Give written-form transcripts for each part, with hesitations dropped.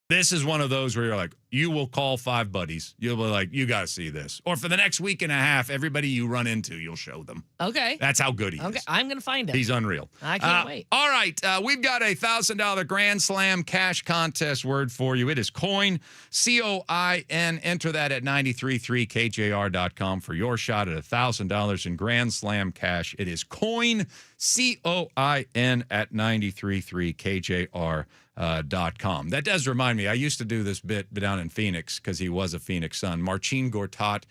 This is one of those where you're like, you will call 5 buddies. You'll be like, you got to see this. Or for the next week and a half, everybody you run into, you'll show them. Okay. That's how good he is. Okay, I'm going to find him. He's unreal. I can't wait. All right, we've got a $1,000 Grand Slam cash contest word for you. It is COIN, C-O-I-N. Enter that at 93.3KJR.com for your shot at $1,000 in Grand Slam cash. It is COIN, C-O-I-N at 93.3KJR.com. That does remind me, I used to do this bit down in Phoenix because he was a Phoenix Sun. Marcin Gortat,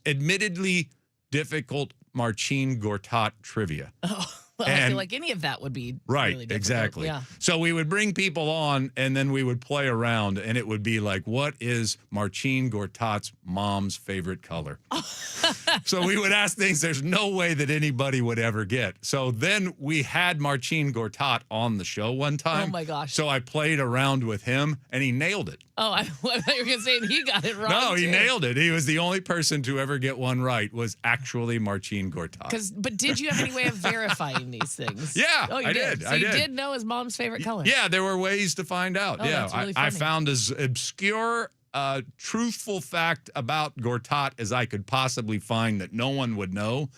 admittedly difficult Marcin Gortat trivia. Oh, well, I feel like any of that would be right, really difficult. exactly. Yeah. So we would bring people on, and then we would play around, and it would be like, what is Marcin Gortat's mom's favorite color? So we would ask things there's no way that anybody would ever get. So then we had Marcin Gortat on the show one time. Oh, my gosh. So I played around with him, and he nailed it. Oh, I thought you were going to say he got it wrong. No, he too. nailed it. He was the only person to ever get one right, was actually Marcin Gortat. But did you have any way of verifying these things? Yeah, oh, you I did. did. So you did know his mom's favorite color. Yeah, there were ways to find out. Oh, yeah, that's really I funny. found as obscure, truthful fact about Gortat as I could possibly find that no one would know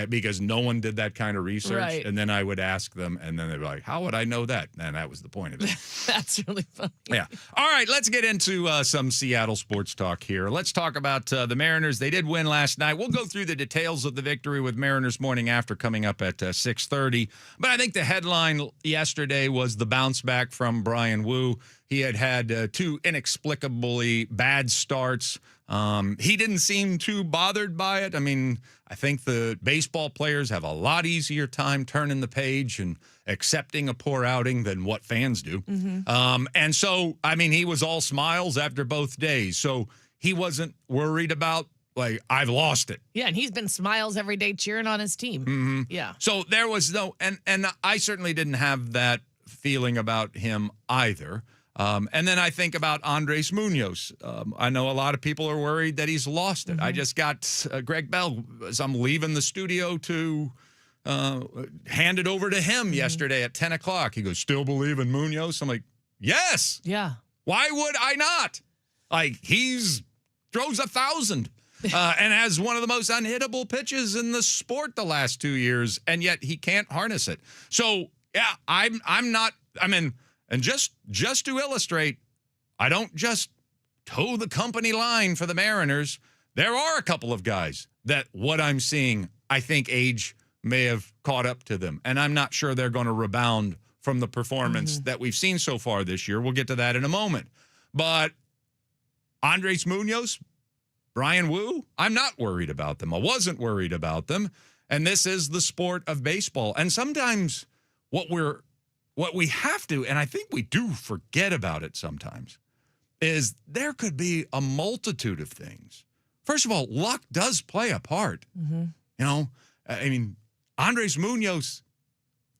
because no one did that kind of research. Right. And then I would ask them, and then they'd be like, how would I know that? And that was the point of it. That's really funny. Yeah. All right, let's get into some Seattle sports talk here. Let's talk about the Mariners. They did win last night. We'll go through the details of the victory with Mariners Morning After coming up at 6:30. But I think the headline yesterday was the bounce back from Brian Wu. He had 2 inexplicably bad starts. He didn't seem too bothered by it. I mean, I think the baseball players have a lot easier time turning the page and accepting a poor outing than what fans do. Mm-hmm. And so, I mean, he was all smiles after both days. So he wasn't worried about, like, I've lost it. Yeah, and he's been smiles every day cheering on his team. Mm-hmm. Yeah. So there was no, and I certainly didn't have that feeling about him either. And then I think about Andres Munoz. I know a lot of people are worried that he's lost it. I just got Greg Bell as I'm leaving the studio to hand it over to him yesterday at 10 o'clock. He goes, still believe in Munoz? I'm like, yes. Yeah. Why would I not? Like, throws 1,000 and has one of the most unhittable pitches in the sport the last 2 years, and yet he can't harness it. So, yeah, I'm not, I mean, and just to illustrate, I don't just toe the company line for the Mariners. There are a couple of guys that what I'm seeing, I think age may have caught up to them, and I'm not sure they're going to rebound from the performance that we've seen so far this year. We'll get to that in a moment. But Andres Munoz, Brian Wu, I'm not worried about them. I wasn't worried about them. And this is the sport of baseball. And sometimes what we have to, and I think we do forget about it sometimes, is there could be a multitude of things. First of all, luck does play a part. You know, I mean, Andres Munoz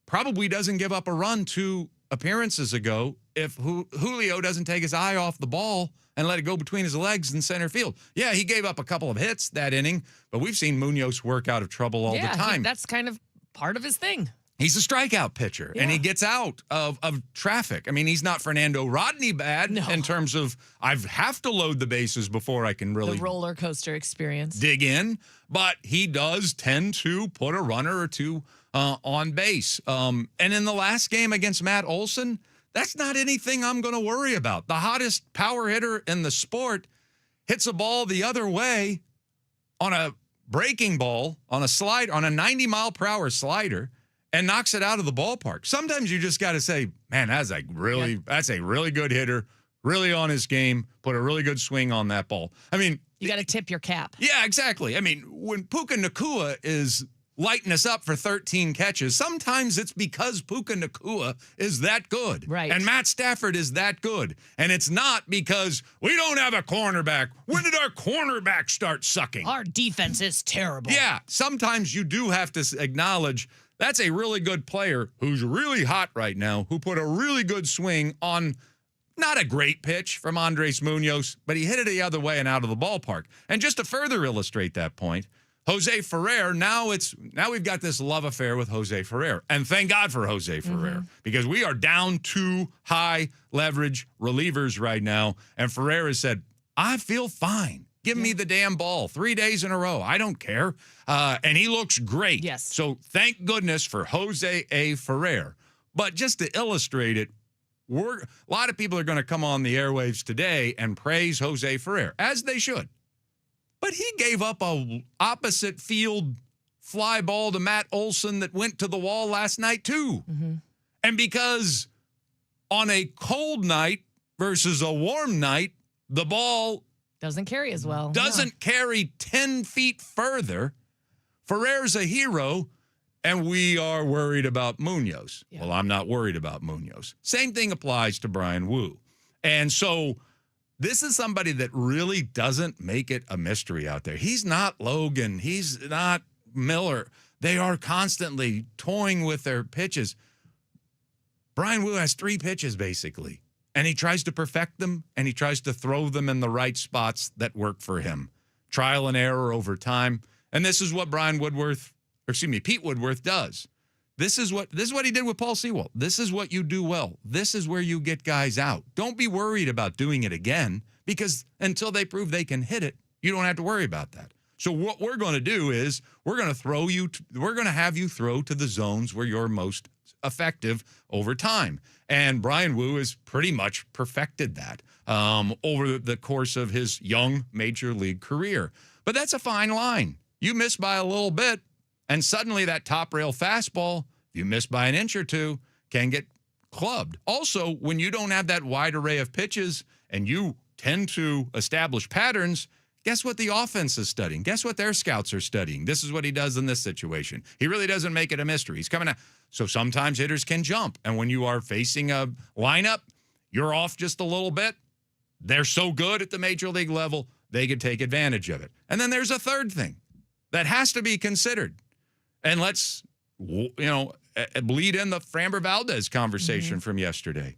probably doesn't give up a run 2 appearances ago if Julio doesn't take his eye off the ball and let it go between his legs in center field. Yeah, he gave up a couple of hits that inning, but we've seen Munoz work out of trouble all the time. That's kind of part of his thing. He's a strikeout pitcher, and he gets out of traffic. I mean, he's not Fernando Rodney bad in terms of I have to load the bases before I can really the roller coaster experience. dig in, but he does tend to put a runner or 2 on base. And in the last game against Matt Olson, that's not anything I'm going to worry about. The hottest power hitter in the sport hits a ball the other way on a breaking ball, on a 90-mile-per-hour slider, and knocks it out of the ballpark. Sometimes you just got to say, man, that's a really good hitter, really on his game, put a really good swing on that ball. I mean, You got to tip your cap. yeah, exactly. I mean, when Puka Nacua is lighting us up for 13 catches, sometimes it's because Puka Nacua is that good. Right. And Matt Stafford is that good. And it's not because we don't have a cornerback. When did our cornerback start sucking? Our defense is terrible. Yeah, sometimes you do have to acknowledge that's a really good player who's really hot right now, who put a really good swing on not a great pitch from Andres Munoz, but he hit it the other way and out of the ballpark. And just to further illustrate that point, Jose Ferrer, now we've got this love affair with Jose Ferrer. And thank God for Jose Ferrer, because we are down 2 high leverage relievers right now. And Ferrer has said, I feel fine. Give me the damn ball 3 days in a row. I don't care. And he looks great. Yes. So thank goodness for Jose A. Ferrer. But just to illustrate it, a lot of people are going to come on the airwaves today and praise Jose Ferrer, as they should. But he gave up a opposite field fly ball to Matt Olson that went to the wall last night too. And because on a cold night versus a warm night, the ball doesn't carry as well. Doesn't carry 10 feet further. Ferrer's a hero, and we are worried about Munoz. Yeah. Well, I'm not worried about Munoz. Same thing applies to Brian Wu. And so this is somebody that really doesn't make it a mystery out there. He's not Logan. He's not Miller. They are constantly toying with their pitches. Brian Wu has 3 pitches, basically. And he tries to perfect them, and he tries to throw them in the right spots that work for him. Trial and error over time. And this is what Pete Woodworth does. This is what he did with Paul Sewell. This is what you do well. This is where you get guys out. Don't be worried about doing it again, because until they prove they can hit it, you don't have to worry about that. So what we're going to do is we're going to have you throw to the zones where you're most effective over time. And Brian Wu has pretty much perfected that over the course of his young major league career. But that's a fine line. You miss by a little bit, and suddenly that top rail fastball, if you miss by an inch or two, can get clubbed. Also, when you don't have that wide array of pitches and you tend to establish patterns, guess what the offense is studying? Guess what their scouts are studying? This is what he does in this situation. He really doesn't make it a mystery. He's coming out. So sometimes hitters can jump. And when you are facing a lineup, you're off just a little bit. They're so good at the major league level, they could take advantage of it. And then there's a third thing that has to be considered. And let's, bleed in the Framber Valdez conversation from yesterday.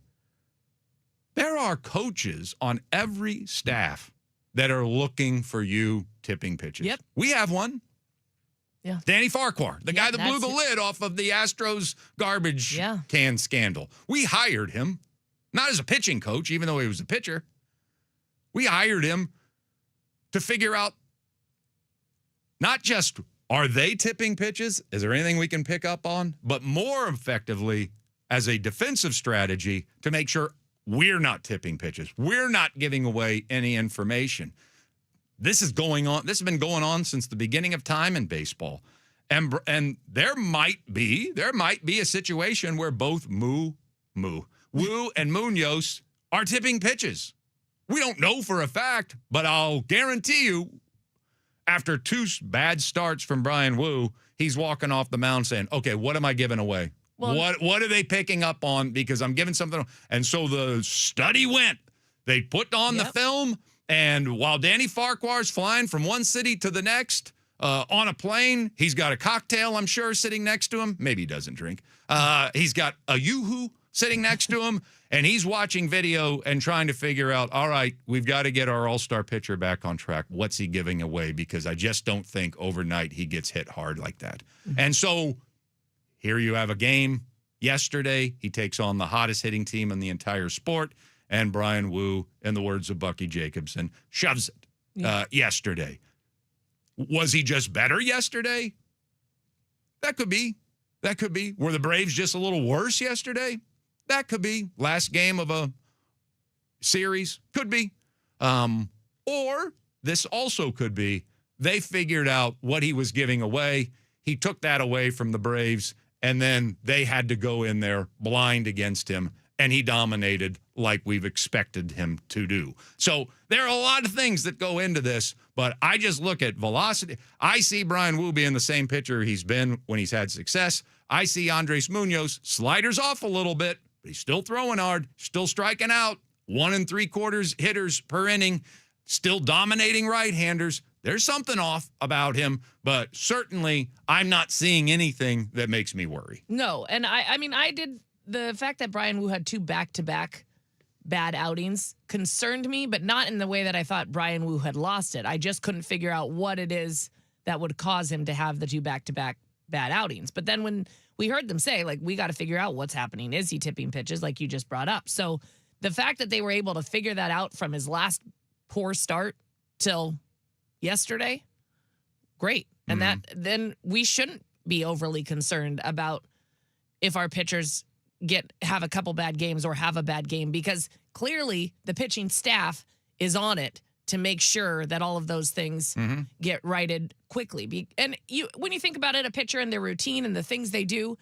There are coaches on every staff that are looking for you tipping pitches. Yep. We have one. Yeah. Danny Farquhar, the guy that blew the lid off of the Astros garbage can scandal. We hired him, not as a pitching coach, even though he was a pitcher. We hired him to figure out not just are they tipping pitches, is there anything we can pick up on, but more effectively as a defensive strategy to make sure we're not tipping pitches. We're not giving away any information. This is going on. This has been going on since the beginning of time in baseball. And there might be a situation where both Wu and Munoz are tipping pitches. We don't know for a fact, but I'll guarantee you after 2 bad starts from Brian Wu, he's walking off the mound saying, okay, what am I giving away? Well, what are they picking up on? Because I'm giving something. And so the study went. They put on the film. And while Danny Farquhar's flying from one city to the next on a plane, he's got a cocktail, I'm sure, sitting next to him. Maybe he doesn't drink. He's got a yoo-hoo sitting next to him, and he's watching video and trying to figure out, all right, we've got to get our all-star pitcher back on track. What's he giving away? Because I just don't think overnight he gets hit hard like that. And so here you have a game. Yesterday, he takes on the hottest hitting team in the entire sport. And Brian Wu, in the words of Bucky Jacobson, shoves it yesterday. Was he just better yesterday? That could be. Were the Braves just a little worse yesterday? That could be. Last game of a series? Could be. Or this also could be they figured out what he was giving away. He took that away from the Braves, and then they had to go in there blind against him. And he dominated like we've expected him to do. So there are a lot of things that go into this, but I just look at velocity. I see Brian Wu being the same pitcher he's been when he's had success. I see Andres Munoz, sliders off a little bit, but he's still throwing hard, still striking out, 1 3/4 hitters per inning, still dominating right-handers. There's something off about him, but certainly I'm not seeing anything that makes me worry. No, and I did. The fact that Brian Wu had 2 back-to-back bad outings concerned me, but not in the way that I thought Brian Wu had lost it. I just couldn't figure out what it is that would cause him to have the 2 back-to-back bad outings. But then when we heard them say, like, we got to figure out what's happening. Is he tipping pitches like you just brought up? So the fact that they were able to figure that out from his last poor start till yesterday, great. And that then we shouldn't be overly concerned about if our pitchers have a couple bad games or have a bad game, because clearly the pitching staff is on it to make sure that all of those things get righted quickly. And when you think about it, a pitcher and their routine and the things they do,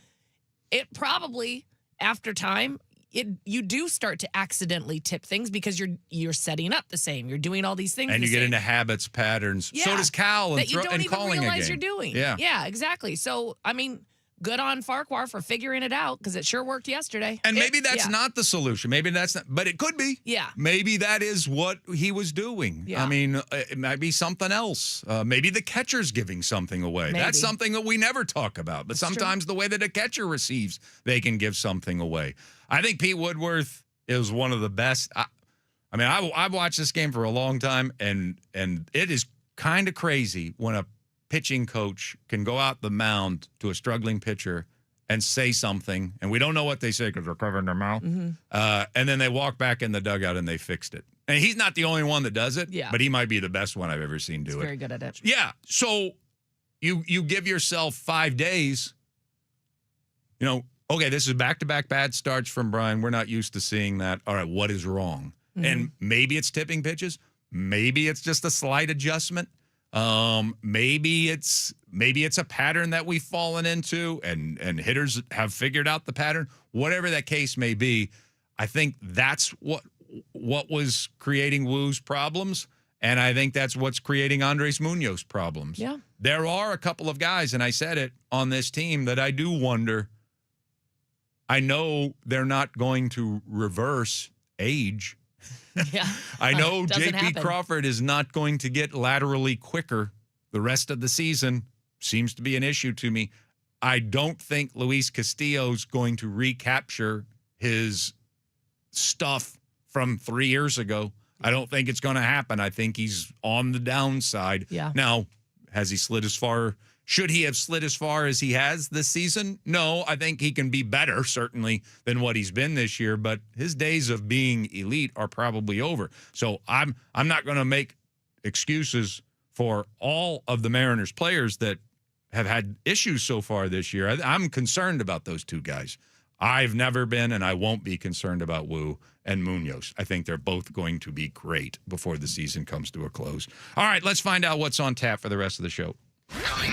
it probably, after time, you do start to accidentally tip things because you're setting up the same. You're doing all these things. And you get into habits, patterns. Yeah, so does Cal that you don't even calling realize a game. you're doing. Yeah, exactly. So, I mean, good on Farquhar for figuring it out, because it sure worked yesterday. And maybe that's not the solution. Maybe that's not, but it could be. Yeah. Maybe that is what he was doing. Yeah. I mean, it might be something else. Maybe the catcher's giving something away. Maybe. That's something that we never talk about. But sometimes the way that a catcher receives, they can give something away. I think Pete Woodworth is one of the best. I mean, I've watched this game for a long time, and it is kind of crazy when a pitching coach can go out the mound to a struggling pitcher and say something, and we don't know what they say because they're covering their mouth, and then they walk back in the dugout and they fixed it. And he's not the only one that does it, but he might be the best one I've ever seen do it. Very good at it. Yeah, so you give yourself 5 days, okay, this is back-to-back bad starts from Brian. We're not used to seeing that. All right, what is wrong? And maybe it's tipping pitches. Maybe it's just a slight adjustment. Maybe it's a pattern that we've fallen into, and hitters have figured out the pattern. Whatever that case may be, I think that's what was creating Woo's problems, and I think that's what's creating Andres Muñoz's problems. Yeah. There are a couple of guys, and I said it, on this team that I do wonder. I know they're not going to reverse age. Yeah. I know Doesn't J.P. happen. Crawford is not going to get laterally quicker the rest of the season. Seems to be an issue to me. I don't think Luis Castillo's going to recapture his stuff from 3 years ago. I don't think it's going to happen. I think he's on the downside. Yeah. Now, has he slid as far? Should he have slid as far as he has this season? No, I think he can be better, certainly, than what he's been this year, but his days of being elite are probably over. So I'm not going to make excuses for all of the Mariners players that have had issues so far this year. I'm concerned about those two guys. I've never been, and I won't be concerned about Woo and Muñoz. I think they're both going to be great before the season comes to a close. All right, let's find out what's on tap for the rest of the show. Coming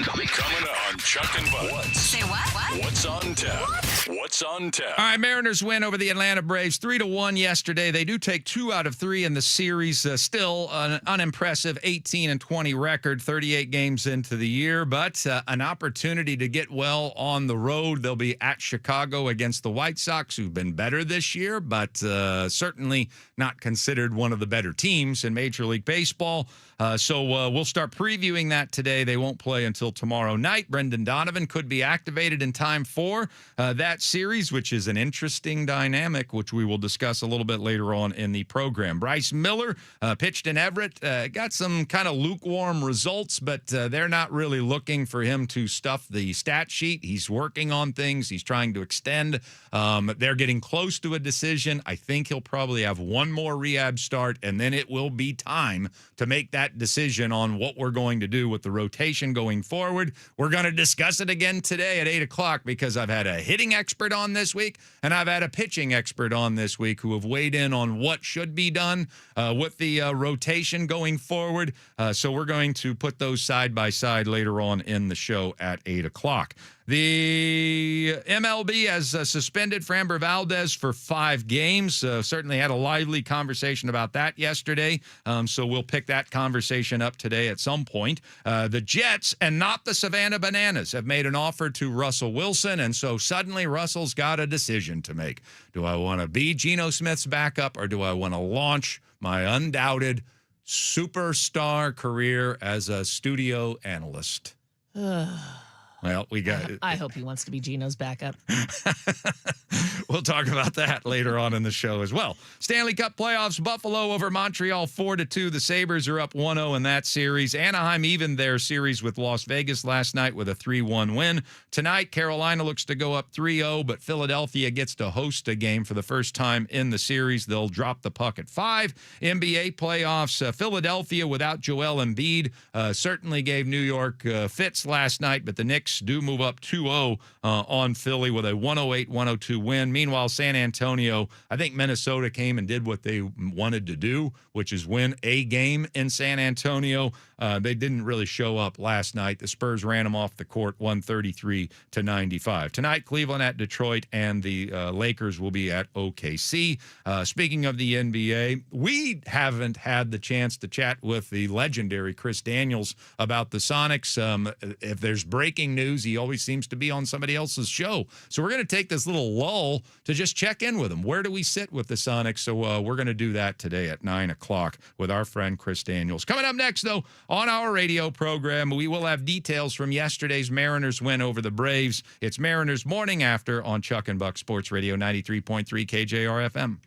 on Chuck and Bud. Say what? What's on tap? What's on tap? All right, Mariners win over the Atlanta Braves 3-1 yesterday. They do take 2 out of 3 in the series. Still an unimpressive 18-20 record, 38 games into the year, but an opportunity to get well on the road. They'll be at Chicago against the White Sox, who've been better this year, but certainly not considered one of the better teams in Major League Baseball. So we'll start previewing that today. They won't play until tomorrow night. Brendan Donovan could be activated in time for that series, which is an interesting dynamic, which we will discuss a little bit later on in the program. Bryce Miller pitched in Everett, got some kind of lukewarm results, but they're not really looking for him to stuff the stat sheet. He's working on things. He's trying to extend. They're getting close to a decision. I think he'll probably have one more rehab start, and then it will be time to make that decision on what we're going to do with the rotation going forward. We're going to discuss it again today at 8 o'clock because I've had a hitting expert on this week and I've had a pitching expert on this week who have weighed in on what should be done with the rotation going forward. So we're going to put those side by side later on in the show at 8 o'clock. The MLB has suspended Framber Valdez for 5 games. Certainly had a lively conversation about that yesterday. So we'll pick that conversation up today at some point. The Jets and not the Savannah Bananas have made an offer to Russell Wilson. And so suddenly Russell's got a decision to make. Do I want to be Geno Smith's backup or do I want to launch my undoubted superstar career as a studio analyst? Well, we got. I hope he wants to be Gino's backup. We'll talk about that later on in the show as well. Stanley Cup playoffs, Buffalo over Montreal 4-2. The Sabres are up 1-0 in that series. Anaheim evened their series with Las Vegas last night with a 3-1 win. Tonight, Carolina looks to go up 3-0, but Philadelphia gets to host a game for the first time in the series. They'll drop the puck at 5. NBA playoffs, Philadelphia without Joel Embiid certainly gave New York fits last night, but the Knicks do move up 2-0 on Philly with a 108-102 win. Meanwhile, San Antonio, I think Minnesota came and did what they wanted to do, which is win a game in San Antonio. They didn't really show up last night. The Spurs ran them off the court 133-95. Tonight, Cleveland at Detroit, and the Lakers will be at OKC. Speaking of the NBA, we haven't had the chance to chat with the legendary Chris Daniels about the Sonics. If there's breaking news, he always seems to be on somebody else's show. So we're going to take this little lull to just check in with him. Where do we sit with the Sonics? So we're going to do that today at 9 o'clock with our friend Chris Daniels. Coming up next, though, on our radio program, we will have details from yesterday's Mariners win over the Braves. It's Mariners Morning After on Chuck and Buck Sports Radio 93.3 KJR FM.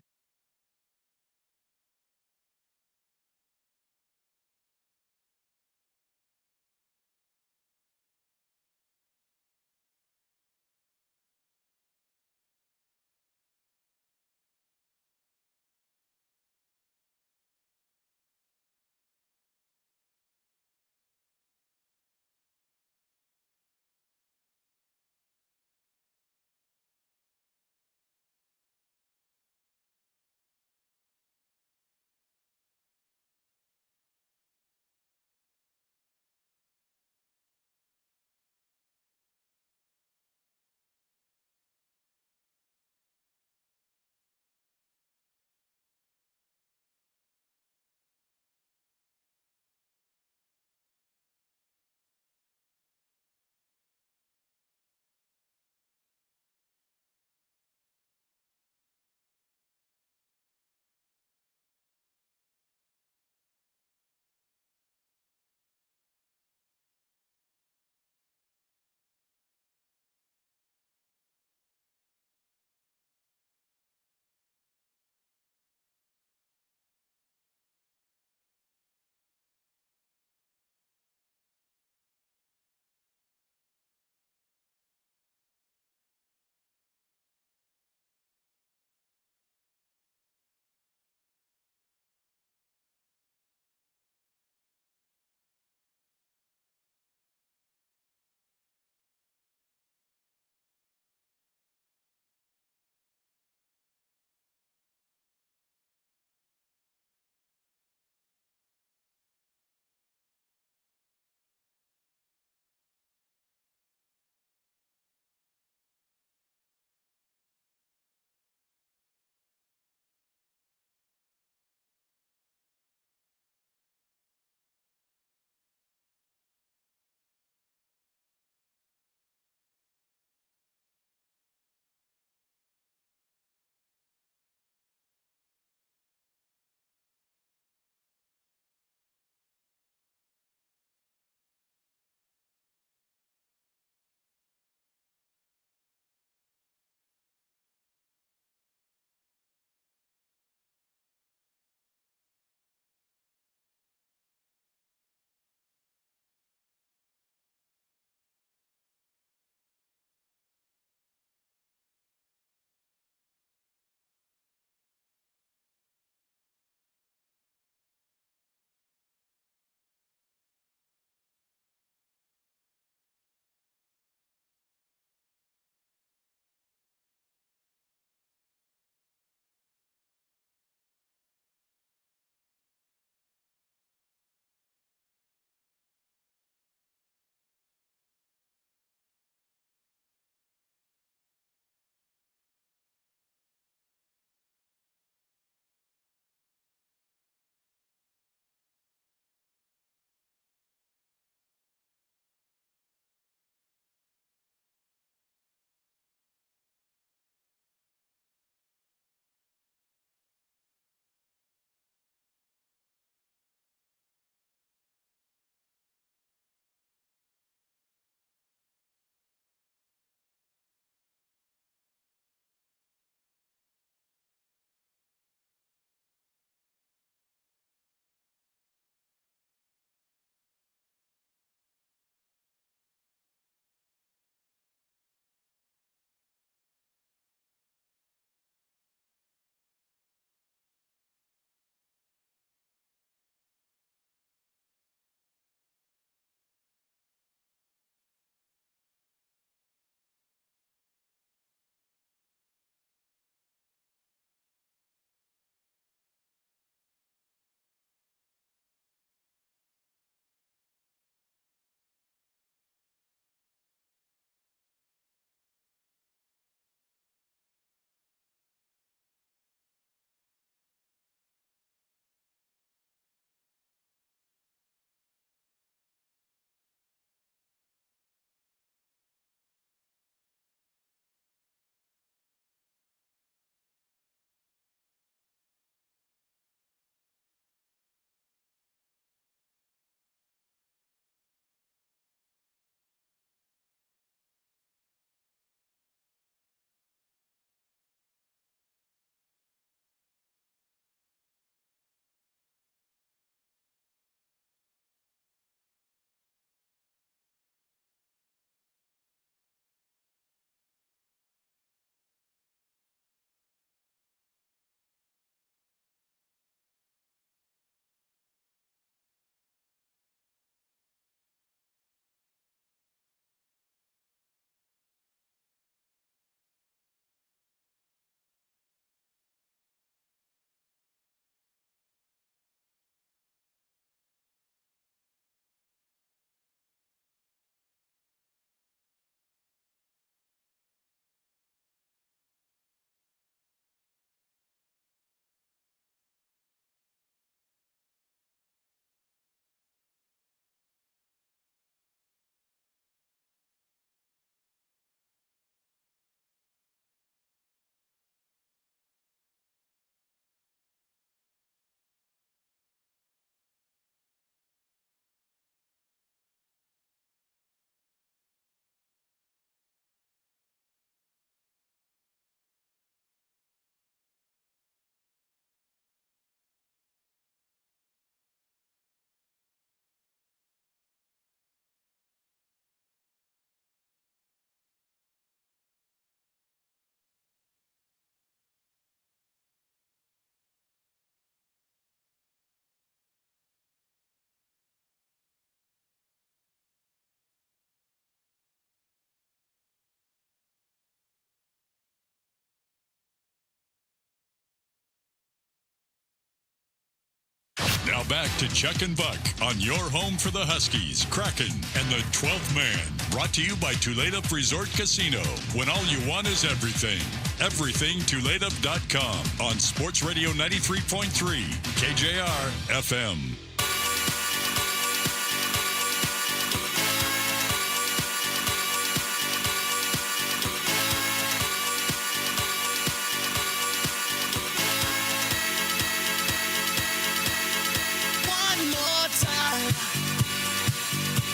back to Chuck and Buck on your home for the Huskies, Kraken, and the 12th man. Brought to you by Tulalip Resort Casino. When all you want is everything. Everything Tulalip.com on Sports Radio 93.3 KJR FM.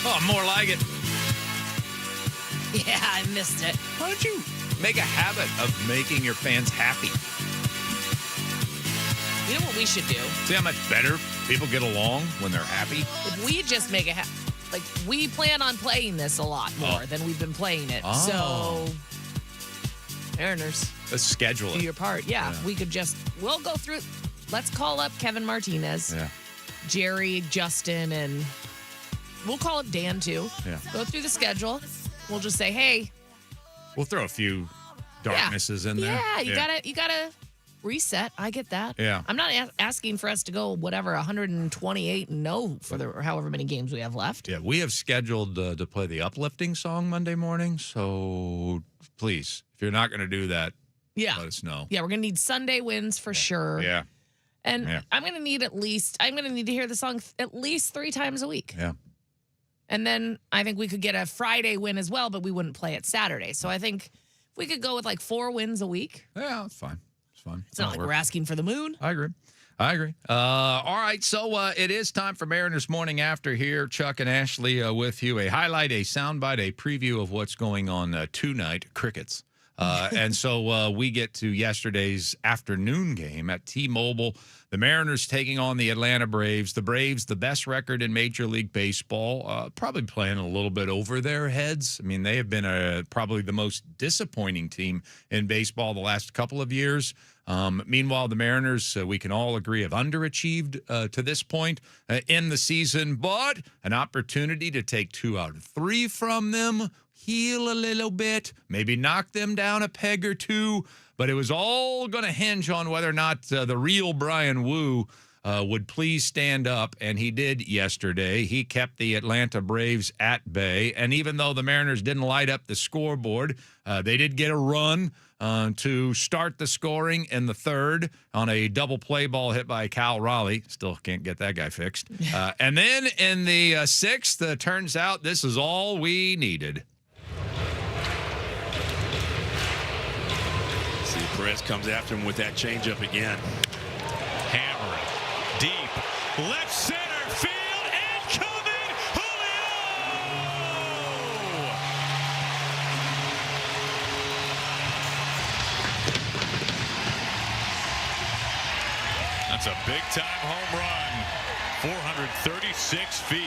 Oh, more like it. Yeah, I missed it. Why don't you make a habit of making your fans happy? You know what we should do? See how much better people get along when they're happy? If we just make a like we plan on playing this a lot more than we've been playing it. Oh. So, Mariners, Let's schedule do it. your part. Yeah, we'll go through. Let's call up Kevin Martinez, Yeah. Jerry, Justin, and we'll call up Dan too. Yeah. Go through the schedule. We'll just say, hey, We'll throw a few darknesses in there. Yeah, you gotta reset. I get that. Yeah. I'm not asking for us to go whatever 128 and no for the or however many games we have left. Yeah, we have scheduled to play the uplifting song Monday morning. So please, if you're not going to do that, Yeah. let us know. Yeah, we're gonna need Sunday wins for sure. Yeah. And Yeah. I'm gonna need to hear the song at least 3 times a week. Yeah. And then I think we could get a Friday win as well, but we wouldn't play it Saturday. So I think if we could go with like 4 wins a week. Yeah, it's fine. It's fine. It's not like we're asking for the moon. I agree. All right, so it is time for Mariners Morning After here. Chuck and Ashley with you. A highlight, a soundbite, a preview of what's going on tonight, crickets. And so we get to yesterday's afternoon game at T-Mobile. The Mariners taking on the Atlanta Braves. The Braves, the best record in Major League Baseball, probably playing a little bit over their heads. I mean, they have been probably the most disappointing team in baseball the last couple of years. Meanwhile, the Mariners, we can all agree, have underachieved to this point in the season, but an opportunity to take 2 out of 3 from them, heal a little bit, maybe knock them down a peg or 2, but it was all going to hinge on whether or not the real Brian Wu would please stand up, and he did yesterday. He kept the Atlanta Braves at bay, and even though the Mariners didn't light up the scoreboard, they did get a run to start the scoring in the third on a double play ball hit by Cal Raleigh. Still can't get that guy fixed. And then in the sixth, turns out this is all we needed. See, Perez comes after him with that changeup again. Hammering. Deep. Left center field and coming. Julio! That's a big-time home run. 436 feet.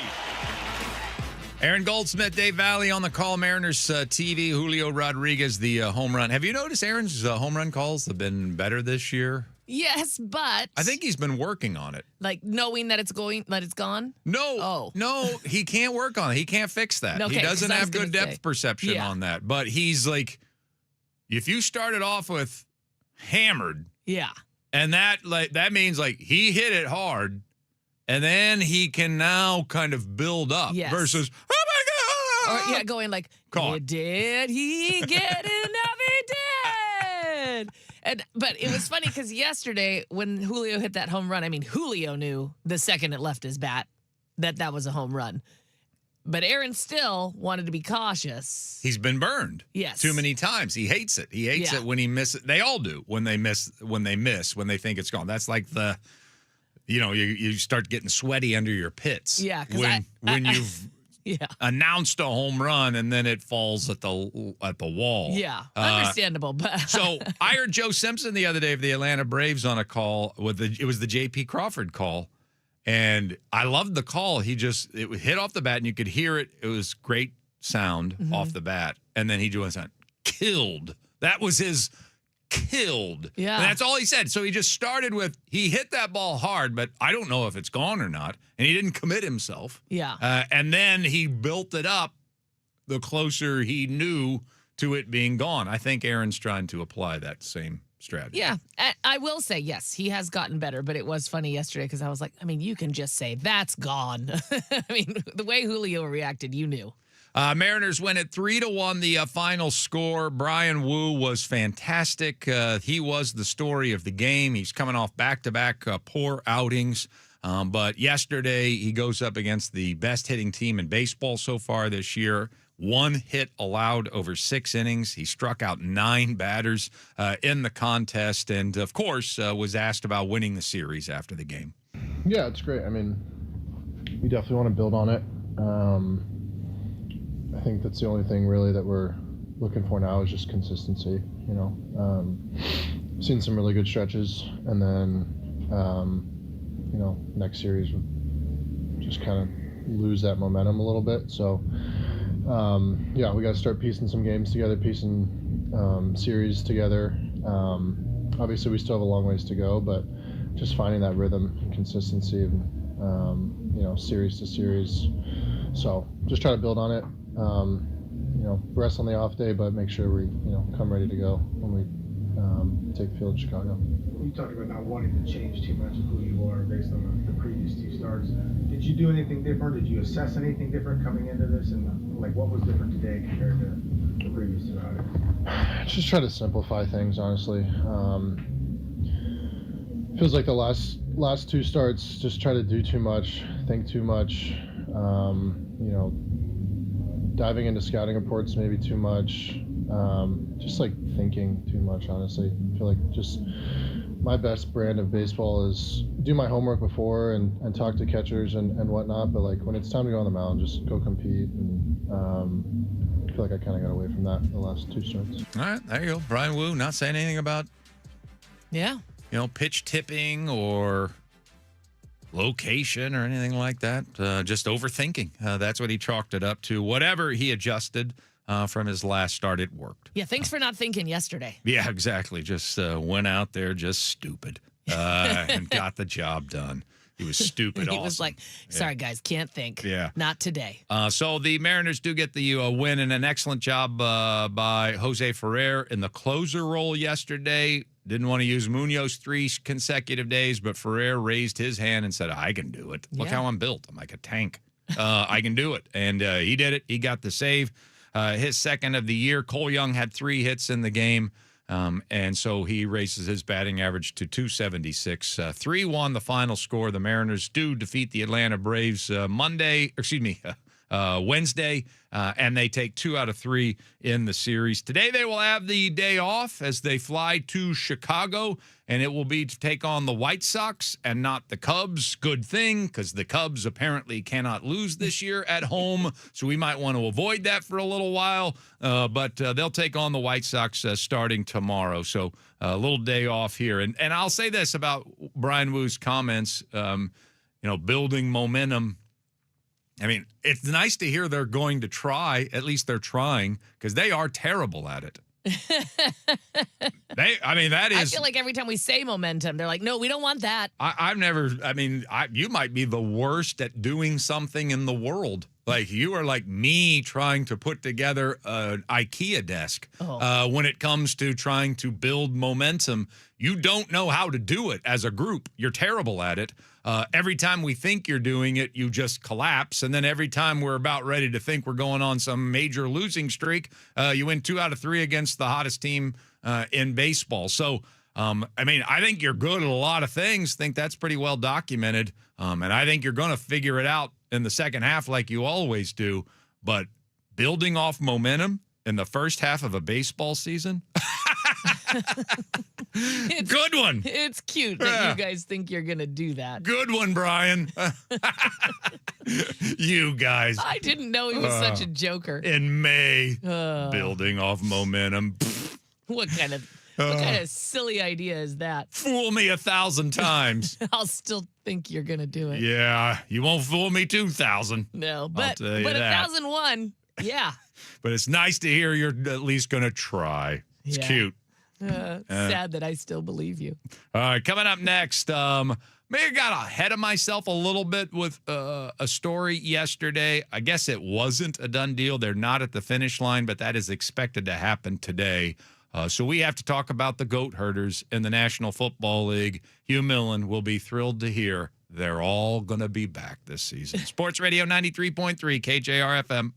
Aaron Goldsmith, Dave Valley on the call. Mariners TV, Julio Rodriguez, the home run. Have you noticed Aaron's home run calls have been better this year? Yes, but I think he's been working on it. like knowing that it's gone. No, no, he can't work on it. He can't fix that. Okay, He doesn't 'cause I was have good gonna depth say. perception Yeah. on that. But he's like, if you started off with hammered, Yeah. and that means like he hit it hard, and then he can now kind of build up Yes. versus, oh my Or God. yeah, going like, Caught. did he get it? No, he did. But it was funny because yesterday when Julio hit that home run, I mean, Julio knew the second it left his bat that was a home run. But Aaron still wanted to be cautious. He's been burned. Yes. Too many times. He hates it. He hates Yeah. it when he misses. They all do when they miss, when they think it's gone. That's like you start getting sweaty under your pits. Yeah, 'cause when you've Yeah. announced a home run and then it falls at the wall. Yeah. Understandable. But So I heard Joe Simpson the other day of the Atlanta Braves on a call it was the J.P. Crawford call. And I loved the call. It hit off the bat and you could hear it. It was great sound off the bat. And then he just went, killed. That was his killed. Yeah. And that's all he said. So he just started with, he hit that ball hard, but I don't know if it's gone or not. And he didn't commit himself. Yeah. And then he built it up the closer he knew to it being gone. I think Aaron's trying to apply that same strategy. Yeah, I will say, yes, he has gotten better, but it was funny yesterday because I was like, I mean, you can just say, that's gone. I mean, the way Julio reacted, you knew. Mariners win at 3-1, the final score. Brian Wu was fantastic. He was the story of the game. He's coming off back-to-back poor outings. But yesterday, he goes up against the best hitting team in baseball so far this year. 1 hit allowed over 6 innings. He struck out 9 batters in the contest and, of course, was asked about winning the series after the game. Yeah, it's great. I mean, we definitely want to build on it. I think that's the only thing really that we're looking for now is just consistency, you know. Seen some really good stretches, and then, you know, next series we'll just kind of lose that momentum a little bit. So, yeah, we got to start piecing some games together, piecing series together. Obviously, we still have a long ways to go, but just finding that rhythm and consistency, and you know, series to series. So just try to build on it. You know, rest on the off day, but make sure we, you know, come ready to go when we take the field in Chicago. You talked about not wanting to change too much of who you are based on the previous 2 starts. Did you do anything different? Did you assess anything different coming into this? And like, what was different today compared to the previous 2 outings? Just try to simplify things, honestly. Feels like the last 2 starts, just try to do too much, think too much. You know, diving into scouting reports maybe too much. Just like thinking too much, honestly. I feel like just my best brand of baseball is do my homework before and talk to catchers and whatnot, but like when it's time to go on the mound, just go compete. And I feel like I kind of got away from that the last 2 starts. All right, there you go. Brian Wu not saying anything about, Yeah. you know, pitch tipping or location or anything like that. Just overthinking. That's what he chalked it up to. Whatever he adjusted from his last start, it worked. Yeah, thanks for not thinking yesterday. Yeah, exactly. Just went out there just stupid and got the job done. He was stupid. He was like, sorry, guys, can't think. Yeah. Not today. So the Mariners do get the win, and an excellent job by Jose Ferrer in the closer role yesterday. Didn't want to use Munoz 3 consecutive days, but Ferrer raised his hand and said, I can do it. Look how I'm built. I'm like a tank. I can do it. And he did it. He got the save. His second of the year. Cole Young had 3 hits in the game. And so he raises his batting average to 276. 3-1 the final score. The Mariners do defeat the Atlanta Braves Wednesday, and they take 2 out of 3 in the series. Today they will have the day off as they fly to Chicago, and it will be to take on the White Sox and not the Cubs. Good thing, because the Cubs apparently cannot lose this year at home, so we might want to avoid that for a little while. But they'll take on the White Sox starting tomorrow, so a little day off here. And I'll say this about Brian Wu's comments, you know, building momentum. I mean, it's nice to hear they're going to try. At least they're trying, because they are terrible at it. I feel like every time we say momentum, they're like, no, we don't want that. You might be the worst at doing something in the world. Like, you are like me trying to put together an IKEA desk. When it comes to trying to build momentum, you don't know how to do it as a group. You're terrible at it. Every time we think you're doing it, you just collapse. And then every time we're about ready to think we're going on some major losing streak, you win 2 out of 3 against the hottest team in baseball. So, I think you're good at a lot of things. Think that's pretty well documented. And I think you're going to figure it out in the second half like you always do. But building off momentum in the first half of a baseball season? Good one. It's cute that you guys think you're going to do that. Good one, Brian. You guys. I didn't know he was such a joker. In May, building off momentum. What kind of silly idea is that? Fool me 1,000 times. I'll still think you're going to do it. Yeah, you won't fool me 2,000. No, but 1,001, yeah. But it's nice to hear you're at least going to try. It's cute. Sad that I still believe you. All right, coming up next, Maybe I got ahead of myself a little bit with a story yesterday. I guess it wasn't a done deal. They're not at the finish line, but that is expected to happen today. So we have to talk about the goat herders in the National Football League. Hugh Millen will be thrilled to hear they're all going to be back this season. Sports Radio 93.3 KJR FM.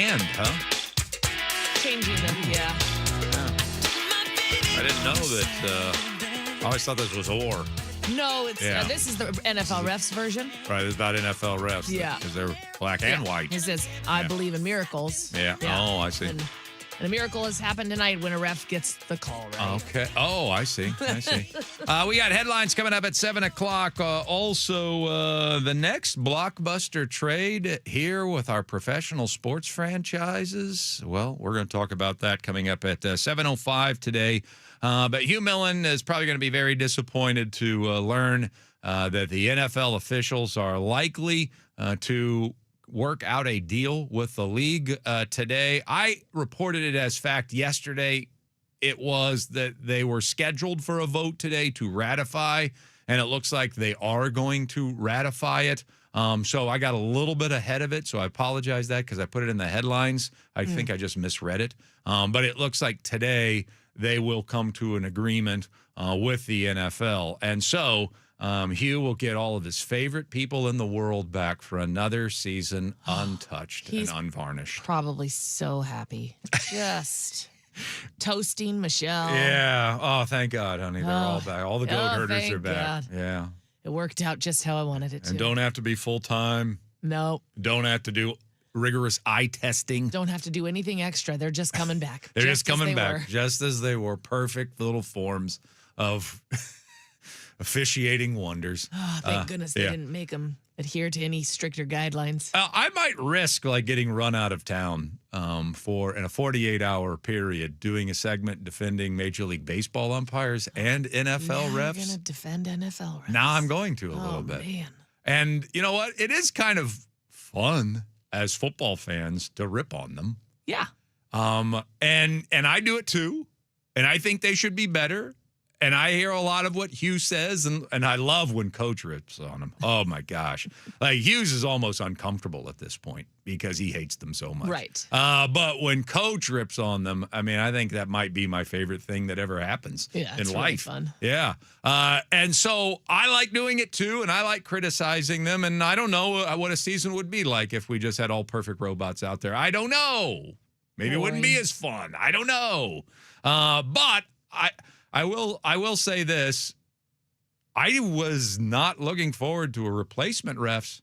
hand, huh? Changing them, yeah. I didn't know that. I always thought this was or. No, it's this is the NFL refs version. Right, it's about NFL refs. Yeah. Because they're black and white. It says, I believe in miracles. Yeah. Oh, I see. And a miracle has happened tonight when a ref gets the call, right? Okay. Oh, I see. I see. We got headlines coming up at 7 o'clock. Also, the next blockbuster trade here with our professional sports franchises. Well, we're going to talk about that coming up at 7:05 today. But Hugh Millen is probably going to be very disappointed to learn that the NFL officials are likely to work out a deal with the league today. I reported it as fact yesterday. It was that they were scheduled for a vote today to ratify, and it looks like they are going to ratify it. So I got a little bit ahead of it, so I apologize that because I put it in the headlines. I think I just misread it. But it looks like today they will come to an agreement with the NFL. And so Hugh will get all of his favorite people in the world back for another season untouched and unvarnished. Probably so happy. Just toasting Michelle. Yeah. Oh, thank God, honey. They're all back. All the goat herders are back. God. Yeah. It worked out just how I wanted it to. And don't have to be full-time. No. Don't have to do rigorous eye testing. Don't have to do anything extra. They're just coming back. They're just coming back, just as they were. Perfect little forms of officiating wonders. Oh, thank goodness they didn't make them adhere to any stricter guidelines. I might risk getting run out of town for in a 48-hour period doing a segment defending Major League Baseball umpires and NFL refs. You're going to defend NFL refs. Now I'm going to a little bit. Man. And you know what? It is kind of fun as football fans to rip on them. Yeah. And I do it too. And I think they should be better. And I hear a lot of what Hughes says, and I love when Coach rips on him. Oh, my gosh. Like, Hughes is almost uncomfortable at this point because he hates them so much. Right. But when Coach rips on them, I mean, I think that might be my favorite thing that ever happens in it's life. Really fun. Yeah. And so I like doing it, too, and I like criticizing them. And I don't know what a season would be like if we just had all perfect robots out there. I don't know. Maybe it wouldn't be as fun. I don't know. But I will say this. I was not looking forward to a replacement refs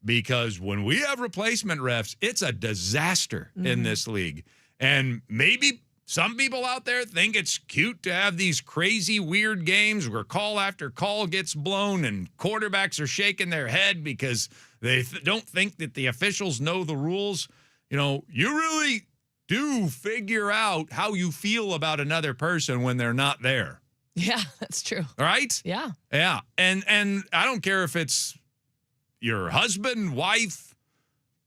because when we have replacement refs, it's a disaster in this league. And maybe some people out there think it's cute to have these crazy, weird games where call after call gets blown and quarterbacks are shaking their head because they don't think that the officials know the rules. You know, you really do figure out how you feel about another person when they're not there. Yeah, that's true. Right? Yeah. Yeah. And I don't care if it's your husband, wife,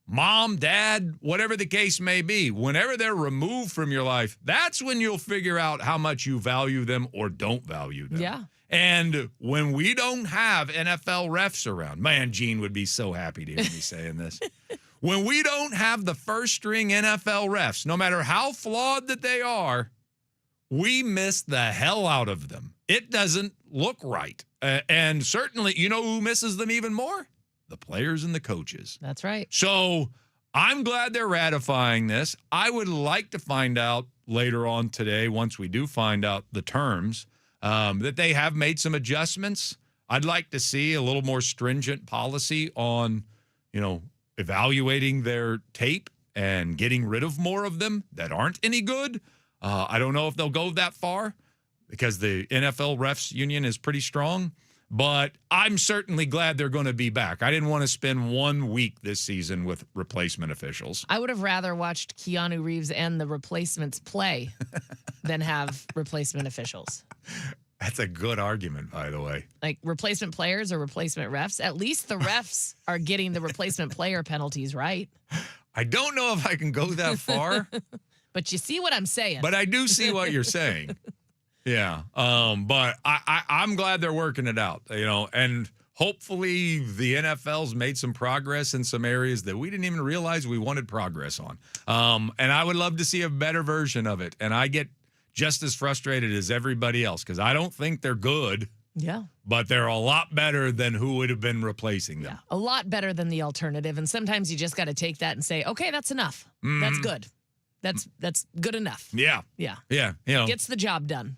mom, dad, whatever the case may be. Whenever they're removed from your life, that's when you'll figure out how much you value them or don't value them. Yeah. And when we don't have NFL refs around, man, Gene would be so happy to hear me saying this. When we don't have the first string NFL refs, no matter how flawed that they are, we miss the hell out of them. It doesn't look right. And certainly, you know who misses them even more? The players and the coaches. That's right. So I'm glad they're ratifying this. I would like to find out later on today, once we do find out the terms, that they have made some adjustments. I'd like to see a little more stringent policy on, evaluating their tape and getting rid of more of them that aren't any good. I don't know if they'll go that far because the NFL refs union is pretty strong, but I'm certainly glad they're going to be back. I didn't want to spend 1 week this season with replacement officials. I would have rather watched Keanu Reeves and the replacements play than have replacement officials. That's a good argument, by the way. Like replacement players or replacement refs. At least the refs are getting the replacement player penalties right. I don't know if I can go that far. But you see what I'm saying. But I do see what you're saying. Yeah. But I'm glad they're working it out, and hopefully the NFL's made some progress in some areas that we didn't even realize we wanted progress on. And I would love to see a better version of it. And I get just as frustrated as everybody else because I don't think they're good. Yeah. but they're a lot better than who would have been replacing them. Yeah. A lot better than the alternative. And sometimes you just got to take that and say, okay, that's enough. That's good. That's good enough. Yeah. Yeah. Yeah. You know. Gets the job done.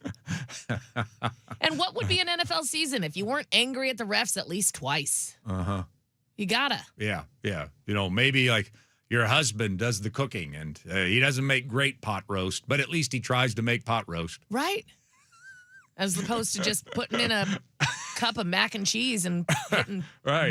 And what would be an NFL season if you weren't angry at the refs at least twice? Uh-huh. You gotta. Yeah. Yeah. You know, maybe like your husband does the cooking and he doesn't make great pot roast, but at least he tries to make pot roast. Right. As opposed to just putting in a cup of mac and cheese and hitting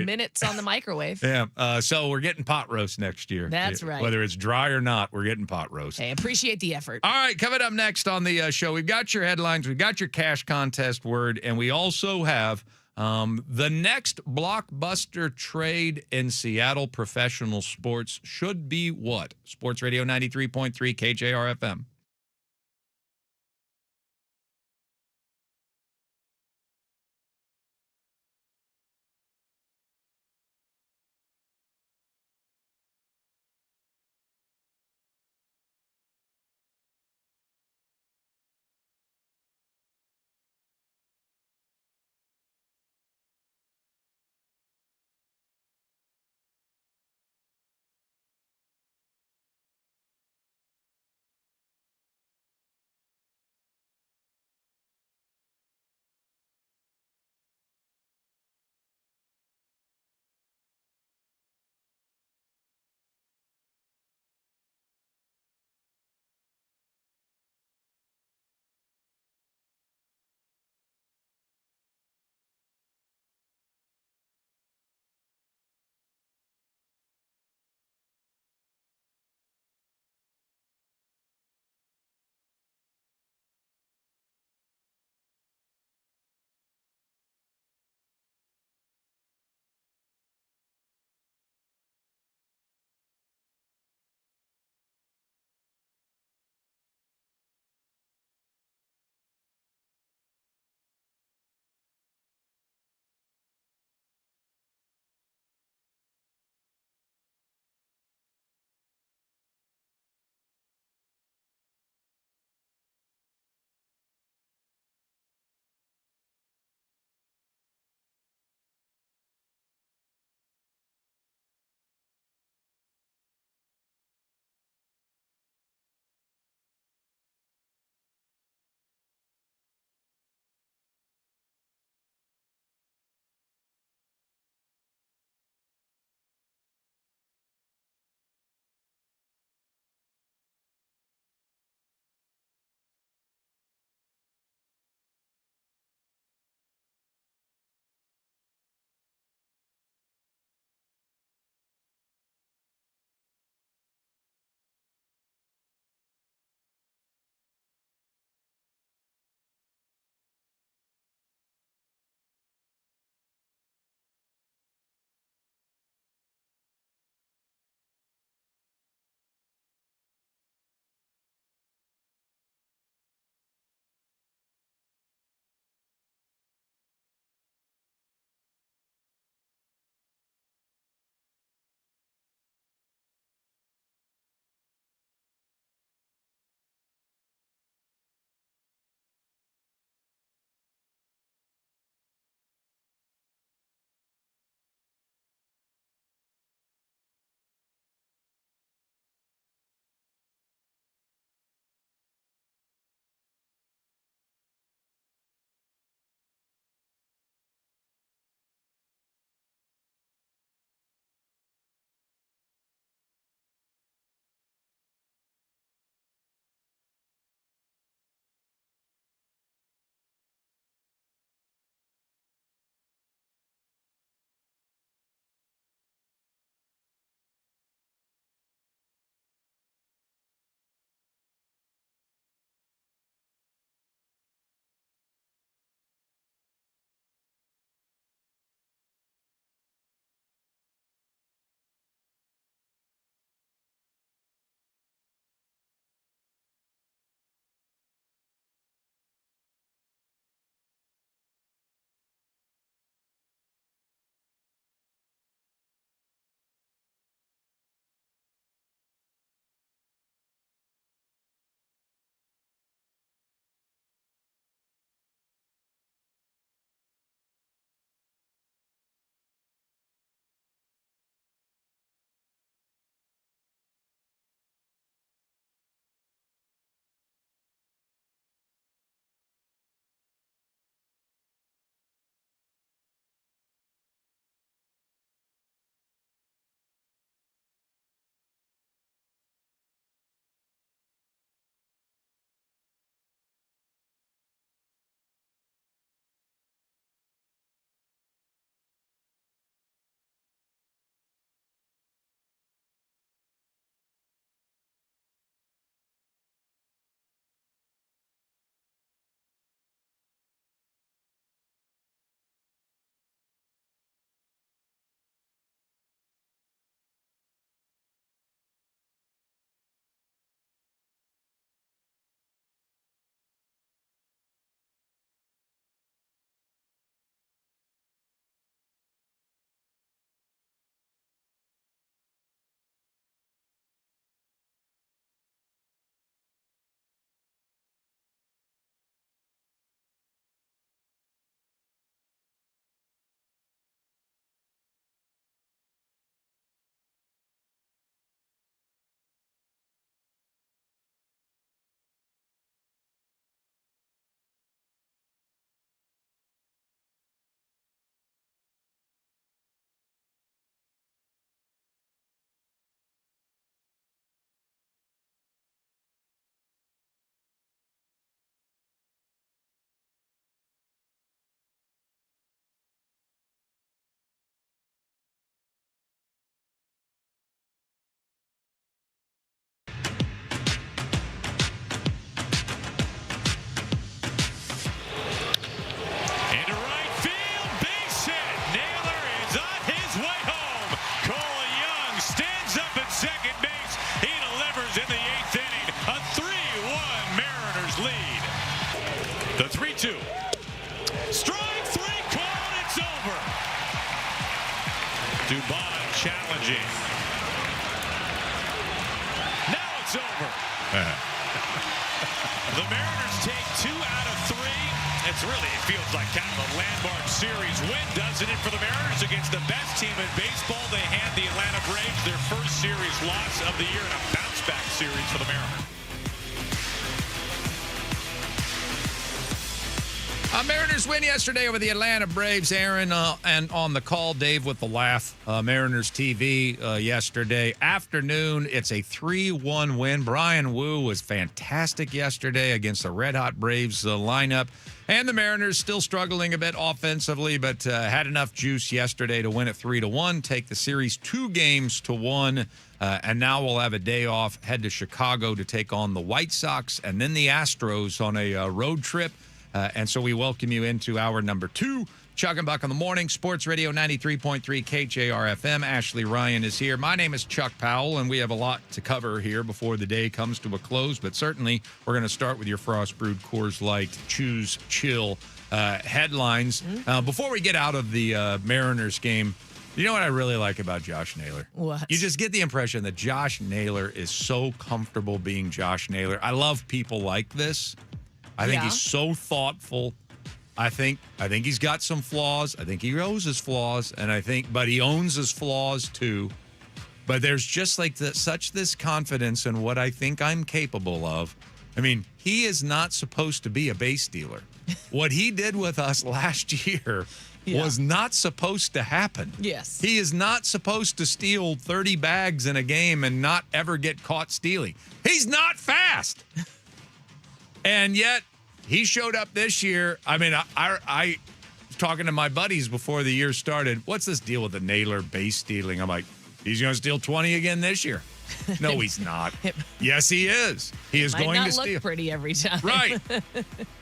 minutes on the microwave. Yeah. So we're getting pot roast next year. That's right. Whether it's dry or not, we're getting pot roast. Hey, appreciate the effort. All right, coming up next on the show, we've got your headlines, we've got your cash contest word, and we also have the next blockbuster trade in Seattle professional sports should be what? Sports Radio 93.3 KJR FM. Strike three call. It's over. Dubon challenging. Now it's over. The Mariners take 2 out of 3. It feels like kind of a landmark series win, doesn't it, for the Mariners against the best team in baseball. They hand the Atlanta Braves their first series loss of the year in a bounce-back series for the Mariners. Mariners win yesterday over the Atlanta Braves, Aaron, and on the call, Dave with the laugh. Mariners TV yesterday afternoon. It's a 3-1 win. Brian Wu was fantastic yesterday against the red-hot Braves lineup. And the Mariners still struggling a bit offensively, but had enough juice yesterday to win it 3-1, take the series 2-1. And now we'll have a day off, head to Chicago to take on the White Sox and then the Astros on a road trip. And so we welcome you into hour number 2. Chuck and Buck in the morning, Sports Radio 93.3 KJR FM. Ashley Ryan is here. My name is Chuck Powell, and we have a lot to cover here before the day comes to a close. But certainly, we're going to start with your Frost Brewed Coors Light Choose Chill headlines. Before we get out of the Mariners game, you know what I really like about Josh Naylor? What? You just get the impression that Josh Naylor is so comfortable being Josh Naylor. I love people like this. I think he's so thoughtful. I think he's got some flaws. I think he knows his flaws, but he owns his flaws too. But there's just like such this confidence in what I think I'm capable of. I mean, he is not supposed to be a base stealer. What he did with us last year was not supposed to happen. Yes. He is not supposed to steal 30 bags in a game and not ever get caught stealing. He's not fast. And yet, he showed up this year. I mean, I was talking to my buddies before the year started. What's this deal with the Naylor base stealing? I'm like, he's going to steal 20 again this year. No, he's not. Yes, he is. He is going to steal. Might not look pretty every time. Right.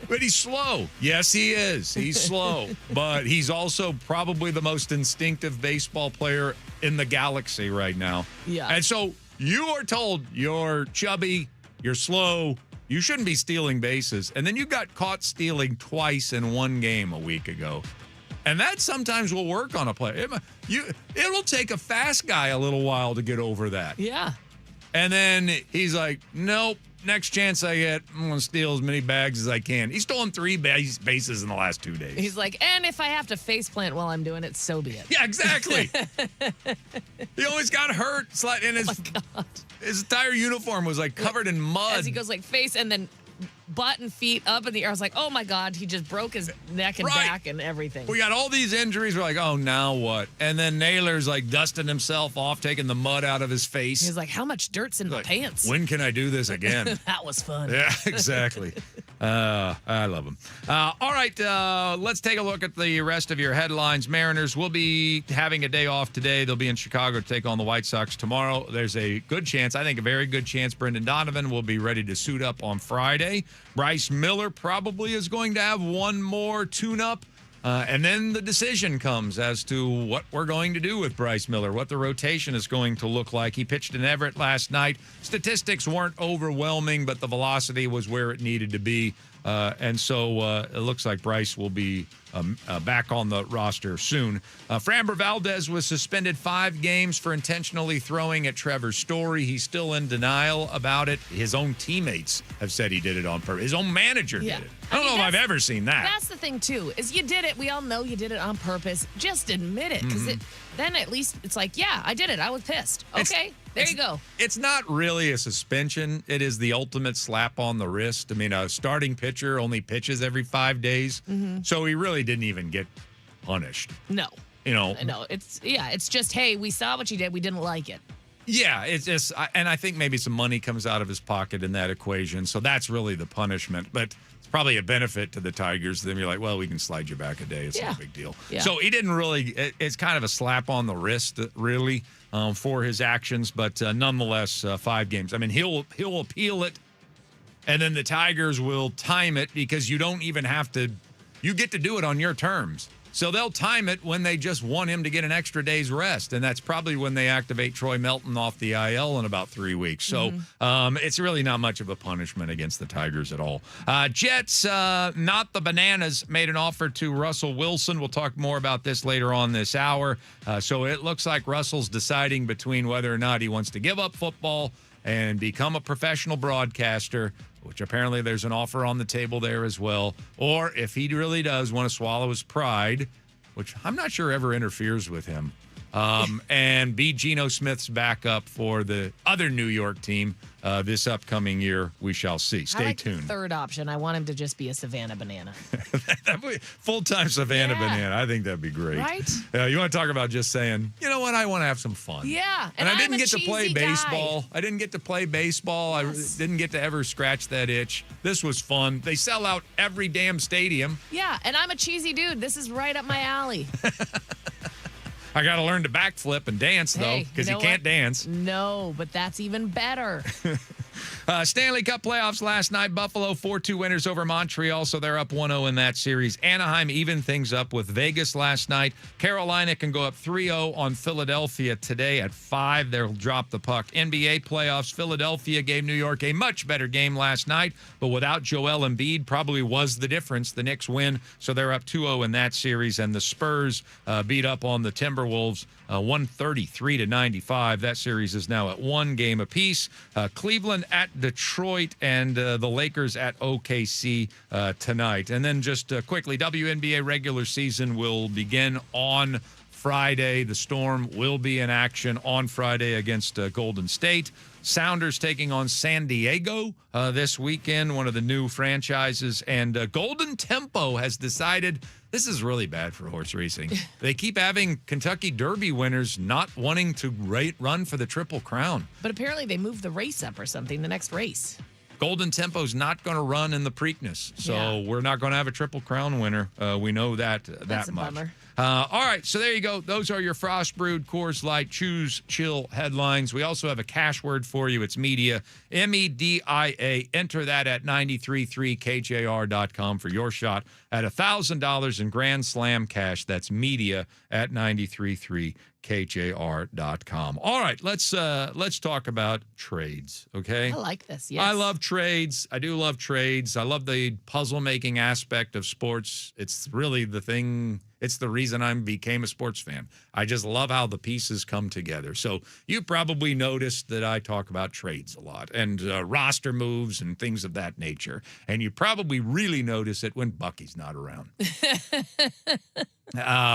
But he's slow. Yes, he is. He's slow. But he's also probably the most instinctive baseball player in the galaxy right now. Yeah. And so you are told you're chubby, you're slow, you shouldn't be stealing bases. And then you got caught stealing twice in one game a week ago. And that sometimes will work on a player. It'll take a fast guy a little while to get over that. Yeah. And then he's like, nope, next chance I get, I'm going to steal as many bags as I can. He's stolen 3 bases in the last 2 days. He's like, and if I have to faceplant while I'm doing it, so be it. Yeah, exactly. He always got hurt. And his entire uniform was like covered in mud. As he goes like face and then butt and feet up in the air. I was like, oh my God, he just broke his neck and back and everything. We got all these injuries. We're like, oh, now what? And then Naylor's like dusting himself off, taking the mud out of his face. He's like, how much dirt's in my pants? When can I do this again? That was fun. Yeah, exactly. I love him. All right, let's take a look at the rest of your headlines. Mariners will be having a day off today. They'll be in Chicago to take on the White Sox tomorrow. There's a good chance, I think a very good chance, Brendan Donovan will be ready to suit up on Friday. Bryce Miller probably is going to have one more tune-up. And then the decision comes as to what we're going to do with Bryce Miller, what the rotation is going to look like. He pitched in Everett last night. Statistics weren't overwhelming, but the velocity was where it needed to be. And so it looks like Bryce will be back on the roster soon. Framber Valdez was suspended 5 games for intentionally throwing at Trevor Story. He's still in denial about it. His own teammates have said he did it on purpose. His own manager did it. I don't know if I've ever seen that. That's the thing, too, is you did it. We all know you did it on purpose. Just admit it, because then at least it's like, yeah, I did it. I was pissed. Okay, there you go. It's not really a suspension. It is the ultimate slap on the wrist. I mean, a starting pitcher only pitches every 5 days. So he really didn't even get punished. No. You know. No, it's just, hey, we saw what you did. We didn't like it. Yeah, it's just, and I think maybe some money comes out of his pocket in that equation. So that's really the punishment. But it's probably a benefit to the Tigers. Then you're like, well, we can slide you back a day. It's no big deal. Yeah. So he didn't really, it's kind of a slap on the wrist, really, for his actions. But nonetheless, 5 games. I mean, he'll appeal it, and then the Tigers will time it because you don't even have to, you get to do it on your terms. So they'll time it when they just want him to get an extra day's rest. And that's probably when they activate Troy Melton off the IL in about 3 weeks. So it's really not much of a punishment against the Tigers at all. Jets, not the Bananas, made an offer to Russell Wilson. We'll talk more about this later on this hour. So it looks like Russell's deciding between whether or not he wants to give up football and become a professional broadcaster, which apparently there's an offer on the table there as well, or if he really does want to swallow his pride, which I'm not sure ever interferes with him, and be Geno Smith's backup for the other New York team this upcoming year. We shall see. Stay I like tuned. The third option. I want him to just be a Savannah banana. Full-time Savannah banana. I think that'd be great. Right? You want to talk about just saying, you know what, I want to have some fun. Yeah. And I didn't I'm a get to play cheesy guy. baseball. I didn't get to play baseball. Yes. I didn't get to ever scratch that itch. This was fun. They sell out every damn stadium. Yeah, and I'm a cheesy dude. This is right up my alley. I got to learn to backflip and dance, though, Hey, because you you know can't what? dance. No, but that's even better. Stanley Cup playoffs last night. Buffalo 4-2 winners over Montreal, so they're up 1-0 in that series. Anaheim evened things up with Vegas last night. Carolina can go up 3-0 on Philadelphia today at 5. They'll drop the puck. NBA playoffs. Philadelphia gave New York a much better game last night, but without Joel Embiid probably was the difference. The Knicks win, so they're up 2-0 in that series, and the Spurs beat up on the Timberwolves 133-95. That series is now at 1 game apiece. Cleveland at Detroit, and the Lakers at OKC tonight. And then just quickly, WNBA regular season will begin on Friday. The Storm will be in action on Friday against Golden State. Sounders taking on San Diego this weekend, one of the new franchises. And Golden Tempo has decided this is really bad for horse racing. They keep having Kentucky Derby winners not wanting to run for the Triple Crown. But apparently they moved the race up or something, the next race. Golden Tempo's not going to run in the Preakness, so Yeah. we're not going to have a Triple Crown winner. We know that That's a much. bummer. All right, so there you go. Those are your Frost Brewed Coors Light Choose Chill headlines. We also have a cash word for you. It's media, MEDIA. Enter that at 93.3KJR.com for your shot at $1,000 in Grand Slam cash. That's media at 93.3KJR.com. All right, let's talk about trades, okay? I like this, yes. I love trades. I do love trades. I love the puzzle-making aspect of sports. It's really the thing. It's the reason I became a sports fan. I just love how the pieces come together. So you probably noticed that I talk about trades a lot and roster moves and things of that nature. And you probably really notice it when Bucky's not around.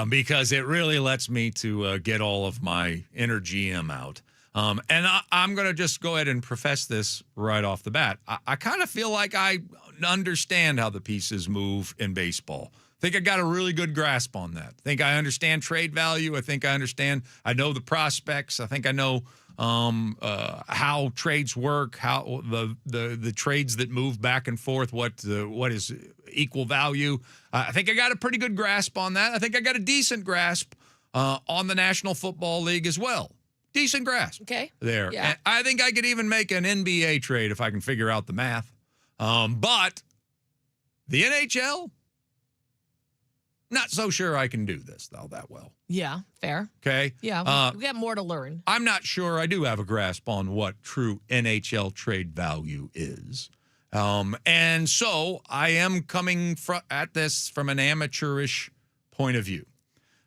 Because it really lets me to get all of my inner GM out. And I'm going to just go ahead and profess this right off the bat. I kind of feel like I understand how the pieces move in baseball. I think I got a really good grasp on that. I think I understand trade value. I think I know the prospects. I think I know how trades work, how the trades that move back and forth, what is equal value. I think I got a pretty good grasp on that. I think I got a decent grasp on the National Football League as well. Decent grasp. Okay. There. Yeah. And I think I could even make an NBA trade if I can figure out the math. But the NHL, not so sure I can do this, though, that well. Yeah, fair. Okay? Yeah, we got more to learn. I'm not sure I do have a grasp on what true NHL trade value is. And so I am coming at this from an amateurish point of view,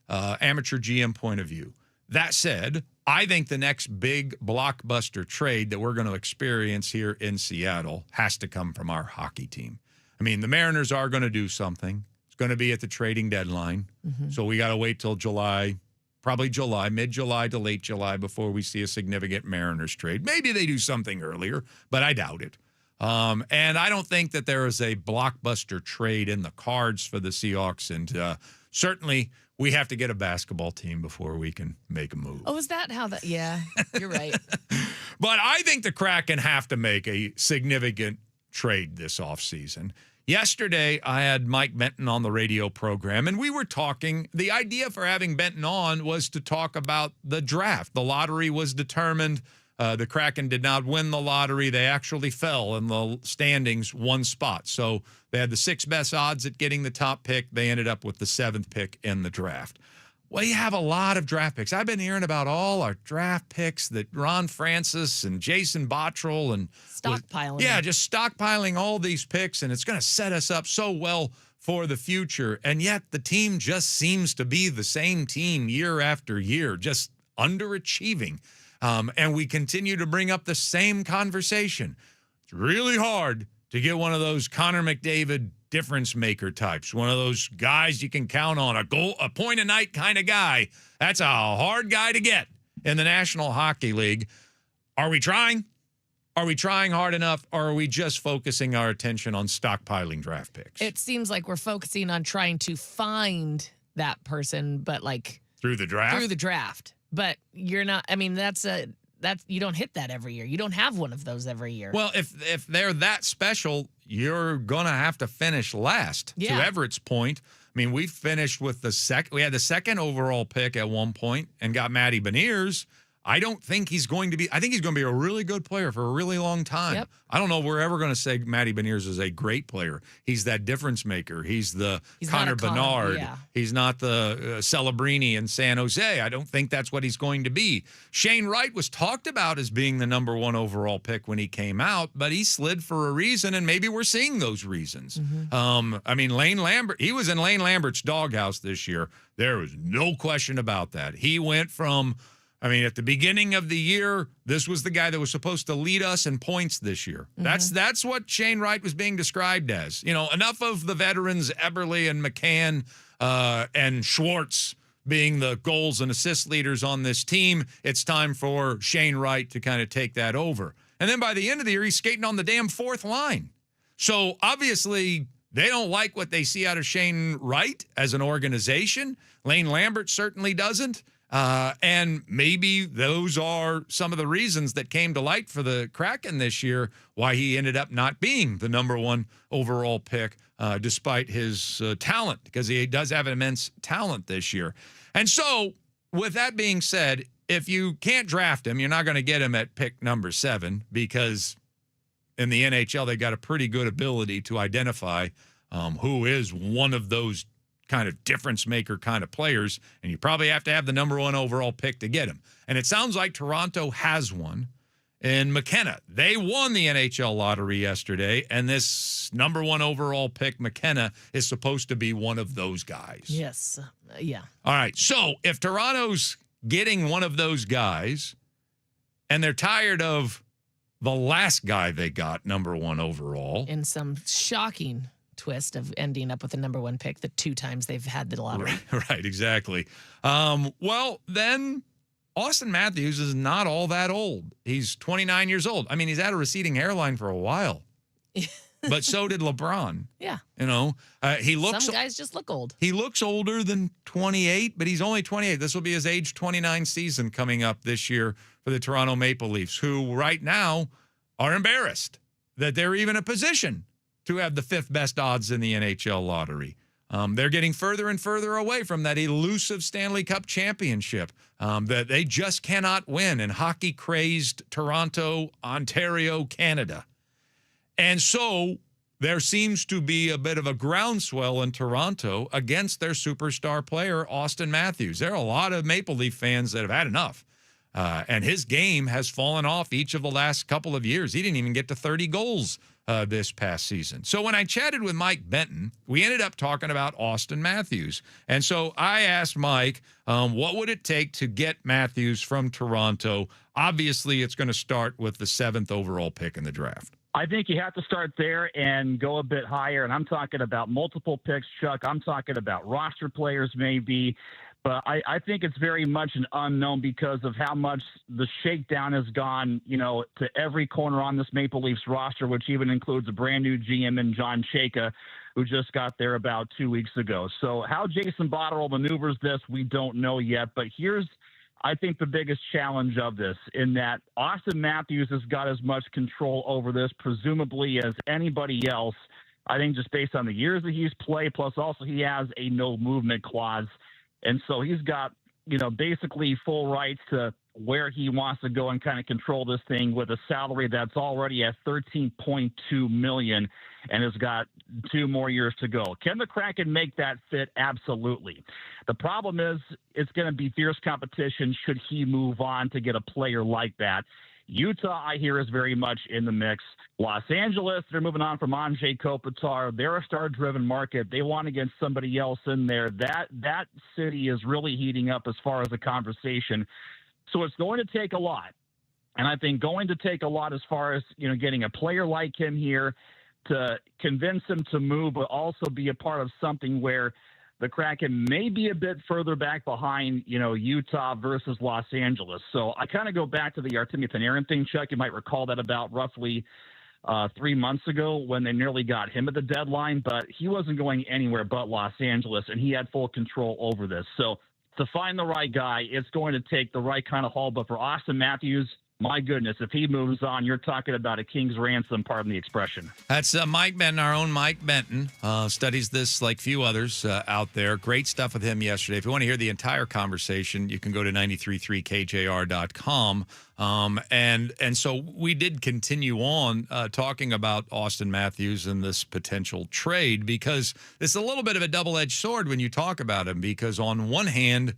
amateur GM point of view. That said, I think the next big blockbuster trade that we're going to experience here in Seattle has to come from our hockey team. I mean, the Mariners are going to do something. It's going to be at the trading deadline. So we got to wait till July, probably July, mid-July to late July before we see a significant Mariners trade. Maybe they do something earlier, but I doubt it. And I don't think that there is a blockbuster trade in the cards for the Seahawks. And certainly we have to get a basketball team before we can make a move. Oh, is that how that? Yeah, you're right. But I think the Kraken have to make a significant trade this offseason. Yesterday, I had Mike Benton on the radio program, and we were talking. The idea for having Benton on was to talk about the draft. The lottery was determined The Kraken did not win the lottery. They actually fell in the standings one spot. So they had the 6 best odds at getting the top pick. They ended up with the 7th pick in the draft. We have a lot of draft picks. I've been hearing about all our draft picks that Ron Francis and Jason Bottrell and Stockpiling. Yeah, just stockpiling all these picks, and it's going to set us up so well for the future. And yet the team just seems to be the same team year after year, just underachieving. And we continue to bring up the same conversation. It's really hard to get one of those Connor McDavid difference maker types, one of those guys you can count on, a point a night kind of guy. That's a hard guy to get in the National Hockey League. Are we trying? Are we trying hard enough, or are we just focusing our attention on stockpiling draft picks? It seems like we're focusing on trying to find that person, but like through the draft. But you're not. I mean, that's you don't hit that every year. You don't have one of those every year. Well, if they're that special, you're gonna have to finish last. Yeah. To Everett's point, I mean, we finished with we had the 2nd overall pick at one point and got Matty Beniers. I don't think he's going to be. I think he's going to be a really good player for a really long time. Yep. I don't know if we're ever going to say Matty Beniers is a great player. He's that difference maker. He's Connor Bedard. Yeah. He's not the Celebrini in San Jose. I don't think that's what he's going to be. Shane Wright was talked about as being the number 1 overall pick when he came out, but he slid for a reason, and maybe we're seeing those reasons. Mm-hmm. I mean, Lane Lambert, he was in Lane Lambert's doghouse this year. There was no question about that. He went from, I mean, at the beginning of the year, this was the guy that was supposed to lead us in points this year. Mm-hmm. That's what Shane Wright was being described as. You know, enough of the veterans, Eberle and McCann and Schwartz being the goals and assist leaders on this team. It's time for Shane Wright to kind of take that over. And then by the end of the year, he's skating on the damn 4th line. So obviously they don't like what they see out of Shane Wright as an organization. Lane Lambert certainly doesn't. And maybe those are some of the reasons that came to light for the Kraken this year, why he ended up not being the number 1 overall pick, despite his talent, because he does have immense talent this year. And so with that being said, if you can't draft him, you're not going to get him at pick number 7, because in the NHL, they got a pretty good ability to identify who is one of those kind of difference maker kind of players, and you probably have to have the number 1 overall pick to get him. And it sounds like Toronto has one in McKenna. They won the NHL lottery yesterday, and this number 1 overall pick, McKenna, is supposed to be one of those guys. Yes. Yeah. All right. So if Toronto's getting one of those guys, and they're tired of the last guy they got number 1 overall. In some shocking twist of ending up with the number 1 pick the 2 times they've had the lottery. Right, exactly. Well, then Austin Matthews is not all that old. He's 29 years old. I mean, he's had a receding hairline for a while. But so did LeBron. Yeah. You know, he looks. Some guys just look old. He looks older than 28, but he's only 28. This will be his age 29 season coming up this year for the Toronto Maple Leafs, who right now are embarrassed that they're even a position to have the 5th best odds in the NHL lottery. They're getting further and further away from that elusive Stanley Cup championship that they just cannot win in hockey-crazed Toronto, Ontario, Canada. And so there seems to be a bit of a groundswell in Toronto against their superstar player, Austin Matthews. There are a lot of Maple Leaf fans that have had enough. And his game has fallen off each of the last couple of years. He didn't even get to 30 goals this past season. So when I chatted with Mike Benton, we ended up talking about Austin Matthews. And so I asked Mike, what would it take to get Matthews from Toronto? Obviously, it's going to start with the 7th overall pick in the draft. I think you have to start there and go a bit higher. And I'm talking about multiple picks, Chuck. I'm talking about roster players maybe. But I think it's very much an unknown because of how much the shakedown has gone, you know, to every corner on this Maple Leafs roster, which even includes a brand new GM in John Chayka, who just got there about 2 weeks ago. So how Jason Botterill maneuvers this, we don't know yet. But here's, I think, the biggest challenge of this, in that Austin Matthews has got as much control over this, presumably, as anybody else. I think just based on the years that he's played, plus also he has a no movement clause. And so he's got, you know, basically full rights to where he wants to go and kind of control this thing with a salary that's already at $13.2 million and has got 2 more years to go. Can the Kraken make that fit? Absolutely. The problem is it's going to be fierce competition should he move on to get a player like that. Utah, I hear, is very much in the mix. Los Angeles, they're moving on from Anze Kopitar. They're a star-driven market. They want to get somebody else in there. That city is really heating up as far as the conversation. So it's going to take a lot. And I think going to take a lot as far as, getting a player like him here to convince him to move, but also be a part of something where the Kraken may be a bit further back behind, Utah versus Los Angeles. So I kind of go back to the Artemi Panarin thing, Chuck. You might recall that about roughly 3 months ago when they nearly got him at the deadline, but he wasn't going anywhere but Los Angeles, and he had full control over this. So to find the right guy, it's going to take the right kind of haul. But for Austin Matthews, my goodness, if he moves on, you're talking about a king's ransom, pardon the expression. That's Mike Benton, our own Mike Benton, studies this like few others out there. Great stuff with him yesterday. If you want to hear the entire conversation, you can go to 93.3 KJR.com. And so we did continue on talking about Austin Matthews and this potential trade because it's a little bit of a double-edged sword when you talk about him because on one hand,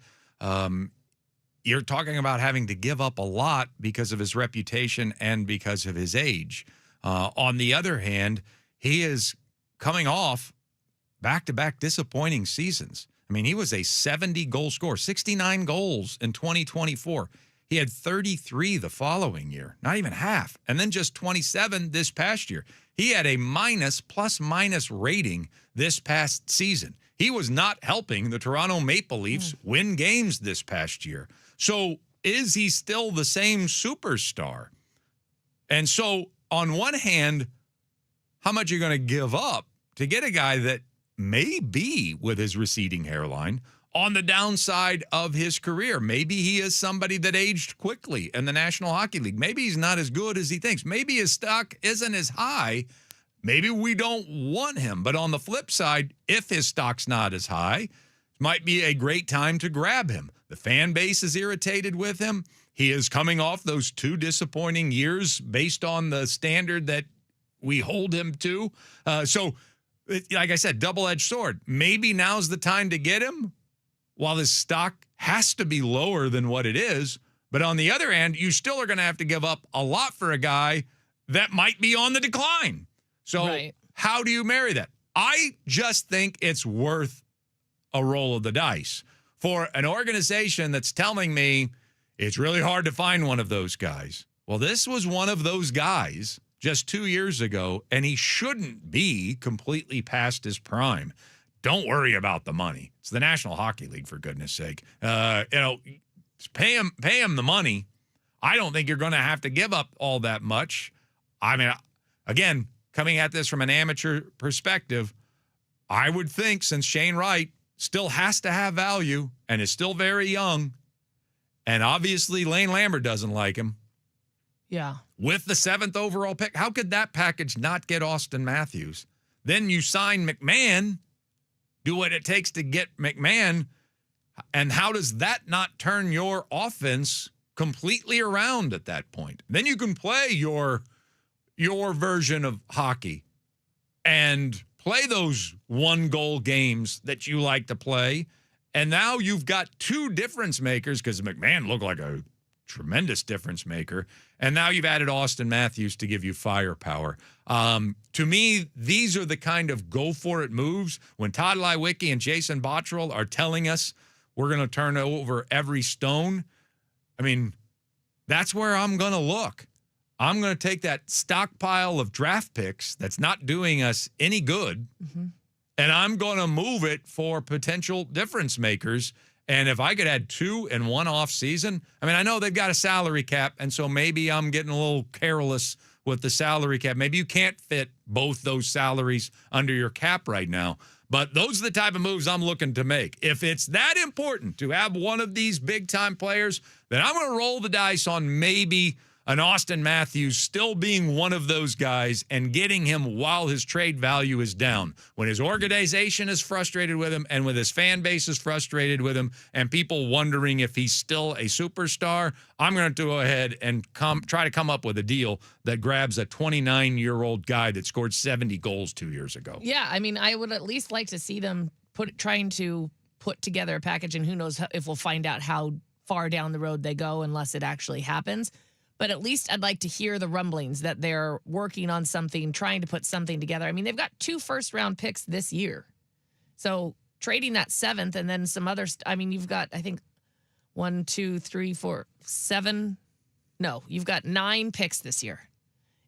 you're talking about having to give up a lot because of his reputation and because of his age. On the other hand, he is coming off back-to-back disappointing seasons. I mean, he was a 70-goal scorer, 69 goals in 2024. He had 33 the following year, not even half, and then just 27 this past year. He had a plus-minus rating this past season. He was not helping the Toronto Maple Leafs win games this past year. So is he still the same superstar? And so on one hand, how much are you going to give up to get a guy that may be with his receding hairline on the downside of his career? Maybe he is somebody that aged quickly in the National Hockey League. Maybe he's not as good as he thinks. Maybe his stock isn't as high. Maybe we don't want him. But on the flip side, if his stock's not as high, it might be a great time to grab him. The fan base is irritated with him. He is coming off those 2 disappointing years based on the standard that we hold him to. So, like I said, double-edged sword. Maybe now's the time to get him while his stock has to be lower than what it is. But on the other hand, you still are going to have to give up a lot for a guy that might be on the decline. So How do you marry that? I just think it's worth a roll of the dice for an organization that's telling me it's really hard to find one of those guys. Well, this was one of those guys just 2 years ago, and he shouldn't be completely past his prime. Don't worry about the money. It's the National Hockey League, for goodness sake. Pay him the money. I don't think you're going to have to give up all that much. I mean, again, coming at this from an amateur perspective, I would think since Shane Wright still has to have value and is still very young, and obviously Lane Lambert doesn't like him. Yeah. With the 7th overall pick, how could that package not get Austin Matthews? Then you sign McMahon, do what it takes to get McMahon, and how does that not turn your offense completely around at that point? Then you can play your version of hockey and play those 1-goal games that you like to play. And now you've got 2 difference makers because McMahon looked like a tremendous difference maker. And now you've added Austin Matthews to give you firepower. To me, these are the kind of go-for-it moves. When Todd Leiweke and Jason Botterill are telling us we're going to turn over every stone, I mean, that's where I'm going to look. I'm going to take that stockpile of draft picks that's not doing us any good, and I'm going to move it for potential difference makers. And if I could add 2 in one off season, I mean, I know they've got a salary cap, and so maybe I'm getting a little careless with the salary cap. Maybe you can't fit both those salaries under your cap right now. But those are the type of moves I'm looking to make. If it's that important to have one of these big-time players, then I'm going to roll the dice on maybe an Austin Matthews still being one of those guys and getting him while his trade value is down. When his organization is frustrated with him and when his fan base is frustrated with him and people wondering if he's still a superstar, I'm going to go ahead and try to come up with a deal that grabs a 29-year-old guy that scored 70 goals 2 years ago. Yeah, I mean, I would at least like to see them trying to put together a package, and who knows if we'll find out how far down the road they go unless it actually happens. But at least I'd like to hear the rumblings that they're working on something, trying to put something together. I mean, they've got 2 first-round picks this year. So trading that 7th and then some other I mean, you've got, I think, 1, 2, 3, 4, 7. No, you've got 9 picks this year.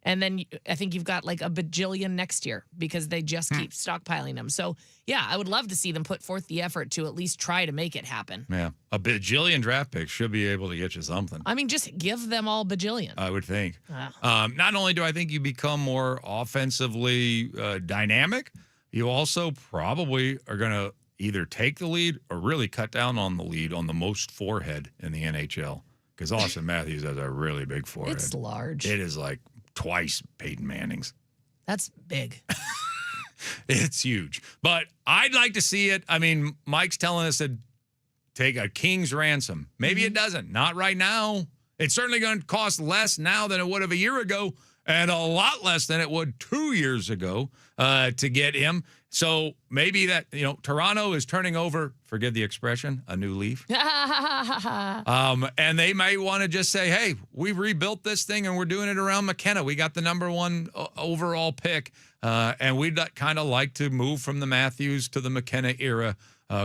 And then I think you've got like a bajillion next year because they just keep stockpiling them. So, yeah, I would love to see them put forth the effort to at least try to make it happen. Yeah, a bajillion draft picks should be able to get you something. I mean, just give them all bajillion. I would think. Not only do I think you become more offensively dynamic, you also probably are going to either take the lead or really cut down on the lead on the most forehead in the NHL. Because Austin Matthews has a really big forehead. It's large. It is like twice Peyton Manning's. That's big. It's huge. But I'd like to see it. I mean, Mike's telling us to take a king's ransom. Maybe it doesn't. Not right now. It's certainly going to cost less now than it would have a year ago and a lot less than it would 2 years ago to get him. So maybe that, Toronto is turning over, forgive the expression, a new leaf. And they may want to just say, hey, we rebuilt this thing and we're doing it around McKenna. We got the number 1 overall pick. And we'd kind of like to move from the Matthews to the McKenna era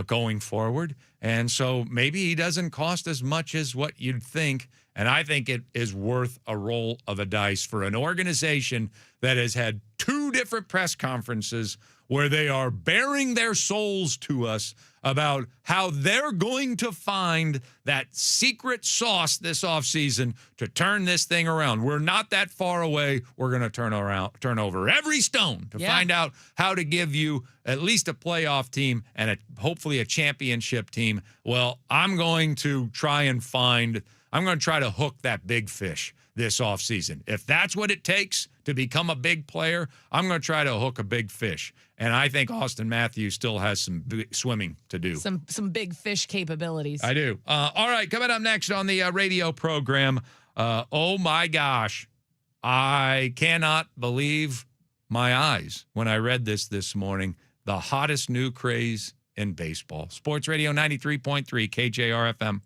going forward. And so maybe he doesn't cost as much as what you'd think. And I think it is worth a roll of a dice for an organization that has had 2 different press conferences where they are bearing their souls to us about how they're going to find that secret sauce this offseason to turn this thing around. We're not that far away. We're going to turn over every stone to find out how to give you at least a playoff team and hopefully a championship team. Well, I'm going to try to hook that big fish this offseason. If that's what it takes to become a big player, I'm going to try to hook a big fish. And I think Austin Matthews still has some swimming to do. Some big fish capabilities. I do. All right, coming up next on the radio program, oh my gosh, I cannot believe my eyes when I read this morning. The hottest new craze in baseball. Sports Radio 93.3 KJR FM.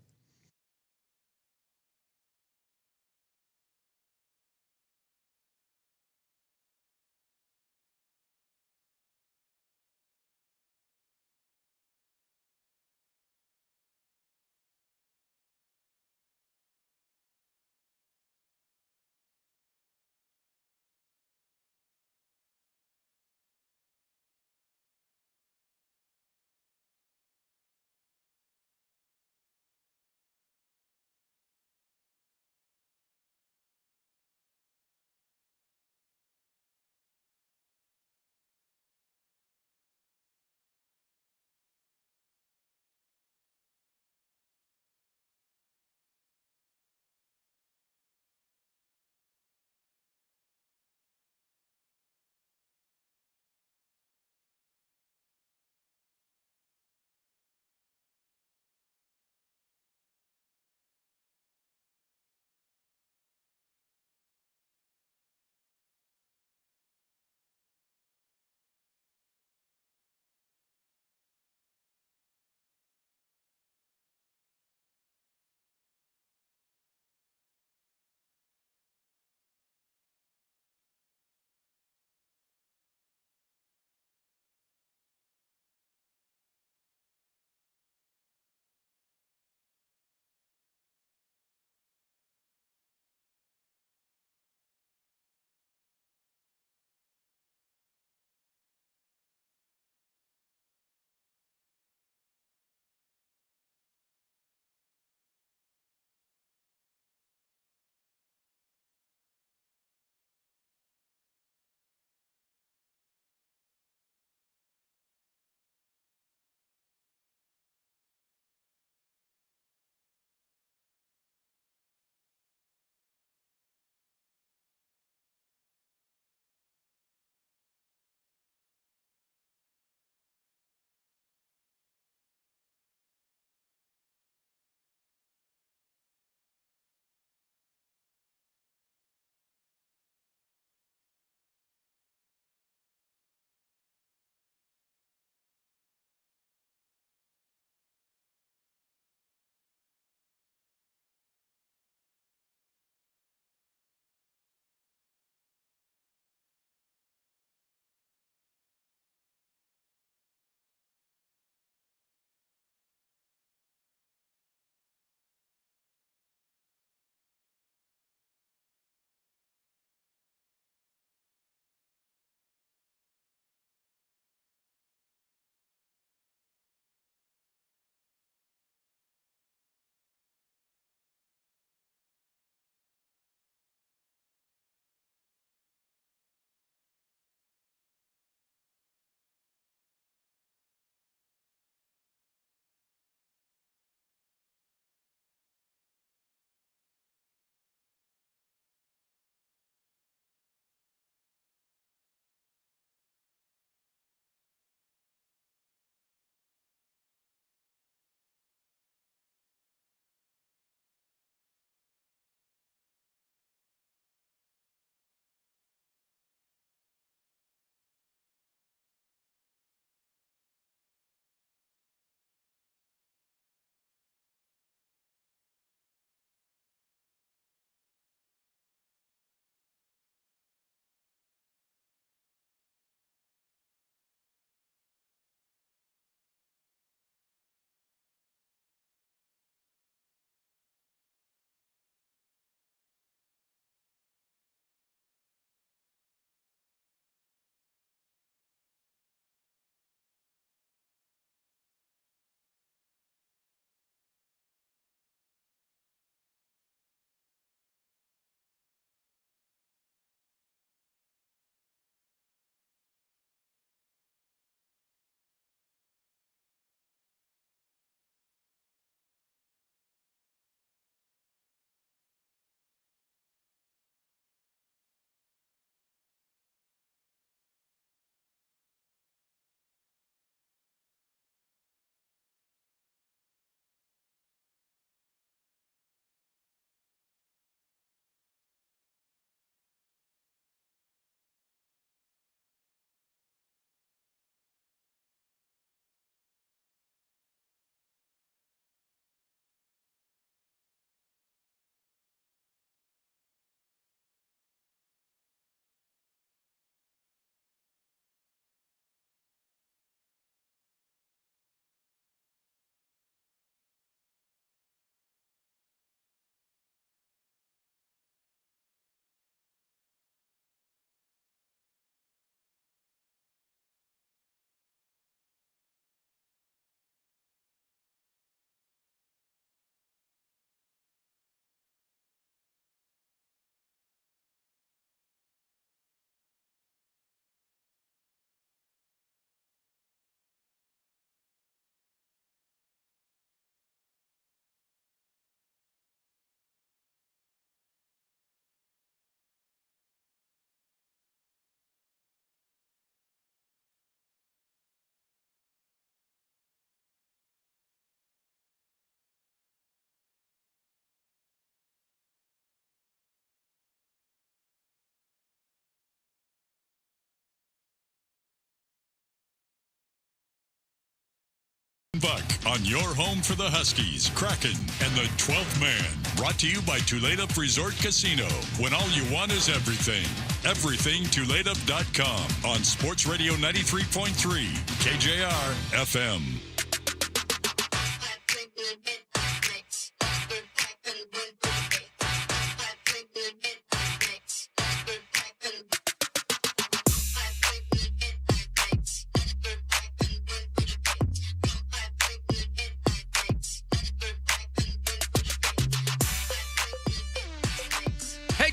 Buck on your home for the Huskies, Kraken, and the 12th man. Brought to you by Tulip Resort Casino. When all you want is everything. Everything Tulip.com on Sports Radio 93.3 KJR FM.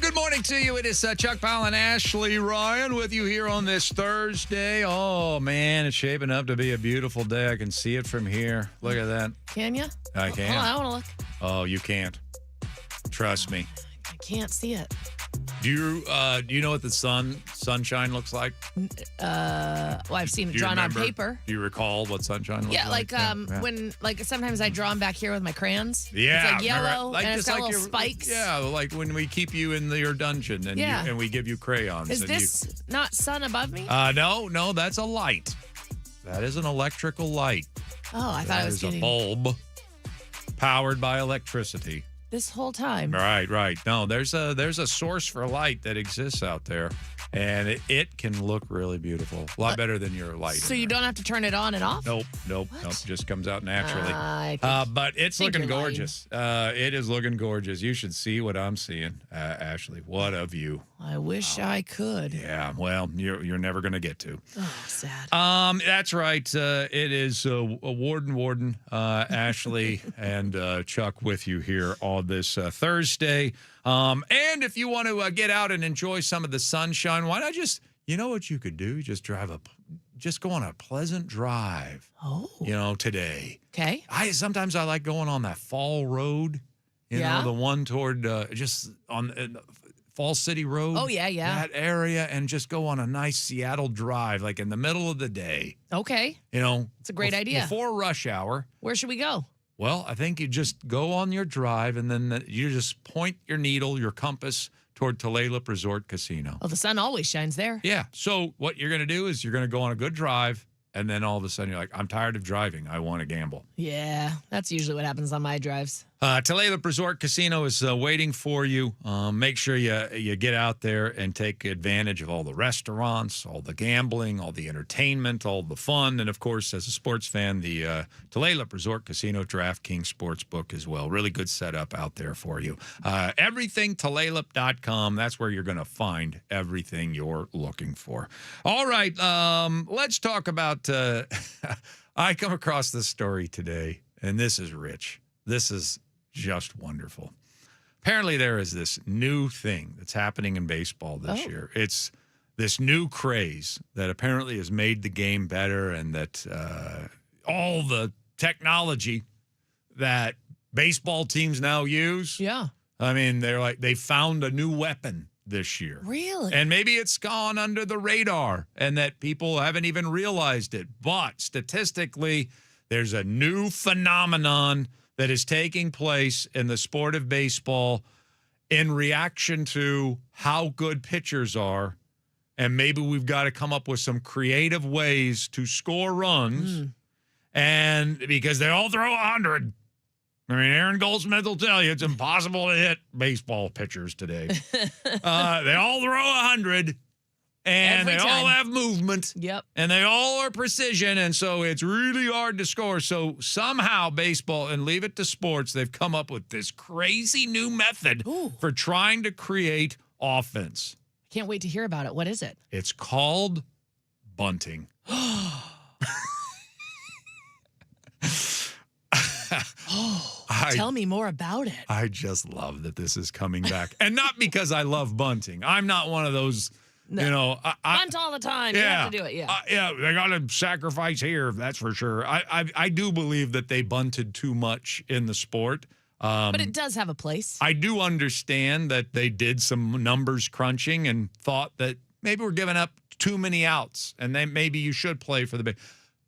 Good morning to you. It is Chuck Powell and Ashley Ryan with you here on this Thursday. Oh, man, it's shaping up to be a beautiful day. I can see it from here. Look at that. Can you? I can. Hold on, I want to look. Oh, you can't. Trust me. I can't see it. Do you know what the sunshine looks like? Well, I've seen it drawn on paper. Do you recall what sunshine looks Yeah, like? when sometimes I draw them back here with my crayons. Yeah, it's like yellow like, and it's got little your spikes. Yeah, like when we keep you in your dungeon and and we give you crayons. Is this not sun above me? No, that's a light. That is an electrical light. Oh, I thought it was a bulb powered by electricity. This whole time. Right. No, there's a source for light that exists out there, and it can look really beautiful. A lot better than your light. So you don't have to turn it on and off? Nope. Just comes out naturally. But it's think looking you're gorgeous. It is looking gorgeous. You should see what I'm seeing, Ashley. What a view. I wish I could. Yeah, well, you're never going to get to. Oh, sad. That's right. It is Warden, Ashley, and Chuck with you here on this Thursday. And if you want to get out and enjoy some of the sunshine, why not you know what you could do? Just go on a pleasant drive. Oh. Today. Okay. Sometimes I like going on that fall road. The one toward just on Fall City Road. Oh, yeah. That area, and just go on a nice Seattle drive, like in the middle of the day. Okay. It's a great idea. Before rush hour. Where should we go? Well, I think you just go on your drive, and then you just point your needle, your compass, toward Tulip Resort Casino. Oh, the sun always shines there. Yeah. So what you're going to do is you're going to go on a good drive, and then all of a sudden you're like, I'm tired of driving. I want to gamble. Yeah, that's usually what happens on my drives. Tulip Resort Casino is waiting for you. Make sure you get out there and take advantage of all the restaurants, all the gambling, all the entertainment, all the fun, and, of course, as a sports fan, the Tulip Resort Casino DraftKings Sportsbook as well. Really good setup out there for you. EverythingTulip.com. That's where you're going to find everything you're looking for. All right, let's talk about I come across this story today, and this is rich. This is just wonderful. Apparently, there is this new thing that's happening in baseball this year. It's this new craze that apparently has made the game better, and that all the technology that baseball teams now use. Yeah. I mean, they found a new weapon this year. Really? And maybe it's gone under the radar and that people haven't even realized it. But statistically, there's a new phenomenon that is taking place in the sport of baseball in reaction to how good pitchers are. And maybe we've got to come up with some creative ways to score runs. And because they all throw 100. I mean, Aaron Goldsmith will tell you it's impossible to hit baseball pitchers today. They all throw 100. And Every they all time. have movement. Yep. And they all are precision. And so it's really hard to score. So somehow baseball, and leave it to sports, they've come up with this crazy new method for trying to create offense. Can't wait to hear about it. What is it? It's called bunting. Tell me more about it. I just love that this is coming back. And not because I love bunting. I'm not one of those... No. Bunt all the time. You have to do it, yeah. They got to sacrifice here, that's for sure. I do believe that they bunted too much in the sport. But it does have a place. I do understand that they did some numbers crunching and thought that maybe we're giving up too many outs, and then maybe you should play for the...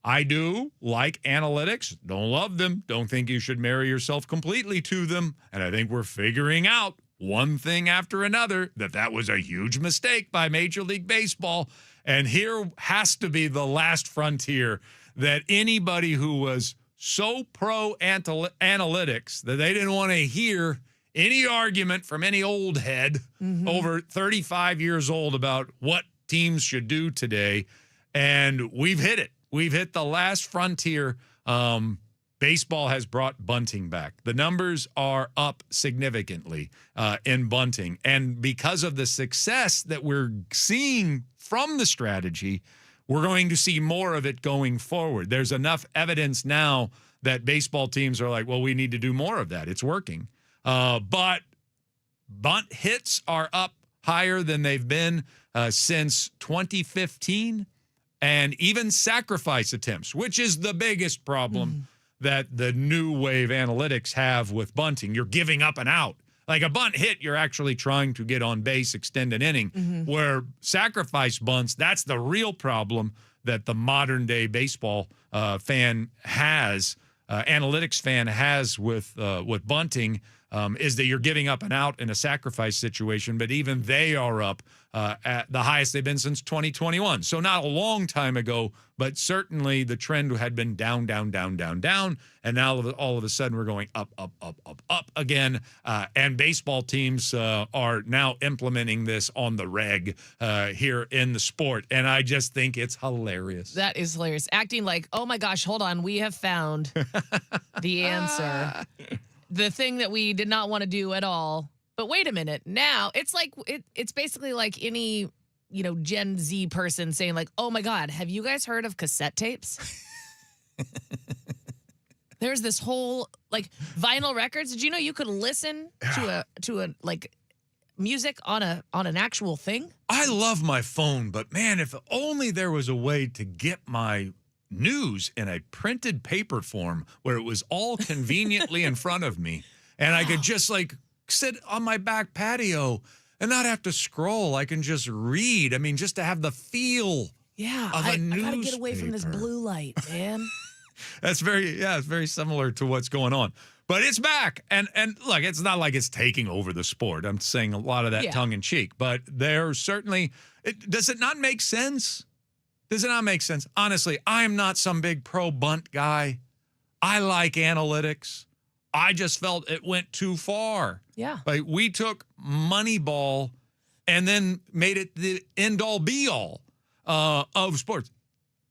I do like analytics. Don't love them. Don't think you should marry yourself completely to them. And I think we're figuring out one thing after another that was a huge mistake by Major League Baseball. And here has to be the last frontier that anybody who was so pro analytics that they didn't want to hear any argument from any old head over 35 years old about what teams should do today. And we've hit it. We've hit the last frontier. Baseball has brought bunting back. The numbers are up significantly in bunting. And because of the success that we're seeing from the strategy, we're going to see more of it going forward. There's enough evidence now that baseball teams are like, well, we need to do more of that. It's working. But bunt hits are up higher than they've been since 2015. And even sacrifice attempts, which is the biggest problem that the new wave analytics have with bunting. You're giving up an out. Like a bunt hit, you're actually trying to get on base, extend an inning. Where sacrifice bunts, that's the real problem that the modern day baseball fan has, analytics fan has with bunting, is that you're giving up an out in a sacrifice situation, but even they are up at the highest they've been since 2021. So not a long time ago, but certainly the trend had been down, down, down, down, down, and now all of a sudden we're going up, up, up, up, up again, and baseball teams are now implementing this on the reg here in the sport, and I just think it's hilarious. That is hilarious. Acting like, oh my gosh, hold on, we have found the answer. The thing that we did not want to do at all. But wait a minute. Now it's like it's basically like any, Gen Z person saying like, "Oh my God, have you guys heard of cassette tapes?" There's this whole like vinyl records. Did you know you could listen to a like music on an actual thing? I love my phone, but man, if only there was a way to get my news in a printed paper form where it was all conveniently in front of me and I could just like sit on my back patio and not have to scroll. I can just read. I mean, just to have the feel of a newspaper. I gotta get away from this blue light, man. It's very similar to what's going on. But it's back. And look, it's not like it's taking over the sport. I'm saying a lot of that tongue in cheek, but there's certainly, does it not make sense? Does it not make sense? Honestly, I'm not some big pro bunt guy. I like analytics. I just felt it went too far. Yeah. Like we took Moneyball and then made it the end-all be-all of sports.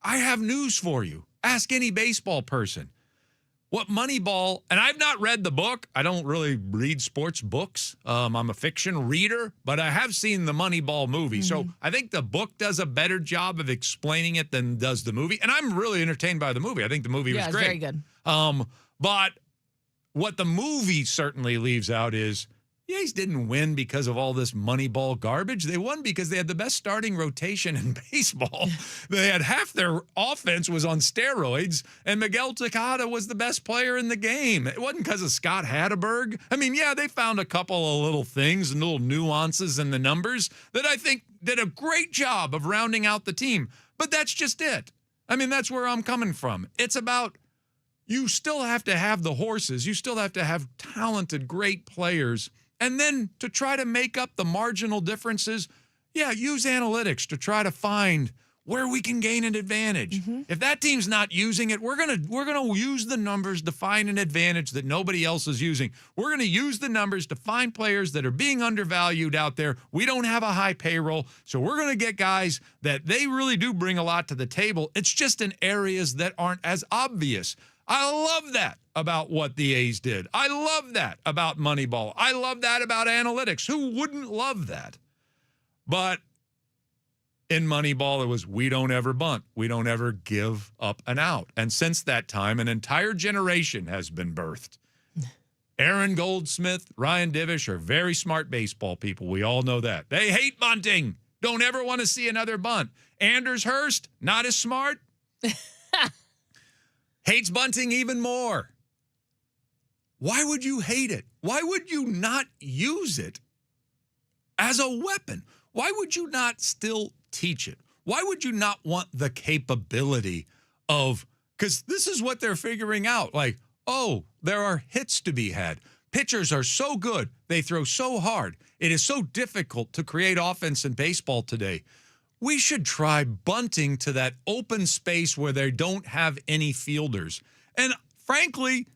I have news for you. Ask any baseball person. What Moneyball, and I've not read the book. I don't really read sports books. I'm a fiction reader, but I have seen the Moneyball movie. So I think the book does a better job of explaining it than does the movie. And I'm really entertained by the movie. I think the movie was great. Very good. But what the movie certainly leaves out is the A's didn't win because of all this Moneyball garbage. They won because they had the best starting rotation in baseball. They had half their offense was on steroids, and Miguel Tejada was the best player in the game. It wasn't because of Scott Hatteberg. I mean, yeah, they found a couple of little things and little nuances in the numbers that I think did a great job of rounding out the team. But that's just it. I mean, that's where I'm coming from. It's about you still have to have the horses. You still have to have talented, great players. And then to try to make up the marginal differences, use analytics to try to find where we can gain an advantage. If that team's not using it, we're gonna use the numbers to find an advantage that nobody else is using. We're gonna use the numbers to find players that are being undervalued out there. We don't have a high payroll, so we're gonna get guys that they really do bring a lot to the table. It's just in areas that aren't as obvious. I love that about what the A's did. I love that about Moneyball. I love that about analytics. Who wouldn't love that? But in Moneyball, it was, we don't ever bunt. We don't ever give up an out. And since that time, an entire generation has been birthed. Aaron Goldsmith, Ryan Divish are very smart baseball people. We all know that. They hate bunting. Don't ever want to see another bunt. Anders Hurst, not as smart. Hates bunting even more. Why would you hate it? Why would you not use it as a weapon? Why would you not still teach it? Why would you not want the capability of, because this is what they're figuring out. Like, oh, there are hits to be had. Pitchers are so good. They throw so hard. It is so difficult to create offense in baseball today. We should try bunting to that open space where they don't have any fielders. And frankly,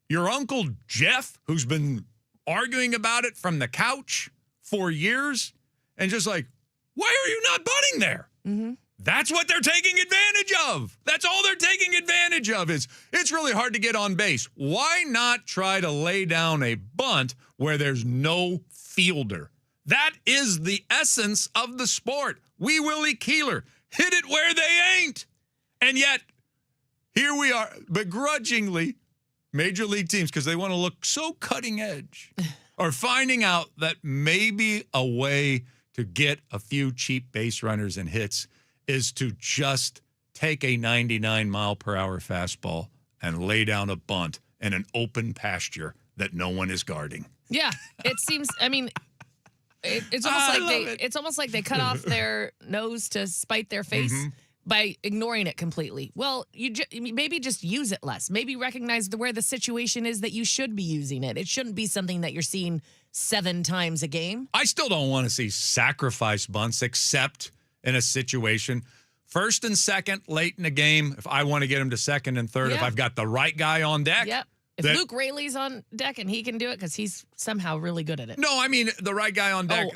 your Uncle Jeff, who's been arguing about it from the couch for years, and just like, why are you not bunting there? Mm-hmm. That's what they're taking advantage of. That's all they're taking advantage of is it's really hard to get on base. Why not try to lay down a bunt where there's no fielder? That is the essence of the sport. Wee Willie Keeler, hit it where they ain't. And yet, here we are, begrudgingly, major league teams, because they want to look so cutting edge, are finding out that maybe a way to get a few cheap base runners and hits is to just take a 99-mile-per-hour fastball and lay down a bunt in an open pasture that no one is guarding. Yeah, it seems. I mean, it's almost like they cut off their nose to spite their face by ignoring it completely. Well, maybe just use it less. Maybe recognize where the situation is that you should be using it. It shouldn't be something that you're seeing 7 times a game. I still don't want to see sacrifice bunts except in a situation. First and second, late in the game, if I want to get him to second and third, if I've got the right guy on deck. Yep. If Luke Rayleigh's on deck and he can do it because he's somehow really good at it. No, I mean the right guy on deck,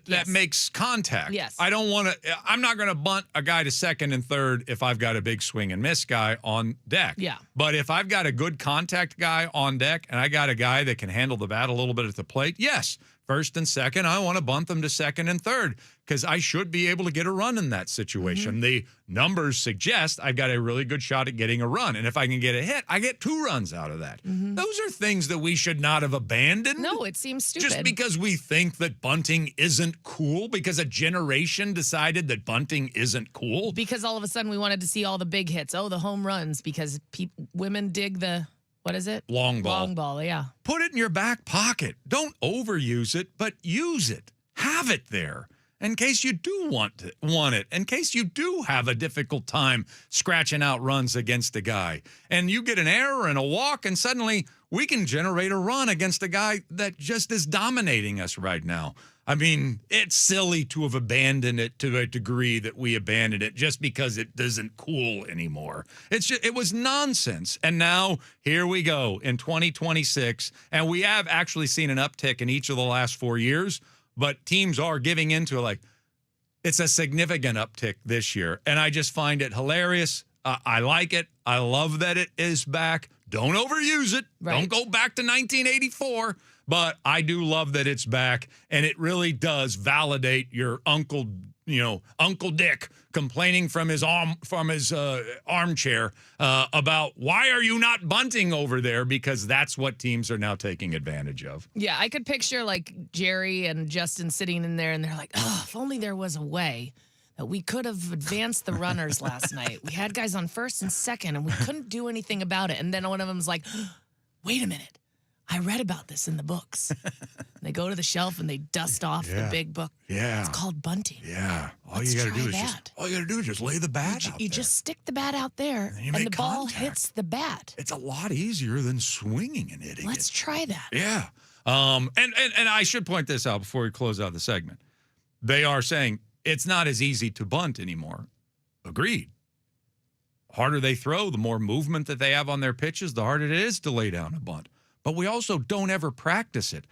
that makes contact. Yes. I don't want to. I'm not going to bunt a guy to second and third if I've got a big swing and miss guy on deck. Yeah. But if I've got a good contact guy on deck and I got a guy that can handle the bat a little bit at the plate, yes. First and second, I want to bunt them to second and third because I should be able to get a run in that situation. The numbers suggest I've got a really good shot at getting a run. And if I can get a hit, I get 2 runs out of that. Those are things that we should not have abandoned. No, it seems stupid. Just because we think that bunting isn't cool, because a generation decided that bunting isn't cool. Because all of a sudden we wanted to see all the big hits. Oh, the home runs because women dig the... What is it? Long ball. Long ball, yeah. Put it in your back pocket. Don't overuse it, but use it. Have it there in case you do want it, in case you do have a difficult time scratching out runs against a guy. And you get an error and a walk, and suddenly we can generate a run against a guy that just is dominating us right now. I mean, it's silly to have abandoned it to a degree that we abandoned it just because it isn't cool anymore. It was nonsense. And now here we go in 2026, and we have actually seen an uptick in each of the last 4 years, but teams are giving into it's a significant uptick this year. And I just find it hilarious. I like it. I love that it is back. Don't overuse it. Right. Don't go back to 1984. But I do love that it's back, and it really does validate your Uncle Dick complaining from his armchair about why are you not bunting over there, because that's what teams are now taking advantage of. Yeah, I could picture like Jerry and Justin sitting in there, and they're like, oh, if only there was a way that we could have advanced the runners last night. We had guys on first and second, and we couldn't do anything about it. And then one of them's like, wait a minute. I read about this in the books. They go to the shelf and they dust off the big book. Yeah. It's called bunting. Yeah. All you got to do is just lay the bat out there. You just stick the bat out there and the ball hits the bat. It's a lot easier than swinging and hitting Let's try that. Yeah. And I should point this out before we close out the segment. They are saying it's not as easy to bunt anymore. Agreed. Harder they throw, the more movement that they have on their pitches, the harder it is to lay down a bunt. But we also don't ever practice it.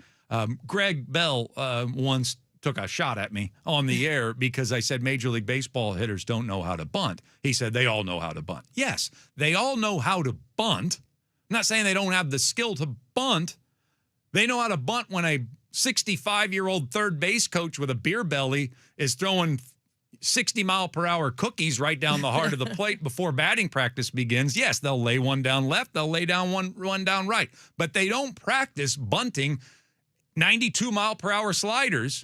Greg Bell once took a shot at me on the air because I said Major League Baseball hitters don't know how to bunt. He said they all know how to bunt. Yes, they all know how to bunt. I'm not saying they don't have the skill to bunt. They know how to bunt when a 65-year-old third base coach with a beer belly is throwing 60-mile-per-hour cookies right down the heart of the plate before batting practice begins. Yes, they'll lay one down left, they'll lay down one down right, but they don't practice bunting 92-mile-per-hour sliders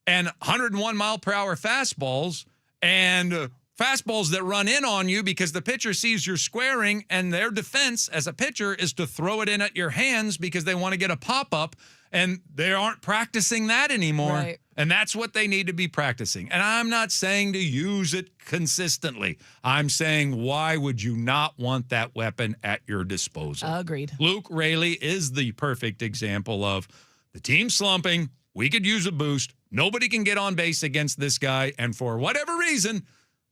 and 101-mile-per-hour fastballs and fastballs that run in on you because the pitcher sees you're squaring, and their defense as a pitcher is to throw it in at your hands because they want to get a pop-up, and they aren't practicing that anymore. Right. And that's what they need to be practicing. And I'm not saying to use it consistently. I'm saying, why would you not want that weapon at your disposal? Agreed. Luke Raley is the perfect example of the team slumping. We could use a boost. Nobody can get on base against this guy. And for whatever reason,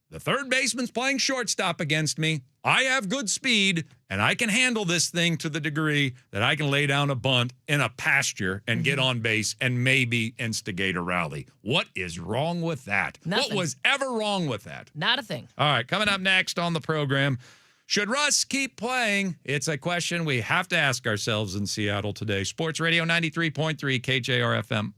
the third baseman's playing shortstop against me. I have good speed, and I can handle this thing to the degree that I can lay down a bunt in a pasture and get on base and maybe instigate a rally. What is wrong with that? Nothing. What was ever wrong with that? Not a thing. All right, coming up next on the program, should Russ keep playing? It's a question we have to ask ourselves in Seattle today. Sports Radio 93.3 KJR FM.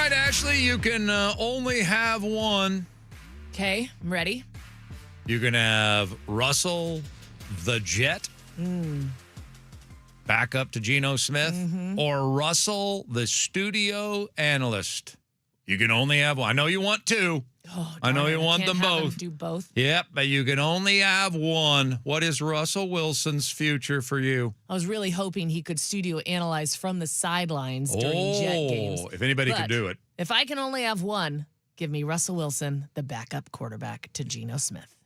right, Ashley, you can only have one. Okay, I'm ready. You can have Russell the Jet back up to Geno Smith, or Russell the studio analyst. You can only have one. I know you want two. Oh, I know darn you it, want can't them have both. do both. Yep, but you can only have one. What is Russell Wilson's future for you? I was really hoping he could studio analyze from the sidelines during Jet games. If anybody could But do it. If I can only have one, give me Russell Wilson, the backup quarterback to Geno Smith.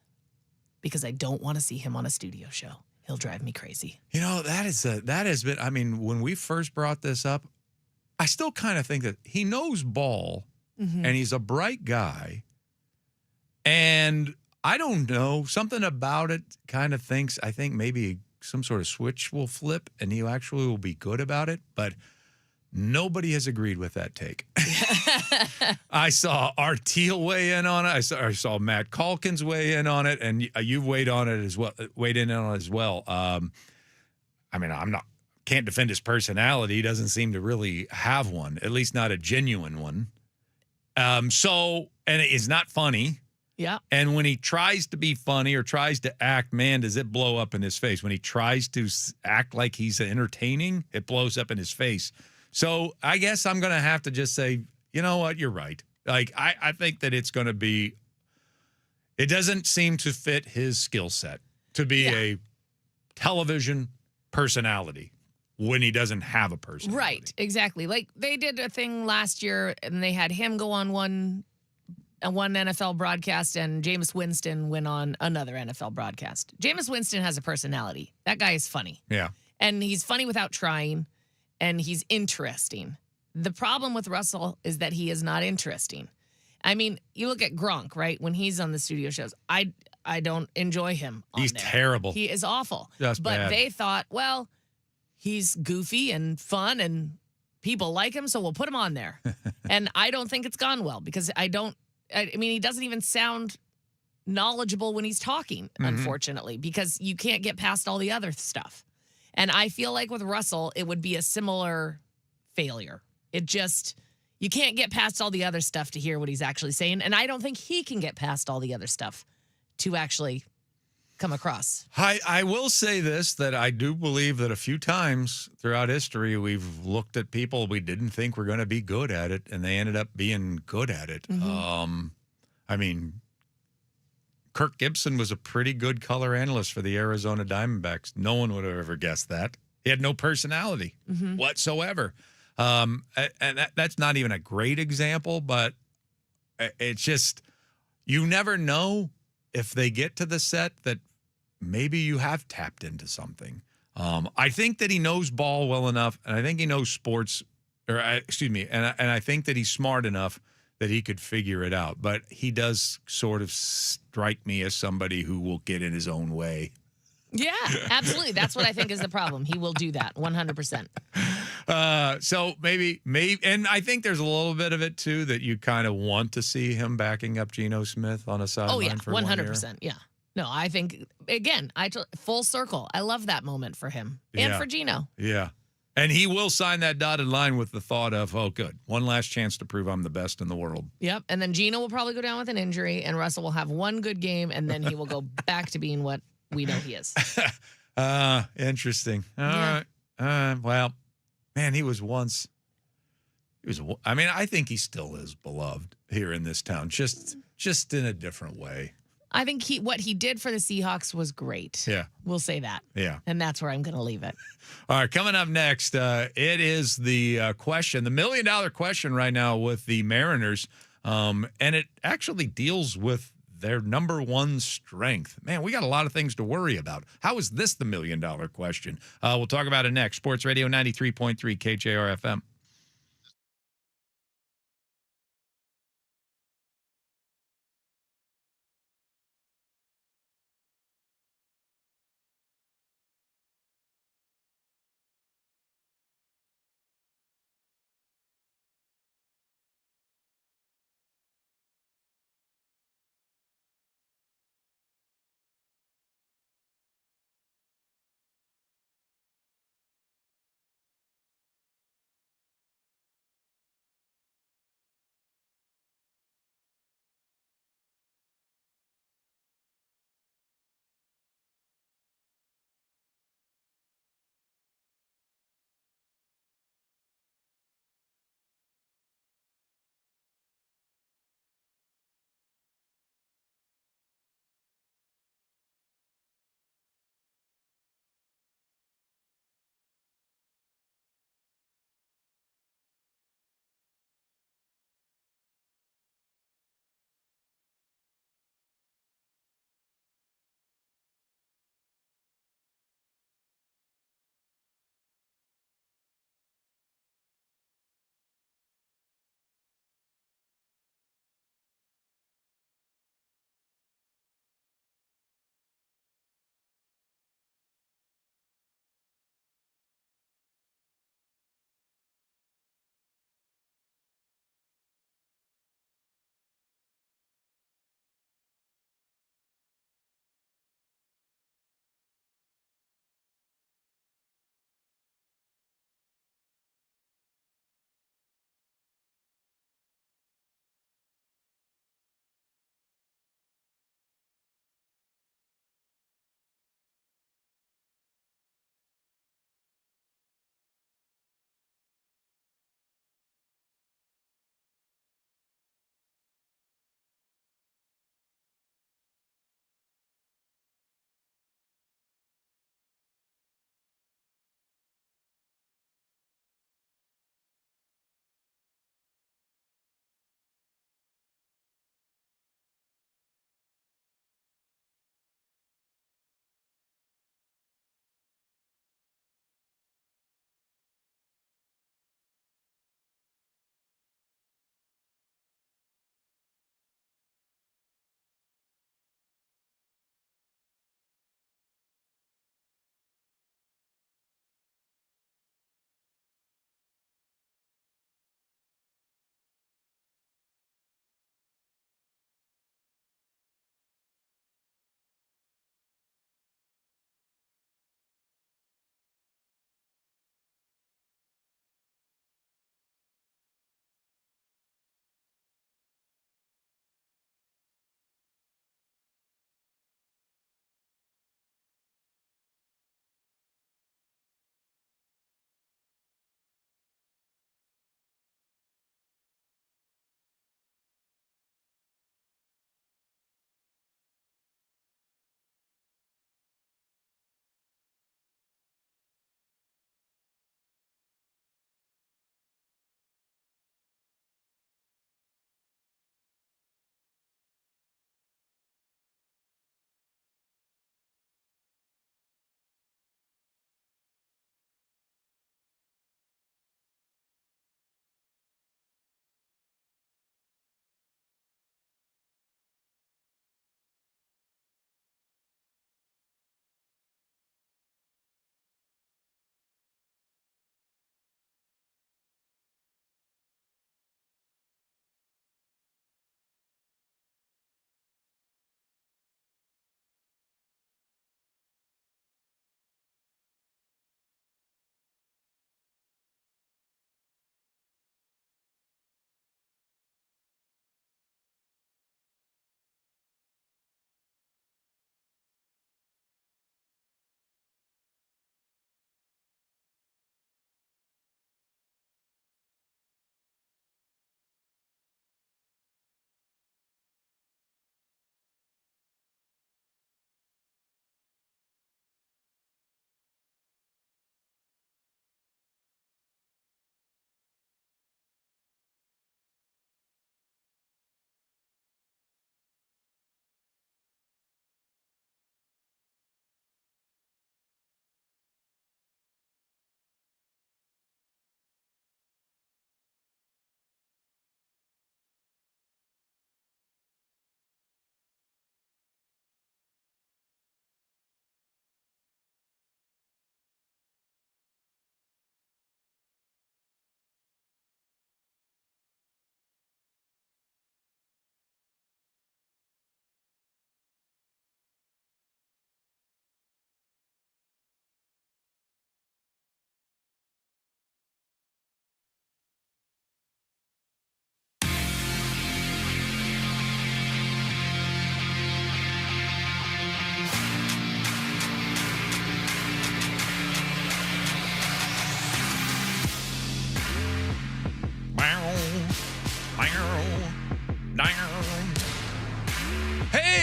Because I don't want to see him on a studio show. He'll drive me crazy. You know, that has been, I mean, when we first brought this up, I still kind of think that he knows ball and he's a bright guy. And I don't know, something about it kind of thinks, I think maybe some sort of switch will flip and he actually will be good about it. But nobody has agreed with that take. I saw Arteel weigh in on it. I saw Matt Calkins weigh in on it, and you've weighed in on it as well. I mean, can't defend his personality. He doesn't seem to really have one, at least not a genuine one. And it's not funny. Yeah. And when he tries to be funny or tries to act, man, does it blow up in his face. When he tries to act like he's entertaining, it blows up in his face. So I guess I'm going to have to just say, you know what? You're right. Like, I think that it's going to be, it doesn't seem to fit his skill set to be a television personality when he doesn't have a personality. Right, exactly. Like, they did a thing last year, and they had him go on one NFL broadcast, and Jameis Winston went on another NFL broadcast. Jameis Winston has a personality. That guy is funny. Yeah. And he's funny without trying. And he's interesting. The problem with Russell is that he is not interesting. I mean, you look at Gronk, right? When he's on the studio shows, I don't enjoy him on He's there. terrible. He is awful. Just but bad. they thought, well, he's goofy and fun and people like him, so we'll put him on there. And I don't think it's gone well because I mean, he doesn't even sound knowledgeable when he's talking, unfortunately, because you can't get past all the other stuff. And I feel like with Russell, it would be a similar failure. You can't get past all the other stuff to hear what he's actually saying. And I don't think he can get past all the other stuff to actually come across. I will say this, that I do believe that a few times throughout history, we've looked at people we didn't think were going to be good at it, and they ended up being good at it. I mean, Kirk Gibson was a pretty good color analyst for the Arizona Diamondbacks. No one would have ever guessed that. He had no personality whatsoever. And that's not even a great example, but it's just, you never know if they get to the set that maybe you have tapped into something. I think that he knows ball well enough, and I think he knows sports, and I think that he's smart enough that he could figure it out. But he does sort of strike me as somebody who will get in his own way. Yeah, absolutely. That's what I think is the problem. He will do that 100%. So maybe, and I think there's a little bit of it too that you kind of want to see him backing up Geno Smith on a sideline. Oh yeah, for 100%. Yeah. No, I think again, full circle. I love that moment for him and for Geno. Yeah. And he will sign that dotted line with the thought of, oh, good, one last chance to prove I'm the best in the world. Yep. And then Geno will probably go down with an injury, and Russell will have one good game, and then he will go back to being what we know he is. Interesting. All right. Well, man, I think he still is beloved here in this town, just in a different way. I think what he did for the Seahawks was great. Yeah. We'll say that. Yeah. And that's where I'm going to leave it. All right, coming up next, it is the question, the $1 million question right now with the Mariners, and it actually deals with their number one strength. Man, we got a lot of things to worry about. How is this the $1 million question? We'll talk about it next. Sports Radio 93.3 KJR FM.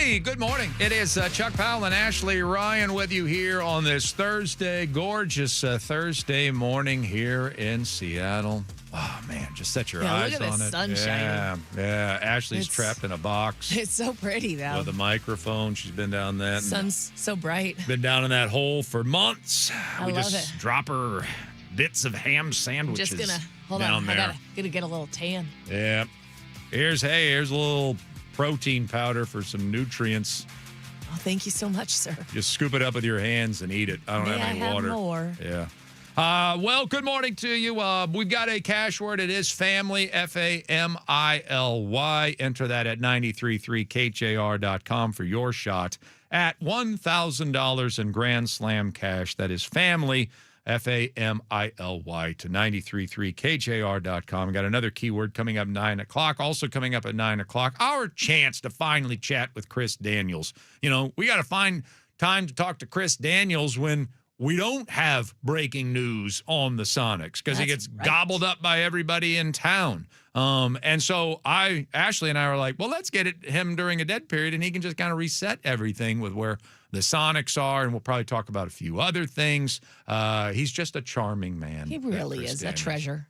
Hey, good morning. It is Chuck Powell and Ashley Ryan with you here on this Thursday, gorgeous Thursday morning here in Seattle. Oh, man, just set your eyes look at on the it. sun shining. Yeah. Ashley's trapped in a box It's so pretty, though. with a microphone. She's been down that. Sun's so bright. Been down in that hole for months. I we love just it. drop her bits of ham sandwiches Just gonna hold down on. there. I gotta get a little tan. Yeah. Here's a little protein powder for some nutrients. Oh, thank you so much, sir. Just scoop it up with your hands and eat it. I don't May have any I have water. more? Yeah. Well, good morning to you. We've got a cash word. It is family, Family. Enter that at 93.3KJR.com for your shot at $1,000 in Grand Slam cash. That is family, Family to 93.3KJR.com. We got another keyword coming up 9 o'clock. Also coming up at 9 o'clock, our chance to finally chat with Chris Daniels. You know, we got to find time to talk to Chris Daniels when we don't have breaking news on the Sonics because he gets gobbled up by everybody in town. And so Ashley and I were like, well, let's get him during a dead period and he can just kind of reset everything with where the Sonics are. And we'll probably talk about a few other things. He's just a charming man. He really Chris is Daniels. a treasure.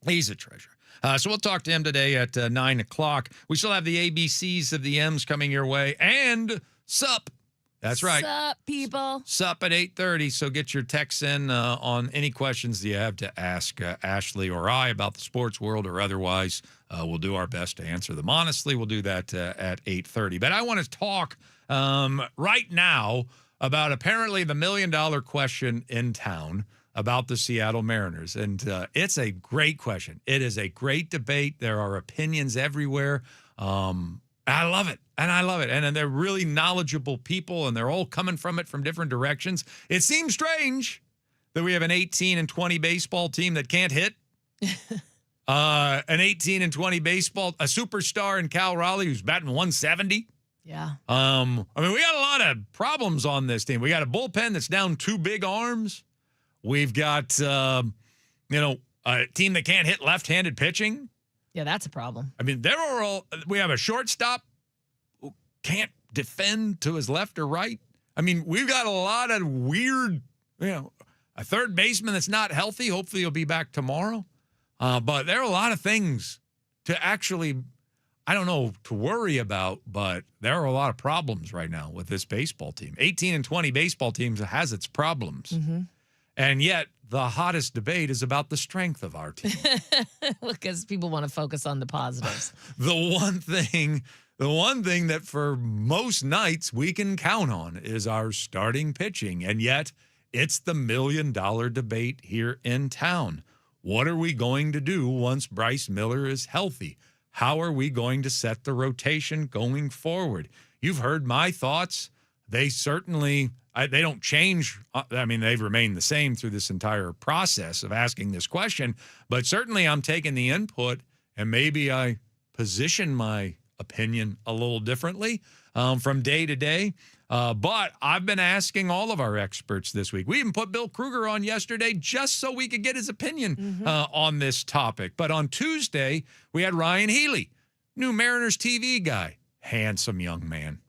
He's a treasure. So we'll talk to him today at 9 o'clock. We still have the ABCs of the M's coming your way and SUP. That's right. Sup, people? SUP at 8:30. So get your texts in on any questions that you have to ask Ashley or I about the sports world or otherwise. We'll do our best to answer them honestly. We'll do that at 8:30. But I want to talk right now about apparently the $1 million question in town about the Seattle Mariners. And it's a great question. It is a great debate. There are opinions everywhere. I love it. And I love it. And they're really knowledgeable people, and they're all coming from it from different directions. It seems strange that we have an 18 and 20 baseball team that can't hit. An 18 and 20 baseball, a superstar in Cal Raleigh who's batting 170. Yeah. I mean, we got a lot of problems on this team. We got a bullpen that's down 2 big arms. We've got, a team that can't hit left-handed pitching. Yeah, that's a problem. I mean, we have a shortstop who can't defend to his left or right. I mean, we've got a lot of weird, a third baseman that's not healthy. Hopefully he'll be back tomorrow. But there are a lot of things to actually, to worry about, but there are a lot of problems right now with this baseball team. 18 and 20 baseball teams has its problems. Mm-hmm. And yet the hottest debate is about the strength of our team. Because people want to focus on the positives. The one thing that for most nights we can count on is our starting pitching. And yet it's the $1 million debate here in town. What are we going to do once Bryce Miller is healthy? How are we going to set the rotation going forward? You've heard my thoughts. They certainly, they don't change. I mean, they've remained the same through this entire process of asking this question. But certainly I'm taking the input, and maybe I position my opinion a little differently from day to day. But I've been asking all of our experts this week. We even put Bill Kruger on yesterday just so we could get his opinion on this topic. But on Tuesday, we had Ryan Healy, new Mariners TV guy, handsome young man.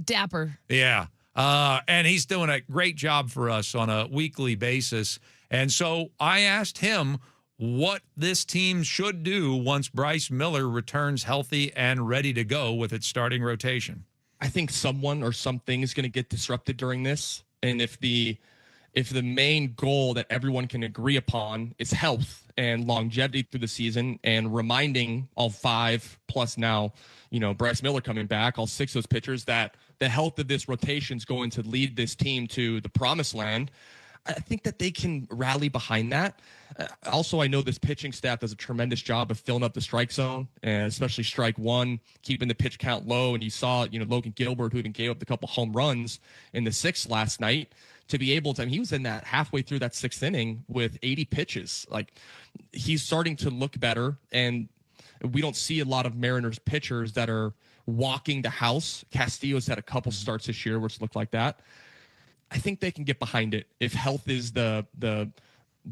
Dapper. Yeah. And he's doing a great job for us on a weekly basis. And so I asked him what this team should do once Bryce Miller returns healthy and ready to go with its starting rotation. I think someone or something is going to get disrupted during this. And if the main goal that everyone can agree upon is health and longevity through the season and reminding all 5 plus now, Bryce Miller coming back, all 6 of those pitchers, that the health of this rotation is going to lead this team to the promised land, I think that they can rally behind that. Also, I know this pitching staff does a tremendous job of filling up the strike zone, and especially strike one, keeping the pitch count low. And you saw, Logan Gilbert, who even gave up a couple home runs in the 6th last night, to be able to, he was in that halfway through that 6th inning with 80 pitches. Like, he's starting to look better, and we don't see a lot of Mariners pitchers that are walking the house. Castillo's had a couple starts this year which looked like that. I think they can get behind it if health is the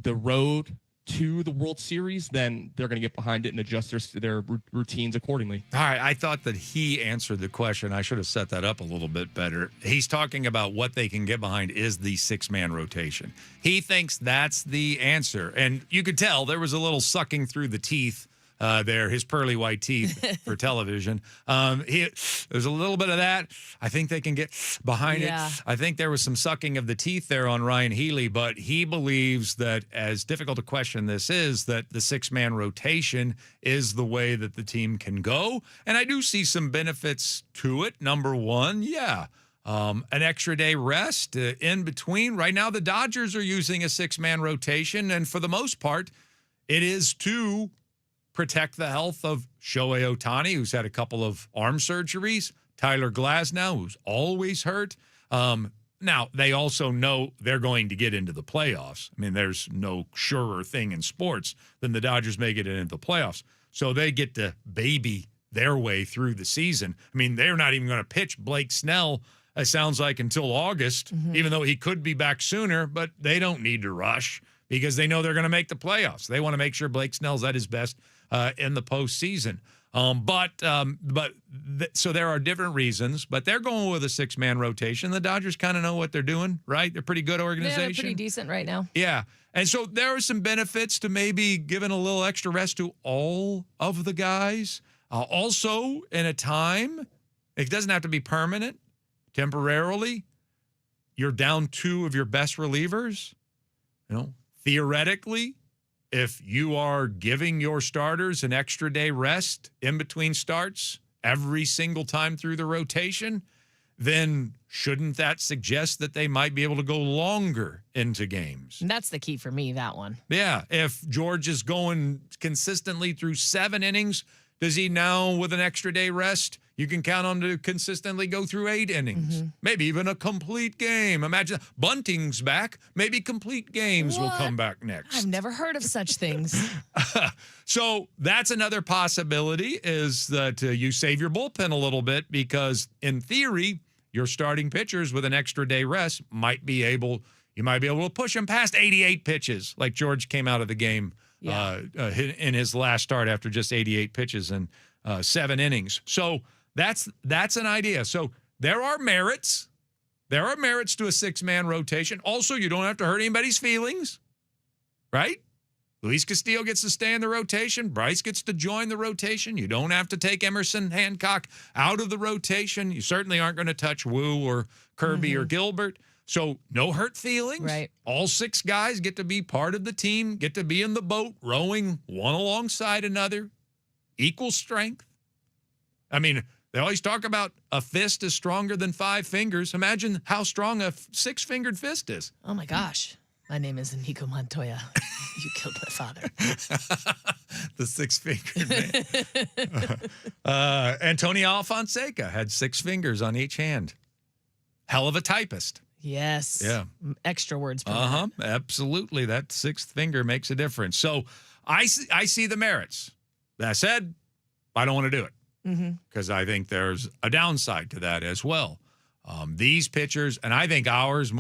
road to the World Series, then they're going to get behind it and adjust their routines accordingly. All right, I thought that he answered the question. I should have set that up a little bit better. He's talking about what they can get behind is the six-man rotation. He thinks that's the answer. And you could tell there was a little sucking through the teeth there, his pearly white teeth for television. There's a little bit of that. I think they can get behind it. I think there was some sucking of the teeth there on Ryan Healy, but he believes that, as difficult a question this is, that the six-man rotation is the way that the team can go. And I do see some benefits to it. Number one, an extra day rest in between. Right now, the Dodgers are using a six-man rotation, and for the most part, it is to protect the health of Shohei Ohtani, who's had a couple of arm surgeries, Tyler Glasnow, who's always hurt. Now, they also know they're going to get into the playoffs. I mean, there's no surer thing in sports than the Dodgers may get into the playoffs. So they get to baby their way through the season. I mean, they're not even going to pitch Blake Snell, it sounds like, until August, even though he could be back sooner, but they don't need to rush because they know they're going to make the playoffs. They want to make sure Blake Snell's at his best in the postseason. So there are different reasons, but they're going with a six-man rotation. The Dodgers kind of know what they're doing, right? They're a pretty good organization. Yeah, they're pretty decent right now. Yeah. And so there are some benefits to maybe giving a little extra rest to all of the guys. Also, in a time, it doesn't have to be permanent, temporarily, you're down two of your best relievers. Theoretically, if you are giving your starters an extra day rest in between starts every single time through the rotation, then shouldn't that suggest that they might be able to go longer into games? And that's the key for me, that one. Yeah. If George is going consistently through 7 innings, does he now, with an extra day rest, you can count on to consistently go through 8 innings, maybe even a complete game. Imagine bunting's back. Maybe complete games will come back next. I've never heard of such things. So that's another possibility, is that you save your bullpen a little bit, because in theory, your starting pitchers with an extra day rest you might be able to push them past 88 pitches, like George came out of the game in his last start after just 88 pitches and 7 innings. So that's an idea. So there are merits. There are merits to a 6-man rotation. Also, you don't have to hurt anybody's feelings, right? Luis Castillo gets to stay in the rotation. Bryce gets to join the rotation. You don't have to take Emerson Hancock out of the rotation. You certainly aren't going to touch Wu or Kirby or Gilbert. So no hurt feelings. Right. All 6 guys get to be part of the team, get to be in the boat, rowing one alongside another, equal strength. I mean, they always talk about a fist is stronger than 5 fingers. Imagine how strong a 6-fingered fist is. Oh, my gosh. My name is Nico Montoya. You killed my father. The 6-fingered man. Antonio Alfonseca had 6 fingers on each hand. Hell of a typist. Yes. Yeah. Extra words. Per minute. Absolutely. That 6th finger makes a difference. So I see the merits. That said, I don't want to do it, because I think there's a downside to that as well. These pitchers, and I think ours,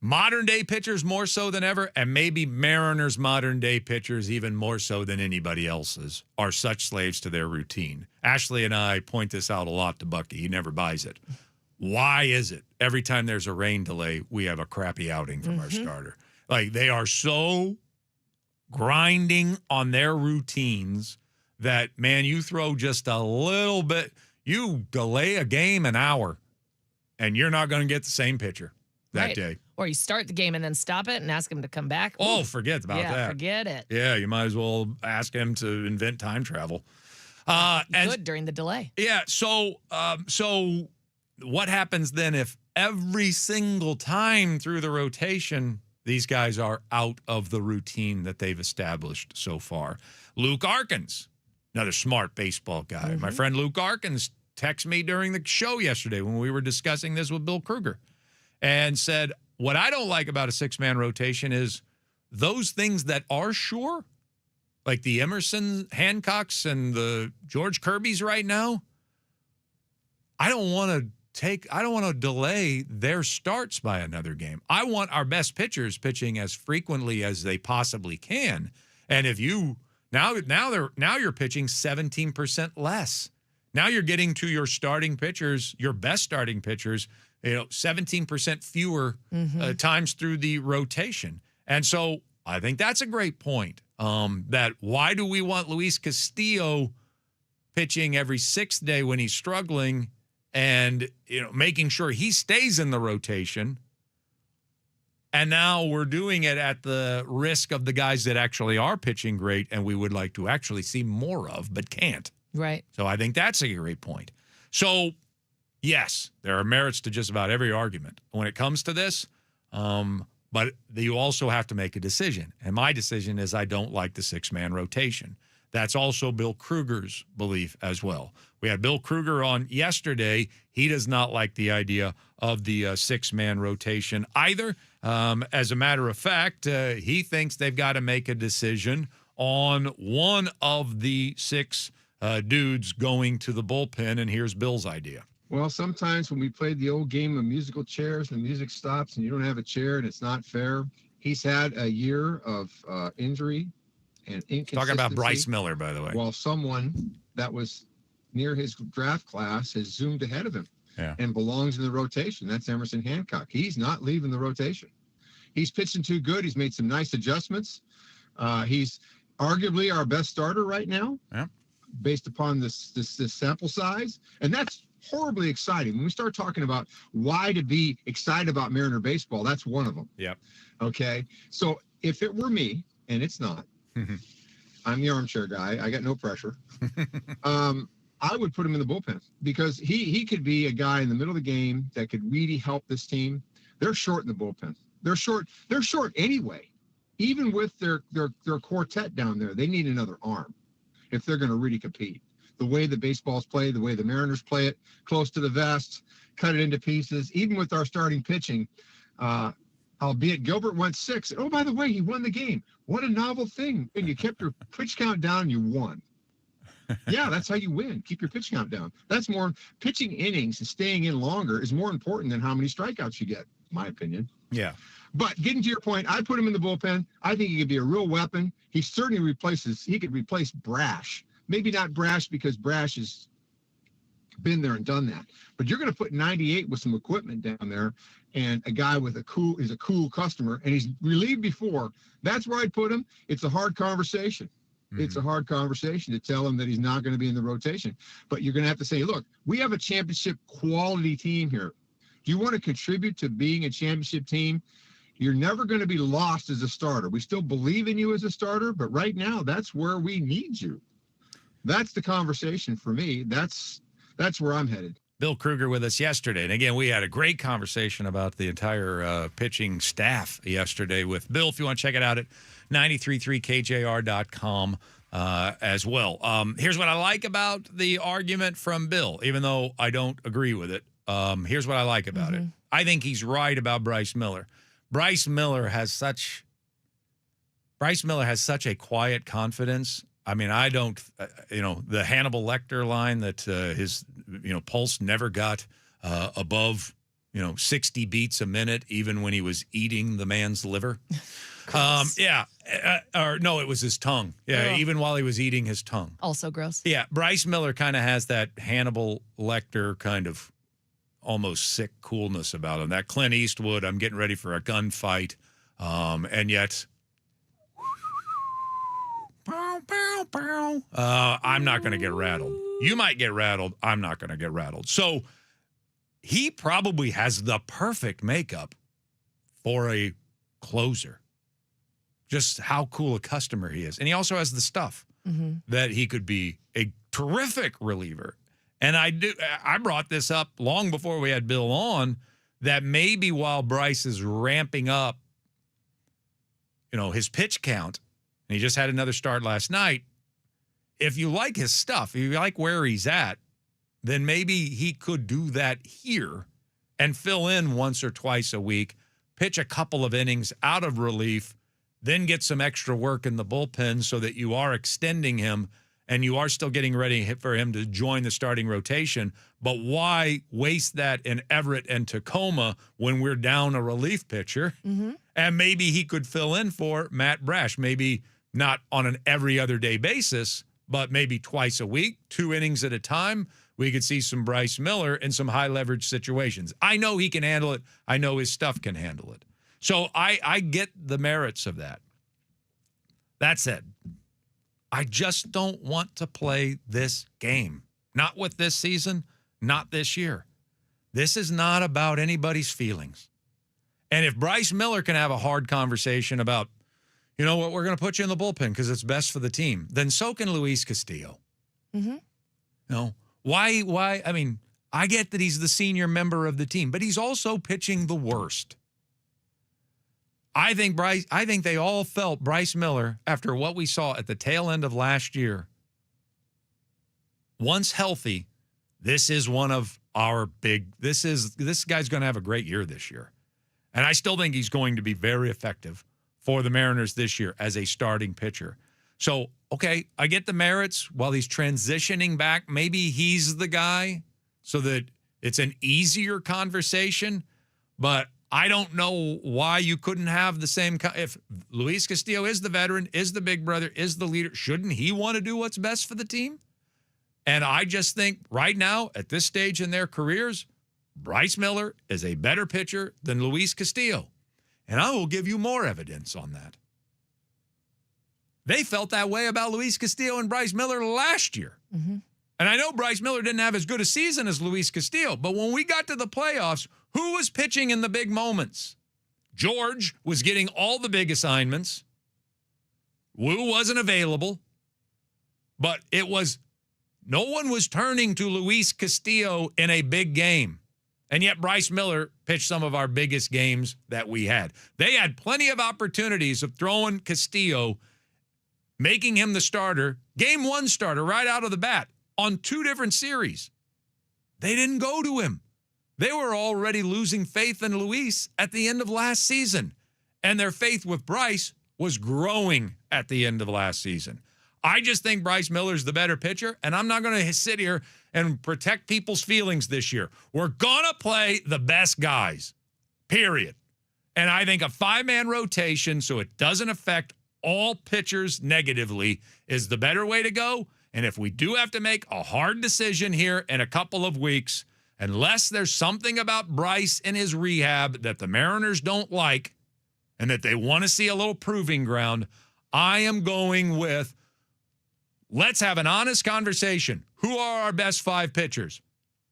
modern-day pitchers more so than ever, and maybe Mariners' modern-day pitchers even more so than anybody else's, are such slaves to their routine. Ashley and I point this out a lot to Bucky. He never buys it. Why is it every time there's a rain delay, we have a crappy outing from our starter? Like, they are so grinding on their routines that, man, you throw just a little bit, you delay a game an hour, and you're not going to get the same pitcher that day. Or you start the game and then stop it and ask him to come back. Oh, forget about that. Yeah, forget it. Yeah, you might as well ask him to invent time travel. Good during the delay. Yeah, so what happens then if every single time through the rotation these guys are out of the routine that they've established so far? Luke Arkins, another smart baseball guy. My friend Luke Arkins texted me during the show yesterday when we were discussing this with Bill Kruger and said, what I don't like about a 6-man rotation is those things that are sure, like the Emerson Hancocks and the George Kirbys right now, I don't want to to delay their starts by another game. I want our best pitchers pitching as frequently as they possibly can. And if you now you're pitching 17% less. Now you're getting to your starting pitchers, your best starting pitchers, 17% fewer times through the rotation. And so I think that's a great point. That why do we want Luis Castillo pitching every sixth day when he's struggling and making sure he stays in the rotation? And now we're doing it at the risk of the guys that actually are pitching great and we would like to actually see more of, but can't. Right. So I think that's a great point. So, yes, there are merits to just about every argument when it comes to this, but you also have to make a decision. And my decision is I don't like the six-man rotation. That's also Bill Kruger's belief as well. We had Bill Kruger on yesterday. He does not like the idea of the six-man rotation either. As a matter of fact, he thinks they've got to make a decision on one of the six dudes going to the bullpen, and here's Bill's idea. Well, sometimes when we played the old game of musical chairs and the music stops and you don't have a chair and it's not fair, he's had a year of injury and inconsistency. Talking about Bryce Miller, by the way. While someone that was near his draft class has zoomed ahead of him and belongs in the rotation. That's Emerson Hancock. He's not leaving the rotation. He's pitching too good. He's made some nice adjustments. He's arguably our best starter right now. Yeah. Based upon this sample size. And that's horribly exciting. When we start talking about why to be excited about Mariner baseball, that's one of them. Yep. Okay. So if it were me, and it's not, I'm the armchair guy. I got no pressure. I would put him in the bullpen because he could be a guy in the middle of the game that could really help this team. They're short in the bullpen. They're short anyway. Even with their quartet down there, they need another arm if they're going to really compete. The way the baseball's played, the way the Mariners play it, close to the vest, cut it into pieces. Even with our starting pitching, albeit Gilbert went 6. Oh, by the way, he won the game. What a novel thing. And you kept your pitch count down and you won. Yeah, that's how you win. Keep your pitch count down. That's more pitching innings and staying in longer is more important than how many strikeouts you get, in my opinion. Yeah. But getting to your point, I put him in the bullpen. I think he could be a real weapon. He certainly could replace Brash. Maybe not Brash because Brash has been there and done that. But you're going to put 98 with some equipment down there and a guy with is a cool customer and he's relieved before. That's where I'd put him. It's a hard conversation. It's a hard conversation to tell him that he's not going to be in the rotation. But you're going to have to say, look, we have a championship quality team here. Do you want to contribute to being a championship team? You're never going to be lost as a starter. We still believe in you as a starter, but right now that's where we need you. That's the conversation for me. That's where I'm headed. Bill Kruger with us yesterday. And again, we had a great conversation about the entire pitching staff yesterday with Bill. If you want to check it out at 93.3KJR.com as well. Here's what I like about the argument from Bill, even though I don't agree with it. Here's what I like about it. I think he's right about Bryce Miller. Bryce Miller has such a quiet confidence. I mean, I don't, the Hannibal Lecter line that his, pulse never got above, 60 beats a minute, even when he was eating the man's liver. It was his tongue. Yeah, even while he was eating his tongue. Also gross. Yeah, Bryce Miller kind of has that Hannibal Lecter kind of almost sick coolness about him. That Clint Eastwood, I'm getting ready for a gunfight, and yet... I'm not going to get rattled. You might get rattled. I'm not going to get rattled. So he probably has the perfect makeup for a closer. Just how cool a customer he is. And he also has the stuff that he could be a terrific reliever. And I brought this up long before we had Bill on, that maybe while Bryce is ramping up, his pitch count, and he just had another start last night. If you like his stuff, if you like where he's at, then maybe he could do that here and fill in once or twice a week, pitch a couple of innings out of relief, then get some extra work in the bullpen so that you are extending him and you are still getting ready for him to join the starting rotation. But why waste that in Everett and Tacoma when we're down a relief pitcher? Mm-hmm. And maybe he could fill in for Matt Brash, maybe not on an every other day basis, but maybe twice a week, 2 innings at a time. We could see some Bryce Miller in some high leverage situations. I know he can handle it. I know his stuff can handle it. So I get the merits of that. That said, I just don't want to play this game. Not with this season, not this year. This is not about anybody's feelings. And if Bryce Miller can have a hard conversation about, you know what, we're going to put you in the bullpen because it's best for the team, then so can Luis Castillo. Mm-hmm. You know, why? I mean, I get that he's the senior member of the team, but he's also pitching the worst. I think they all felt Bryce Miller, after what we saw at the tail end of last year, once healthy, this is one of our this guy's going to have a great year this year. And I still think he's going to be very effective for the Mariners this year as a starting pitcher. So, okay, I get the merits. While he's transitioning back, maybe he's the guy so that it's an easier conversation. But I don't know why you couldn't have the same. If Luis Castillo is the veteran, is the big brother, is the leader, shouldn't he want to do what's best for the team? And I just think right now, at this stage in their careers, Bryce Miller is a better pitcher than Luis Castillo. And I will give you more evidence on that. They felt that way about Luis Castillo and Bryce Miller last year. Mm-hmm. And I know Bryce Miller didn't have as good a season as Luis Castillo, but when we got to the playoffs, who was pitching in the big moments? George was getting all the big assignments. Wu wasn't available, but no one was turning to Luis Castillo in a big game. And yet Bryce Miller pitched some of our biggest games that we had. They had plenty of opportunities of throwing Castillo, making him the starter, game 1 starter right out of the bat on 2 different series. They didn't go to him. They were already losing faith in Luis at the end of last season. And their faith with Bryce was growing at the end of last season. I just think Bryce Miller's the better pitcher, and I'm not going to sit here and protect people's feelings this year. We're going to play the best guys, period. And I think a 5-man rotation, so it doesn't affect all pitchers negatively, is the better way to go. And if we do have to make a hard decision here in a couple of weeks, unless there's something about Bryce in his rehab that the Mariners don't like and that they want to see a little proving ground, I am going with, let's have an honest conversation. Who are our best 5 pitchers?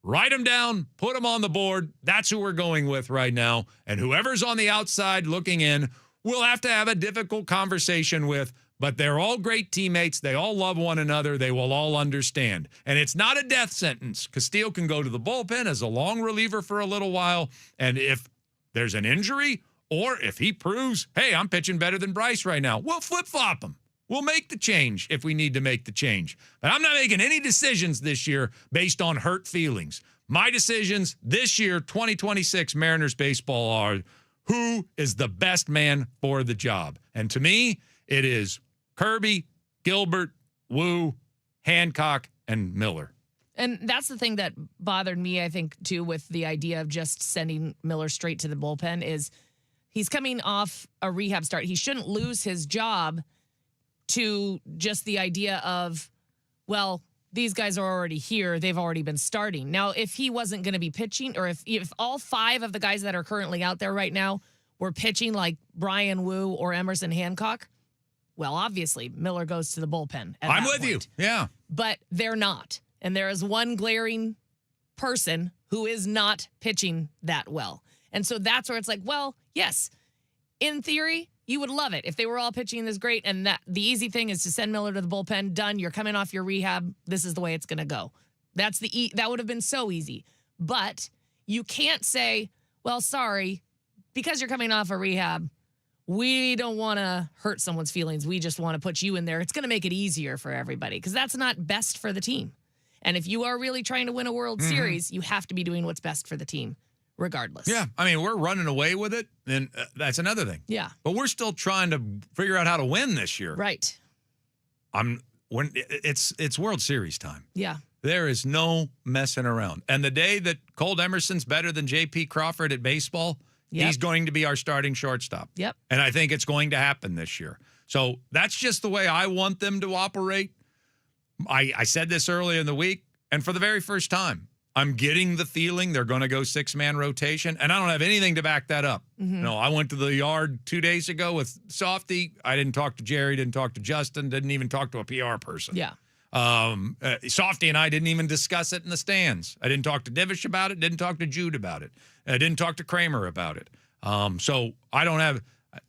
Write them down, put them on the board. That's who we're going with right now. And whoever's on the outside looking in, we'll have to have a difficult conversation with, but they're all great teammates. They all love one another. They will all understand. And it's not a death sentence. Castillo can go to the bullpen as a long reliever for a little while. And if there's an injury, or if he proves, hey, I'm pitching better than Bryce right now, we'll flip-flop him. We'll make the change if we need to make the change. But I'm not making any decisions this year based on hurt feelings. My decisions this year, 2026 Mariners baseball, are who is the best man for the job. And to me, it is Kirby, Gilbert, Wu, Hancock, and Miller. And that's the thing that bothered me, I think, too, with the idea of just sending Miller straight to the bullpen is he's coming off a rehab start. He shouldn't lose his job to just the idea of, well, these guys are already here. They've already been starting. Now, if he wasn't going to be pitching, or if all 5 of the guys that are currently out there right now were pitching like Brian Wu or Emerson Hancock, well, obviously, Miller goes to the bullpen. I'm with you. Yeah. But they're not. And there is one glaring person who is not pitching that well. And so that's where it's like, well, yes, in theory, you would love it if they were all pitching this great, and that the easy thing is to send Miller to the bullpen. Done. You're coming off your rehab. This is the way it's going to go. That would have been so easy. But you can't say, well, sorry, because you're coming off a rehab, we don't want to hurt someone's feelings. We just want to put you in there. It's going to make it easier for everybody because that's not best for the team. And if you are really trying to win a World Series, you have to be doing what's best for the team. Regardless. Yeah, I mean, we're running away with it, and that's another thing. Yeah. But we're still trying to figure out how to win this year. Right. when it's World Series time. Yeah. There is no messing around. And the day that Cole Emerson's better than J.P. Crawford at baseball, he's going to be our starting shortstop. Yep. And I think it's going to happen this year. So that's just the way I want them to operate. I said this earlier in the week, and for the very first time, I'm getting the feeling they're going to go 6-man rotation, and I don't have anything to back that up. No, I went to the yard 2 days ago with Softy. I didn't talk to Jerry, didn't talk to Justin, didn't even talk to a PR person. Yeah. Softy and I didn't even discuss it in the stands. I didn't talk to Divish about it, didn't talk to Jude about it. I didn't talk to Kramer about it. So I don't have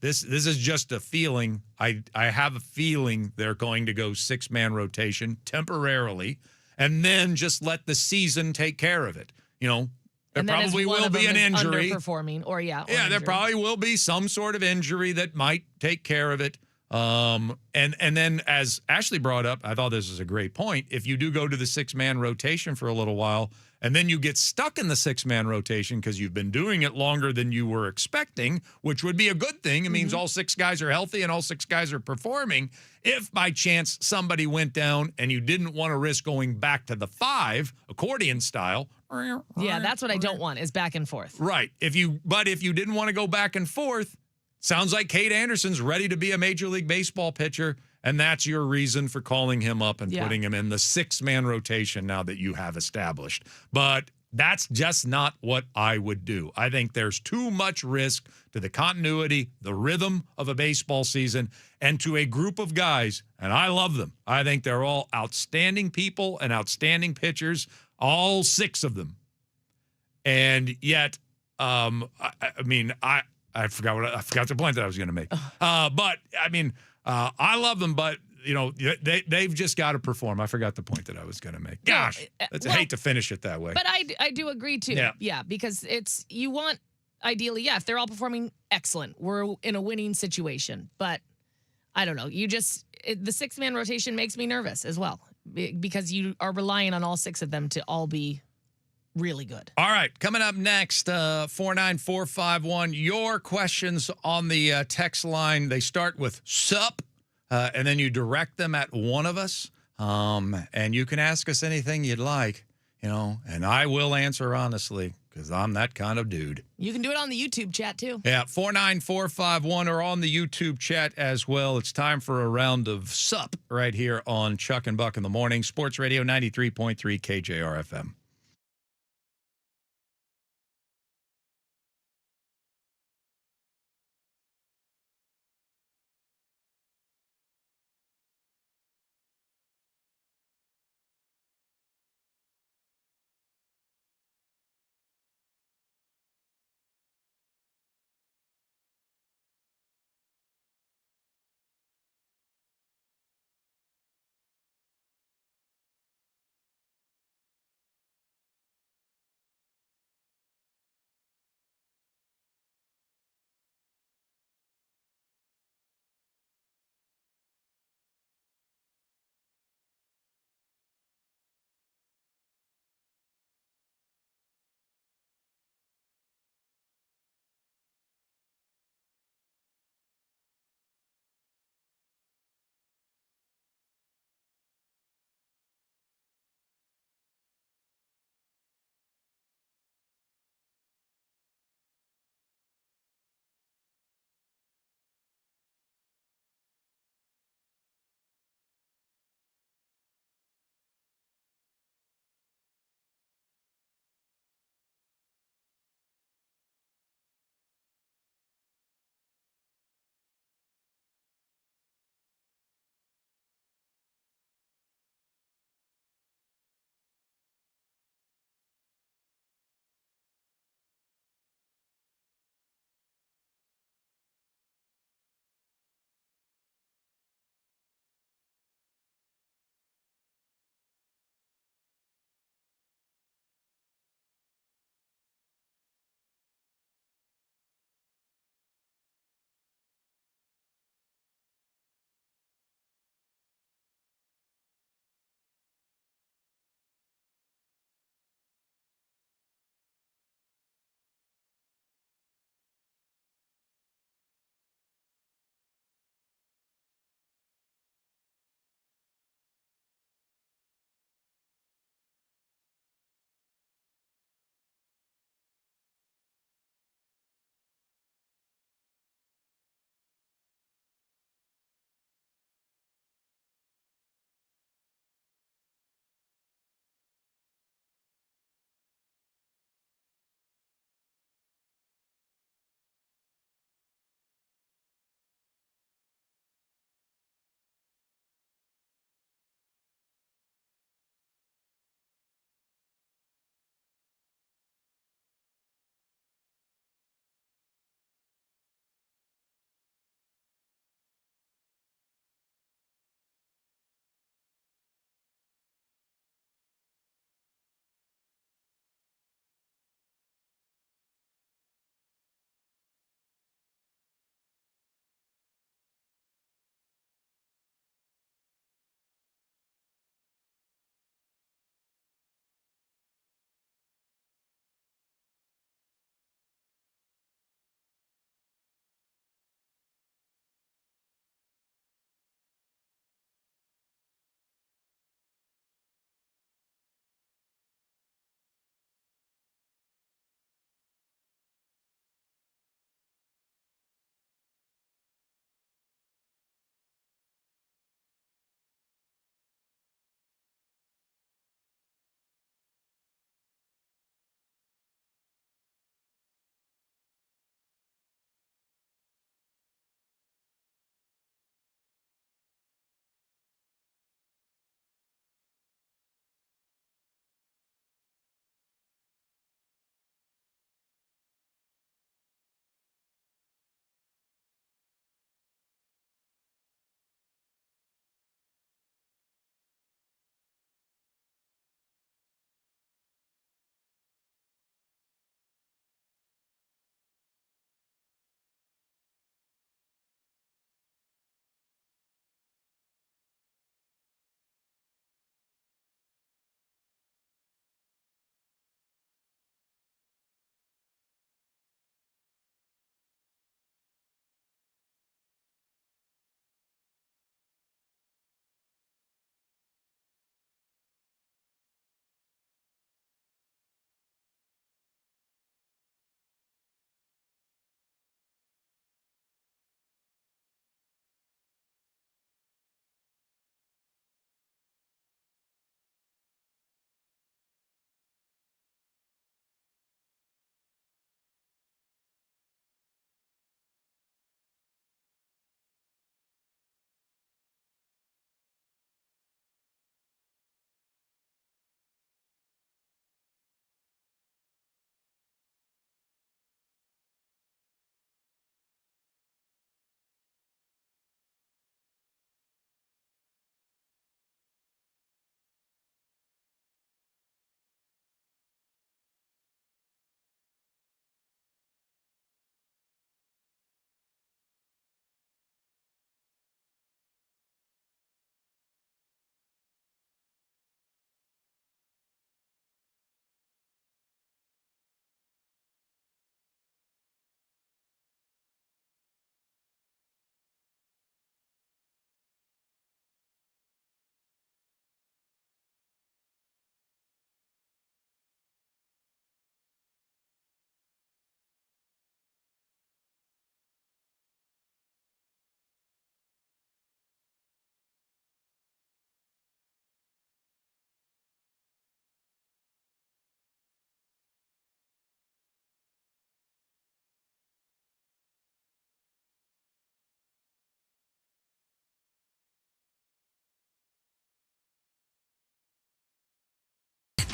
this is just a feeling. I have a feeling they're going to go 6-man rotation temporarily and then just let the season take care of it. You know, there And then probably if one will of be them an is injury. underperforming, or Yeah, injury. there probably will be some sort of injury that might take care of it. And then as Ashley brought up, I thought this was a great point. If you do go to the 6-man rotation for a little while, and then you get stuck in the 6-man rotation because you've been doing it longer than you were expecting, which would be a good thing. It means all 6 guys are healthy and all 6 guys are performing. If by chance somebody went down and you didn't want to risk going back to the 5, accordion style. Yeah, that's what I don't want is back and forth. Right. If you didn't want to go back and forth, sounds like Kate Anderson's ready to be a Major League Baseball pitcher, and that's your reason for calling him up and putting him in the 6-man rotation now that you have established. But that's just not what I would do. I think there's too much risk to the continuity, the rhythm of a baseball season, and to a group of guys, and I love them. I think they're all outstanding people and outstanding pitchers, all 6 of them. And yet, I forgot the point that I was going to make. But I mean, I love them, but you know, they've just got to perform. I forgot the point that I was going to make. Gosh, I hate to finish it that way. But I do agree too. Yeah, because you want ideally, if they're all performing excellent, we're in a winning situation. But I don't know. The 6-man rotation makes me nervous as well because you are relying on all 6 of them to all be really good. All right, coming up next, 49451. Your questions on the text line, they start with sup, and then you direct them at one of us, and you can ask us anything you'd like, you know, and I will answer honestly because I'm that kind of dude. You can do it on the YouTube chat too. Yeah, 49451 or on the YouTube chat as well. It's time for a round of sup right here on Chuck and Buck in the Morning, Sports Radio 93.3 KJR FM.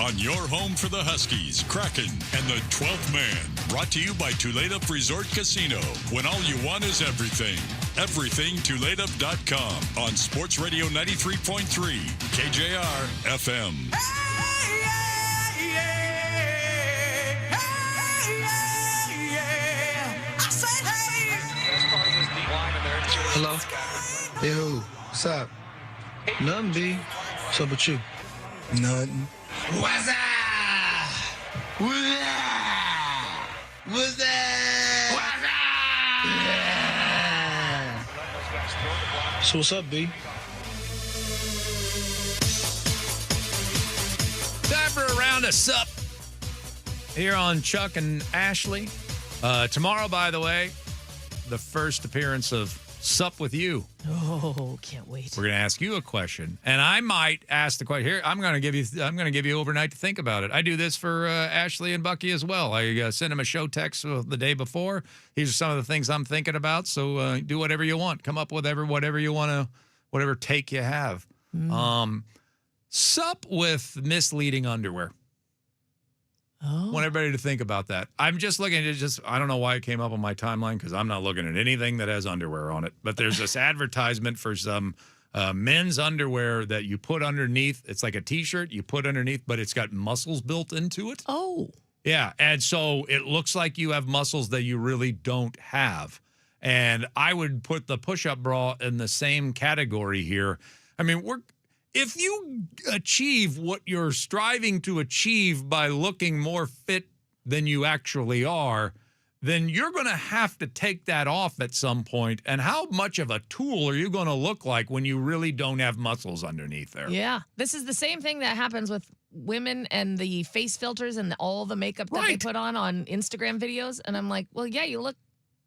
on your home for the Huskies, Kraken, and the 12th man. Brought to you by Tulalip Resort Casino. When all you want is everything. Everything Tulalip.com on Sports Radio 93.3 KJR FM. Hello? Yo, what's up? Nothing, B. What's up with you? Nothing. What's up? What's up? What's up? What's up? So what's up, B? Time for a round of sup here on Chuck and Ashley. Tomorrow, by the way, the first appearance of Sup with You. Oh, can't wait. We're going to ask you a question, and I might ask the question here. I'm going to give you overnight to think about it. I do this for Ashley and Bucky as well. I send them a show text the day before. These are some of the things I'm thinking about. So do whatever you want. Come up with whatever you want to, whatever take you have. Sup with misleading underwear. Oh. I want everybody to think about that. I'm just looking at I don't know why it came up on my timeline because I'm not looking at anything that has underwear on it. But there's this advertisement for some men's underwear that you put underneath. It's like a T-shirt you put underneath, but it's got muscles built into it. Oh. Yeah, and so it looks like you have muscles that you really don't have. And I would put the push-up bra in the same category here. I mean, if you achieve what you're striving to achieve by looking more fit than you actually are, then you're going to have to take that off at some point. And how much of a tool are you going to look like when you really don't have muscles underneath there? Yeah. This is the same thing that happens with women and the face filters and all the makeup that they put on Instagram videos. And I'm like, well, yeah, you look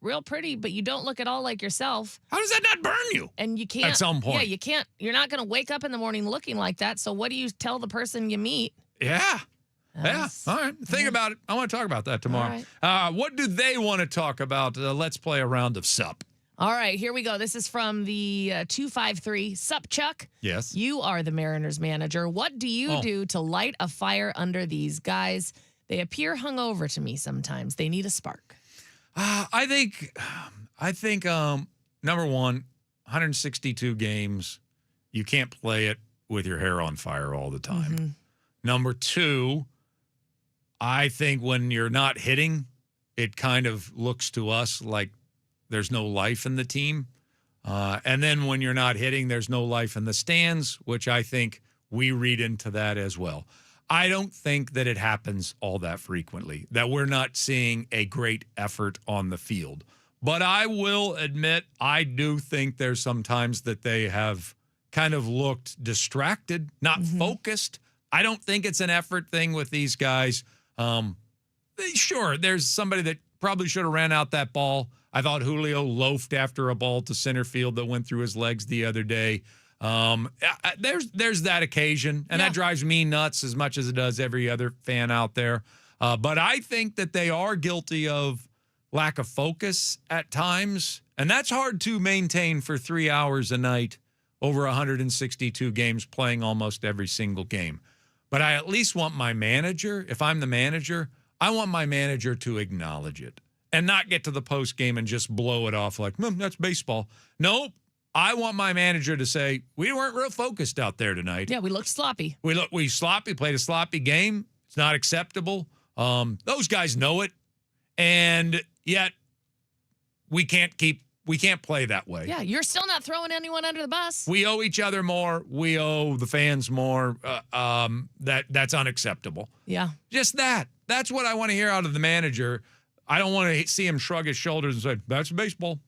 real pretty, but you don't look at all like yourself. How does that not burn you? And you can't. At some point. Yeah, you can't. You're not going to wake up in the morning looking like that. So what do you tell the person you meet? Yeah. Yeah. All right. Think about it. I want to talk about that tomorrow. What do they want to talk about? Let's play a round of Sup. All right, here we go. This is from the 253. Sup, Chuck? Yes. You are the Mariners manager. What do you do to light a fire under these guys? They appear hungover to me sometimes. They need a spark. I think number one, 162 games, you can't play it with your hair on fire all the time. Mm-hmm. Number two, I think when you're not hitting, it kind of looks to us like there's no life in the team. And then when you're not hitting, there's no life in the stands, which I think we read into that as well. I don't think that it happens all that frequently, that we're not seeing a great effort on the field. But I will admit, I do think there's some times that they have kind of looked distracted, not focused. I don't think it's an effort thing with these guys. Sure, there's somebody that probably should have ran out that ball. I thought Julio loafed after a ball to center field that went through his legs the other day. There's that occasion, and that drives me nuts as much as it does every other fan out there. But I think that they are guilty of lack of focus at times, and that's hard to maintain for 3 hours a night over 162 games, playing almost every single game. But I at least want my manager, if I'm the manager, I want my manager to acknowledge it and not get to the post game and just blow it off like, that's baseball. Nope. I want my manager to say, we weren't real focused out there tonight. Yeah, we looked sloppy. We sloppy, played a sloppy game. It's not acceptable. Those guys know it. And yet we can't play that way. Yeah, you're still not throwing anyone under the bus. We owe each other more. We owe the fans more. That's unacceptable. Yeah. Just that. That's what I want to hear out of the manager. I don't want to see him shrug his shoulders and say, that's baseball.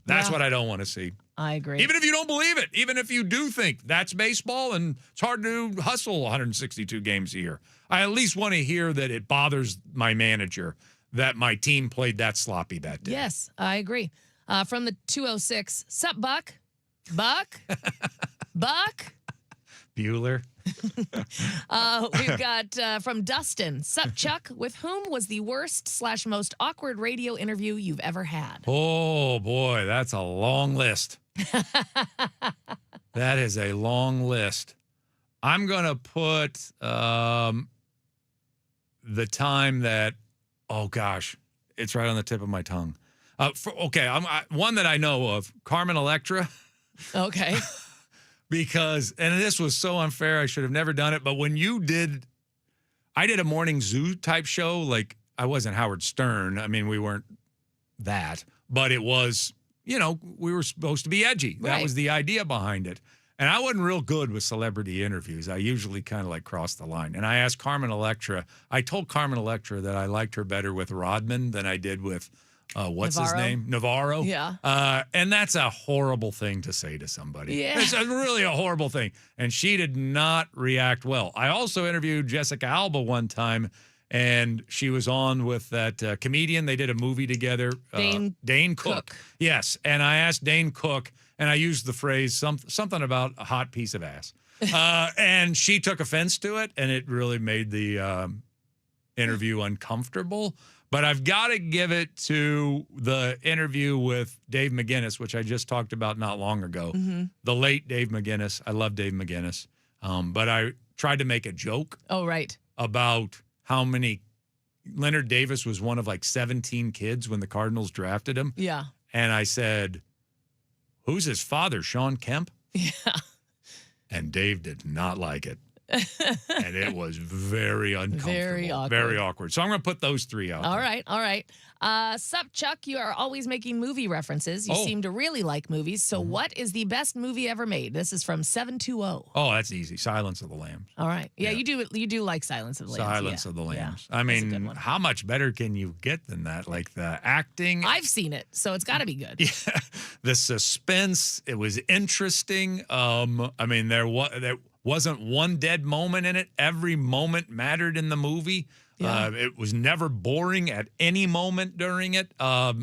That's what I don't want to see. I agree. Even if you don't believe it, even if you do think that's baseball and it's hard to hustle 162 games a year, I at least want to hear that it bothers my manager that my team played that sloppy that day. Yes, I agree. From the 206, sup, Buck? Buck? Buck? Bueller. We've got from Dustin, sup, Chuck? With whom was the worst/most awkward radio interview you've ever had? Oh, boy, that's a long list. That is a long list. I'm going to put the time that, oh gosh, it's right on the tip of my tongue. One that I know of, Carmen Electra. Okay. Because, and this was so unfair, I should have never done it. But when I did a morning zoo type show. Like, I wasn't Howard Stern. I mean, we weren't that, but it was, we were supposed to be edgy. That Right. was the idea behind it. And I wasn't real good with celebrity interviews. I usually kind of like cross the line. And I asked Carmen Electra, I told Carmen Electra that I liked her better with Rodman than I did with, what's his Navarro? name? Navarro. Yeah. And that's a horrible thing to say to somebody. Yeah. It's really a horrible thing. And she did not react well. I also interviewed Jessica Alba one time, and she was on with that comedian. They did a movie together. Dane Cook. Yes. And I asked Dane Cook, and I used the phrase something about a hot piece of ass. And she took offense to it, and it really made the interview uncomfortable. But I've got to give it to the interview with Dave McGinnis, which I just talked about not long ago. Mm-hmm. The late Dave McGinnis. I love Dave McGinnis. But I tried to make a joke Oh, right. about how many Leonard Davis was one of like 17 kids when the Cardinals drafted him. Yeah. And I said, who's his father, Sean Kemp? Yeah. And Dave did not like it. And it was very uncomfortable. Very awkward. So I'm going to put those three out. All there. right. Sup, Chuck, you are always making movie references. You seem to really like movies. So what is the best movie ever made? This is from 720. Oh, that's easy. Silence of the Lambs. All right. Yeah, Yeah. you do like Silence of the Lambs. Silence Yeah. of the Lambs. Yeah. I That's a good mean, one. how much better can you get than that? Like the acting. I've seen it, so it's got to be good. Yeah, the suspense. It was interesting. I mean, there wasn't one dead moment in it. Every moment mattered in the movie. Yeah. It was never boring at any moment during it. I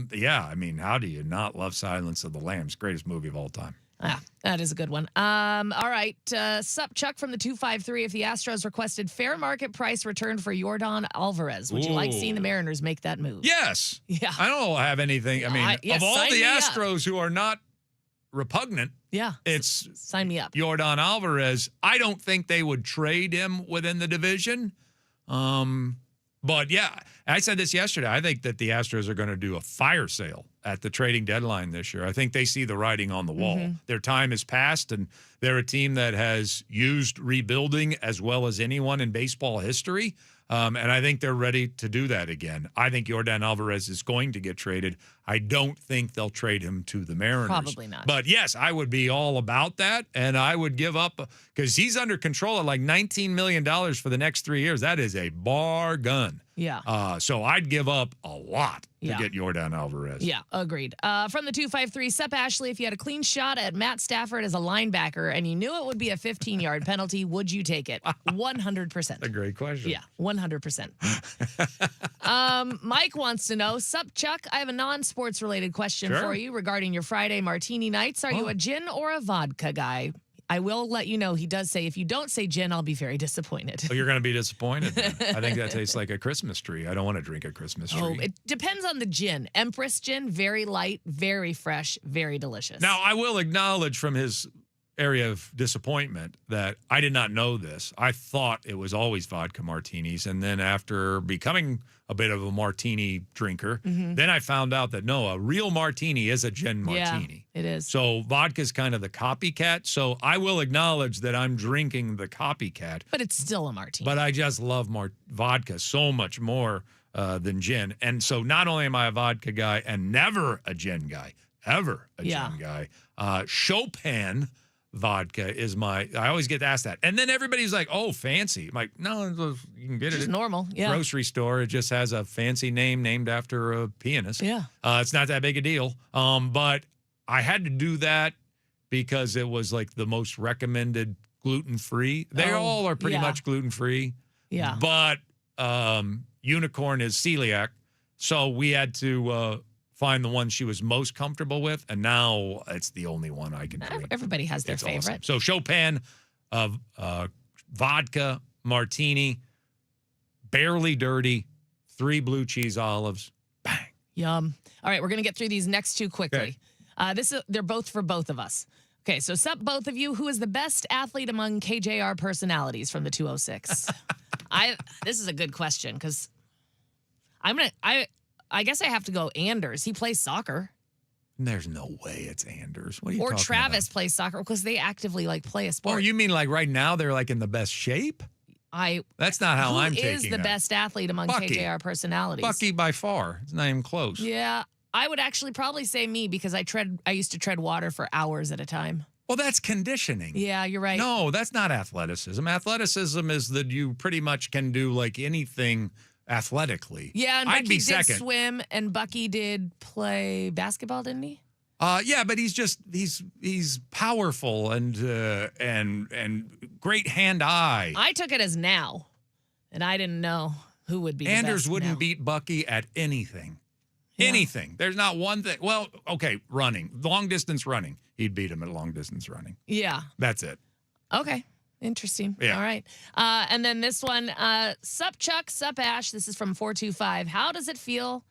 mean, how do you not love Silence of the Lambs? Greatest movie of all time. Ah, that is a good one. All right. Sup, Chuck from the 253. If the Astros requested fair market price return for Yordan Alvarez, would you like seeing the Mariners make that move? Yes. Yeah. I don't have anything. I mean, of all sign the me up. Astros who are not repugnant, Yeah. it's Sign me up. Yordan Alvarez. I don't think they would trade him within the division. But yeah, I said this yesterday. I think that the Astros are going to do a fire sale at the trading deadline this year. I think they see the writing on the wall. Mm-hmm. Their time has passed, and they're a team that has used rebuilding as well as anyone in baseball history. And I think they're ready to do that again. I think Yordan Alvarez is going to get traded. I don't think they'll trade him to the Mariners. Probably not. But yes, I would be all about that. And I would give up because he's under control at like $19 million for the next 3 years. That is a bargain. Yeah. So I'd give up a lot to Yeah. get Yordan Alvarez. Yeah, agreed. From the 253, Sup, Ashley, if you had a clean shot at Matt Stafford as a linebacker and you knew it would be a 15-yard penalty, would you take it? 100%. A great question. Yeah, 100%. Mike wants to know, Sup, Chuck, I have a non-sports related question Sure. for you regarding your Friday martini nights. Are you a gin or a vodka guy? I will let you know, he does say, if you don't say gin, I'll be very disappointed. Oh, you're going to be disappointed then. I think that tastes like a Christmas tree. I don't want to drink a Christmas tree. Oh, it depends on the gin. Empress gin, very light, very fresh, very delicious. Now, I will acknowledge from his area of disappointment that I did not know this. I thought it was always vodka martinis. And then after becoming a bit of a martini drinker, then I found out that no, a real martini is a gin martini. Yeah, it is. So vodka's kind of the copycat. So I will acknowledge that I'm drinking the copycat. But it's still a martini. But I just love vodka so much more than gin. And so not only am I a vodka guy and never a gin guy, ever a gin guy, Chopin vodka is I always get asked that. And then everybody's like, oh, fancy. I'm like, no, you can get it Just at normal. Yeah. grocery store. It just has a fancy name named after a pianist. Yeah. It's not that big a deal. But I had to do that because it was like the most recommended gluten-free. They all are pretty much gluten-free. Yeah. But Unicorn is celiac. So we had to find the one she was most comfortable with. And now it's the only one I can drink. Everybody has their It's favorite. awesome. So Chopin, vodka, martini, barely dirty, 3 blue cheese olives. Bang. Yum. All right, we're going to get through these next two quickly. They're both for both of us. Okay, so sup, both of you. Who is the best athlete among KJR personalities from the 206? This is a good question because I guess I have to go Anders. He plays soccer. There's no way it's Anders. What are you Or talking Travis about? plays soccer because they actively play a sport. Oh, you mean like right now they're like in the best shape? That's not how I'm taking it. Who is the best athlete among Bucky. KJR personalities? Bucky by far. It's not even close. Yeah, I would actually probably say me because I used to tread water for hours at a time. Well, that's conditioning. Yeah, you're right. No, that's not athleticism. Athleticism is that you pretty much can do like anything athletically. Yeah, and I'd Bucky be did second. swim, and Bucky did play basketball, didn't he? Yeah, but he's powerful and great hand-eye. I took it as now, and I didn't know who would be. Anders the best wouldn't now. beat Bucky at anything. Yeah. Anything. There's not one thing. Well, okay, running, long distance running. He'd beat him at long distance running. Yeah. That's it. Okay. Interesting. Yeah. All right. And then this one, sup Chuck, sup Ash. This is from 425. How does it feel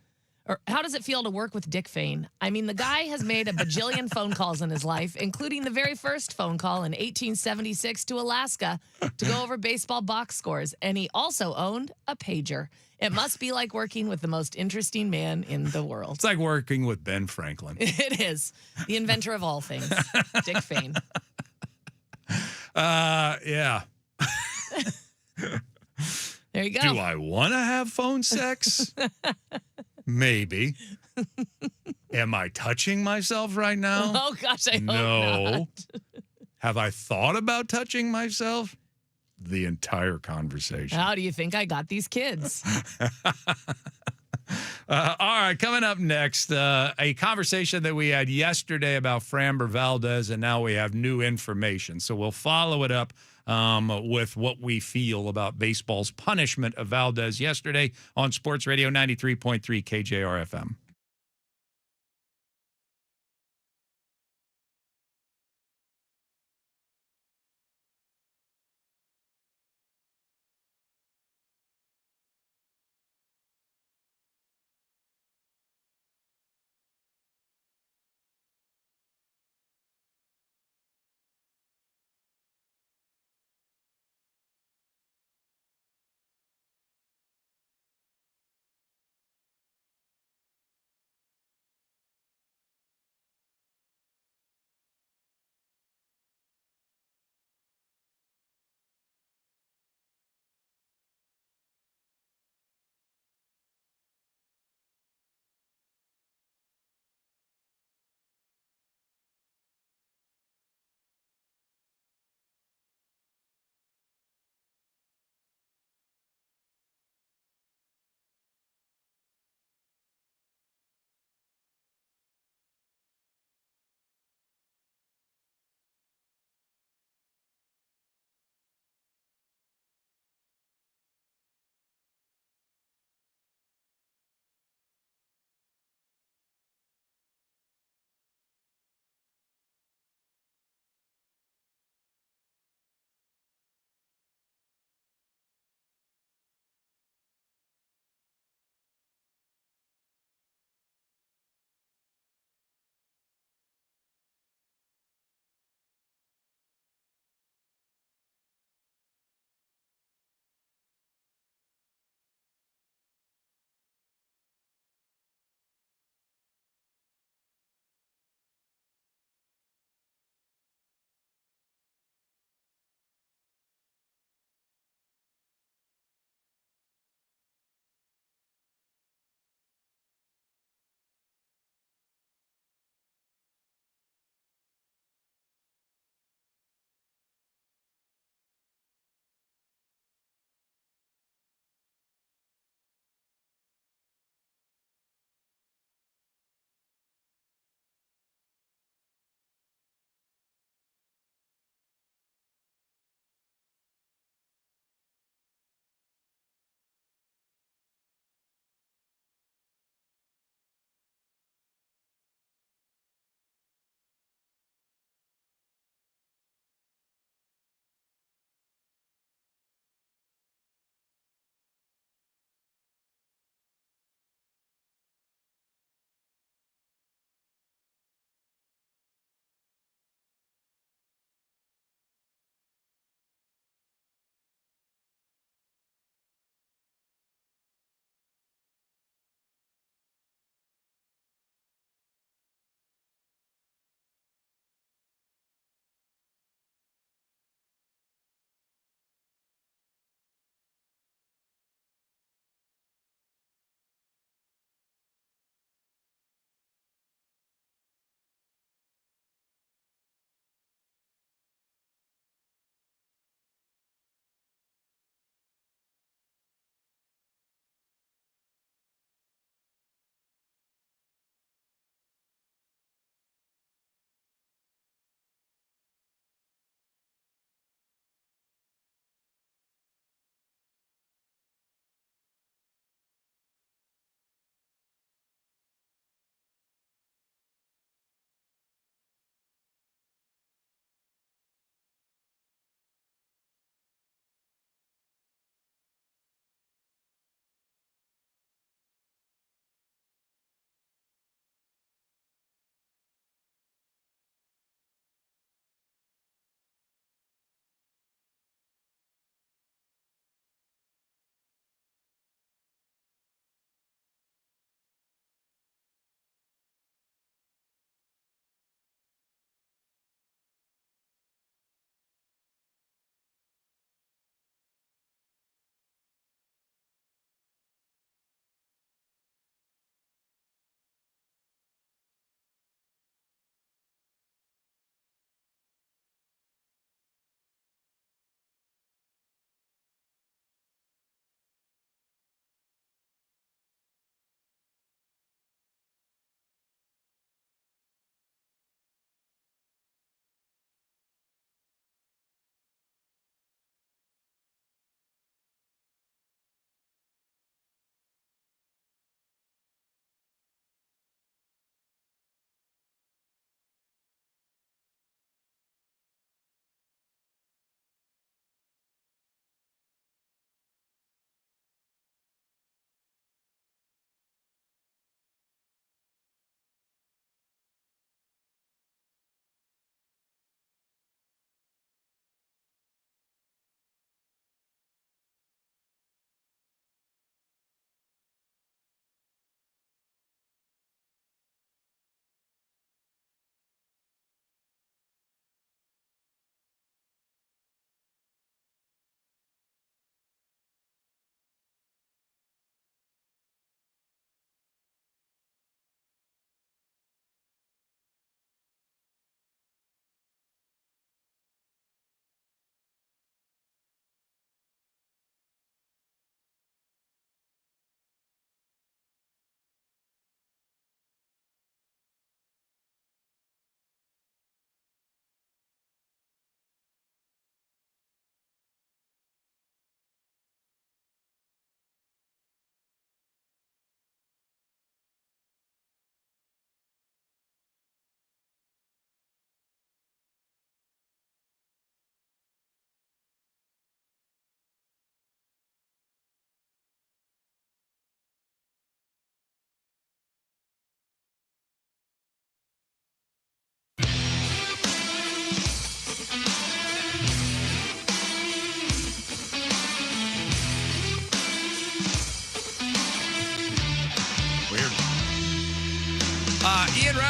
to work with Dick Fane? I mean, the guy has made a bajillion phone calls in his life, including the very first phone call in 1876 to Alaska to go over baseball box scores. And he also owned a pager. It must be like working with the most interesting man in the world. It's like working with Ben Franklin. It is. The inventor of all things, Dick Fane. Yeah. There you go. Do I want to have phone sex? Maybe. Am I touching myself right now? Oh, gosh, I hope No. not. Have I thought about touching myself? The entire conversation. How do you think I got these kids? All right, coming up next, a conversation that we had yesterday about Framber Valdez, and now we have new information. So we'll follow it up with what we feel about baseball's punishment of Valdez yesterday on Sports Radio 93.3 KJR FM.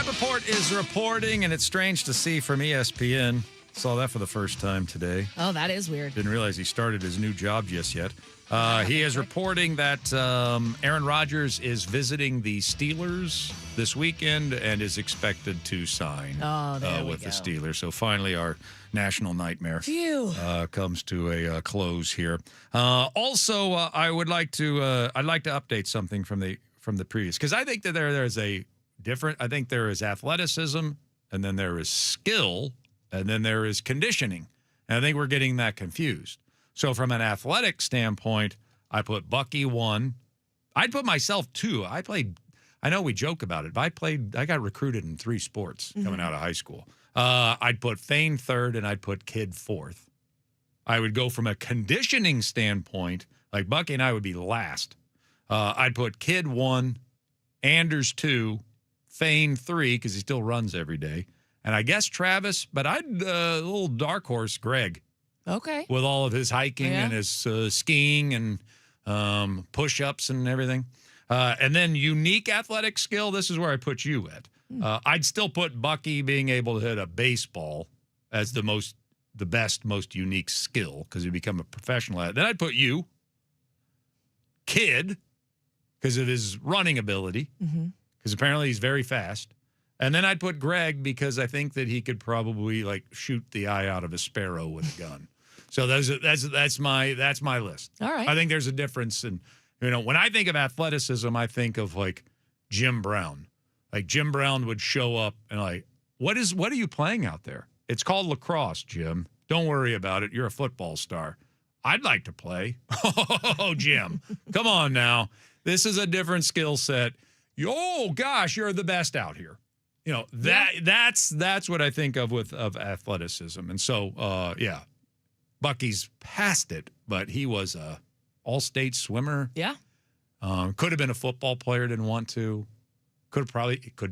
Pat Report is reporting, and it's strange to see from ESPN. Saw that for the first time today. Oh, that is weird. Didn't realize he started his new job just yet. He is reporting that Aaron Rodgers is visiting the Steelers this weekend and is expected to sign with the Steelers. So finally, our national nightmare comes to a close here. Also, I'd like to update something from the previous, because I think that there's a different. I think there is athleticism, and then there is skill, and then there is conditioning. And I think we're getting that confused. So from an athletic standpoint, I put Bucky 1. I'd put myself 2. I know we joke about it, but I got recruited in 3 sports coming out of high school. I'd put Fane 3rd, and I'd put Kid 4th. I would go from a conditioning standpoint, like Bucky and I would be last. I'd put Kid 1, Anders 2, Fane 3, because he still runs every day. And I guess Travis, but I'd little dark horse Greg. Okay. With all of his hiking and his skiing and push-ups and everything. And then unique athletic skill, this is where I put you at. I'd still put Bucky being able to hit a baseball as the best, most unique skill, because you become a professional at it. Then I'd put you, Kid, because of his running ability, because apparently he's very fast. And then I'd put Greg because I think that he could probably shoot the eye out of a sparrow with a gun. So that's my list. All right. I think there's a difference in, when I think of athleticism, I think of Jim Brown. Like Jim Brown would show up and what are you playing out there? It's called lacrosse, Jim. Don't worry about it. You're a football star. I'd like to play. Oh, Jim, come on now. This is a different skill set. Oh gosh, you're the best out here. That's what I think of athleticism. And so, Bucky's past it, but he was a all-state swimmer. Yeah. Could have been a football player, didn't want to. Could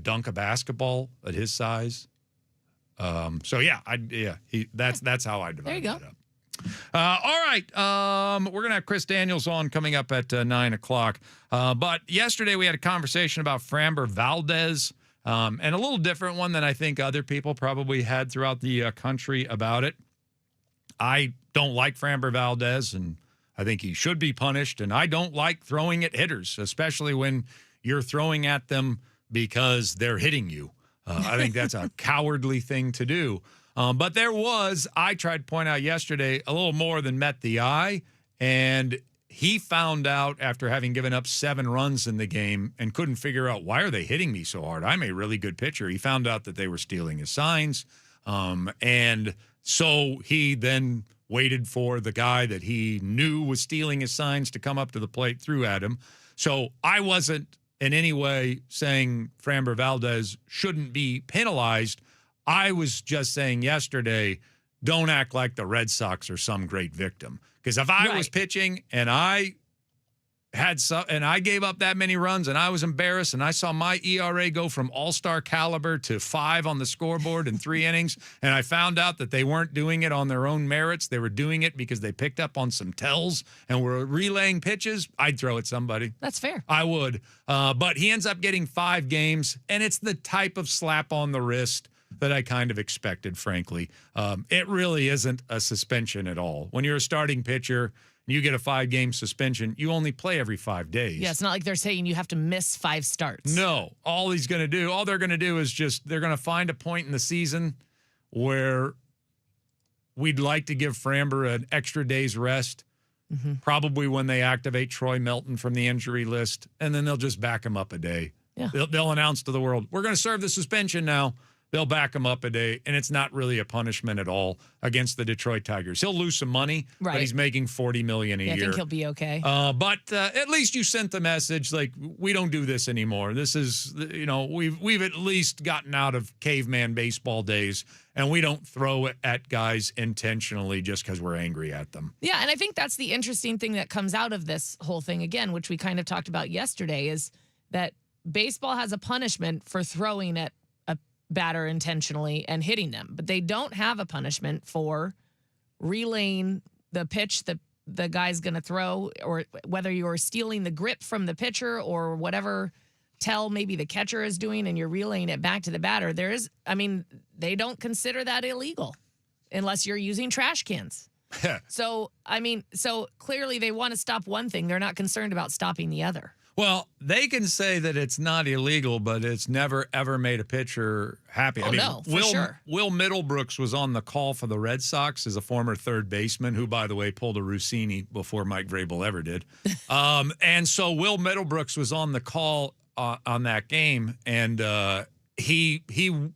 dunk a basketball at his size. That's how I divide that up. All right. We're going to have Chris Daniels on coming up at 9 o'clock. But yesterday we had a conversation about Framber Valdez. And a little different one than I think other people probably had throughout the country about it. I don't like Framber Valdez, and I think he should be punished. And I don't like throwing at hitters, especially when you're throwing at them because they're hitting you. I think that's a cowardly thing to do. But I tried to point out yesterday, a little more than met the eye. And he found out after having given up 7 runs in the game and couldn't figure out, why are they hitting me so hard? I'm a really good pitcher. He found out that they were stealing his signs. And so he then waited for the guy that he knew was stealing his signs to come up to the plate, threw at him. So I wasn't in any way saying Framber Valdez shouldn't be penalized. I was just saying yesterday, don't act like the Red Sox are some great victim. Because if I was pitching and I gave up that many runs and I was embarrassed and I saw my ERA go from all-star caliber to 5 on the scoreboard in 3 innings, and I found out that they weren't doing it on their own merits, they were doing it because they picked up on some tells and were relaying pitches, I'd throw at somebody. That's fair. I would. But he ends up getting 5 games, and it's the type of slap on the wrist that I kind of expected, frankly. It really isn't a suspension at all. When you're a starting pitcher, you get a 5-game suspension, you only play every 5 days. Yeah, it's not like they're saying you have to miss 5 starts. No. All they're going to do is they're going to find a point in the season where we'd like to give Framber an extra day's rest, probably when they activate Troy Melton from the injury list, and then they'll just back him up a day. Yeah. They'll announce to the world, we're going to serve the suspension now. They'll back him up a day, and it's not really a punishment at all against the Detroit Tigers. He'll lose some money, but he's making $40 million a year. I think he'll be okay. But at least you sent the message, we don't do this anymore. This is, we've at least gotten out of caveman baseball days, and we don't throw it at guys intentionally just because we're angry at them. Yeah, and I think that's the interesting thing that comes out of this whole thing, again, which we kind of talked about yesterday, is that baseball has a punishment for throwing at batter intentionally and hitting them, but they don't have a punishment for relaying the pitch that the guy's going to throw, or whether you're stealing the grip from the pitcher or whatever tell maybe the catcher is doing and you're relaying it back to the batter, they don't consider that illegal unless you're using trash cans. So clearly they want to stop one thing. They're not concerned about stopping the other. Well, they can say that it's not illegal, but it's never, ever made a pitcher happy. No, for sure. Will Middlebrooks was on the call for the Red Sox as a former third baseman who, by the way, pulled a Rossini before Mike Vrabel ever did. And so Will Middlebrooks was on the call on that game, and he a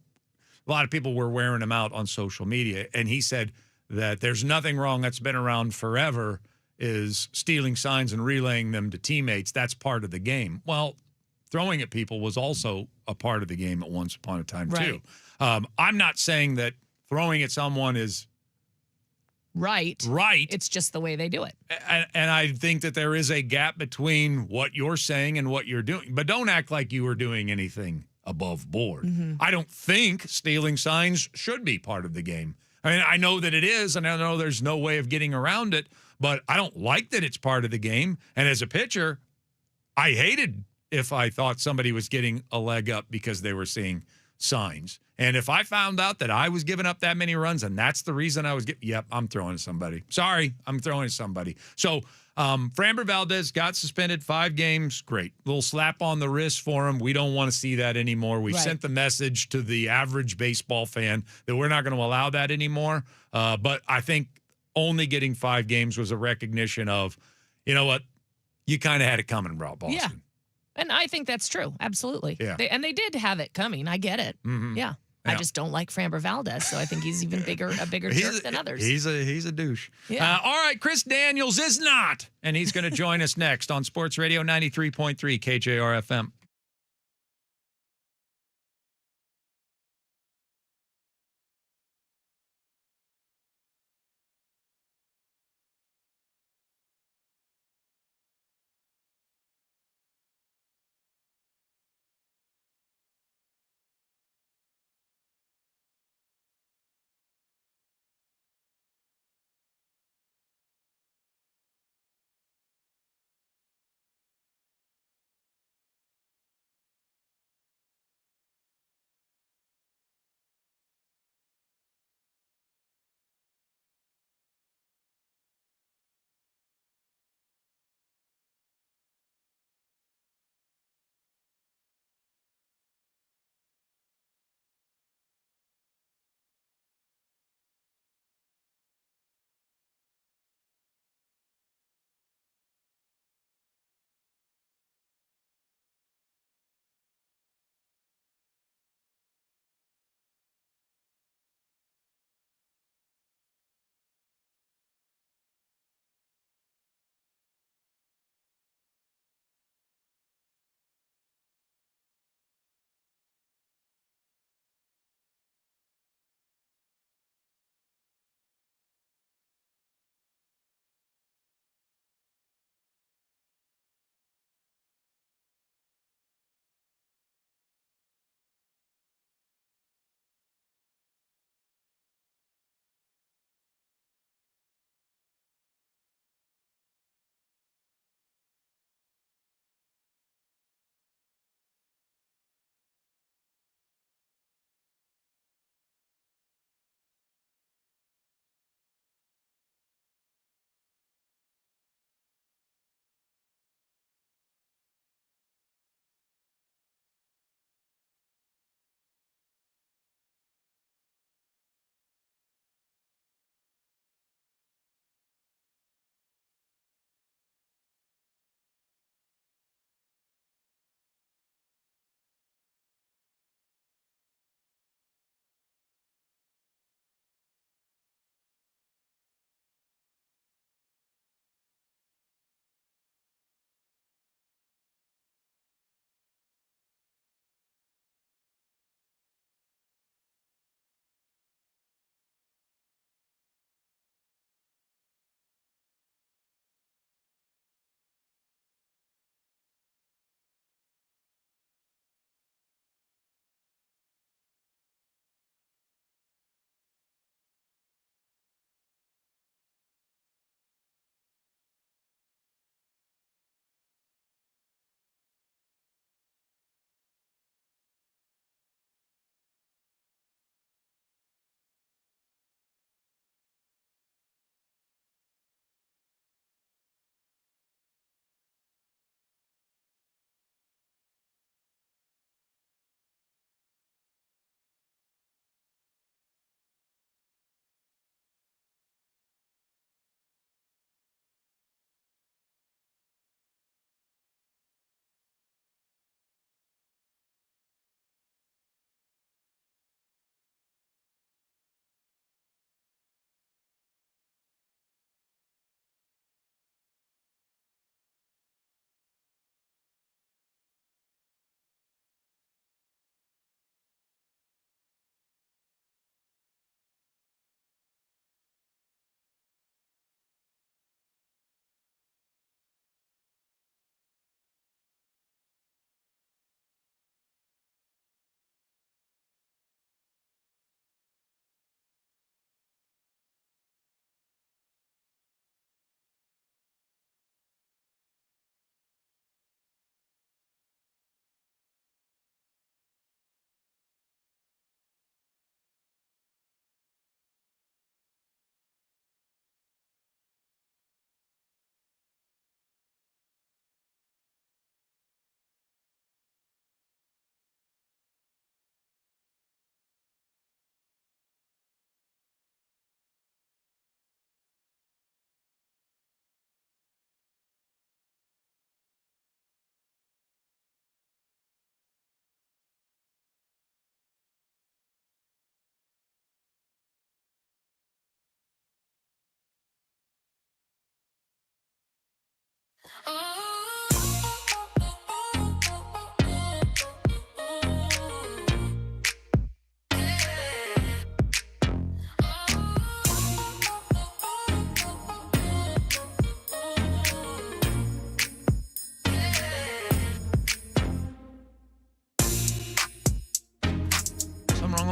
lot of people were wearing him out on social media, and he said that there's nothing wrong that's been around forever is stealing signs and relaying them to teammates. That's part of the game. Well, throwing at people was also a part of the game at once upon a time, too. I'm not saying that throwing at someone is right. It's just the way they do it. And I think that there is a gap between what you're saying and what you're doing. But don't act like you were doing anything above board. Mm-hmm. I don't think stealing signs should be part of the game. I mean, I know that it is, and I know there's no way of getting around it, but I don't like that it's part of the game. And as a pitcher, I hated if I thought somebody was getting a leg up because they were seeing signs. And if I found out that I was giving up that many runs and that's the reason I was I'm throwing to somebody. Sorry, I'm throwing to somebody. So Framber Valdez got suspended 5 games. Great. Little slap on the wrist for him. We don't want to see that anymore. We've sent the message to the average baseball fan that we're not going to allow that anymore. But I think only getting 5 games was a recognition of, you know what, you kind of had it coming, Boston. Yeah. And I think that's true. Absolutely. Yeah. They did have it coming. I get it. Mm-hmm. Yeah. I just don't like Framber Valdez, so I think he's even a bigger jerk than others. He's a douche. Yeah. All right, Chris Daniels is not, and he's going to join us next on Sports Radio 93.3 KJR FM.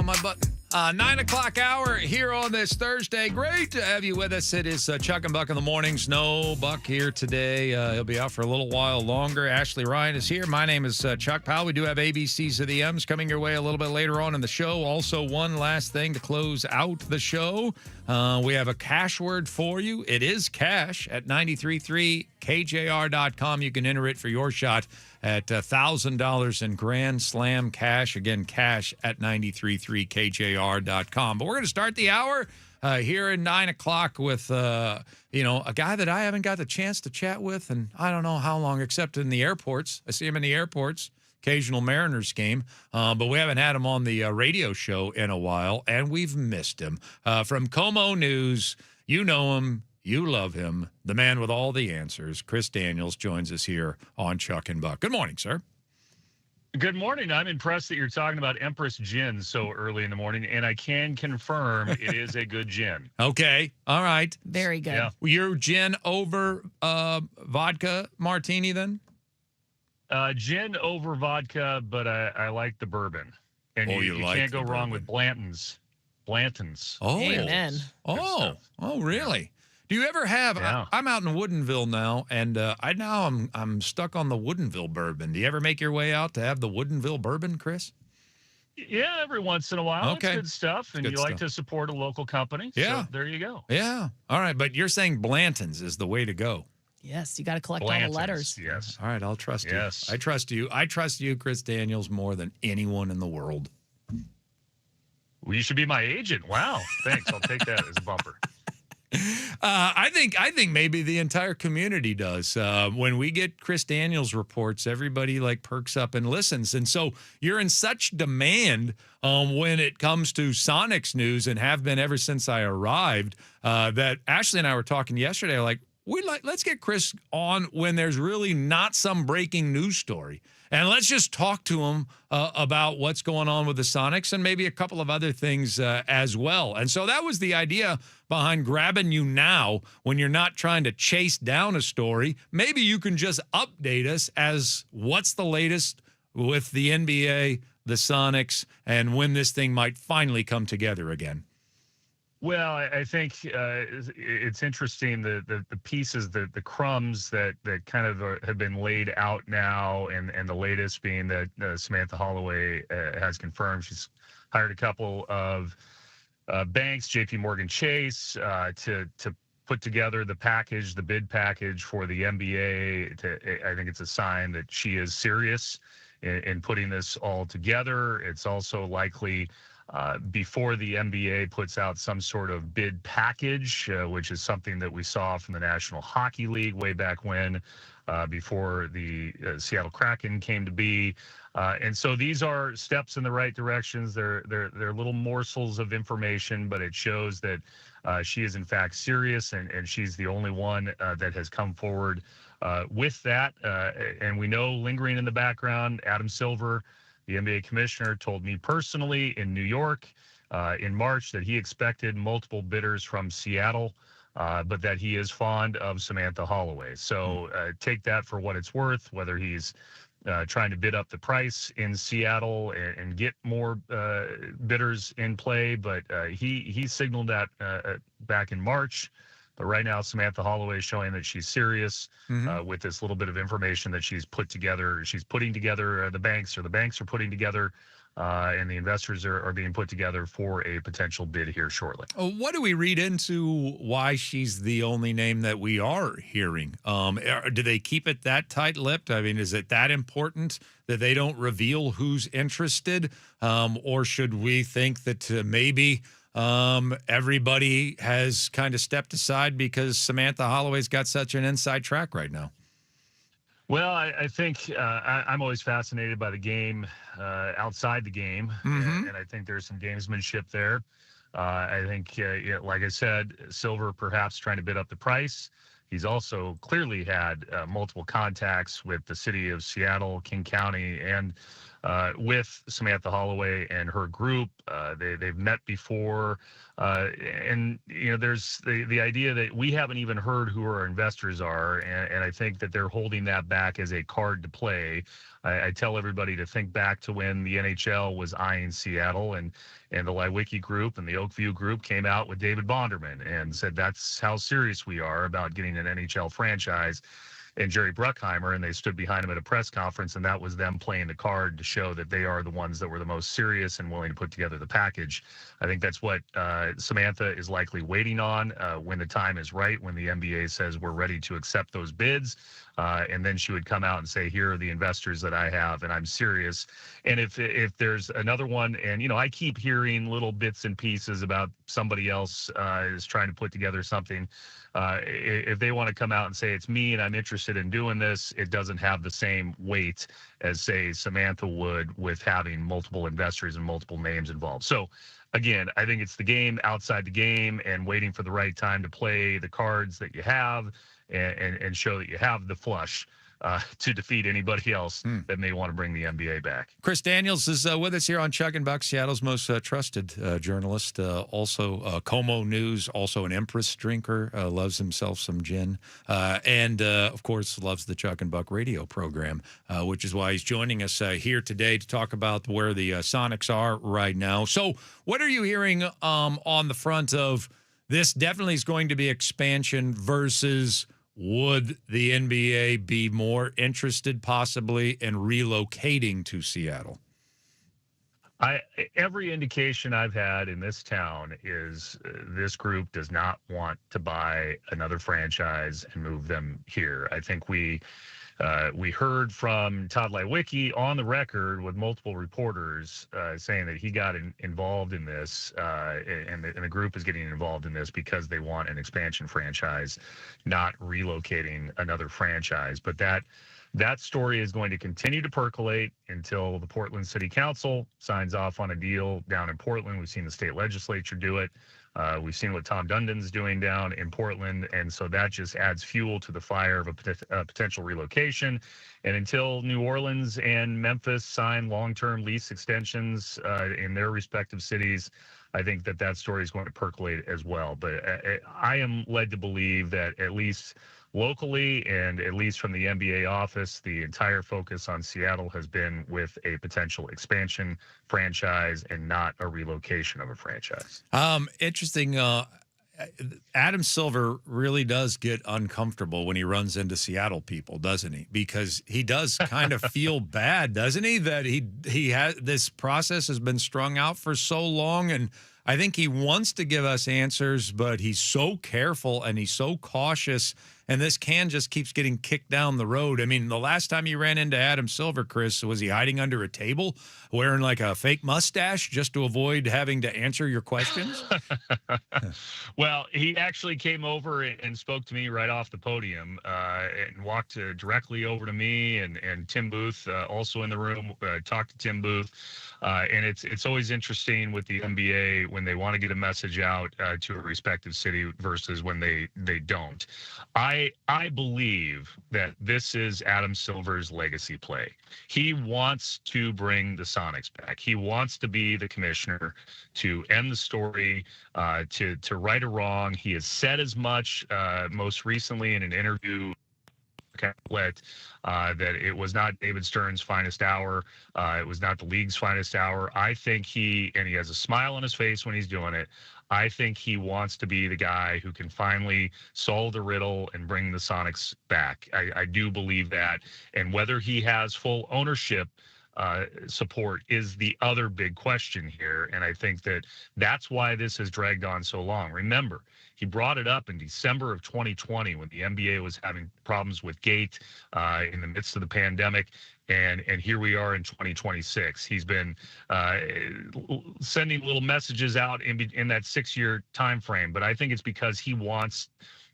on my button. 9 o'clock hour here on this Thursday. Great to have you with us. It is Chuck and Buck in the mornings. No Buck here today. He'll be out for a little while longer. Ashley Ryan is here. My name is Chuck Powell. We do have ABCs of the M's coming your way a little bit later on in the show. Also, one last thing to close out the show. We have a cash word for you. It is cash at 93.3 KJR.com. You can enter it for your shot at $1,000 in Grand Slam cash. Again, cash at 93.3 KJR.com. But we're going to start the hour here at 9 o'clock with, a guy that I haven't got the chance to chat with, and I don't know how long, except in the airports. I see him in the airports, occasional Mariners game, but we haven't had him on the radio show in a while, and we've missed him. From Como News, you know him. You love him. The man with all the answers, Chris Daniels, joins us here on Chuck and Buck. Good morning, sir. Good morning. I'm impressed that you're talking about Empress Gin so early in the morning, and I can confirm it is a good gin. Okay. All right. Very good. Yeah. Your gin over vodka martini then? Gin over vodka, but I like the bourbon. And you like can't go the wrong bourbon. with Blanton's. Blanton's. Oh. Amen. Oh, really? Do you ever have? Yeah. I'm out in Woodinville now, and I'm stuck on the Woodinville bourbon. Do you ever make your way out to have the Woodinville bourbon, Chris? Yeah, every once in a while. Okay. It's good stuff, and Good you like stuff. to support a local company. Yeah. So there you go. Yeah. All right, but you're saying Blanton's is the way to go. Yes, you got to collect all Blanton's, the letters. Yes. All right, I'll trust Yes. you. I trust you. I trust you, Chris Daniels, more than anyone in the world. Well, you should be my agent. Wow. Thanks. I'll take that as a bumper. I think maybe the entire community does. When we get Chris Daniels reports, everybody perks up and listens. And so you're in such demand when it comes to Sonics news, and have been ever since I arrived, that Ashley and I were talking yesterday. Let's get Chris on when there's really not some breaking news story. And let's just talk to him about what's going on with the Sonics and maybe a couple of other things as well. And so that was the idea behind grabbing you now when you're not trying to chase down a story. Maybe you can just update us as what's the latest with the NBA, the Sonics, and when this thing might finally come together again. Well, I think it's interesting the pieces, the crumbs that kind of have been laid out now, and the latest being that Samantha Holloway has confirmed she's hired a couple of banks, J.P. Morgan Chase, to put together the package, the bid package for the NBA. I think it's a sign that she is serious in putting this all together. It's also likely before the NBA puts out some sort of bid package, which is something that we saw from the National Hockey League way back when, before the Seattle Kraken came to be. And so these are steps in the right directions. They're little morsels of information, but it shows that she is in fact serious, and she's the only one that has come forward with that. And we know, lingering in the background, Adam Silver, the NBA commissioner, told me personally in New York in March that he expected multiple bidders from Seattle, but that he is fond of Samantha Holloway. So take that for what it's worth, whether he's trying to bid up the price in Seattle and get more bidders in play. But he signaled that back in March. But right now, Samantha Holloway is showing that she's serious with this little bit of information that she's put together. She's putting together the banks are putting together, and the investors are being put together for a potential bid here shortly. What do we read into why she's the only name that we are hearing? Do they keep it that tight-lipped? I mean, is it that important that they don't reveal who's interested? Or should we think that maybe everybody has kind of stepped aside because Samantha Holloway's got such an inside track right now? Well, I think I'm always fascinated by the game outside the game, and I think there's some gamesmanship there. I think, like I said, Silver perhaps trying to bid up the price. He's also clearly had multiple contacts with the city of Seattle, King County, and with Samantha Holloway and her group. They've met before, and there's the idea that we haven't even heard who our investors are, and I think that they're holding that back as a card to play. I tell everybody to think back to when the NHL was eyeing Seattle, and the Lewicki group and the Oakview group came out with David Bonderman and said that's how serious we are about getting an NHL franchise, and Jerry Bruckheimer, and they stood behind him at a press conference, and that was them playing the card to show that they are the ones that were the most serious and willing to put together the package. I think that's what Samantha is likely waiting on when the time is right, when the NBA says we're ready to accept those bids. And then she would come out and say, here are the investors that I have, and I'm serious. And if there's another one, and, I keep hearing little bits and pieces about somebody else is trying to put together something. If they want to come out and say it's me and I'm interested in doing this, it doesn't have the same weight as, say, Samantha would with having multiple investors and multiple names involved. So, again, I think it's the game outside the game and waiting for the right time to play the cards that you have and show that you have the flush to defeat anybody else that may want to bring the NBA back. Chris Daniels is with us here on Chuck and Buck, Seattle's most trusted journalist. Also, Como News, also an Empress drinker, loves himself some gin, and, of course, loves the Chuck and Buck radio program, which is why he's joining us here today to talk about where the Sonics are right now. So what are you hearing on the front of this definitely is going to be expansion versus would the NBA be more interested possibly in relocating to Seattle? Every indication I've had in this town is this group does not want to buy another franchise and move them here. I think we heard from Todd Lewicki on the record with multiple reporters saying that he got involved in this, and the group is getting involved in this because they want an expansion franchise, not relocating another franchise. But that story is going to continue to percolate until the Portland City Council signs off on a deal down in Portland. We've seen the state legislature do it. We've seen what Tom Dundon's doing down in Portland, and so that just adds fuel to the fire of a potential relocation. And until New Orleans and Memphis sign long-term lease extensions in their respective cities, I think that story is going to percolate as well. But I am led to believe that at least locally and at least from the NBA office, the entire focus on Seattle has been with a potential expansion franchise and not a relocation of a franchise. Interesting. Adam Silver really does get uncomfortable when he runs into Seattle people, doesn't he? Because he does kind of feel bad, doesn't he? That he has this process has been strung out for so long, and I think he wants to give us answers, but he's so careful and he's so cautious, and this can just keeps getting kicked down the road. I mean, the last time you ran into Adam Silver, Chris, was he hiding under a table wearing like a fake mustache just to avoid having to answer your questions? Well, he actually came over and spoke to me right off the podium and walked directly over to me and Tim Booth, also in the room, talked to Tim Booth. And it's always interesting with the NBA when they want to get a message out to a respective city versus when they don't. I believe that this is Adam Silver's legacy play. He wants to bring the Sonics back. He wants to be the commissioner to end the story, to right a wrong. He has said as much most recently in an interview that it was not David Stern's finest hour. It was not the league's finest hour. I think he has a smile on his face when he's doing it. I think he wants to be the guy who can finally solve the riddle and bring the Sonics back. I do believe that. And whether he has full ownership support is the other big question here. And I think that's why this has dragged on so long. Remember, he brought it up in December of 2020 when the NBA was having problems with Gate in the midst of the pandemic. And here we are in 2026. He's been sending little messages out in that 6-year time frame. But I think it's because he wants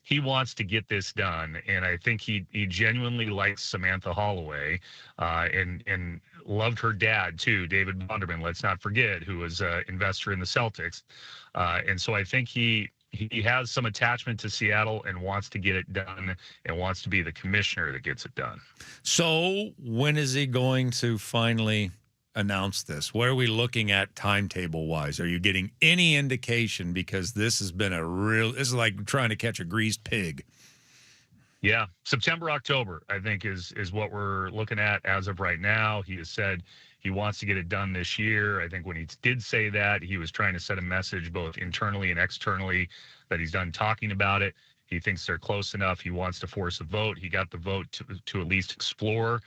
to get this done. And I think he genuinely likes Samantha Holloway and loved her dad, too, David Bonderman, let's not forget, who was an investor in the Celtics. And so I think he has some attachment to Seattle and wants to get it done and wants to be the commissioner that gets it done. So when is he going to finally announce this? What are we looking at timetable-wise? Are you getting any indication? Because this has been this is like trying to catch a greased pig. Yeah, September, October, I think is what we're looking at as of right now. He has said he wants to get it done this year. I think when he did say that, he was trying to set a message both internally and externally that he's done talking about it. He thinks they're close enough. He wants to force a vote. He got the vote to at least explore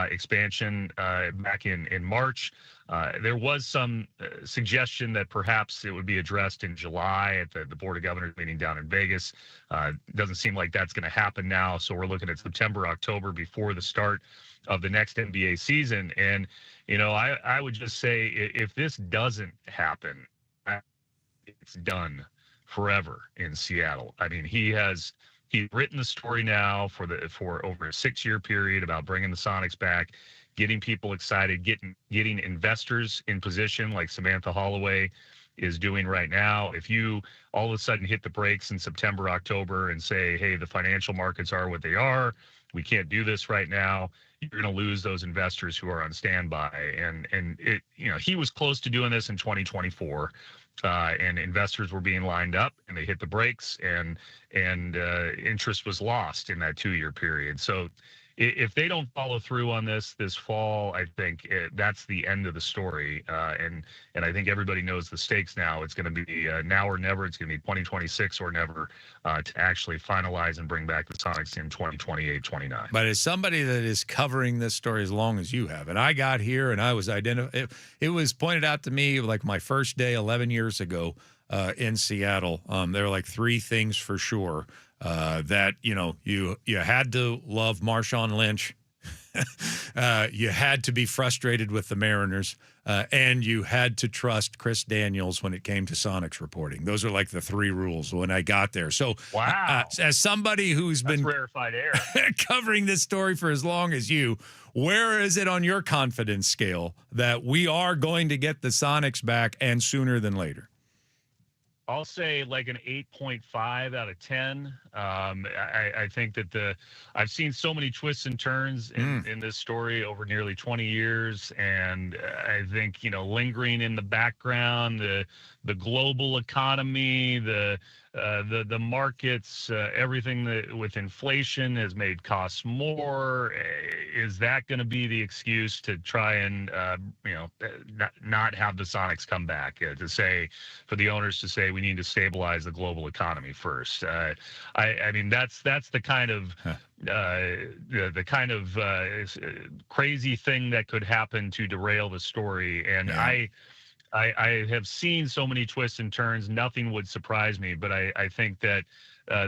expansion back in March. There was some suggestion that perhaps it would be addressed in July at the Board of Governors meeting down in Vegas. Doesn't seem like that's going to happen now. So we're looking at September, October before the start of the next NBA season. And, I would just say if this doesn't happen, it's done forever in Seattle. I mean, he's written the story now for over a 6-year period about bringing the Sonics back, getting people excited, getting investors in position like Samantha Holloway is doing right now. If you all of a sudden hit the brakes in September, October and say, hey, the financial markets are what they are, we can't do this right now, you're going to lose those investors who are on standby. And it, he was close to doing this in 2024. And investors were being lined up and they hit the brakes and interest was lost in that 2-year period. So if they don't follow through on this fall, I think that's the end of the story. And I think everybody knows the stakes now. It's going to be now or never. It's going to be 2026 or never to actually finalize and bring back the Sonics in 2028, 29. But as somebody that is covering this story as long as you have, and I got here and I was it was pointed out to me like my first day 11 years ago in Seattle. There were like 3 things for sure. That you had to love Marshawn Lynch, you had to be frustrated with the Mariners, and you had to trust Chris Daniels when it came to Sonics reporting. Those are like the 3 rules when I got there. So, wow, as somebody who's been rarefied air covering this story for as long as you, where is it on your confidence scale that we are going to get the Sonics back and sooner than later? I'll say like an 8.5 out of 10. I think that I've seen so many twists and turns in this story over nearly 20 years. And I think, lingering in the background, the global economy, the markets, everything that with inflation has made costs more. Is that going to be the excuse to try and, not have the Sonics come back for the owners to say we need to stabilize the global economy first? I mean, that's the kind of crazy thing that could happen to derail the story. And yeah. I have seen so many twists and turns. Nothing would surprise me, but I think that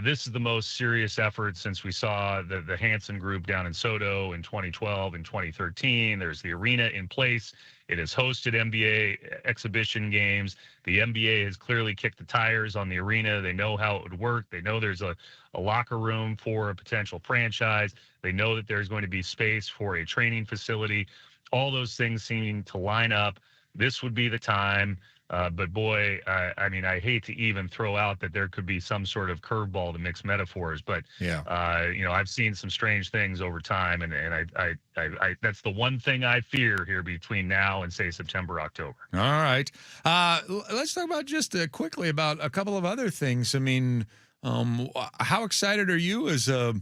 this is the most serious effort since we saw the Hansen Group down in Soto in 2012 and 2013. There's the arena in place. It has hosted NBA exhibition games. The NBA has clearly kicked the tires on the arena. They know how it would work. They know there's a locker room for a potential franchise. They know that there's going to be space for a training facility. All those things seem to line up. This would be the time. But boy, I mean, I hate to even throw out that there could be some sort of curveball to mix metaphors, but yeah, I've seen some strange things over time, and I that's the one thing I fear here between now and say September, October. All right, let's talk about just quickly about a couple of other things. I mean, how excited are you as a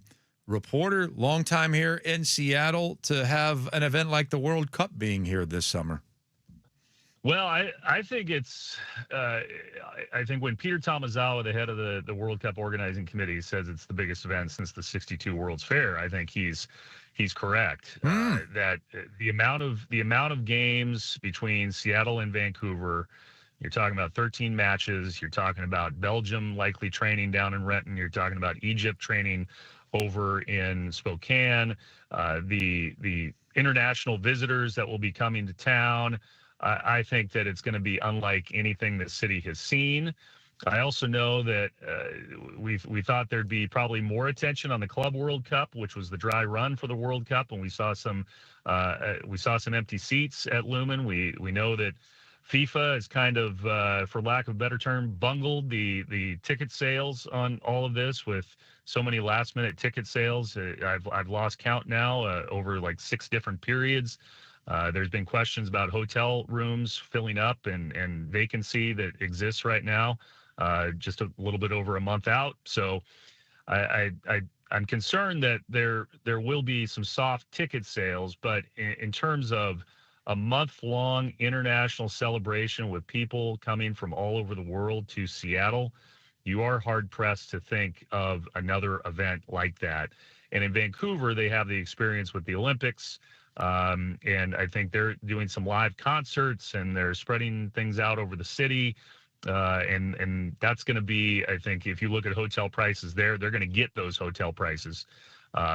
reporter, long time here in Seattle, to have an event like the World Cup being here this summer? Well, I think it's I think when Peter Tomazawa, the head of the World Cup organizing committee, says it's the biggest event since the '62 World's Fair, I think he's correct. That the amount of games between Seattle and Vancouver, you're talking about 13 matches. You're talking about Belgium likely training down in Renton. You're talking about Egypt training over in Spokane. The international visitors that will be coming to town. I think that it's going to be unlike anything the city has seen. I also know that we thought there'd be probably more attention on the Club World Cup, which was the dry run for the World Cup, and we saw some empty seats at Lumen. We know that FIFA has kind of, for lack of a better term, bungled the ticket sales on all of this with so many last minute ticket sales. I've lost count now over like 6 different periods. There's been questions about hotel rooms filling up and vacancy that exists right now, just a little bit over a month out. So I'm concerned that there will be some soft ticket sales, but in terms of a month-long international celebration with people coming from all over the world to Seattle, you are hard-pressed to think of another event like that. And in Vancouver, they have the experience with the Olympics, and I think they're doing some live concerts, and they're spreading things out over the city. And that's going to be, I think, if you look at hotel prices there, they're going to get those hotel prices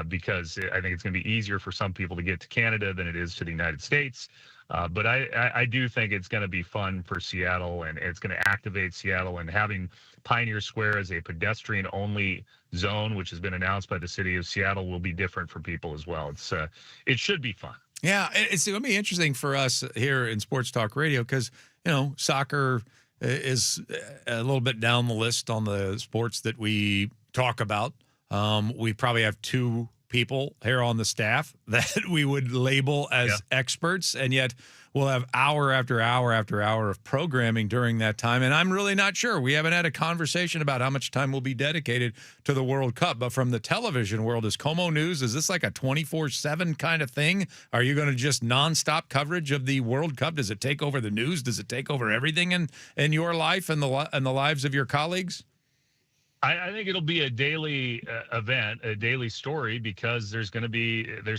because I think it's going to be easier for some people to get to Canada than it is to the United States. But I do think it's going to be fun for Seattle, and it's going to activate Seattle, and having Pioneer Square as a pedestrian-only zone, which has been announced by the city of Seattle, will be different for people as well. It should be fun. Yeah, it's going to be interesting for us here in Sports Talk Radio because, soccer is a little bit down the list on the sports that we talk about. We probably have two people here on the staff that we would label as experts, and yet we'll have hour after hour after hour of programming during that time. And I'm really not sure. We haven't had a conversation about how much time will be dedicated to the World Cup. But from the television world, is Como News, is this like a 24/7 kind of thing? Are you going to just nonstop coverage of the World Cup? Does it take over the news? Does it take over everything in your life and the lives of your colleagues? I think it'll be a daily event, a daily story, because there's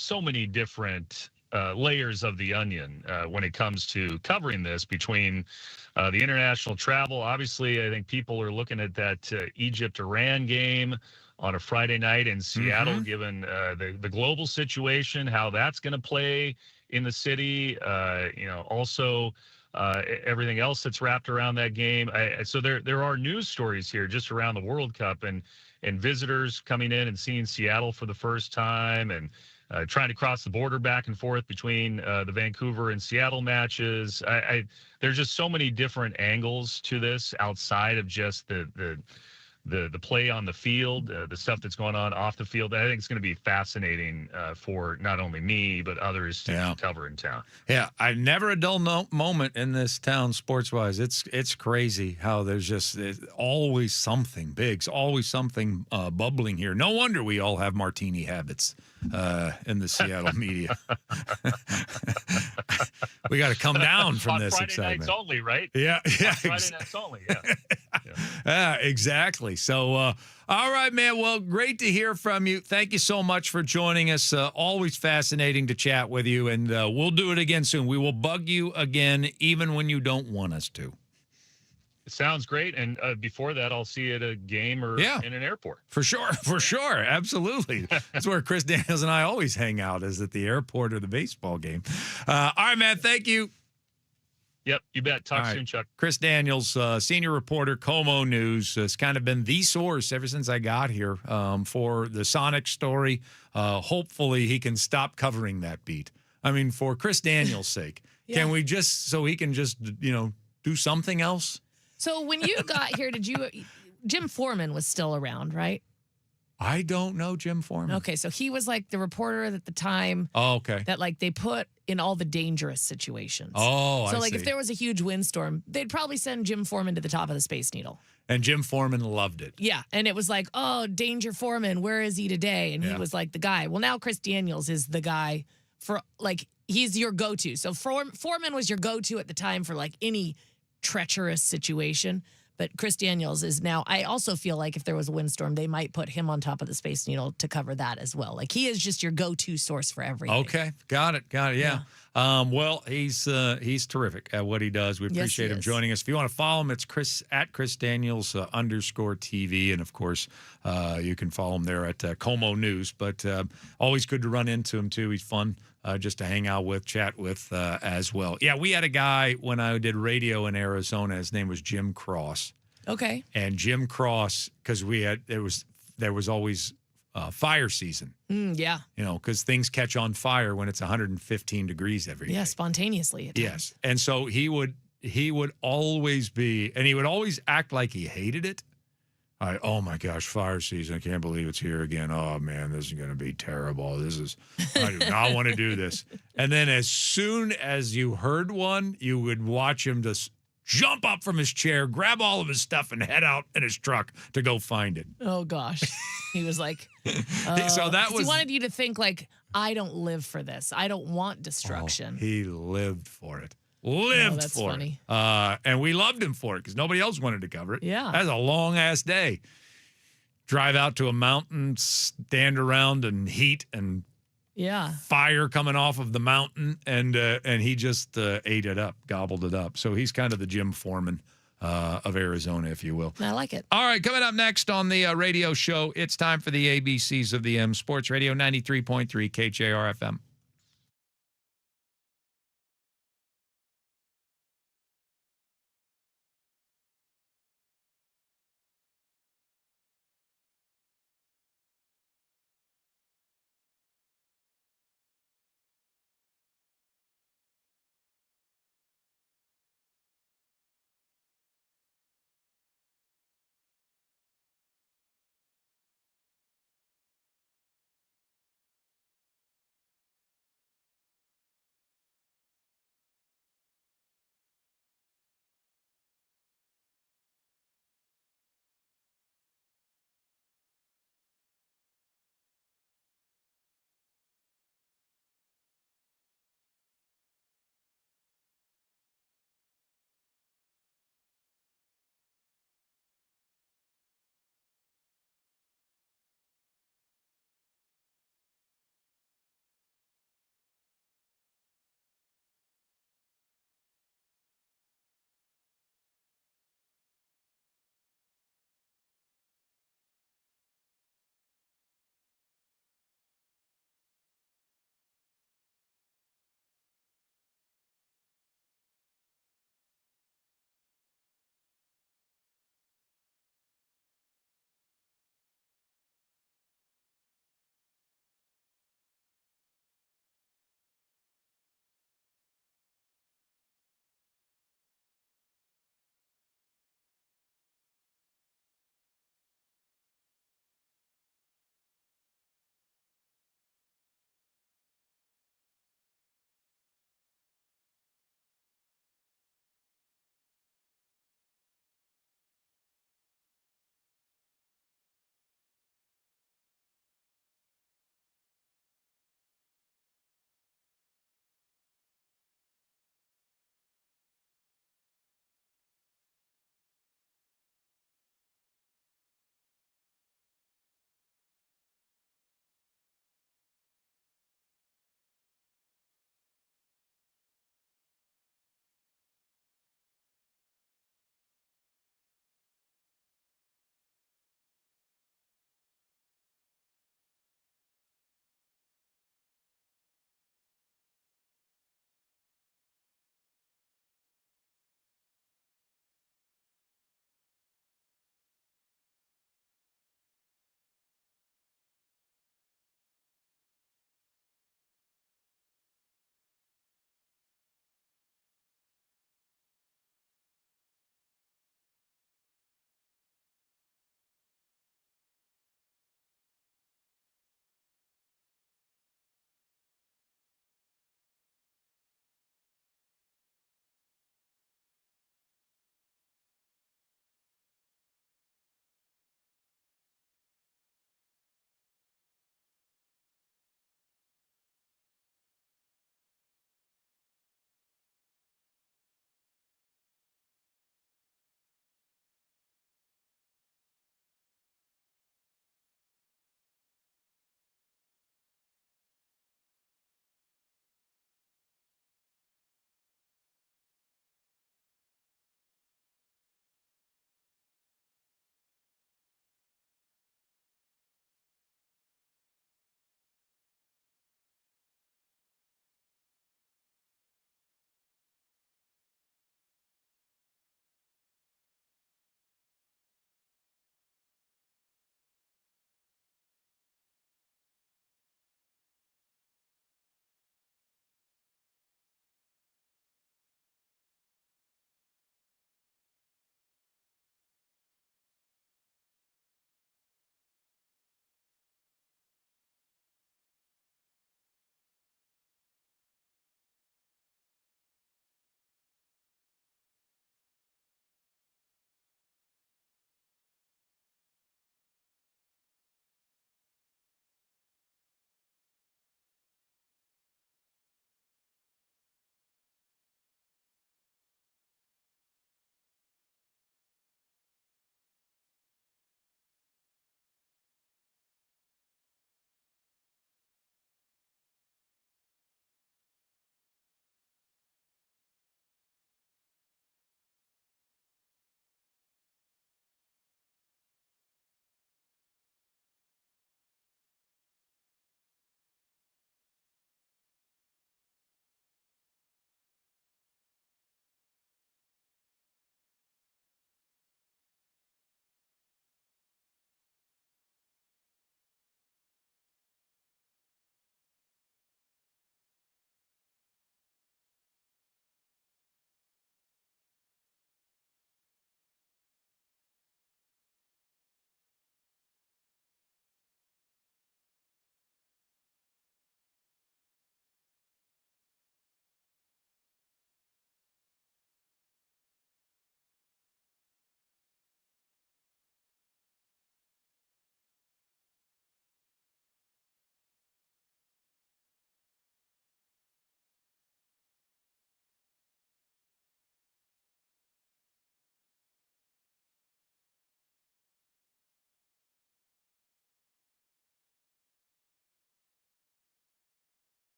so many different layers of the onion when it comes to covering this, between the international travel. Obviously, I think people are looking at that Egypt-Iran game on a Friday night in Seattle, given the global situation, how that's going to play in the city. Also everything else that's wrapped around that game. So there are news stories here just around the World Cup, and visitors coming in and seeing Seattle for the first time, and trying to cross the border back and forth between the Vancouver and Seattle matches. There's just so many different angles to this outside of just the play on the field, the stuff that's going on off the field. I think it's going to be fascinating for not only me, but others to cover in town. Yeah, I've never a dull moment in this town sports-wise. It's crazy how there's always something big, always something bubbling here. No wonder we all have martini habits in the Seattle media. We got to come down from on this Friday excitement. Nights only, right? Yeah. Friday nights only, exactly. So, all right, man. Well, great to hear from you. Thank you so much for joining us. Always fascinating to chat with you, and we'll do it again soon. We will bug you again, even when you don't want us to. It sounds great. And before that, I'll see you at a game or in an airport. For sure. Absolutely. That's where Chris Daniels and I always hang out, is at the airport or the baseball game. All right, man. Thank you. Yep, you bet. Talk soon, Chuck. Chris Daniels, senior reporter, Como News, has kind of been the source ever since I got here for the Sonic story. Hopefully he can stop covering that beat. I mean, for Chris Daniels' sake, can we so he can just, do something else? So when you got here, Jim Foreman was still around, right? I don't know Jim Foreman. Okay, so he was like the reporter at the time. Oh, okay. That they put in all the dangerous situations. Oh, so I see. If there was a huge windstorm, they'd probably send Jim Foreman to the top of the Space Needle. And Jim Foreman loved it. Yeah, and it was like, oh, Danger Foreman, where is he today? And he was like the guy. Well, now Chris Daniels is the guy for he's your go-to. So Foreman was your go-to at the time for any treacherous situation. But Chris Daniels is now, I also feel like if there was a windstorm, they might put him on top of the Space Needle to cover that as well. He is just your go-to source for everything. Okay. Got it. Yeah. Well, he's terrific at what he does. We appreciate him joining us. If you want to follow him, it's at Chris Daniels _TV. And of course, you can follow him there at Como News. But always good to run into him too. He's fun just to hang out with, chat with as well. Yeah, we had a guy when I did radio in Arizona. His name was Jim Cross. Okay. And Jim Cross, because there was always fire season. Yeah. Because things catch on fire when it's 115 degrees every day. Yeah, spontaneously. Yes. And so he would always be, and he would always act like he hated it. Oh my gosh, fire season. I can't believe it's here again. Oh man, this is going to be terrible. I do not want to do this. And then as soon as you heard one, you would watch him just jump up from his chair, grab all of his stuff, and head out in his truck to go find it. Oh gosh. He was like, so that was. He wanted you to think like, I don't live for this. I don't want destruction. He lived for it. That's funny. It. And we loved him for it because nobody else wanted to cover it. Yeah. That was a long-ass day. Drive out to a mountain, stand around and heat and fire coming off of the mountain, and he just ate it up, gobbled it up. So he's kind of the Jim Foreman of Arizona, if you will. I like it. All right, coming up next on the radio show, it's time for the ABCs of the M Sports Radio, 93.3 KJR FM.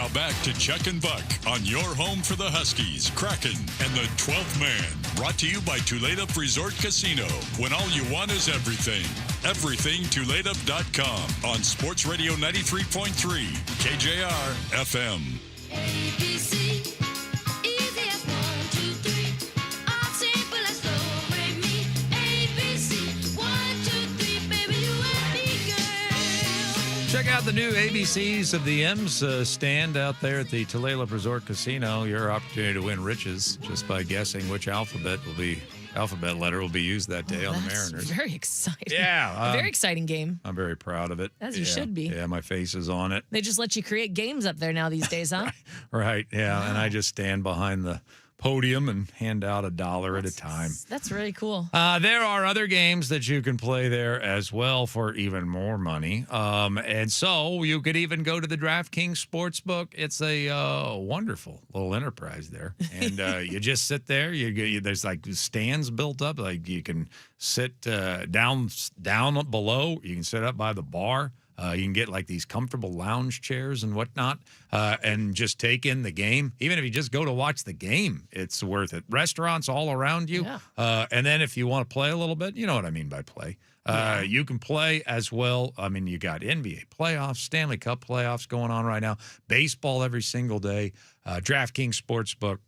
Now back to Chuck and Buck on your home for the Huskies, Kraken, and the 12th man. Brought to you by Tulip Resort Casino. When all you want is everything. Everything Tulip.com on Sports Radio 93.3 KJR FM. ABC, easy as 1, 2, 3. All simple as slow, break me. ABC, 1, 2, 3, baby, you and me, girl. Check out the new ABCs of the M's stand out there at the Tulip Resort Casino. Your opportunity to win riches just by guessing which alphabet letter will be used that day on the Mariners. Very exciting. Yeah. A very exciting game. I'm very proud of it. As you should be. Yeah, my face is on it. They just let you create games up there now these days, huh? Right, yeah. Wow. And I just stand behind the podium and hand out $1 at a time. That's really cool. There are other games that you can play there as well for even more money. And so you could even go to the DraftKings Sportsbook. It's a wonderful little enterprise there. And you just sit there. There's like stands built up. Like you can sit down below. You can sit up by the bar. You can get like these comfortable lounge chairs and whatnot and just take in the game. Even if you just go to watch the game, it's worth it. Restaurants all around you. Yeah. And then if you want to play a little bit, you know what I mean by play. You can play as well. I mean, you got NBA playoffs, Stanley Cup playoffs going on right now, baseball every single day, DraftKings Sportsbook,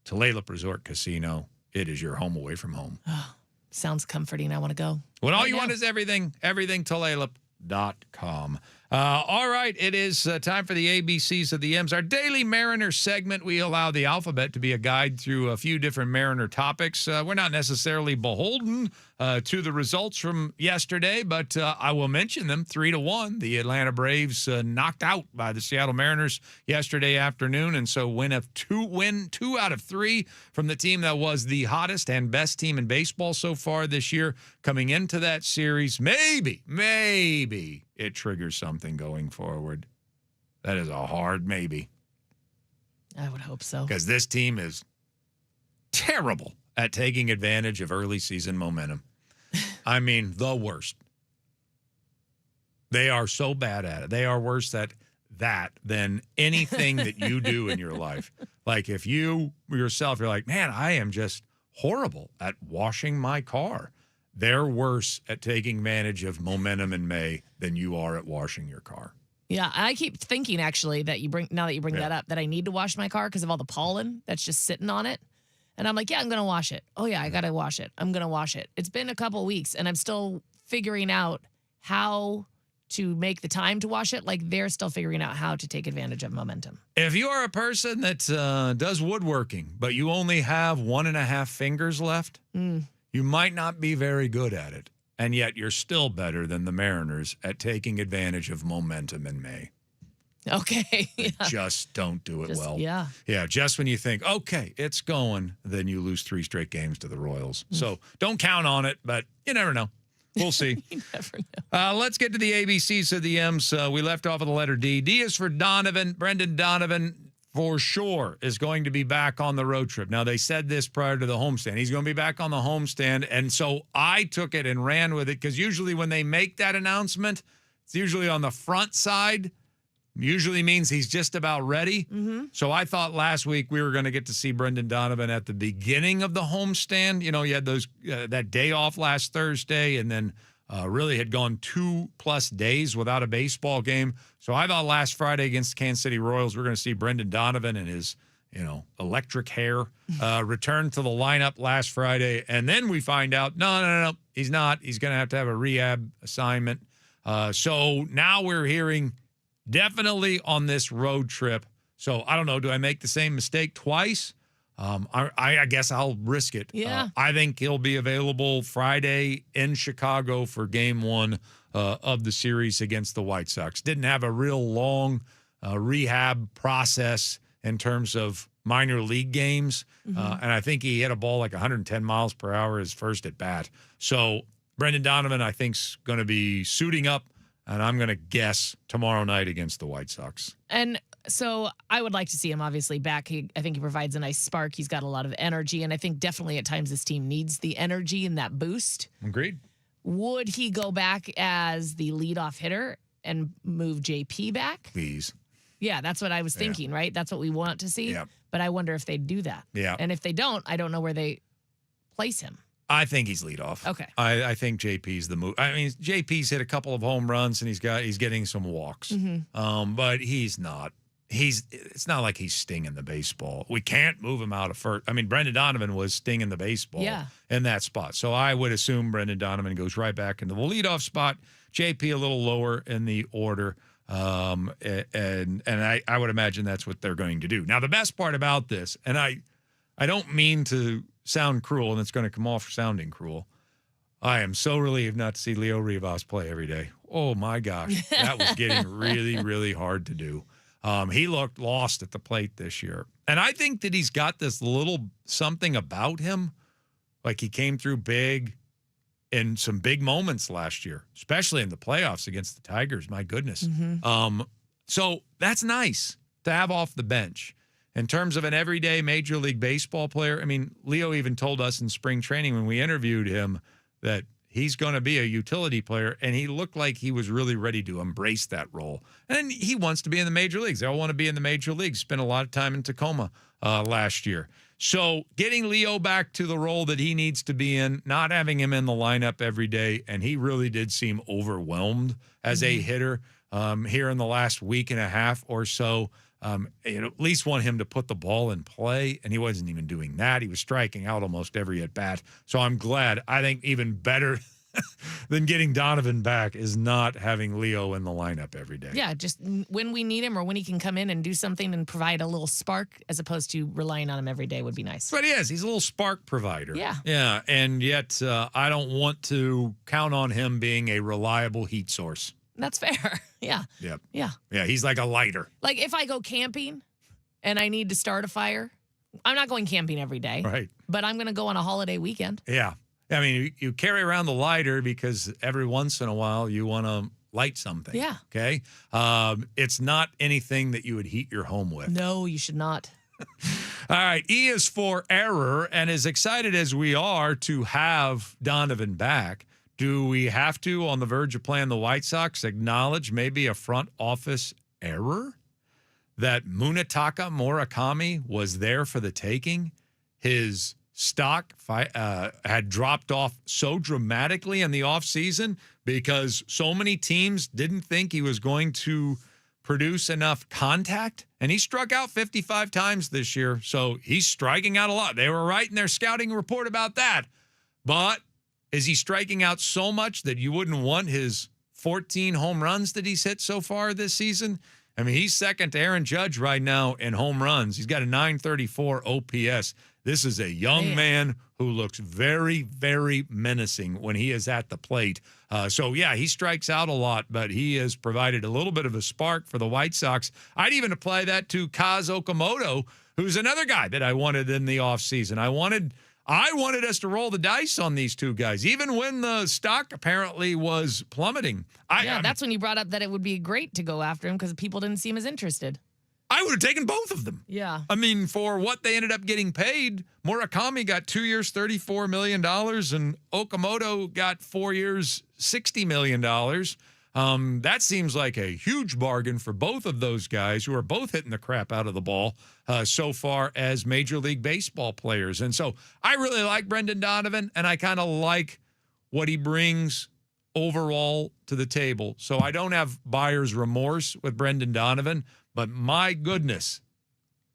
Tulip Resort Casino. It is your home away from home. Oh, sounds comforting. I want to go. When all you want is everything Tulip.com. All right, it is time for the ABCs of the M's. Our daily Mariner segment, we allow the alphabet to be a guide through a few different Mariner topics. We're not necessarily beholden to the results from yesterday, but I will mention them. 3-1, the Atlanta Braves knocked out by the Seattle Mariners yesterday afternoon, and so win 2 out of 3 from the team that was the hottest and best team in baseball so far this year. Coming into that series, maybe it triggers something going forward. That is a hard maybe. I would hope so. Because this team is terrible at taking advantage of early season momentum. I mean, the worst. They are so bad at it. They are worse at that than anything that you do in your life. Like if you yourself, you're like, man, I am just horrible at washing my car. They're worse at taking advantage of momentum in May than you are at washing your car. Yeah, I keep thinking actually that you bring that up, that I need to wash my car because of all the pollen that's just sitting on it. And I'm like, yeah, I'm going to wash it. Oh yeah, I got to wash it. I'm going to wash it. It's been a couple weeks and I'm still figuring out how to make the time to wash it. Like they're still figuring out how to take advantage of momentum. If you are a person that does woodworking, but you only have 1.5 fingers left, you might not be very good at it, and yet you're still better than the Mariners at taking advantage of momentum in May. Okay. Yeah. Just don't do it well. Yeah. Yeah, just when you think, okay, it's going, then you lose 3 straight games to the Royals. So don't count on it, but you never know. We'll see. You never know. Let's get to the ABCs of the M's. We left off with the letter D. D is for Donovan. Brendan Donovan, for sure, is going to be back on the road trip. Now, they said this prior to the homestand. He's going to be back on the homestand. And so I took it and ran with it because usually when they make that announcement, it's usually on the front side. Usually means he's just about ready. Mm-hmm. So I thought last week we were going to get to see Brendan Donovan at the beginning of the homestand. You know, you had those that day off last Thursday and then really had gone 2+ days without a baseball game. So I thought last Friday against Kansas City Royals, we're going to see Brendan Donovan and his, electric hair return to the lineup last Friday. And then we find out, no, he's not. He's going to have a rehab assignment. So now we're hearing definitely on this road trip. So I don't know. Do I make the same mistake twice? I guess I'll risk it. Yeah. I think he'll be available Friday in Chicago for game 1 of the series against the White Sox. Didn't have a real long rehab process in terms of minor league games. And I think he hit a ball like 110 miles per hour his first at bat. So Brendan Donovan, I think, is going to be suiting up, and I'm going to guess tomorrow night against the White Sox. And so I would like to see him obviously back. I think he provides a nice spark. He's got a lot of energy, and I think definitely at times this team needs the energy and that boost. Agreed. Would he go back as the leadoff hitter and move JP back? Please. Yeah, that's what I was thinking, right? That's what we want to see. Yeah. But I wonder if they do that. Yeah. And if they don't, I don't know where they place him. I think he's leadoff. Okay. I think JP's the move. I mean, JP's hit a couple of home runs and he's getting some walks. But he's not. It's not like he's stinging the baseball. We can't move him out of first. I mean, Brendan Donovan was stinging the baseball in that spot. So I would assume Brendan Donovan goes right back into the leadoff spot. JP a little lower in the order. And I would imagine that's what they're going to do. Now, the best part about this, and I don't mean to sound cruel, and it's going to come off sounding cruel. I am so relieved not to see Leo Rivas play every day. Oh, my gosh. That was getting really, really hard to do. He looked lost at the plate this year. And I think that he's got this little something about him. Like he came through big in some big moments last year, especially in the playoffs against the Tigers. My goodness. So that's nice to have off the bench. In terms of an everyday Major League Baseball player, I mean, Leo even told us in spring training when we interviewed him that he's going to be a utility player, and he looked like he was really ready to embrace that role. And he wants to be in the major leagues. They all want to be in the major leagues. Spent a lot of time in Tacoma last year. So getting Leo back to the role that he needs to be in, not having him in the lineup every day, and he really did seem overwhelmed as a hitter here in the last week and a half or so. At least want him to put the ball in play, and he wasn't even doing that. He was striking out almost every at-bat. So I'm glad. I think even better than getting Donovan back is not having Leo in the lineup every day. Yeah, just when we need him or when he can come in and do something and provide a little spark as opposed to relying on him every day would be nice. But he is. He's a little spark provider. Yeah. Yeah, and yet I don't want to count on him being a reliable heat source. That's fair. Yeah. Yep. Yeah. Yeah, he's like a lighter. Like if I go camping and I need to start a fire, I'm not going camping every day. Right. But I'm going to go on a holiday weekend. Yeah. I mean, you carry around the lighter because every once in a while you want to light something. Yeah. Okay. It's not anything that you would heat your home with. No, you should not. All right. E is for error. And as excited as we are to have Donovan back, do we have to, on the verge of playing the White Sox, acknowledge maybe a front office error? That Munetaka Murakami was there for the taking? His stock had dropped off so dramatically in the offseason because so many teams didn't think he was going to produce enough contact. And he struck out 55 times this year, so he's striking out a lot. They were right in their scouting report about that. But is he striking out so much that you wouldn't want his 14 home runs that he's hit so far this season? I mean, he's second to Aaron Judge right now in home runs. He's got a 934 OPS. This is a young man who looks very, very menacing when he is at the plate. So, yeah, he strikes out a lot, but he has provided a little bit of a spark for the White Sox. I'd even apply that to Kaz Okamoto, who's another guy that I wanted in the offseason. I wanted us to roll the dice on these two guys, even when the stock apparently was plummeting. That's when you brought up that it would be great to go after him because people didn't seem as interested. I would have taken both of them. Yeah. I mean, for what they ended up getting paid, Murakami got 2 years, $34 million, and Okamoto got 4 years, $60 million. That seems like a huge bargain for both of those guys who are both hitting the crap out of the ball so far as Major League Baseball players. And so I really like Brendan Donovan, and I kind of like what he brings overall to the table. So I don't have buyer's remorse with Brendan Donovan, but my goodness,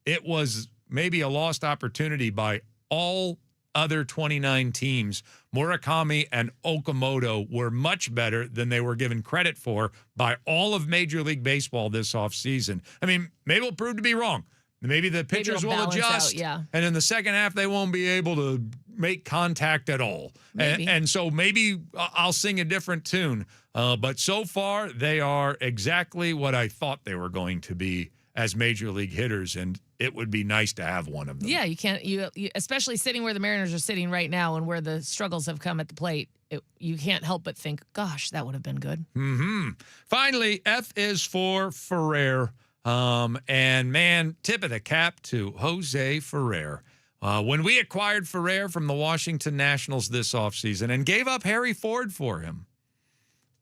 it was maybe a lost opportunity by all other 29 teams. Murakami and Okamoto were much better than they were given credit for by all of Major League Baseball this offseason. I mean, maybe it'll prove to be wrong. Maybe the pitchers will adjust, and in the second half, they won't be able to make contact at all. And so maybe I'll sing a different tune. But so far, they are exactly what I thought they were going to be as Major League hitters, and it would be nice to have one of them. Yeah, you can't, you especially sitting where the Mariners are sitting right now and where the struggles have come at the plate, you can't help but think, gosh, that would have been good. Mm-hmm. Finally, F is for Ferrer. And man, tip of the cap to Jose Ferrer. When we acquired Ferrer from the Washington Nationals this offseason and gave up Harry Ford for him,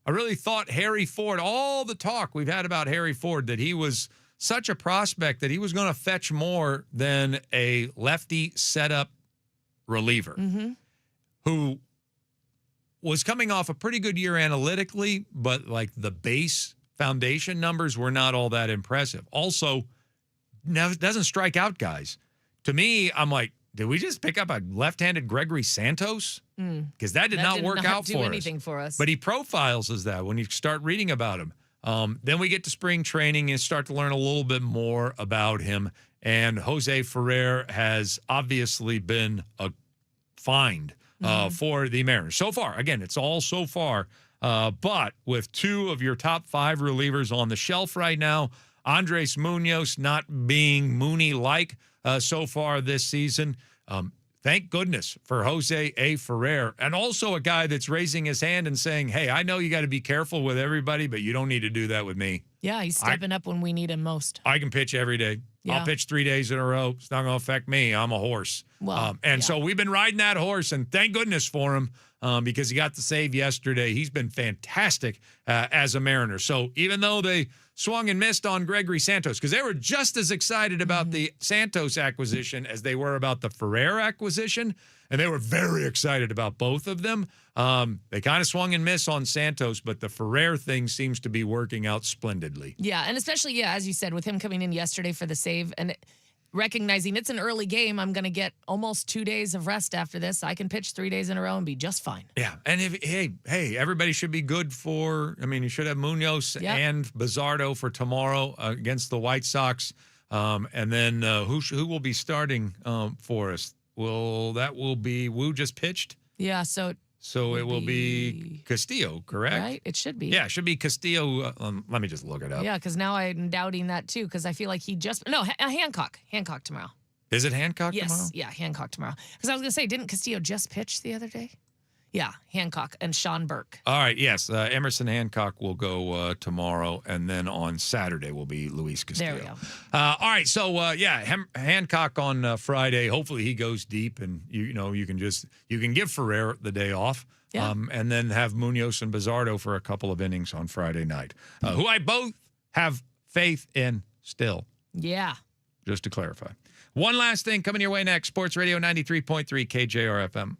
I really thought Harry Ford, all the talk we've had about Harry Ford, that he was such a prospect that he was going to fetch more than a lefty setup reliever who was coming off a pretty good year analytically, but like the base foundation numbers were not all that impressive. Also, doesn't strike out guys. To me, I'm like, did we just pick up a left-handed Gregory Santos? Because that did not work out do anything for us. But he profiles as that when you start reading about him. Then we get to spring training and start to learn a little bit more about him. And Jose Ferrer has obviously been a find for the Mariners. So far, again, it's all so far. But with two of your top 5 relievers on the shelf right now, Andres Munoz not being Mooney-like so far this season, thank goodness for Jose A. Ferrer, and also a guy that's raising his hand and saying, hey, I know you got to be careful with everybody, but you don't need to do that with me. Yeah, he's stepping up when we need him most. I can pitch every day. Yeah. I'll pitch 3 days in a row. It's not going to affect me. I'm a horse. Well, So we've been riding that horse, and thank goodness for him because he got the save yesterday. He's been fantastic as a Mariner. So even though they swung and missed on Gregory Santos, because they were just as excited about the Santos acquisition as they were about the Ferrer acquisition, and they were very excited about both of them. They kind of swung and missed on Santos, but the Ferrer thing seems to be working out splendidly. Yeah, and especially, as you said, with him coming in yesterday for the save and recognizing it's an early game, I'm going to get almost 2 days of rest after this. I can pitch 3 days in a row and be just fine. Yeah, and hey, everybody should be good for. I mean, you should have Munoz and Bizzardo for tomorrow against the White Sox, and then who will be starting for us? That will be Wu just pitched. Yeah, so it will be Castillo, correct? Right, it should be. Yeah, it should be Castillo. Let me just look it up. Yeah, because now I'm doubting that too, because I feel like Hancock tomorrow. Is it Hancock tomorrow? Yes, yeah, Hancock tomorrow. Because I was going to say, didn't Castillo just pitch the other day? Yeah, Hancock and Sean Burke. All right, yes. Emerson Hancock will go tomorrow, and then on Saturday will be Luis Castillo. There we go. All right, so Hancock on Friday. Hopefully he goes deep, and you can give Ferrer the day off, and then have Munoz and Bizzardo for a couple of innings on Friday night, who I both have faith in still. Yeah. Just to clarify. One last thing coming your way next. Sports Radio 93.3 KJR FM.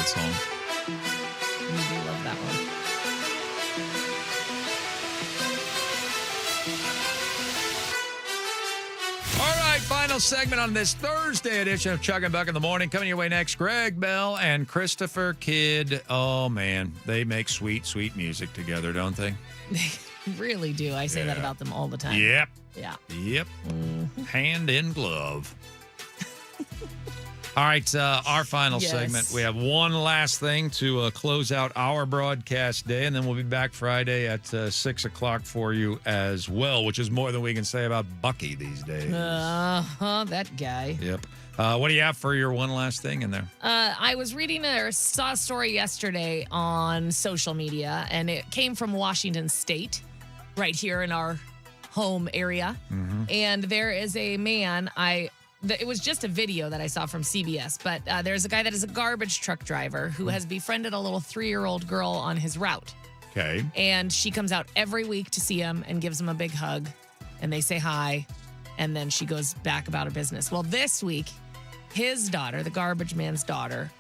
that song. We do love that one. All right, final segment on this Thursday edition of Chuck and Buck in the Morning. Coming your way next, Greg Bell and Christopher Kidd. Oh, man, they make sweet, sweet music together, don't they? They really do. I say that about them all the time. Yep. Yeah. Yep. Hand in glove. All right, our final Yes. segment. We have one last thing to close out our broadcast day, and then we'll be back Friday at 6 o'clock for you as well, which is more than we can say about Bucky these days. That guy. Yep. What do you have for your one last thing in there? I was reading or saw a story yesterday on social media, and it came from Washington State, right here in our home area. And there is a man, it was just a video that I saw from CBS, but there's a guy that is a garbage truck driver who has befriended a little 3-year-old girl on his route. Okay. And she comes out every week to see him and gives him a big hug, and they say hi, and then she goes back about her business. Well, this week, his daughter, the garbage man's daughter,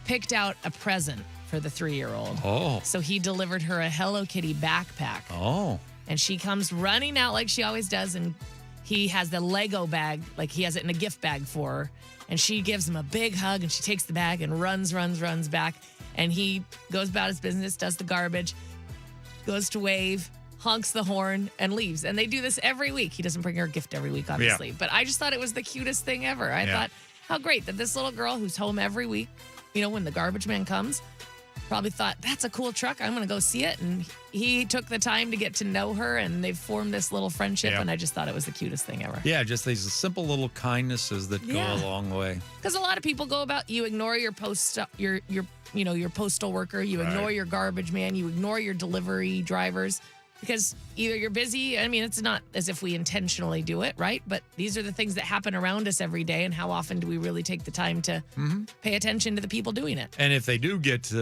picked out a present for the 3-year-old. Oh. So he delivered her a Hello Kitty backpack. Oh. And she comes running out like she always does, and he has the Lego bag, like he has it in a gift bag for her. And she gives him a big hug, and she takes the bag and runs back. And he goes about his business, does the garbage, goes to wave, honks the horn, and leaves. And they do this every week. He doesn't bring her a gift every week, obviously. Yeah. But I just thought it was the cutest thing ever. I thought, how great that this little girl who's home every week, when the garbage man comes, probably thought, that's a cool truck. I'm going to go see it. And he took the time to get to know her, and they've formed this little friendship. And I just thought it was the cutest thing ever. Yeah, just these simple little kindnesses that go a long way. Because a lot of people go about, you ignore your your postal worker, you ignore your garbage man, you ignore your delivery drivers. Because either you're busy, I mean, it's not as if we intentionally do it, right? But these are the things that happen around us every day, and how often do we really take the time to pay attention to the people doing it? And if they do get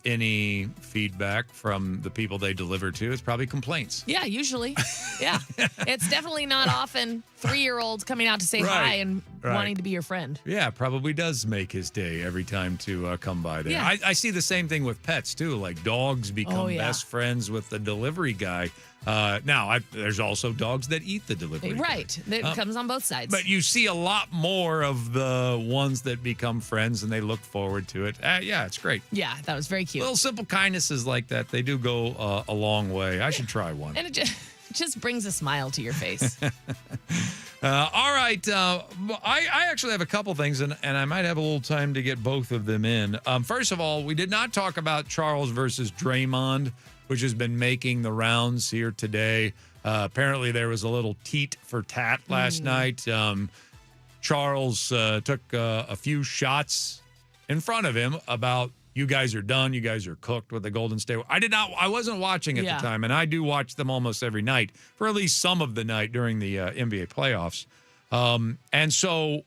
any feedback from the people they deliver to, it's probably complaints. Yeah, usually. Yeah. It's definitely not often 3-year-olds coming out to say hi and wanting to be your friend. Yeah, it probably does make his day every time to come by there. Yeah. I see the same thing with pets, too. Like dogs become best friends with the delivery guy. There's also dogs that eat the delivery guy. Right. It comes on both sides. But you see a lot more of the ones that become friends, and they look forward to it. Yeah, it's great. Yeah, that was very cute. Little simple kindnesses like that, they do go a long way. I should try one. And it just brings a smile to your face. All right. I actually have a couple things, and I might have a little time to get both of them in. First of all, we did not talk about Charles versus Draymond, which has been making the rounds here today. Apparently, there was a little teat for tat last night. Charles took a few shots in front of him about, you guys are done. You guys are cooked with the Golden State. I wasn't watching at the time, and I do watch them almost every night, for at least some of the night during the NBA playoffs. And so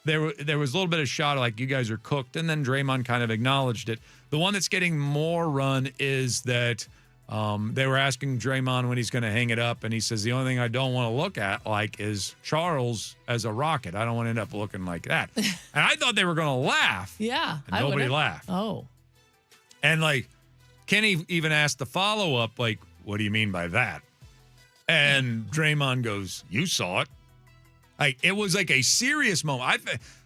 there was a little bit of shot like, you guys are cooked, and then Draymond kind of acknowledged it. The one that's getting more run is that they were asking Draymond when he's going to hang it up, and he says, the only thing I don't want to look at is Charles as a rocket. I don't want to end up looking like that. And I thought they were going to laugh. Yeah. And nobody laughed. Oh. And Kenny even asked the follow-up, what do you mean by that? And Draymond goes, you saw it. It was like a serious moment.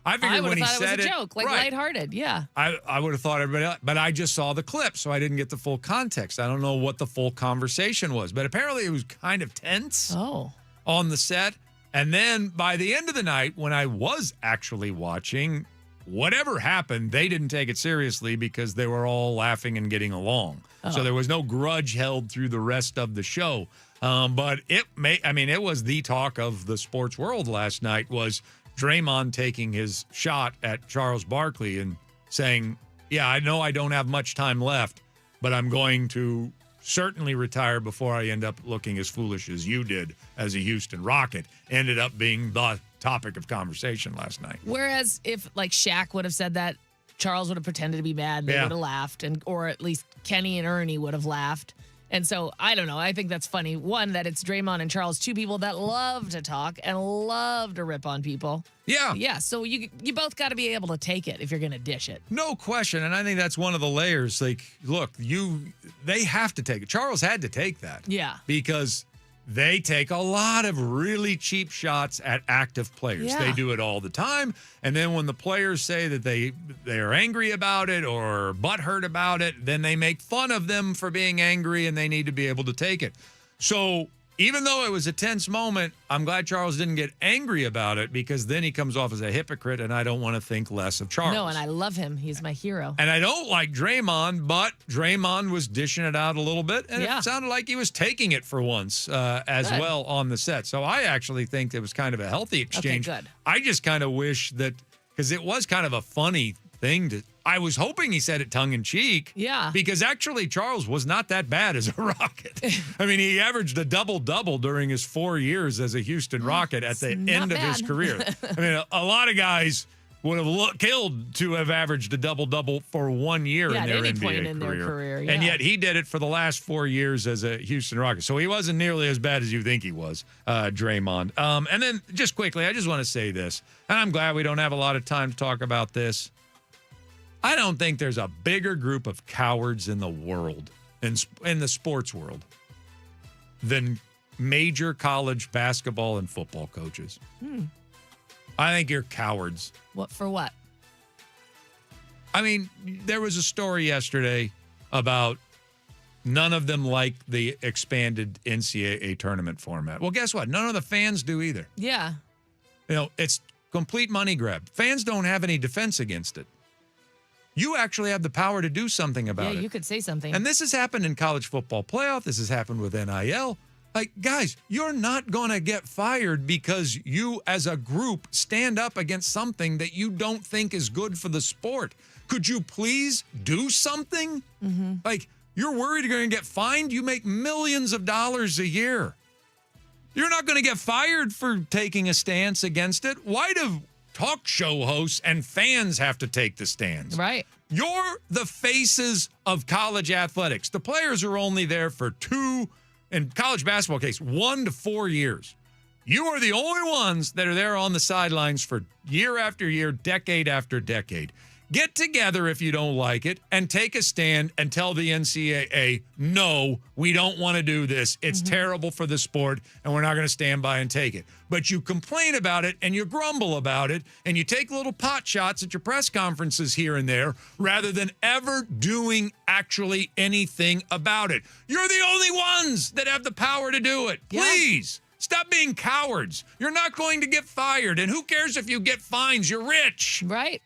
I figured when he said it was a joke, lighthearted. Yeah. I would have thought everybody else, but I just saw the clip, so I didn't get the full context. I don't know what the full conversation was, but apparently it was kind of tense on the set. And then by the end of the night, when I was actually watching, whatever happened, they didn't take it seriously because they were all laughing and getting along. So there was no grudge held through the rest of the show. But it was the talk of the sports world last night, was Draymond taking his shot at Charles Barkley and saying, yeah, I know I don't have much time left, but I'm going to certainly retire before I end up looking as foolish as you did as a Houston Rocket. Ended up being the topic of conversation last night. Whereas if Shaq would have said that, Charles would have pretended to be mad. They would have laughed, or at least Kenny and Ernie would have laughed. And so I don't know. I think that's funny. One, that it's Draymond and Charles, two people that love to talk and love to rip on people. Yeah. Yeah. So you both got to be able to take it if you're going to dish it. No question. And I think that's one of the layers. Like, look, they have to take it. Charles had to take that. Yeah. Because they take a lot of really cheap shots at active players. Yeah. They do it all the time. And then when the players say that they are angry about it or butthurt about it, then they make fun of them for being angry and they need to be able to take it. So even though it was a tense moment, I'm glad Charles didn't get angry about it because then he comes off as a hypocrite and I don't want to think less of Charles. No, and I love him. He's my hero. And I don't like Draymond, but Draymond was dishing it out a little bit, and Yeah. it sounded like he was taking it for once as Good. well on the set. So I actually think it was kind of a healthy exchange. good. I just kind of wish that, because it was kind of a funny thing to. I was hoping he said it tongue in cheek. Yeah. Because actually Charles was not that bad as a Rocket. I mean, he averaged a double-double during his 4 years as a Houston Rocket at the not end of his bad. career. I mean, a lot of guys would have killed to have averaged a double-double for 1 year Yeah, in at their any NBA point in their career, And yeah. yet he did it for the last 4 years as a Houston Rocket. So he wasn't nearly as bad as you think he was, Draymond. And then just quickly, I just want to say this, and I'm glad we don't have a lot of time to talk about this. I don't think there's a bigger group of cowards in the world, in the sports world, than major college basketball and football coaches. I think you're cowards. What for what? I mean, there was a story yesterday about none of them like the expanded NCAA tournament format. Well, guess what? None of the fans do either. Yeah. You know, it's complete money grab. Fans don't have any defense against it. You actually have the power to do something about Yeah, it. you could say something. And this has happened in college football playoff. This has happened with NIL. Like, guys, you're not going to get fired because you as a group stand up against something that you don't think is good for the sport. Could you please do something? Like, you're worried you're going to get fined? You make millions of dollars a year. You're not going to get fired for taking a stance against it. Why do talk show hosts and fans have to take the stands? Right. You're the faces of college athletics. The players are only there for 2, in college basketball case, 1 to 4 years. You are the only ones that are there on the sidelines for year after year, decade after decade. Get together if you don't like it and take a stand and tell the NCAA, no, we don't want to do this. It's terrible for the sport and we're not going to stand by and take it. But you complain about it and you grumble about it and you take little pot shots at your press conferences here and there rather than ever doing actually anything about it. You're the only ones that have the power to do it. Yeah. Please. Stop being cowards. You're not going to get fired. And who cares if you get fines? You're rich. Right.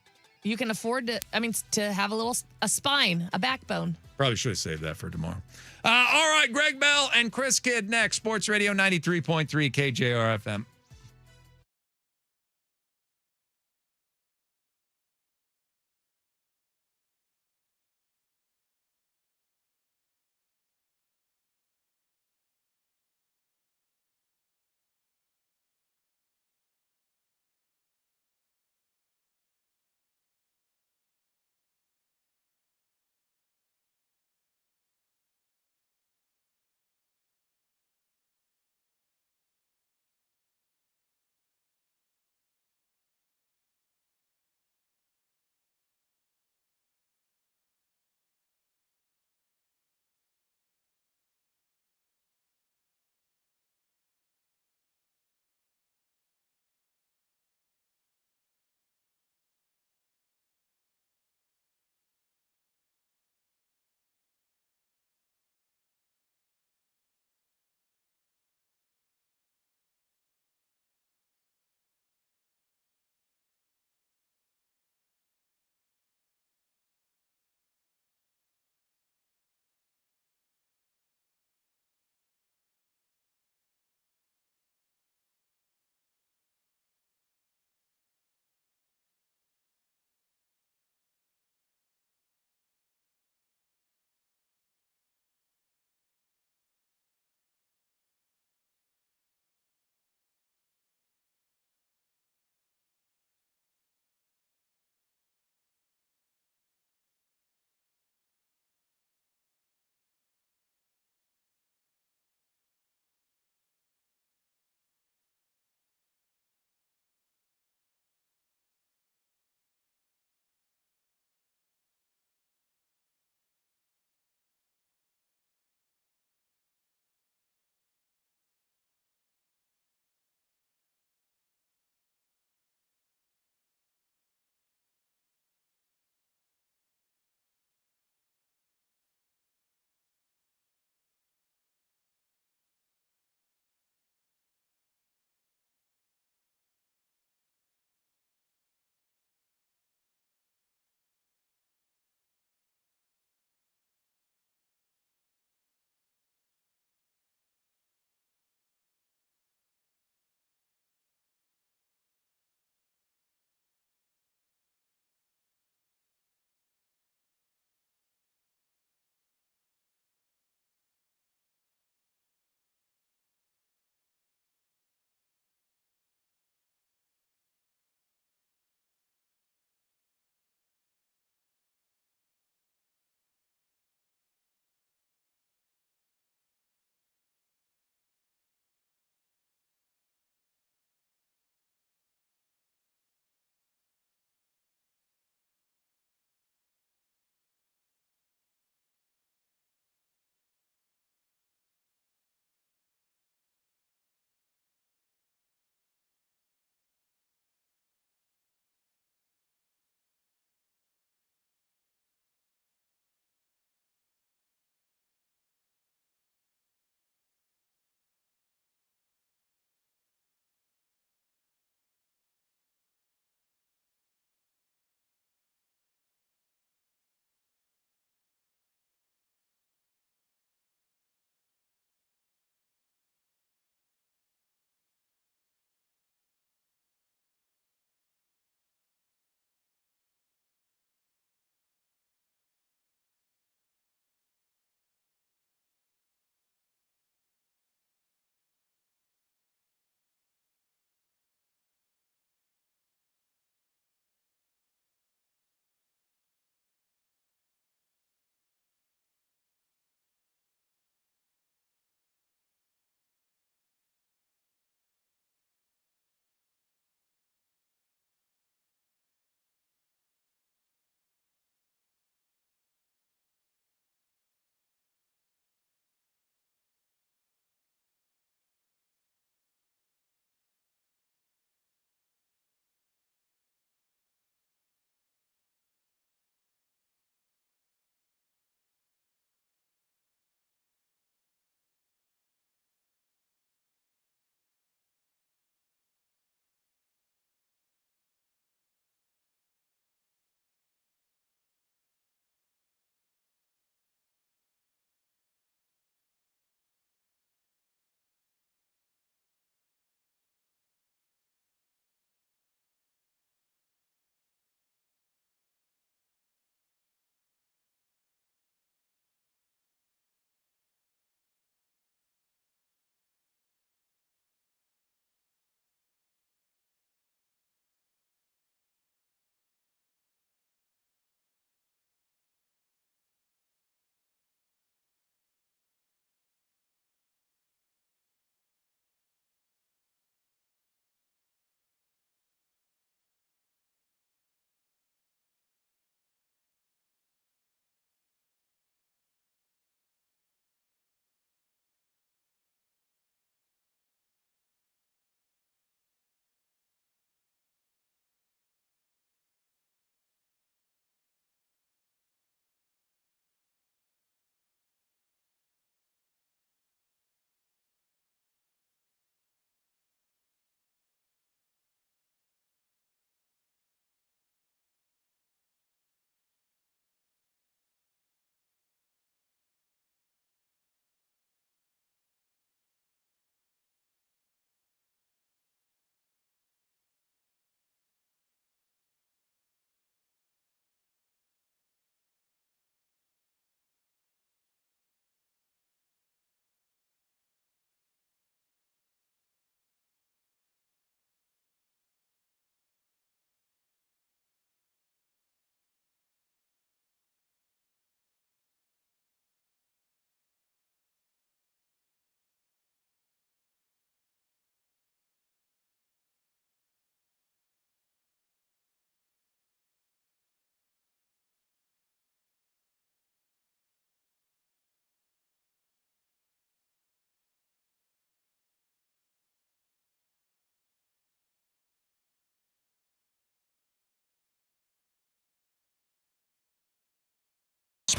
You can afford to have a spine, a backbone. Probably should have saved that for tomorrow. All right, Greg Bell and Chris Kidd next. Sports Radio 93.3 KJR FM.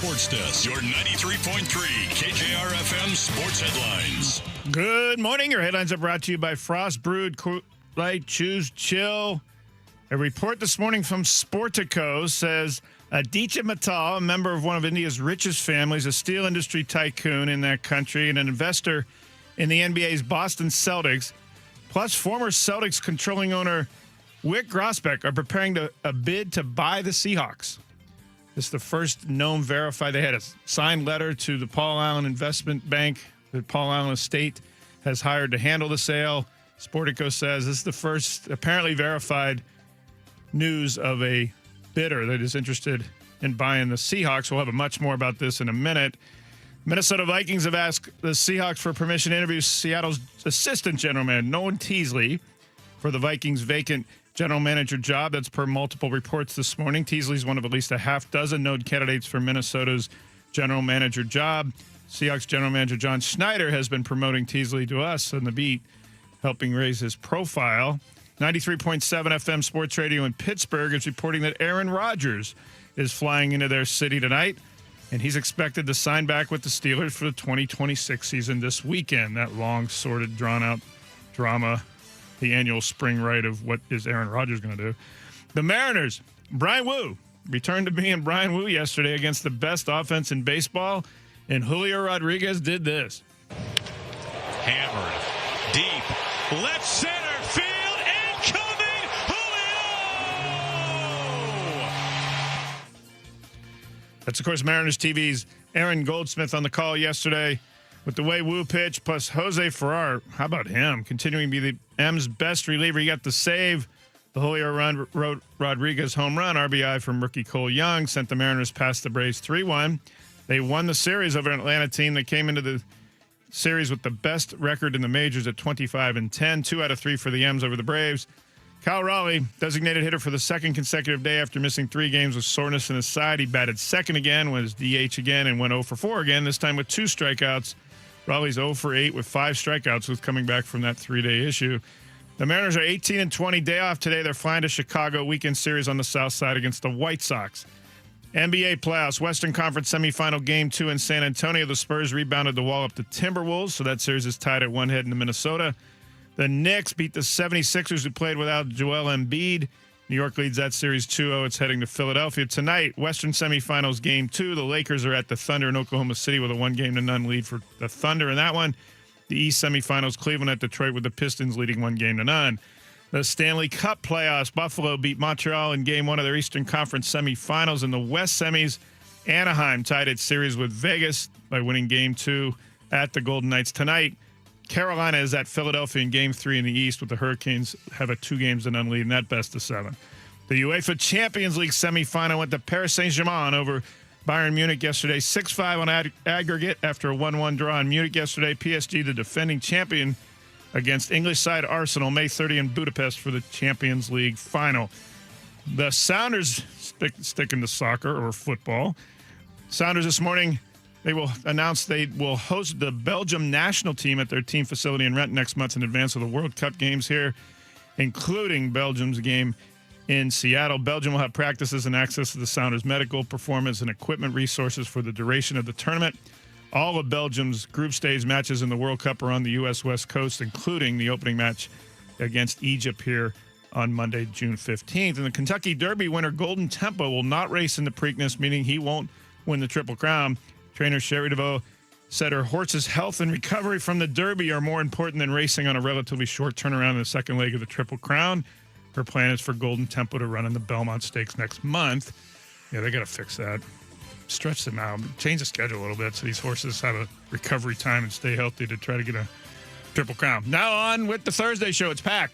Sports Desk, your 93.3 KJR FM sports headlines. Good morning. Your headlines are brought to you by Frost Brewed Light Choose Chill. A report this morning from Sportico says Aditya Mittal, a member of one of India's richest families, a steel industry tycoon in that country, and an investor in the NBA's Boston Celtics, plus former Celtics controlling owner Wyc Grousbeck, are preparing a bid to buy the Seahawks. This is the first known verified. They had a signed letter to the Paul Allen Investment Bank that Paul Allen Estate has hired to handle the sale. Sportico says this is the first apparently verified news of a bidder that is interested in buying the Seahawks. We'll have much more about this in a minute. Minnesota Vikings have asked the Seahawks for permission to interview Seattle's assistant general manager, Nolan Teasley, for the Vikings' vacant general manager job. That's per multiple reports this morning. Teasley's one of at least a half dozen known candidates for Minnesota's general manager job. Seahawks general manager John Schneider has been promoting Teasley to us on the beat, helping raise his profile. 93.7 FM Sports Radio in Pittsburgh is reporting that Aaron Rodgers is flying into their city tonight, and he's expected to sign back with the Steelers for the 2026 season this weekend. That long, sordid, drawn-out drama, the annual spring right of what is Aaron Rodgers going to do. The Mariners, Brian Wu, returned to being Brian Wu yesterday against the best offense in baseball, and Julio Rodriguez did this. Hammered. Deep. Left center field. Incoming. Julio. That's, of course, Mariners TV's Aaron Goldsmith on the call yesterday with the way Wu pitched, plus Jose Ferrer. How about him? Continuing to be the M's best reliever. He got the save. The Julio Rodriguez home run, RBI from rookie Cole Young, sent the Mariners past the Braves 3-1. They won the series over an Atlanta team that came into the series with the best record in the majors at 25-10. 2 out of 3 for the M's over the Braves. Kyle Raleigh, designated hitter for the second consecutive day after missing 3 games with soreness in his side. He batted second again, was DH again, and went 0 for 4 again, this time with 2 strikeouts. Raleigh's 0 for 8 with 5 strikeouts with coming back from that 3-day issue. The Mariners are 18-20, day off today. They're flying to Chicago, weekend series on the south side against the White Sox. NBA playoffs, Western Conference semifinal game 2 in San Antonio. The Spurs rebounded to wall up the Timberwolves, so that series is tied at 1 head into Minnesota. The Knicks beat the 76ers, who played without Joel Embiid. New York leads that series 2-0. It's heading to Philadelphia. Tonight, Western semifinals game 2. The Lakers are at the Thunder in Oklahoma City with a 1-0 lead for the Thunder in that one. The East semifinals, Cleveland at Detroit with the Pistons leading 1-0. The Stanley Cup playoffs, Buffalo beat Montreal in game 1 of their Eastern Conference semifinals. In the West semis, Anaheim tied its series with Vegas by winning game 2 at the Golden Knights. Tonight, Carolina is at Philadelphia in game 3 in the East, with the Hurricanes have a 2-0 lead in that best of 7. The UEFA Champions League semifinal went to Paris Saint-Germain over Bayern Munich yesterday, 6-5 on aggregate after a 1-1 draw in Munich yesterday. PSG, the defending champion, against English side Arsenal, May 30 in Budapest for the Champions League final. The Sounders, sticking to soccer or football, Sounders this morning, they will announce they will host the Belgium national team at their team facility in Renton next month in advance of the World Cup games here, including Belgium's game in Seattle. Belgium will have practices and access to the Sounders' medical, performance, and equipment resources for the duration of the tournament. All of Belgium's group stage matches in the World Cup are on the U.S. West Coast, including the opening match against Egypt here on Monday, June 15th. And the Kentucky Derby winner, Golden Tempo, will not race in the Preakness, meaning he won't win the Triple Crown. Trainer Sherry DeVoe said her horse's health and recovery from the Derby are more important than racing on a relatively short turnaround in the second leg of the Triple Crown. Her plan is for Golden Tempo to run in the Belmont Stakes next month. Yeah, they got to fix that. Stretch them out. Change the schedule a little bit so these horses have a recovery time and stay healthy to try to get a Triple Crown. Now on with the Thursday show. It's packed.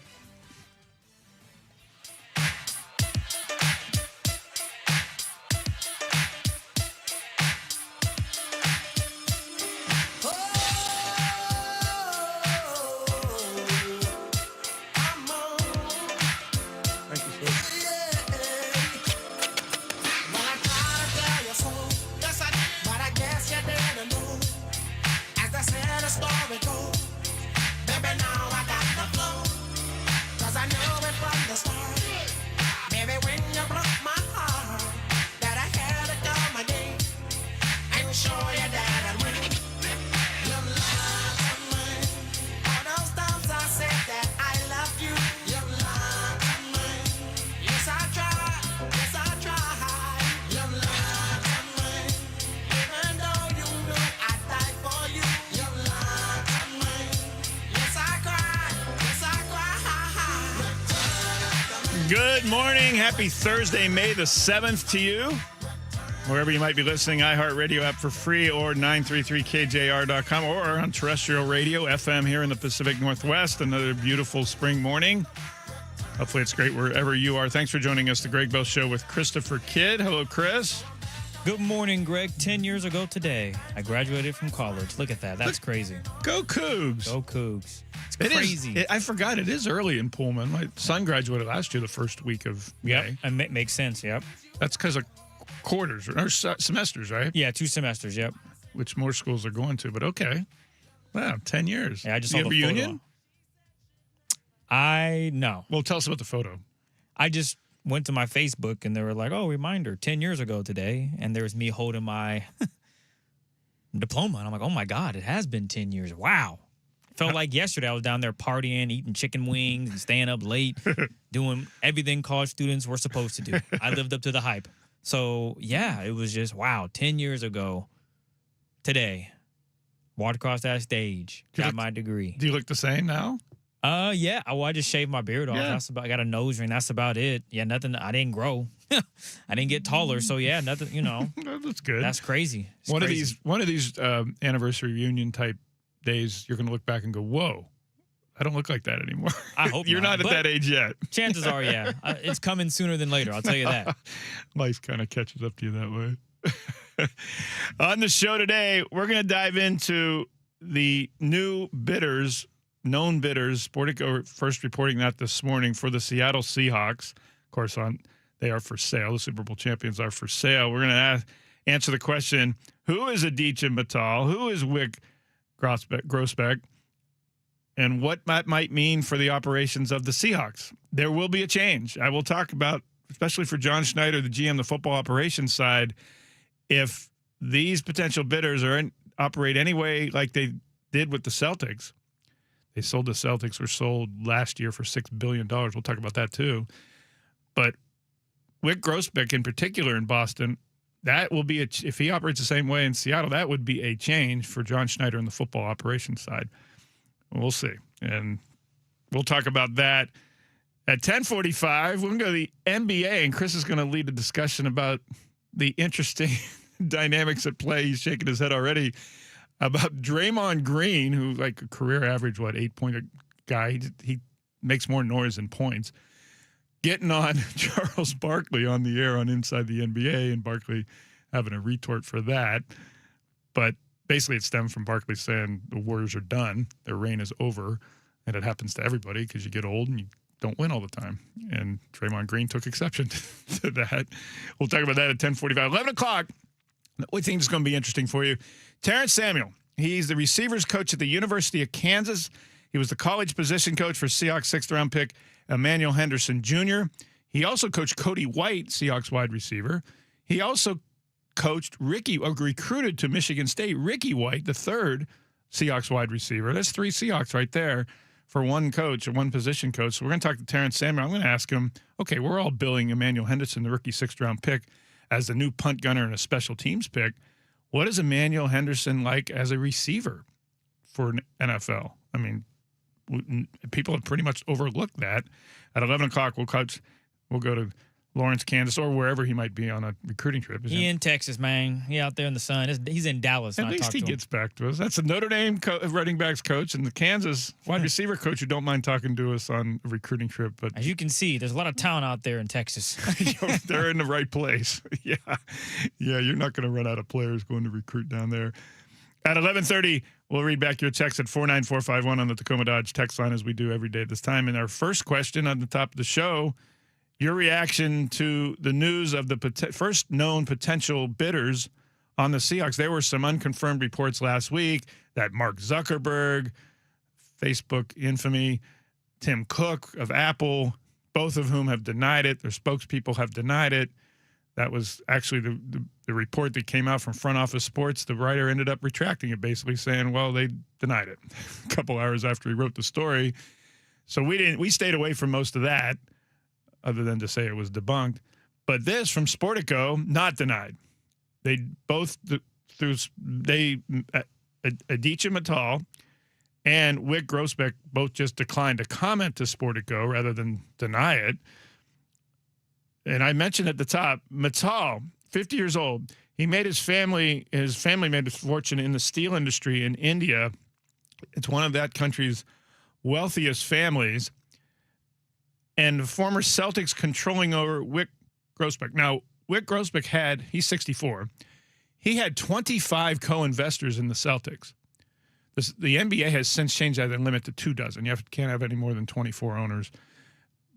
Good morning. Happy Thursday, May the 7th to you. Wherever you might be listening, iHeartRadio app for free or 93.3KJR.com or on terrestrial radio, FM here in the Pacific Northwest. Another beautiful spring morning. Hopefully it's great wherever you are. Thanks for joining us, The Greg Bell Show with Christopher Kidd. Hello, Chris. Good morning, Greg. 10 years ago today, I graduated from college. Look at that. That's crazy. Go Cougs. Go Cougs. It's It crazy. is. I forgot it is early in Pullman. My son graduated last year, the first week of May. Yep. It makes sense. Yep. That's because of quarters or semesters, right? Yeah, 2 semesters. Yep. Which more schools are going to, but okay. Wow, 10 years. Yeah, I just You saw have the a photo. reunion? No. Well, tell us about the photo. I just went to my Facebook and they were like, "Oh, reminder, 10 years ago today," and there was me holding my diploma, and I'm like, "Oh my God, it has been 10 years! Wow." Felt like yesterday I was down there partying, eating chicken wings, and staying up late, doing everything college students were supposed to do. I lived up to the hype. So yeah, it was just wow. 10 years ago today, walked across that stage, got my degree. Do you look the same now? Yeah. Well, I just shaved my beard off. Yeah. That's about. I got a nose ring. That's about it. Yeah, nothing. I didn't grow. I didn't get taller. So yeah, nothing. You know, That's good. that's crazy. It's one crazy. of these anniversary reunion type days. You're going to look back and go, "Whoa, I don't look like that anymore." I hope you're not at but that age yet. Chances are, yeah, it's coming sooner than later. I'll tell you that. Life kind of catches up to you that way. On the show today, we're going to dive into the new bidders, known bidders. Sportico first reporting that this morning for the Seattle Seahawks. Of course, they are for sale. The Super Bowl champions are for sale. We're going to answer the question, who is Aditya Mittal? Who is Wick Grossbeck? And what that might mean for the operations of the Seahawks. There will be a change. I will talk about, especially for John Schneider, the GM, the football operations side, if these potential bidders operate any way like they did with the Celtics. They sold the Celtics, were sold last year for $6 billion. We'll talk about that too. But Wick Grossbeck in particular in Boston, that will be, if he operates the same way in Seattle, that would be a change for John Schneider on the football operations side. We'll see. And we'll talk about that at 10:45. We're going to go to the NBA, and Chris is going to lead a discussion about the interesting dynamics at play. He's shaking his head already about Draymond Green, who like a career average, 8-point guy. He makes more noise than points. Getting on Charles Barkley on the air on Inside the NBA, and Barkley having a retort for that. But basically, it stemmed from Barkley saying the Warriors are done, their reign is over, and it happens to everybody because you get old and you don't win all the time. And Draymond Green took exception to that. We'll talk about that at 10:45. 11 o'clock, we think it's going to be interesting for you. Terrence Samuel, he's the receivers coach at the University of Kansas. He was the college position coach for Seahawks 6th-round pick Emmanuel Henderson Jr. He also coached Cody White, Seahawks wide receiver. He also coached recruited to Michigan State, Ricky White, the 3rd Seahawks wide receiver. That's 3 Seahawks right there for one coach or one position coach. So we're going to talk to Terrence Samuel. I'm going to ask him, okay, we're all billing Emmanuel Henderson, the rookie 6th-round pick, as the new punt gunner and a special teams pick. What is Emmanuel Henderson like as a receiver for an NFL? I mean, people have pretty much overlooked that. At 11 o'clock, we'll go to Lawrence, Kansas, or wherever he might be on a recruiting trip. He in Texas, man. He out there in the sun. He's in Dallas. At least he gets back to us. That's the Notre Dame running backs coach and the Kansas wide receiver coach who don't mind talking to us on a recruiting trip. But as you can see, there's a lot of talent out there in Texas. They're in the right place. Yeah, you're not going to run out of players going to recruit down there. At 11:30, we'll read back your text at 49451 on the Tacoma Dodge text line, as we do every day at this time. And our first question on the top of the show, your reaction to the news of the first known potential bidders on the Seahawks. There were some unconfirmed reports last week that Mark Zuckerberg, Facebook infamy, Tim Cook of Apple, both of whom have denied it. Their spokespeople have denied it. That was actually the report that came out from Front Office Sports. The writer ended up retracting it, basically saying, well, they denied it a couple hours after he wrote the story. So we stayed away from most of that, other than to say it was debunked. But this from Sportico, not denied. They both, Aditya Mittal and Wick Grossbeck both just declined to comment to Sportico rather than deny it. And I mentioned at the top, Mittal, 50 years old. He made his family made his fortune in the steel industry in India. It's one of that country's wealthiest families. And the former Celtics controlling over Wick Grossbeck. Now, Wick Grossbeck he's 64. He had 25 co-investors in the Celtics. The NBA has since changed that limit to 24. You can't have any more than 24 owners.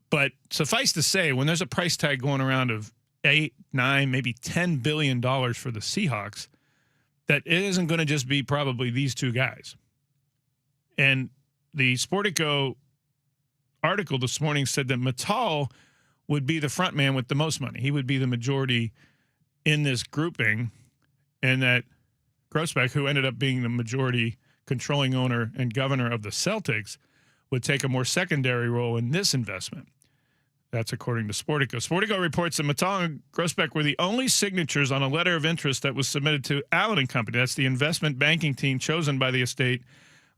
But suffice to say, when there's a price tag going around of 8, 9, maybe $10 billion for the Seahawks, that it isn't going to just be probably these two guys. And the Sportico article this morning said that Mittal would be the front man with the most money. He would be the majority in this grouping, and that Grossbeck, who ended up being the majority controlling owner and governor of the Celtics, would take a more secondary role in this investment. That's according to Sportico. Sportico reports that Mittal and Grossbeck were the only signatures on a letter of interest that was submitted to Allen & Company. That's the investment banking team chosen by the estate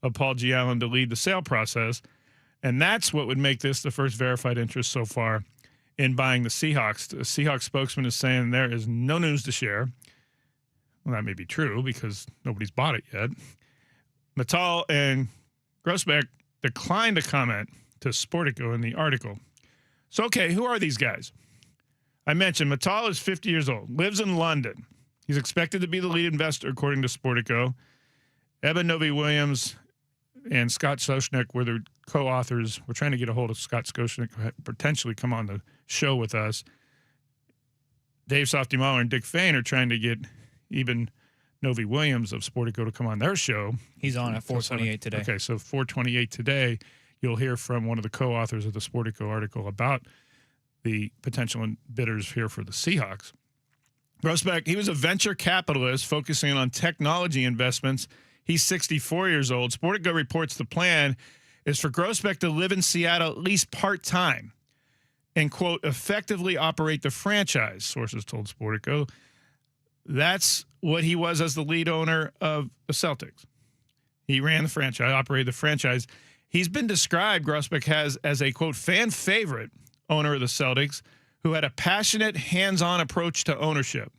of Paul G. Allen to lead the sale process. And that's what would make this the first verified interest so far in buying the Seahawks. The Seahawks spokesman is saying there is no news to share. Well, that may be true because nobody's bought it yet. Mittal and Grossbeck declined to comment to Sportico in the article. So, okay, who are these guys? I mentioned Mittal is 50 years old, lives in London. He's expected to be the lead investor, according to Sportico. Eben Novy-Williams and Scott Soshnick were the co-authors. We're trying to get a hold of Scott Soshnick to potentially come on the show with us. Dave Softy Mahler and Dick Fain are trying to get Eben Novy-Williams of Sportico to come on their show. He's on at 4:28 today. Okay, so 4:28 today, you'll hear from one of the co-authors of the Sportico article about the potential bidders here for the Seahawks. Grossbeck, he was a venture capitalist focusing on technology investments. He's 64 years old. Sportico reports the plan is for Grossbeck to live in Seattle at least part-time and, quote, effectively operate the franchise, sources told Sportico. That's what he was as the lead owner of the Celtics. He ran the franchise, operated the franchise. He's been described, Grossbeck has, as a, quote, fan favorite owner of the Celtics who had a passionate, hands-on approach to ownership.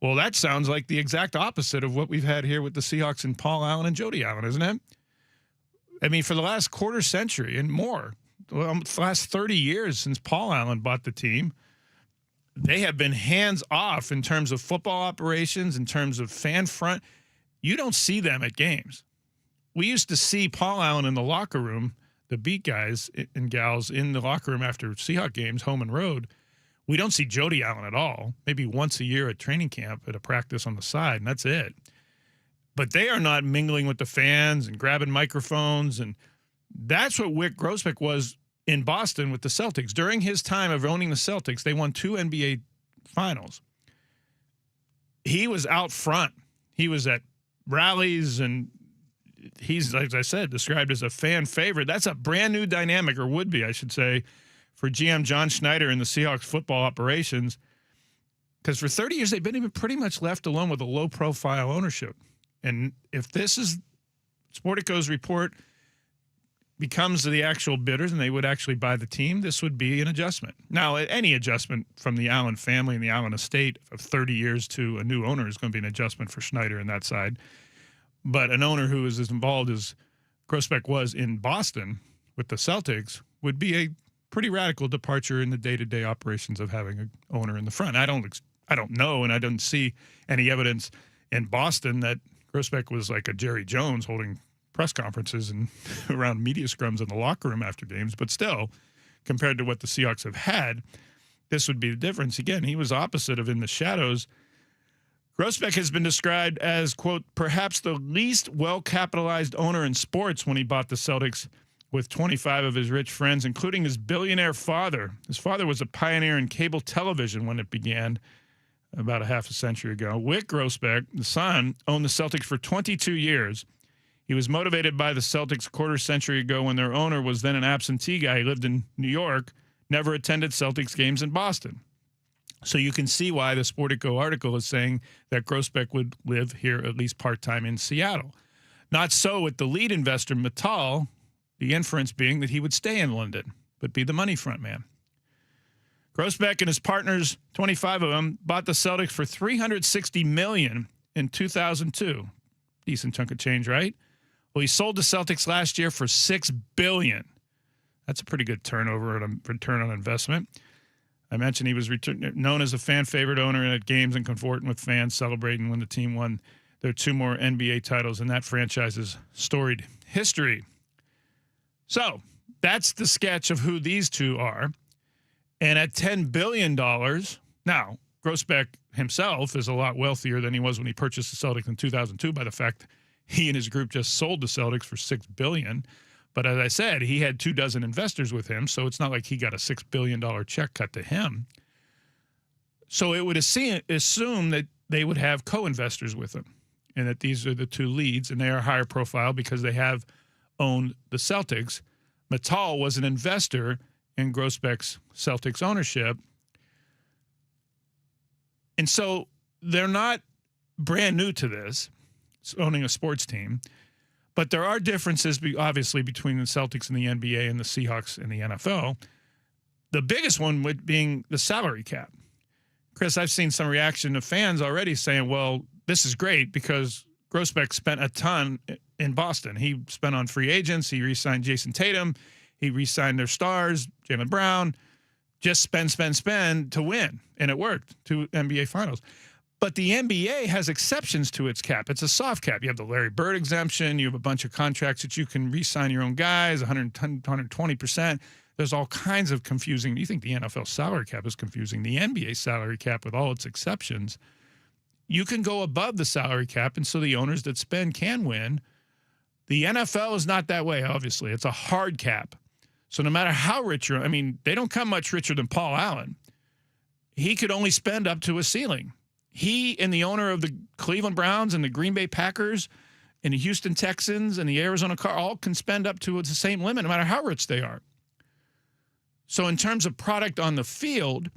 Well, that sounds like the exact opposite of what we've had here with the Seahawks and Paul Allen and Jody Allen, isn't it? I mean, for the last quarter century and more, the last 30 years since Paul Allen bought the team, they have been hands-off in terms of football operations, in terms of fan front. You don't see them at games. We used to see Paul Allen in the locker room, the beat guys and gals in the locker room after Seahawks games, home and road. We don't see Jody Allen at all, maybe once a year at training camp at a practice on the side, and that's it. But they are not mingling with the fans and grabbing microphones, and that's what Wick Grossbeck was in Boston with the Celtics. During his time of owning the Celtics, they won 2 NBA finals. He was out front. He was at rallies, and he's, like I said, described as a fan favorite. That's a brand new dynamic, or would be, I should say, for GM John Schneider and the Seahawks football operations, because for 30 years they've been pretty much left alone with a low-profile ownership. And if this is Sportico's report becomes the actual bidders and they would actually buy the team, this would be an adjustment. Now, any adjustment from the Allen family and the Allen estate of 30 years to a new owner is going to be an adjustment for Schneider in that side. But an owner who is as involved as Grossbeck was in Boston with the Celtics would be a pretty radical departure in the day-to-day operations of having an owner in the front. I don't know, and I don't see any evidence in Boston that Grossbeck was like a Jerry Jones holding press conferences and around media scrums in the locker room after games. But still, compared to what the Seahawks have had, this would be the difference. Again, he was opposite of in the shadows. Grossbeck has been described as, quote, perhaps the least well-capitalized owner in sports when he bought the Celtics with 25 of his rich friends, including his billionaire father. His father was a pioneer in cable television when it began about a half a century ago. Wick Grossbeck, the son, owned the Celtics for 22 years. He was motivated by the Celtics a quarter century ago when their owner was then an absentee guy. He lived in New York, never attended Celtics games in Boston. So you can see why the Sportico article is saying that Grossbeck would live here at least part-time in Seattle. Not so with the lead investor, Mittal, the inference being that he would stay in London, but be the money front man. Grossbeck and his partners, 25 of them, bought the Celtics for $360 million in 2002. Decent chunk of change, right? Well, he sold the Celtics last year for $6 billion. That's a pretty good turnover and a return on investment. I mentioned he was known as a fan favorite owner at games and comforting with fans, celebrating when the team won their 2 more NBA titles in that franchise's storied history. So that's the sketch of who these two are. And at $10 billion, now, Grossbeck himself is a lot wealthier than he was when he purchased the Celtics in 2002 by the fact he and his group just sold the Celtics for $6 billion. But as I said, he had 24 investors with him, so it's not like he got a $6 billion check cut to him. So it would assume that they would have co-investors with them and that these are the two leads, and they are higher profile because they have owned the Celtics. Mittal was an investor in Grossbeck's Celtics ownership. And so they're not brand new to this, owning a sports team. But there are differences, obviously, between the Celtics and the NBA and the Seahawks and the NFL. The biggest one would being the salary cap. Chris, I've seen some reaction of fans already saying, well, this is great because Grossbeck spent a ton in Boston. He spent on free agents. He re-signed Jason Tatum. He re-signed their stars, Jaylen Brown. Just spend to win. And it worked. 2 NBA finals. But the NBA has exceptions to its cap. It's a soft cap. You have the Larry Bird exemption. You have a bunch of contracts that you can re-sign your own guys, 110, 120%. There's all kinds of confusing. You think the NFL salary cap is confusing. The NBA salary cap, with all its exceptions, you can go above the salary cap, and so the owners that spend can win. The NFL is not that way, obviously. It's a hard cap. So no matter how rich you're, I mean, they don't come much richer than Paul Allen. He could only spend up to a ceiling. He and the owner of the Cleveland Browns and the Green Bay Packers and the Houston Texans and the Arizona Cardinals all can spend up to the same limit no matter how rich they are. So in terms of product on the field,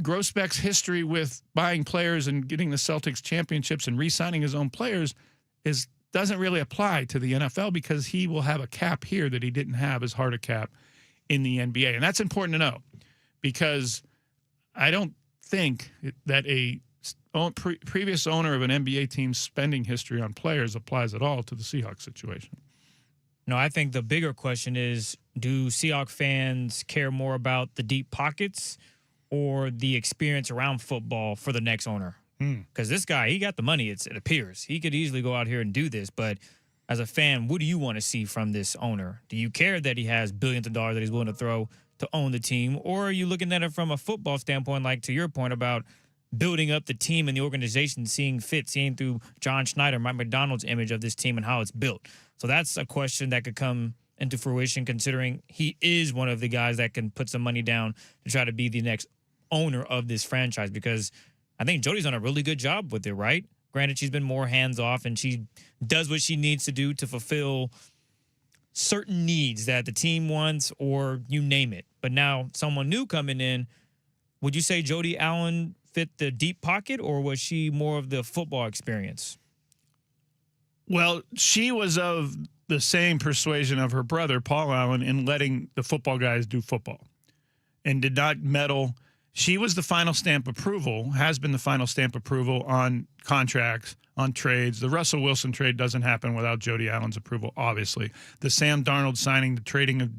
Grossbeck's history with buying players and getting the Celtics championships and re-signing his own players doesn't really apply to the NFL because he will have a cap here that he didn't have as hard a cap in the NBA. And that's important to know because I don't think that a previous owner of an NBA team's spending history on players applies at all to the Seahawks situation. No, I think the bigger question is, do Seahawks fans care more about the deep pockets or the experience around football for the next owner? Because this guy, he got the money, it appears. He could easily go out here and do this, but as a fan, what do you want to see from this owner? Do you care that he has billions of dollars that he's willing to throw to own the team, or are you looking at it from a football standpoint, like to your point about building up the team and the organization, seeing through John Schneider, Mike McDonald's image of this team and how it's built? So that's a question that could come into fruition considering he is one of the guys that can put some money down to try to be the next owner of this franchise, because I think Jody's done a really good job with it, right? Granted, she's been more hands-off and she does what she needs to do to fulfill certain needs that the team wants or you name it. But now someone new coming in, would you say Jody Allen fit the deep pocket or was she more of the football experience? Well, she was of the same persuasion of her brother, Paul Allen, in letting the football guys do football and did not meddle. She was the final stamp approval, has been the final stamp approval on contracts, on trades. The Russell Wilson trade doesn't happen without Jody Allen's approval, obviously. The Sam Darnold signing, the trading of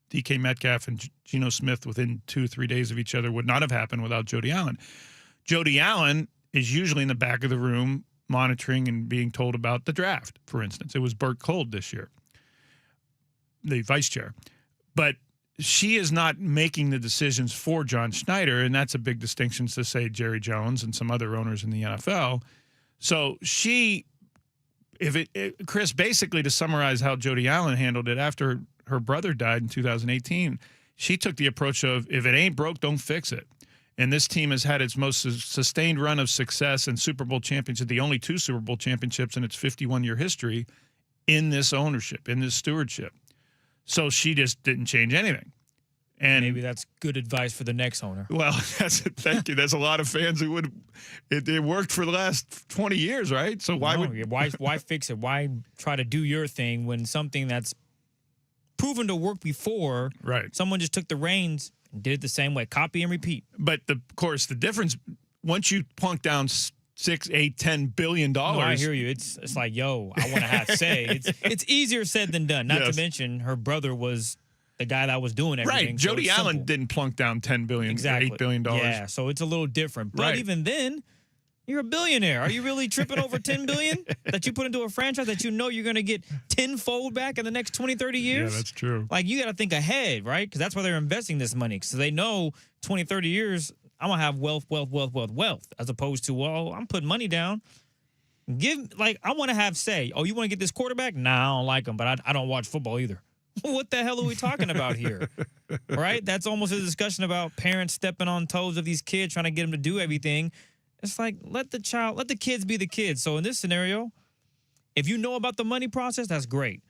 DK Metcalf and Geno Smith within 2-3 days of each other would not have happened without Jody Allen. Jody Allen is usually in the back of the room monitoring and being told about the draft, for instance. It was Burt Cold this year, the vice chair. But she is not making the decisions for John Schneider, and that's a big distinction to, say, Jerry Jones and some other owners in the NFL. So Chris, basically to summarize how Jody Allen handled it after her brother died in 2018, she took the approach of, if it ain't broke, don't fix it. And this team has had its most sustained run of success and Super Bowl championships, the only 2 Super Bowl championships in its 51-year history in this ownership, in this stewardship. So she just didn't change anything. And maybe that's good advice for the next owner. Well, thank you. There's a lot of fans who would. It worked for the last 20 years, right? So why fix it? Why try to do your thing when something that's proven to work before, right? Someone just took the reins Did it the same way. Copy and repeat. But of course, the difference once you plunk down $6, $8, $10 billion. No, I hear you. It's like, yo, I want to have say. It's easier said than done. Not to mention her brother was the guy that was doing everything. Right. So Jody it's Allen simple. didn't plunk down $10 billion, Exactly. $8 billion. Yeah, so it's a little different. But Right. even then, you're a billionaire. Are you really tripping over $10 billion that you put into a franchise that you know you're going to get tenfold back in the next 20, 30 years? Yeah, that's true. Like, you got to think ahead, right? Because that's why they're investing this money. So they know 20, 30 years, I'm going to have wealth, as opposed to, well, I'm putting money down. I want to have say, oh, you want to get this quarterback? Nah, I don't like him, but I don't watch football either. What the hell are we talking about here? Right? That's almost a discussion about parents stepping on toes of these kids, trying to get them to do everything. It's like, let the kids be the kids. So in this scenario, if you know about the money process, that's great.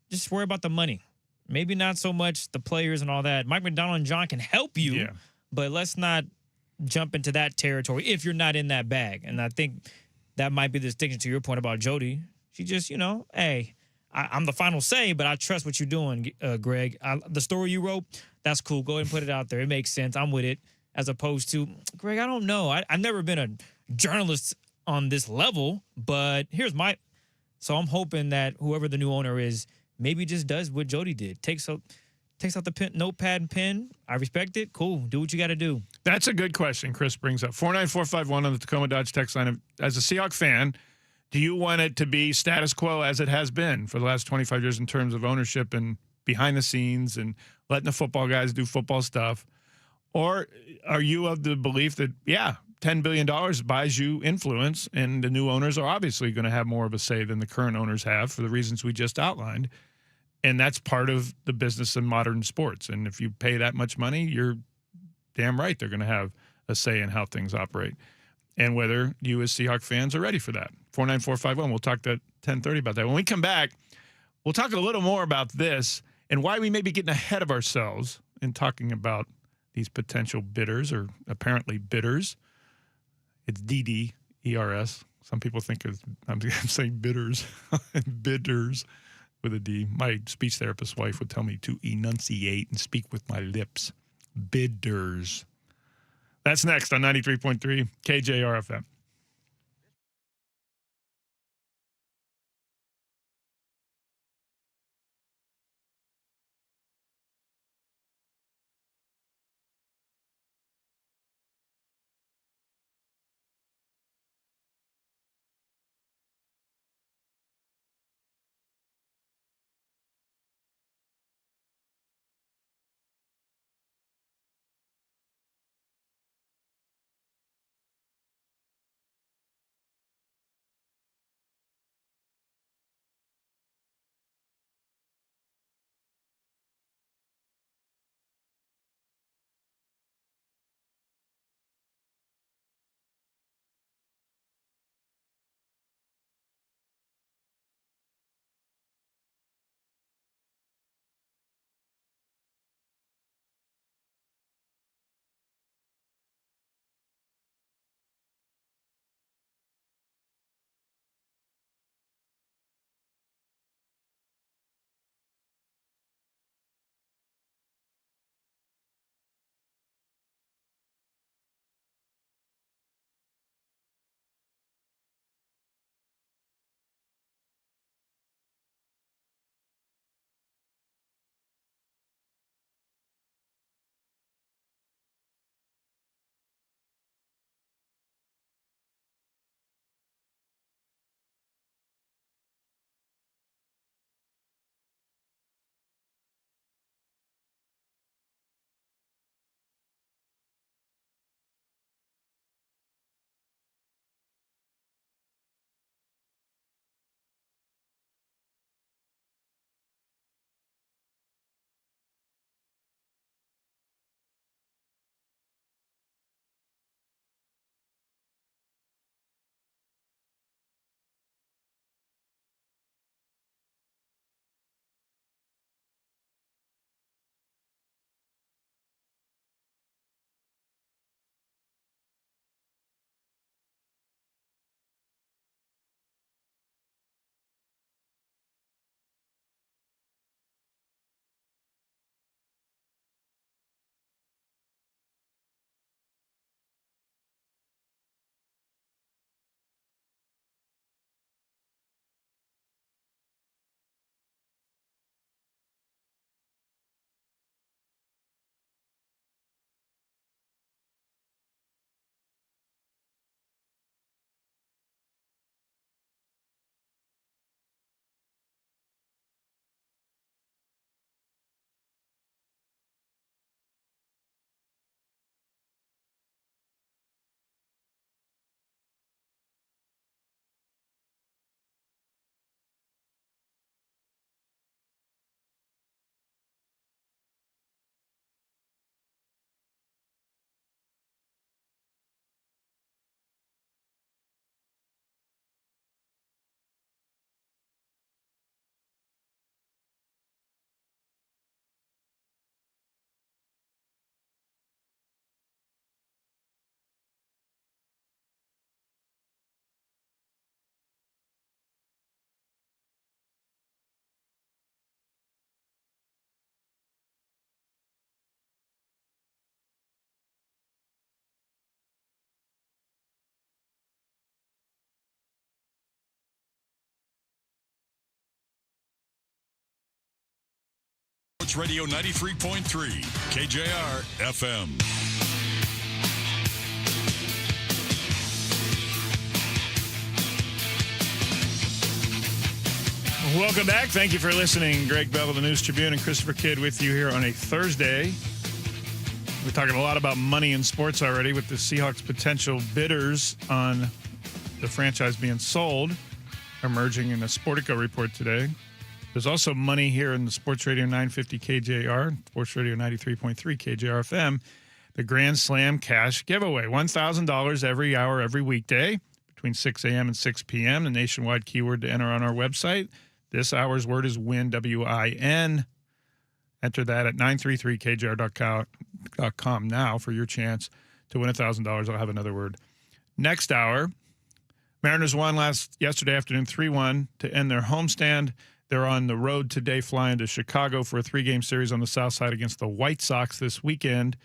Just worry about the money. Maybe not so much the players and all that. Mike McDonald and John can help you, but let's not jump into that territory if you're not in that bag. And I think that might be the distinction to your point about Jody. She just, hey, I'm the final say, but I trust what you're doing, Greg. The story you wrote, that's cool. Go ahead and put it out there. It makes sense. I'm with it. As opposed to, Greg, I don't know. I've never been a journalist on this level, but so I'm hoping that whoever the new owner is maybe just does what Jody did. Takes out the notepad and pen. I respect it. Cool. Do what you got to do. That's a good question Chris brings up. 49451 on the Tacoma Dodge text line. As a Seahawks fan, do you want it to be status quo as it has been for the last 25 years in terms of ownership and behind the scenes and letting the football guys do football stuff? Or are you of the belief that, $10 billion buys you influence, and the new owners are obviously going to have more of a say than the current owners have for the reasons we just outlined, and that's part of the business in modern sports. And if you pay that much money, you're damn right they're going to have a say in how things operate, and whether you as Seahawks fans are ready for that. 49451, we'll talk to 10:30 about that. When we come back, we'll talk a little more about this and why we may be getting ahead of ourselves in talking about these potential bidders, or apparently bidders. It's DDERS. Some people think I'm saying bidders. Bidders with a D. My speech therapist wife would tell me to enunciate and speak with my lips. Bidders. That's next on 93.3 KJR FM. Sports Radio 93.3 KJR FM. Welcome back. Thank you for listening. Greg Bell of the News Tribune and Christopher Kidd with you here on a Thursday. We're talking a lot about money in sports already with the Seahawks' potential bidders on the franchise being sold, emerging in a Sportico report today. There's also money here in the Sports Radio 950 KJR, Sports Radio 93.3 KJR FM, the Grand Slam cash giveaway. $1,000 every hour, every weekday between 6 a.m. and 6 p.m. The nationwide keyword to enter on our website. This hour's word is win, W-I-N. Enter that at 933kjr.com now for your chance to win $1,000. I'll have another word next hour. Mariners won yesterday afternoon 3-1 to end their homestand. They're on the road today flying to Chicago for a 3-game series on the south side against the White Sox this weekend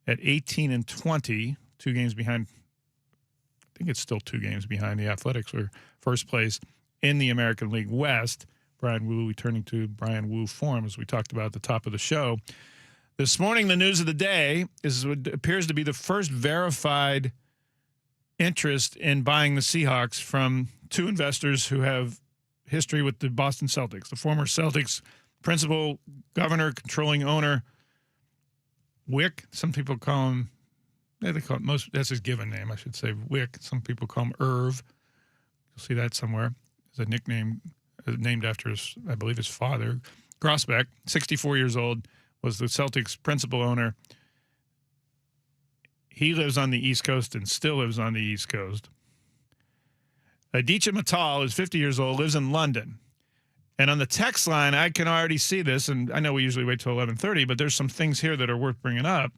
at 18-20, 2 games behind. I think it's still 2 games behind the Athletics for first place in the American League West. Brian Wu returning to Brian Wu form, as we talked about at the top of the show. This morning, the news of the day is what appears to be the first verified interest in buying the Seahawks from 2 investors who have history with the Boston Celtics. The former Celtics principal, governor, controlling owner, Wick. Some people call him, they call it that's his given name, I should say, Wick. Some people call him Irv. You'll see that somewhere. It's a nickname named after I believe his father. Grosbeck, 64 years old, was the Celtics principal owner. He lives on the East Coast and still lives on the East Coast. Aditya Mittal is 50 years old, lives in London. And on the text line, I can already see this, and I know we usually wait till 11:30, but there's some things here that are worth bringing up.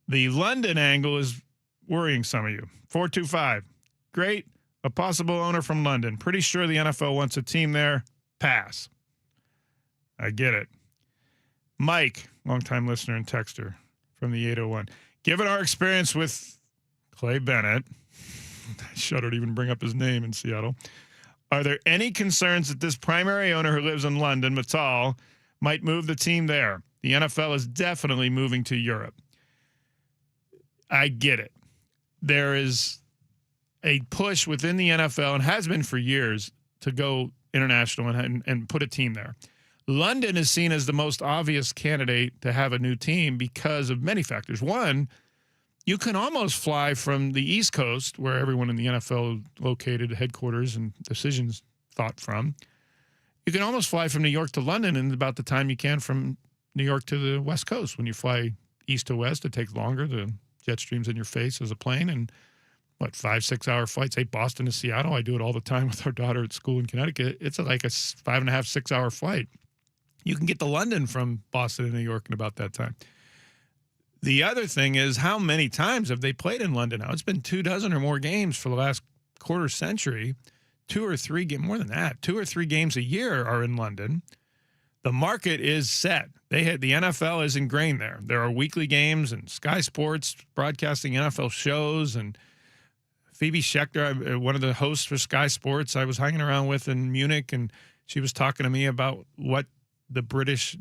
The London angle is worrying some of you. 425. Great. A possible owner from London. Pretty sure the NFL wants a team there. Pass. I get it. Mike, longtime listener and texter from the 801. Given our experience with Clay Bennett, I shudder to even bring up his name in Seattle, are there any concerns that this primary owner who lives in London, Mittal, might move the team there? The NFL is definitely moving to Europe. I get it. There is a push within the NFL, and has been for years, to go international and put a team there. London is seen as the most obvious candidate to have a new team because of many factors. One, you can almost fly from the East Coast, where everyone in the NFL located, headquarters and decisions thought from. You can almost fly from New York to London in about the time you can from New York to the West Coast. When you fly east to west, it takes longer. The jet stream's in your face as a plane, and 5-6 hour flights, Boston to Seattle. I do it all the time with our daughter at school in Connecticut. It's like a 5.5, 6 hour flight. You can get to London from Boston and New York in about that time. The other thing is, how many times have they played in London now? It's been 24 or more games for the last quarter century. 2 or 3 games, more than that, 2 or 3 games a year are in London. The market is set. The NFL is ingrained there. There are weekly games, and Sky Sports broadcasting NFL shows, and Phoebe Schechter, one of the hosts for Sky Sports, I was hanging around with in Munich, and she was talking to me about what the British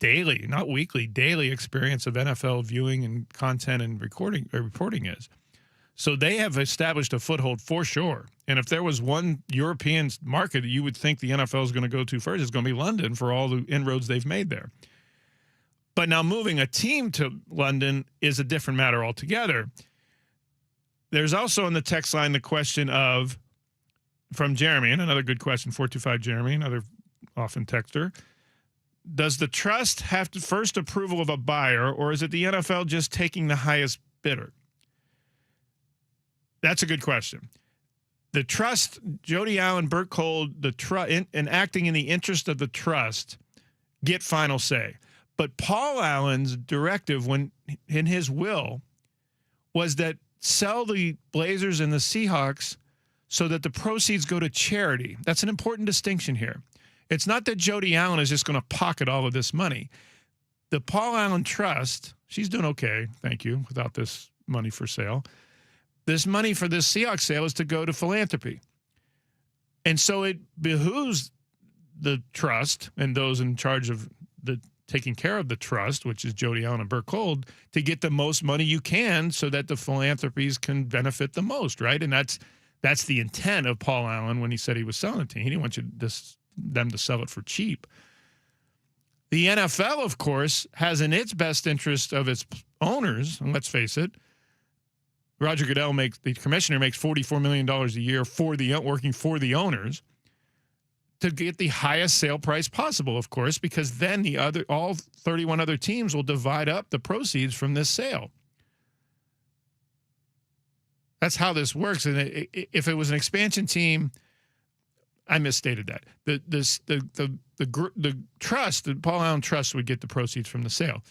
daily, not weekly, daily experience of NFL viewing and content and reporting is. So they have established a foothold for sure. And if there was one European market you would think the NFL is going to go to first, it's going to be London for all the inroads they've made there. But now moving a team to London is a different matter altogether. There's also in the text line the question of, from Jeremy, and another good question, 425 Jeremy, another often texter, does the trust have to first approval of a buyer, or is it the NFL just taking the highest bidder? That's a good question. The trust, Jody Allen, Burt Cole, and acting in the interest of the trust, get final say. But Paul Allen's directive when in his will was that sell the Blazers and the Seahawks so that the proceeds go to charity. That's an important distinction here. It's not that Jody Allen is just going to pocket all of this money. The Paul Allen Trust, she's doing okay, thank you, without this money for sale. This money for this Seahawks sale is to go to philanthropy. And so it behooves the trust and those in charge of the taking care of the trust, which is Jody Allen and Burke Gold, to get the most money you can so that the philanthropies can benefit the most, right? And that's the intent of Paul Allen when he said he was selling it to you. He didn't want them to sell it for cheap. The NFL, of course, has in its best interest of its owners, and let's face it, Roger Goodell the commissioner makes $44 million a year working for the owners, to get the highest sale price possible, of course, because then all 31 other teams will divide up the proceeds from this sale. That's how this works. And if it was an expansion team, I misstated that. The trust, the Paul Allen Trust, would get the proceeds from the sale.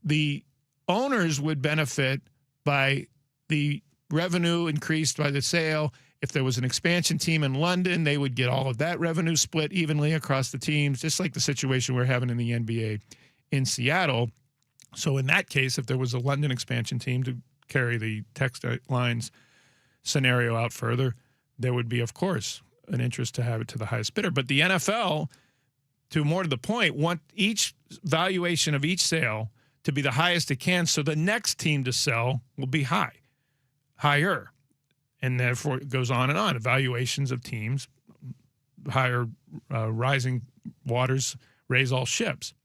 The owners would benefit by the revenue increased by the sale. If there was an expansion team in London, they would get all of that revenue split evenly across the teams, just like the situation we're having in the NBA in Seattle. So in that case, if there was a London expansion team to carry the text lines scenario out further, there would be, of course, an interest to have it to the highest bidder. But the NFL, more to the point, want each valuation of each sale to be the highest it can, so the next team to sell will be higher. And therefore, it goes on and on. Evaluations of teams, higher rising waters raise all ships.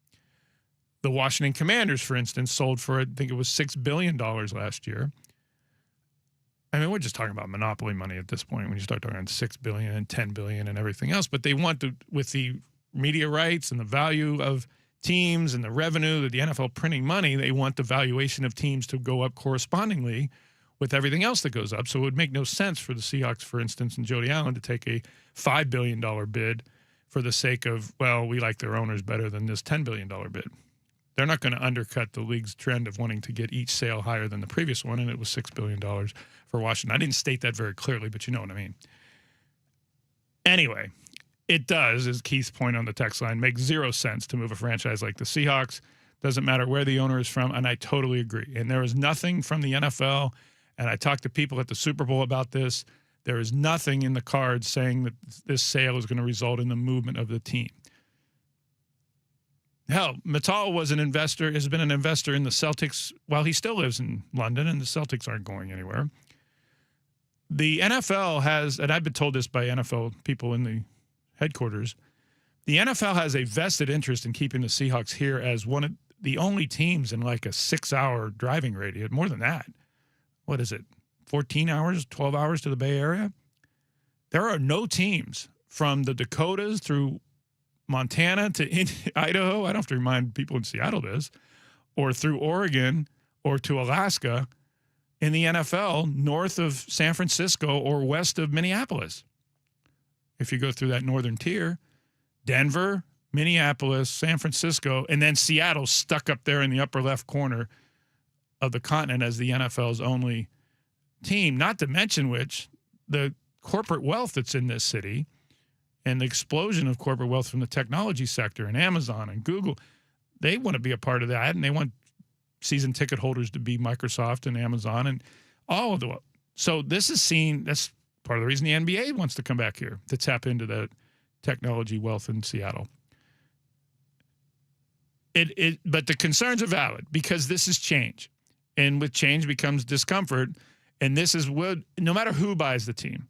The Washington Commanders, for instance, sold for, I think it was $6 billion last year. I mean, we're just talking about monopoly money at this point when you start talking about $6 billion and $10 billion and everything else. But they want with the media rights and the value of teams and the revenue that the NFL printing money, they want the valuation of teams to go up correspondingly with everything else that goes up. So it would make no sense for the Seahawks, for instance, and Jody Allen to take a $5 billion bid for the sake of, well, we like their owners better than this $10 billion bid. They're not going to undercut the league's trend of wanting to get each sale higher than the previous one, and it was $6 billion for Washington. I didn't state that very clearly, but you know what I mean. Anyway, it does, as Keith's point on the text line, make zero sense to move a franchise like the Seahawks. Doesn't matter where the owner is from, and I totally agree. And there is nothing from the NFL, and I talked to people at the Super Bowl about this, there is nothing in the cards saying that this sale is going to result in the movement of the team. Hell, Mittal was an investor, has been an investor in the Celtics while he still lives in London, and the Celtics aren't going anywhere. The NFL has, and I've been told this by NFL people in the headquarters, the NFL has a vested interest in keeping the Seahawks here as one of the only teams in like a 6-hour driving radius, more than that. What is it, 14 hours, 12 hours to the Bay Area? There are no teams from the Dakotas through Montana to Idaho, I don't have to remind people in Seattle this, or through Oregon or to Alaska in the NFL north of San Francisco or west of Minneapolis. If you go through that northern tier, Denver, Minneapolis, San Francisco, and then Seattle stuck up there in the upper left corner of the continent as the NFL's only team, not to mention which the corporate wealth that's in this city and the explosion of corporate wealth from the technology sector and Amazon and Google, they want to be a part of that, and they want season ticket holders to be Microsoft and Amazon and all of the. So this is seen, that's part of the reason the NBA wants to come back here, to tap into the technology wealth in Seattle. But the concerns are valid because this is change. And with change becomes discomfort. And this is what, no matter who buys the team,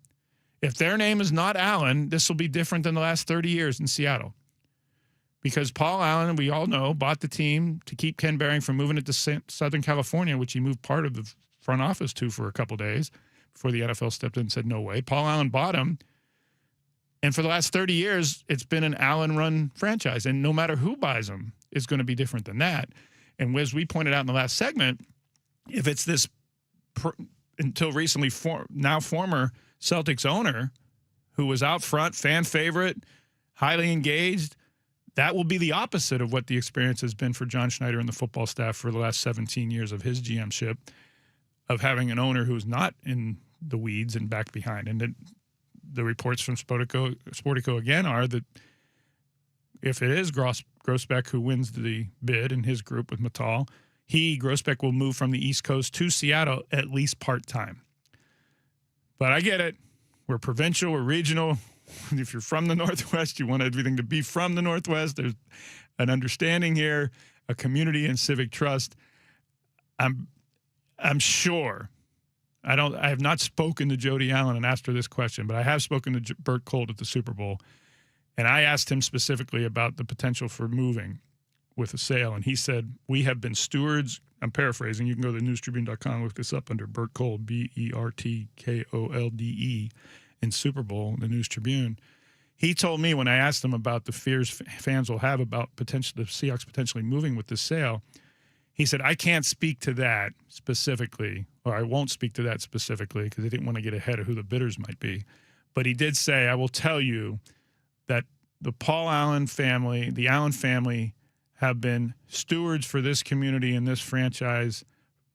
if their name is not Allen, this will be different than the last 30 years in Seattle. Because Paul Allen, we all know, bought the team to keep Ken Behring from moving it to Southern California, which he moved part of the front office to for a couple of days before the NFL stepped in and said, no way. Paul Allen bought him. And for the last 30 years, it's been an Allen-run franchise. And no matter who buys them, it's going to be different than that. And as we pointed out in the last segment, if it's this until recently now former Celtics owner who was out front, fan favorite, highly engaged, that will be the opposite of what the experience has been for John Schneider and the football staff for the last 17 years of his GMship, of having an owner who's not in the weeds and back behind. And the reports from Sportico again are that if it is Grossbeck who wins the bid in his group with Mittal, Grossbeck will move from the East Coast to Seattle at least part-time. But I get it. We're provincial, we're regional, if you're from the Northwest, you want everything to be from the Northwest. There's an understanding here, a community and civic trust. I'm sure. I have not spoken to Jody Allen and asked her this question, but I have spoken to Bert Colt at the Super Bowl, and I asked him specifically about the potential for moving with a sale, and he said, we have been stewards. I'm paraphrasing. You can go to newstribune.com, look this up under Bert Kolde, Bertkolde, in Super Bowl, the News Tribune. He told me when I asked him about the fears fans will have about the Seahawks potentially moving with this sale, he said, I can't speak to that specifically, or I won't speak to that specifically because he didn't want to get ahead of who the bidders might be. But he did say, I will tell you that the Paul Allen family, the Allen family, have been stewards for this community and this franchise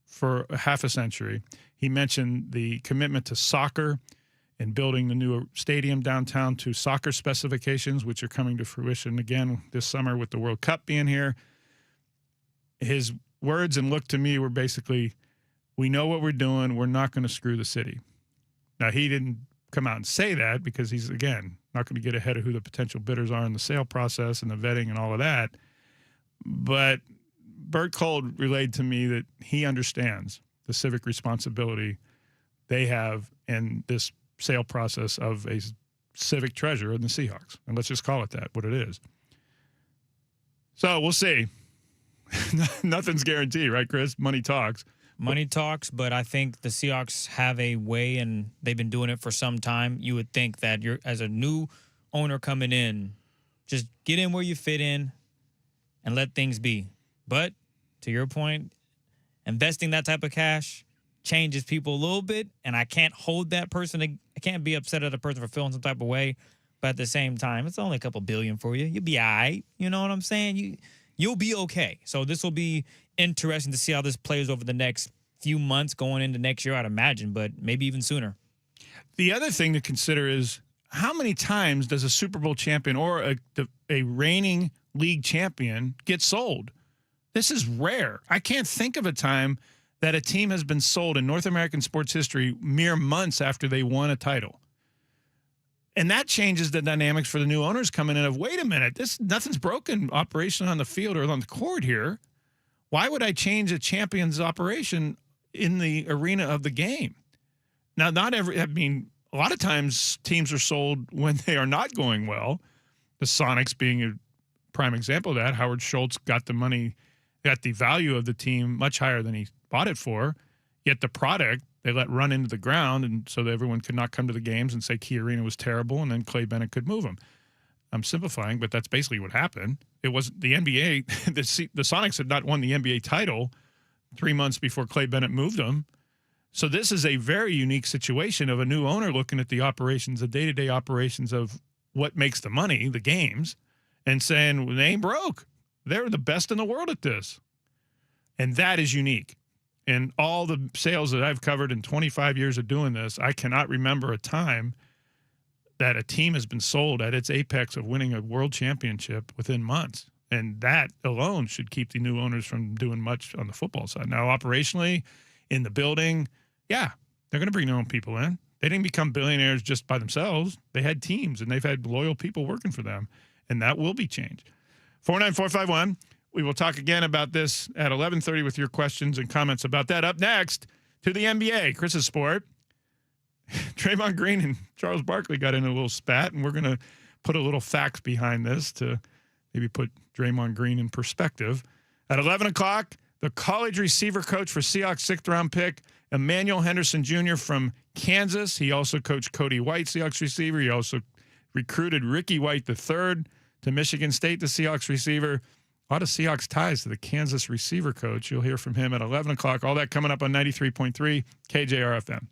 for half a century. He mentioned the commitment to soccer and building the new stadium downtown to soccer specifications, which are coming to fruition again this summer with the World Cup being here. His words and look to me were basically, we know what we're doing. We're not going to screw the city. Now, he didn't come out and say that because he's, again, not going to get ahead of who the potential bidders are in the sale process and the vetting and all of that. But Bert Kolde relayed to me that he understands the civic responsibility they have in this sale process of a civic treasure in the Seahawks. And let's just call it that, what it is. So we'll see. Nothing's guaranteed, right, Chris? Money talks. Money talks, but I think the Seahawks have a way, and they've been doing it for some time. You would think that you're, as a new owner coming in, just get in where you fit in and let things be. But to your point, investing that type of cash changes people a little bit, and I can't hold that person. I can't be upset at a person for feeling some type of way, but at the same time, it's only a couple billion for you. You'll be all right. You know what I'm saying? You'll be okay. So this will be interesting to see how this plays over the next few months going into next year, I'd imagine, but maybe even sooner. The other thing to consider is how many times does a Super Bowl champion or a reigning league champion get sold? This is rare. I can't think of a time that a team has been sold in North American sports history mere months after they won a title. And that changes the dynamics for the new owners coming in of, wait a minute, nothing's broken operation on the field or on the court here. Why would I change a champion's operation in the arena of the game? Now, a lot of times teams are sold when they are not going well. The Sonics being a prime example of that. Howard Schultz got the money, got the value of the team much higher than he bought it for, yet the product they let run into the ground, and so that everyone could not come to the games and say Key Arena was terrible, and then Clay Bennett could move them. I'm simplifying, but that's basically what happened. It was the NBA. The Sonics had not won the NBA title 3 months before Clay Bennett moved them. So this is a very unique situation of a new owner looking at the operations, the day-to-day operations of what makes the money, the games, and saying, well, they ain't broke. They're the best in the world at this. And that is unique. In all the sales that I've covered in 25 years of doing this, I cannot remember a time that a team has been sold at its apex of winning a world championship within months. And that alone should keep the new owners from doing much on the football side. Now, operationally, in the building, yeah, they're going to bring their own people in. They didn't become billionaires just by themselves. They had teams, and they've had loyal people working for them, and that will be changed. 49451. We will talk again about this at 11:30 with your questions and comments about that. Up next, to the NBA, Chris's sport. Draymond Green and Charles Barkley got in a little spat, and we're going to put a little facts behind this to maybe put Draymond Green in perspective. At 11 o'clock, the college receiver coach for Seahawks 6th-round pick, Emmanuel Henderson Jr. from Kansas. He also coached Cody White, Seahawks receiver. He also recruited Ricky White III to Michigan State, the Seahawks receiver. A lot of Seahawks ties to the Kansas receiver coach. You'll hear from him at 11 o'clock. All that coming up on 93.3 KJR FM.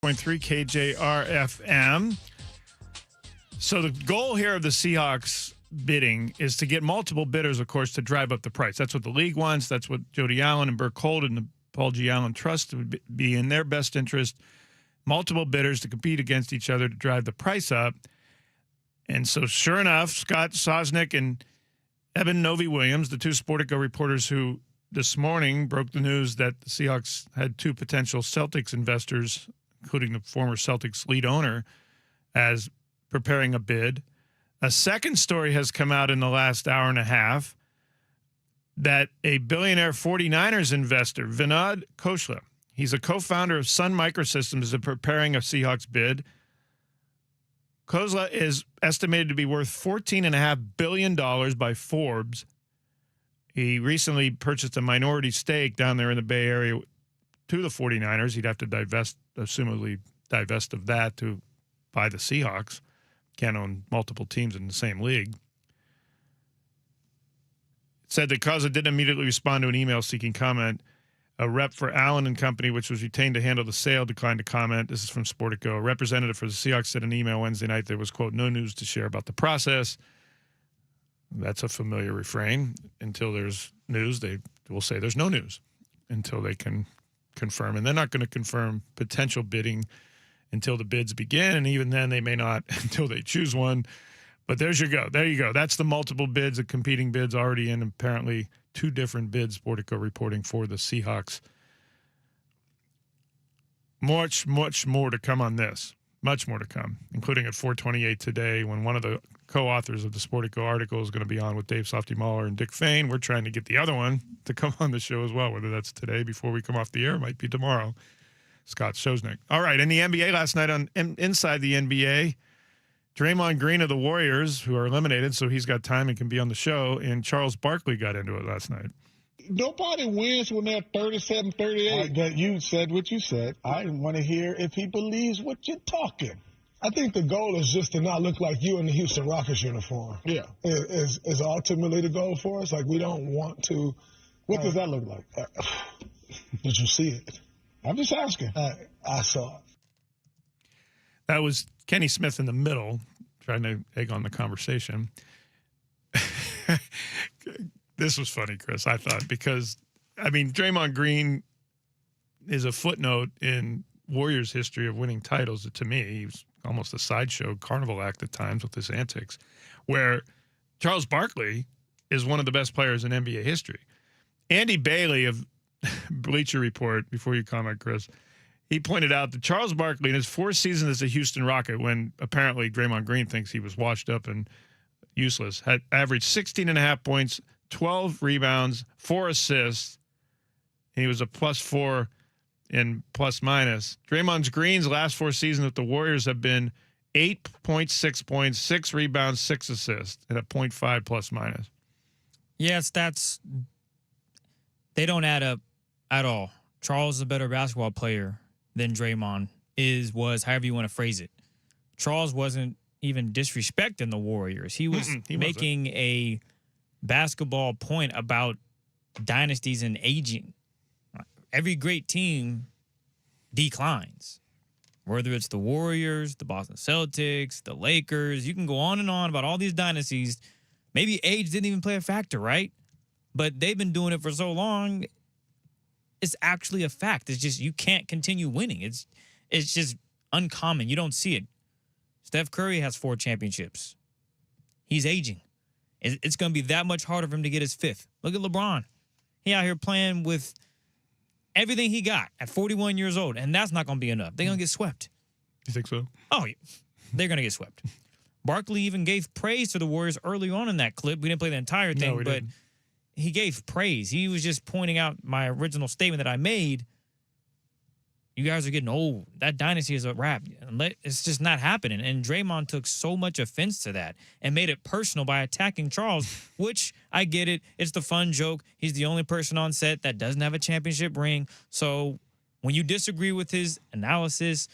KJR FM. So the goal here of the Seahawks bidding is to get multiple bidders, of course, to drive up the price. That's what the league wants. That's what Jody Allen and Burke Holt and the Paul G. Allen Trust would be in their best interest. Multiple bidders to compete against each other to drive the price up. And so sure enough, Scott Sosnick and Eben Novy-Williams, the two Sportico reporters who this morning broke the news that the Seahawks had two potential Celtics investors, including the former Celtics lead owner, as preparing a bid. A second story has come out in the last hour and a half that a billionaire 49ers investor, Vinod Khosla, he's a co-founder of Sun Microsystems, is preparing a Seahawks bid. Khosla is estimated to be worth $14.5 billion by Forbes. He recently purchased a minority stake down there in the Bay Area to the 49ers. He'd have to assumably divest of that to buy the Seahawks. Can't own multiple teams in the same league. It said that Khosla didn't immediately respond to an email seeking comment. A rep for Allen and Company, which was retained to handle the sale, declined to comment. This is from Sportico. A representative for the Seahawks said in an email Wednesday night there was, quote, no news to share about the process. That's a familiar refrain. Until there's news, they will say there's no news until they can confirm. And they're not going to confirm potential bidding until the bids begin. And even then, they may not until they choose one. But there you go. That's the multiple bids, the competing bids already in. Apparently, two different bids, Sportico reporting for the Seahawks. Much more to come on this. Much more to come, including at 4:28 today when one of the co-authors of the Sportico article is going to be on with Dave Softy Mahler and Dick Fain. We're trying to get the other one to come on the show as well, whether that's today before we come off the air, might be tomorrow. Scott Sosnick. All right, in the NBA last night, inside the NBA, Draymond Green of the Warriors, who are eliminated, so he's got time and can be on the show, and Charles Barkley got into it last night. Nobody wins when they're 37, 38. That you said what you said. I want to hear if he believes what you're talking. I think the goal is just to not look like you in the Houston Rockets uniform. Yeah. Is ultimately the goal for us. Like, we don't want to. What does that look like? Did you see it? I'm just asking. I saw it. That was Kenny Smith in the middle, trying to egg on the conversation. This was funny, Chris, I thought, because, I mean, Draymond Green is a footnote in Warriors' history of winning titles. To me, he was almost a sideshow carnival act at times with his antics, where Charles Barkley is one of the best players in NBA history. Andy Bailey of Bleacher Report, before you comment, Chris, he pointed out that Charles Barkley, in his 4 seasons as a Houston Rocket, when apparently Draymond Green thinks he was washed up and useless, had averaged 16.5 points, 12 rebounds, 4 assists. He was a +4 in plus-minus. Draymond Green's last 4 seasons with the Warriors have been 8.6 points, 6 rebounds, 6 assists, and a .5 plus-minus. Yeah, stats, they don't add up at all. Charles is a better basketball player than Draymond was, however you want to phrase it. Charles wasn't even disrespecting the Warriors. He was making a basketball point about dynasties and aging. Every great team declines, whether it's the Warriors, the Boston Celtics, the Lakers. You can go on and on about all these dynasties. Maybe age didn't even play a factor, right? But they've been doing it for so long, it's actually a fact. It's just you can't continue winning. It's just uncommon. You don't see it. Steph Curry has 4 championships. He's aging. It's going to be that much harder for him to get his 5th. Look at LeBron. He out here playing with everything he got at 41 years old, and that's not going to be enough. They're going to get swept. You think so? Oh, yeah. They're going to get swept. Barkley even gave praise to the Warriors early on in that clip. We didn't play the entire thing, but didn't. He gave praise. He was just pointing out my original statement that I made. You guys are getting old. That dynasty is a wrap. It's just not happening. And Draymond took so much offense to that and made it personal by attacking Charles, which I get it. It's the fun joke. He's the only person on set that doesn't have a championship ring. So when you disagree with his analysis,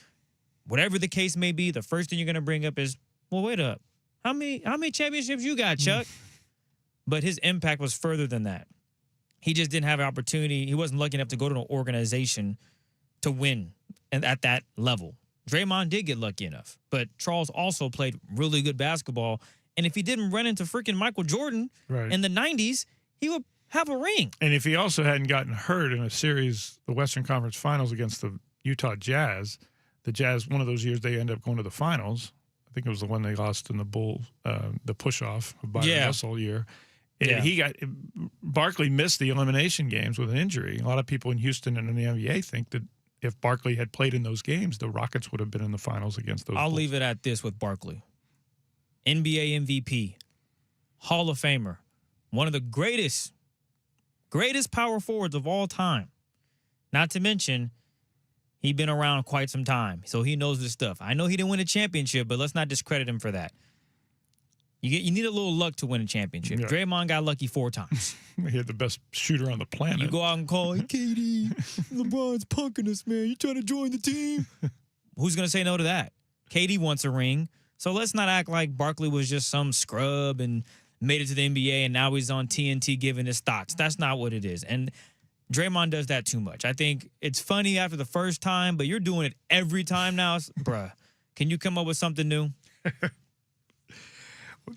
whatever the case may be, the first thing you're going to bring up is, well, wait up. How many championships you got, Chuck? But his impact was further than that. He just didn't have an opportunity. He wasn't lucky enough to go to an organization to win and at that level. Draymond did get lucky enough, but Charles also played really good basketball. And if he didn't run into freaking Michael Jordan in the 90s, he would have a ring. And if he also hadn't gotten hurt in a series, the Western Conference Finals against the Utah Jazz, the Jazz, one of those years they ended up going to the finals. I think it was the one they lost in the the push-off of Byron Russell year. And Barkley missed the elimination games with an injury. A lot of people in Houston and in the NBA think that if Barkley had played in those games, the Rockets would have been in the finals against those I'll Bulls. leave it at this with Barkley. NBA MVP, Hall of Famer, one of the greatest power forwards of all time. Not to mention, he's been around quite some time, so he knows this stuff. I know he didn't win a championship, but let's not discredit him for that. You need a little luck to win a championship. Yeah. Draymond got lucky 4 times. He had the best shooter on the planet. You go out and call, hey, KD, LeBron's punking us, man. You trying to join the team? Who's going to say no to that? KD wants a ring. So let's not act like Barkley was just some scrub and made it to the NBA and now he's on TNT giving his thoughts. That's not what it is. And Draymond does that too much. I think it's funny after the first time, but you're doing it every time now. Bruh, can you come up with something new?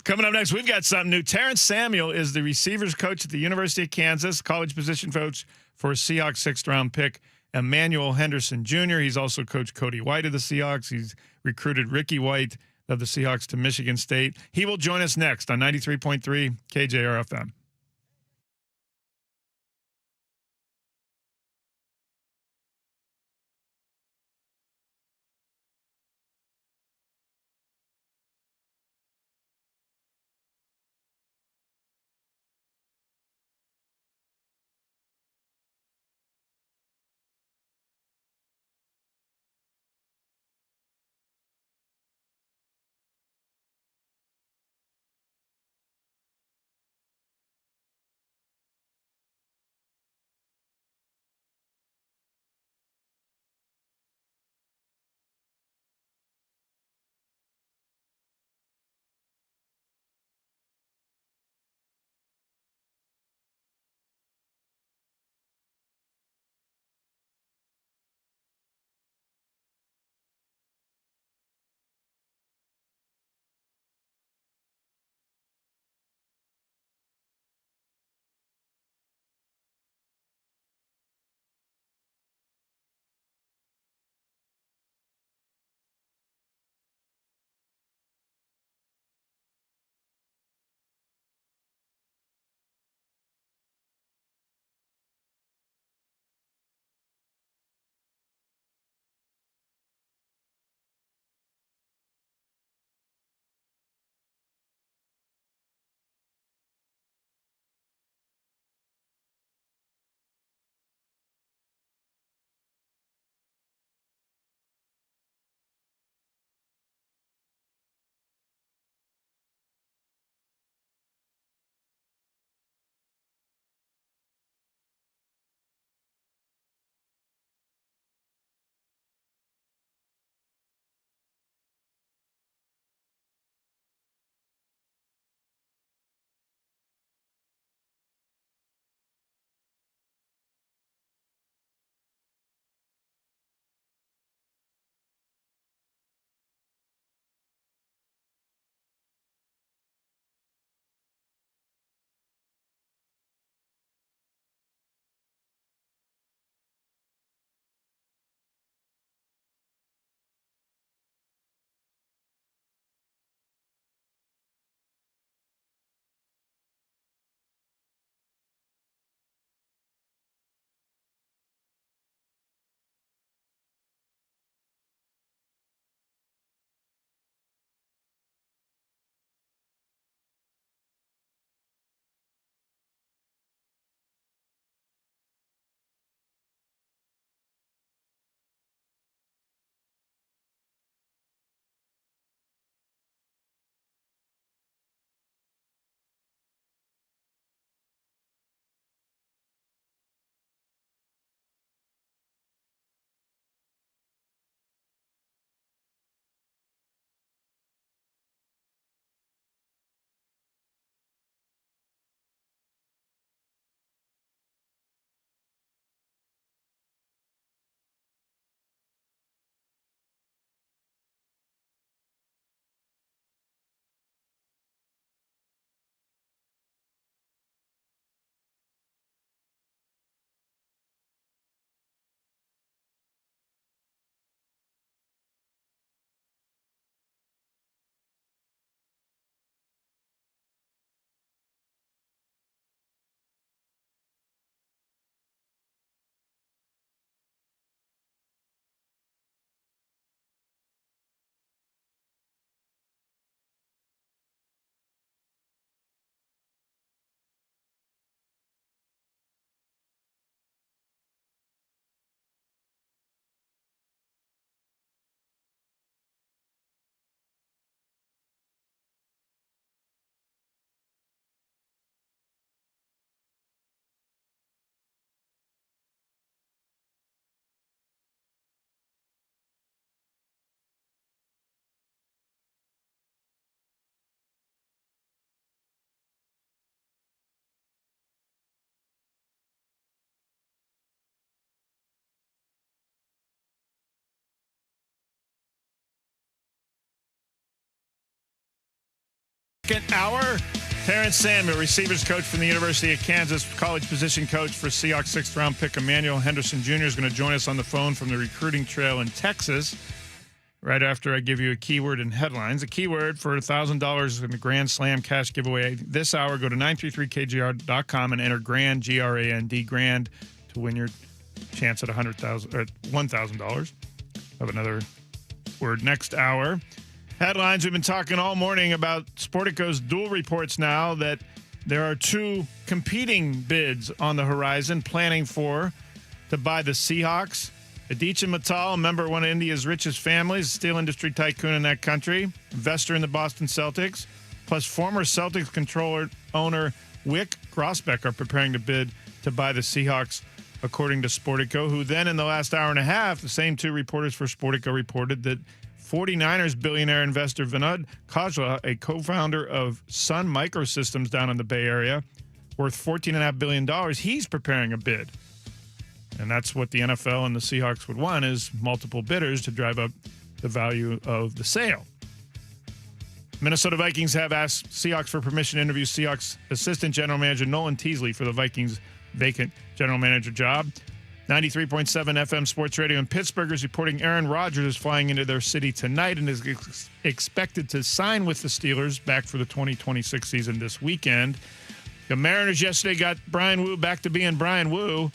Coming up next, we've got something new. Terrence Samuel is the receivers coach at the University of Kansas, college position coach for Seahawks 6th-round pick Emmanuel Henderson Jr. He's also coached Cody White of the Seahawks. He's recruited Ricky White of the Seahawks to Michigan State. He will join us next on 93.3 KJR FM. second hour. Terrence Samuel, receivers coach from the University of Kansas, college position coach for Seahawks sixth-round pick Emmanuel Henderson Jr. is going to join us on the phone from the recruiting trail in Texas right after I give you a keyword and headlines. A keyword for $1,000 in the Grand Slam cash giveaway this hour. Go to 93.3KJR.com and enter GRAND, G-R-A-N-D, GRAND, to win your chance at $1,000 of another word next hour. Headlines, we've been talking all morning about Sportico's dual reports now that there are two competing bids on the horizon planning to buy the Seahawks. Aditya Mittal, a member of one of India's richest families, steel industry tycoon in that country, investor in the Boston Celtics, plus former Celtics controller owner Wyc Grousbeck are preparing to bid to buy the Seahawks, according to Sportico, who then in the last hour and a half, the same two reporters for Sportico reported that 49ers billionaire investor Vinod Khosla, a co-founder of Sun Microsystems down in the Bay Area, worth $14.5 billion, he's preparing a bid. And that's what the NFL and the Seahawks would want, is multiple bidders to drive up the value of the sale. Minnesota Vikings have asked Seahawks for permission to interview Seahawks assistant general manager Nolan Teasley for the Vikings' vacant general manager job. 93.7 FM Sports Radio in Pittsburgh is reporting Aaron Rodgers is flying into their city tonight and is expected to sign with the Steelers back for the 2026 season this weekend. The Mariners yesterday got Brian Wu back to being Brian Wu.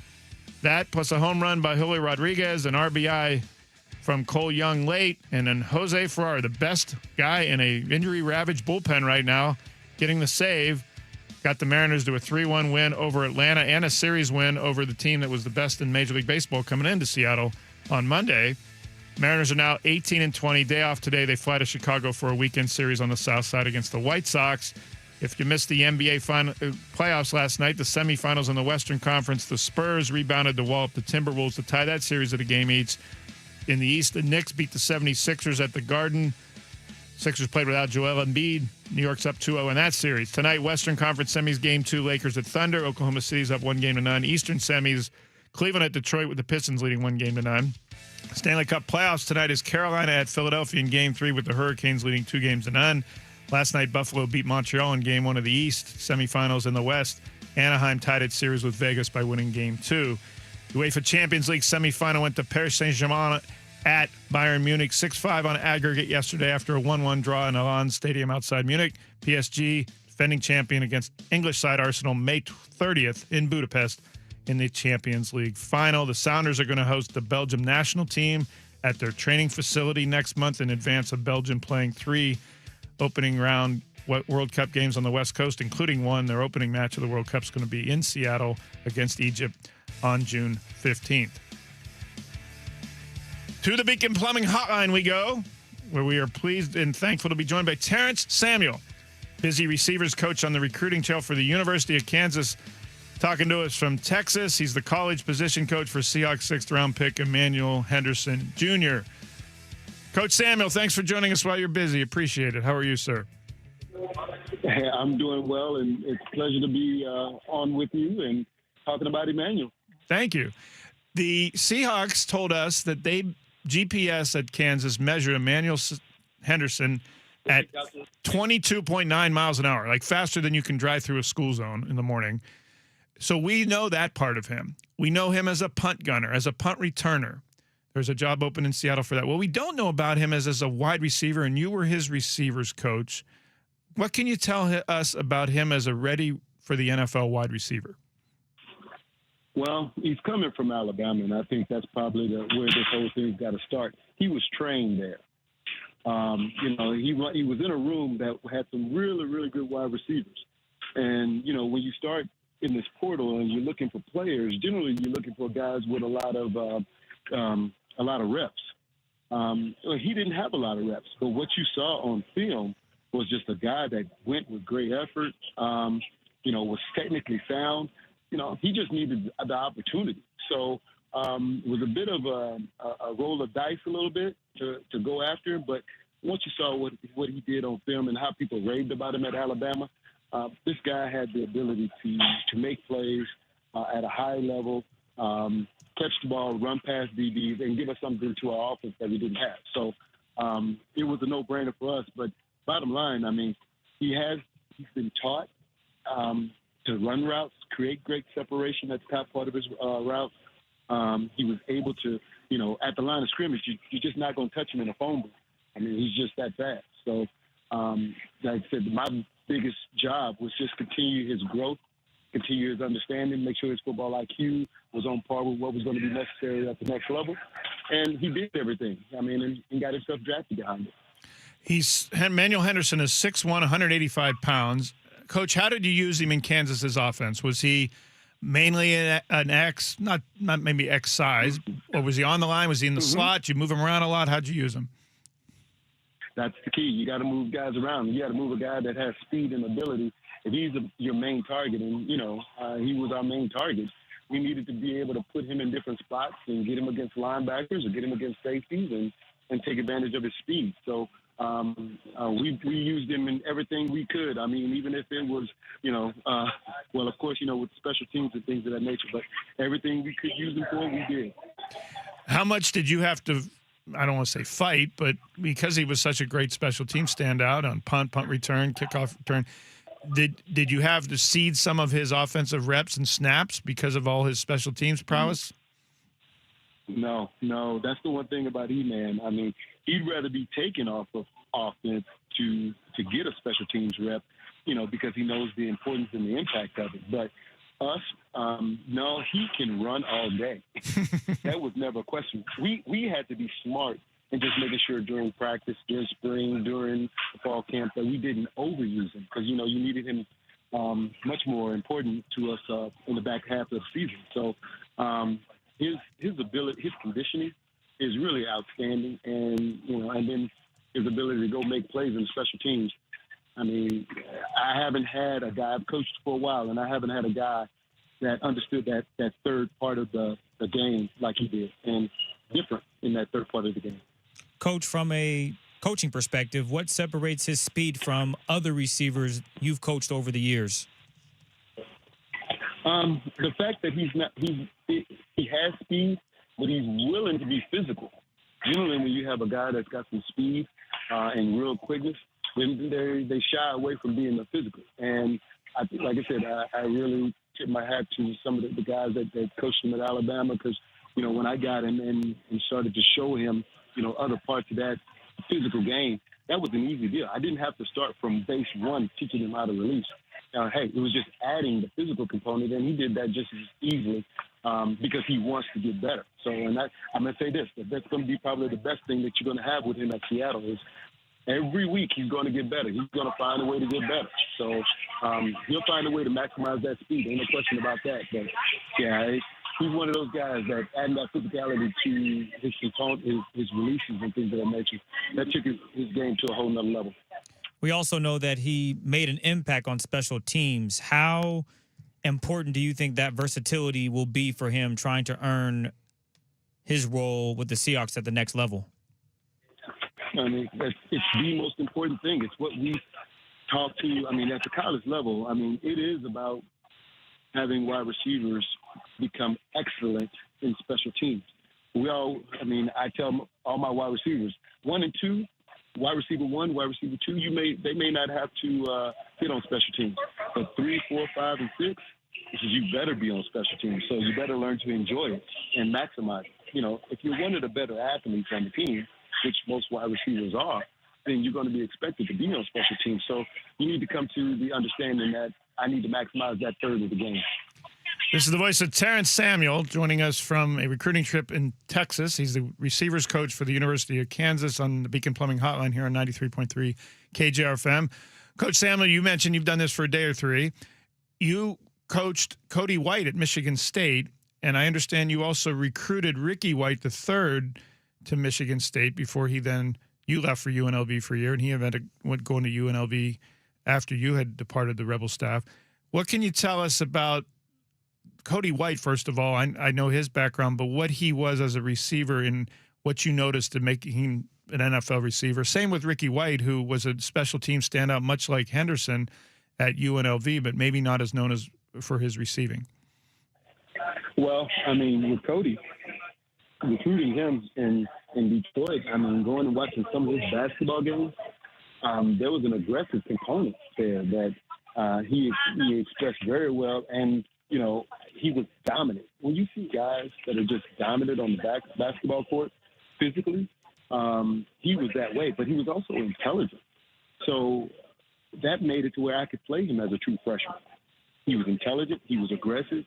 That plus a home run by Julio Rodriguez, an RBI from Cole Young late, and then Jose Ferrer, the best guy in a injury-ravaged bullpen right now, getting the save. Got the Mariners to a 3-1 win over Atlanta and a series win over the team that was the best in Major League Baseball coming into Seattle on Monday. Mariners are now 18-20. Day off today. They fly to Chicago for a weekend series on the south side against the White Sox. If you missed the NBA playoffs last night, the semifinals in the Western Conference, the Spurs rebounded to wall up the Timberwolves to tie that series at a game each. In the East, the Knicks beat the 76ers at the Garden. Sixers played without Joel Embiid. New York's up 2-0 in that series. Tonight, Western Conference semis, Game 2, Lakers at Thunder. Oklahoma City's up 1-0. Eastern semis, Cleveland at Detroit with the Pistons leading 1-0. Stanley Cup playoffs tonight is Carolina at Philadelphia in Game 3 with the Hurricanes leading 2-0. Last night, Buffalo beat Montreal in Game 1 of the East. Semifinals in the West, Anaheim tied its series with Vegas by winning Game 2. The UEFA Champions League semifinal went to Paris Saint-Germain at Bayern Munich, 6-5 on aggregate yesterday after a 1-1 draw in Allianz Stadium outside Munich. PSG, defending champion against English side Arsenal, May 30th in Budapest in the Champions League final. The Sounders are going to host the Belgium national team at their training facility next month in advance of Belgium playing 3 opening round World Cup games on the West Coast, including one. Their opening match of the World Cup is going to be in Seattle against Egypt on June 15th. To the Beacon Plumbing Hotline we go, where we are pleased and thankful to be joined by Terrence Samuel, busy receivers coach on the recruiting trail for the University of Kansas, talking to us from Texas. He's the college position coach for Seahawks sixth-round pick Emmanuel Henderson Jr. Coach Samuel, thanks for joining us while you're busy. Appreciate it. How are you, sir? Hey, I'm doing well, and it's a pleasure to be on with you and talking about Emmanuel. Thank you. The Seahawks told us that GPS at Kansas measured Emmanuel Henderson at 22.9 miles an hour, like faster than you can drive through a school zone in the morning. So we know that part of him. We know him as a punt gunner, as a punt returner. There's a job open in Seattle for that. What we don't know about him is as a wide receiver, and you were his receivers coach. What can you tell us about him as a ready for the NFL wide receiver? Well, he's coming from Alabama, and I think that's probably where this whole thing's got to start. He was trained there. He was in a room that had some really, really good wide receivers. And, when you start in this portal and you're looking for players, generally you're looking for guys with a lot of reps. He didn't have a lot of reps, but what you saw on film was just a guy that went with great effort, was technically sound. He just needed the opportunity. So it was a bit of a roll of dice a little bit to go after him. But once you saw what he did on film and how people raved about him at Alabama, this guy had the ability to make plays at a high level, catch the ball, run past DBs, and give us something to our offense that we didn't have. So it was a no-brainer for us. But bottom line, he's been taught to run routes, create great separation at the top part of his route. He was able to, at the line of scrimmage, you're just not going to touch him in a phone booth. I mean, he's just that fast. So, like I said, my biggest job was just continue his growth, continue his understanding, make sure his football IQ was on par with what was going to be necessary at the next level. And he did everything. I mean, and got himself drafted behind it. Manuel Henderson is 6'1", 185 pounds. Coach, how did you use him in Kansas's offense? Was he mainly an X, not maybe X size, or was he on the line? Was he in the slot? Did you move him around a lot? How'd you use him? That's the key. You got to move guys around. You got to move a guy that has speed and ability. If he's your main target, and he was our main target, we needed to be able to put him in different spots and get him against linebackers or get him against safeties and take advantage of his speed. So we used him in everything we could. I mean, even if it was, well, of course, with special teams and things of that nature, but everything we could use him for, we did. How much did you have to, I don't want to say fight, but because he was such a great special team standout on punt return, kickoff return, did you have to cede some of his offensive reps and snaps because of all his special teams prowess? No. That's the one thing about E-Man. I mean, he'd rather be taken off of offense to get a special teams rep, because he knows the importance and the impact of it. But us, no, he can run all day. That was never a question. We had to be smart and just making sure during practice, during spring, during the fall camp, that we didn't overuse him because, you needed him much more important to us in the back half of the season. So his ability, his conditioning is really outstanding, and then his ability to go make plays in the special teams. I mean, I haven't had a guy, I've coached for a while, and I haven't had a guy that understood that third part of the game like he did, and different in that third part of the game. Coach, from a coaching perspective, what separates his speed from other receivers you've coached over the years? The fact that he has speed, but he's willing to be physical. Generally, when you have a guy that's got some speed and real quickness, then they shy away from being physical. And I think, like I said, I really tip my hat to some of the guys that coached him at Alabama because, when I got him and started to show him, other parts of that physical game, that was an easy deal. I didn't have to start from base one teaching him how to release. It was just adding the physical component, and he did that just as easily because he wants to get better. So, and I'm going to say this, that's going to be probably the best thing that you're going to have with him at Seattle is every week he's going to get better. He's going to find a way to get better. So he'll find a way to maximize that speed. Ain't no question about that. But, yeah, he's one of those guys that adding that physicality to his component, his releases and things of that nature, that took his game to a whole nother level. We also know that he made an impact on special teams. How important do you think that versatility will be for him trying to earn his role with the Seahawks at the next level? I mean, it's the most important thing. It's what we talk to, at the college level. It is about having wide receivers become excellent in special teams. I tell all my wide receivers, 1 and 2, wide receiver 1, wide receiver 2, they may not have to hit on special teams. But 3, 4, 5, and 6, you better be on special teams. So you better learn to enjoy it and maximize it. If you're one of the better athletes on the team, which most wide receivers are, then you're going to be expected to be on special teams. So you need to come to the understanding that I need to maximize that third of the game. This is the voice of Terrence Samuel joining us from a recruiting trip in Texas. He's the receivers coach for the University of Kansas on the Beacon Plumbing Hotline here on 93.3 KJR FM. Coach Samuel, you mentioned you've done this for a day or three. You coached Cody White at Michigan State, and I understand you also recruited Ricky White III to Michigan State before you left for UNLV for a year, and he went going to UNLV after you had departed the Rebel staff. What can you tell us about Cody White, first of all? I know his background, but what he was as a receiver and what you noticed to make him an NFL receiver. Same with Ricky White, who was a special team standout, much like Henderson at UNLV, but maybe not as known as for his receiving. Well, with Cody, recruiting him in Detroit, going and watching some of his basketball games, there was an aggressive component there that he expressed very well, and he was dominant. When you see guys that are just dominant on the basketball court physically, he was that way, but he was also intelligent. So that made it to where I could play him as a true freshman. He was intelligent, he was aggressive,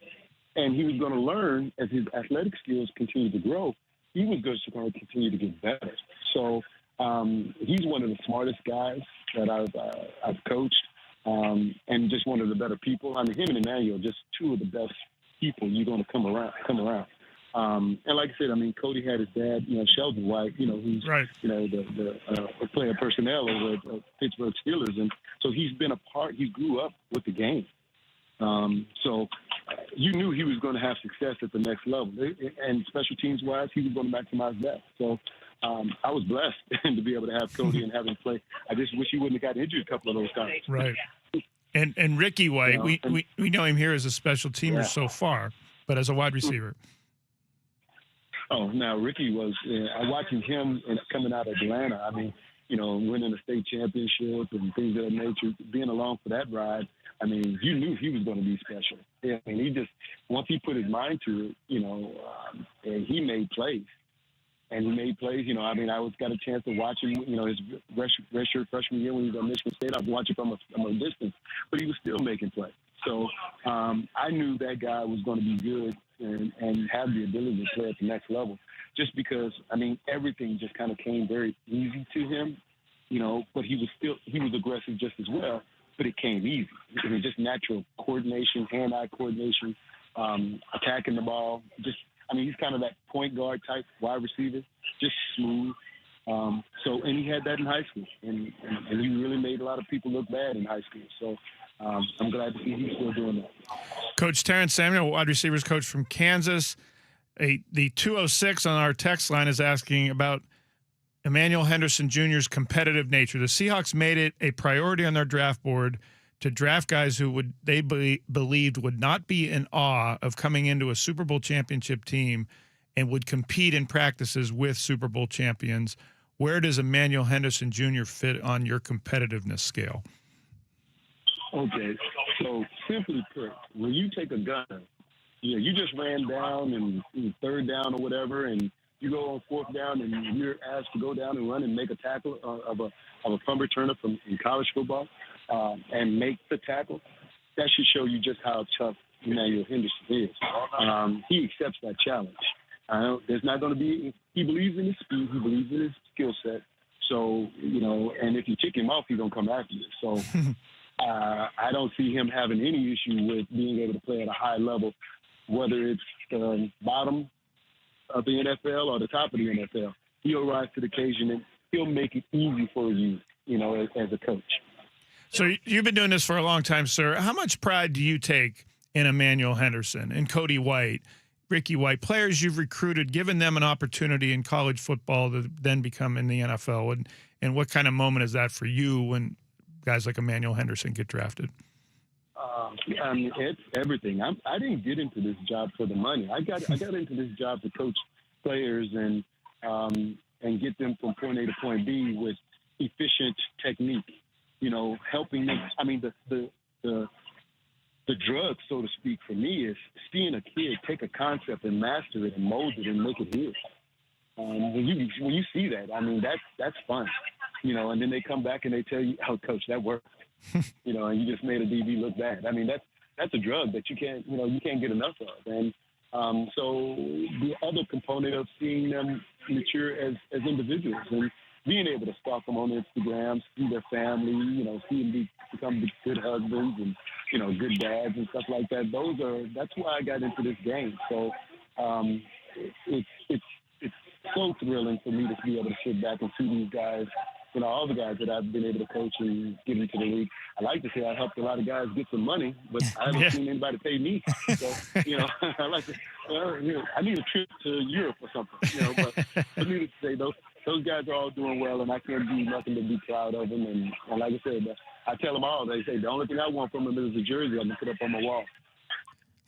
and he was going to learn as his athletic skills continued to grow. He was just going to continue to get better. So he's one of the smartest guys that I've coached, and just one of the better people. I mean, him and Emmanuel, just two of the best people you're going to come around. And like I said, I mean, Cody had his dad, Sheldon White, who's right. the player personnel over at Pittsburgh Steelers, and so he's been a part. He grew up with the game, so you knew he was going to have success at the next level, and special teams wise, he was going to maximize that. So I was blessed to be able to have Cody and have him play. I just wish he wouldn't have got injured a couple of those times. Right. And Ricky White, we know him here as a special teamer so far, but as a wide receiver. Oh, now Ricky was. I watching him coming out of Atlanta. I mean, winning a state championship and things of that nature. Being along for that ride. I mean, you knew he was going to be special. Yeah, I mean, he just once he put his mind to it, and he made plays. And he made plays. I mean, I got a chance to watch him. His redshirt freshman year when he was at Michigan State. I was watching from a distance, but he was still making plays. So I knew that guy was going to be good and have the ability to play at the next level. Just because, I mean, everything just kind of came very easy to him, but he was aggressive just as well, but it came easy. I mean, just natural coordination, hand-eye coordination, attacking the ball. He's kind of that point guard type wide receiver, just smooth. And he had that in high school, and he really made a lot of people look bad in high school. So I'm glad to see he's still doing that. Coach Terrence Samuel, wide receivers coach from Kansas. The 206 on our text line is asking about Emmanuel Henderson Jr.'s competitive nature. The Seahawks made it a priority on their draft board to draft guys who believed would not be in awe of coming into a Super Bowl championship team and would compete in practices with Super Bowl champions. Where does Emmanuel Henderson Jr. fit on your competitiveness scale? Okay, so simply put, when you take a gunner, you just ran down and third down or whatever, and you go on fourth down and you're asked to go down and run and make a tackle of a punt returner in college football and make the tackle, that should show you just how tough Emmanuel Henderson is. He accepts that challenge. There's not going to be – he believes in his speed. He believes in his skill set. So, and if you tick him off, he's going to come after you. So I don't see him having any issue with being able to play at a high level, whether it's the bottom of the NFL or the top of the NFL. He'll rise to the occasion, and he'll make it easy for you, as a coach. So you've been doing this for a long time, sir. How much pride do you take in Emmanuel Henderson and Cody White, Ricky White, players you've recruited, given them an opportunity in college football to then become in the NFL? And what kind of moment is that for you when guys like Emmanuel Henderson get drafted? It's everything. I didn't get into this job for the money. I got into this job to coach players and get them from point A to point B with efficient technique. Helping them. I mean, the drug, so to speak, for me is seeing a kid take a concept and master it and mold it and make it his. When you see that, I mean, that's fun. And then they come back and they tell you, "Oh, coach, that worked." And you just made a DB look bad. I mean, that's a drug that you can't get enough of. And so the other component of seeing them mature as individuals and being able to stalk them on Instagram, see their family, see them become good husbands and, good dads and stuff like that. That's why I got into this game. So it's so thrilling for me to be able to sit back and see these guys, all the guys that I've been able to coach and get into the league. I like to say I helped a lot of guys get some money, but I haven't seen anybody pay me. So, I like to, I need a trip to Europe or something, but I need to say those guys are all doing well, and I can't do nothing but be proud of them. And like I said, I tell them all, they say, the only thing I want from them is a jersey I can put up on my wall.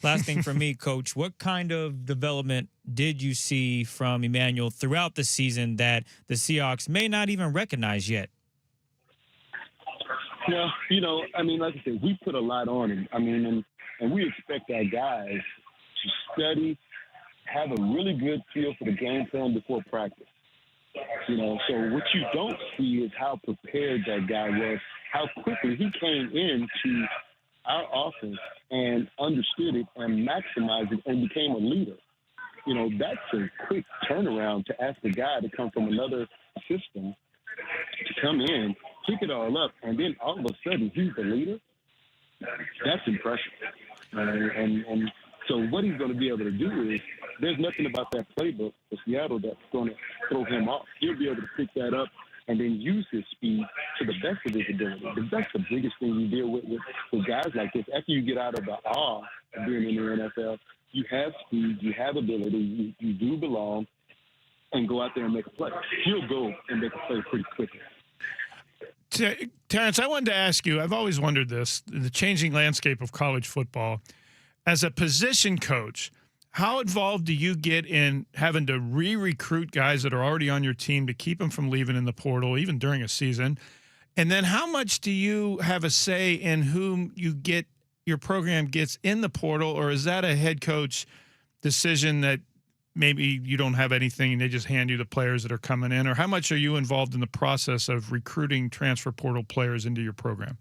Last thing for me, Coach, what kind of development did you see from Emmanuel throughout the season that the Seahawks may not even recognize yet? Well, I mean, like I said, we put a lot on him. I mean, and we expect our guys to study, have a really good feel for the game plan before practice. So what you don't see is how prepared that guy was, how quickly he came into our offense and understood it and maximized it and became a leader. That's a quick turnaround to ask a guy to come from another system to come in, pick it all up, and then all of a sudden he's the leader. That's impressive. And so what he's going to be able to do is there's nothing about that playbook for Seattle that's going to throw him off. He'll be able to pick that up and then use his speed to the best of his ability. That's the biggest thing you deal with guys like this. After you get out of the awe of being in the NFL, you have speed, you have ability, you do belong, and go out there and make a play. He'll go and make a play pretty quickly. Terrence, I wanted to ask you, I've always wondered this, the changing landscape of college football. As a position coach, how involved do you get in having to re-recruit guys that are already on your team to keep them from leaving in the portal, even during a season? And then how much do you have a say in whom your program gets in the portal, or is that a head coach decision that maybe you don't have anything and they just hand you the players that are coming in? Or how much are you involved in the process of recruiting transfer portal players into your program?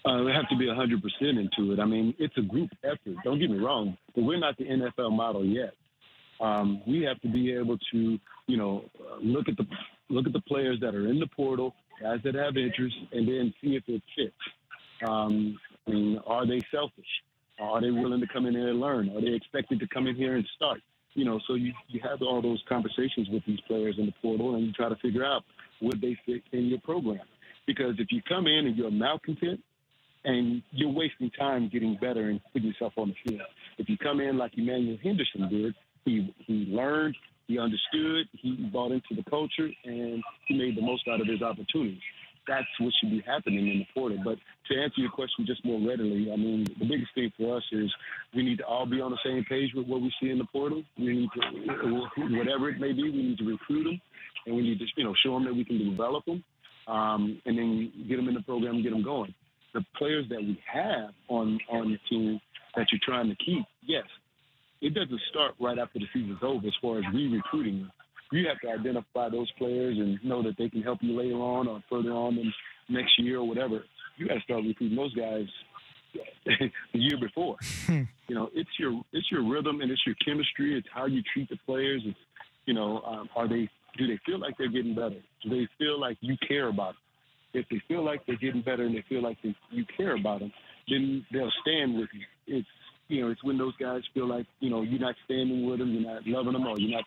We have to be 100% into it. I mean, it's a group effort. Don't get me wrong, but we're not the NFL model yet. We have to be able to, look at the players that are in the portal, guys that have interest, and then see if it fits. I mean, are they selfish? Are they willing to come in here and learn? Are they expected to come in here and start? So you have all those conversations with these players in the portal, and you try to figure out would they fit in your program. Because if you come in and you're malcontent, and you're wasting time getting better and putting yourself on the field. If you come in like Emmanuel Henderson did, he learned, he understood, he bought into the culture, and he made the most out of his opportunities. That's what should be happening in the portal. But to answer your question just more readily, I mean, the biggest thing for us is we need to all be on the same page with what we see in the portal. We need to, whatever it may be, we need to recruit them, and we need to, show them that we can develop them, and then get them in the program and get them going. The players that we have on the team that you're trying to keep, yes, it doesn't start right after the season's over as far as re-recruiting them. You have to identify those players and know that they can help you later on or further on in next year or whatever. You got to start recruiting those guys the year before. It's your rhythm and it's your chemistry. It's how you treat the players. It's, do they feel like they're getting better? Do they feel like you care about them? If they feel like they're getting better and they feel like you care about them, then they'll stand with you. It's when those guys feel like, you're not standing with them, you're not loving them, or you're not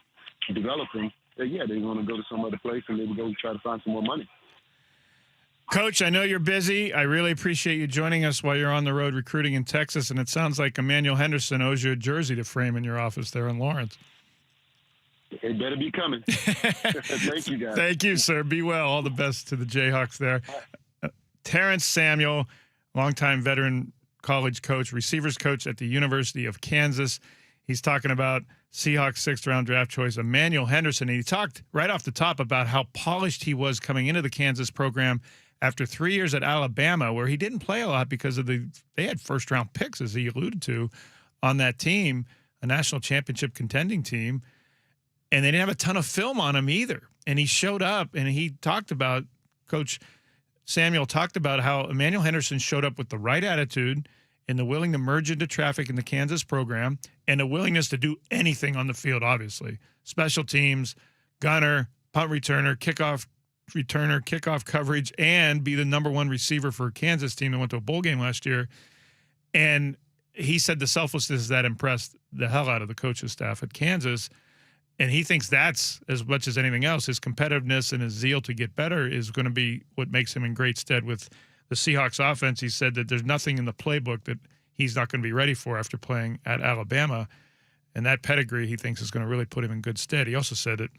developing, they're going to go to some other place and they will go try to find some more money. Coach, I know you're busy. I really appreciate you joining us while you're on the road recruiting in Texas, and it sounds like Emmanuel Henderson owes you a jersey to frame in your office there in Lawrence. It better be coming. Thank you, guys. Thank you, sir. Be well. All the best to the Jayhawks there. Terrence Samuel, longtime veteran college coach, receivers coach at the University of Kansas. He's talking about Seahawks sixth-round draft choice, Emmanuel Henderson. And he talked right off the top about how polished he was coming into the Kansas program after 3 years at Alabama, where he didn't play a lot because they had first-round picks, as he alluded to, on that team, a national championship contending team. And they didn't have a ton of film on him either. And he showed up, and he talked about, Coach Samuel talked about how Emmanuel Henderson showed up with the right attitude and the willing to merge into traffic in the Kansas program and a willingness to do anything on the field, obviously. Special teams, gunner, punt returner, kickoff coverage, and be the number one receiver for a Kansas team that went to a bowl game last year. And he said the selflessness that impressed the hell out of the coaching staff at Kansas. And he thinks that's, as much as anything else, his competitiveness and his zeal to get better is going to be what makes him in great stead with the Seahawks offense. He said that there's nothing in the playbook that he's not going to be ready for after playing at Alabama. And that pedigree, he thinks, is going to really put him in good stead. He also said that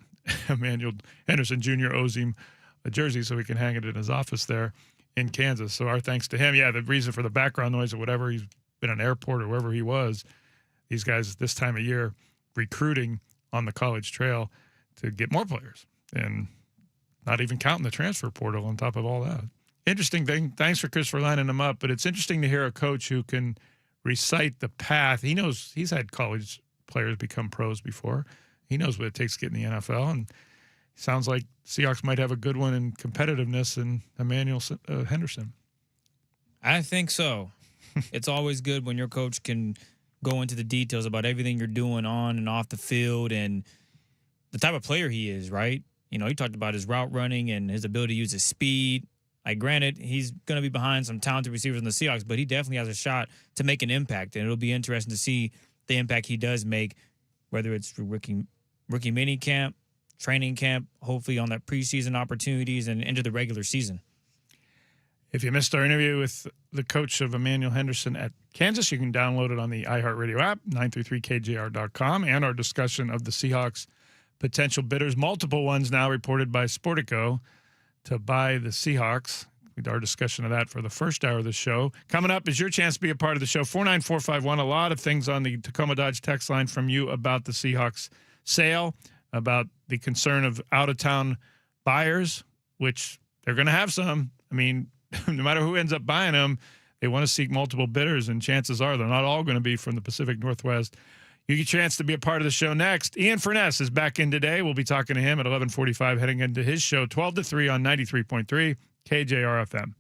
Emmanuel Henderson Jr. owes him a jersey so he can hang it in his office there in Kansas. So our thanks to him. Yeah, the reason for the background noise or whatever, he's been in an airport or wherever he was, these guys this time of year recruiting on the college trail to get more players and not even counting the transfer portal on top of all that. interesting thing. Thanks for Chris for lining them up, but it's interesting to hear a coach who can recite the path. He knows he's had college players become pros before. He knows what it takes to get in the NFL, and sounds like Seahawks might have a good one in competitiveness in Emmanuel Henderson. I think so. It's always good when your coach can go into the details about everything you're doing on and off the field and the type of player he is, right? You know, he talked about his route running and his ability to use his speed. Like, granted, he's going to be behind some talented receivers in the Seahawks, but he definitely has a shot to make an impact, and it'll be interesting to see the impact he does make, whether it's for rookie mini camp, training camp, hopefully on that preseason opportunities and into the regular season. If you missed our interview with the coach of Emmanuel Henderson at Kansas, you can download it on the iHeartRadio app, 933KJR.com, and our discussion of the Seahawks' potential bidders, multiple ones now reported by Sportico to buy the Seahawks. Our discussion of that for the first hour of the show. Coming up is your chance to be a part of the show, 49451. A lot of things on the Tacoma Dodge text line from you about the Seahawks sale, about the concern of out-of-town buyers, which they're going to have some. I mean, no matter who ends up buying them, they want to seek multiple bidders, and chances are they're not all going to be from the Pacific Northwest. You get a chance to be a part of the show next. Ian Furness is back in today. We'll be talking to him at 11:45, heading into his show, 12 to 3 on 93.3 KJR FM.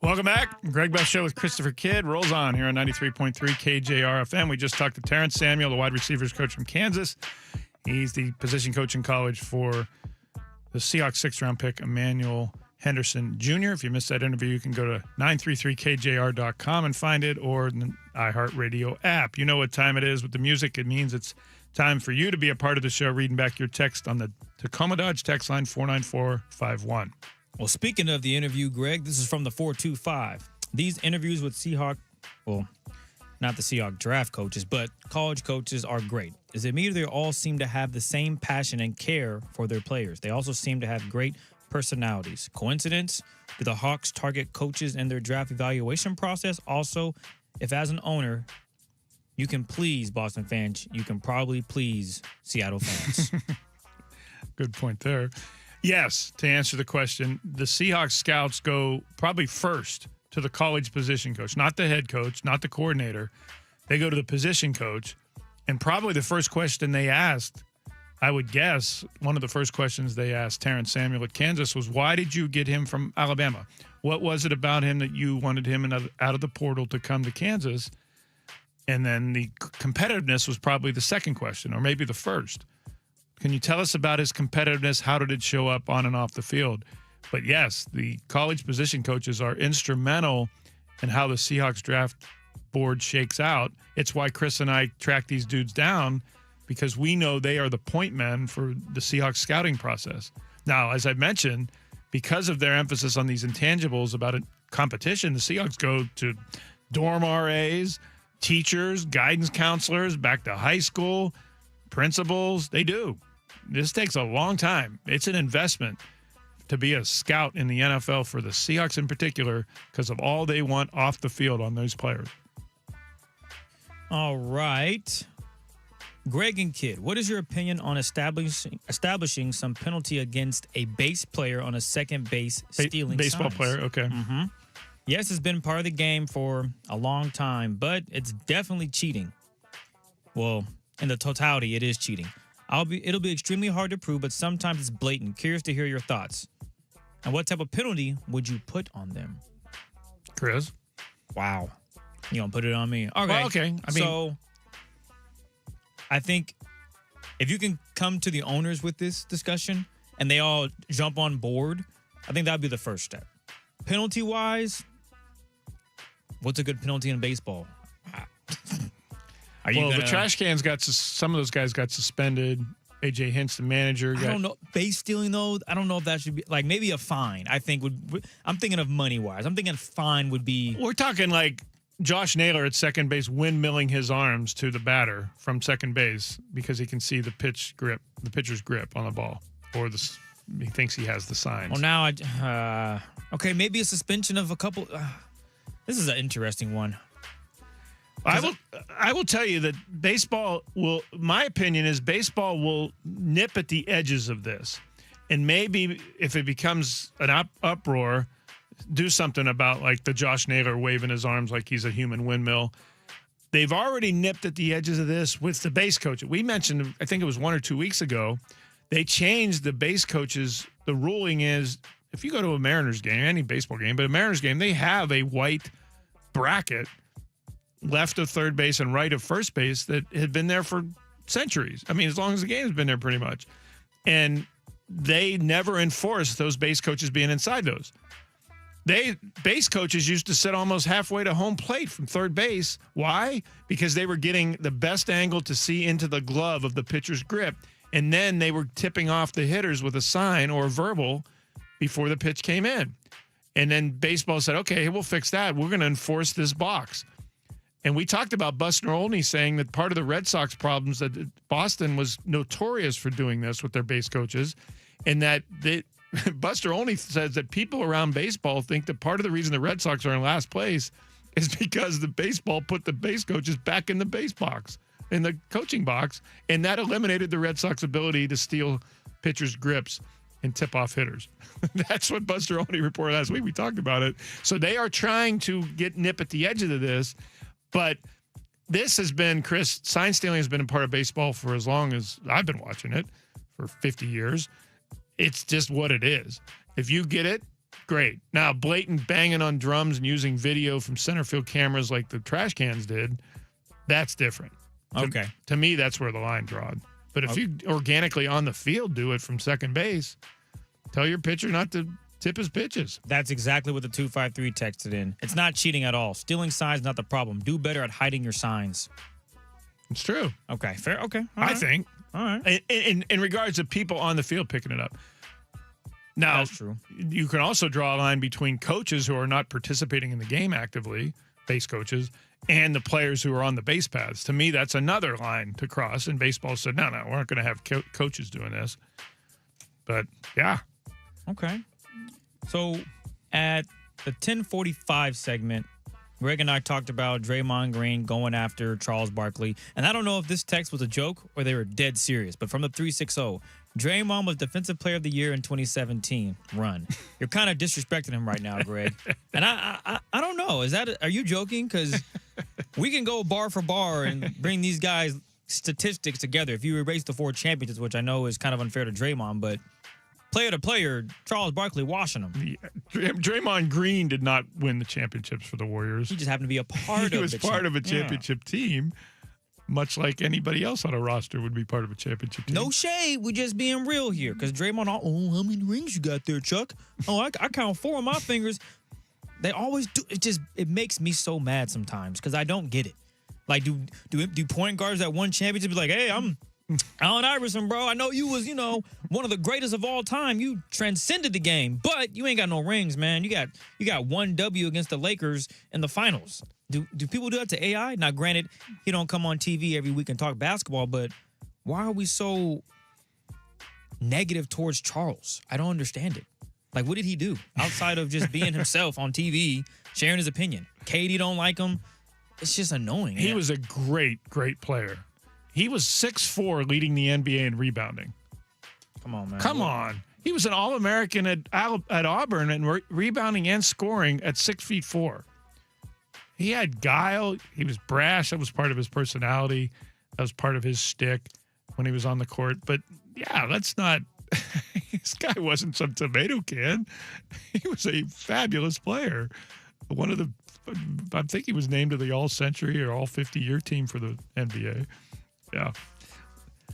Welcome back. Greg Best Show with Christopher Kidd rolls on here on 93.3 KJR FM. We just talked to Terrence Samuel, the wide receivers coach from Kansas. He's the position coach in college for the Seahawks 6th-round pick, Emmanuel Henderson Jr. If you missed that interview, you can go to 933kjr.com and find it, or the iHeartRadio app. You know what time it is with the music. It means it's time for you to be a part of the show, reading back your text on the Tacoma Dodge text line 49451. Well, speaking of the interview, Greg, this is from the 425. These interviews with Seahawk, well, not the Seahawk draft coaches, but college coaches are great. Is it me or they all seem to have the same passion and care for their players? They also seem to have great personalities. Coincidence? Do the Hawks target coaches in their draft evaluation process? Also, if as an owner, you can please Boston fans, you can probably please Seattle fans. Good point there. Yes, to answer the question, the Seahawks scouts go probably first to the college position coach, not the head coach, not the coordinator. They go to the position coach, and probably the first question they asked, I would guess, one of the first questions they asked Terrence Samuel at Kansas was, why did you get him from Alabama? What was it about him that you wanted him out of the portal to come to Kansas? And then the competitiveness was probably the second question, or maybe the first. Can you tell us about his competitiveness? How did it show up on and off the field? But yes, the college position coaches are instrumental in how the Seahawks draft board shakes out. It's why Chris and I track these dudes down, because we know they are the point men for the Seahawks scouting process. Now, as I mentioned, because of their emphasis on these intangibles about a competition, the Seahawks go to dorm RAs, teachers, guidance counselors, back to high school, principals. They do. This takes a long time. It's an investment to be a scout in the NFL for the Seahawks in particular, because of all they want off the field on those players. All right. Greg and Kidd, what is your opinion on establishing some penalty against a base player on a second base stealing baseball signs? player? Okay. Mm-hmm. Yes, it's been part of the game for a long time, but it's definitely cheating. Well, in the totality, it is cheating. It'll be extremely hard to prove, but sometimes it's blatant. Curious to hear your thoughts. And what type of penalty would you put on them? Chris? Wow. You gonna put it on me? Okay. Well, okay. So I think if you can come to the owners with this discussion and they all jump on board, I think that would be the first step. Penalty-wise, what's a good penalty in baseball? The trash cans some of those guys got suspended. AJ Hinch, the manager. I don't know. Base stealing, though, I don't know if that should be, like, maybe a fine, I think I'm thinking of money-wise. I'm thinking fine would be. We're talking like Josh Naylor at second base windmilling his arms to the batter from second base because he can see the pitcher's grip on the ball, or he thinks he has the signs. Well, now okay, maybe a suspension of a couple. This is an interesting one. I will tell you that my opinion is baseball will nip at the edges of this. And maybe if it becomes an uproar, do something about like the Josh Naylor waving his arms like he's a human windmill. They've already nipped at the edges of this with the base coach. We mentioned, I think it was 1 or 2 weeks ago, they changed the base coaches. The ruling is if you go to a Mariners game, any baseball game, but a Mariners game, they have a white bracket left of third base and right of first base that had been there for centuries. I mean, as long as the game's been there pretty much. And they never enforced those base coaches being inside those. Base coaches used to sit almost halfway to home plate from third base. Why? Because they were getting the best angle to see into the glove of the pitcher's grip. And then they were tipping off the hitters with a sign or verbal before the pitch came in. And then baseball said, okay, we'll fix that. We're going to enforce this box. And we talked about Buster Olney saying that part of the Red Sox problems that Boston was notorious for doing this with their base coaches, and that Buster Olney says that people around baseball think that part of the reason the Red Sox are in last place is because the baseball put the base coaches back in the base box, in the coaching box, and that eliminated the Red Sox ability to steal pitchers' grips and tip off hitters. That's what Buster Olney reported last week. We talked about it. So they are trying to nip at the edge of this. But this has been, Chris, sign stealing has been a part of baseball for as long as I've been watching it, for 50 years. It's just what it is. If you get it, great. Now, blatant banging on drums and using video from center field cameras like the trash cans did, that's different. Okay. To me, that's where the line drawn. But if you organically on the field do it from second base, tell your pitcher not to tip his pitches. That's exactly what the 253 texted in. It's not cheating at all. Stealing signs not the problem. Do better at hiding your signs. It's true. Okay, fair. Okay. All I right. think. All right. In regards to people on the field picking it up. Now, That's true. You can also draw a line between coaches who are not participating in the game actively, base coaches, and the players who are on the base paths. To me, that's another line to cross. And baseball said, no, we're not going to have coaches doing this. But, yeah. Okay. So at the 10:45 segment, Greg and I talked about Draymond Green going after Charles Barkley. And I don't know if this text was a joke or they were dead serious, but from the 360, Draymond was Defensive Player of the Year in 2017. Run. You're kind of disrespecting him right now, Greg. And I don't know. Are you joking? Because we can go bar for bar and bring these guys' statistics together. If you erase the 4 championships, which I know is kind of unfair to Draymond, but player to player, Charles Barkley washing them. Draymond Green did not win the championships for the Warriors. He just happened to be a part of it. He was part of a championship team, much like anybody else on a roster would be part of a championship team. No shade. We just being real here. Because Draymond, how many rings you got there, Chuck? Oh, I count 4 on my fingers. They always do. It makes me so mad sometimes because I don't get it. Like, do point guards that won championship be like, hey, I'm Allen Iverson, bro. I know you was, one of the greatest of all time. You transcended the game, but you ain't got no rings, man. You got 1 W against the Lakers in the finals. Do people do that to AI? Now, granted, he don't come on TV every week and talk basketball, but why are we so negative towards Charles? I don't understand it. Like, what did he do outside of just being himself on TV, sharing his opinion? Katie don't like him. It's just annoying. He was a great, great player. He was 6'4", leading the NBA in rebounding. Come on, man. Come on. He was an All-American at Auburn and rebounding and scoring at 6'4". He had guile. He was brash. That was part of his personality. That was part of his shtick when he was on the court. But, yeah, let's not – this guy wasn't some tomato can. He was a fabulous player. One of the – I think he was named to the All-Century or All-50-year team for the NBA. Yeah.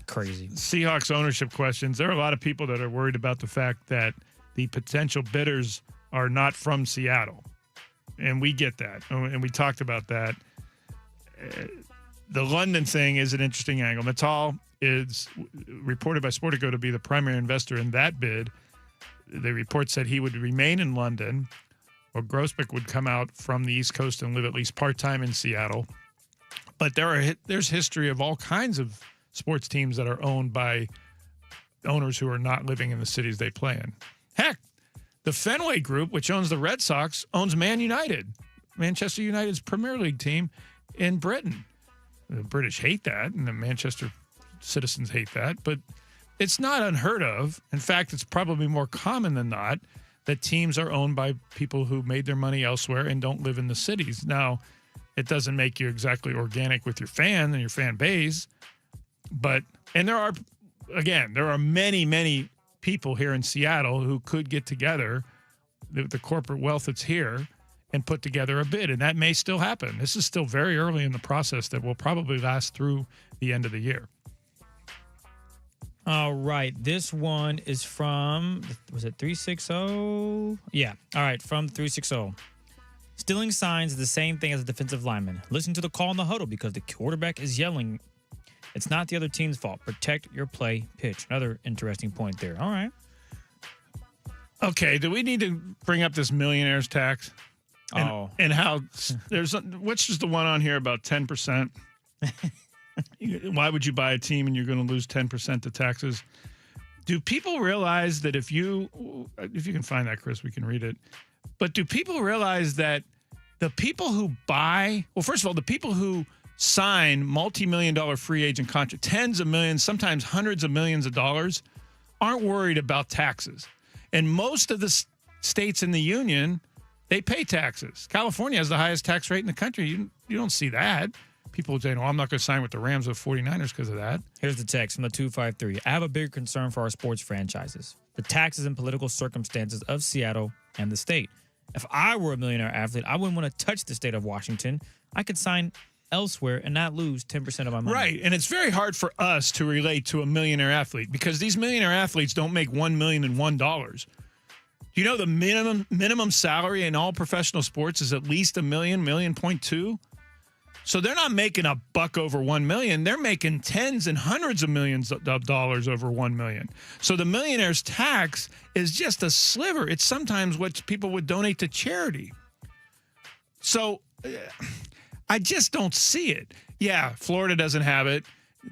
Crazy. Seahawks ownership questions. There are a lot of people that are worried about the fact that the potential bidders are not from Seattle. And we get that. And we talked about that. The London thing is an interesting angle. Natal is reported by Sportico to be the primary investor in that bid. The report said he would remain in London, or Grossbeck would come out from the East Coast and live at least part-time in Seattle. But there's history of all kinds of sports teams that are owned by owners who are not living in the cities they play in. Heck, the Fenway Group, which owns the Red Sox, owns Man United, Manchester United's Premier League team in Britain. The British hate that, and the Manchester citizens hate that, but it's not unheard of. In fact, it's probably more common than not that teams are owned by people who made their money elsewhere and don't live in the cities. Now, it doesn't make you exactly organic with your fan and your fan base. And there are many, many people here in Seattle who could get together, the corporate wealth that's here, and put together a bid. And that may still happen. This is still very early in the process that will probably last through the end of the year. All right. This one is from, was it 360? Yeah. All right. From 360. Stealing signs is the same thing as a defensive lineman. Listen to the call in the huddle because the quarterback is yelling. It's not the other team's fault. Protect your play pitch. Another interesting point there. All right. Okay. Do we need to bring up this millionaire's tax? And how which is the one on here about 10%? Why would you buy a team and you're going to lose 10% to taxes? Do people realize that if you can find that, Chris, we can read it. But do people realize that the people who buy, well, first of all, the people who sign multi-million-dollar free agent contracts, tens of millions, sometimes hundreds of millions of dollars, aren't worried about taxes. And most of the states in the union, they pay taxes. California has the highest tax rate in the country. You don't see that. people saying, "Oh, I'm not going to sign with the Rams or 49ers because of that." Here's the text from the 253. I have a bigger concern for our sports franchises, the taxes and political circumstances of Seattle and the state. If I were a millionaire athlete, I wouldn't want to touch the state of Washington. I could sign elsewhere and not lose 10% of my money. Right, and it's very hard for us to relate to a millionaire athlete because these millionaire athletes don't make $1,001,001. You know the minimum salary in all professional sports is at least $1 million, $1.2 million. So they're not making a buck over $1 million. They're making tens and hundreds of millions of dollars over $1 million. So the millionaire's tax is just a sliver. It's sometimes what people would donate to charity. So I just don't see it. Yeah, Florida doesn't have it.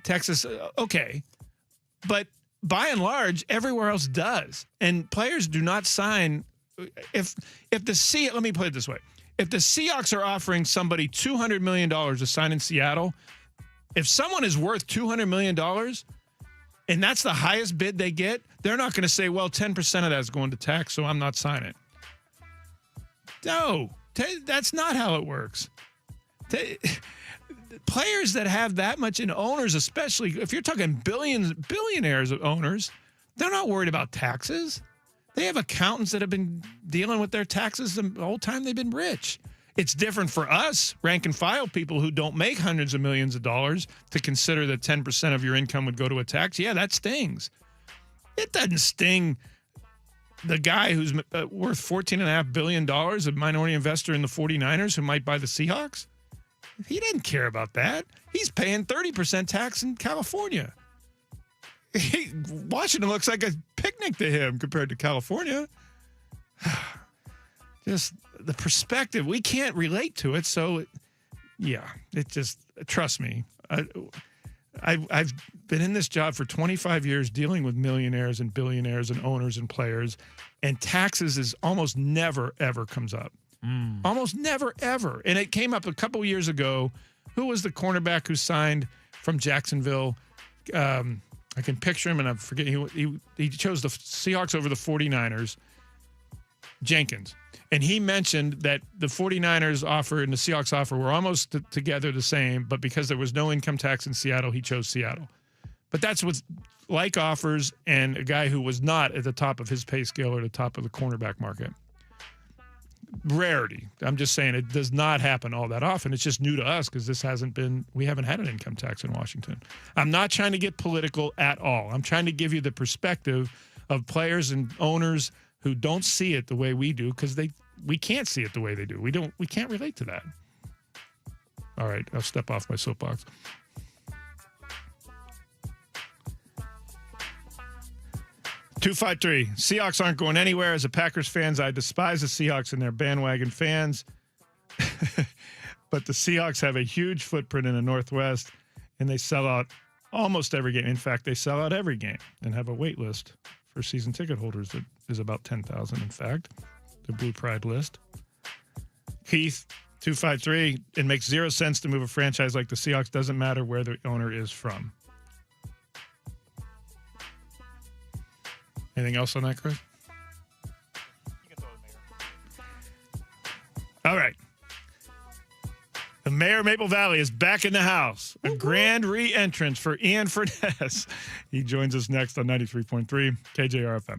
Texas, okay. But by and large, everywhere else does. And players do not sign. Let me put it this way. If the Seahawks are offering somebody $200 million to sign in Seattle, if someone is worth $200 million and that's the highest bid they get, they're not going to say, well, 10% of that is going to tax, so I'm not signing. No, that's not how it works. Players that have that much in owners, especially if you're talking billionaires of owners, they're not worried about taxes. They have accountants that have been dealing with their taxes the whole time they've been rich. It's different for us, rank and file people who don't make hundreds of millions of dollars, to consider that 10% of your income would go to a tax. Yeah, that stings. It doesn't sting the guy who's worth $14.5 billion, a minority investor in the 49ers who might buy the Seahawks. He didn't care about that. He's paying 30% tax in California. Washington looks like a picnic to him compared to California. Just the perspective, we can't relate to it. So, it just, trust me. I've been in this job for 25 years dealing with millionaires and billionaires and owners and players, and taxes is almost never, ever comes up. Almost never, ever. And it came up a couple years ago. Who was the cornerback who signed from Jacksonville? I can picture him, and I forget. He chose the Seahawks over the 49ers, Jenkins. And he mentioned that the 49ers offer and the Seahawks offer were almost together the same, but because there was no income tax in Seattle, he chose Seattle. But that's with like offers and a guy who was not at the top of his pay scale or the top of the cornerback market. Rarity. I'm just saying it does not happen all that often. It's just new to us because we haven't had an income tax in Washington. I'm not trying to get political at all. I'm trying to give you the perspective of players and owners who don't see it the way we do because we can't see it the way they do. We can't relate to that. All right, I'll step off my soapbox. $253. Seahawks aren't going anywhere. As a Packers fans, I despise the Seahawks and their bandwagon fans. But the Seahawks have a huge footprint in the Northwest, and they sell out almost every game. In fact, they sell out every game and have a wait list for season ticket holders that is about 10,000, in fact. The Blue Pride list. Keith, 253. It makes zero sense to move a franchise like the Seahawks. Doesn't matter where the owner is from. Anything else on that, Chris? All right. The mayor of Maple Valley is back in the house. A grand re-entrance for Ian Furness. He joins us next on 93.3 KJR FM.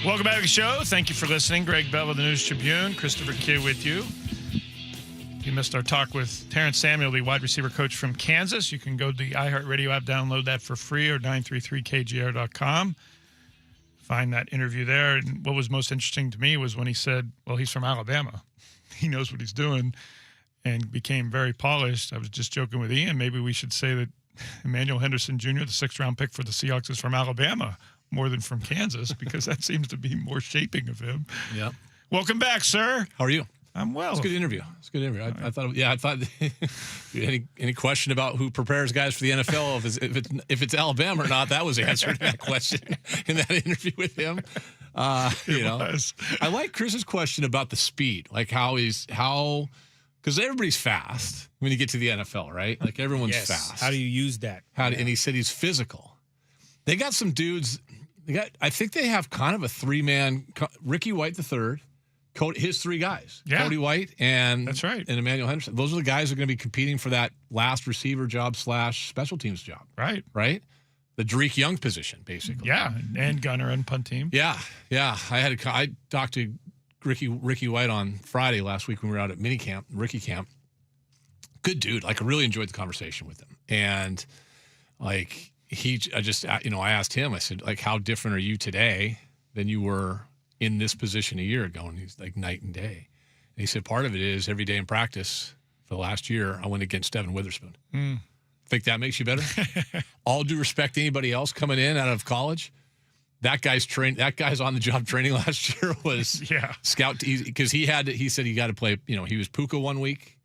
Welcome back to the show. Thank you for listening. Greg Bell of the News Tribune, Christopher Kidd with you. If you missed our talk with Terrence Samuel, the wide receiver coach from Kansas, you can go to the iHeartRadio app, download that for free, or 933kjr.com. Find that interview there. And what was most interesting to me was when he said, well, he's from Alabama. He knows what he's doing and became very polished. I was just joking with Ian. Maybe we should say that Emmanuel Henderson Jr., the 6th-round pick for the Seahawks, is from Alabama more than from Kansas, because that seems to be more shaping of him. Yeah. Welcome back, sir. How are you? I'm well. It's a good interview. I thought any question about who prepares guys for the NFL, if it's Alabama or not, that was answered in that question in that interview with him. I like Chris's question about the speed, like because everybody's fast when you get to the NFL, right? Like everyone's fast. How do you use that? And he said he's physical. They got some dudes. I think they have kind of a 3-man. Ricky White III, his 3 guys. Yeah. Cody White and that's right. And Emmanuel Henderson. Those are the guys who are going to be competing for that last receiver job / special teams job. Right. Right. The Drake Young position, basically. Yeah, and gunner and punt team. Yeah. I talked to Ricky White on Friday last week when we were out at Ricky camp. Good dude. Like I really enjoyed the conversation with him, and like. I asked him, I said, like, how different are you today than you were in this position a year ago? And he's like night and day. And he said, part of it is every day in practice for the last year, I went against Devin Witherspoon. Think that makes you better? All due respect to anybody else coming in out of college. That guy's on the job training last year was scout, because he said he got to play, he was Puka one week.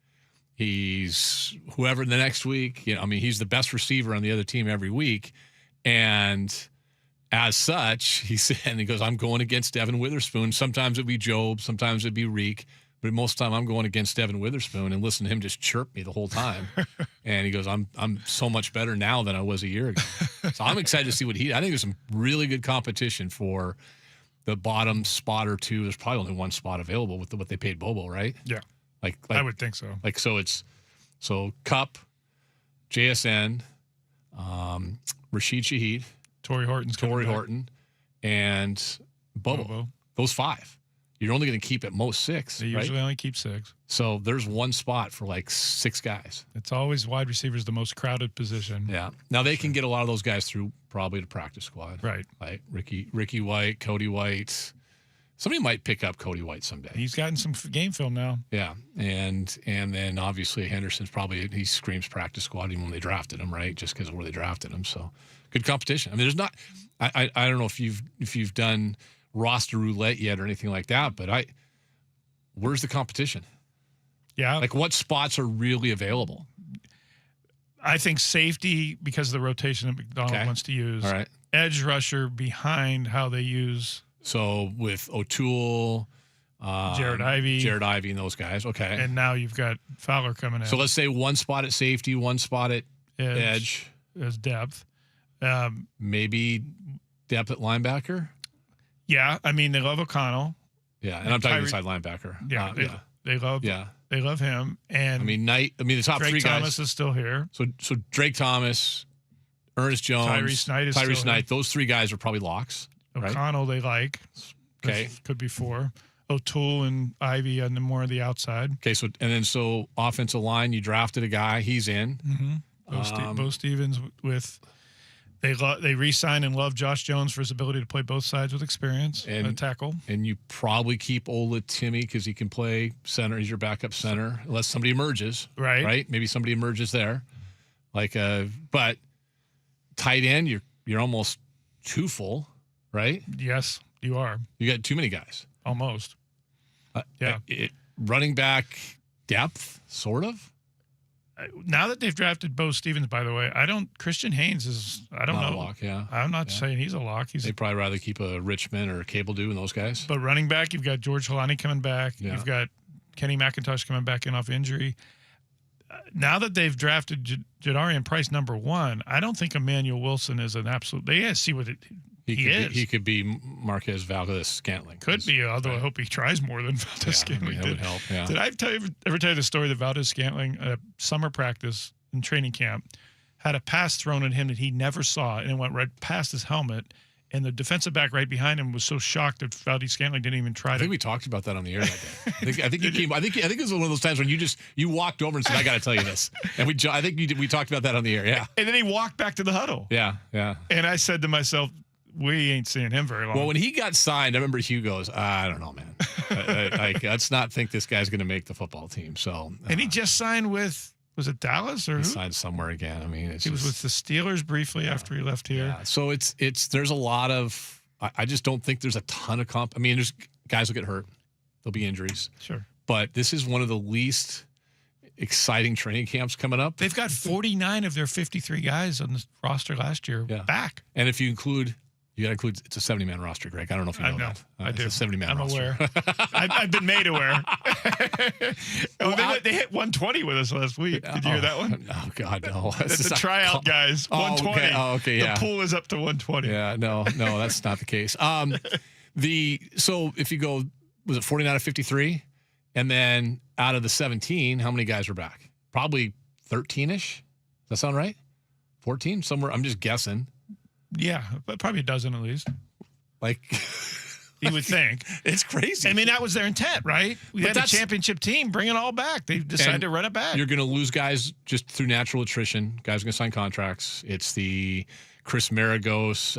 He's whoever the next week. He's the best receiver on the other team every week. And as such, he goes, I'm going against Devin Witherspoon. Sometimes it'd be Job, sometimes it'd be Reek, but most of the time I'm going against Devin Witherspoon and listen to him just chirp me the whole time. And he goes, I'm so much better now than I was a year ago. So I'm excited to see I think there's some really good competition for the bottom spot or two. There's probably only one spot available with what they paid Bobo, right? Yeah. Like I would think so. Like Cup, JSN, Rashid Shaheed, Torrey Horton, and Bobo. Those 5. You're only going to keep at most 6. They usually only keep 6. So there's one spot for like 6 guys. It's always wide receivers, the most crowded position. Yeah. Now they can get a lot of those guys through probably the practice squad. Right. Like Ricky White, Cody White. Somebody might pick up Cody White someday. He's gotten some game film now. Yeah, and then obviously Henderson's he screams practice squad even when they drafted him, right? Just because of where they drafted him. So good competition. There's not. I don't know if you've done roster roulette yet or anything like that, but where's the competition? Yeah, like what spots are really available? I think safety because of the rotation that McDonald wants to use. All right, edge rusher behind how they use. So with O'Toole, Jared Ivey, and those guys. Okay. And now you've got Fowler coming in. So let's say one spot at safety, one spot at edge. As depth. Maybe depth at linebacker? Yeah. They love O'Connell. Yeah. And I'm talking inside linebacker. Yeah. They love him. And the top Drake 3 guys. Thomas is still here. So Drake Thomas, Ernest Jones, Tyrese Knight. Those 3 guys are probably locks. O'Connell they like. Okay. Could be 4. O'Toole and Ivy on the more of the outside. Okay, so offensive line, you drafted a guy, he's in. Mm-hmm. Bo Stevens they re-sign and love Josh Jones for his ability to play both sides with experience and a tackle. And you probably keep Ola Timmy because he can play center. He's your backup center unless somebody emerges. Right? Maybe somebody emerges there. But tight end, you're almost too full. Right? Yes, you are. You got too many guys. Almost. Running back depth, sort of. Now that they've drafted Bo Stevens, by the way, Christian Haynes is, I don't know. A lock, yeah. I'm not saying he's a lock. They'd probably rather keep a Richmond or a Cable Dew and those guys. But running back, you've got George Halani coming back. Yeah. You've got Kenny McIntosh coming back in off injury. Now that they've drafted Jadarian Price number 1, I don't think Emmanuel Wilson is an absolute. They got to see what he is. He could be Marquez Valdez-Scantling. Could be, although I hope he tries more than Valdez-Scantling that would help. Yeah. Did I ever tell you the story that Valdez-Scantling, summer practice in training camp, had a pass thrown at him that he never saw, and it went right past his helmet, And the defensive back right behind him was so shocked that Valdes-Scantling didn't even try I to. think we talked about that on the air that day. I think you came. I think it was one of those times when you walked over and said, "I got to tell you this," and I think we talked about that on the air. Yeah. And then he walked back to the huddle. Yeah. And I said to myself, we ain't seeing him very long. Well, when he got signed, I remember Hugh goes, I don't know, man. Let's not think this guy's going to make the football team. So, and he just signed with, was it Dallas or he who? signed somewhere again. I mean, He was with the Steelers briefly after he left here. Yeah. So there's a lot of. I just don't think there's a ton of comp. I mean, there's guys will get hurt. There'll be injuries. Sure. But this is one of the least exciting training camps coming up. They've got 49 of their 53 guys on the roster last year back. And if you got to include, it's a 70-man roster, Greg. I don't know if you know that. I do. It's a 70-man I'm roster. aware. I've been made aware. They hit 120 with us last week. Did you hear that one? Oh, God, no. That's the tryout guys. 120. Okay, yeah. The pool is up to 120. Yeah, no, that's not the case. So if you go, was it 49 out of 53? And then out of the 17, how many guys are back? Probably 13-ish. Does that sound right? 14? Somewhere, I'm just guessing. Yeah, but probably a dozen at least. Like, you would think. It's crazy. I mean, that was their intent, right? We had a championship team, bring it all back. They decided to run it back. You're going to lose guys just through natural attrition. Guys are going to sign contracts. It's the Chris Maragos,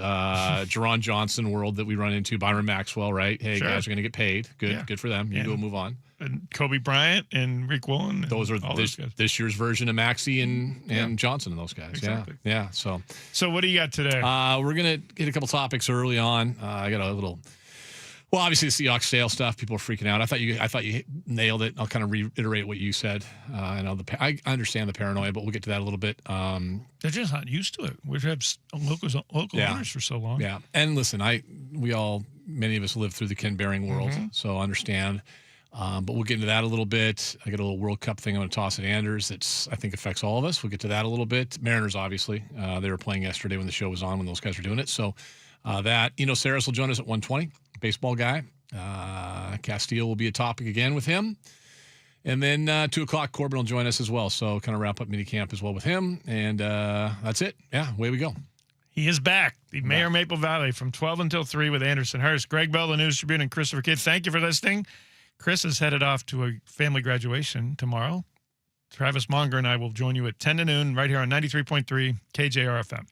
Jerron Johnson world that we run into. Byron Maxwell, right? Hey, guys are going to get paid. Good for them. You go move on. And Kobe Bryant and Rick Woolen. Those are this year's version of Maxey and Johnson and those guys. Exactly. Yeah. So what do you got today? We're going to hit a couple topics early on. I got a little. Well, obviously the Seahawks sale stuff. People are freaking out. I thought you nailed it. I'll kind of reiterate what you said. I understand the paranoia, but we'll get to that a little bit. They're just not used to it. We've had local owners for so long. Yeah, and listen, many of us live through the Ken Behring world, so I understand. But we'll get into that a little bit. I got a little World Cup thing I'm going to toss at Anders that I think affects all of us. We'll get to that a little bit. Mariners, obviously. They were playing yesterday when the show was on when those guys were doing it. So Saris will join us at 1:20. Baseball guy. Castile will be a topic again with him. And then 2 o'clock, Corbin will join us as well. So kind of wrap up minicamp as well with him. And that's it. Yeah, away we go. He is back. The Mayor Maple Valley from 12 until 3 with Anderson Hurst. Greg Bell, the News Tribune, and Christopher Kidd. Thank you for listening. Chris is headed off to a family graduation tomorrow. Travis Monger and I will join you at 10 to noon right here on 93.3 KJR FM.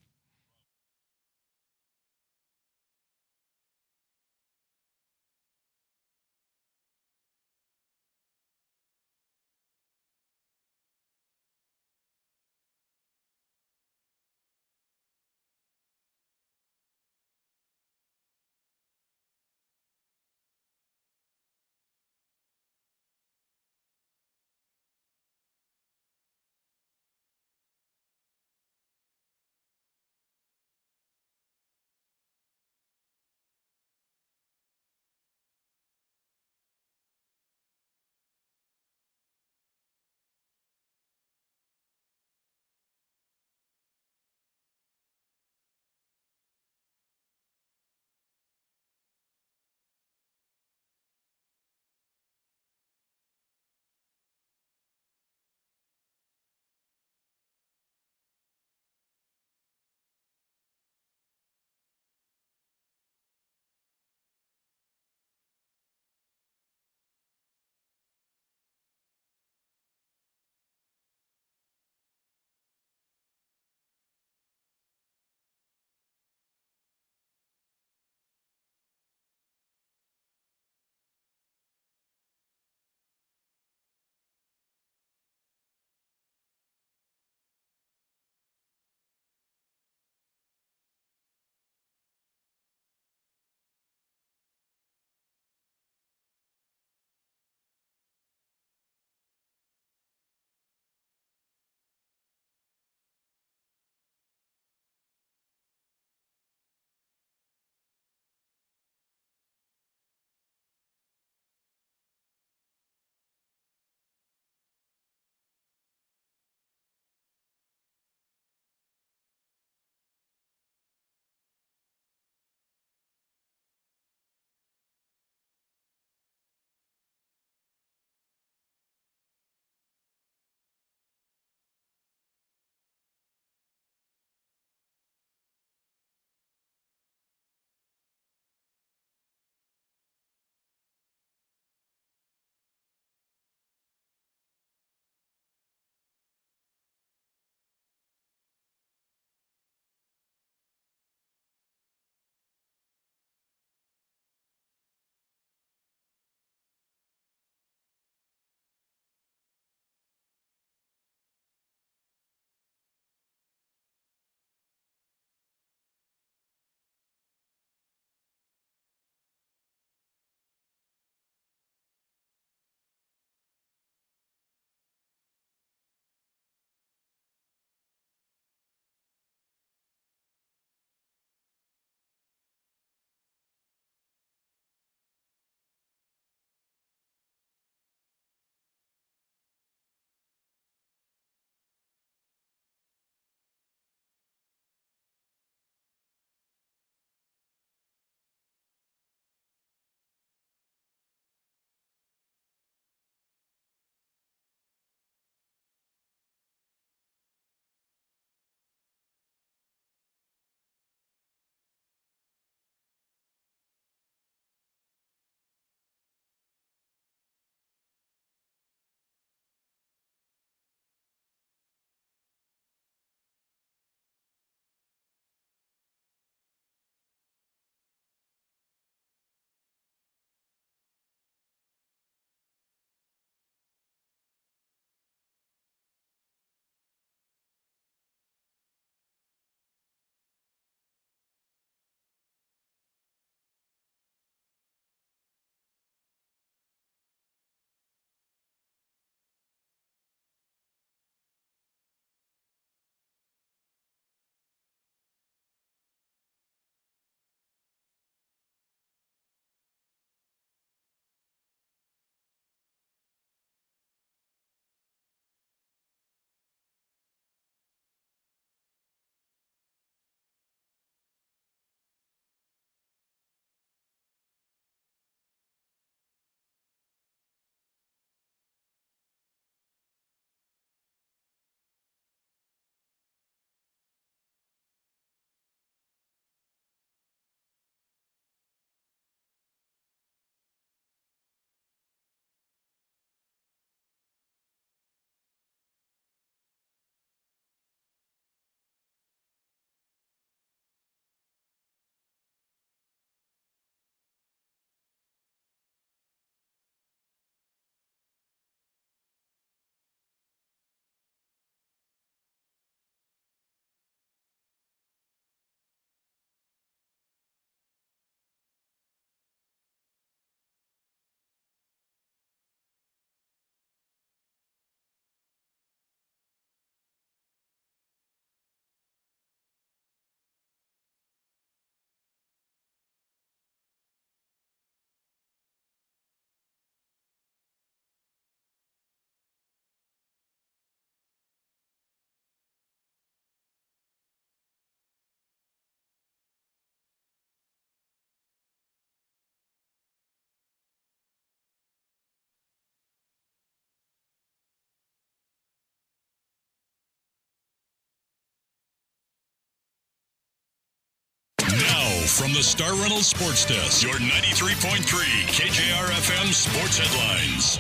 from the Star Reynolds Sports Desk. Your 93.3 KJR FM Sports Headlines.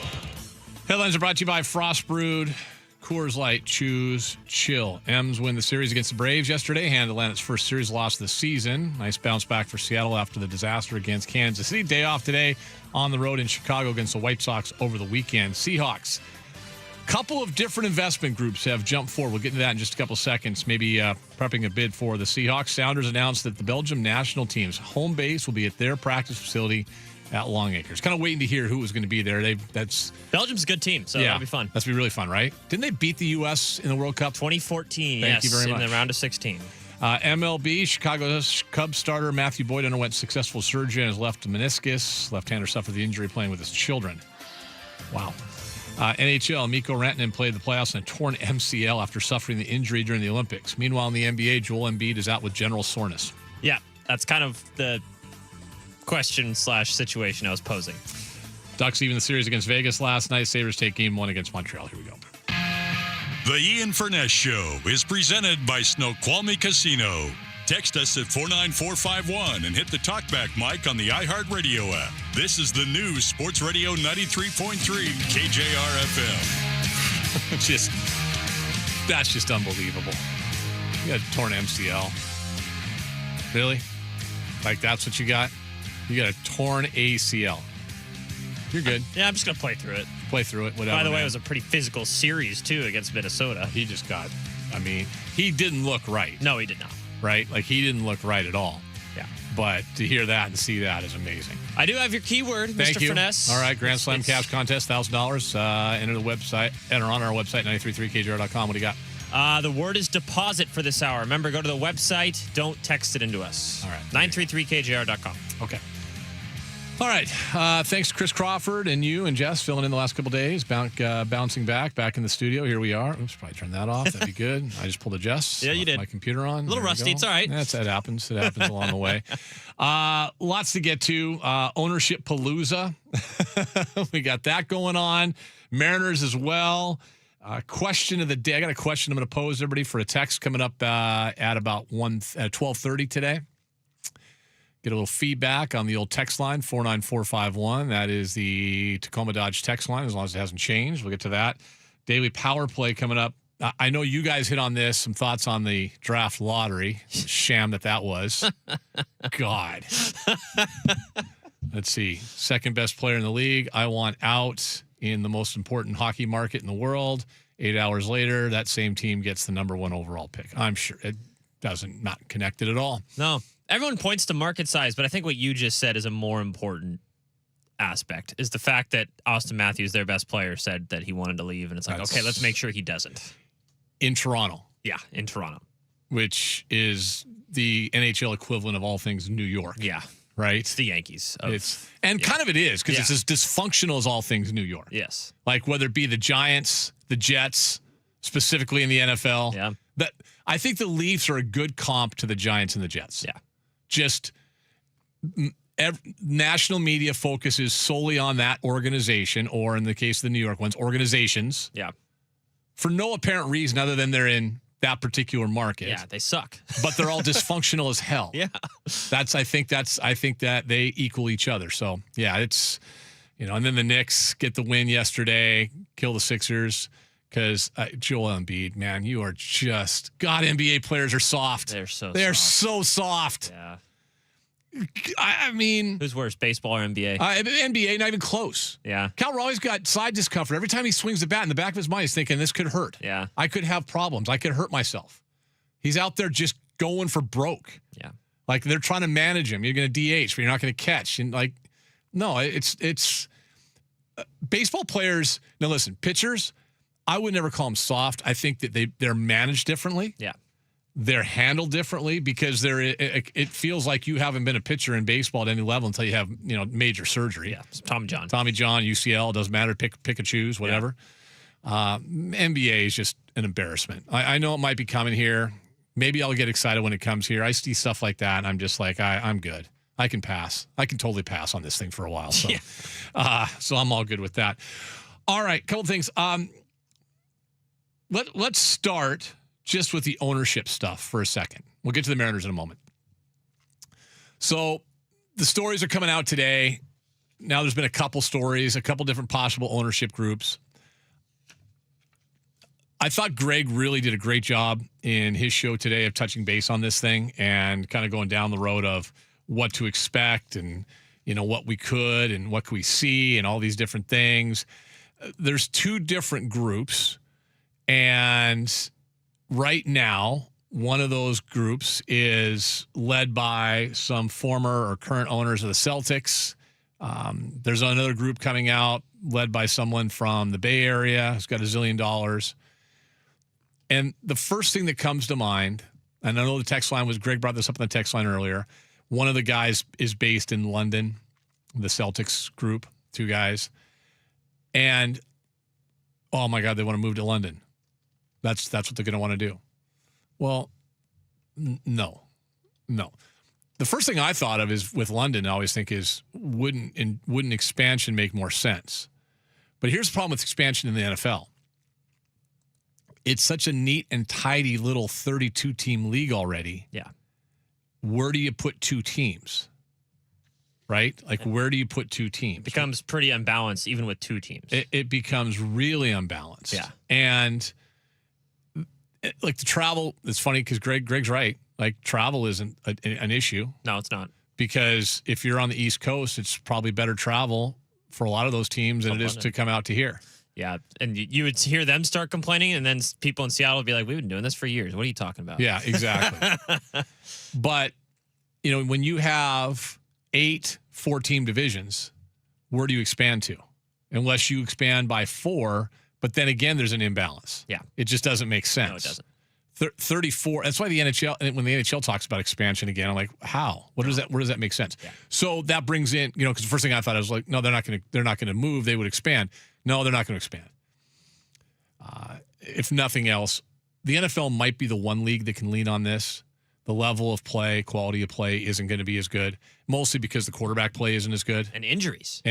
Headlines are brought to you by Frost Brewed, Coors Light, choose chill. M's win the series against the Braves yesterday, hand Atlanta's first series loss of the season. Nice bounce back for Seattle after the disaster against Kansas City. Day off today on the road in Chicago against the White Sox over the weekend. Seahawks. Couple of different investment groups have jumped forward. We'll get into that in just a couple seconds. Maybe prepping a bid for the Seahawks. Sounders announced that the Belgium national team's home base will be at their practice facility at Long Acres. Kind of waiting to hear who was going to be there. Belgium's a good team, so that'll be fun. That's be really fun, right? Didn't they beat the U.S. in the World Cup? 2014, Thank you very much. in the round of 16. MLB, Chicago Cubs starter Matthew Boyd underwent successful surgery on his left meniscus. Left-hander suffered the injury playing with his children. Wow. NHL, Mikko Rantanen played the playoffs in a torn MCL after suffering the injury during the Olympics. Meanwhile, in the NBA, Joel Embiid is out with general soreness. Yeah, that's kind of the question/situation I was posing. Ducks even the series against Vegas last night. Sabres take game 1 against Montreal. Here we go. The Ian Furness Show is presented by Snoqualmie Casino. Text us at 49451 and hit the talkback mic on the iHeartRadio app. This is the new Sports Radio 93.3 KJR FM. That's just unbelievable. You got a torn MCL. Really? Like that's what you got? You got a torn ACL. You're good. Yeah, I'm just going to play through it. Play through it, whatever. By the way, man. it was a pretty physical series, too, against Minnesota. He didn't look right. No, he did not. Right? Like, he didn't look right at all. Yeah. But to hear that and see that is amazing. I do have your keyword, Thank Mr. you. Furness. All right, Grand Slam Cash Contest, $1,000. Enter the website. Enter on our website, 93.3KJR.com. What do you got? The word is deposit for this hour. Remember, go to the website. Don't text it into us. All right. 933KJR.com. Okay. All right. Thanks to Chris Crawford and you and Jess filling in the last couple days. Bouncing back in the studio. Here we are. Oops, probably turn that off. That'd be good. I just pulled a Jess. Yeah, you did. My computer on. A little rusty. It's all right. That happens. It happens along the way. Lots to get to. Ownership Palooza. We got that going on. Mariners as well. Question of the day. I got a question I'm going to pose everybody for a text coming up at about 12:30 today. Get a little feedback on the old text line, 49451. That is the Tacoma Dodge text line, as long as it hasn't changed. We'll get to that. Daily Power Play coming up. I know you guys hit on this. Some thoughts on the draft lottery. Sham that was. God. Let's see. Second best player in the league. I want out in the most important hockey market in the world. 8 hours later, that same team gets the number 1 overall pick. I'm sure it doesn't not connected at all. No. Everyone points to market size, but I think what you just said is a more important aspect, is the fact that Austin Matthews, their best player, said that he wanted to leave, and it's like, okay, let's make sure he doesn't. In Toronto. Yeah, in Toronto. Which is the NHL equivalent of all things New York. Yeah. Right? It's the Yankees. Kind of it is, because it's as dysfunctional as all things New York. Yes. Like whether it be the Giants, the Jets, specifically in the NFL. Yeah. I think the Leafs are a good comp to the Giants and the Jets. Yeah. Just national media focuses solely on that organization, or in the case of the New York ones, organizations. Yeah. For no apparent reason other than they're in that particular market. Yeah, they suck. But they're all dysfunctional as hell. Yeah. I think that they equal each other. So, yeah, it's, and then the Knicks get the win yesterday, kill the Sixers. Because Joel Embiid, man, you are just God. NBA players are soft. They're so soft. Yeah. I mean, who's worse, baseball or NBA? NBA, not even close. Yeah. Cal Raleigh's got side discomfort every time he swings the bat. In the back of his mind, he's thinking this could hurt. Yeah. I could have problems. I could hurt myself. He's out there just going for broke. Yeah. Like they're trying to manage him. You're going to DH, but you're not going to catch. And no, it's baseball players. Now listen, pitchers. I would never call them soft. I think that they're managed differently. Yeah. They're handled differently because it feels like you haven't been a pitcher in baseball at any level until you have, major surgery. Yeah. Tommy John, UCL, doesn't matter. Pick and choose, whatever. Yeah. NBA is just an embarrassment. I know it might be coming here. Maybe I'll get excited when it comes here. I see stuff like that and I'm just like, I'm good. I can pass. I can totally pass on this thing for a while. So, so I'm all good with that. All right. Couple things. Let's start just with the ownership stuff for a second. We'll get to the Mariners in a moment. So the stories are coming out today. Now there's been a couple stories, a couple different possible ownership groups. I thought Greg really did a great job in his show today of touching base on this thing and kind of going down the road of what to expect and, what we could and what could we see and all these different things. There's two different groups. And right now, one of those groups is led by some former or current owners of the Celtics. There's another group coming out led by someone from the Bay Area who's got $1 zillion. And the first thing that comes to mind, and I know the text line was, Greg brought this up in the text line earlier, one of the guys is based in London, the Celtics group, two guys. And, oh my God, they want to move to London. That's what they're going to want to do. Well, no. The first thing I thought of is with London, I always think is, wouldn't expansion make more sense? But here's the problem with expansion in the NFL. It's such a neat and tidy little 32-team league already. Yeah. Where do you put two teams? Right? Like, where do you put two teams? It becomes pretty unbalanced even with two teams. It becomes really unbalanced. Yeah. And, like, the travel, it's funny because Greg's right. Like, travel isn't an issue. No, it's not. Because if you're on the East Coast, it's probably better travel for a lot of those teams than it is to come out to here. Yeah, and you would hear them start complaining, and then people in Seattle would be like, we've been doing this for years. What are you talking about? Yeah, exactly. But, when you have 8 4-team divisions, where do you expand to? Unless you expand by 4, but then again, there's an imbalance. Yeah. It just doesn't make sense. No, it doesn't. 34. That's why the NHL, when the NHL talks about expansion again, I'm like, how? Where does that make sense? Yeah. So that brings in, because the first thing I thought, I was like, no, they're not going to move. They would expand. No, they're not going to expand. If nothing else, the NFL might be the one league that can lean on this. The level of play, quality of play isn't going to be as good, mostly because the quarterback play isn't as good. And injuries.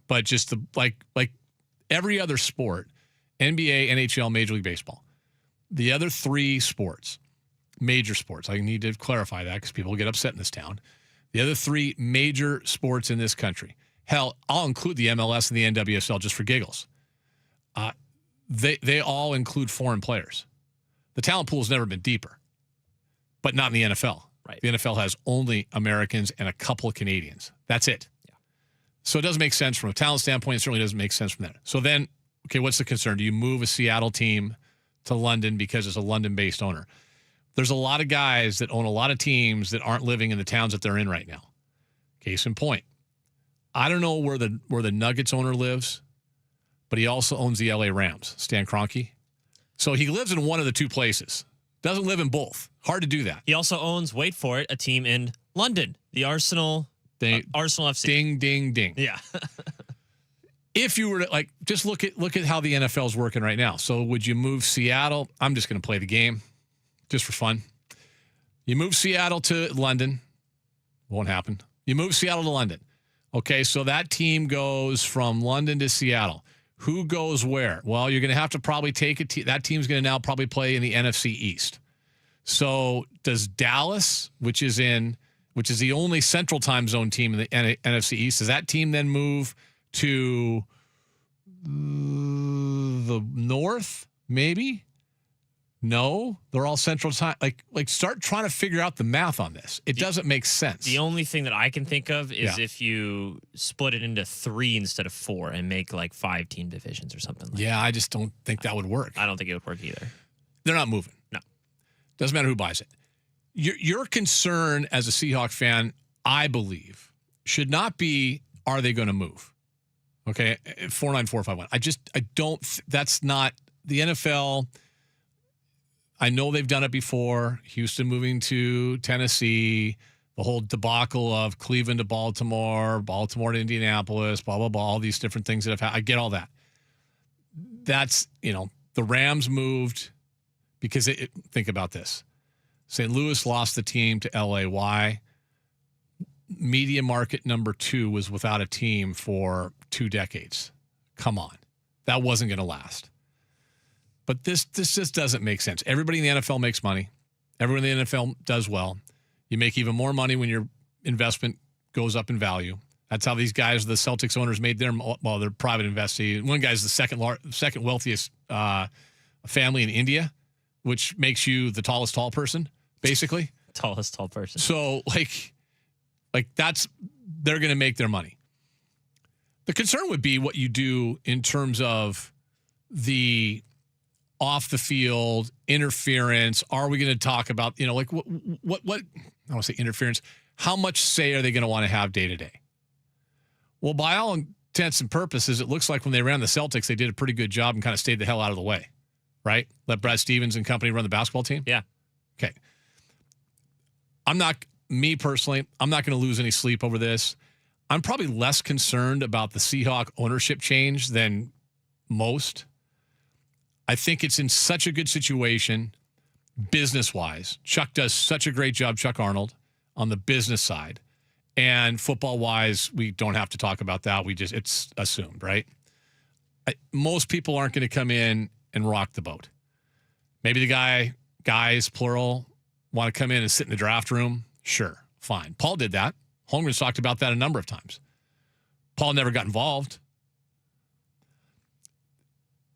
But just the like every other sport, NBA, NHL, Major League Baseball, the other 3 sports, major sports, I need to clarify that because people get upset in this town. The other 3 major sports in this country, hell, I'll include the MLS and the NWSL just for giggles. They all include foreign players. The talent pool has never been deeper, but not in the NFL. Right. The NFL has only Americans and a couple of Canadians. That's it. Yeah. So it doesn't make sense from a talent standpoint. It certainly doesn't make sense from that. So then, okay, what's the concern? Do you move a Seattle team to London because it's a London-based owner? There's a lot of guys that own a lot of teams that aren't living in the towns that they're in right now. Case in point. I don't know where the Nuggets owner lives, but he also owns the LA Rams, Stan Kroenke. So he lives in one of the two places. Doesn't live in both. Hard to do that. He also owns, wait for it, a team in London, the Arsenal FC. Ding, ding, ding. Yeah. If you were to just look at how the NFL is working right now. So would you move Seattle? I'm just going to play the game just for fun. You move Seattle to London. Won't happen. You move Seattle to London. Okay, so that team goes from London to Seattle. Who goes where? Well, you're going to have to probably take that team's going to now probably play in the NFC East. So does Dallas, which is the only Central Time Zone team in the NFC East, does that team then move to the North? Maybe. No, they're all Central Time. Like start trying to figure out the math on this. It doesn't make sense. The only thing that I can think of is if you split it into 3 instead of 4 and make 5-team divisions or something like that. Yeah, I just don't think that would work. I don't think it would work either. They're not moving. No. Doesn't matter who buys it. Your concern as a Seahawk fan, I believe, should not be, are they going to move? Okay, 49451. I don't, that's not the NFL. I know they've done it before. Houston moving to Tennessee, the whole debacle of Cleveland to Baltimore, Baltimore to Indianapolis, blah, blah, blah, all these different things that have happened. I get all that. That's, the Rams moved because think about this. St. Louis lost the team to LA. Why? Media market number 2 was without a team for 2 decades. Come on. That wasn't going to last. But this just doesn't make sense. Everybody in the NFL makes money. Everyone in the NFL does well. You make even more money when you're investment goes up in value. That's how these guys, the Celtics owners, made their private investee. One guy's the second wealthiest family in India, which makes you the tallest tall person, basically. Tallest tall person. So like that's, they're going to make their money. The concern would be what you do in terms of the off the field interference. Are we going to talk about, like what I don't want to say interference. How much say are they going to want to have day to day? Well, by all intents and purposes, it looks like when they ran the Celtics, they did a pretty good job and kind of stayed the hell out of the way, right? Let Brad Stevens and company run the basketball team. Yeah. Okay. Me personally, I'm not going to lose any sleep over this. I'm probably less concerned about the Seahawk ownership change than most. I think it's in such a good situation business-wise. Chuck does such a great job, Chuck Arnold, on the business side. And football-wise, we don't have to talk about that. It's assumed, right? Most people aren't going to come in and rock the boat. Maybe the guys, plural, want to come in and sit in the draft room. Sure, fine. Paul did that. Holmgren's talked about that a number of times. Paul never got involved.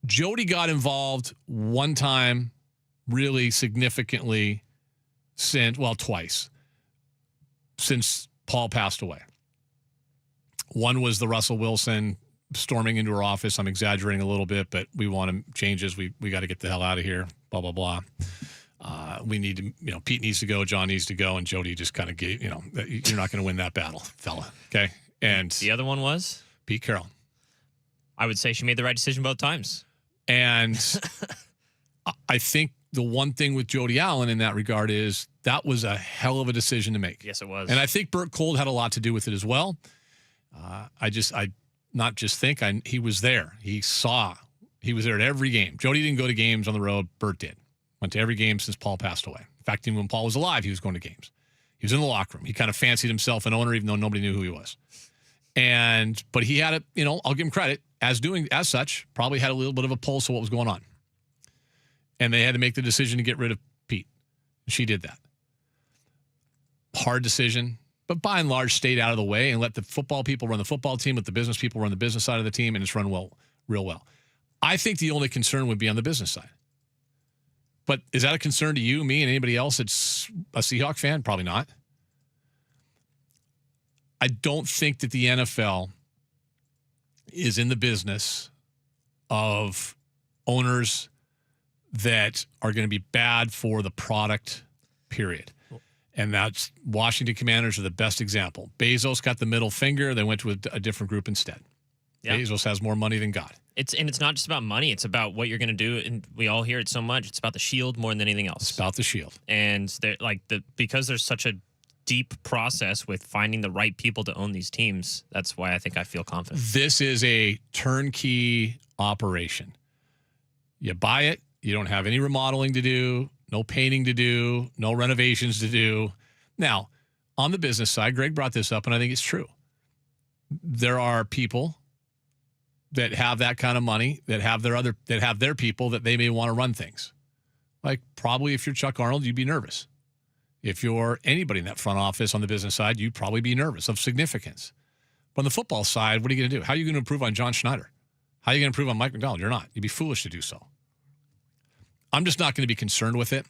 Jody got involved one time really significantly twice since Paul passed away. One was the Russell Wilson storming into her office. I'm exaggerating a little bit, but we want changes. We got to get the hell out of here, blah, blah, blah. We need to, Pete needs to go, John needs to go, and Jody just kind of gave, you're not going to win that battle, fella. Okay. And the other one was Pete Carroll. I would say she made the right decision both times. And I think the one thing with Jody Allen in that regard is that was a hell of a decision to make. Yes, it was. And I think Burt Cold had a lot to do with it as well. He was there. He was there at every game. Jody didn't go to games on the road. Burt did. Went to every game since Paul passed away. In fact, even when Paul was alive, he was going to games. He was in the locker room. He kind of fancied himself an owner, even though nobody knew who he was. But he had I'll give him credit, as such, probably had a little bit of a pulse of what was going on. And they had to make the decision to get rid of Pete. She did that. Hard decision, but by and large stayed out of the way and let the football people run the football team, let the business people run the business side of the team, and it's run real well. I think the only concern would be on the business side. But is that a concern to you, me, and anybody else that's a Seahawk fan? Probably not. I don't think that the NFL is in the business of owners that are going to be bad for the product, period. And that's Washington Commanders are the best example. Bezos got the middle finger. They went to a different group instead. Yeah. Bezos has more money than God. It's not just about money. It's about what you're going to do. And we all hear it so much. It's about the shield more than anything else. It's about the shield. And because there's such a deep process with finding the right people to own these teams, that's why I think I feel confident. This is a turnkey operation. You buy it. You don't have any remodeling to do, no painting to do, no renovations to do. Now, on the business side, Greg brought this up, and I think it's true. There are people that have that kind of money, that have their people that they may want to run things. Like probably if you're Chuck Arnold, you'd be nervous. If you're anybody in that front office on the business side, you'd probably be nervous of significance. But on the football side, what are you going to do? How are you going to improve on John Schneider? How are you going to improve on Mike McDonald? You're not. You'd be foolish to do so. I'm just not going to be concerned with it.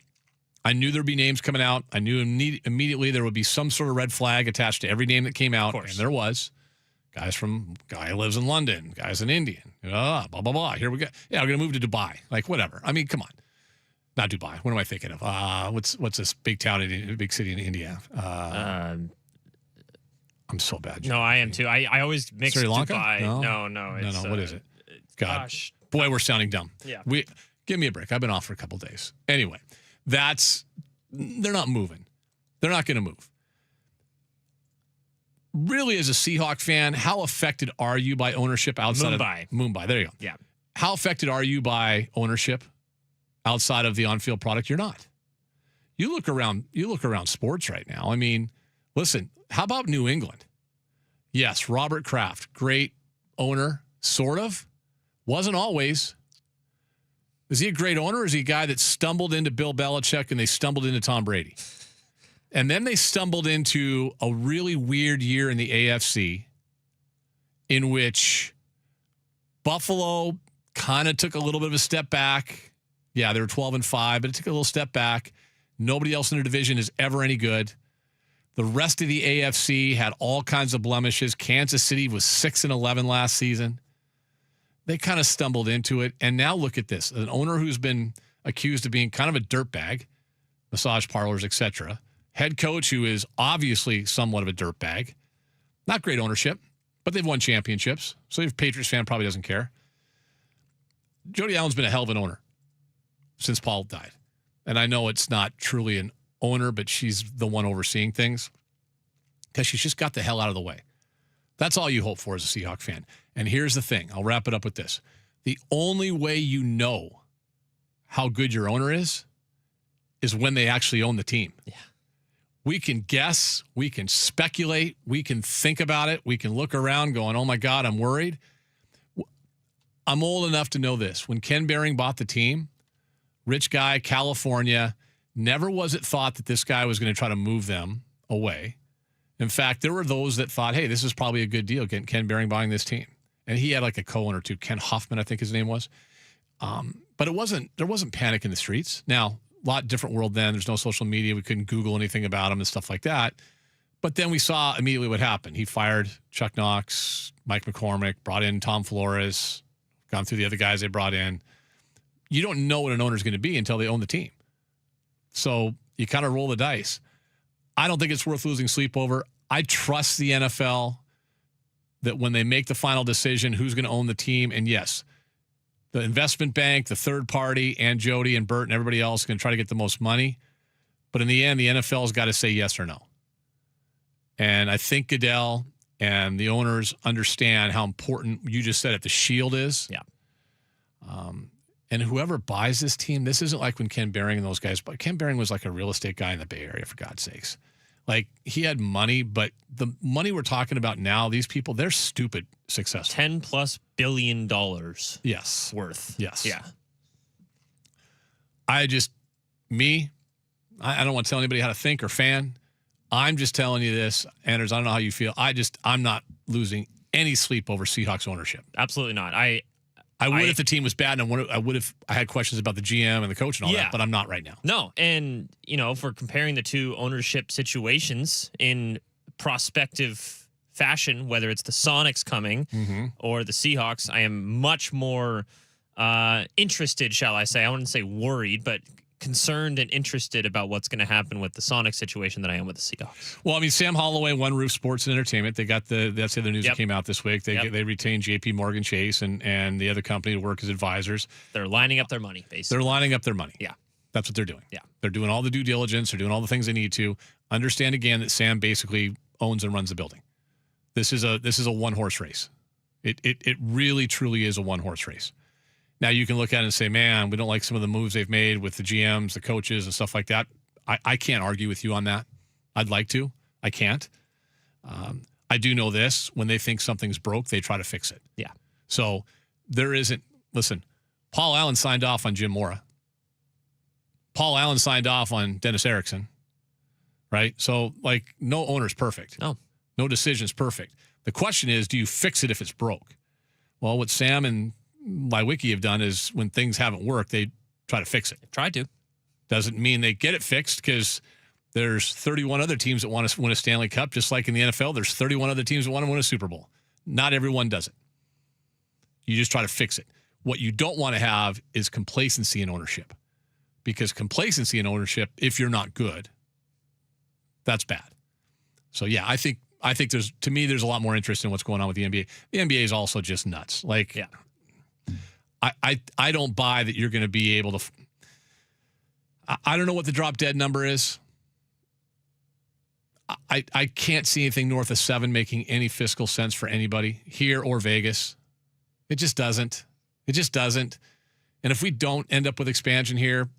I knew there'd be names coming out. I knew immediately there would be some sort of red flag attached to every name that came out, and there was. Guy who lives in London, guy's an Indian, blah, blah, blah. Here we go. Yeah, we're going to move to Dubai. Like, whatever. I mean, come on. Not Dubai. What am I thinking of? What's this big city in India? I'm so bad. No, I am too. I always mix Sri Lanka? Dubai. No. No. What is it? Gosh. Boy, we're sounding dumb. Yeah. Give me a break. I've been off for a couple days. Anyway, they're not moving. They're not going to move. Really, as a Seahawk fan, how affected are you by ownership outside of Mumbai? There you go. Yeah. How affected are you by ownership outside of the on-field product? You're not. You look around sports right now. I mean, listen, how about New England? Yes, Robert Kraft, great owner, sort of. Wasn't always. Is he a great owner, or is he a guy that stumbled into Bill Belichick and they stumbled into Tom Brady? And then they stumbled into a really weird year in the AFC in which Buffalo kind of took a little bit of a step back. Yeah, they were 12-5, but it took a little step back. Nobody else in their division is ever any good. The rest of the AFC had all kinds of blemishes. Kansas City was 6-11 last season. They kind of stumbled into it. And now look at this. An owner who's been accused of being kind of a dirtbag, massage parlors, etc. Head coach who is obviously somewhat of a dirtbag. Not great ownership, but they've won championships. So if a Patriots fan probably doesn't care. Jody Allen's been a hell of an owner since Paul died. And I know it's not truly an owner, but she's the one overseeing things because she's just got the hell out of the way. That's all you hope for as a Seahawks fan. And here's the thing. I'll wrap it up with this. The only way you know how good your owner is when they actually own the team. Yeah. We can guess. We can speculate. We can think about it. We can look around going, oh, my God, I'm worried. I'm old enough to know this. When Ken Behring bought the team, rich guy, California, never was it thought that this guy was going to try to move them away. In fact, there were those that thought, hey, this is probably a good deal, getting Ken Behring buying this team. And he had like a co-owner too, Ken Hoffman, I think his name was. But there wasn't panic in the streets. Now, a lot different world then. There's no social media. We couldn't Google anything about him and stuff like that. But then we saw immediately what happened. He fired Chuck Knox, Mike McCormick, brought in Tom Flores, gone through the other guys they brought in. You don't know what an owner's going to be until they own the team. So you kind of roll the dice. I don't think it's worth losing sleep over. I trust the NFL that when they make the final decision, who's going to own the team, and yes, the investment bank, the third party, and Jody and Bert and everybody else are going to try to get the most money. But in the end, the NFL's got to say yes or no. And I think Goodell and the owners understand how important, you just said it, the shield is. Yeah. And whoever buys this team, this isn't like when Ken Behring and those guys, but Ken Behring was like a real estate guy in the Bay Area, for God's sakes. Like, he had money, but the money we're talking about now, these people, they're stupid successful. $10+ billion. Yes. Worth. Yes. Yeah. I don't want to tell anybody how to think or fan. I'm just telling you this, Anders, I don't know how you feel. I'm not losing any sleep over Seahawks ownership. Absolutely not. I would if the team was bad, and I had questions about the GM and the coach and all that, but I'm not right now. No, and if we're comparing the two ownership situations in prospective fashion, whether it's the Sonics coming or the Seahawks, I am much more interested, shall I say. I wouldn't say worried, but concerned and interested about what's going to happen with the Sonics situation than I am with the Seahawks. Well, I mean, Sam Holloway, One Roof Sports and Entertainment, they got that's the other news that came out this week. They retained JP Morgan Chase and the other company to work as advisors. They're lining up their money, basically. They're lining up their money. Yeah. That's what they're doing. Yeah. They're doing all the due diligence. They're doing all the things they need to. Understand again that Sam basically owns and runs the building. This is a one-horse race. It really, truly is a one-horse race. Now, you can look at it and say, man, we don't like some of the moves they've made with the GMs, the coaches, and stuff like that. I can't argue with you on that. I'd like to. I can't. I do know this. When they think something's broke, they try to fix it. Yeah. So there isn't – listen, Paul Allen signed off on Jim Mora. Paul Allen signed off on Dennis Erickson, right? So, like, no owner's perfect. No decision's perfect. The question is, do you fix it if it's broke? Well, what Sam and Wiki have done is when things haven't worked, they try to fix it. Try to. Doesn't mean they get it fixed because there's 31 other teams that want to win a Stanley Cup, just like in the NFL, there's 31 other teams that want to win a Super Bowl. Not everyone does it. You just try to fix it. What you don't want to have is complacency in ownership, because complacency in ownership, if you're not good, that's bad. So yeah, I think there's a lot more interest in what's going on with the NBA. The NBA is also just nuts. Like, yeah. I don't buy that you're going to be able to. I don't know what the drop dead number is. I can't see anything north of 7 making any fiscal sense for anybody here or Vegas. It just doesn't. It just doesn't. And if we don't end up with expansion here,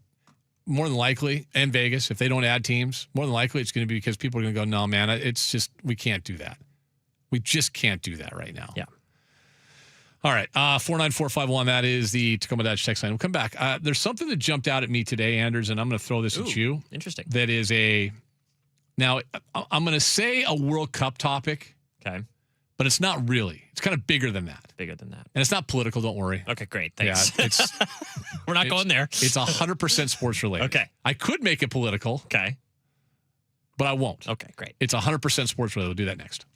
more than likely, and Vegas, if they don't add teams, more than likely it's going to be because people are going to go, no, man, it's just, we can't do that. We just can't do that right now. Yeah. All right, 49451, that is the Tacoma Dodge text line. We'll come back. There's something that jumped out at me today, Anders, and I'm going to throw this at you. Interesting. That is a Now, I'm going to say a World Cup topic. Okay. But it's not really. It's kind of bigger than that. Bigger than that. And it's not political, don't worry. Okay, great. Thanks. Yeah, it's We're not going there. It's 100% sports related. Okay. I could make it political. Okay. But I won't. Okay, great. It's 100% sports related. We'll do that next.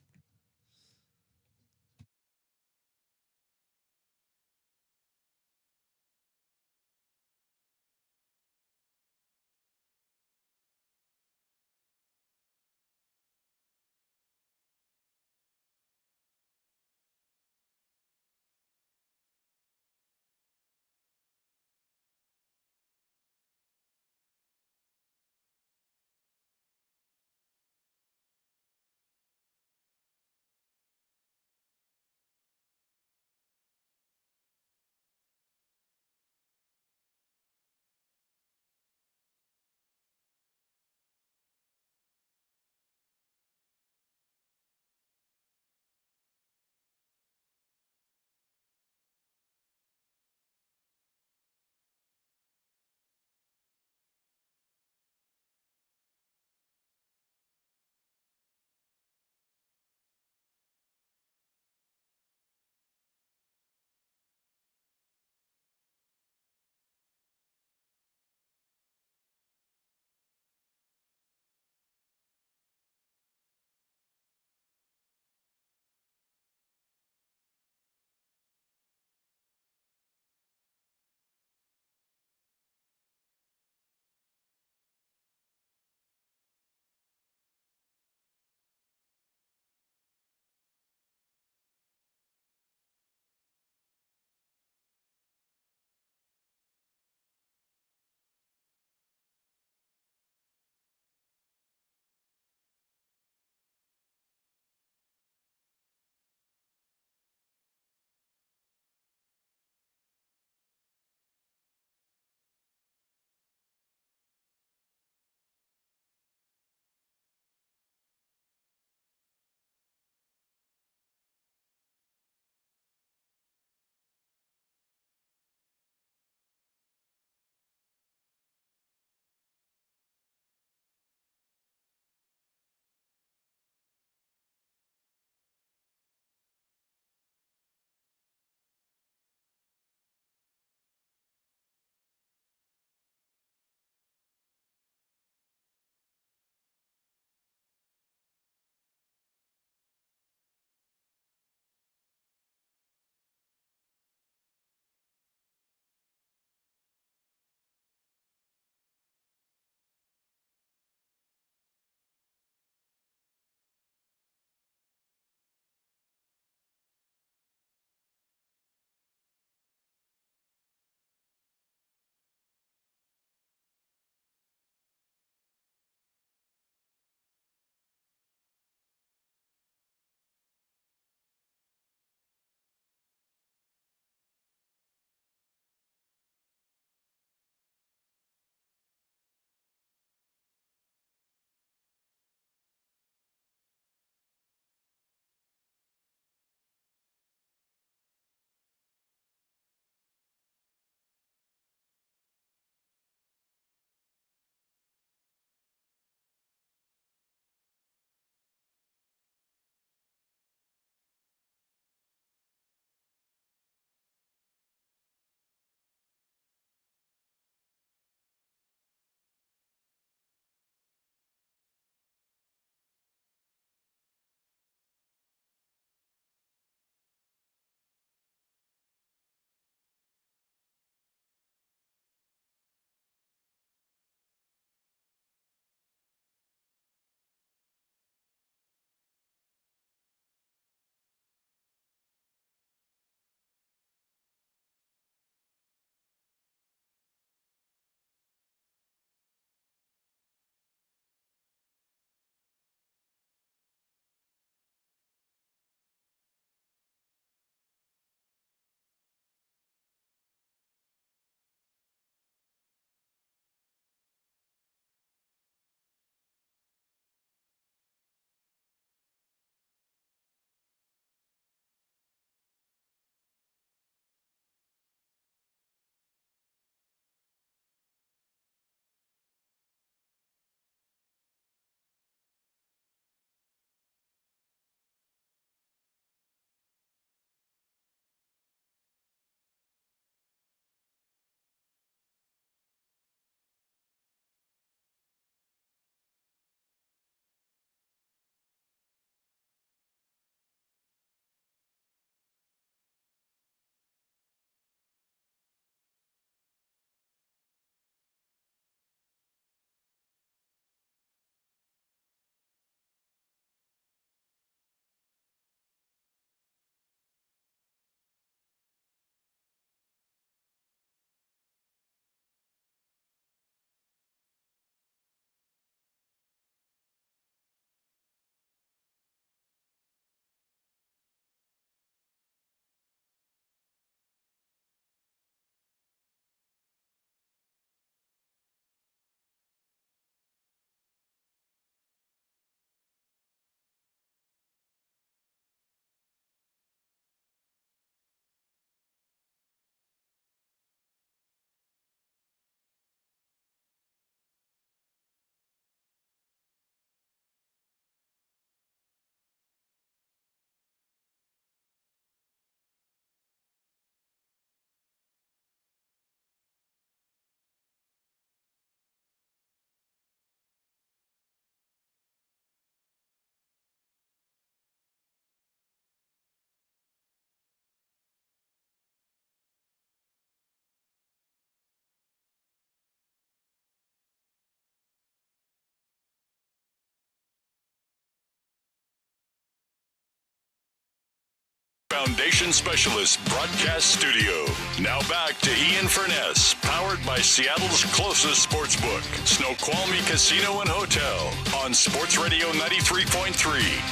Foundation Specialist Broadcast Studio. Now back to Ian Furness, powered by Seattle's closest sports book, Snoqualmie Casino and Hotel, on Sports Radio 93.3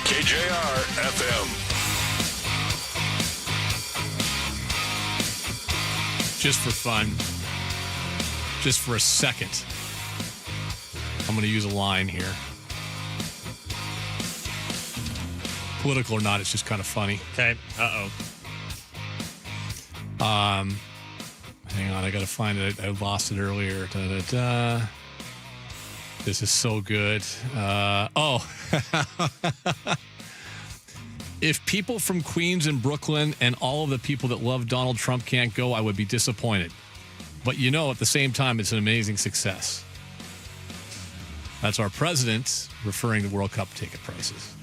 KJR FM. Just for fun, just for a second, I'm going to use a line here. Political or not, it's just kind of funny. Okay. Uh-oh. Hang on, I got to find it. I lost it earlier. This is so good. If people from Queens and Brooklyn and all of the people that love Donald Trump can't go, I would be disappointed. But at the same time, it's an amazing success. That's our president referring to World Cup ticket prices.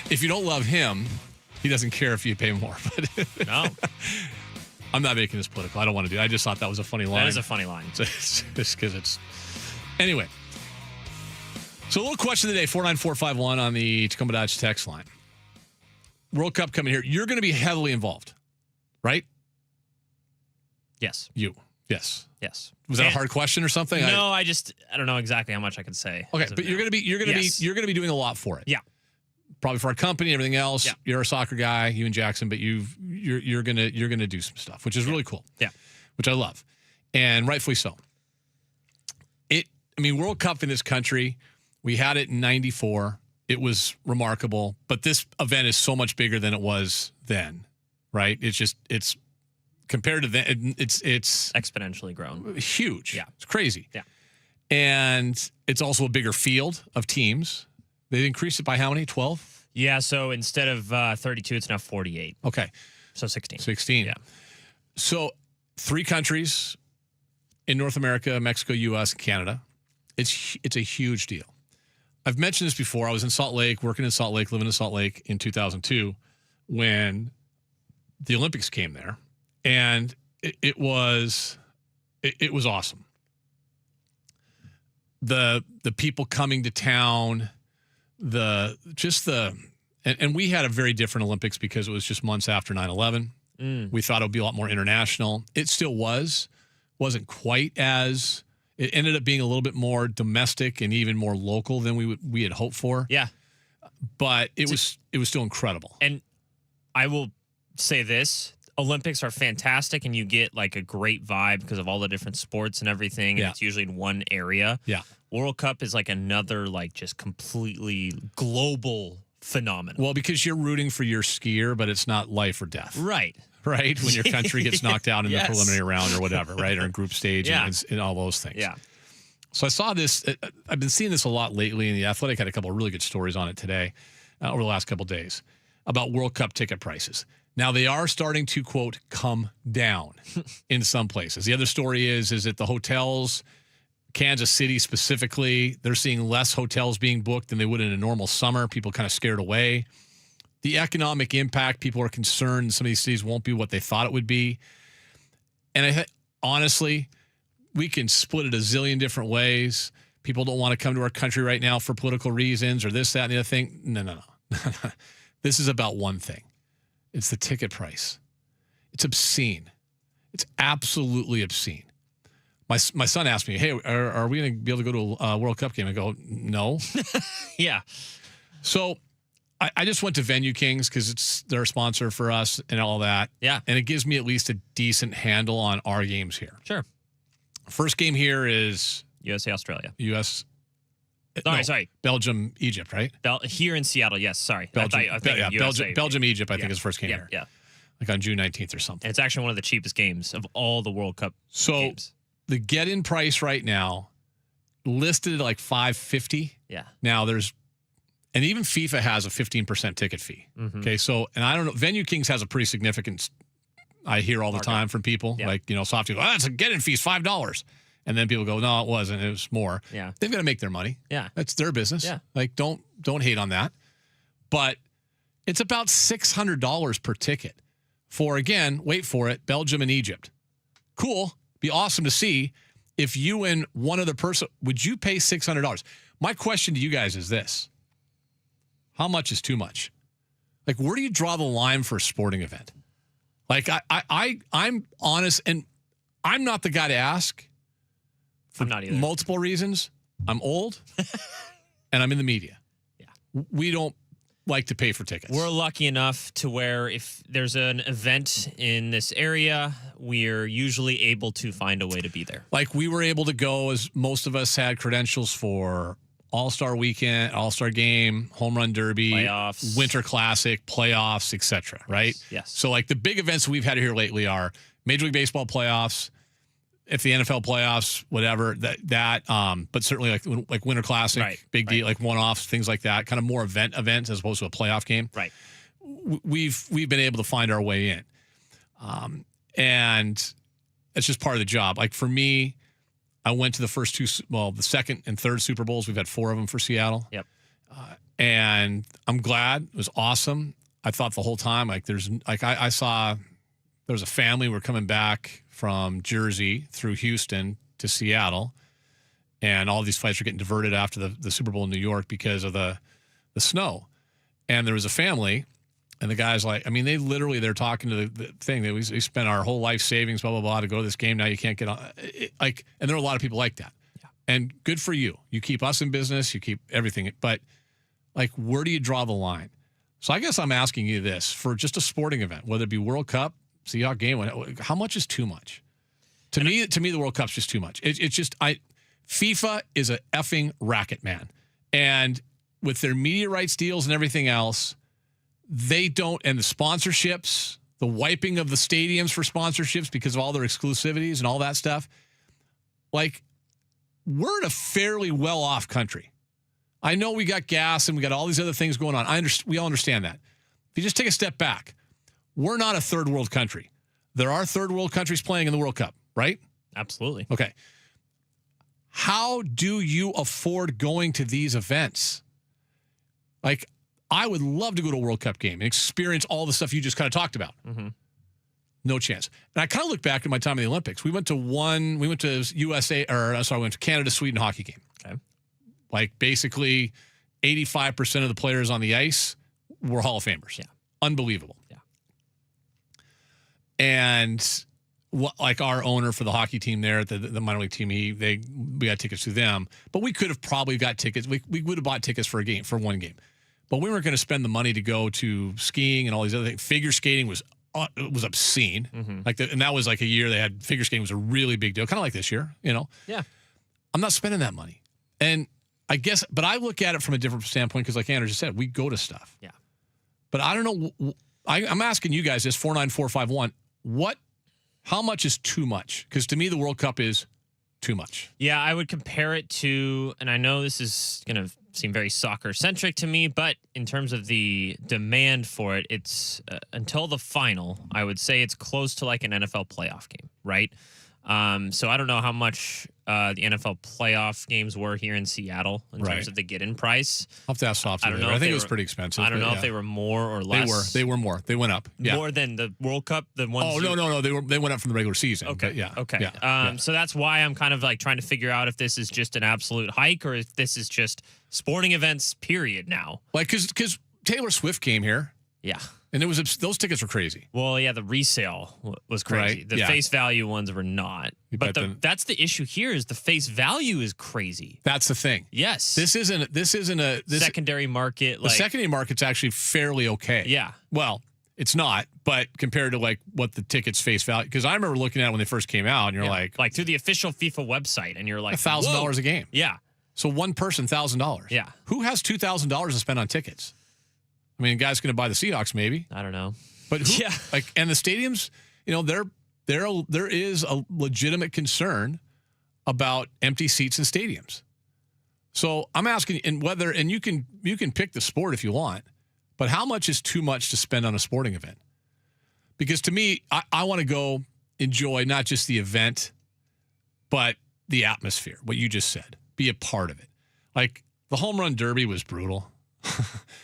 If you don't love him, he doesn't care if you pay more. But No. I'm not making this political. I don't want to do it. I just thought that was a funny line. That is a funny line. Just because it's... Anyway. So a little question of the day, 49451 on the Tacoma Dodge text line. World Cup coming here. You're going to be heavily involved, right? Yes. You. Yes. Yes. Was that a hard question or something? No, I don't know exactly how much I could say. Okay, but you're going to be doing a lot for it. Yeah. Probably for our company, everything else. Yeah. You're a soccer guy, you and Jackson, but you're gonna do some stuff, which is really cool. Yeah. Which I love. And rightfully so. World Cup in this country, we had it in 94. It was remarkable, but this event is so much bigger than it was then, right? It's compared to then, it's exponentially grown. Huge. Yeah. It's crazy. Yeah. And it's also a bigger field of teams. They increased it by how many? 12? Yeah, so instead of 32, it's now 48. Okay. So 16. 16. Yeah. So 3 countries in North America, Mexico, U.S., Canada. It's a huge deal. I've mentioned this before. I was in Salt Lake, working in Salt Lake, living in Salt Lake in 2002 when the Olympics came there. And it was awesome. The people coming to town, and we had a very different Olympics because it was just months after 9/11. We thought it would be a lot more international. It still wasn't quite as. It ended up being a little bit more domestic and even more local than we had hoped for. Yeah, but it was still incredible. And I will say this: Olympics are fantastic, and you get like a great vibe because of all the different sports and everything. And it's usually in one area. Yeah. World Cup is like another, like, just completely global phenomenon. Well, because you're rooting for your skier, but it's not life or death. Right. Right? When your country gets knocked out in the preliminary round or whatever, right? Or in group stage and all those things. Yeah. So I saw this. I've been seeing this a lot lately, and The Athletic had a couple of really good stories on it today, over the last couple of days, about World Cup ticket prices. Now, they are starting to, quote, come down in some places. The other story is that the hotels, Kansas City specifically, they're seeing less hotels being booked than they would in a normal summer. People kind of scared away. The economic impact, people are concerned some of these cities won't be what they thought it would be. And honestly, we can split it a zillion different ways. People don't want to come to our country right now for political reasons or this, that, and the other thing. No. This is about one thing. It's the ticket price. It's obscene. It's absolutely obscene. My son asked me, hey, are we going to be able to go to a World Cup game? I go, no. Yeah. So I just went to Venue Kings because they're a sponsor for us and all that. Yeah. And it gives me at least a decent handle on our games here. Sure. First game here is USA, Australia. Sorry. Belgium, Egypt, right? Here in Seattle, yes. Sorry. Belgium, USA. Belgium, Egypt, I think is the first game here. Yeah. Like on June 19th or something. And it's actually one of the cheapest games of all the World Cup games. The get-in price right now listed at like $5.50. Yeah. Now and even FIFA has a 15% ticket fee. Mm-hmm. Okay, so, and I don't know, Venue Kings has a pretty significant, I hear all the time from people, like, soft people, that's a get-in fee, $5. And then people go, no, it wasn't, it was more. Yeah. They've got to make their money. Yeah. That's their business. Yeah. Like, don't hate on that. But it's about $600 per ticket for, again, wait for it, Belgium and Egypt. Cool. Be awesome to see. If you and one other person, would you pay $600? My question to you guys is this. How much is too much? Like, where do you draw the line for a sporting event? Like, I'm honest, and I'm not the guy to ask for I'm not either. multiple reasons. I'm old, and I'm in the media. Yeah. We don't like to pay for tickets. We're lucky enough to where if there's an event in this area, we're usually able to find a way to be there. Like, we were able to go, as most of us had credentials for All-Star Weekend, All-Star Game, Home Run Derby, Playoffs. Winter Classic, playoffs, etc. Right? Yes. So, like, the big events we've had here lately are Major League Baseball playoffs, if the NFL playoffs, whatever, but certainly like Winter Classic, Right, big deal, like one-offs, things like that, kind of more events as opposed to a playoff game. Right. We've been able to find our way in. And it's just part of the job. Like, for me, I went to the second and third Super Bowls. We've had 4 of them for Seattle. Yep. And I'm glad. It was awesome. I thought the whole time, I saw there was a family. We're coming back from Jersey through Houston to Seattle, and all these flights were getting diverted after the Super Bowl in New York because of the snow. And there was a family, and the guy's like, I mean, they're talking to the thing. We spent our whole life savings, blah, blah, blah, to go to this game. Now you can't get on. And there are a lot of people like that. Yeah. And good for you. You keep us in business. You keep everything. But, like, where do you draw the line? So I guess I'm asking you this. For just a sporting event, whether it be World Cup, Seahawks game, how much is too much? To me, the World Cup's just too much. It's just FIFA is a effing racket, man. And with their media rights deals and everything else, they don't, and the sponsorships, the wiping of the stadiums for sponsorships because of all their exclusivities and all that stuff. Like, we're in a fairly well-off country. I know we got gas and we got all these other things going on. We all understand that. If you just take a step back, we're not a third world country. There are third world countries playing in the World Cup, right? Absolutely. Okay. How do you afford going to these events? Like, I would love to go to a World Cup game and experience all the stuff you just kind of talked about. Mm-hmm. No chance. And I kind of look back at my time in the Olympics. We went to Canada, Sweden hockey game. Okay. Like, basically 85% of the players on the ice were Hall of Famers. Yeah. Unbelievable. Yeah. And like, our owner for the hockey team there, the minor league team, we got tickets to them, but we could have probably got tickets. We would have bought tickets for one game, but we weren't going to spend the money to go to skiing and all these other things. Figure skating was obscene. Mm-hmm. And that was like a year they had figure skating was a really big deal, kind of like this year, Yeah. I'm not spending that money. And I guess, but I look at it from a different standpoint because, like Andrew just said, we go to stuff. Yeah. But I don't know. I'm asking you guys this 49451. How much is too much? Because to me, the World Cup is too much. Yeah, I would compare it to, and I know this is going to seem very soccer-centric to me, but in terms of the demand for it, it's until the final, I would say it's close to like an NFL playoff game, right? So I don't know how much the NFL playoff games were here in Seattle in terms of the get-in price. I'll have to ask Soft. I don't know. I think it was pretty expensive. I don't know if they were more or less. They were more. They went up. Yeah. More than the World Cup. The ones. Oh no. They went up from the regular season. Okay. Yeah. Okay. Yeah. So that's why I'm kind of like trying to figure out if this is just an absolute hike or if this is just sporting events. Period. Now, like because Taylor Swift came here. Yeah. And it was those tickets were crazy. Well, yeah, the resale was crazy. Right. The face value ones were not. But that's the issue here is the face value is crazy. That's the thing. Yes. This isn't a secondary market. The secondary market's actually fairly okay. Yeah. Well, it's not, but compared to like what the tickets face value, because I remember looking at it when they first came out, and you're like through the official FIFA website, and you're like $1,000 a game. Yeah. So one person $1,000. Yeah. Who has $2,000 to spend on tickets? I mean, a guy's going to buy the Seahawks, maybe. I don't know. But and the stadiums, there is a legitimate concern about empty seats in stadiums. So I'm asking, and you can pick the sport if you want, but how much is too much to spend on a sporting event? Because to me, I want to go enjoy not just the event, but the atmosphere, what you just said, be a part of it. Like, the home run derby was brutal.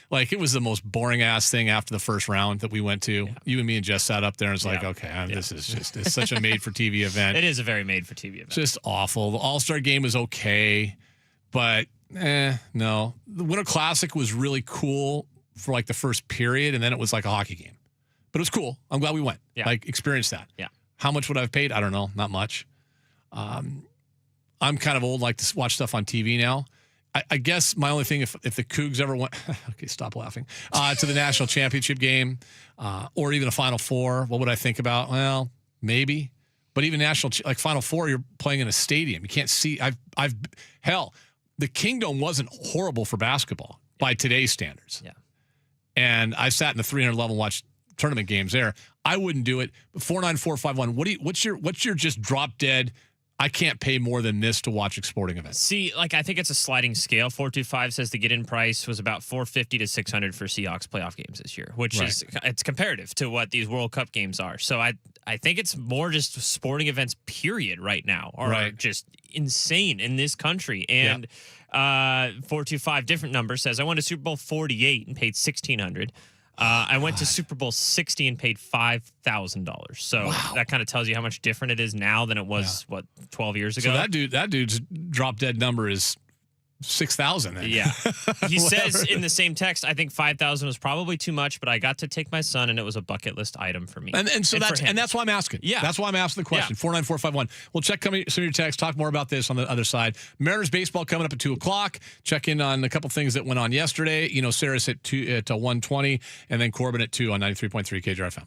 Like, it was the most boring ass thing after the first round that we went to. Yeah. You and me and Jess sat up there and it's like, okay, this is just, it's such a made for TV event. It is a very made for TV event. Just awful. The All-Star game was okay, but no. The Winter Classic was really cool for like the first period, and then it was like a hockey game. But it was cool. I'm glad we went. Yeah. Like, experienced that. Yeah. How much would I have paid? I don't know. Not much. I'm kind of old, like to watch stuff on TV now. I guess my only thing, if the Cougs ever went, okay, stop laughing, to the national championship game or even a Final Four, what would I think about? Well, maybe. But even like Final Four, you're playing in a stadium. You can't see. Hell, the Kingdom wasn't horrible for basketball by today's standards. Yeah. And I sat in the 300 level and watched tournament games there. I wouldn't do it. 49451. What's your just drop dead? I can't pay more than this to watch a sporting event. See, like, I think it's a sliding scale. 425 says the get-in price was about $450 to $600 for Seahawks playoff games this year, which is it's comparative to what these World Cup games are. So I think it's more just sporting events, period, right now, are just insane in this country. And 425, different number, says I went to Super Bowl 48 and paid $1,600. I went to Super Bowl 60 and paid $5,000. So that kind of tells you how much different it is now than it was, 12 years ago? So that dude's drop dead number is 6,000. Yeah. He says in the same text, I think 5,000 was probably too much, but I got to take my son and it was a bucket list item for me. And so that's why I'm asking. Yeah. That's why I'm asking the question. 49451. We'll check some of your texts, talk more about this on the other side. Mariners baseball coming up at 2:00. Check in on a couple things that went on yesterday. You know, Sarah's at 1:20, and then Corbin at 2 on 93.3 KJR FM.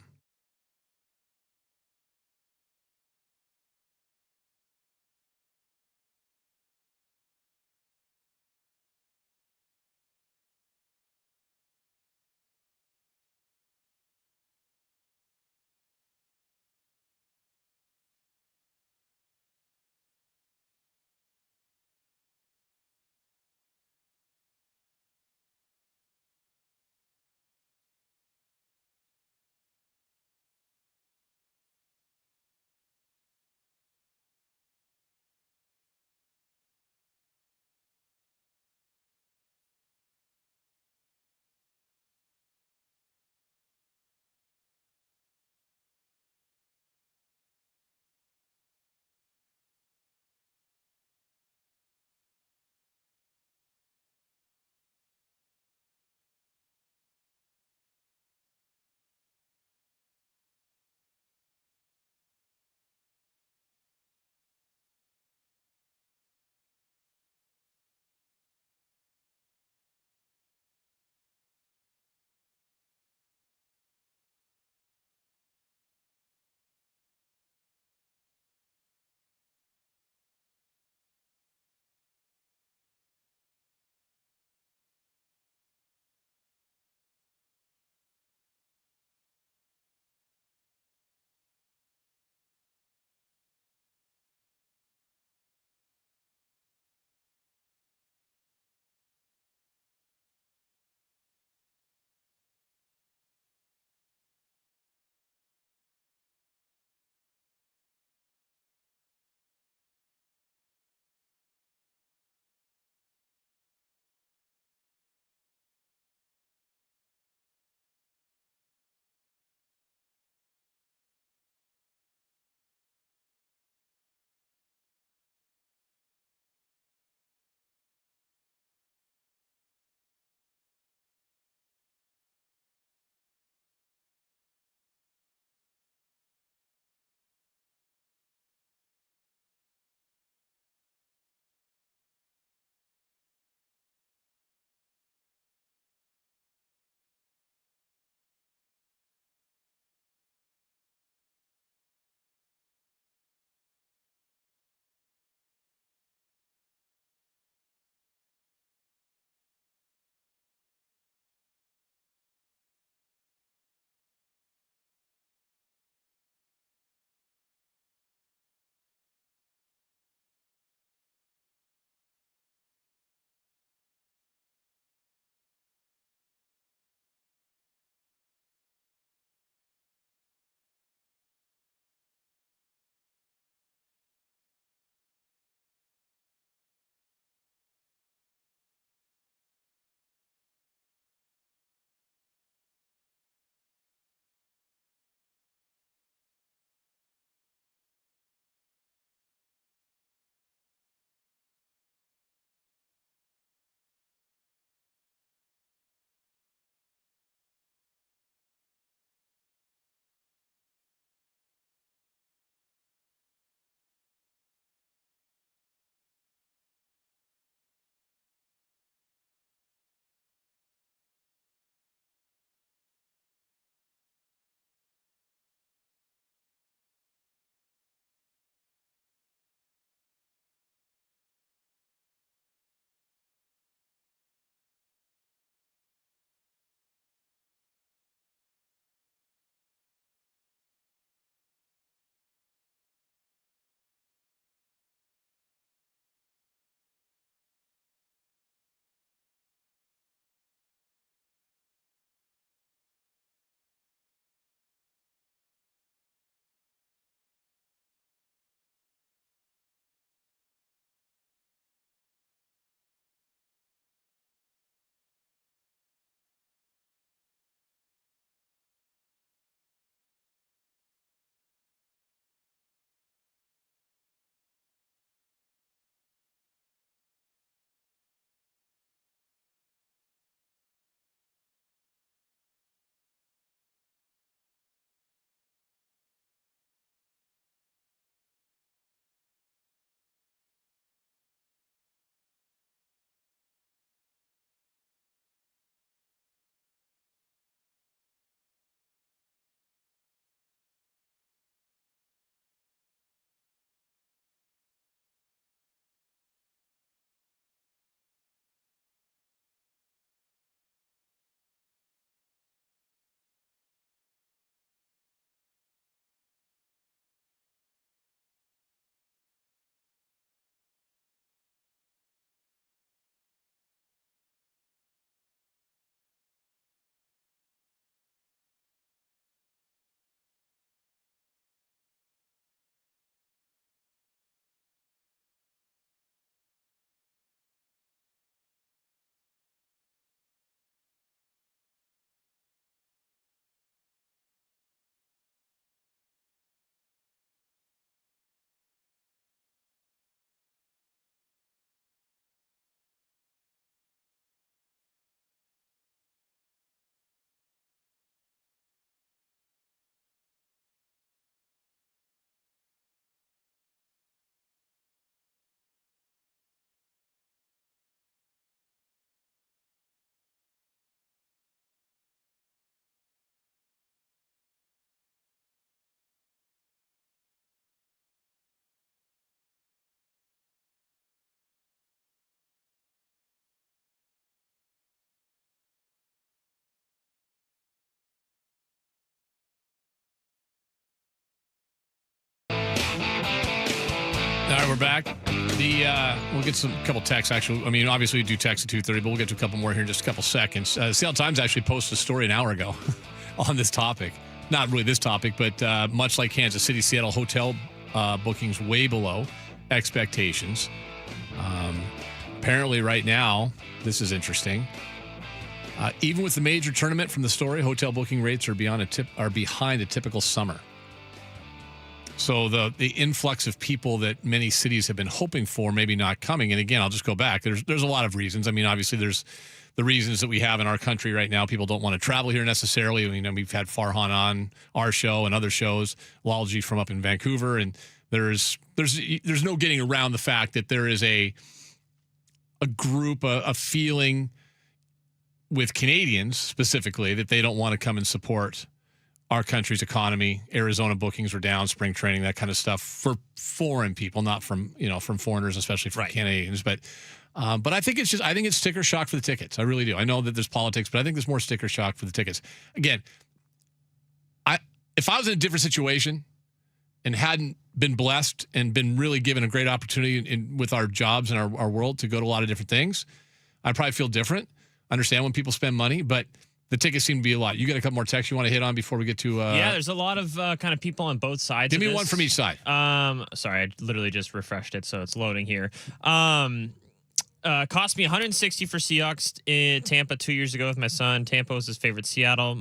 we're back. We'll get a couple texts, actually. I mean, obviously, we do text at 2:30, but we'll get to a couple more here in just a couple seconds. Seattle Times actually posted a story an hour ago on this topic. Not really this topic, but much like Kansas City, Seattle hotel bookings way below expectations. Apparently, right now, this is interesting. Even with the major tournament from the story, hotel booking rates are behind a typical summer. So the influx of people that many cities have been hoping for maybe not coming. And again, I'll just go back. There's a lot of reasons. I mean, obviously, there's the reasons that we have in our country right now. People don't want to travel here necessarily. I mean, we've had Farhan on our show and other shows, Lalji from up in Vancouver, and there's no getting around the fact that there is a group, a feeling with Canadians specifically that they don't want to come and support our country's economy. Arizona bookings were down, spring training, that kind of stuff for foreign people, not from foreigners, especially from Canadians. But I think it's sticker shock for the tickets. I really do. I know that there's politics, but I think there's more sticker shock for the tickets. Again, if I was in a different situation and hadn't been blessed and been really given a great opportunity with our jobs and our world to go to a lot of different things, I'd probably feel different. Understand when people spend money, but the tickets seem to be a lot. You got a couple more texts you want to hit on before we get to... yeah, there's a lot of kind of people on both sides. Give of me this. one from each side. Sorry, I literally just refreshed it, so it's loading here. Cost me $160 for Seahawks in Tampa 2 years ago with my son. Tampa was his favorite. Seattle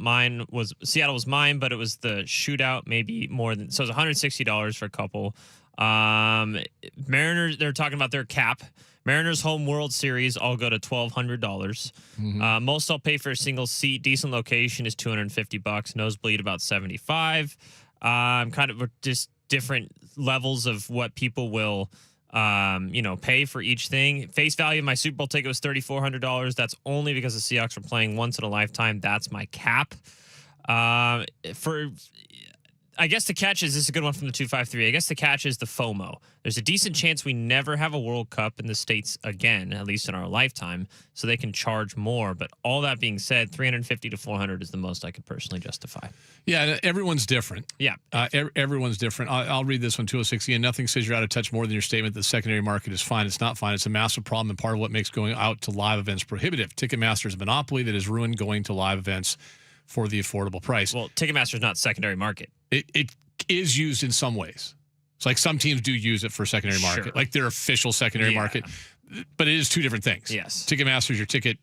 was mine, but it was the shootout, maybe more than... So it was $160 for a couple. Mariners, they're talking about their cap. Mariners home World Series all go to $1,200. Mm-hmm. Most I'll pay for a single seat. Decent location is $250. Nosebleed about $75. Kind of just different levels of what people will, pay for each thing. Face value of my Super Bowl ticket was $3,400. That's only because the Seahawks were playing once in a lifetime. That's my cap. I guess the catch is, this is a good one from the 253. I guess the catch is the FOMO. There's a decent chance we never have a World Cup in the States again, at least in our lifetime, so they can charge more. But all that being said, $350 to $400 is the most I could personally justify. Yeah, everyone's different. Yeah. Everyone's different. I'll read this one, 206. Again, nothing says you're out of touch more than your statement that the secondary market is fine. It's not fine. It's a massive problem and part of what makes going out to live events prohibitive. Ticketmaster is a monopoly that has ruined going to live events for the affordable price. Well, Ticketmaster is not secondary market. It is used in some ways. It's like some teams do use it for secondary market, Sure. like their official secondary market. But it is two different things. Yes. Ticketmaster is your ticket.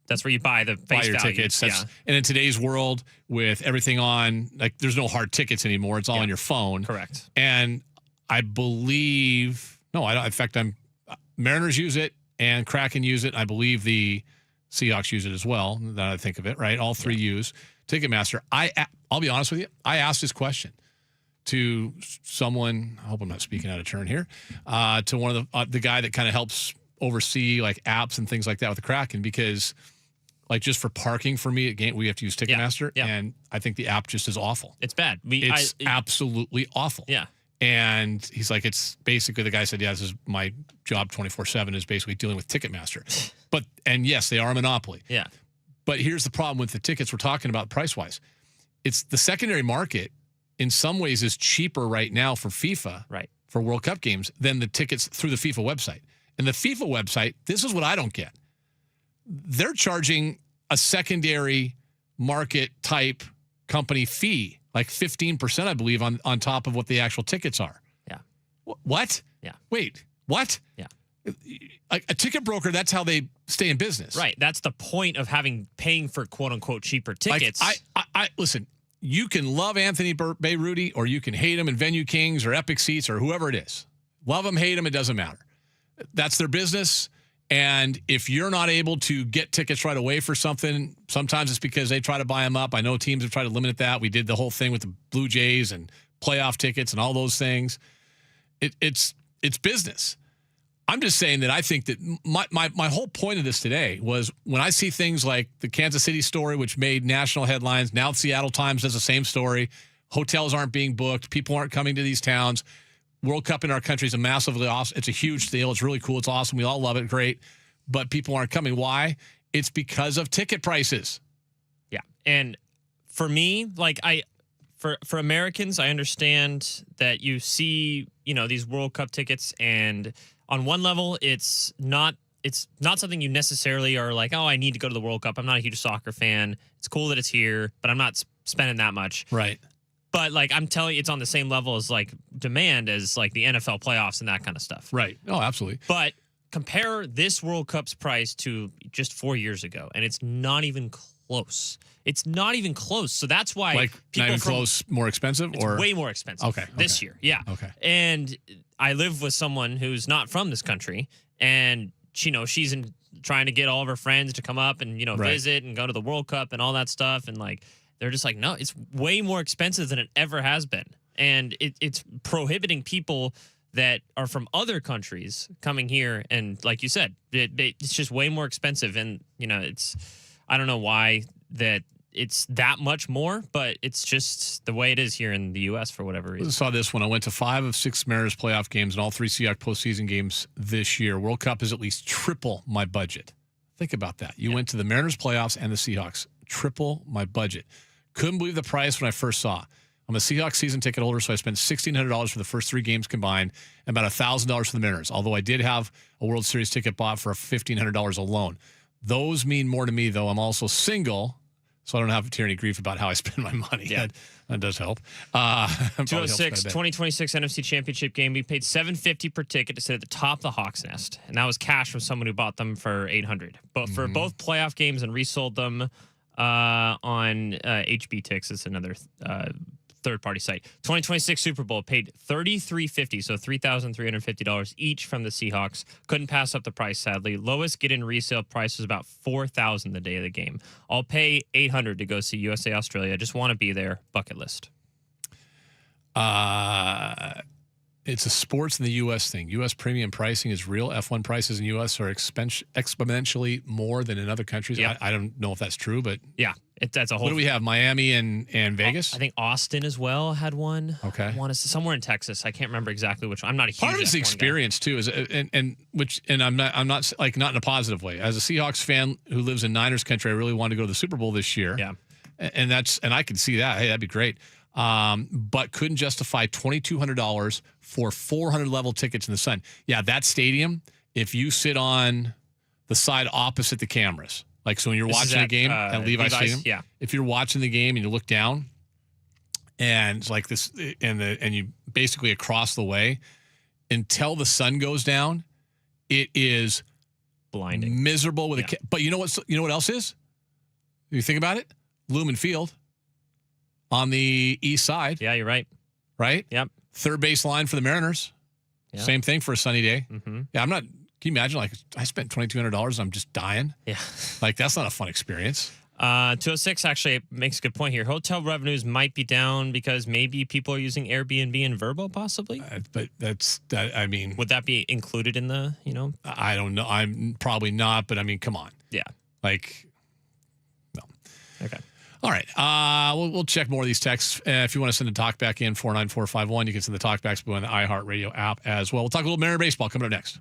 That's where you buy the face your value. tickets. Yeah. And in today's world, with everything on, like there's no hard tickets anymore. It's all on your phone. Correct. And I believe, in fact, Mariners use it and Kraken use it. I believe the Seahawks use it as well, now that I think of it, right? All three use Ticketmaster. I'll be honest with you. I asked this question to someone, I hope I'm not speaking out of turn here, to one of the guy that kind of helps oversee like apps and things like that with the Kraken, because like just for parking for me at game, we have to use Ticketmaster. Yeah. And I think the app just is awful. It's bad. It's absolutely awful. Yeah. And he's like, it's basically, the guy said, yeah, this is my job 24/7 is basically dealing with Ticketmaster. And yes, they are a monopoly. Yeah. But here's the problem with the tickets we're talking about price-wise. It's the secondary market in some ways is cheaper right now for FIFA, right, for World Cup games than the tickets through the FIFA website. And the FIFA website, this is what I don't get. They're charging a secondary market type company fee, like 15%, I believe, on top of what the actual tickets are. Yeah. What? Yeah. Wait, what? Yeah. A ticket broker, that's how they stay in business. Right. That's the point of paying for quote unquote cheaper tickets. I listen, you can love Anthony Beirudi or you can hate him in Venue Kings or Epic Seats or whoever it is. Love him, hate him, it doesn't matter. That's their business. And if you're not able to get tickets right away for something, sometimes it's because they try to buy them up. I know teams have tried to limit that. We did the whole thing with the Blue Jays and playoff tickets and all those things. It's business. I'm just saying that I think that my whole point of this today was when I see things like the Kansas City story, which made national headlines. Now the Seattle Times does the same story. Hotels aren't being booked. People aren't coming to these towns. World Cup in our country is it's a huge deal. It's really cool. It's awesome. We all love it. Great. But people aren't coming. Why? It's because of ticket prices. Yeah. And for me, for Americans, I understand that you see, these World Cup tickets, and on one level, it's not something you necessarily are like, oh, I need to go to the World Cup. I'm not a huge soccer fan. It's cool that it's here, but I'm not spending that much. Right. But like I'm telling you, it's on the same level as like demand as like the NFL playoffs and that kind of stuff. Right. Oh, absolutely. But compare this World Cup's price to just 4 years ago, and it's not even close. It's not even close. So that's why Like not even close, more expensive, it's or way more expensive. This year, yeah. Okay. And I live with someone who's not from this country, and she's trying to get all of her friends to come up and visit and go to the World Cup and all that stuff, and like they're just like, no, it's way more expensive than it ever has been, and it's prohibiting people that are from other countries coming here, and like you said, it's just way more expensive, and I don't know why that it's that much more, but it's just the way it is here in the U.S. for whatever reason. I saw this one. I went to 5 of 6 Mariners playoff games and all 3 Seahawks postseason games this year. World Cup is at least triple my budget. Think about that. You went to the Mariners playoffs and the Seahawks. Triple my budget. Couldn't believe the price when I first saw. I'm a Seahawks season ticket holder, so I spent $1,600 for the first 3 games combined and about $1,000 for the Mariners, although I did have a World Series ticket bought for $1,500 alone. Those mean more to me, though. I'm also single, so I don't have to hear any grief about how I spend my money. Yeah. That does help. 206, 2026 NFC Championship game. We paid $750 per ticket to sit at the top of the Hawks Nest, and that was cash from someone who bought them for $800. But for both playoff games, and resold them on HB Ticks, it's another third-party site. 2026 Super Bowl paid $3,350, so $3,350 each from the Seahawks. Couldn't pass up the price, sadly. Lowest get-in resale price was about $4,000 the day of the game. I'll pay $800 to go see USA Australia. Just want to be there. Bucket list. It's a sports in the U.S. thing. U.S. premium pricing is real. F1 prices in U.S. are exponentially more than in other countries. Yep. I don't know if that's true, but yeah, that's a whole. What do we have? Miami and Vegas? I think Austin as well had one. Okay. I want to somewhere in Texas. I can't remember exactly which one. I'm not a huge Part of it's the F1 experience too, is and I'm not like not in a positive way. As a Seahawks fan who lives in Niners country, I really want to go to the Super Bowl this year. Yeah. And I can see that. Hey, that'd be great. But couldn't justify $2,200 for 400 level tickets in the sun. Yeah, that stadium, if you sit on the side opposite the cameras, like so when you're watching a game at Levi's Stadium, yeah. If you're watching the game and you look down and it's like this, and you basically across the way until the sun goes down, it is blinding, miserable with but you know what else is? You think about it, Lumen Field. On the east side. Yeah, you're right. Right? Yep. Third base line for the Mariners. Yeah. Same thing for a sunny day. Mm-hmm. Yeah, can you imagine, like, I spent $2,200 and I'm just dying? Yeah. Like, that's not a fun experience. 206 actually makes a good point here. Hotel revenues might be down because maybe people are using Airbnb and Vrbo, possibly. But I mean. Would that be included in the, I don't know. I'm probably not, but I mean, come on. Yeah. Like, no. Okay. All right. We'll check more of these texts. If you want to send a talk back in, 49451, you can send the talkbacks on the iHeartRadio app as well. We'll talk a little Mariner baseball coming up next.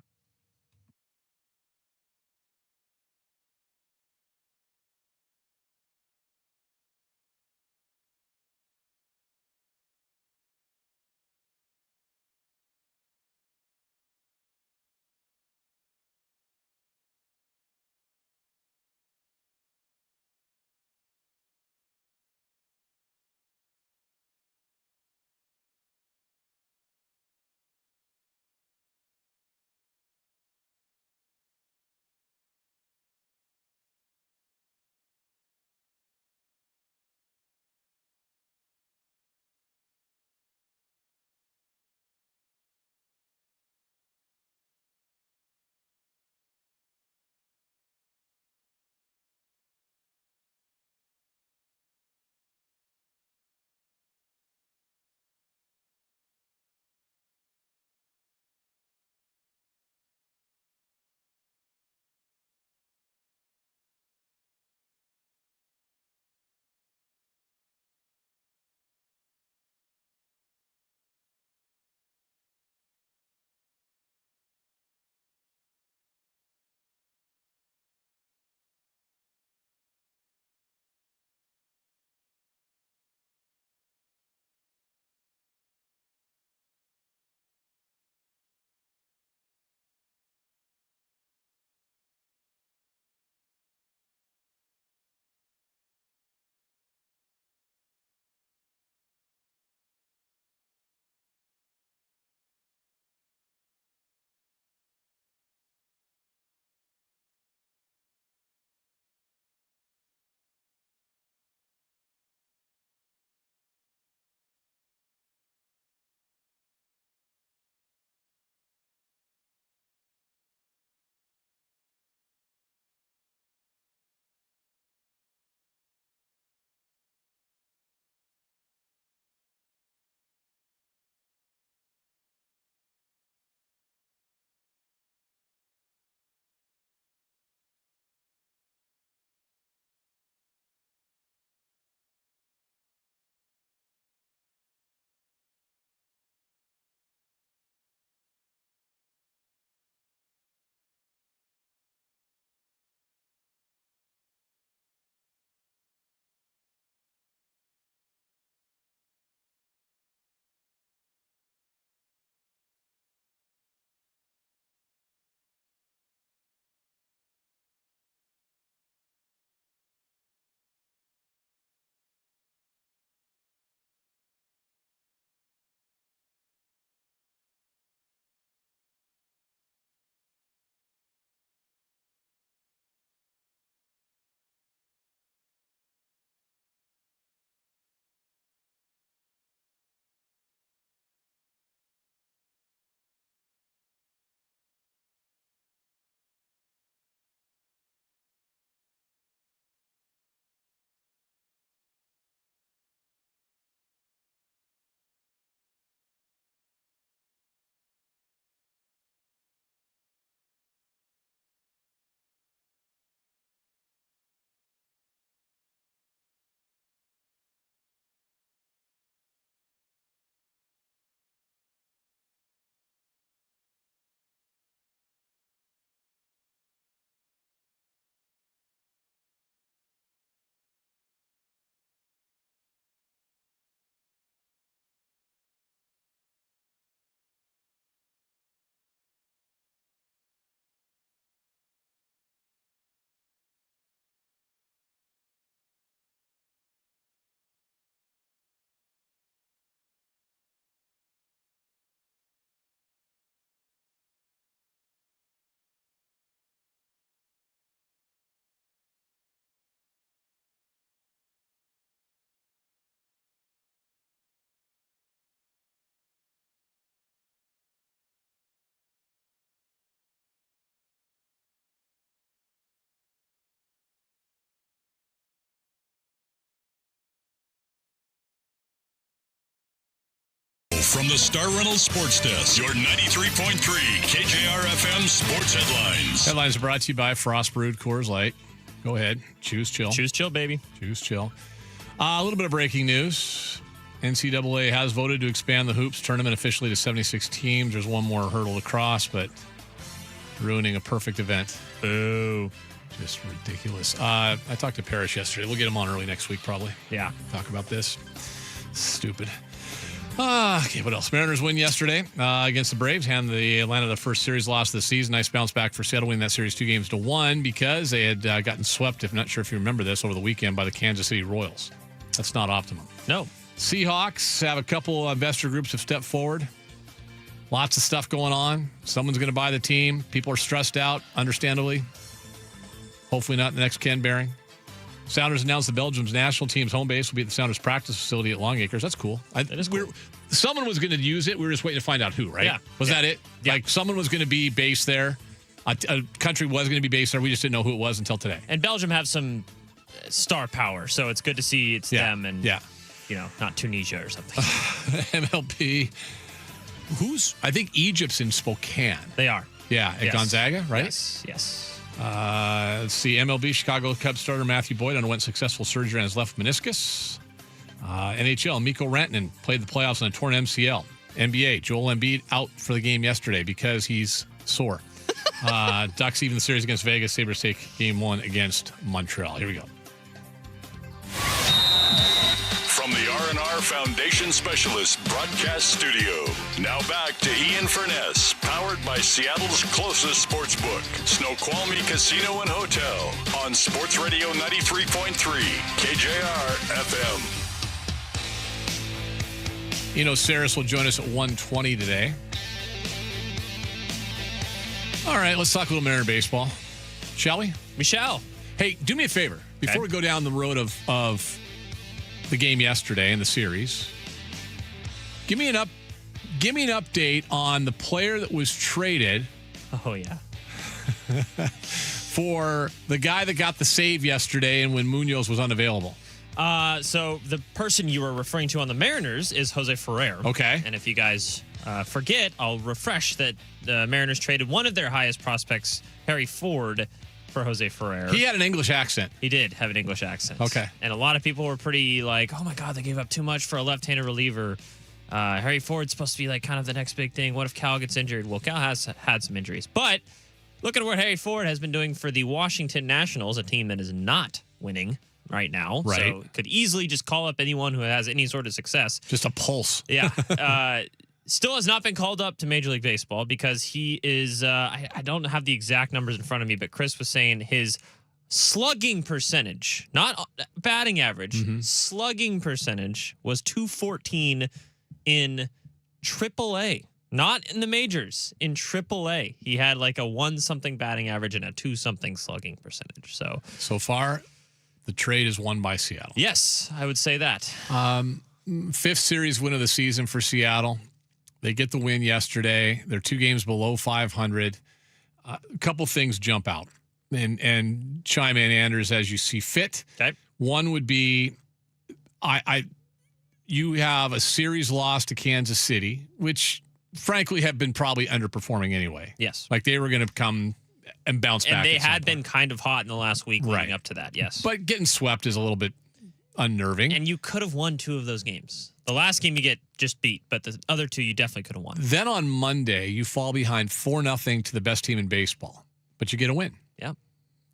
from the Star Reynolds Sports Desk, your 93.3 KJR FM sports headlines. Headlines are brought to you by Frost Brewed Coors Light. Go ahead. Choose chill. Choose chill, baby. Choose chill. A little bit of breaking news. NCAA has voted to expand the Hoops tournament officially to 76 teams. There's one more hurdle to cross, but ruining a perfect event. Boo. Just ridiculous. I talked to Parrish yesterday. We'll get him on early next week, probably. Yeah. Talk about this. Stupid. Okay, what else? Mariners win yesterday against the Braves. Hand the Atlanta the first series loss of the season. Nice bounce back for Seattle, winning that series 2-1 because they had gotten swept, if not sure if you remember this, over the weekend by the Kansas City Royals. That's not optimum. No. Seahawks have a couple investor groups have stepped forward. Lots of stuff going on. Someone's going to buy the team. People are stressed out, understandably. Hopefully not the next Ken Behring. Sounders announced the Belgium's national team's home base will be at the Sounders practice facility at Long Acres. That's cool. That is cool. Someone was going to use it. We were just waiting to find out who, right? Yeah. Was that it? Yeah. Like someone was going to be based there. A country was going to be based there. We just didn't know who it was until today. And Belgium have some star power, so it's good to see it's them and, not Tunisia or something. MLB. I think Egypt's in Spokane. They are. Yeah, at Gonzaga, right? Yes. Let's see. MLB, Chicago Cubs starter Matthew Boyd underwent successful surgery on his left meniscus. NHL, Mikko Rantanen played the playoffs on a torn MCL. NBA, Joel Embiid out for the game yesterday because he's sore. Ducks even the series against Vegas. Sabres take game 1 against Montreal. Here we go. From the R&R Foundation Specialist Broadcast Studio. Now back to Ian Furness, powered by Seattle's closest sports book, Snoqualmie Casino and Hotel, on Sports Radio 93.3 KJR FM. Saris will join us at 1:20 today. All right, let's talk a little Mariner baseball. Shall we? We shall. Hey, do me a favor. Before we go down the road of the game yesterday in the series, give me an update on the player that was traded. Oh, yeah. For the guy that got the save yesterday and when Munoz was unavailable. So the person you were referring to on the Mariners is Jose Ferrer. Okay. And if you guys forget, I'll refresh that the Mariners traded one of their highest prospects, Harry Ford, for Jose Ferrer. He had an English accent. He did have an English accent. Okay. And a lot of people were pretty like, oh my God, they gave up too much for a left-handed reliever. Harry Ford's supposed to be like kind of the next big thing. What if Cal gets injured? Well, Cal has had some injuries. But look at what Harry Ford has been doing for the Washington Nationals, a team that is not winning right now. Right. So could easily just call up anyone who has any sort of success. Just a pulse. Yeah. Still has not been called up to Major League Baseball because he is, I don't have the exact numbers in front of me, but Chris was saying his slugging percentage, not batting average, slugging percentage was 214 in AAA. Not in the majors, in AAA. He had like a 1-something batting average and a 2-something slugging percentage. So far, the trade is won by Seattle. Yes, I would say that. 5th series win of the season for Seattle. They get the win yesterday. They're 2 games below 500. A couple things jump out. And chime in, Anders, as you see fit. Okay. One would be, you have a series loss to Kansas City, which frankly have been probably underperforming anyway. Yes. Like they were going to come and bounce back. And they at some had been point. kind of hot in the last week leading up to that, yes. But getting swept is a little bit unnerving. And you could have won 2 of those games. The last game you get just beat, but the other 2 you definitely could have won. Then on Monday, you fall behind 4-0 to the best team in baseball, but you get a win. Yeah.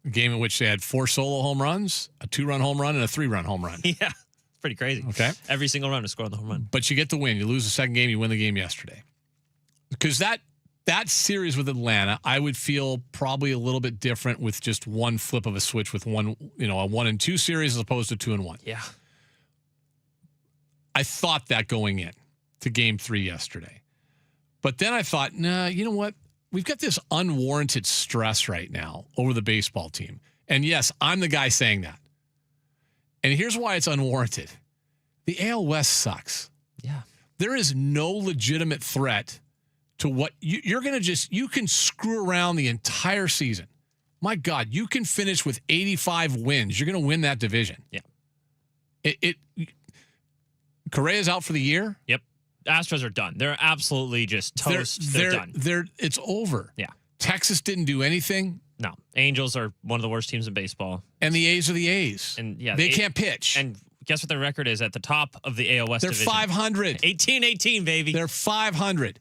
A game in which they had 4 solo home runs, a 2-run home run, and a 3-run home run. Yeah. It's pretty crazy. Okay. Every single run to score on the home run. But you get the win. You lose the second game, you win the game yesterday. Because that series with Atlanta, I would feel probably a little bit different with just one flip of a switch with a 1-2 series as opposed to 2-1. Yeah. I thought that going in to game 3 yesterday. But then I thought, nah, you know what? We've got this unwarranted stress right now over the baseball team. And yes, I'm the guy saying that. And here's why it's unwarranted. The AL West sucks. Yeah. There is no legitimate threat to what you're going to you can screw around the entire season. My God, you can finish with 85 wins. You're going to win that division. Yeah. Correa's out for the year. Yep. Astros are done. They're absolutely just toast. They're done. It's over. Yeah. Texas didn't do anything. No. Angels are one of the worst teams in baseball. And the A's are the A's. And yeah, they can't pitch. And guess what their record is at the top of the AL West They're division? 500. 18-18, baby. They're 500.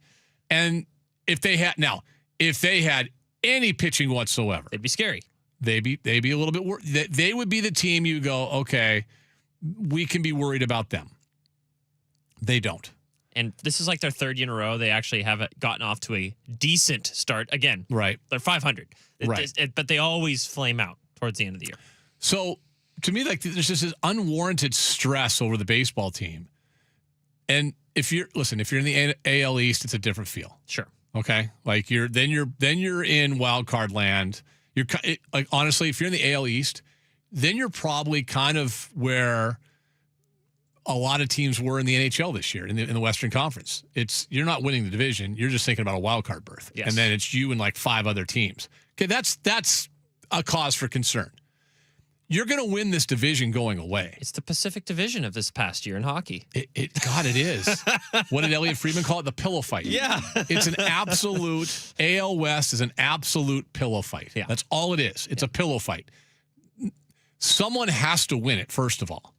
And if they had any pitching whatsoever, they'd be scary. They'd be a little bit worried. They would be the team you go, okay, we can be worried about them. They don't. And this is like their third year in a row. They actually have gotten off to a decent start. Again, right? They're 500. Right. But they always flame out towards the end of the year. So to me, like there's just this unwarranted stress over the baseball team. And if you're in the AL East, it's a different feel. Sure. Okay. Like you're in wild card land. Honestly, if you're in the AL East, then you're probably kind of where a lot of teams were in the NHL this year in the Western Conference. You're not winning the division. You're just thinking about a wild card berth. Yes. And then it's you and like 5 other teams. Okay, that's a cause for concern. You're going to win this division going away. It's the Pacific Division of this past year in hockey. It is. What did Elliot Friedman call it? The pillow fight. Yeah. It's an absolute, AL West is an absolute pillow fight. Yeah. That's all it is. It's a pillow fight. Someone has to win it, first of all.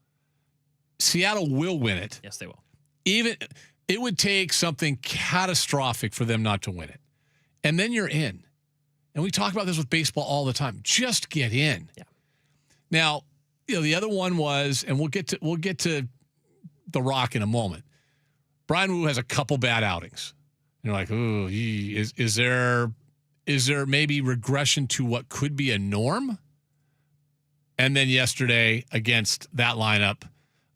Seattle will win it. Yes, they will. Even it would take something catastrophic for them not to win it. And then you're in. And we talk about this with baseball all the time. Just get in. Yeah. Now, the other one was, and we'll get to The Rock in a moment. Brian Wu has a couple bad outings. You're like, ooh, is there maybe regression to what could be a norm? And then yesterday against that lineup,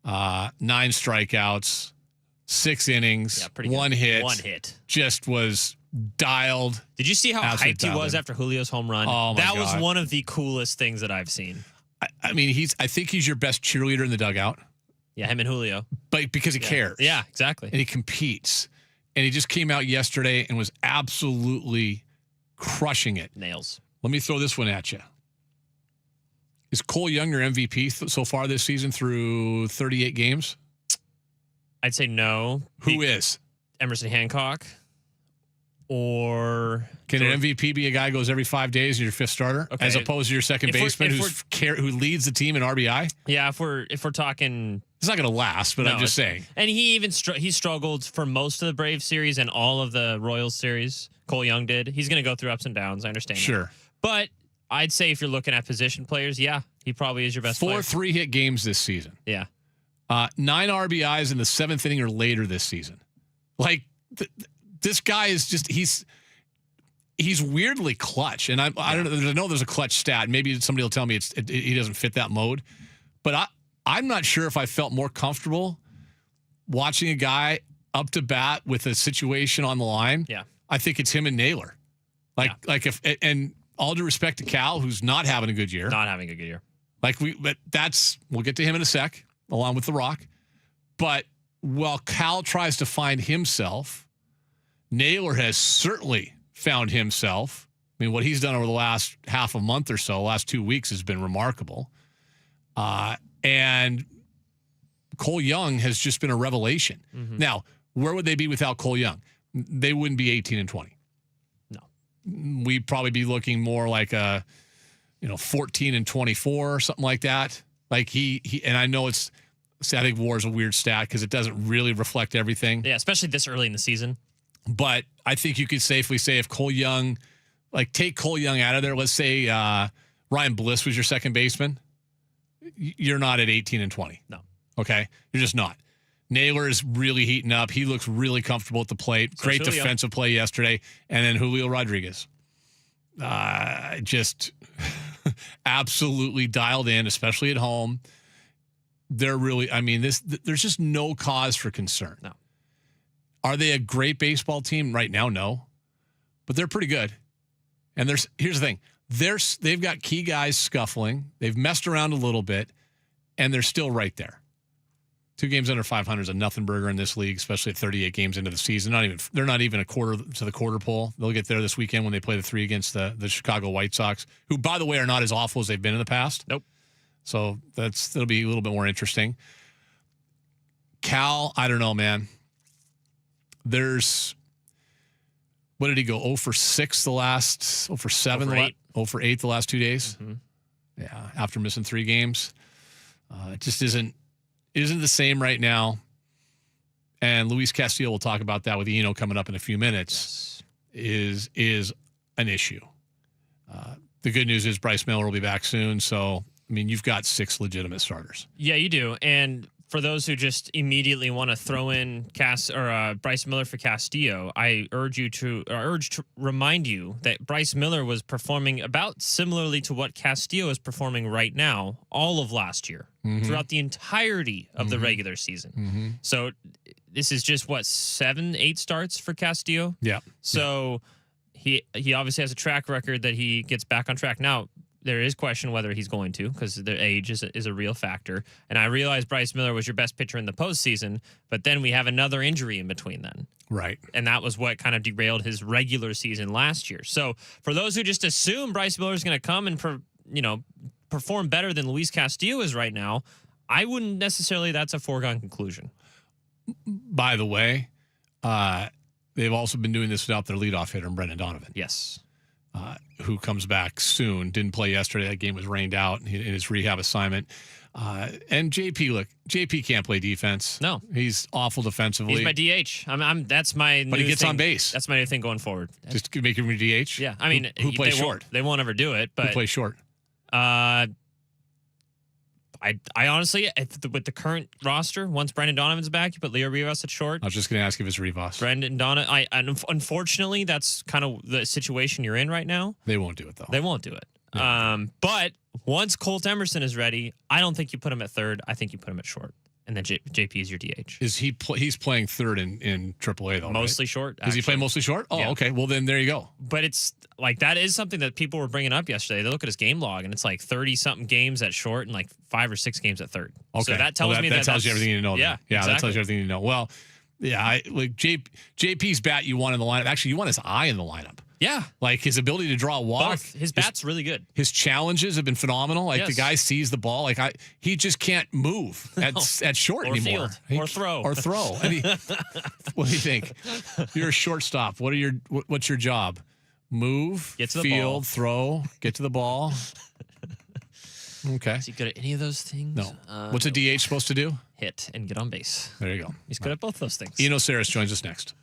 9 strikeouts, 6 innings, one hit. Just was dialed. Did you see how hyped he was after Julio's home run? Oh, my that God. was one of the coolest things that I've seen. I mean, I think he's your best cheerleader in the dugout. Yeah, him and Julio. But because he cares. Yeah, exactly. And he competes. And he just came out yesterday and was absolutely crushing it. Nails. Let me throw this one at you. Is Cole Young your MVP so far this season through 38 games? I'd say no. Who is? Emerson Hancock. Or can an MVP be a guy who goes every 5 days and your 5th starter, as opposed to your second baseman who leads the team in RBI? Yeah, if we're talking, it's not going to last. But I'm just saying. And he even he struggled for most of the Braves series and all of the Royals series. Cole Young did. He's going to go through ups and downs. I understand. Sure, but I'd say if you're looking at position players, yeah, he probably is your best. 4 3-hit games this season. Yeah, 9 RBIs in the 7th inning or later this season. Like. This guy is just he's weirdly clutch, and I don't know. I know there's a clutch stat. Maybe somebody will tell me he doesn't fit that mode, but I'm not sure if I felt more comfortable watching a guy up to bat with a situation on the line. Yeah, I think it's him and Naylor. Like and all due respect to Cal, who's not having a good year. Not having a good year. We'll get to him in a sec, along with The Rock. But while Cal tries to find himself, Naylor has certainly found himself. I mean, what he's done over the last half a month or so, last 2 weeks, has been remarkable. And Cole Young has just been a revelation. Mm-hmm. Now, where would they be without Cole Young? They wouldn't be 18-20. No. We'd probably be looking more like 14-24 or something like that. Like he and I know I think WAR is a weird stat because it doesn't really reflect everything. Yeah, especially this early in the season. But I think you could safely say if Cole Young, take Cole Young out of there, let's say Ryan Bliss was your second baseman, you're not at 18-20. No. Okay? You're just not. Naylor is really heating up. He looks really comfortable at the plate. So Great Julio. defensive play yesterday. And then Julio Rodriguez. Just absolutely dialed in, especially at home. They're really, there's just no cause for concern. No. Are they a great baseball team right now? No, but they're pretty good. And here's the thing: they've got key guys scuffling. They've messed around a little bit, and they're still right there. 2 games under 500 is a nothing burger in this league, especially at 38 games into the season. They're not even a quarter to the quarter pole. They'll get there this weekend when they play the 3 against the Chicago White Sox, who, by the way, are not as awful as they've been in the past. Nope. So that'll be a little bit more interesting. Cal, I don't know, man. there's, what did he go? 0 for 6 the last, 0 for 7, 0 for 8 the last 2 days. Mhm. Yeah, after missing 3 games. It just isn't the same right now. And Luis Castillo, we'll talk about that with Eno coming up in a few minutes, is an issue. The good news is Bryce Miller will be back soon. So, I mean, you've got 6 legitimate starters. Yeah, you do. And for those who just immediately want to throw in Bryce Miller for Castillo, I urge to remind you that Bryce Miller was performing about similarly to what Castillo is performing right now all of last year, throughout the entirety of the regular season. So this is just, 7, 8 starts for Castillo? Yeah. So he obviously has a track record that he gets back on track. Now, there is question whether he's going to, because the age is a real factor. And I realize Bryce Miller was your best pitcher in the postseason, but then we have another injury in between then. Right. And that was what kind of derailed his regular season last year. So for those who just assume Bryce Miller is going to come and perform better than Luis Castillo is right now, I wouldn't necessarily, that's a foregone conclusion. By the way, they've also been doing this without their leadoff hitter, Brendan Donovan. Yes. Who comes back soon. Didn't play yesterday. That game was rained out in his rehab assignment. And JP can't play defense. No. He's awful defensively. He's my DH. That's my But new he gets thing. on base. That's my new thing going forward. Just make him a DH? Yeah. I mean, who plays short? They won't ever do it, but Who plays short? I honestly, with the current roster, once Brendan Donovan's back, you put Leo Rivas at short. I was just going to ask if it's Rivas. Brendan Donovan. Unfortunately, that's kind of the situation you're in right now. They won't do it, though. They won't do it. But once Colt Emerson is ready, I don't think you put him at third. I think you put him at short. And then JP is your DH. Is he's playing third in AAA, though, Mostly right? short. Does he play mostly short? Oh, Yeah. okay. Well, then there you go. But it's like, that is something that people were bringing up yesterday. They look at his game log, and it's like 30-something games at short and like 5 or 6 games at third. Okay. So that tells me that tells you everything you need to know. Yeah, Yeah, exactly. that tells you everything you need to know. Well, yeah, JP's bat you want in the lineup. Actually, you want his eye in the lineup. Yeah. Like his ability to draw a walk. Both. His bat's really good. His challenges have been phenomenal. Like the Yes. guy sees the ball. Like he just can't move at short Or anymore. field. Or throw. Or throw. And what do you think? You're a shortstop. What's your job? Move, Get to the field, ball. throw, get to the ball. Okay. Is he good at any of those things? No. What's a DH supposed to do? Hit and get on base. There you go. He's good at both those things. Eno Saris joins us next.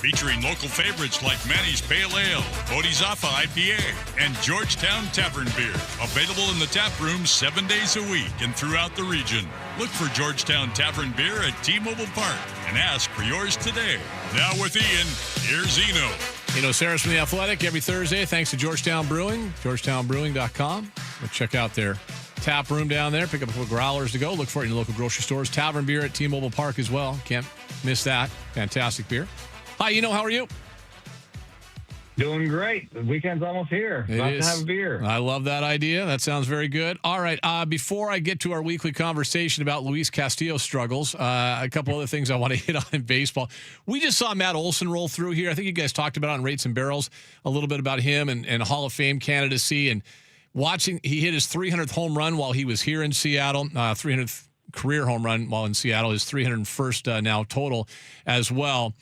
featuring local favorites like Manny's Pale Ale, Bodhisattva IPA, and Georgetown Tavern Beer. Available in the tap room 7 days a week and throughout the region. Look for Georgetown Tavern Beer at T-Mobile Park and ask for yours today. Now with Ian, here's Eno. Eno Saris from The Athletic every Thursday, thanks to Georgetown Brewing, georgetownbrewing.com. Go check out their tap room down there. Pick up a couple growlers to go. Look for it in your local grocery stores. Tavern Beer at T-Mobile Park as well. Can't miss that. Fantastic beer. Hi, Eno, how are you? Doing great. The weekend's almost here. It About is. to have a beer. I love that idea. That sounds very good. All right. Before I get to our weekly conversation about Luis Castillo's struggles, a couple other things I want to hit on in baseball. We just saw Matt Olson roll through here. I think you guys talked about it on Rates and Barrels, a little bit about him and Hall of Fame candidacy. And watching, he hit his 300th home run while he was here in Seattle, 300th career home run while in Seattle, his 301st now total as well.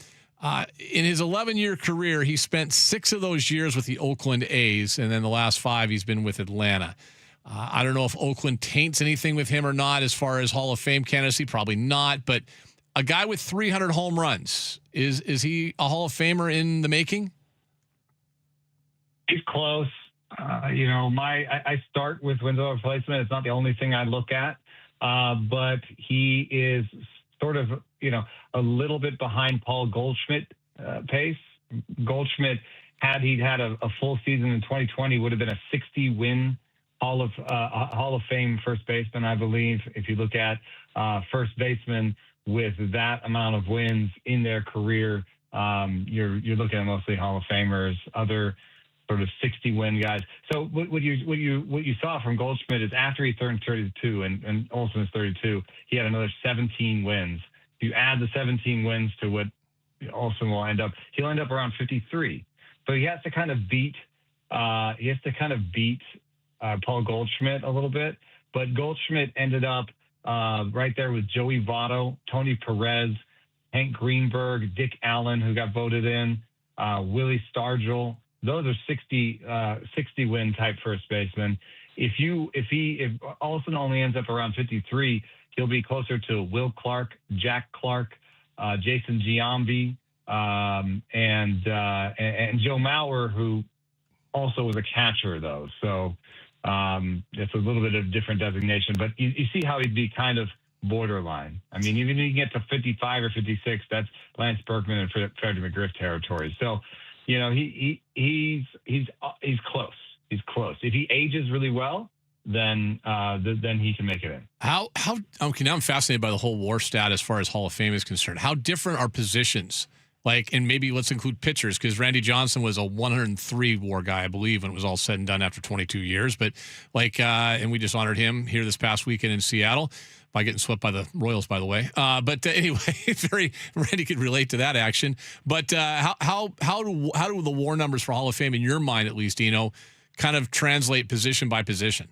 In his 11-year career, he spent 6 of those years with the Oakland A's, and then the last 5 he's been with Atlanta. I don't know if Oakland taints anything with him or not as far as Hall of Fame candidacy. Probably not, but a guy with 300 home runs, is he a Hall of Famer in the making? He's close. I start with wins over replacement. It's not the only thing I look at, but he is sort of, a little bit behind Paul Goldschmidt pace. Goldschmidt, had he had a full season in 2020, would have been a 60-win Hall of Fame first baseman, I believe. If you look at first baseman with that amount of wins in their career, you're looking at mostly Hall of Famers, other sort of 60-win guys. So what you saw from Goldschmidt is after he turned 32 and Olson is 32, he had another 17 wins. If you add the 17 wins to what Olson will end up, he'll end up around 53. So he has to kind of beat Paul Goldschmidt a little bit. But Goldschmidt ended up right there with Joey Votto, Tony Perez, Hank Greenberg, Dick Allen, who got voted in, Willie Stargell. Those are 60-win type first basemen. If Olson only ends up around 53, he'll be closer to Will Clark, Jack Clark, Jason Giambi, and Joe Mauer, who also was a catcher though. So it's a little bit of different designation, but you see how he'd be kind of borderline. I mean, even if you get to 55 or 56, that's Lance Berkman and Freddie McGriff territory. So, he's close. He's close. If he ages really well, then he can make it in. Okay, now I'm fascinated by the whole WAR stat as far as Hall of Fame is concerned. How different are positions? And maybe let's include pitchers, because Randy Johnson was a 103 WAR guy, I believe, when it was all said and done after 22 years. But and we just honored him here this past weekend in Seattle by getting swept by the Royals, by the way. But anyway, Randy could relate to that action. But how do the WAR numbers for Hall of Fame, in your mind at least, kind of translate position by position?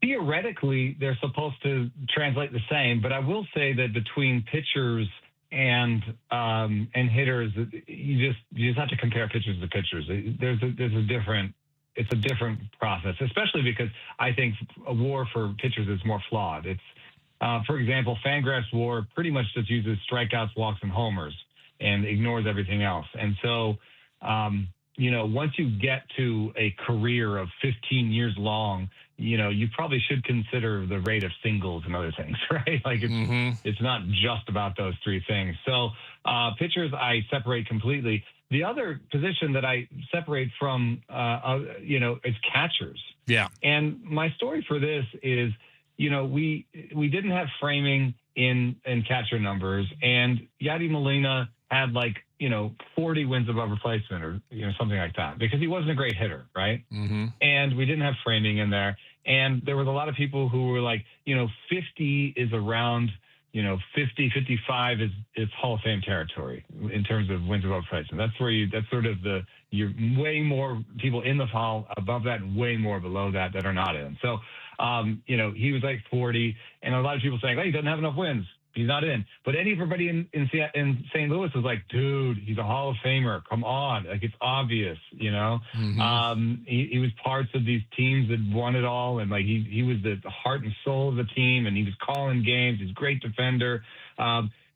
Theoretically, they're supposed to translate the same, but I will say that between pitchers and hitters, you just have to compare pitchers to pitchers. It's a different process, especially because I think a WAR for pitchers is more flawed. It's, for example, Fangraphs WAR pretty much just uses strikeouts, walks, and homers and ignores everything else. And so, once you get to a career of 15 years long, you probably should consider the rate of singles and other things, right? It's not just about those 3 things. So pitchers, I separate completely. The other position that I separate from, is catchers. Yeah. And my story for this is, we didn't have framing in catcher numbers, and Yadi Molina had 40 wins above replacement or, something like that, because he wasn't a great hitter, right? Mm-hmm. And we didn't have framing in there. And there was a lot of people who were like, 50 is around, 50, 55 is Hall of Fame territory in terms of wins above replacement. That's sort of you're way more people in the Hall above that and way more below that are not in. So, he was like 40, and a lot of people saying, he doesn't have enough wins. He's not in. But everybody in St. Louis was like, dude, he's a Hall of Famer. Come on. It's obvious, Mm-hmm. He was parts of these teams that won it all. And he was the heart and soul of the team, and he was calling games. He's a great defender.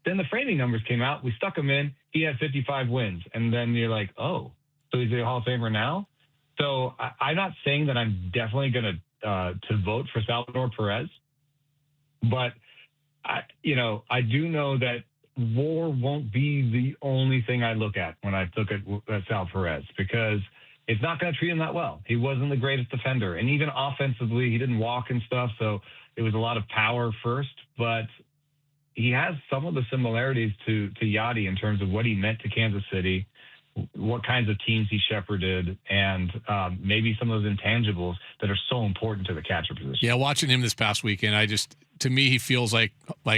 Then the framing numbers came out. We stuck him in. He had 55 wins. And then you're like, oh, so he's a Hall of Famer now? So I'm not saying that I'm definitely going to vote for Salvador Perez. But, I do know that WAR won't be the only thing I look at when I look at Sal Perez, because it's not going to treat him that well. He wasn't the greatest defender. And even offensively, he didn't walk and stuff. So it was a lot of power first. But he has some of the similarities to Yachty in terms of what he meant to Kansas City, what kinds of teams he shepherded, and maybe some of those intangibles that are so important to the catcher position. Yeah, watching him this past weekend, to me, he feels like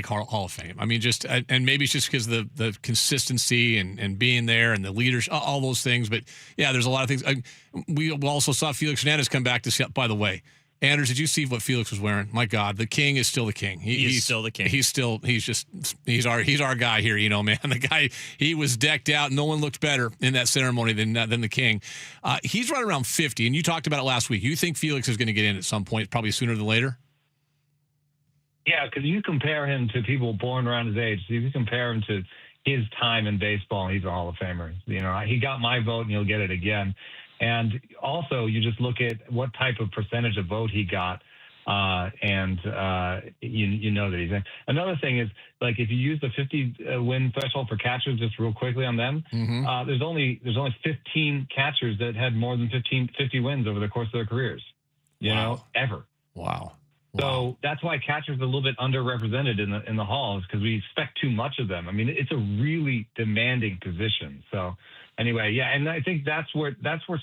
Hall of Fame. I mean, and maybe it's just because of the consistency and being there and the leadership, all those things. But yeah, there's a lot of things. We also saw Felix Hernandez come back to see, by the way. Anders, did you see what Felix was wearing? My God, the king is still the king. He's still the king. He's our guy here, man. The guy, he was decked out. No one looked better in that ceremony than the king. He's right around 50, and you talked about it last week. You think Felix is going to get in at some point, probably sooner than later? Yeah, because you compare him to people born around his age. So if you compare him to his time in baseball, he's a Hall of Famer. He got my vote, and he'll get it again. And also, you just look at what type of percentage of vote he got, and you know that he's in. Another thing is, like, if you use the 50-win threshold for catchers, just real quickly on them, there's only 15 catchers that had more than 50 wins over the course of their careers, ever. Wow. So that's why catchers are a little bit underrepresented in the halls, because we expect too much of them. I mean, it's a really demanding position. So anyway, yeah, and I think that's where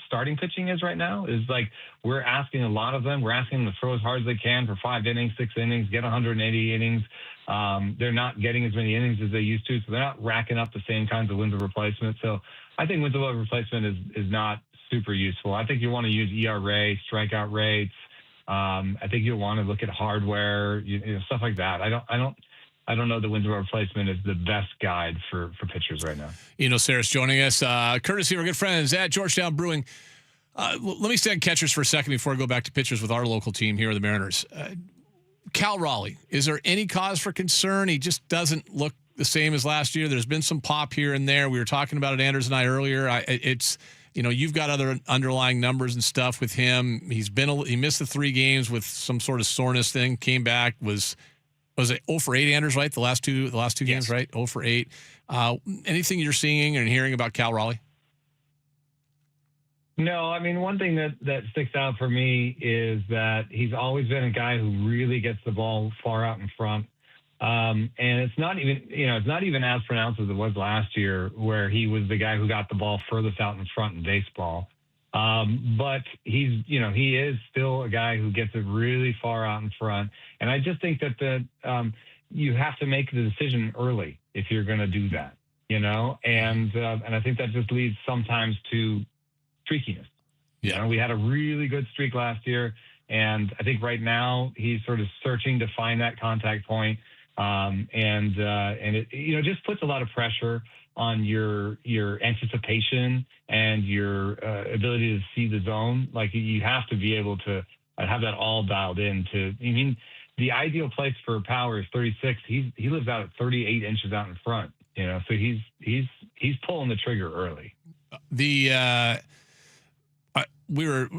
starting pitching is right now. Is like we're asking a lot of them. We're asking them to throw as hard as they can for 5 innings, 6 innings, get 180 innings. They're not getting as many innings as they used to, so they're not racking up the same kinds of wins of replacement. So I think wins of replacement is not super useful. I think you want to use ERA, strikeout rates. I think you'll want to look at hardware, stuff like that. I don't know that wins of replacement is the best guide for pitchers right now. Sarah's joining us, courtesy of our good friends at Georgetown Brewing. Let me stay on catchers for a second before I go back to pitchers with our local team here, the Mariners. Cal Raleigh, is there any cause for concern? He just doesn't look the same as last year. There's been some pop here and there. We were talking about it, Anders and I, earlier. You've got other underlying numbers and stuff with him. He missed the 3 games with some sort of soreness thing. Came back, was it 0 for 8, Anders? Right, the last two games, right? 0 for 8. Anything you're seeing and hearing about Cal Raleigh? No, I mean, one thing that sticks out for me is that he's always been a guy who really gets the ball far out in front. And it's not even as pronounced as it was last year, where he was the guy who got the ball furthest out in front in baseball. But he is still a guy who gets it really far out in front. And I just think that you have to make the decision early if you're going to do that, and I think that just leads sometimes to streakiness. Yeah. We had a really good streak last year, and I think right now he's sort of searching to find that contact point. And it just puts a lot of pressure on your anticipation and your ability to see the zone. Like, you have to be able to have that all dialed in. The ideal place for power is 36. He lives out at 38 inches out in front. So he's pulling the trigger early.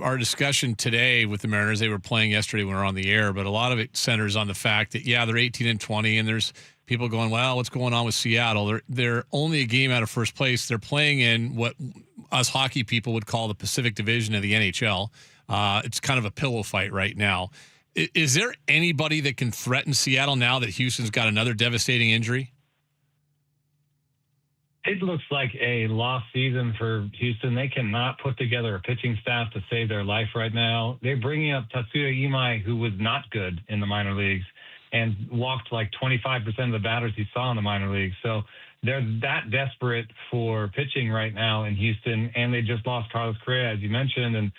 Our discussion today with the Mariners, they were playing yesterday when we were on the air, but a lot of it centers on the fact that, they're 18-20, and there's people going, well, what's going on with Seattle? They're only a game out of first place. They're playing in what us hockey people would call the Pacific Division of the NHL. It's kind of a pillow fight right now. Is there anybody that can threaten Seattle now that Houston's got another devastating injury? It looks like a lost season for Houston. They cannot put together a pitching staff to save their life right now. They're bringing up Tatsuya Imai, who was not good in the minor leagues and walked like 25% of the batters he saw in the minor leagues. So they're that desperate for pitching right now in Houston, and they just lost Carlos Correa, as you mentioned, and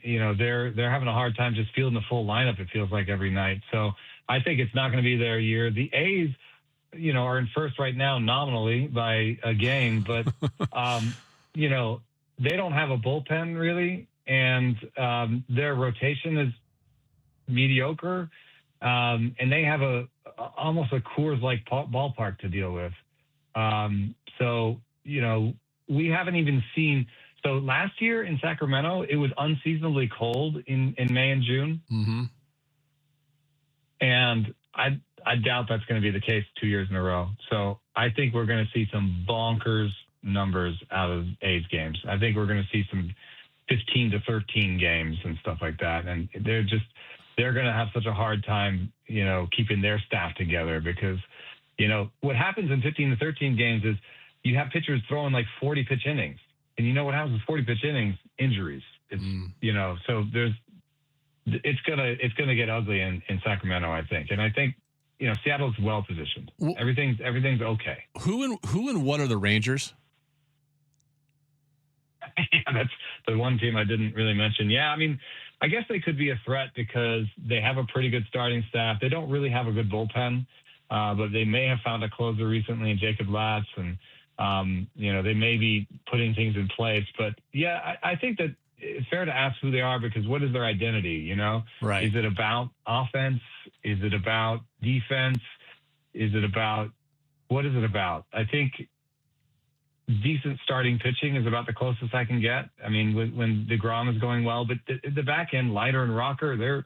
they're having a hard time just fielding the full lineup, it feels like, every night. So I think it's not going to be their year. The A's are in first right now nominally by a game, but, they don't have a bullpen really. And their rotation is mediocre. and they have almost a Coors-like ballpark to deal with. So, we haven't even seen. So last year in Sacramento, it was unseasonably cold in May and June. Mm-hmm. And I doubt that's going to be the case 2 years in a row. So I think we're going to see some bonkers numbers out of A's games. I think we're going to see some 15 to 13 games and stuff like that. And they're going to have such a hard time, keeping their staff together because, what happens in 15 to 13 games is you have pitchers throwing like 40 pitch innings. And you know what happens with 40 pitch innings? Injuries. It's, so it's gonna get ugly in Sacramento, I think. And I think, Seattle's well positioned. Everything's okay. Who and what are the Rangers? Yeah, that's the one team I didn't really mention. Yeah, I mean, I guess they could be a threat because they have a pretty good starting staff. They don't really have a good bullpen, but they may have found a closer recently in Jacob Latz, and they may be putting things in place. But yeah, I think that it's fair to ask who they are because what is their identity? Right? Is it about offense? Is it about defense? What is it about? I think decent starting pitching is about the closest I can get. I mean, when DeGrom is going well, but the back end, Leiter and Rocker,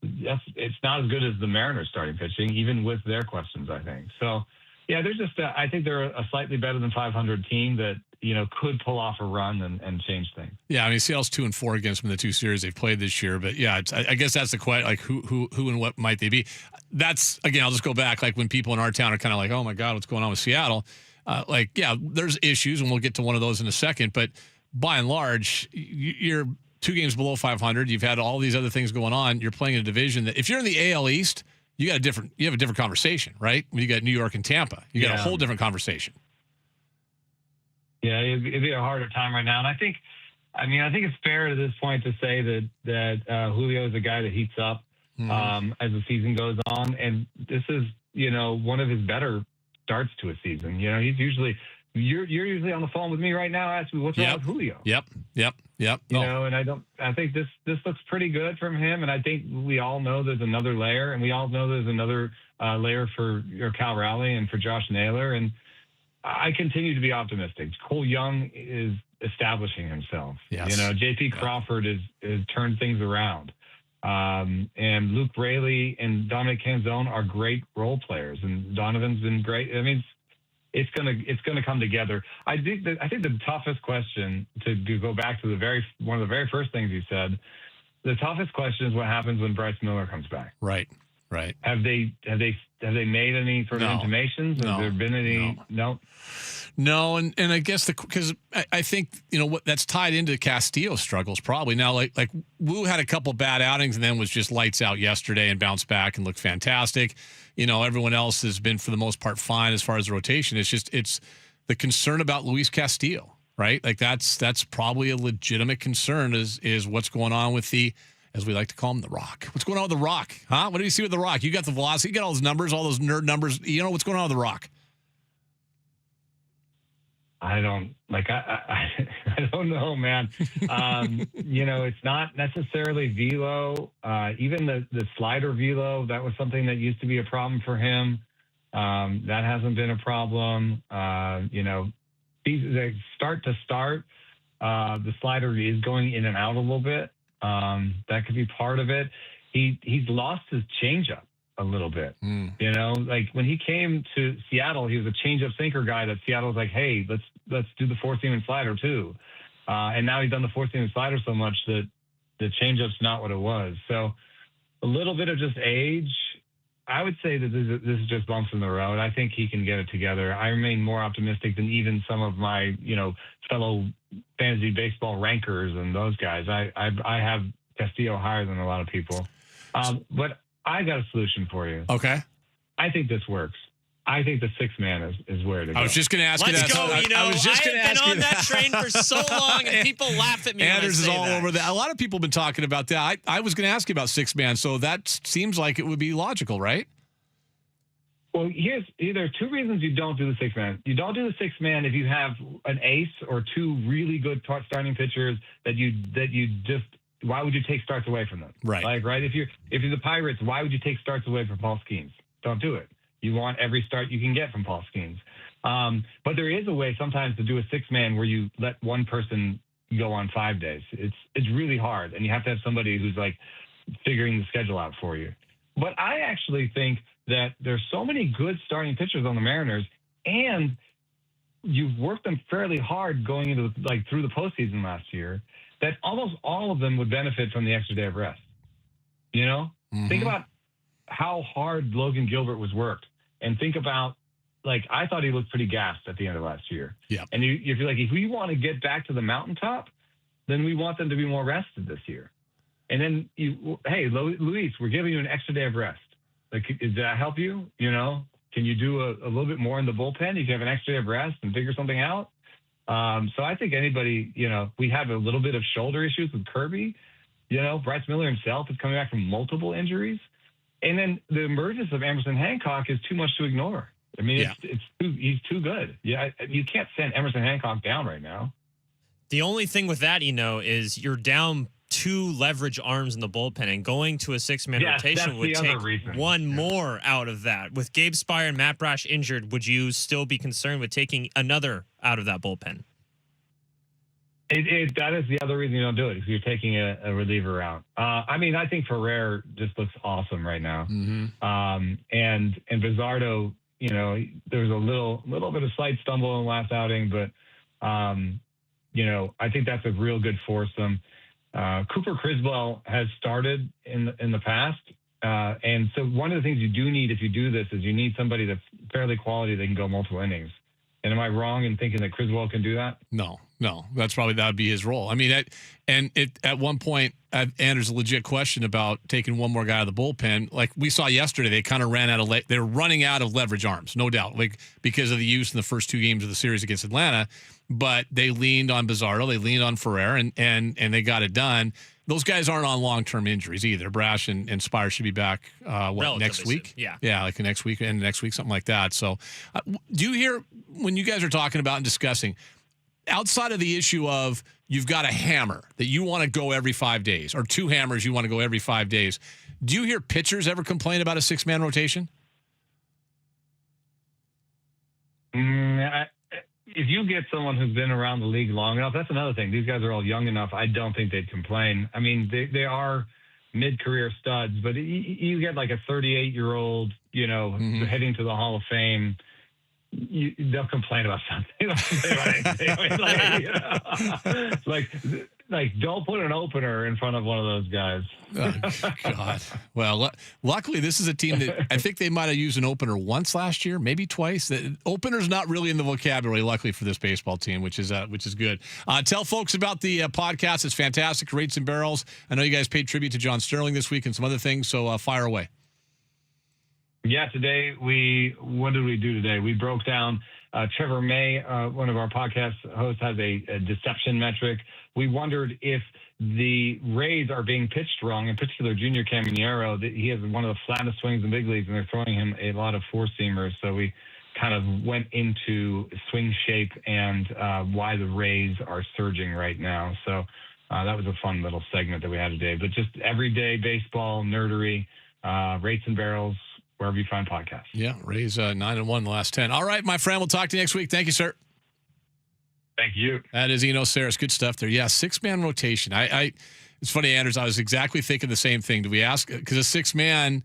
it's not as good as the Mariners starting pitching, even with their questions, I think. So, yeah, I think they're a slightly better than 500 team that, could pull off a run and change things. Yeah, I mean, Seattle's 2-4 against them in the two series they've played this year. But yeah, I guess that's the question, like who and what might they be? That's, again, I'll just go back, like when people in our town are kind of like, oh my God, what's going on with Seattle? There's issues, and we'll get to one of those in a second. But by and large, you're 2 games below 500. You've had all these other things going on. You're playing in a division that, if you're in the AL East, you have a different conversation, right? When you got New York and Tampa, you got a whole different conversation. Yeah, it'd be a harder time right now. And I think it's fair at this point to say that Julio is a guy that heats up as the season goes on. And this is, one of his better starts to a season. He's usually, you're usually on the phone with me right now asking me what's wrong with Julio. Yep. And I think this looks pretty good from him. And I think we all know there's another layer, and we all know there's another layer for Cal Raleigh and for Josh Naylor. And I continue to be optimistic. Cole Young is establishing himself. Yes. JP Crawford has turned things around. And Luke Braley and Dominic Canzone are great role players, and Donovan's been great. I mean, it's gonna come together. I think the toughest question, to go back to one of the very first things you said, the toughest question is what happens when Bryce Miller comes back. Right. Have they made any sort of intimations? Has there been any? No, and I guess because I think what that's tied into Castillo's struggles probably. Now, like Wu had a couple bad outings and then was just lights out yesterday and bounced back and looked fantastic. Everyone else has been for the most part fine as far as the rotation. It's the concern about Luis Castillo, right? Like that's probably a legitimate concern is what's going on with the, as we like to call him, the Rock. What's going on with the Rock? Huh? What do you see with the Rock? You got the velocity, you got all those numbers, all those nerd numbers. What's going on with the Rock? I don't know, man. It's not necessarily velo. Even the slider velo, that was something that used to be a problem for him. That hasn't been a problem. Start to start, the slider is going in and out a little bit. That could be part of it. He's lost his changeup a little bit. Like when he came to Seattle, he was a changeup sinker guy that Seattle was like, hey, let's do the four seam and slider too. And now he's done the four seam and slider so much that the changeup's not what it was. So a little bit of just age. I would say that this is just bumps in the road. I think he can get it together. I remain more optimistic than even some of my, fellow fantasy baseball rankers and those guys. I have Castillo higher than a lot of people. But I got a solution for you. Okay. I think this works. I think the 6-man is where to go. I was just going to ask you that. Let's go. I was just going to ask been you on that train for so long, and people laugh at me. Anders is all that. over that. A lot of people have been talking about that. I was going to ask you about 6-man, so that seems like it would be logical, right? Well, there are two reasons you don't do the 6-man. You don't do the 6-man if you have an ace or two really good starting pitchers that you just why would you take starts away from them? Right. Right. If you're the Pirates, why would you take starts away from Paul Skeens? Don't do it. You want every start you can get from Paul Skeens. But there is a way sometimes to do a 6-man where you let one person go on 5 days. It's really hard, and you have to have somebody who's like figuring the schedule out for you. But I actually think that there's so many good starting pitchers on the Mariners, and you've worked them fairly hard going into through the postseason last year, that almost all of them would benefit from the extra day of rest. You know, think about how hard Logan Gilbert was worked, and think about I thought he looked pretty gassed at the end of last year. Yeah, and you feel like if we want to get back to the mountaintop, then we want them to be more rested this year. And then hey, Luis, we're giving you an extra day of rest. Does that help you? You know, can you do a little bit more in the bullpen? You can have an extra day of rest and figure something out. So I think anybody, we have a little bit of shoulder issues with Kirby. Bryce Miller himself is coming back from multiple injuries. And then the emergence of Emerson Hancock is too much to ignore. I mean, he's too good. Yeah, you can't send Emerson Hancock down right now. The only thing with that, is you're down 2 leverage arms in the bullpen, and going to a 6-man rotation would take one more out of that. With Gabe Spire and Matt Brash injured, would you still be concerned with taking another out of that bullpen? That is the other reason you don't do it, if you're taking a reliever out. I mean, I think Ferrer just looks awesome right now. And Bizzardo, there was a little bit of slight stumble in the last outing, but I think that's a real good foursome. Cooper Criswell has started in the past, and so one of the things you do need if you do this is you need somebody that's fairly quality that can go multiple innings. And am I wrong in thinking that Criswell can do that? No. That would be his role. I mean, at one point, Anders, a legit question about taking one more guy out of the bullpen. Like we saw yesterday, they kind of ran out of they're running out of leverage arms, no doubt, because of the use in the first 2 games of the series against Atlanta. But they leaned on Bizzardo, they leaned on Ferrer, and they got it done. Those guys aren't on long-term injuries either. Brash and Spire should be back next week? Soon. Yeah. Yeah, like next week, something like that. So do you hear when you guys are talking about and discussing, outside of the issue of you've got a hammer that you want to go every 5 days, or 2 hammers you want to go every 5 days, do you hear pitchers ever complain about a 6-man rotation? If you get someone who's been around the league long enough, that's another thing. These guys are all young enough. I don't think they'd complain. I mean, they are mid-career studs, but you get like a 38-year-old, heading to the Hall of Fame. They'll complain about something. Like, don't put an opener in front of one of those guys. Oh, God. Well, luckily, this is a team that I think they might have used an opener once last year, maybe twice. The opener's not really in the vocabulary, luckily, for this baseball team, which is good. Tell folks about the podcast. It's fantastic. Rates and Barrels. I know you guys paid tribute to John Sterling this week and some other things, so fire away. Yeah, today what did we do today? We broke down Trevor May, one of our podcast hosts, has a deception metric. We wondered if the Rays are being pitched wrong, in particular Junior Caminero. He has one of the flattest swings in the big leagues, and they're throwing him a lot of four-seamers. So we kind of went into swing shape and why the Rays are surging right now. So that was a fun little segment that we had today. But just everyday baseball, nerdery, Rates and Barrels, wherever you find podcasts. Yeah, Rays 9-1 the last 10. All right, my friend, we'll talk to you next week. Thank you, sir. Thank you. That is Eno Saris. Good stuff there. Yeah, 6-man rotation. It's funny, Anders, I was exactly thinking the same thing. Do we ask? Because a 6-man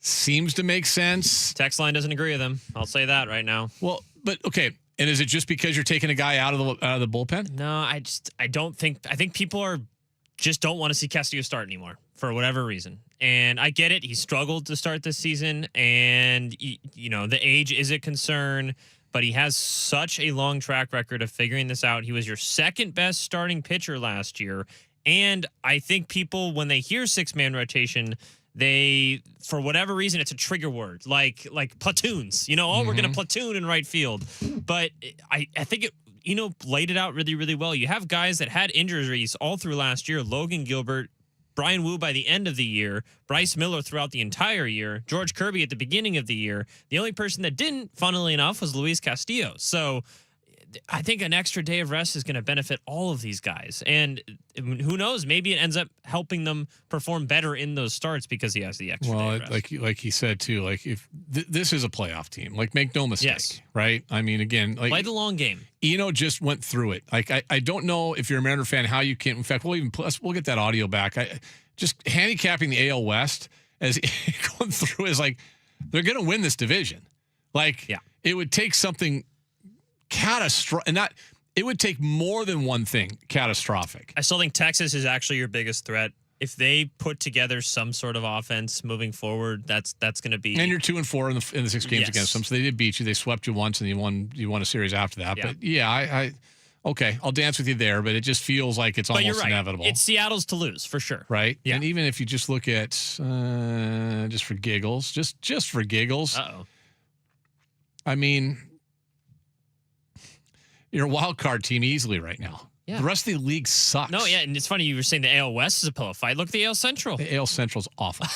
seems to make sense. Text line doesn't agree with him. I'll say that right now. Well, but okay. And is it just because you're taking a guy out of the bullpen? No, I think people just don't want to see Castillo start anymore for whatever reason. And I get it. He struggled to start this season, and the age is a concern, but he has such a long track record of figuring this out. He was your second best starting pitcher last year. And I think people, when they hear 6-man rotation, they, for whatever reason, it's a trigger word, like platoons, we're going to platoon in right field. But I think it, laid it out really, really well. You have guys that had injuries all through last year. Logan Gilbert, Brian Wu by the end of the year, Bryce Miller throughout the entire year, George Kirby at the beginning of the year. The only person that didn't, funnily enough, was Luis Castillo. So I think an extra day of rest is going to benefit all of these guys. And who knows, maybe it ends up helping them perform better in those starts because he has the extra day of rest. Like he said too, like if this is a playoff team, like make no mistake, Yes. right? I mean, again, like Play the long game. Eno just went through it. Like I don't know if you're a Mariner fan how you can. In fact, we'll get that audio back. Just handicapping the AL West as going through is like they're going to win this division. Like it would take something catastrophic, and not. It would take more than one thing catastrophic. I still think Texas is actually your biggest threat. If they put together some sort of offense moving forward, that's going to be. And you're 2-4 in the 6 games against them, so they did beat you. They swept you once, and you won a series after that. Yeah. But yeah, okay, I'll dance with you there. But it just feels like it's But almost you're right. inevitable. It's Seattle's to lose for sure. Right? Yeah. And even if you just look at just for giggles, just for giggles. Uh-oh. I mean, you're a wild card team easily right now. Yeah. The rest of the league sucks. No, yeah, and it's funny you were saying the AL West is a pillow fight. Look at the AL Central. The AL Central's awful.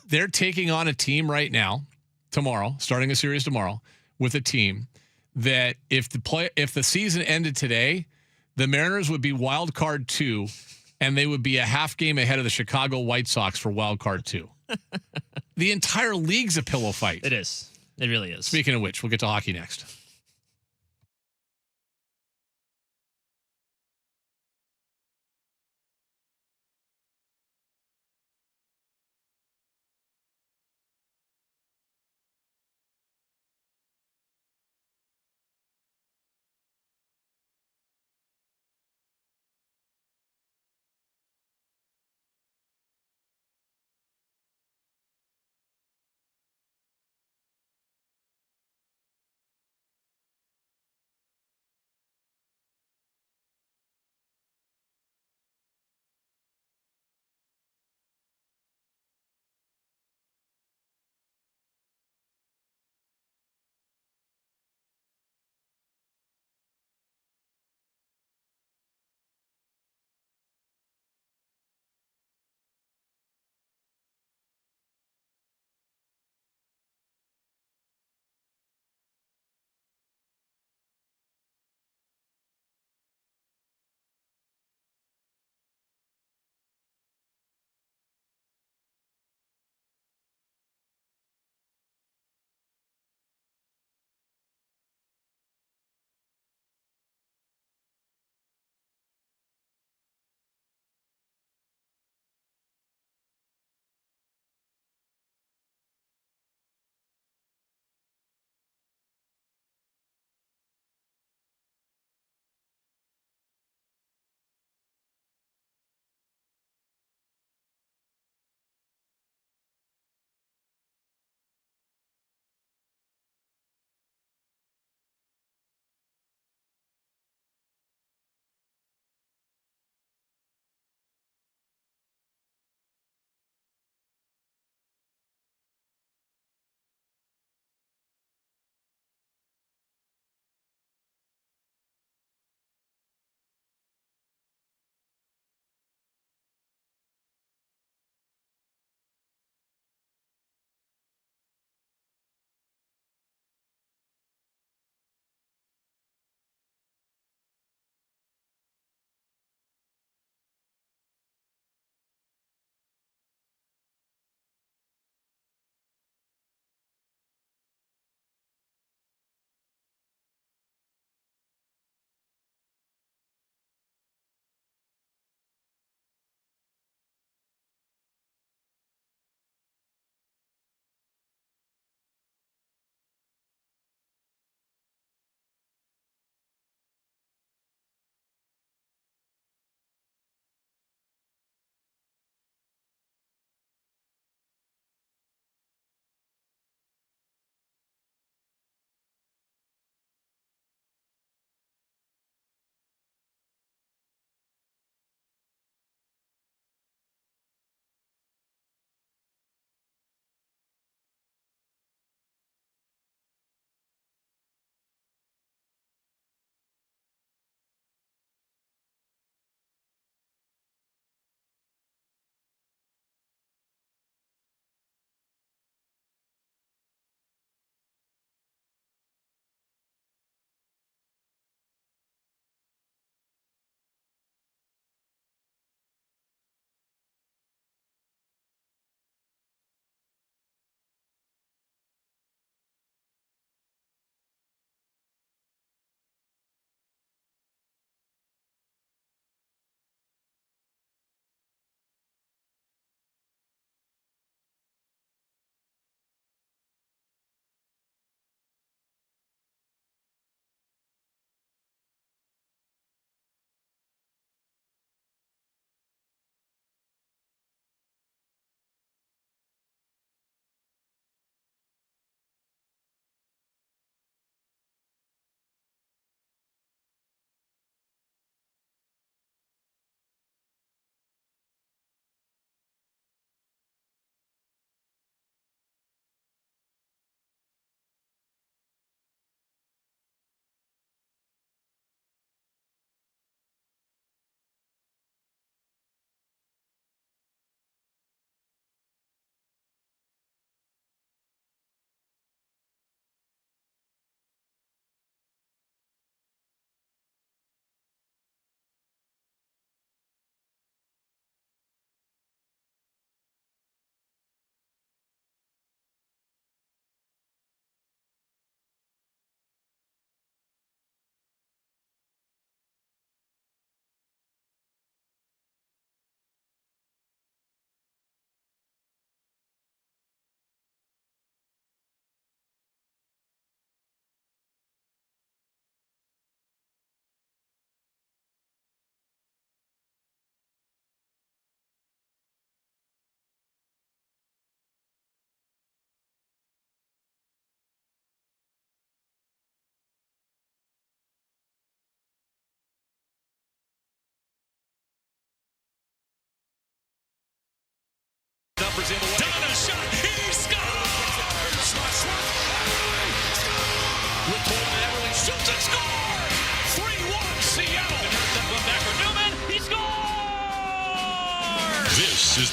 They're taking on a team right now, tomorrow, starting a series tomorrow, with a team that if the season ended today, the Mariners would be wild card 2, and they would be a half game ahead of the Chicago White Sox for wild card 2. The entire league's a pillow fight. It is. It really is. Speaking of which, we'll get to hockey next.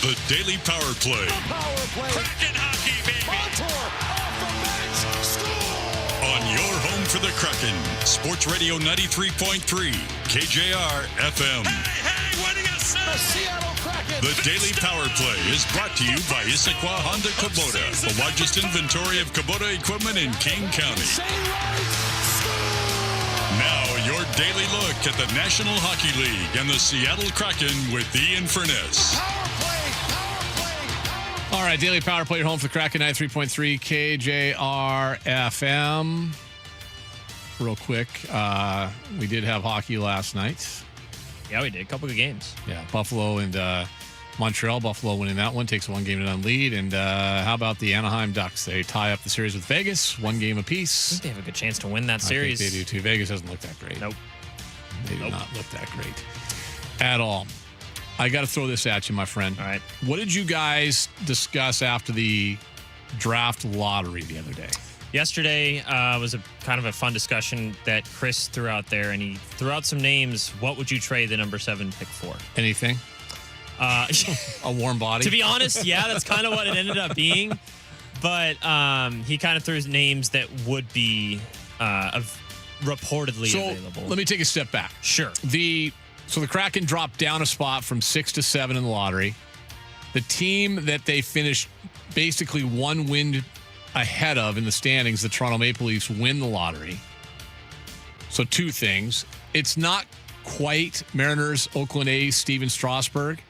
The Daily Power Play. Kraken hockey, baby. On your home for the Kraken. Sports Radio 93.3 KJR FM. Hey, winning a set. The Seattle Kraken. The Daily Power Play is brought to you by Issaquah Honda Kubota, the largest inventory of Kubota equipment in King County. Now, your daily look at the National Hockey League and the Seattle Kraken with Ian Furness. All right, Daily Power Play, your home for the Kraken, 93.3 KJR FM. Real quick, we did have hockey last night. Yeah, we did. A couple of games. Yeah, Buffalo and Montreal. Buffalo winning that one, takes a 1-game-to-none lead. And how about the Anaheim Ducks? They tie up the series with Vegas, 1 game apiece. I think they have a good chance to win that series. I think they do too. Vegas doesn't look that great. Nope. They do not look that great at all. I got to throw this at you, my friend. All right. What did you guys discuss after the draft lottery the other day? Yesterday was a kind of a fun discussion that Chris threw out there, and he threw out some names. What would you trade the number 7 pick for? Anything? A warm body? To be honest, yeah, that's kind of what it ended up being. But he kind of threw names that would be reportedly available. Let me take a step back. Sure. So the Kraken dropped down a spot from 6 to 7 in the lottery. The team that they finished basically 1 win ahead of in the standings, the Toronto Maple Leafs, win the lottery. So 2 things. It's not quite Mariners, Oakland A's, Steven Strasburg,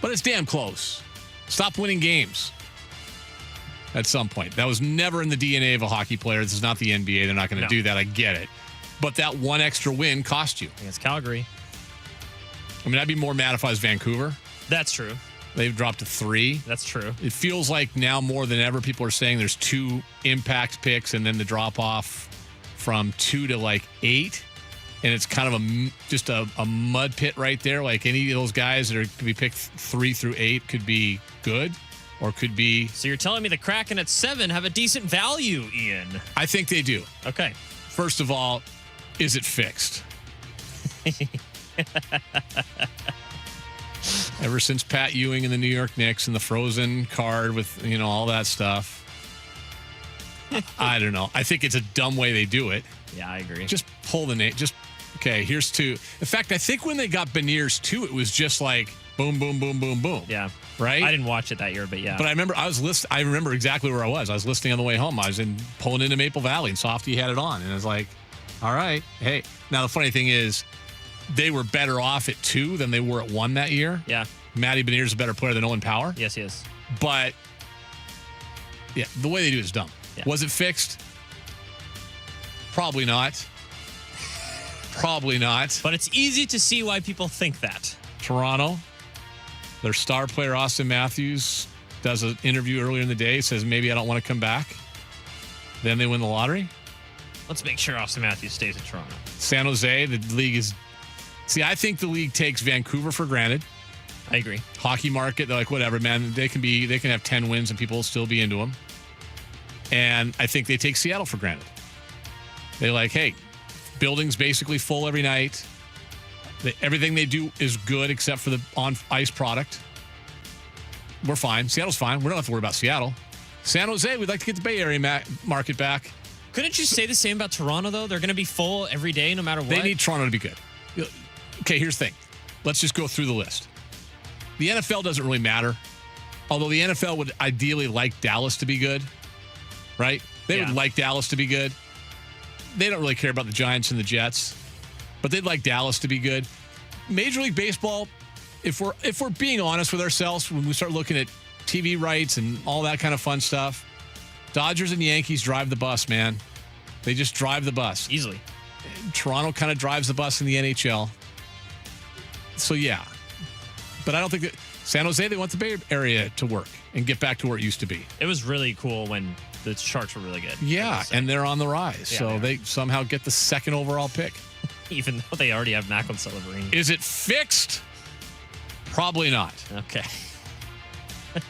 but it's damn close. Stop winning games at some point. That was never in the DNA of a hockey player. This is not the NBA. They're not going to do that. I get it. But that 1 extra win cost you. Against Calgary. I mean, I'd be more mad if I was Vancouver. That's true. They've dropped to 3. That's true. It feels like now more than ever people are saying there's 2 impact picks and then the drop off from 2 to like 8. And it's kind of just a mud pit right there. Like any of those guys that could be picked 3 through 8 could be good or could be. So you're telling me the Kraken at 7 have a decent value, Ian? I think they do. Okay. First of all, is it fixed? Ever since Pat Ewing and the New York Knicks and the frozen card with, all that stuff. I don't know. I think it's a dumb way they do it. Yeah, I agree. Just pull the name. Okay, here's 2. In fact, I think when they got Beniers too, it was just like boom, boom, boom, boom, boom. Yeah. Right? I didn't watch it that year, but yeah. But I remember exactly where I was. I was listening on the way home. I was pulling into Maple Valley, and Softy had it on. And I was like, all right. Hey. Now, the funny thing is, they were better off at 2 than they were at 1 that year. Yeah. Matty Beniers is a better player than Owen Power. Yes, he is. But, yeah, the way they do it is dumb. Yeah. Was it fixed? Probably not. Probably not. But it's easy to see why people think that. Toronto, their star player, Austin Matthews, does an interview earlier in the day, says, maybe I don't want to come back. Then they win the lottery. Let's make sure Austin Matthews stays in Toronto. San Jose, the league is... See, I think the league takes Vancouver for granted. I agree. Hockey market, they're like, whatever, man. They can have 10 wins and people will still be into them. And I think they take Seattle for granted. They're like, hey, building's basically full every night. Everything they do is good except for the on-ice product. We're fine. Seattle's fine. We don't have to worry about Seattle. San Jose, we'd like to get the Bay Area market back. Couldn't you say the same about Toronto, though? They're going to be full every day, no matter what. They need Toronto to be good. Okay, here's the thing. Let's just go through the list. The NFL doesn't really matter. Although the NFL would ideally like Dallas to be good, right? They would like Dallas to be good. They don't really care about the Giants and the Jets, but they'd like Dallas to be good. Major League Baseball, if we're being honest with ourselves, when we start looking at TV rights and all that kind of fun stuff, Dodgers and Yankees drive the bus, man. They just drive the bus. Easily. Toronto kind of drives the bus in the NHL. So, yeah. But I don't think that San Jose, they want the Bay Area to work and get back to where it used to be. It was really cool when the Sharks were really good. Yeah, and they're on the rise. Yeah, so they somehow get the 2nd overall pick. Even though they already have Macklin Celebrini. Is it fixed? Probably not. Okay.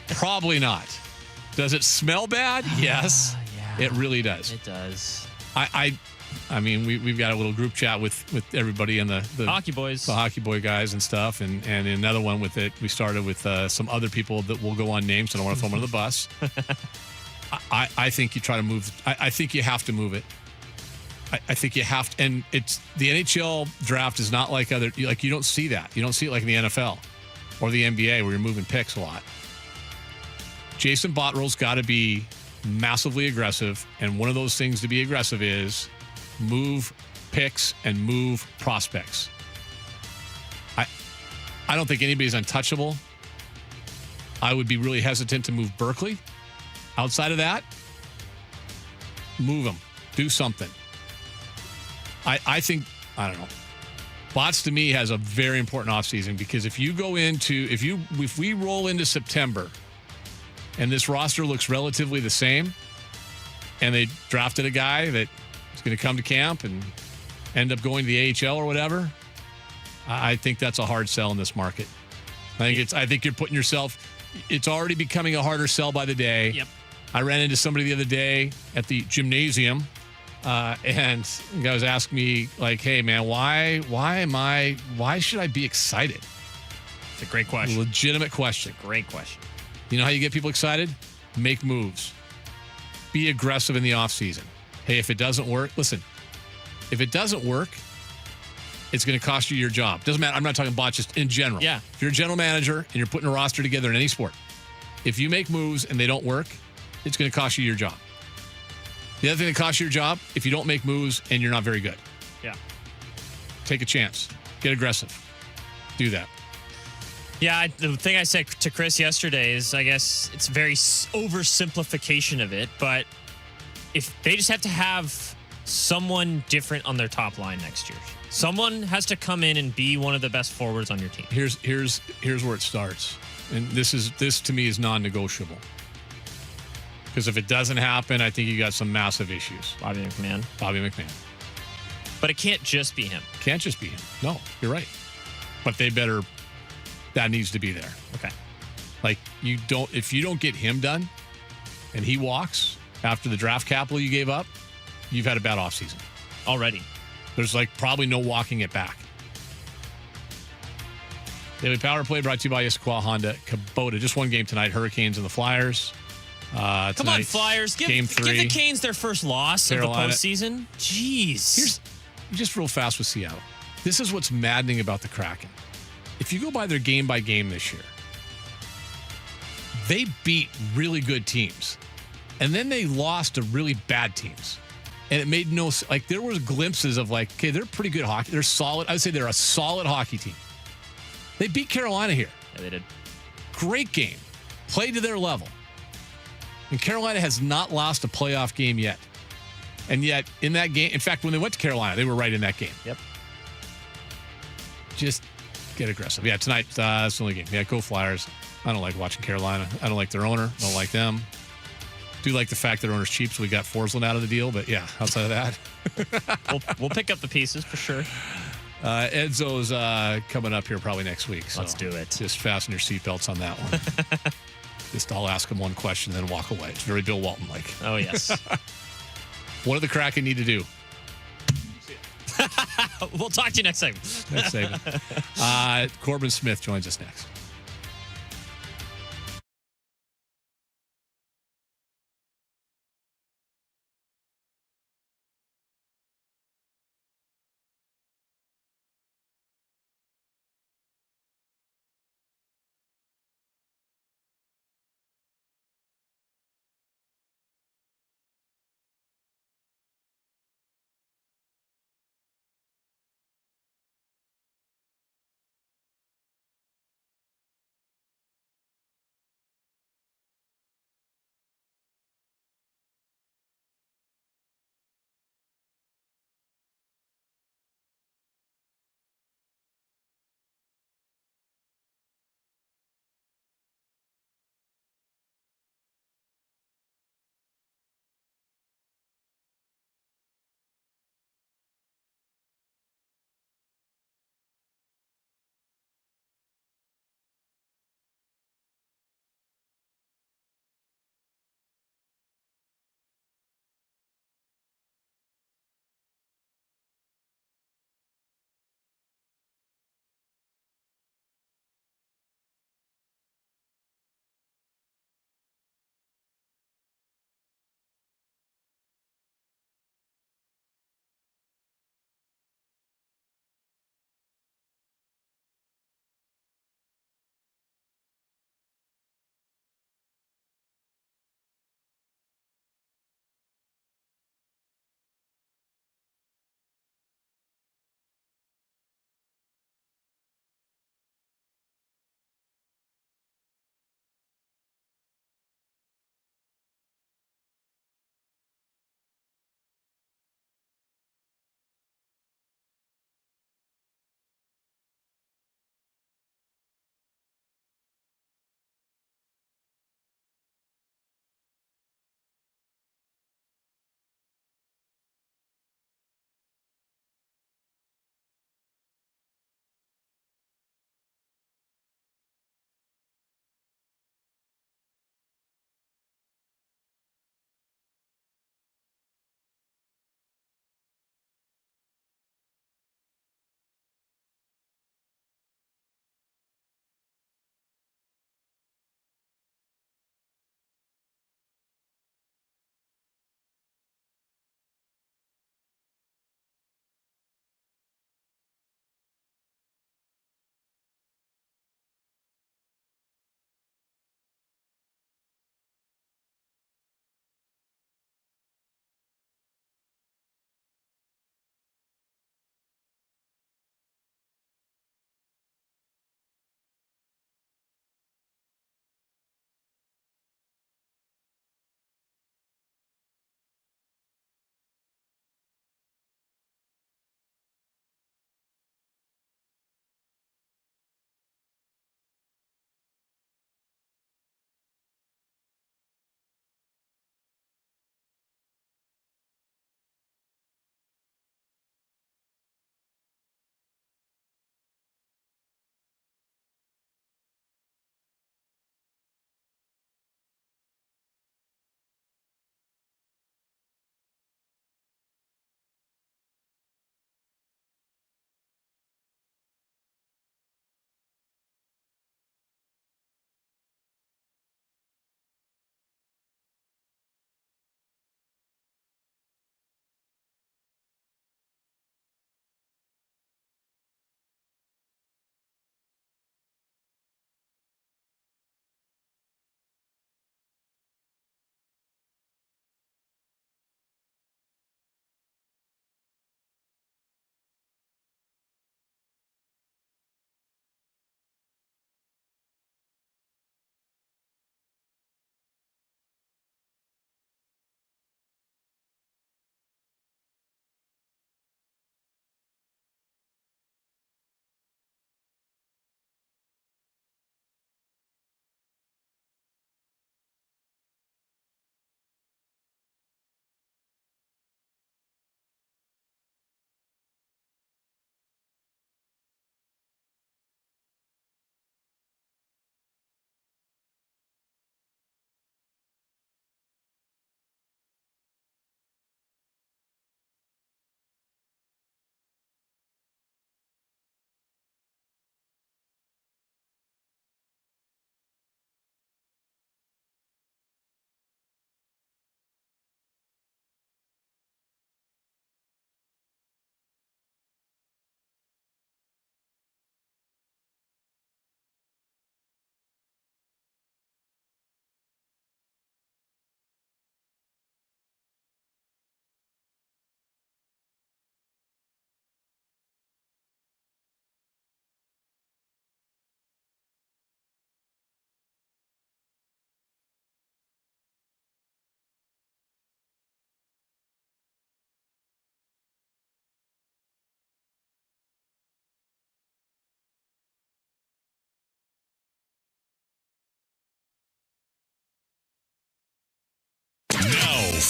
Probably not. Does it smell bad? Yes. Yeah. It really does. It does. I mean, we've got a little group chat with everybody in the Hockey boys. the hockey boy guys and stuff, and another one with it. We started with some other people that will go unnamed, so I don't want to throw them under the bus. I think you try to move. I think you have to move it. I think you have to, and it's the NHL draft is not like other, like you don't see that. You don't see it like in the NFL or the NBA where you're moving picks a lot. Jason Botterill's got to be massively aggressive, and one of those things to be aggressive is move picks and move prospects. I don't think anybody's untouchable. I would be really hesitant to move Berkeley. Outside of that, move them. Do something. I think, I don't know. Bots to me has a very important offseason because if we roll into September and this roster looks relatively the same and they drafted a guy that is going to come to camp and end up going to the AHL or whatever, I think that's a hard sell in this market. I think you're putting yourself, it's already becoming a harder sell by the day. Yep. I ran into somebody the other day at the gymnasium, and the guy was asking me, like, hey, man, why should I be excited? It's a great question. Legitimate question. Great question. You know how you get people excited? Make moves. Be aggressive in the offseason. Hey, if it doesn't work, listen, if it doesn't work, it's going to cost you your job. Doesn't matter. I'm not talking about just in general. Yeah. If you're a general manager and you're putting a roster together in any sport, if you make moves and they don't work, it's going to cost you your job. The other thing that costs you your job, if you don't make moves and you're not very good. Yeah. Take a chance. Get aggressive. Do that. Yeah, the thing I said to Chris yesterday is I guess it's very oversimplification of it, but if they just have to have someone different on their top line next year. Someone has to come in and be one of the best forwards on your team. Here's where it starts. And this to me is non-negotiable. Because if it doesn't happen, I think you got some massive issues. Bobby McMahon. But it can't just be him. Can't just be him. No, you're right. But that needs to be there. Okay. Like if you don't get him done and he walks after the draft capital you gave up, you've had a bad offseason. Already. There's probably no walking it back. Daily Power Play brought to you by Issaquah Honda Kubota. Just one game tonight, Hurricanes and the Flyers. Come on, Flyers. Game 3. Give the Canes their first loss Carolina. of the postseason. Jeez. Here's just real fast with Seattle. This is what's maddening about the Kraken. If you go by their game by game this year, they beat really good teams. And then they lost to really bad teams. And it made there was glimpses of okay, they're pretty good hockey. They're solid. I would say they're a solid hockey team. They beat Carolina here. Yeah, they did. Great game. Played to their level. And Carolina has not lost a playoff game yet. And yet, in that game, in fact, when they went to Carolina, they were right in that game. Yep. Just get aggressive. Yeah, tonight, that's the only game. Yeah, go Flyers. I don't like watching Carolina. I don't like their owner. I don't like them. Do like the fact that their owner's cheap, so we got Forsland out of the deal. But yeah, outside of that. we'll pick up the pieces for sure. Enzo's coming up here probably next week. So let's do it. Just fasten your seatbelts on that one. Just I'll ask him one question, then walk away. It's very Bill Walton-like. Oh, yes. What do the Kraken need to do? We'll talk to you next segment. Corbin Smith joins us next.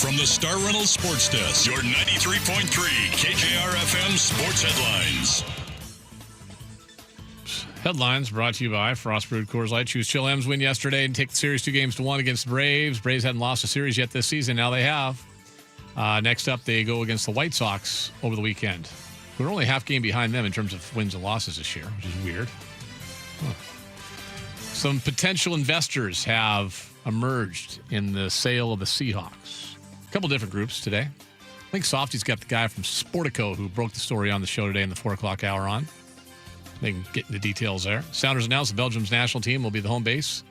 From the Star Reynolds Sports Desk, your 93.3 KJR FM sports headlines. Headlines brought to you by Frost Brewed Coors Light. Choose Chill M's win yesterday and take the series 2-1 against the Braves. Braves hadn't lost a series yet this season. Now they have. Next up, they go against the White Sox over the weekend. We're only half game behind them in terms of wins and losses this year, which is weird. Some potential investors have emerged in the sale of the Seahawks. A couple different groups today. I think Softy's got the guy from Sportico who broke the story on the show today in the 4 o'clock hour on. They can get the details there. Sounders announced Belgium's national team will be the home base.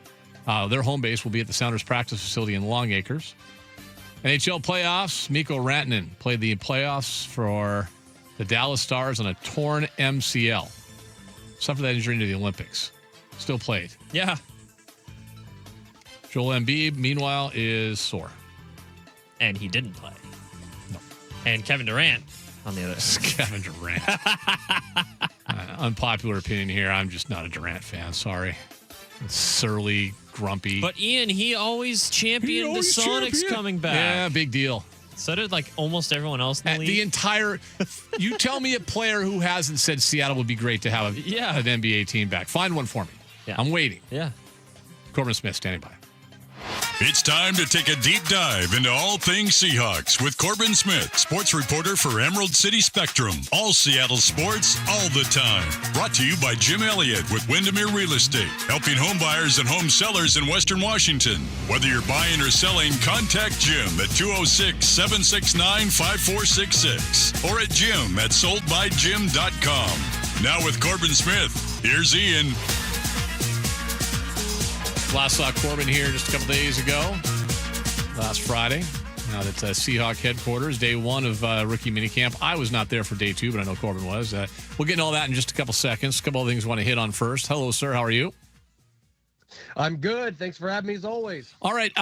Their home base will be at the Sounders practice facility in Long Acres. NHL playoffs. Mikko Rantanen played the playoffs for the Dallas Stars on a torn MCL. Suffered that injury into the Olympics. Still played. Yeah. Joel Embiid, meanwhile, is sore. And he didn't play. No. And Kevin Durant on the other side. Kevin Durant. Unpopular opinion here. I'm just not a Durant fan. Sorry. Surly, grumpy. But Ian, he always championed the Sonics coming back. Yeah, big deal. So did like almost everyone else in the league. The entire. You tell me a player who hasn't said Seattle would be great to have an NBA team back. Find one for me. Yeah. I'm waiting. Yeah. Corbin Smith standing by. It's time to take a deep dive into all things Seahawks with Corbin Smith, sports reporter for Emerald City Spectrum. All Seattle sports, all the time. Brought to you by Jim Elliott with Windermere Real Estate, helping home buyers and home sellers in Western Washington. Whether you're buying or selling, contact Jim at 206-769-5466 or at jim@soldbygym.com. Now with Corbin Smith, here's Ian. Last saw Corbin here just a couple days ago, last Friday. Now that's Seahawk headquarters, day one of rookie minicamp. I was not there for day two, but I know Corbin was. We'll get into all that in just a couple seconds. A couple of things I want to hit on first. Hello, sir. How are you? I'm good. Thanks for having me as always. All right.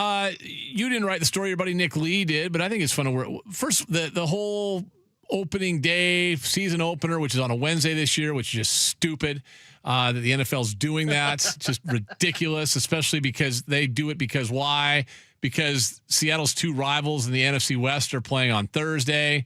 You didn't write the story. Your buddy Nick Lee did, but I think it's fun to first, the whole opening day, season opener, which is on a Wednesday this year, which is just stupid. That the NFL's doing that. It's just ridiculous, especially because they do it because why? Because Seattle's two rivals in the NFC West are playing on Thursday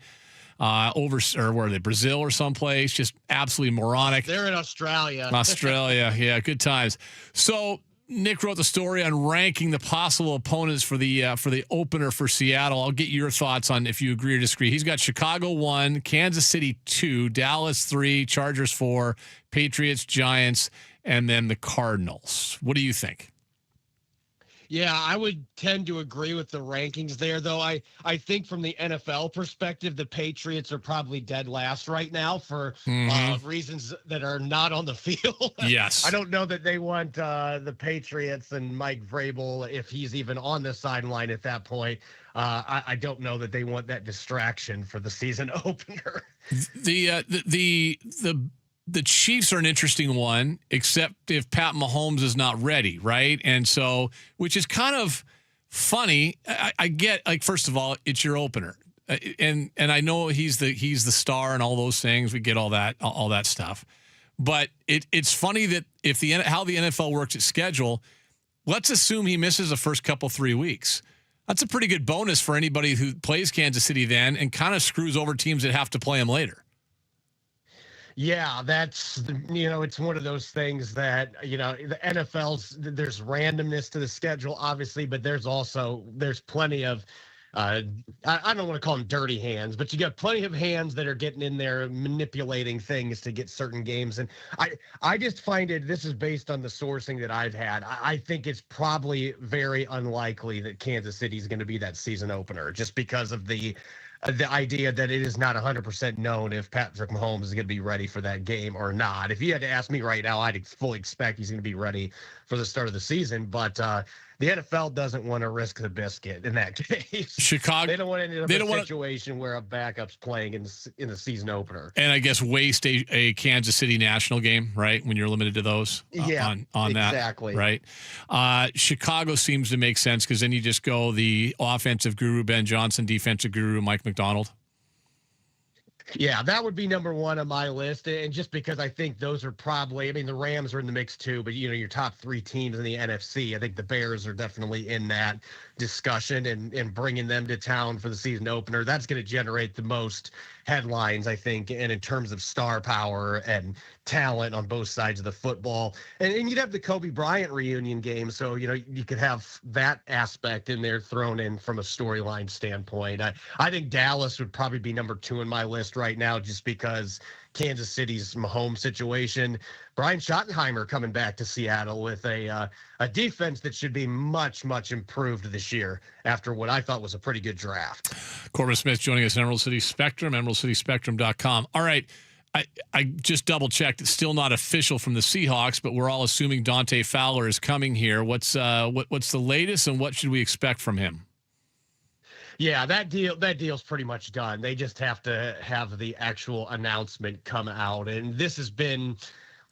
or where are they, Brazil or someplace. Just absolutely moronic. They're in Australia. Australia, yeah, good times. So Nick wrote the story on ranking the possible opponents for the opener for Seattle. I'll get your thoughts on if you agree or disagree. He's got Chicago 1, Kansas City 2, Dallas 3, Chargers 4, Patriots, Giants, and then the Cardinals. What do you think? Yeah, I would tend to agree with the rankings there, though. I think from the NFL perspective, the Patriots are probably dead last right now for reasons that are not on the field. Yes. I don't know that they want the Patriots and Mike Vrabel, if he's even on the sideline at that point. I don't know that they want that distraction for the season opener. The Chiefs are an interesting one, except if Pat Mahomes is not ready, right? And so, which is kind of funny. I get, like, first of all, it's your opener, and I know he's the star and all those things. We get all that stuff, but it's funny that how the NFL works its schedule. Let's assume he misses the first 3 weeks. That's a pretty good bonus for anybody who plays Kansas City then, and kind of screws over teams that have to play him later. Yeah, that's, it's one of those things that, the there's randomness to the schedule, obviously, but there's plenty of, I don't want to call them dirty hands, but you got plenty of hands that are getting in there manipulating things to get certain games. And I just find this is based on the sourcing that I've had. I think it's probably very unlikely that Kansas City is going to be that season opener just because of the idea that it is not 100% known if Patrick Mahomes is going to be ready for that game or not. If you had to ask me right now, I'd fully expect he's going to be ready for the start of the season. But the NFL doesn't want to risk the biscuit in that case. Chicago, they don't want to end up in a situation where a backup's playing in the season opener. And I guess waste a Kansas City national game, right? When you're limited to those. On that. Exactly. Right. Chicago seems to make sense because then you just go the offensive guru Ben Johnson, defensive guru Mike McDonald. Yeah, that would be number one on my list. And just because I think those are probably, I mean, the Rams are in the mix too, but your top three teams in the NFC, I think the Bears are definitely in that discussion, and bringing them to town for the season opener, that's going to generate the most headlines, I think, and in terms of star power and talent on both sides of the football. And you'd have the Kobe Bryant reunion game. So, you could have that aspect in there thrown in from a storyline standpoint. I think Dallas would probably be number two in my list right now, just because Kansas City's Mahomes situation. Brian Schottenheimer coming back to Seattle with a defense that should be much, much improved this year after what I thought was a pretty good draft. Corbin Smith joining us in Emerald City Spectrum, emeraldcityspectrum.com. All right. I just double checked. It's still not official from the Seahawks, but we're all assuming Dante Fowler is coming here. What's the latest, and what should we expect from him? Yeah, that deal's pretty much done. They just have to have the actual announcement come out. And this has been,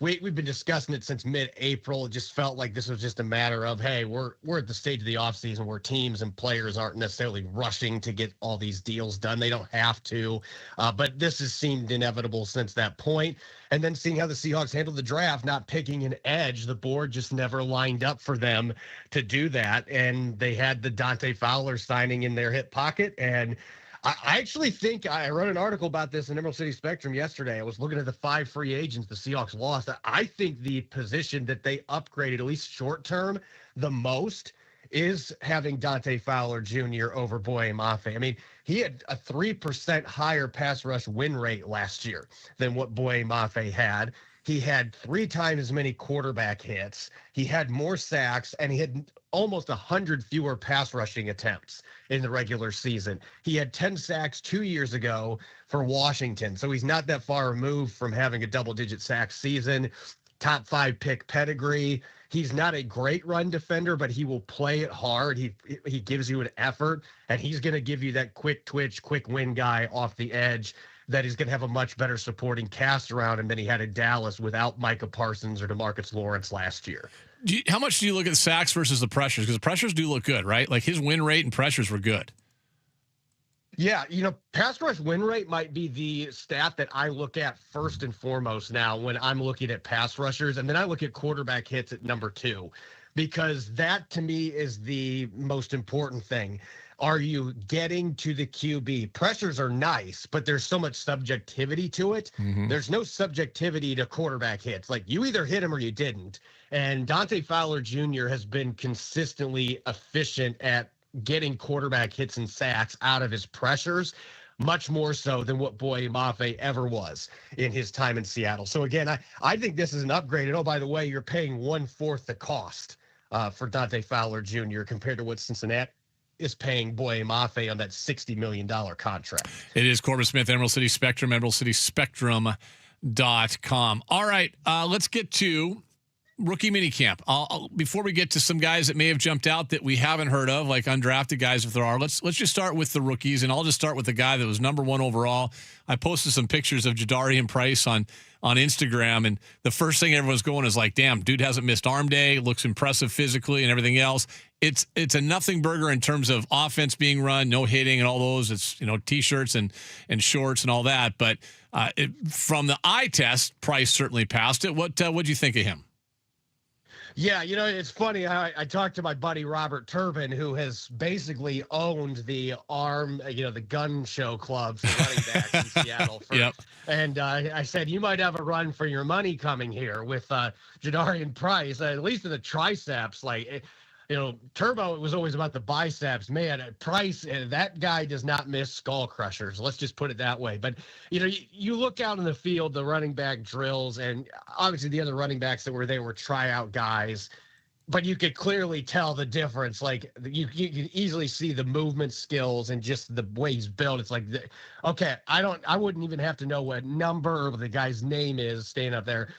we've been discussing it since mid-April. It just felt like this was just a matter of, hey, we're at the stage of the offseason where teams and players aren't necessarily rushing to get all these deals done. They don't have to. But this has seemed inevitable since that point. And then seeing how the Seahawks handled the draft, not picking an edge, the board just never lined up for them to do that. And they had the Dante Fowler signing in their hip pocket. And I actually think I wrote an article about this in Emerald City Spectrum yesterday. I was looking at the 5 free agents the Seahawks lost. I think the position that they upgraded, at least short term, the most is having Dante Fowler Jr. over Boye Mafe. I mean, he had a 3% higher pass rush win rate last year than what Boye Mafe had. He had 3 times as many quarterback hits. He had more sacks, and he had almost 100 fewer pass rushing attempts in the regular season. He had 10 sacks 2 years ago for Washington, so he's not that far removed from having a double-digit sack season. Top 5 pick pedigree. He's not a great run defender, but he will play it hard. He gives you an effort, and he's going to give you that quick twitch, quick win guy off the edge that is going to have a much better supporting cast around him than he had in Dallas without Micah Parsons or DeMarcus Lawrence last year. How much do you look at the sacks versus the pressures? Because the pressures do look good, right? Like his win rate and pressures were good. Yeah, pass rush win rate might be the stat that I look at first and foremost now when I'm looking at pass rushers. And then I look at quarterback hits at number 2, because that to me is the most important thing. Are you getting to the QB? Pressures are nice, but there's so much subjectivity to it. Mm-hmm. There's no subjectivity to quarterback hits. Like, you either hit him or you didn't. And Dante Fowler Jr. has been consistently efficient at getting quarterback hits and sacks out of his pressures, much more so than what Boye Mafe ever was in his time in Seattle. So again, I think this is an upgrade. And oh, by the way, you're paying 1/4 the cost for Dante Fowler Jr. compared to what Cincinnati is paying Boye Mafe on that $60 million contract. It is Corbin Smith, Emerald City Spectrum, emeraldcityspectrum.com. All right, let's get to rookie minicamp. Before we get to some guys that may have jumped out that we haven't heard of, like undrafted guys if there are, let's just start with the rookies, and I'll just start with the guy that was number 1 overall. I posted some pictures of Jadarian Price on Instagram, and the first thing everyone's going is like, damn, dude hasn't missed arm day, looks impressive physically and everything else. It's a nothing burger in terms of offense being run, no hitting and all those. It's, T-shirts and shorts and all that. But from the eye test, Price certainly passed it. What'd you think of him? Yeah, it's funny. I talked to my buddy Robert Turbin, who has basically owned the the gun show club for running backs in Seattle. Yep. And I said, you might have a run for your money coming here with Jadarian Price, at least in the triceps. Turbo, it was always about the biceps. Man, Price, that guy does not miss skull crushers. Let's just put it that way. But, you look out in the field, the running back drills, and obviously the other running backs that were there were tryout guys. But you could clearly tell the difference. Like, you can easily see the movement skills and just the way he's built. It's like, okay, I wouldn't even have to know what number or the guy's name is staying up there.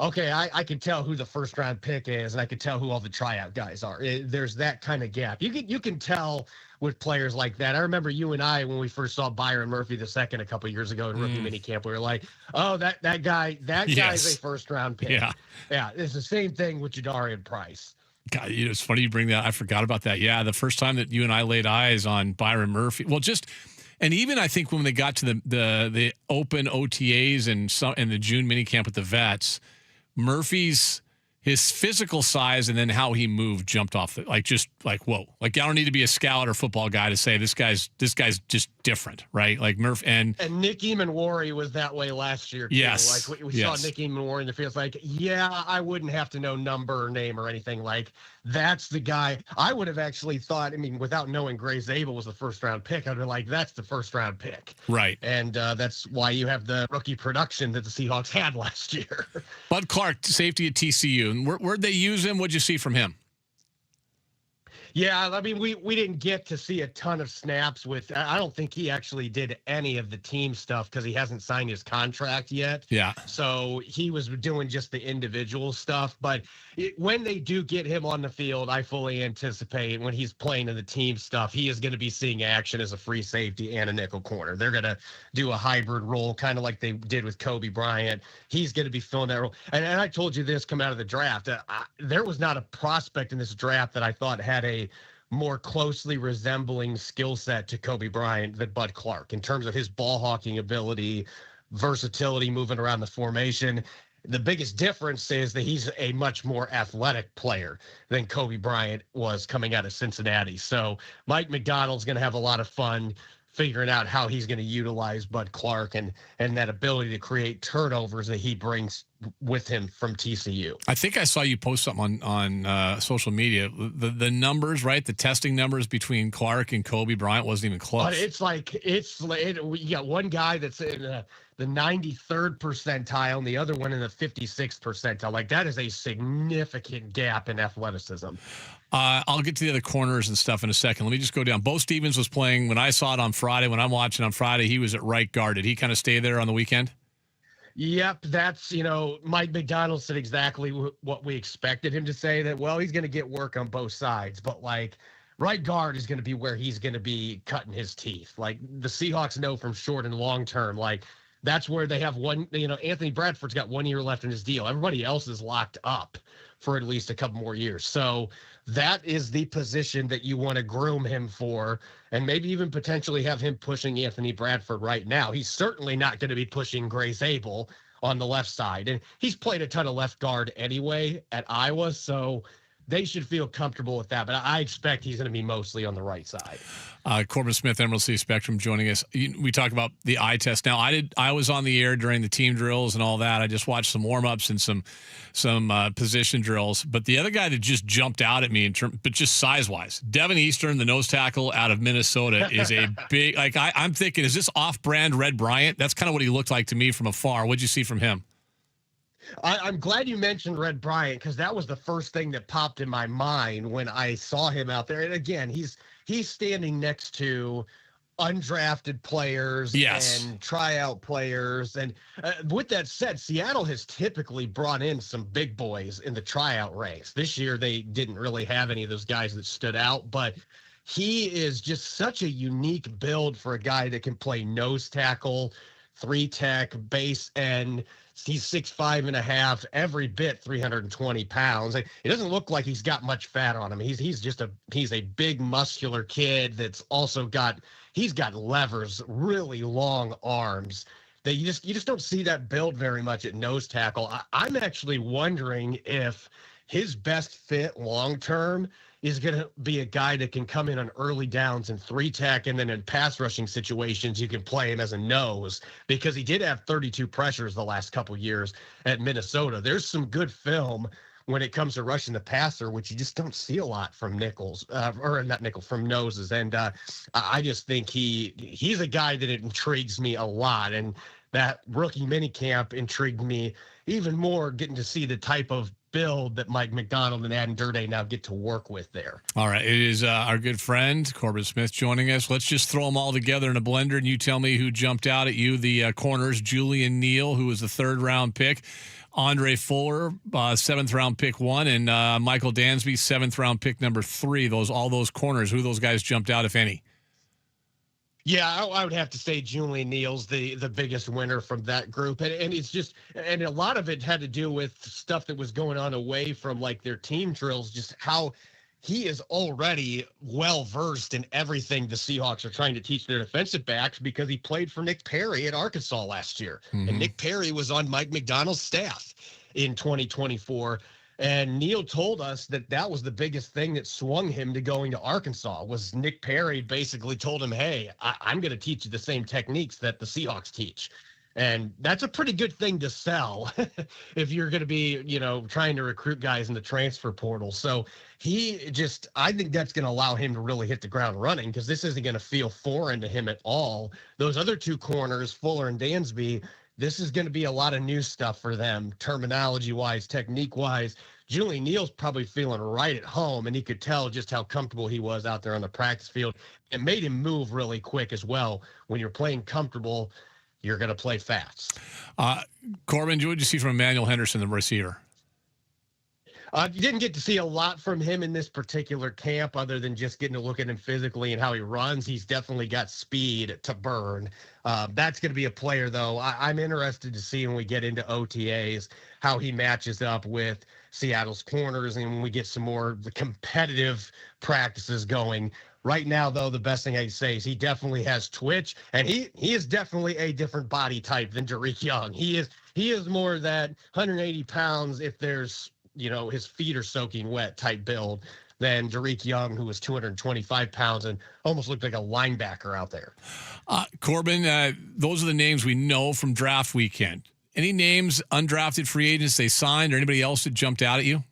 Okay, I can tell who the first-round pick is, and I can tell who all the tryout guys are. There's that kind of gap. You can tell with players like that. I remember you and I, when we first saw Byron Murphy II a couple of years ago in rookie minicamp, we were like, oh, that guy is a first-round pick. Yeah. It's the same thing with Jadarian Price. God, it's funny you bring that. I forgot about that. Yeah, the first time that you and I laid eyes on Byron Murphy. Well, just And even I think when they got to the open OTAs and the June minicamp with the vets, his physical size and then how he moved jumped off whoa. Like I don't need to be a scout or football guy to say this guy's just different, right? Like Murph and Nick Eamon-Wari was that way last year too. Yes. Like we saw Nick Eamon-Wari in the field. It's like, yeah, I wouldn't have to know number or name or anything. Like that's the guy. I would have actually thought, I mean, without knowing Gray Zabel was the first round pick, I'd be like, that's the first round pick. Right. And that's why you have the rookie production that the Seahawks had last year. Bud Clark, safety at TCU. And where'd they use him? What'd you see from him? Yeah, I mean, we didn't get to see a ton of snaps with. I don't think he actually did any of the team stuff because he hasn't signed his contract yet. Yeah. So he was doing just the individual stuff. But when they do get him on the field, I fully anticipate when he's playing in the team stuff, he is going to be seeing action as a free safety and a nickel corner. They're going to do a hybrid role, kind of like they did with Kobe Bryant. He's going to be filling that role. And I told you this come out of the draft. There was not a prospect in this draft that I thought had a more closely resembling skill set to Kobe Bryant than Bud Clark in terms of his ball hawking ability, versatility, moving around the formation. The biggest difference is that he's a much more athletic player than Kobe Bryant was coming out of Cincinnati. So Mike McDonald's going to have a lot of fun figuring out how he's going to utilize Bud Clark and that ability to create turnovers that he brings with him from TCU. I think I saw you post something on social media. The numbers, right? The testing numbers between Clark and Kobe Bryant wasn't even close. But you got one guy that's in the 93rd percentile and the other one in the 56th percentile. Like that is a significant gap in athleticism. I'll get to the other corners and stuff in a second. Let me just go down. Bo Stevens was playing when I saw it on Friday. When I'm watching on Friday, he was at right guard. Did he kind of stay there on the weekend? Yep, that's, Mike McDonald said exactly what we expected him to say, that, well, he's going to get work on both sides, but like right guard is going to be where he's going to be cutting his teeth. Like the Seahawks know from short and long term, like that's where they have one, Anthony Bradford's got 1 year left in his deal. Everybody else is locked up for at least a couple more years. So that is the position that you want to groom him for, and maybe even potentially have him pushing Anthony Bradford right now. He's certainly not going to be pushing Gray Zabel on the left side. And he's played a ton of left guard anyway at Iowa, so they should feel comfortable with that. But I expect he's going to be mostly on the right side. Corbin Smith, Emerald City Spectrum, joining us. We talk about the eye test. Now, I was on the air during the team drills and all that. I just watched some warm-ups and some position drills. But the other guy that just jumped out at me, but just size-wise, Devin Eastern, the nose tackle out of Minnesota, is a big, like I'm thinking, is this off-brand Red Bryant? That's kind of what he looked like to me from afar. What'd you see from him? I'm glad you mentioned Red Bryant, because that was the first thing that popped in my mind when I saw him out there. And again, he's standing next to undrafted players and tryout players. And with that said, Seattle has typically brought in some big boys in the tryout ranks. This year, they didn't really have any of those guys that stood out, but he is just such a unique build for a guy that can play nose tackle, 3-tech, base end. He's 6'5.5", every bit 320 pounds. It doesn't look like he's got much fat on him. He's a big muscular kid that's also got levers, really long arms that you just don't see that build very much at nose tackle. I'm actually wondering if his best fit long term is going to be a guy that can come in on early downs and 3-tech, and then in pass rushing situations, you can play him as a nose, because he did have 32 pressures the last couple years at Minnesota. There's some good film when it comes to rushing the passer, which you just don't see a lot from from noses. And I just think he's a guy that intrigues me a lot. And that rookie minicamp intrigued me even more, getting to see the type of build that Mike McDonald and Adam Durday now get to work with there. All right. It is our good friend, Corbin Smith, joining us. Let's just throw them all together in a blender, and you tell me who jumped out at you. The corners, Julian Neal, who was the 3rd-round pick, Andre Fuller, 7th-round pick 1, and Michael Dansby, 7th-round pick number 3. All those corners, who those guys jumped out, if any? Yeah, I would have to say Julian Neal's the biggest winner from that group. And it's just, and a lot of it had to do with stuff that was going on away from like their team drills, just how he is already well versed in everything the Seahawks are trying to teach their defensive backs because he played for Nick Perry at Arkansas last year. And Nick Perry was on Mike McDonald's staff in 2024. And Neil told us that that was the biggest thing that swung him to going to Arkansas was Nick Perry basically told him, hey, I'm going to teach you the same techniques that the Seahawks teach. And that's a pretty good thing to sell if you're going to be, trying to recruit guys in the transfer portal. So I think that's going to allow him to really hit the ground running because this isn't going to feel foreign to him at all. Those other two corners, Fuller and Dansby, this is going to be a lot of new stuff for them, terminology-wise, technique-wise. Julian Neal's probably feeling right at home, and he could tell just how comfortable he was out there on the practice field. It made him move really quick as well. When you're playing comfortable, you're going to play fast. Corbin, what did you see from Emmanuel Henderson, the receiver? You didn't get to see a lot from him in this particular camp other than just getting to look at him physically and how he runs. He's definitely got speed to burn. That's going to be a player, though. I'm interested to see when we get into OTAs how he matches up with Seattle's corners and when we get some more competitive practices going. Right now, though, the best thing I can say is he definitely has twitch, and he is definitely a different body type than Derek Young. He is more that 180 pounds if there's, his feet are soaking wet type build than Derek Young, who was 225 pounds and almost looked like a linebacker out there. Corbin, those are the names we know from draft weekend. Any names, undrafted free agents they signed or anybody else that jumped out at you?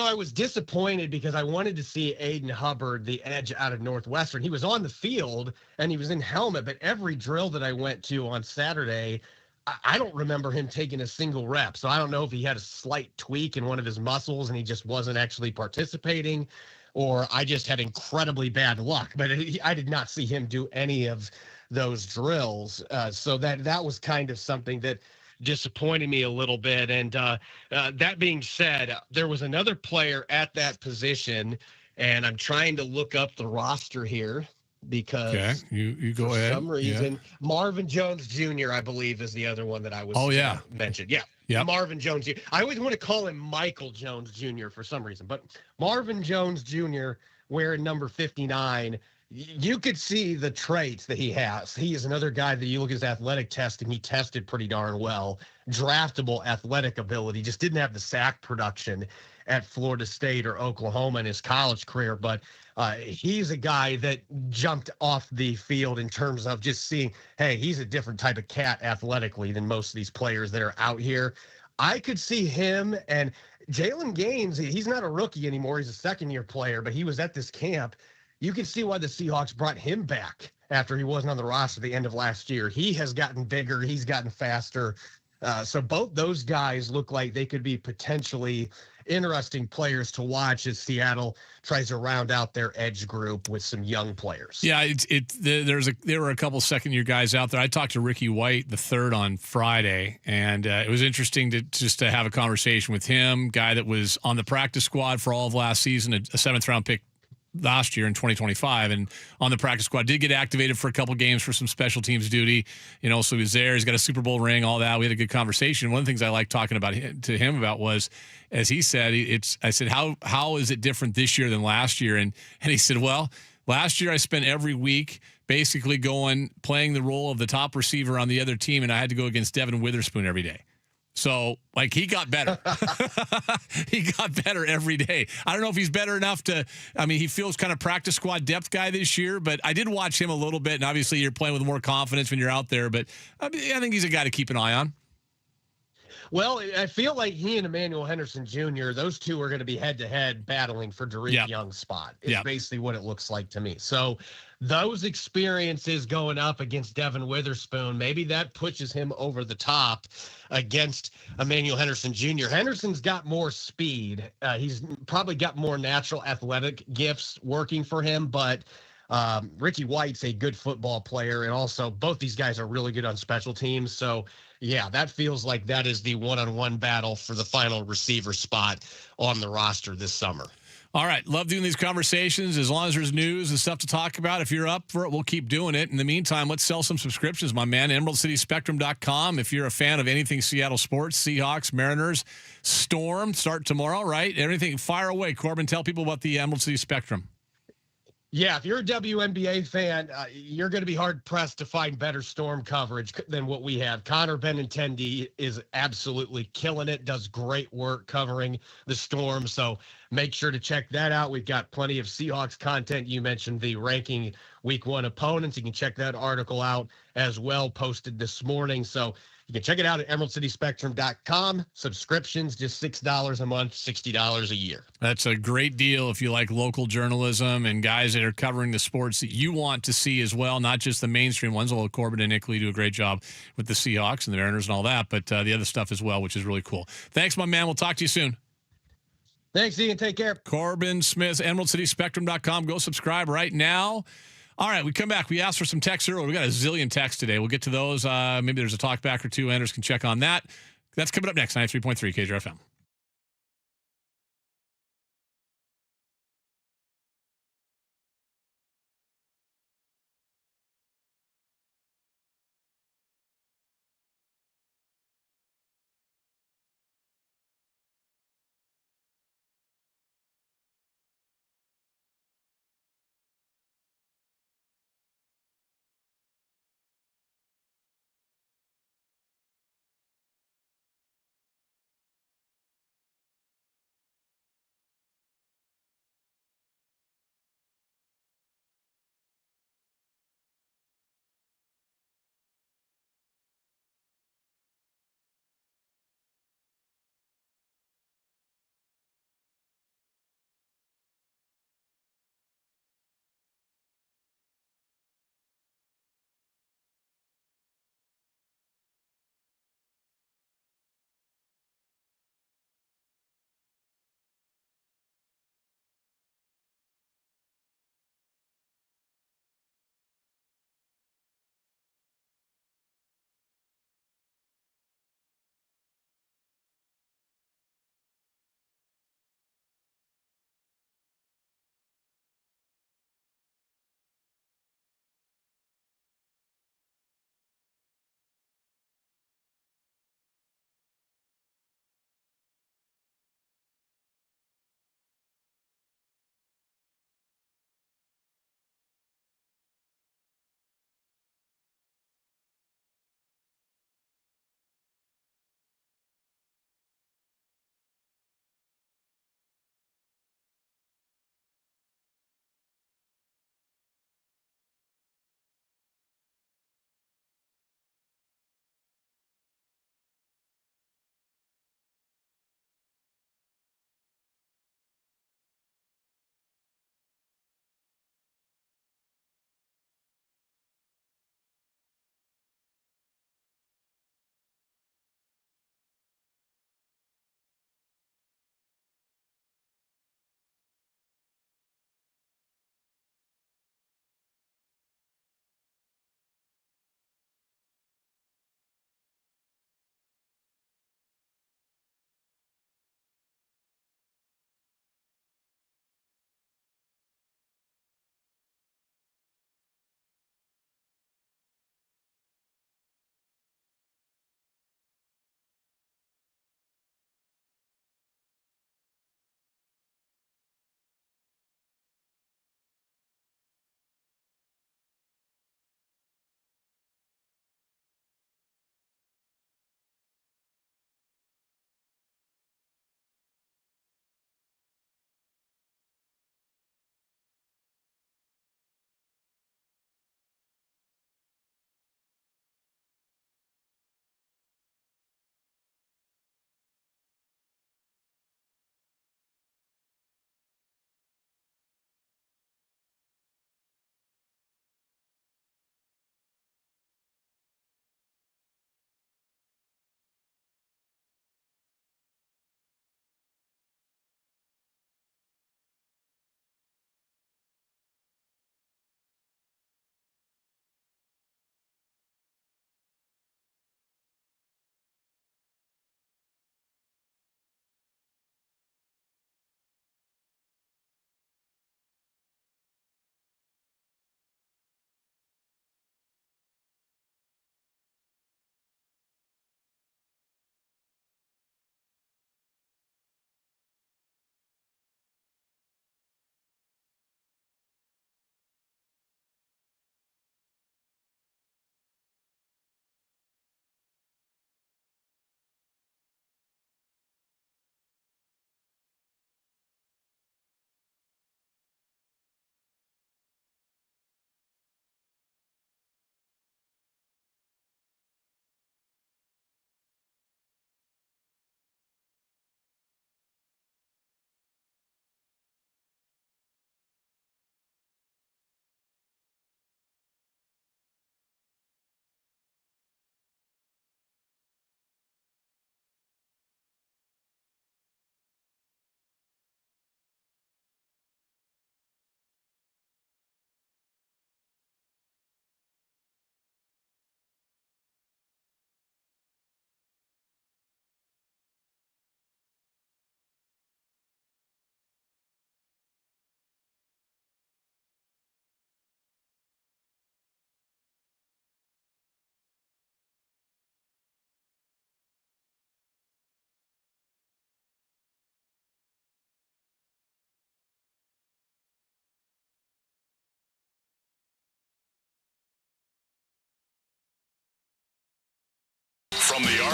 I was disappointed because I wanted to see Aiden Hubbard, the edge out of Northwestern. He was on the field and he was in helmet, but every drill that I went to on Saturday, I don't remember him taking a single rep. So I don't know if he had a slight tweak in one of his muscles and he just wasn't actually participating, or I just had incredibly bad luck. But I did not see him do any of those drills. So that was kind of something that disappointed me a little bit. And that being said, there was another player at that position, and I'm trying to look up the roster here because you go ahead. For some reason, Marvin Jones Jr., I believe, is the other one that I was mentioned. Yeah. Marvin Jones Jr. I always want to call him Michael Jones Jr. for some reason, but Marvin Jones Jr. wearing number 59, you could see the traits that he has. He is another guy that you look at his athletic testing, he tested pretty darn well. Draftable athletic ability, just didn't have the sack production at Florida State or Oklahoma in his college career. But he's a guy that jumped off the field in terms of just seeing, hey, he's a different type of cat athletically than most of these players that are out here. I could see him and Jalen Gaines. He's not a rookie anymore. He's a second-year player, but he was at this camp. You can see why the Seahawks brought him back after he wasn't on the roster at the end of last year. He has gotten bigger. He's gotten faster. So both those guys look like they could be potentially interesting players to watch as Seattle tries to round out their edge group with some young players. Yeah, there were a couple second-year guys out there. I talked to Ricky White, the third, on Friday, and it was interesting to have a conversation with him, guy that was on the practice squad for all of last season, a seventh-round pick last year in 2025, and on the practice squad, did get activated for a couple games for some special teams duty, so he was there. He's got a Super Bowl ring, all that. We had a good conversation. One of the things I liked talking to him about was, as he said, I said, how is it different this year than last year? And he said, well, last year I spent every week basically playing the role of the top receiver on the other team, and I had to go against Devin Witherspoon every day. So, he got better. He got better every day. I don't know if he's better enough he feels kind of practice squad depth guy this year, but I did watch him a little bit, and obviously you're playing with more confidence when you're out there, but I think he's a guy to keep an eye on. Well, I feel like he and Emmanuel Henderson Jr., those two are going to be head-to-head battling for Derek Young's spot. It's basically what it looks like to me. So those experiences going up against Devin Witherspoon, maybe that pushes him over the top against Emmanuel Henderson Jr. Henderson's got more speed. He's probably got more natural athletic gifts working for him, but Ricky White's a good football player, and also both these guys are really good on special teams. So, yeah, that feels like that is the one-on-one battle for the final receiver spot on the roster this summer. All right. Love doing these conversations. As long as there's news and stuff to talk about, if you're up for it, we'll keep doing it. In the meantime, let's sell some subscriptions, my man. EmeraldCitySpectrum.com. If you're a fan of anything Seattle sports, Seahawks, Mariners, Storm, start tomorrow, right? Everything, fire away. Corbin, tell people about the Emerald City Spectrum. Yeah, if you're a WNBA fan, you're going to be hard-pressed to find better Storm coverage than what we have. Connor Benintendi is absolutely killing it, does great work covering the Storm, so make sure to check that out. We've got plenty of Seahawks content. You mentioned the ranking Week 1 opponents. You can check that article out as well, posted this morning. So you can check it out at emeraldcityspectrum.com. Subscriptions, just $6 a month, $60 a year. That's a great deal if you like local journalism and guys that are covering the sports that you want to see as well, not just the mainstream ones, although Corbin and Ickley do a great job with the Seahawks and the Mariners and all that, but the other stuff as well, which is really cool. Thanks, my man. We'll talk to you soon. Thanks, Ian. Take care. Corbin Smith, emeraldcityspectrum.com. Go subscribe right now. All right, we come back. We asked for some texts earlier. We got a zillion texts today. We'll get to those. Maybe there's a talk back or two. Anders can check on that. That's coming up next, 93.3 KJR FM.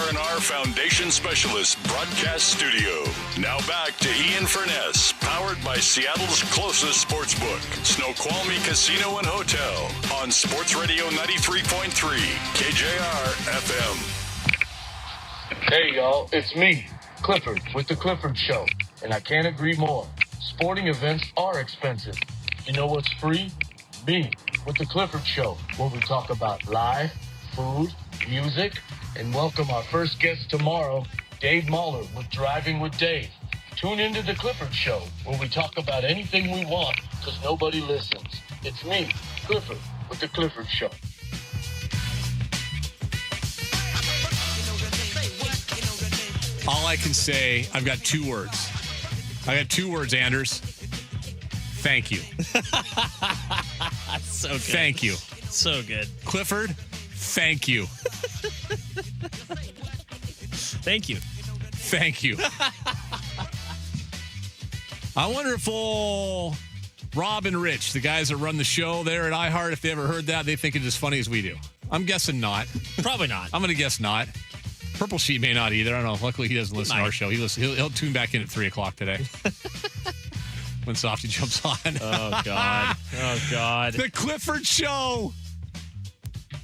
R&R Foundation Specialist Broadcast Studio. Now back to Ian Furness, powered by Seattle's closest sports book, Snoqualmie Casino and Hotel, on Sports Radio 93.3 KJR FM. Hey, y'all, it's me, Clifford, with The Clifford Show, and I can't agree more. Sporting events are expensive. You know what's free? Me, with The Clifford Show, where we talk about live, food, music, and welcome our first guest tomorrow, Dave Mahler with Driving with Dave. Tune into The Clifford Show, where we talk about anything we want, because nobody listens. It's me, Clifford, with The Clifford Show. All I can say, I've got 2 words. I got 2 words, Anders. Thank you. So good. Thank you. So good. Clifford, thank you. Thank you. Thank you. I wonder if Rob and Rich, the guys that run the show there at iHeart, if they ever heard that, they think it's as funny as we do. I'm guessing not. Probably not. I'm going to guess not. Purple Sheet may not either. I don't know. Luckily, he doesn't listen to our show. He'll tune back in at 3 o'clock today when Softy jumps on. Oh, God. Oh, God. The Clifford Show.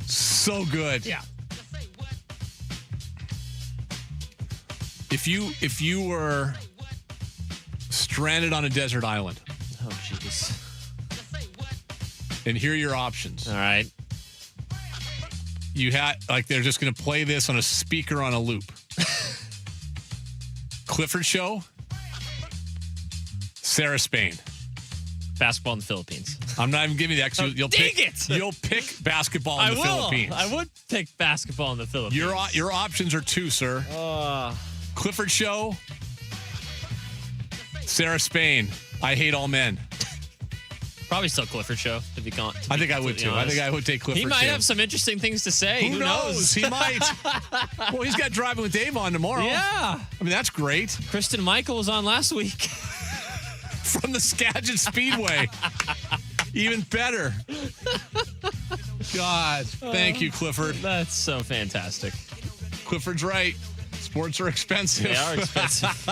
So good. Yeah. If you were stranded on a desert island. Oh, jeez. And here are your options. All right. You had, they're just going to play this on a speaker on a loop. Clifford Show, Sarah Spain. Basketball in the Philippines. I'm not even giving you that because you'll pick basketball in the Philippines. I would pick basketball in the Philippines. Your options are 2, sir. Clifford Show, Sarah Spain, I Hate All Men. Probably still Clifford Show, to be gone. I think I would too. Honest. I think I would take Clifford. He might too. have some interesting things to say. Who knows? He might. Well, he's got Driving with Dave on tomorrow. Yeah. I mean, that's great. Kristen Michael was on last week. From the Skagit Speedway. Even better. God. Thank you, Clifford. That's so fantastic. Clifford's right. Sports are expensive. They are expensive.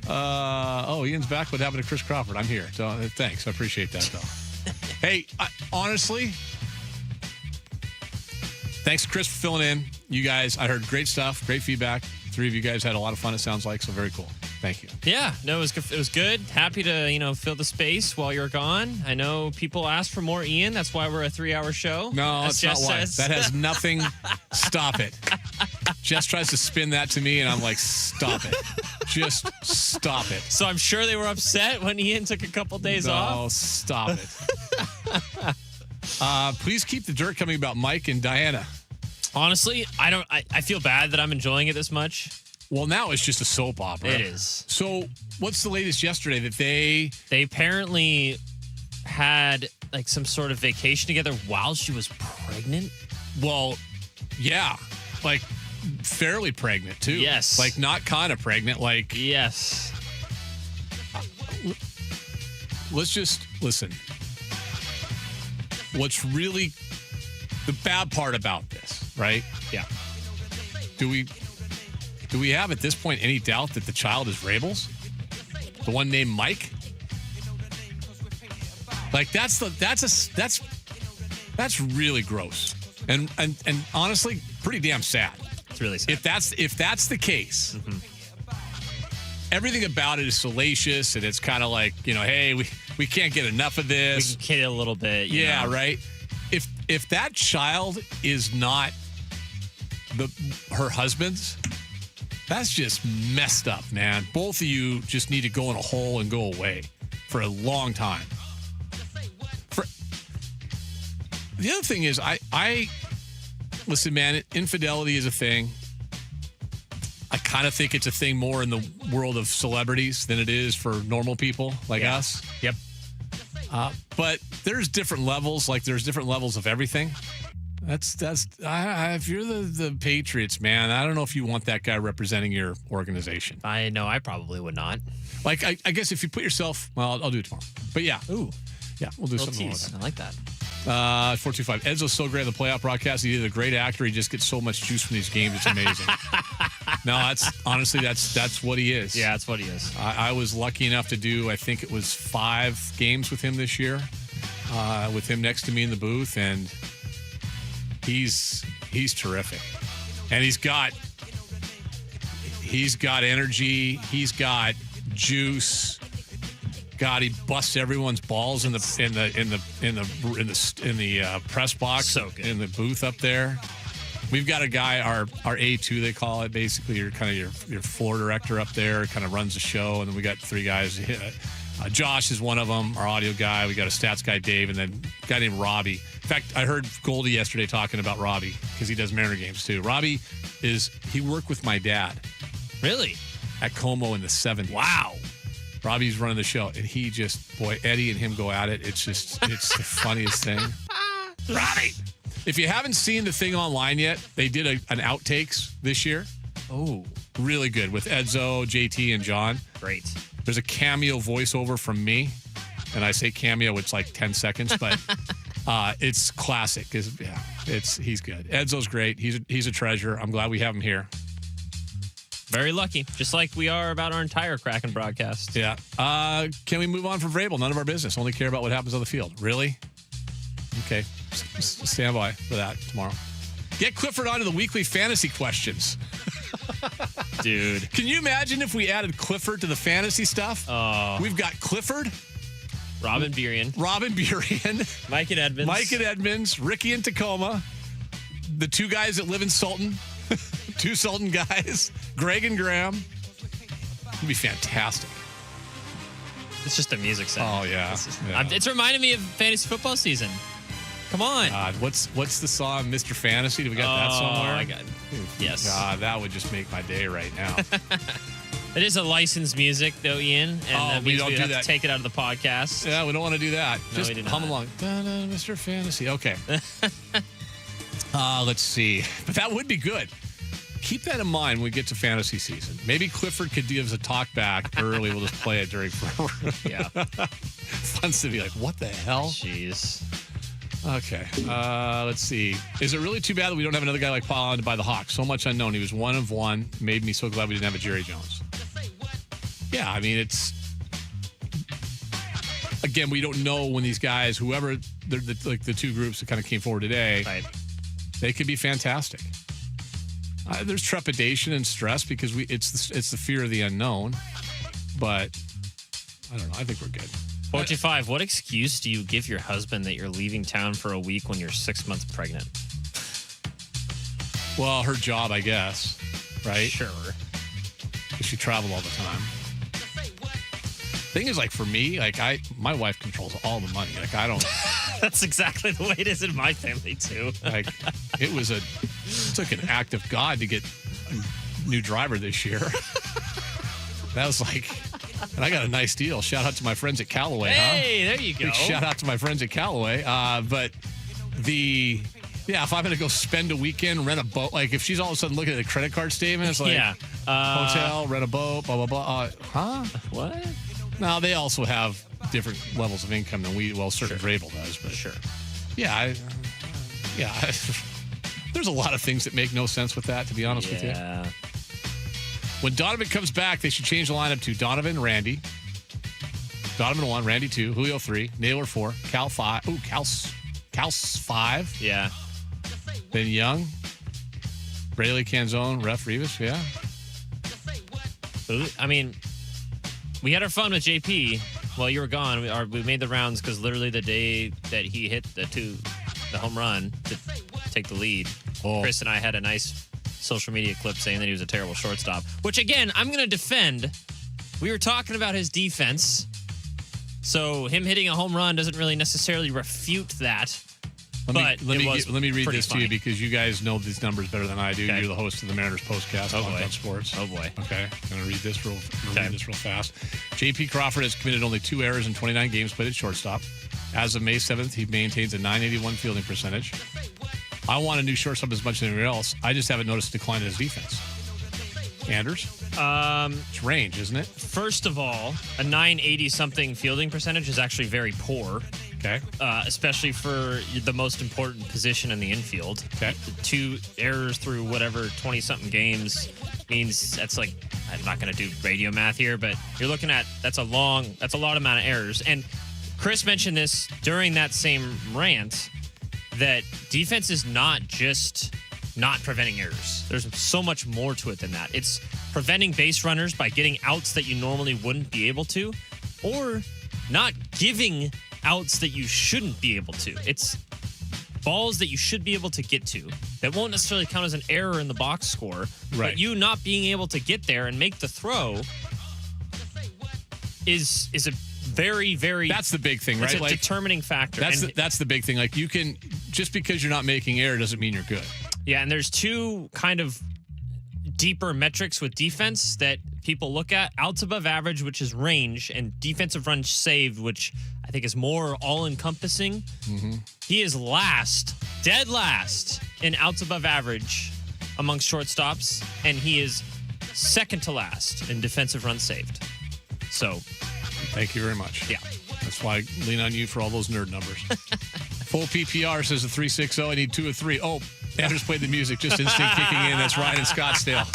Ian's back. What happened to Chris Crawford? I'm here. So, thanks. I appreciate that, though. Hey, honestly, thanks, Chris, for filling in. You guys, I heard great stuff, great feedback. 3 of you guys had a lot of fun, it sounds like, so very cool. Thank you. Yeah, no, it was good. Happy to, fill the space while you're gone. I know people asked for more Ian. That's why we're a 3-hour show. No, that's not why. says. That has nothing. Stop it. Jess tries to spin that to me, and I'm like, stop it. Just stop it. So I'm sure they were upset when Ian took a couple days off. Oh, stop it. Please keep the dirt coming about Mike and Diana. Honestly, I feel bad that I'm enjoying it this much. Well, now it's just a soap opera. It is. So what's the latest yesterday that they apparently had some sort of vacation together while she was pregnant? Well, yeah. Fairly pregnant too. Yes. Not kind of pregnant. Yes. Let's just listen. What's really the bad part about this, right? Yeah. Do we have at this point any doubt that the child is Rabel's? The one named Mike? That's really gross. And honestly, pretty damn sad. It's really sad. If that's the case, everything about it is salacious, and it's kind of hey, we can't get enough of this. We can kid it a little bit. Yeah, right. If that child is not her husband's, that's just messed up, man. Both of you just need to go in a hole and go away for a long time. The other thing is, I listen, man, infidelity is a thing. I kind of think it's a thing more in the world of celebrities than it is for normal people like us. Yep. But there's different levels. There's different levels of everything. If you're the Patriots, man, I don't know if you want that guy representing your organization. I know I probably would not. I guess if you put yourself, well, I'll do it tomorrow. But yeah. Ooh. Yeah, we'll do something tease. like that. I like that. 425. Edzo's so great on the playoff broadcast. He's either a great actor. He just gets so much juice from these games. It's amazing. No, that's what he is. Yeah, that's what he is. I was lucky enough to do, I think it was 5 games with him this year, with him next to me in the booth, and he's terrific. And he's got energy. He's got juice. God, he busts everyone's balls in the press box, So good. in the booth up there. We've got a guy, our A2 they call it, basically your floor director up there, kind of runs the show, and then we got 3 guys. Josh is one of them, our audio guy. We got a stats guy, Dave, and then a guy named Robbie. In fact, I heard Goldie yesterday talking about Robbie because he does Mariner games too. Robbie he worked with my dad. Really? At Como in the 70s. Wow. Robbie's running the show, and he just, boy, Eddie and him go at it. It's the funniest thing. Robbie! If you haven't seen the thing online yet, they did an outtakes this year. Oh. Really good with Edzo, JT, and John. Great. There's a cameo voiceover from me, and I say cameo, it's like 10 seconds, but it's classic. He's good. Edzo's great. He's a treasure. I'm glad we have him here. Very lucky, just like we are about our entire Kraken broadcast. Yeah. Can we move on from Vrabel? None of our business. Only care about what happens on the field. Really? Okay. Stand by for that tomorrow. Get Clifford onto the weekly fantasy questions. Dude. Can you imagine if we added Clifford to the fantasy stuff? Oh. We've got Clifford. Robin Burian. Mike and Edmonds. Ricky in Tacoma. The 2 guys that live in Sultan. 2 Sultan guys. Greg and Graham. It'd be fantastic. It's just a music set. Oh, yeah. It's reminding me of fantasy football season. Come on. God, what's the song, Mr. Fantasy? Do we got that somewhere? I got it. Yes. God, that would just make my day right now. It is a licensed music, though, Ian. And that we means don't we do have that. to take it out of the podcast. Yeah, we don't want to do that. No, Just we do hum not. along. Da-da, Mr. Fantasy. Okay. Let's see. But that would be good. Keep that in mind when we get to fantasy season. Maybe Clifford could give us a talk back early. We'll just play it during. Yeah. Fun to be like, what the hell? Jeez. Okay. Let's see. Is it really too bad that we don't have another guy like Paul Allen to buy the Hawks? So much unknown. He was 1 of 1. Made me so glad we didn't have a Jerry Jones. Yeah, I mean, it's... Again, we don't know when these guys, whoever, like the 2 groups that kind of came forward today, Right. they could be fantastic. There's trepidation and stress because it's the fear of the unknown. But, I don't know. I think we're good. 45, what excuse do you give your husband that you're leaving town for a week when you're 6 months pregnant? Well, her job, I guess, right? Sure. Because she traveled all the time. Thing is, like, for me, like, my wife controls all the money. Like, I don't... That's exactly the way it is in my family, too. Like, it took an act of God to get a new driver this year. That was like... And I got a nice deal. Shout out to my friends at Callaway, Hey, there you go. Big shout out to my friends at Callaway. But if I'm going to go spend a weekend, rent a boat, like if she's all of a sudden looking at the credit card statement, it's like, Yeah. Hotel, rent a boat, blah, blah, blah. What? No, they also have different levels of income than certain Vrabel does. But Sure. Yeah. There's a lot of things that make no sense with that, to be honest with you. Yeah. When Donovan comes back, they should change the lineup to Donovan, Randy. Donovan 1, Randy 2, Julio 3, Naylor 4, Cal 5. Ooh, Cal's 5. Yeah. Then Young, Braley, Canzone, Ref, Rivas. Yeah. I mean, we had our fun with JP while you were gone. We made the rounds because literally the day that he hit the home run to take the lead, Chris and I had a nice social media clip saying that he was a terrible shortstop, which again, I'm going to defend. We were talking about his defense. So him hitting a home run doesn't really necessarily refute that. Let me read this to you funny. because you guys know these numbers better than I do. Okay. You're the host of the Mariners postcast on Top Sports. Oh boy. Okay, I'm gonna read this real fast. J.P. Crawford has committed only 2 errors in 29 games played at shortstop. As of May 7th, he maintains a .981 fielding percentage. I want a new shortstop as much as anyone else. I just haven't noticed a decline in his defense. Anders? It's range, isn't it? First of all, a 980 something fielding percentage is actually very poor. Okay. Especially for the most important position in the infield. Okay. 2 errors through whatever 20-something games means that's like, I'm not going to do radio math here, but you're looking at that's a lot amount of errors. And Chris mentioned this during that same rant that defense is not just not preventing errors. There's so much more to it than that. It's preventing base runners by getting outs that you normally wouldn't be able to, or not giving outs that you shouldn't be able to. It's balls that you should be able to get to that won't necessarily count as an error in the box score, Right. but you not being able to get there and make the throw is a very, very... That's the big thing, right? It's a determining factor. That's the big thing. Like, you can, just because you're not making error doesn't mean you're good. Yeah, and there's 2 kind of deeper metrics with defense that people look at. Outs above average, which is range, and defensive runs saved, which I think is more all-encompassing. Mm-hmm. He is dead last in outs above average amongst shortstops, and he is second to last in defensive runs saved. So, thank you very much. Yeah. That's why I lean on you for all those nerd numbers. Full PPR says a 360. I need 2 of 3. Oh, Anders played the music. Just instinct kicking in. That's Ryan in Scottsdale.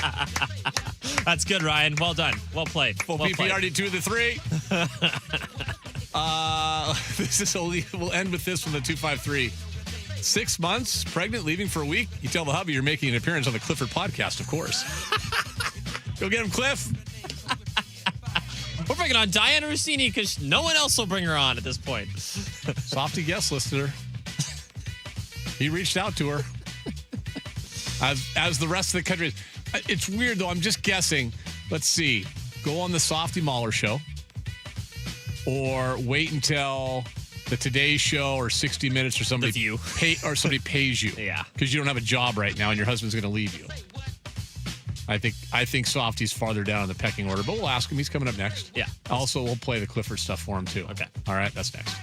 That's good, Ryan. Well done. Well played. Full well PPR played. need 2 of the 3. We'll end with this from the 253. 6 months, pregnant, leaving for a week. You tell the hubby you're making an appearance on the Clifford podcast, of course. Go get him, Cliff. We're bringing on Diana Rossini because no one else will bring her on at this point. Softy guest listener. He reached out to her. As the rest of the country is. It's weird, though. I'm just guessing. Let's see. Go on the Softy Mahler show. Or wait until the Today Show or 60 Minutes or somebody somebody pays you. Yeah. Because you don't have a job right now and your husband's going to leave you. I think Softy's farther down in the pecking order, but we'll ask him. He's coming up next. Yeah. Also, we'll play the Clifford stuff for him, too. Okay. All right, that's next.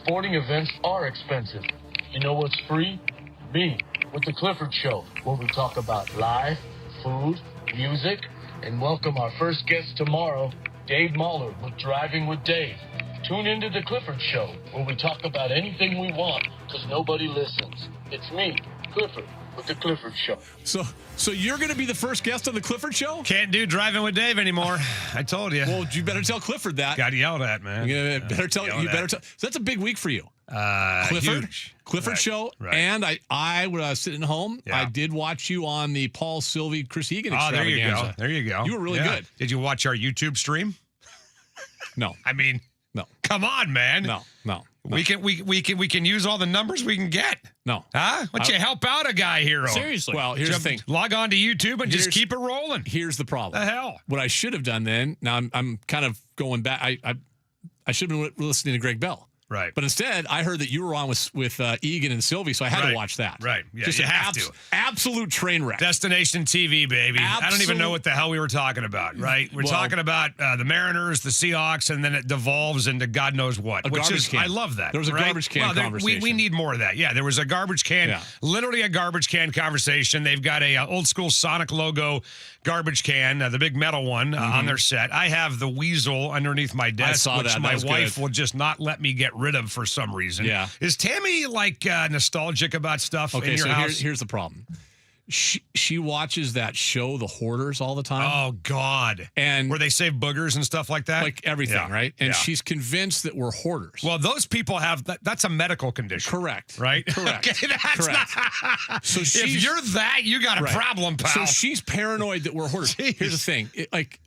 Sporting events are expensive. You know what's free? Me, with The Clifford Show, where we talk about life, food, music, and welcome our first guest tomorrow, Dave Mahler with Driving with Dave. Tune into The Clifford Show, where we talk about anything we want, because nobody listens. It's me, Clifford, with The Clifford Show. So you're going to be the first guest on the Clifford Show? Can't do Driving with Dave anymore. I told you. Well, you better tell Clifford that. Got yelled at, man. You better tell. Yelled You better at. tell. So that's a big week for you. Clifford, Huge. Clifford Right, Show, right. and I was sitting home. Yeah. I did watch you on the Paul Sylvie, Chris Egan Oh, there you go. extravaganza. There you go. You were really Yeah. good. Did you watch our YouTube stream? No. I mean, no. Come on, man. No. We can use all the numbers we can get. No. Huh? Why don't you help out a guy, hero? Seriously. Well, here's the thing. Log on to YouTube and just keep it rolling. Here's the problem. The hell? What I should have done then. Now I'm kind of going back. I should have been listening to Greg Bell. Right. But instead, I heard that you were on with Egan and Sylvie, so I had to watch that. Right. Yeah, Just you an have to. Absolute train wreck. Destination TV, baby. I don't even know what the hell we were talking about, right? We're Well- talking about the Mariners, the Seahawks, and then it devolves into God knows what. A Which garbage is, can. I love that. There was a right? garbage can Well, we conversation. need more of that. Yeah, there was a garbage can, Yeah. literally a garbage can conversation. They've got a old school Sonic logo garbage can, the big metal one on their set. I have the weasel underneath my desk, saw which that. That my was wife good. will just not let me get rid of for some reason. Yeah. Is Tammy like nostalgic about stuff in your so house? here's the problem. She watches that show, The Hoarders, all the time. Oh God! And where they save boogers and stuff like that, like everything, Yeah. right? And Yeah. she's convinced that we're hoarders. Well, those people have that's a medical condition. Correct. Right? Correct. Okay, that's Correct. not. So if she's- you're that, you got a Right. problem, pal. So she's paranoid that we're hoarders. Jeez. Here's the thing. Like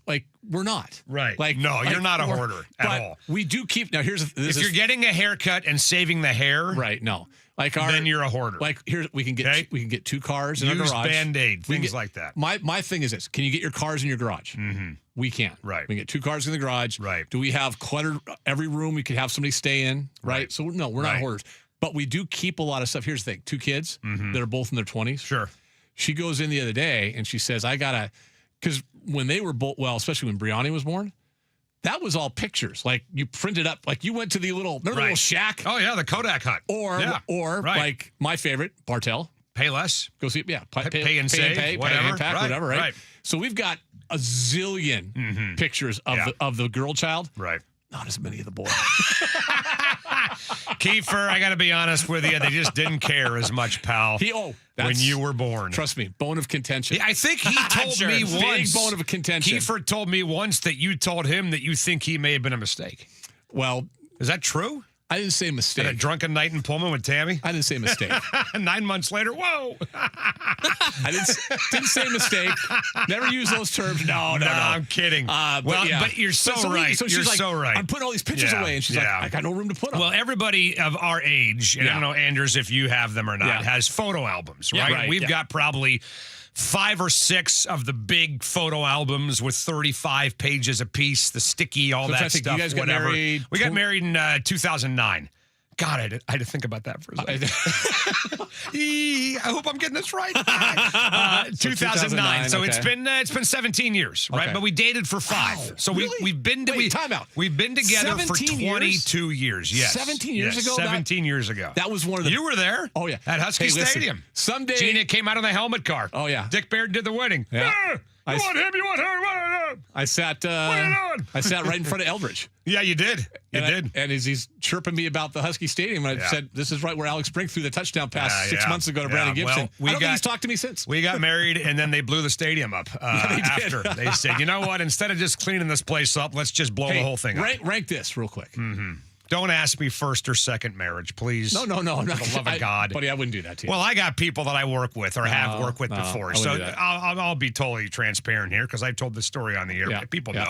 we're not. Right. Like No, you're not a we're- hoarder at but all. We do keep now. This if is you're getting a haircut and saving the hair, right. No. Like then you're a hoarder. Like here we can get 2 cars in our Use garage. Band-Aid, We can things get- like that. My thing is this: can you get your cars in your garage? Mm-hmm. We can. Right. We can get 2 cars in the garage. Right. Do we have cluttered every room? We could have somebody stay in. Right. Right. So no, we're not Right. hoarders, but we do keep a lot of stuff. Here's the thing: 2 kids that are both in their 20s. Sure. She goes in the other day and she says, "I gotta," because when they were both, well, especially when Brianni was born. That was all pictures. Like you printed up, like you went to the little, remember the little shack? Oh yeah, the Kodak hut. Or Right. like my favorite, Bartell. Pay less. Go see, yeah. Pay and save, pay whatever. and pack, Right, whatever, right? right. So we've got a zillion pictures of the girl child. Right. Not as many of the boy. Kiefer, I got to be honest with you, they just didn't care as much, pal. when that's- you were born. Trust me, bone of contention. I think he told Sure. me Big once. bone of contention. Kiefer told me once that you told him that you think he may have been a mistake. Well, is that true? I didn't say mistake. At a drunken night in Pullman with Tammy? I didn't say mistake. 9 months later, whoa. I didn't say mistake. Never use those terms. No. I'm kidding. But you're so right. So you're she's like, so right. I'm putting all these pictures away, and she's like, I got no room to put them. Well, everybody of our age, and I don't know, Anders, if you have them or not, has photo albums, right? Yeah, right, We've yeah. got probably 5 or 6 of the big photo albums with 35 pages apiece, the sticky, all So I'm trying that to think, stuff, you guys got whatever. married We got married in 2009. God, I had to think about that for a second. I hope I'm getting this right. 2009. So okay. it's been 17 years, right? Okay. But we dated for 5. So we've been time out. We've been together for 17 years? 22 years. Yes. 17 years Yes, ago? 17 years ago. That was one of the. You were there. Oh yeah, At Husky Hey, listen, Stadium. Someday Gina came out on the helmet car. Oh yeah. Dick Baird did the wedding. Yeah. You want him? You want her? I sat. What are you doing? I sat right in front of Eldridge. Yeah, you did. You did. And as he's chirping me about the Husky Stadium, I said, "This is right where Alex Brink threw the touchdown pass 6 months ago to Brandon Gibson." Well, I don't think he's talked to me since. We got married, and then they blew the stadium up they did. after. They said, "You know what? Instead of just cleaning this place up, let's just blow the whole thing up." Rank this real quick. Mm-hmm. Don't ask me first or second marriage, please. No. For the love of God. Buddy, I wouldn't do that to you. Well, I got people that I work with or have worked with no, before. I So wouldn't do that. I'll be totally transparent here because I've told this story on the air. Yeah, People yeah.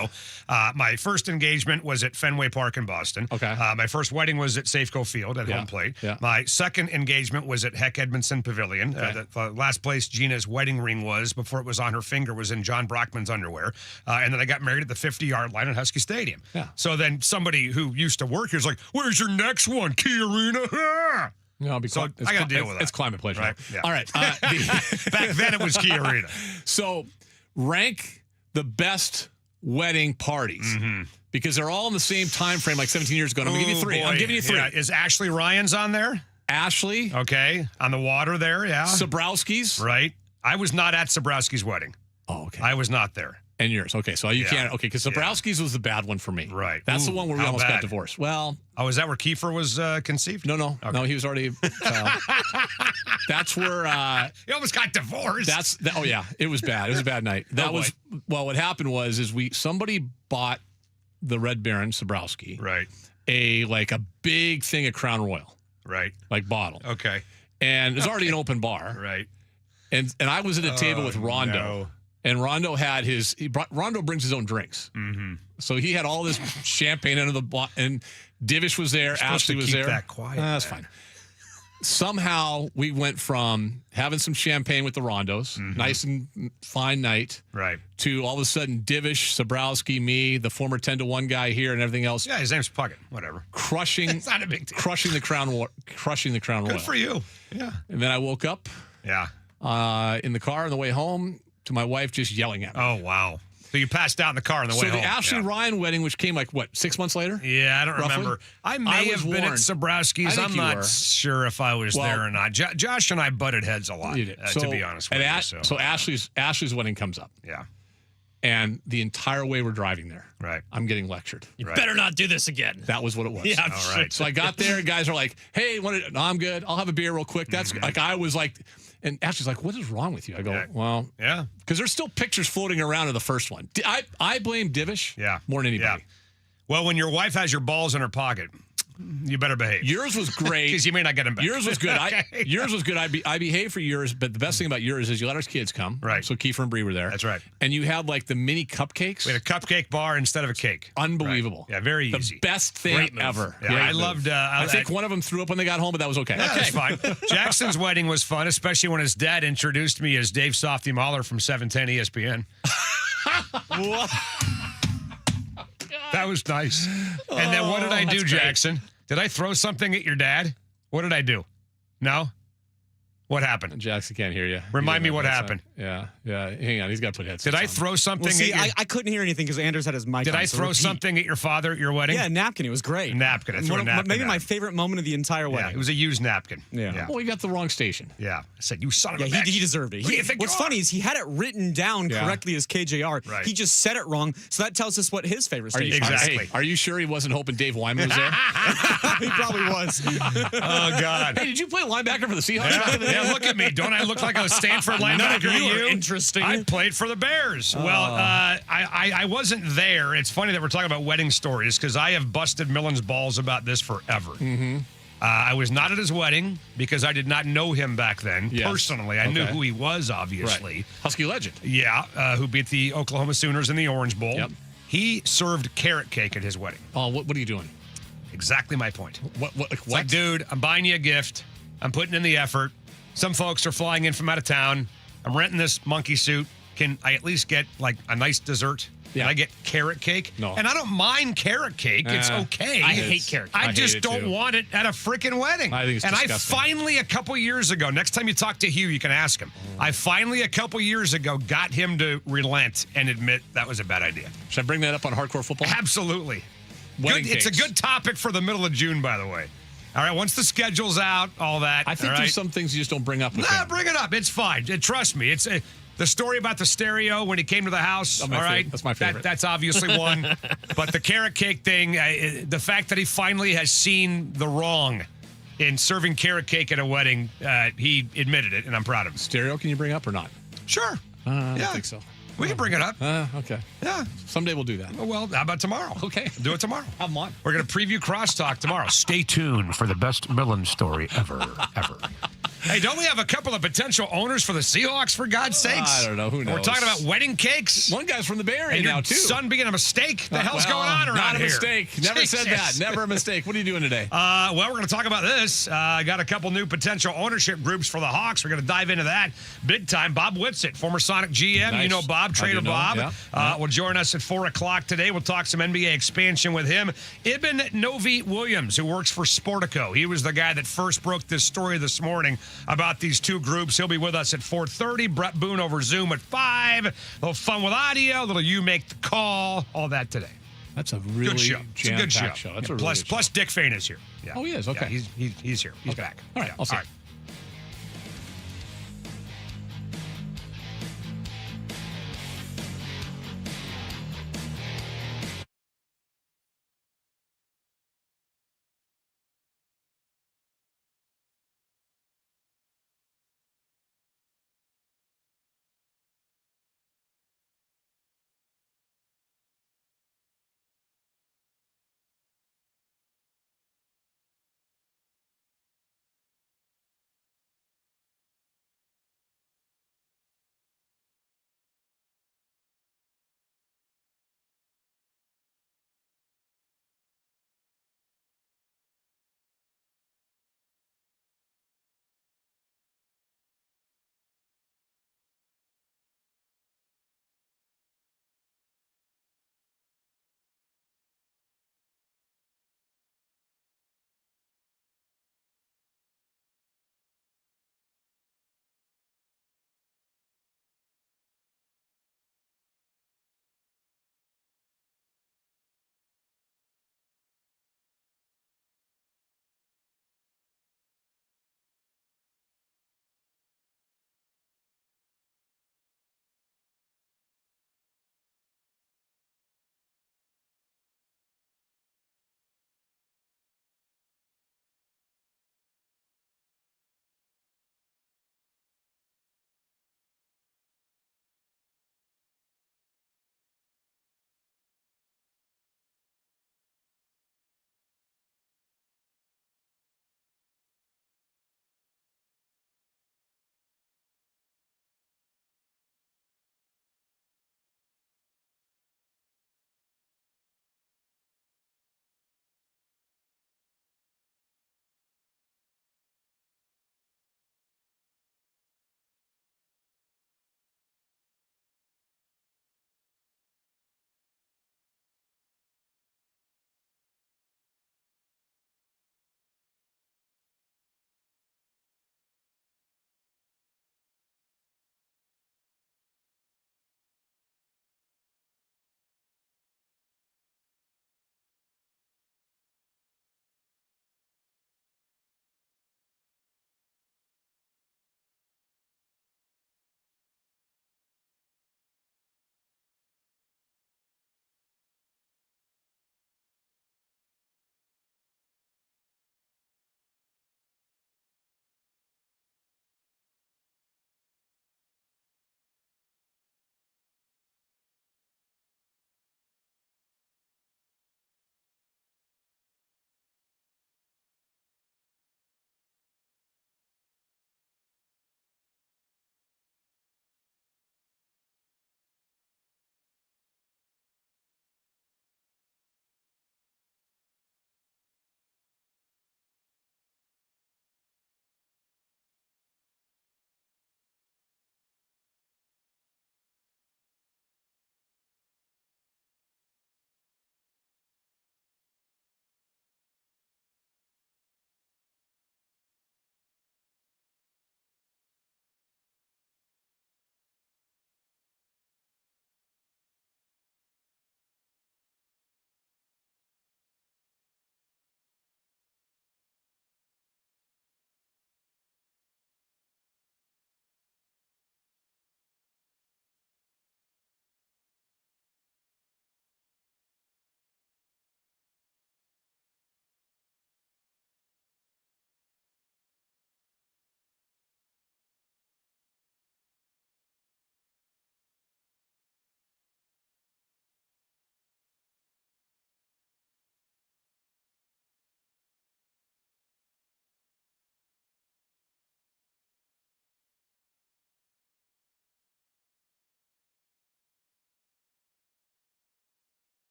know. My first engagement was at Fenway Park in Boston. Okay. My first wedding was at Safeco Field at home plate. Yeah. My second engagement was at Heck Edmondson Pavilion. Okay. The last place Gina's wedding ring was before it was on her finger was in John Brockman's underwear. And then I got married at the 50-yard line at Husky Stadium. Yeah. So then somebody who used to work here is like, where's your next one, Key Arena? No, I'll be So I got to deal with that. It's climate pleasure. Right, yeah. All right. Back then it was Key Arena. So rank the best wedding parties because they're all in the same time frame, like 17 years ago. And I'm going to give you three. Boy. I'm giving you three. Yeah. Is Ashley Ryan's on there? Ashley. Okay. On the water there, yeah. Sabrowski's. Right. I was not at Sabrowski's wedding. Oh, okay. I was not there. And yours. Okay, so you can't. Okay, because Sabrowski's was the bad one for me. Right. That's the one where we how almost bad? got divorced. Well. Oh, is that where Kiefer was conceived? No. Okay. No, he was already. That's where. He almost got divorced. Oh, yeah. It was bad. It was a bad night. That was. Well, what happened was somebody bought the Red Baron Sabrowski. Right. A big thing of Crown Royal. Right. Like bottle. Okay. And it was already an open bar. Right. And I was at a table with Rondo. No. And Rondo had Rondo brings his own drinks. Mm-hmm. So he had all this champagne under the and Divish was there, Ashley was keep there. That quiet. That's fine. Somehow we went from having some champagne with the Rondos, nice and fine night, right, to all of a sudden Divish, Sabrowski, me, the former 10-1 guy here, and everything else. Yeah, his name's Puckett. Whatever. Crushing. It's not a big deal. Crushing the Crown Royal. Good for you. Yeah. And then I woke up. Yeah. In the car on the way home to my wife just yelling at me. Oh wow. So you passed out in the car on the way home. So the Ashley Ryan wedding, which came 6 months later? Yeah, I don't remember. I may have been at Sabrowski's. I'm not sure if I was there or not. Josh and I butted heads a lot, to be honest with you. So Ashley's wedding comes up. Yeah. And the entire way we're driving there, right, I'm getting lectured. You better not do this again. That was what it was. Yeah, I'm all sure. right. So I got there, and guys are like, "Hey, no, I'm good. I'll have a beer real quick." That's I was like, and Ashley's like, "What is wrong with you?" I go, "Well, yeah, because there's still pictures floating around of the first one. I blame Divish, more than anybody. Yeah. Well, when your wife has your balls in her pocket, you better behave. Yours was great because you may not get them back. Yours was good. Okay. Yours was good. I behaved for yours, but the best thing about yours is you let our kids come. Right. So Kiefer and Bree were there. That's right. And you had the mini cupcakes. We had a cupcake bar instead of a cake. Unbelievable. Right. Yeah, very the easy. The best thing ever. Yeah, I loved. I think one of them threw up when they got home, but that was okay. Yeah, that's fine. Jackson's wedding was fun, especially when his dad introduced me as Dave Softy Mahler from 710 ESPN. What? That was nice. And then what did I do, Jackson? Did I throw something at your dad? What did I do? No? What happened? Jackson can't hear you. Remind me what happened. Yeah. Hang on. He's got to put headsets Did I on. throw something Well, see, at your... I couldn't hear anything because Anders had his mic Did on, I so throw repeat. something at your father at your wedding? Yeah, napkin. It was great. Napkin. I threw a napkin Maybe at my him. favorite moment of the entire wedding. Yeah, it was a used napkin. Yeah. Well, you got the wrong station. Yeah. I said, you son of Yeah, a bitch. he deserved it. Who do you think What's you are? funny is he had it written down correctly as KJR. Right. He just said it wrong, so that tells us what his favorite station is. Exactly. Are you sure he wasn't hoping Dave Wyman was there? He probably was. Oh, God. Hey, did you play linebacker for the Seahawks? back in the day? Yeah, look at me. Don't I look like a Stanford linebacker to you are you? interesting. I played for the Bears. Well, I wasn't there. It's funny that we're talking about wedding stories because I have busted Millen's balls about this forever. Mm-hmm. I was not at his wedding because I did not know him back then personally. I knew who he was, obviously. Right. Husky legend. Yeah, who beat the Oklahoma Sooners in the Orange Bowl. Yep. He served carrot cake at his wedding. Oh, what are you doing? Exactly my point. What? It's like, dude, I'm buying you a gift. I'm putting in the effort. Some folks are flying in from out of town. I'm renting this monkey suit. Can I at least get a nice dessert? Yeah. Can I get carrot cake? No. And I don't mind carrot cake. It's okay. I hate carrot cake. I hate just it don't too. want it at a freaking wedding. I think it's disgusting. I finally, a couple years ago, next time you talk to Hugh, you can ask him. I finally, a couple years ago, got him to relent and admit that was a bad idea. Should I bring that up on Hardcore Football? Absolutely. Wedding It's a cakes. good topic for the middle of June, by the way. All right, once the schedule's out, all that. I think all there's right? some things you just don't bring up with Nah, him. bring it up. It's fine. Trust me. It's the story about the stereo when he came to the house. That's All my right, favorite. That's my favorite. That's obviously one. But the carrot cake thing, the fact that he finally has seen the wrong in serving carrot cake at a wedding, he admitted it, and I'm proud of him. Stereo, can you bring up or not? Sure. I don't think so. We can bring it up. Okay. Yeah. Someday we'll do that. Well, how about tomorrow? Okay. Do it tomorrow. Have them on. We're going to preview Crosstalk tomorrow. Stay tuned for the best Millen story ever. Hey, don't we have a couple of potential owners for the Seahawks, for God's sakes? I don't know. Who knows? We're talking about wedding cakes. One guy's from the Bay Area And your now, too. son being a mistake? The hell's going on around Not a here? mistake. Never said that. Jesus. Never a mistake. What are you doing today? Well, we're going to talk about this. I got a couple new potential ownership groups for the Hawks. We're going to dive into that big time. Bob Witet, former Sonic GM. Nice. You know Bob, I Trader do know. Bob. Yeah. Will join us at 4 o'clock today. We'll talk some NBA expansion with him. Ibn Novi Williams, who works for Sportico. He was the guy that first broke this story this morning about these two groups. He'll be with us at 4:30. Brett Boone over Zoom at 5. A little fun with audio. A little you make the call. All that today. That's a really good show. It's a good show. jam-packed show. That's a really plus, good show. plus Dick Fain is here. Yeah. Oh, he is? Okay. Yeah, he's here. He's Okay. back. All right, Yeah. I'll see All you. right.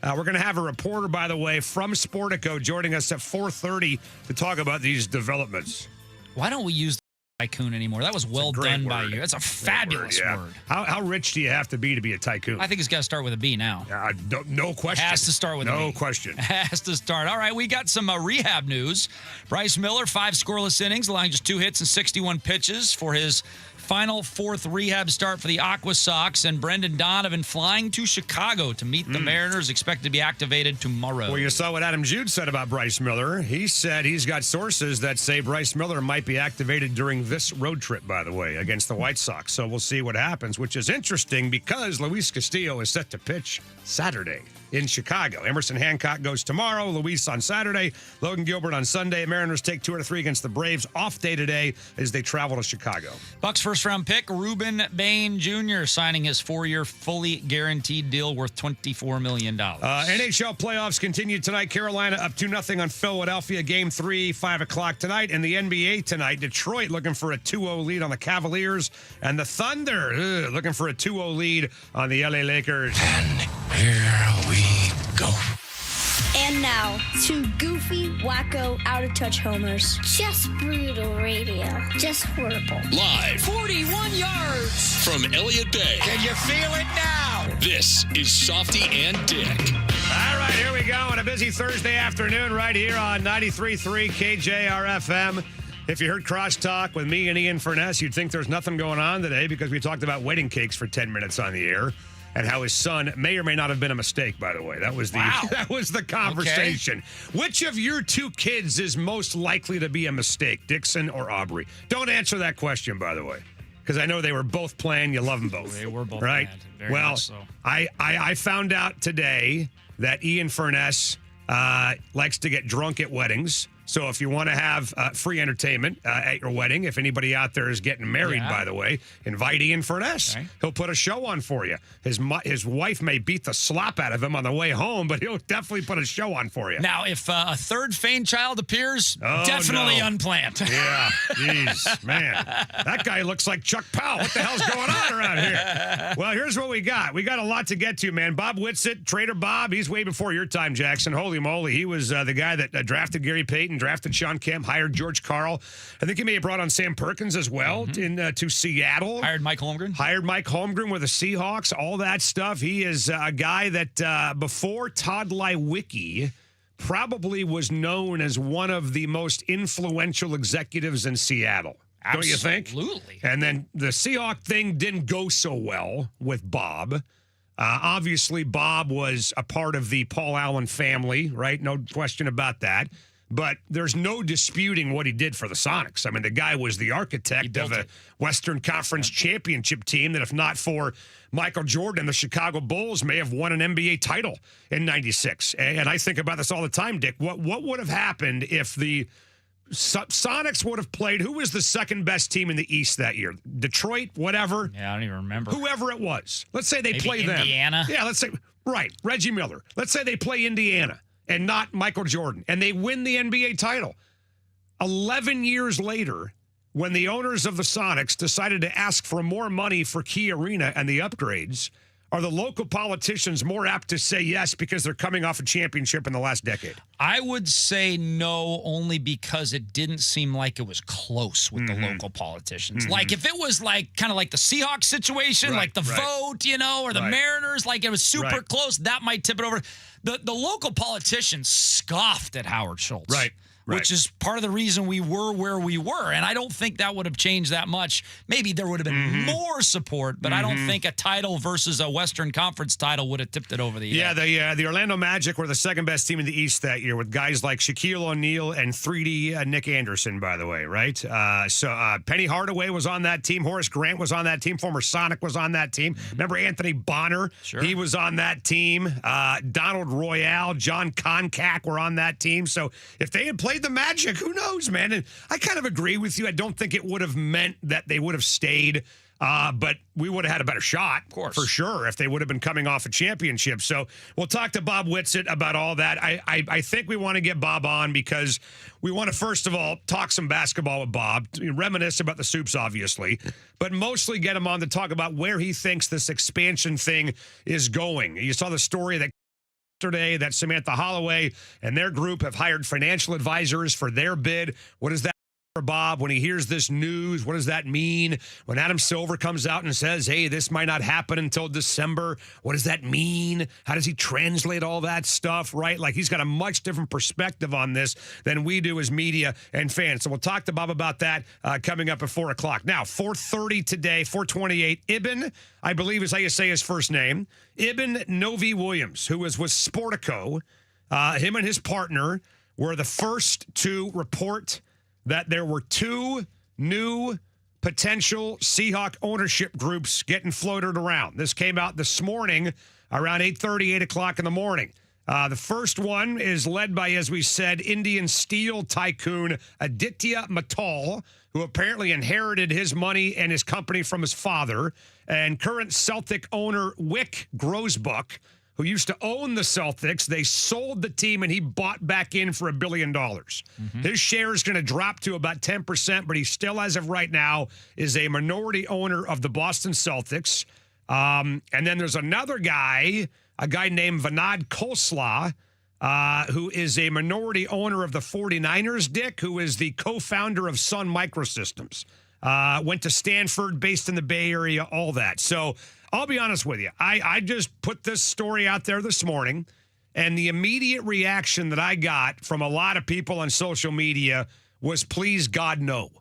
We're going to have a reporter, by the way, from Sportico joining us at 4:30 to talk about these developments. Why don't we use tycoon anymore? That was well done by you. That's a fabulous word. How rich do you have to be a tycoon? I think it's got to start with a B now. No question. Has to start with a B. No question. Has to start. All right, we got some rehab news. Bryce Miller, 5 scoreless innings, allowing just 2 hits and 61 pitches for his final 4th rehab start for the Aqua Sox, and Brendan Donovan flying to Chicago to meet the Mariners, expected to be activated tomorrow. Well, you saw what Adam Jude said about Bryce Miller. He said he's got sources that say Bryce Miller might be activated during this road trip, by the way, against the White Sox. So we'll see what happens, which is interesting because Luis Castillo is set to pitch Saturday in Chicago. Emerson Hancock goes tomorrow, Luis on Saturday, Logan Gilbert on Sunday. Mariners take 2 out of 3 against the Braves. Off day today as they travel to Chicago. Bucks first-round pick Reuben Bain Jr. signing his 4-year fully guaranteed deal worth $24 million. NHL playoffs continue tonight. Carolina up 2-0 on Philadelphia. Game 3, 5 o'clock tonight. And the NBA tonight, Detroit looking for a 2-0 lead on the Cavaliers. And the Thunder looking for a 2-0 lead on the LA Lakers. And here we go. And now, 2 goofy, wacko, out-of-touch homers. Just brutal radio. Just horrible. Live 41 yards. from Elliott Bay. Can you feel it now? This is Softy and Dick. All right, here we go on a busy Thursday afternoon right here on 93.3 KJR FM. If you heard Crosstalk with me and Ian Furness, you'd think there's nothing going on today because we talked about wedding cakes for 10 minutes on the air. And how his son may or may not have been a mistake, by the way. That was the conversation. Okay. Which of your 2 kids is most likely to be a mistake, Dixon or Aubrey? Don't answer that question, by the way, because I know they were both playing. You love them both. They were both right. Very well, much so. I found out today that Ian Furness likes to get drunk at weddings. So if you want to have free entertainment at your wedding, if anybody out there is getting married, by the way, invite Ian Furness. Okay. He'll put a show on for you. His wife may beat the slop out of him on the way home, but he'll definitely put a show on for you. Now, if a third feigned child appears, definitely unplanned. Yeah, jeez, man. That guy looks like Chuck Powell. What the hell's going on around here? Well, here's what we got. We got a lot to get to, man. Bob Witet, Trader Bob, he's way before your time, Jackson. Holy moly. He was the guy that drafted Gary Payton, drafted Sean Kemp, hired George Karl. I think he may have brought on Sam Perkins as well to Seattle. Hired Mike Holmgren with the Seahawks, all that stuff. He is a guy that before Todd Lewicki probably was known as one of the most influential executives in Seattle. Don't you think? Absolutely. And then the Seahawk thing didn't go so well with Bob. Obviously, Bob was a part of the Paul Allen family, right? No question about that. But there's no disputing what he did for the Sonics. I mean, the guy was the architect of a Western Conference championship team that, if not for Michael Jordan, the Chicago Bulls may have won an NBA title in '96. And I think about this all the time, Dick. What would have happened if the Sonics would have played? Who was the second best team in the East that year? Detroit, whatever. Yeah, I don't even remember. Whoever it was. Let's say they play them. Indiana. Yeah, let's say, right, Reggie Miller. Let's say they play Indiana and not Michael Jordan, and they win the NBA title. 11 years later, when the owners of the Sonics decided to ask for more money for Key Arena and the upgrades, are the local politicians more apt to say yes because they're coming off a championship in the last decade? I would say no, only because it didn't seem like it was close with the local politicians. Like if it was like kind of like the Seahawks situation, like the vote, or the Mariners, like it was super close, that might tip it over. The local politicians scoffed at Howard Schultz. Which is part of the reason we were where we were. And I don't think that would have changed that much. Maybe there would have been more support, but I don't think a title versus a Western Conference title would have tipped it over the edge. The Orlando Magic were the second best team in the East that year with guys like Shaquille O'Neal and 3D Nick Anderson, by the way, right? So Penny Hardaway was on that team. Horace Grant was on that team. Former Sonic was on that team. Remember Anthony Bonner? Sure. He was on that team. Donald Royale, John Concac were on that team. So if they had played the Magic, who knows, man? And I kind of agree with you. I don't think it would have meant that they would have stayed, but we would have had a better shot, of course, for sure, if they would have been coming off a championship. So we'll talk to Bob Witet about all that. I think we want to get Bob on because we want to, first of all, talk some basketball with Bob, reminisce about the Soups, obviously, but mostly get him on to talk about where he thinks this expansion thing is going. You saw the story that yesterday that Samantha Holloway and their group have hired financial advisors for their bid. What does that for Bob when he hears this news? What does that mean? When Adam Silver comes out and says, hey, this might not happen until December, what does that mean? How does he translate all that stuff, right? Like, he's got a much different perspective on this than we do as media and fans. So we'll talk to Bob about that coming up at 4 o'clock. Now, 4:30 today, 4:28, Ibn, I believe is how you say his first name, Ibn Novi Williams, who was with Sportico, him and his partner were the first to report that there were 2 new potential Seahawk ownership groups getting floated around. This came out this morning around 8:30, 8 o'clock in the morning. The first one is led by, as we said, Indian steel tycoon Aditya Mittal, who apparently inherited his money and his company from his father, and current Celtic owner Wyc Grousbeck, who used to own the Celtics. They sold the team, and he bought back in for $1 billion. His share is going to drop to about 10%, but he still, as of right now, is a minority owner of the Boston Celtics. And then there's another guy, a guy named Vinod Khosla, who is a minority owner of the 49ers, Dick, who is the co-founder of Sun Microsystems. Went to Stanford, based in the Bay Area, all that. So I'll be honest with you. I just put this story out there this morning, and the immediate reaction that I got from a lot of people on social media was, please, God, no.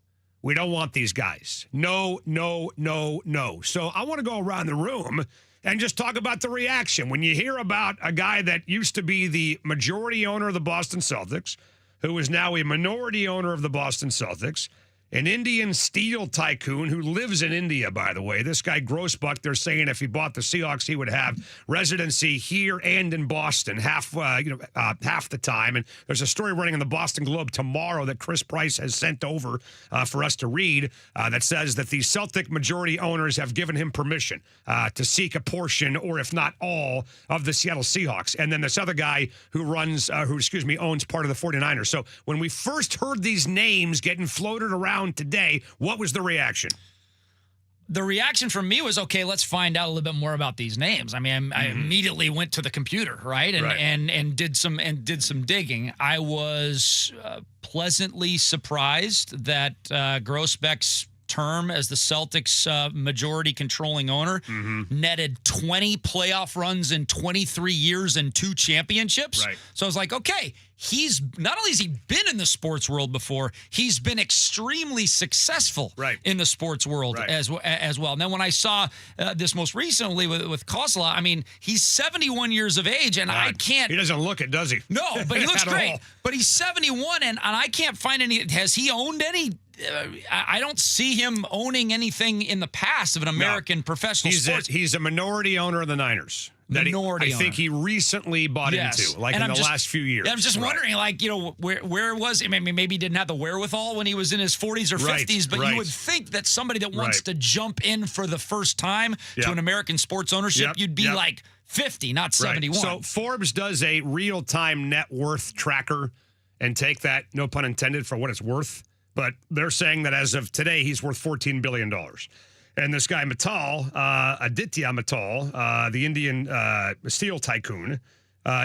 We don't want these guys. No, no, no, no. So I want to go around the room and just talk about the reaction. When you hear about a guy that used to be the majority owner of the Boston Celtics, who is now a minority owner of the Boston Celtics, an Indian steel tycoon who lives in India, by the way. This guy, Grousbeck, they're saying if he bought the Seahawks, he would have residency here and in Boston half the time. And there's a story running in the Boston Globe tomorrow that Chris Price has sent over for us to read that says that the Celtic majority owners have given him permission to seek a portion, or if not all, of the Seattle Seahawks. And then this other guy who owns part of the 49ers. So when we first heard these names getting floated around today, what was the reaction? The reaction from me was, okay, let's find out a little bit more about these names. I mean, I immediately went to the computer, right? And did some digging. I was pleasantly surprised that Grousbeck's term as the Celtics majority controlling owner netted 20 playoff runs in 23 years and 2 championships. Right. So I was like, okay, he's not only has he been in the sports world before, he's been extremely successful in the sports world as well. And then when I saw this most recently with Khosla, I mean, he's 71 years of age, and I can't. He doesn't look it, does he? No, but he looks great. But he's 71, and I can't find any. Has he owned any? I don't see him owning anything in the past of an American professional sports. He's a minority owner of the Niners. I think he recently bought into, like, in the last few years. I'm just wondering, like, you know, where was he? Maybe he didn't have the wherewithal when he was in his 40s or 50s, but you would think that somebody that wants to jump in for the first time to an American sports ownership, you'd be like 50, not 71. So Forbes does a real-time net worth tracker, and take that, no pun intended, for what it's worth. But they're saying that as of today, he's worth $14 billion. And this guy, Mittal, Aditya Mittal, the Indian steel tycoon,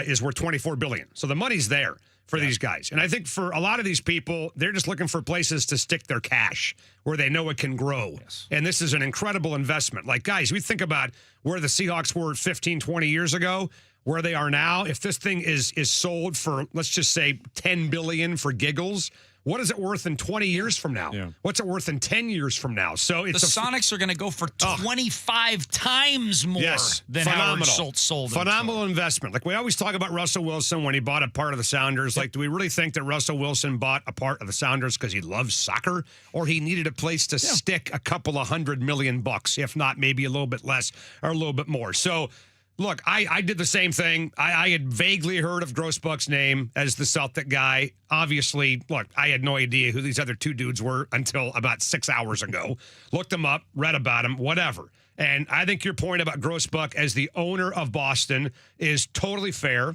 is worth $24 billion. So the money's there for these guys. And I think for a lot of these people, they're just looking for places to stick their cash where they know it can grow. And this is an incredible investment. Like, guys, we think about where the Seahawks were 15, 20 years ago, where they are now. If this thing is sold for, let's just say, $10 billion for giggles, what is it worth in 20 years from now? What's it worth in 10 years from now? So it's the Sonics are going to go for 25 times more than Howard Schultz sold them. Phenomenal investment. Like, we always talk about Russell Wilson when he bought a part of the Sounders. Like, do we really think that Russell Wilson bought a part of the Sounders because he loves soccer, or he needed a place to stick a couple of $100 million bucks, if not maybe a little bit less or a little bit more? So, look, I did the same thing. I had vaguely heard of Grousbeck's name as the Celtic guy. Obviously, look, I had no idea who these other 2 dudes were until about 6 hours ago. Looked them up, read about them, whatever. And I think your point about Grousbeck as the owner of Boston is totally fair.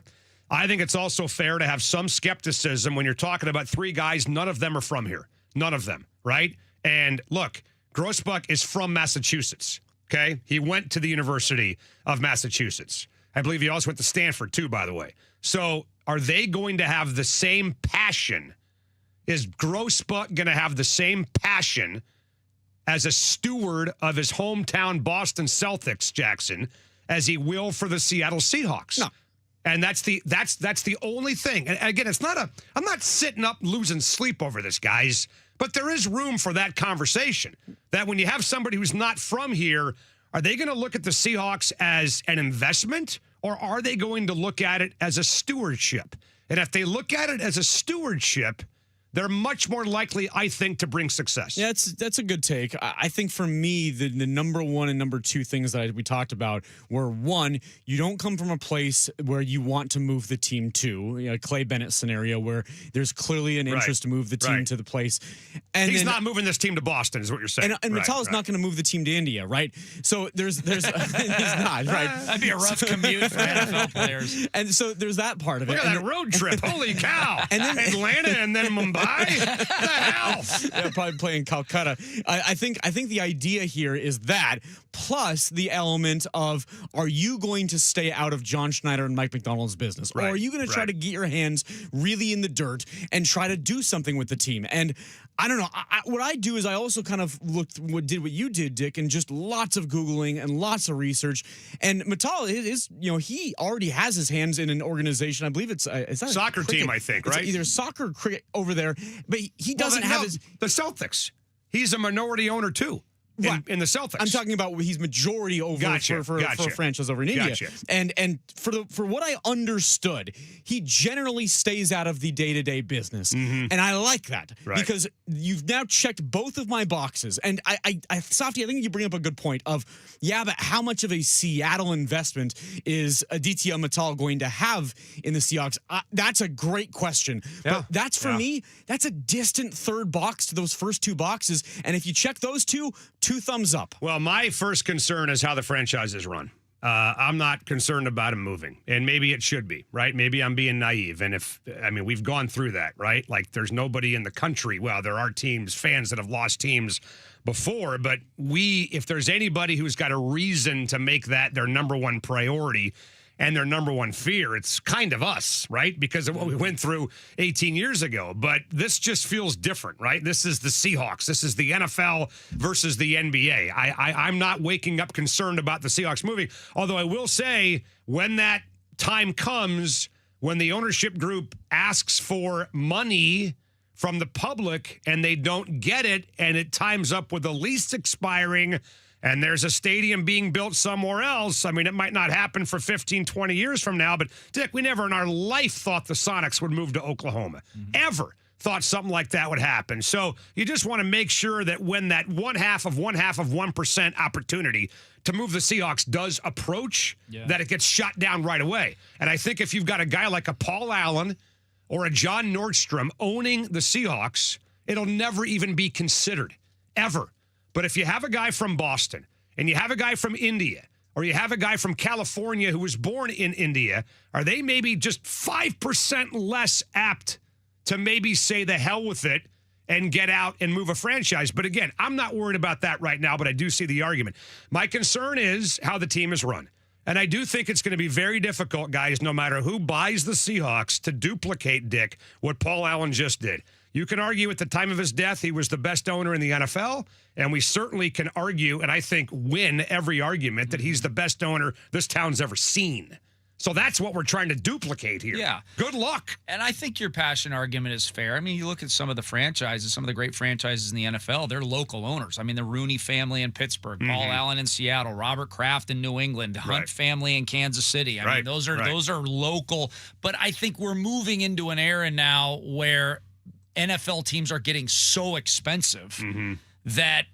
I think it's also fair to have some skepticism when you're talking about 3 guys. None of them are from here. None of them, right? And look, Grousbeck is from Massachusetts. Okay, he went to the University of Massachusetts. I believe he also went to Stanford, too, by the way. So are they going to have the same passion? Is Grossbuck going to have the same passion as a steward of his hometown Boston Celtics, Jackson, as he will for the Seattle Seahawks? No. And that's the only thing. And again, I'm not sitting up losing sleep over this, guys, but there is room for that conversation. That when you have somebody who's not from here, are they going to look at the Seahawks as an investment, or are they going to look at it as a stewardship? And if they look at it as a stewardship, they're much more likely, I think, to bring success. Yeah, that's a good take. I think for me, the number one and number two things that we talked about were, one, you don't come from a place where you want to move the team to, you know, Clay Bennett scenario where there's clearly an interest to move the team to the place. And he's not moving this team to Boston, is what you're saying. And Metal's not going to move the team to India, right? So there's he's not, right? That'd be a rough commute for NFL players. And so there's that part of it. Look at that road trip. Holy cow. And then Atlanta and then Mumbai. What the hell? Yeah, probably playing Calcutta. I think the idea here is that, plus the element of, are you going to stay out of John Schneider and Mike McDonald's business? Or are you going to try to get your hands really in the dirt and try to do something with the team? And I don't know. What I do is I also kind of did what you did, Dick, and just lots of Googling and lots of research. And Metal is, he already has his hands in an organization. I believe it's not soccer team, I think, right? It's either soccer or cricket over there, but he doesn't have his. The Celtics. He's a minority owner too. In the Celtics. I'm talking about he's majority over for a franchise over in India. And for what I understood, he generally stays out of the day-to-day business. And I like that because you've now checked both of my boxes. And Softy, I think you bring up a good point of, but how much of a Seattle investment is Aditya Mittal going to have in the Seahawks? That's a great question. But that's, for me, that's a distant third box to those first two boxes. And if you check those two thumbs up. Well, my first concern is how the franchise is run. I'm not concerned about him moving, and maybe it should be, right? Maybe I'm being naive, and we've gone through that, right? Like, there's nobody in the country. Well, there are fans that have lost teams before, but if there's anybody who's got a reason to make that their number one priority and their number one fear, it's kind of us, right? Because of what we went through 18 years ago. But this just feels different, right? This is the Seahawks. This is the NFL versus the NBA. I'm not waking up concerned about the Seahawks moving. Although I will say, when that time comes, when the ownership group asks for money from the public and they don't get it, and it times up with the lease expiring, and there's a stadium being built somewhere else. I mean, it might not happen for 15, 20 years from now, but Dick, we never in our life thought the Sonics would move to Oklahoma. Ever thought something like that would happen. So you just want to make sure that when that one half of 1% opportunity to move the Seahawks does approach, that it gets shot down right away. And I think if you've got a guy like a Paul Allen or a John Nordstrom owning the Seahawks, it'll never even be considered, ever. But if you have a guy from Boston and you have a guy from India, or you have a guy from California who was born in India, are they maybe just 5% less apt to maybe say the hell with it and get out and move a franchise? But again, I'm not worried about that right now, but I do see the argument. My concern is how the team is run. And I do think it's going to be very difficult, guys, no matter who buys the Seahawks, to duplicate, Dick, what Paul Allen just did. You can argue at the time of his death he was the best owner in the NFL, and we certainly can argue, and I think win every argument, that he's the best owner this town's ever seen. So that's what we're trying to duplicate here. Yeah. Good luck. And I think your passion argument is fair. I mean, you look at some of the franchises, some of the great franchises in the NFL, they're local owners. I mean, the Rooney family in Pittsburgh, Paul Allen in Seattle, Robert Kraft in New England, Hunt family in Kansas City. I mean, those are local. But I think we're moving into an era now where NFL teams are getting so expensive that,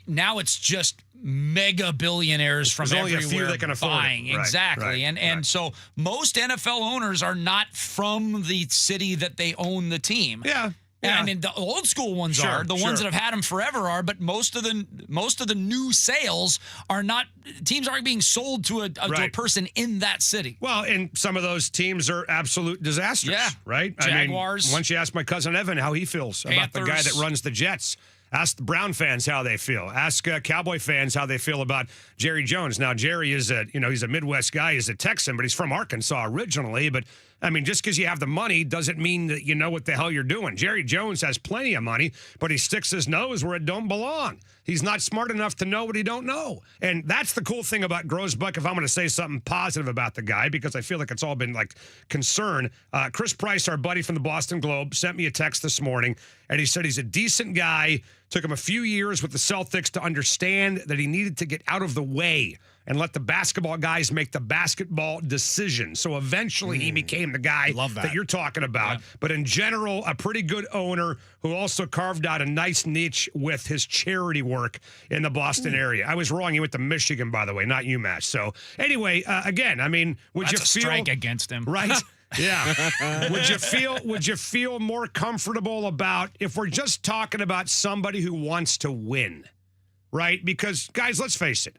now it's just mega billionaires from There's only everywhere a few that can afford buying. it. Exactly. And so most NFL owners are not from the city that they own the team. Yeah. I mean, the old school ones are. The ones that have had them forever are. But most of the new sales are not. Teams aren't being sold to a person in that city. Well, and some of those teams are absolute disasters. Yeah. Right? Jaguars. I mean, once you ask my cousin Evan how he feels about the guy that runs the Jets, Ask the Brown fans how they feel. Ask Cowboy fans how they feel about Jerry Jones. Now, Jerry is he's a Midwest guy. He's a Texan, but he's from Arkansas originally. But, I mean, just because you have the money doesn't mean that you know what the hell you're doing. Jerry Jones has plenty of money, but he sticks his nose where it don't belong. He's not smart enough to know what he don't know. And that's the cool thing about Grosbuck, if I'm going to say something positive about the guy, because I feel like it's all been like concern. Chris Price, our buddy from the Boston Globe, sent me a text this morning, and he said he's a decent guy. Took him a few years with the Celtics to understand that he needed to get out of the way and let the basketball guys make the basketball decisions. So eventually he became the guy that you're talking about. Yeah. But in general, a pretty good owner who also carved out a nice niche with his charity work in the Boston area. I was wrong. He went to Michigan, by the way, not UMass. So anyway, again, I mean, would you feel... strike against him. Right? Yeah. Would you feel more comfortable about if we're just talking about somebody who wants to win, right? Because, guys, let's face it.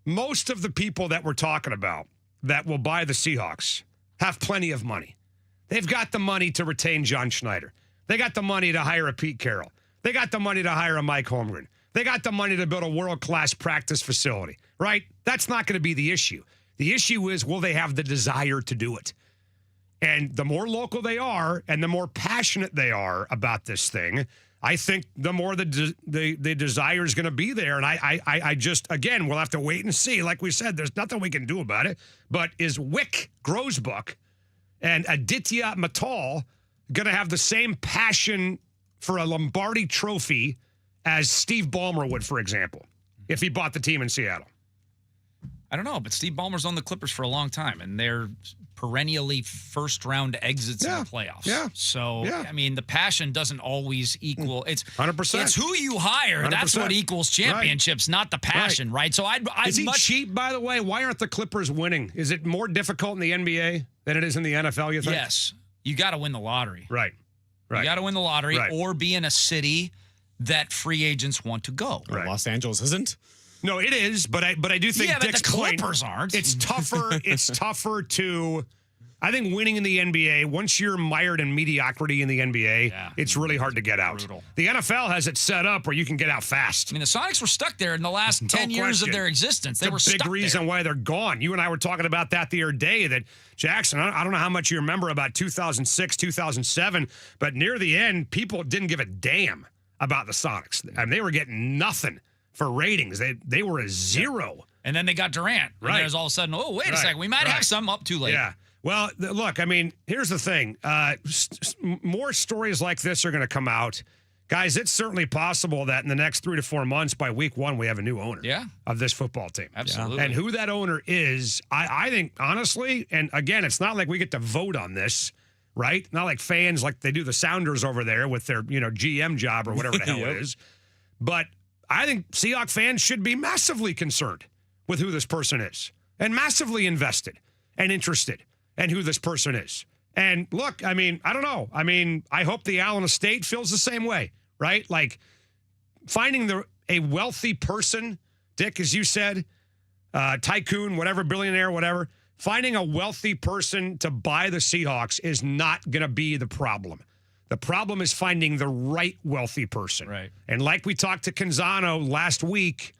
Most of the people that we're talking about that will buy the Seahawks have plenty of money. They've got the money to retain John Schneider. They got the money to hire a Pete Carroll. They got the money to hire a Mike Holmgren. They got the money to build a world-class practice facility, right? That's not going to be the issue. The issue is, will they have the desire to do it? And the more local they are and the more passionate they are about this thing, I think the more the desire is going to be there. And I just, again, we'll have to wait and see. Like we said, there's nothing we can do about it. But is Wick Grosbuck and Aditya Mittal going to have the same passion for a Lombardi trophy as Steve Ballmer would, for example, if he bought the team in Seattle? I don't know, but Steve Ballmer's on the Clippers for a long time, and they're perennially first-round exits in the playoffs. Yeah. So, I mean, the passion doesn't always equal. It's 100%. It's who you hire. 100%. That's what equals championships, not the passion, right? So Is he cheap, by the way? Why aren't the Clippers winning? Is it more difficult in the NBA than it is in the NFL, you think? Yes. You got to win the lottery. Right. You got to win the lottery or be in a city that free agents want to go. Right. Los Angeles isn't? No, it is, but I do think Dick's but the Clippers aren't. It's tougher. It's tougher to. I think winning in the NBA, once you're mired in mediocrity in the NBA, it's really hard to get out. Brutal. The NFL has it set up where you can get out fast. I mean, the Sonics were stuck there in the last 10 years of their existence. They were stuck there. Big reason why they're gone. You and I were talking about that the other day, that Jackson, I don't know how much you remember about 2006, 2007, but near the end, people didn't give a damn about the Sonics. I mean, they were getting nothing for ratings. They were a zero. And then they got Durant. Right. And there's all of a sudden, oh, wait a second, we might have some up too late. Yeah. Well, look, I mean, here's the thing. More stories like this are going to come out. Guys, it's certainly possible that in the next 3 to 4 months, by week 1, we have a new owner of this football team. Absolutely. And who that owner is, I think, honestly, and again, it's not like we get to vote on this, right? Not like fans like they do the Sounders over there with their, GM job or whatever the hell it is. But I think Seahawks fans should be massively concerned with who this person is and massively invested and interested in who this person is. And look, I mean, I don't know. I mean, I hope the Allen estate feels the same way, right? Like finding a wealthy person, Dick, as you said, tycoon, whatever, billionaire, whatever, finding a wealthy person to buy the Seahawks is not going to be the problem. The problem is finding the right wealthy person. Right. And like we talked to Canzano last week,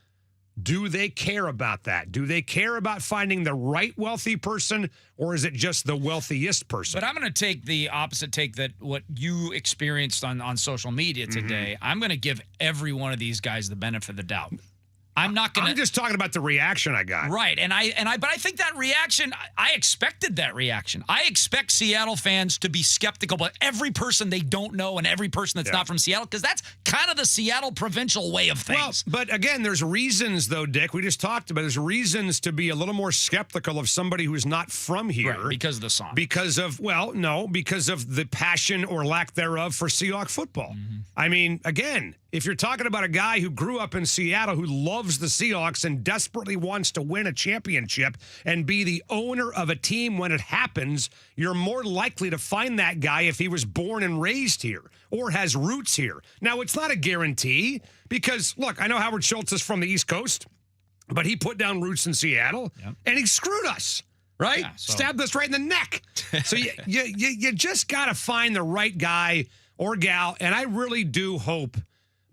do they care about that? Do they care about finding the right wealthy person, or is it just the wealthiest person? But I'm going to take the opposite take that what you experienced on social media today. I'm going to give every one of these guys the benefit of the doubt. I'm not going to. I'm just talking about the reaction I got. Right. But I think that reaction, I expected that reaction. I expect Seattle fans to be skeptical about every person they don't know and every person that's not from Seattle, because that's kind of the Seattle provincial way of things. Well, but again, there's reasons, though, Dick. We just talked about there's reasons to be a little more skeptical of somebody who's not from here. Right, because of the song. Because of the passion or lack thereof for Seahawks football. I mean, again, if you're talking about a guy who grew up in Seattle who loves the Seahawks and desperately wants to win a championship and be the owner of a team when it happens, you're more likely to find that guy if he was born and raised here or has roots here. Now, it's not a guarantee because, look, I know Howard Schultz is from the East Coast, but he put down roots in Seattle and he screwed us. Right? Yeah, Stabbed us right in the neck. So you just got to find the right guy or gal, and I really do hope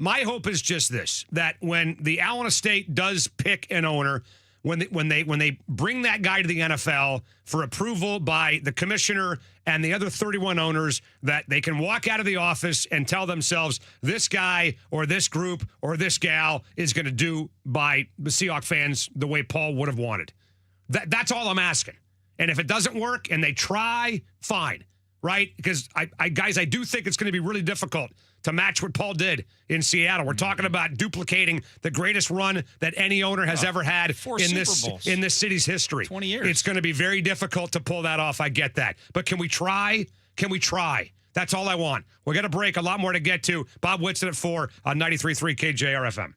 my hope is just this, that when the Allen estate does pick an owner, when they bring that guy to the NFL for approval by the commissioner and the other 31 owners, that they can walk out of the office and tell themselves this guy or this group or this gal is going to do by the Seahawks fans the way Paul would have wanted. That's all I'm asking. And if it doesn't work and they try, fine, right? Because I do think it's going to be really difficult to match what Paul did in Seattle. We're talking about duplicating the greatest run that any owner has ever had in this city's history. 20 years. It's going to be very difficult to pull that off. I get that. But can we try? Can we try? That's all I want. We're going to break. A lot more to get to. Bob Witet at 4 on 93.3 KJR FM.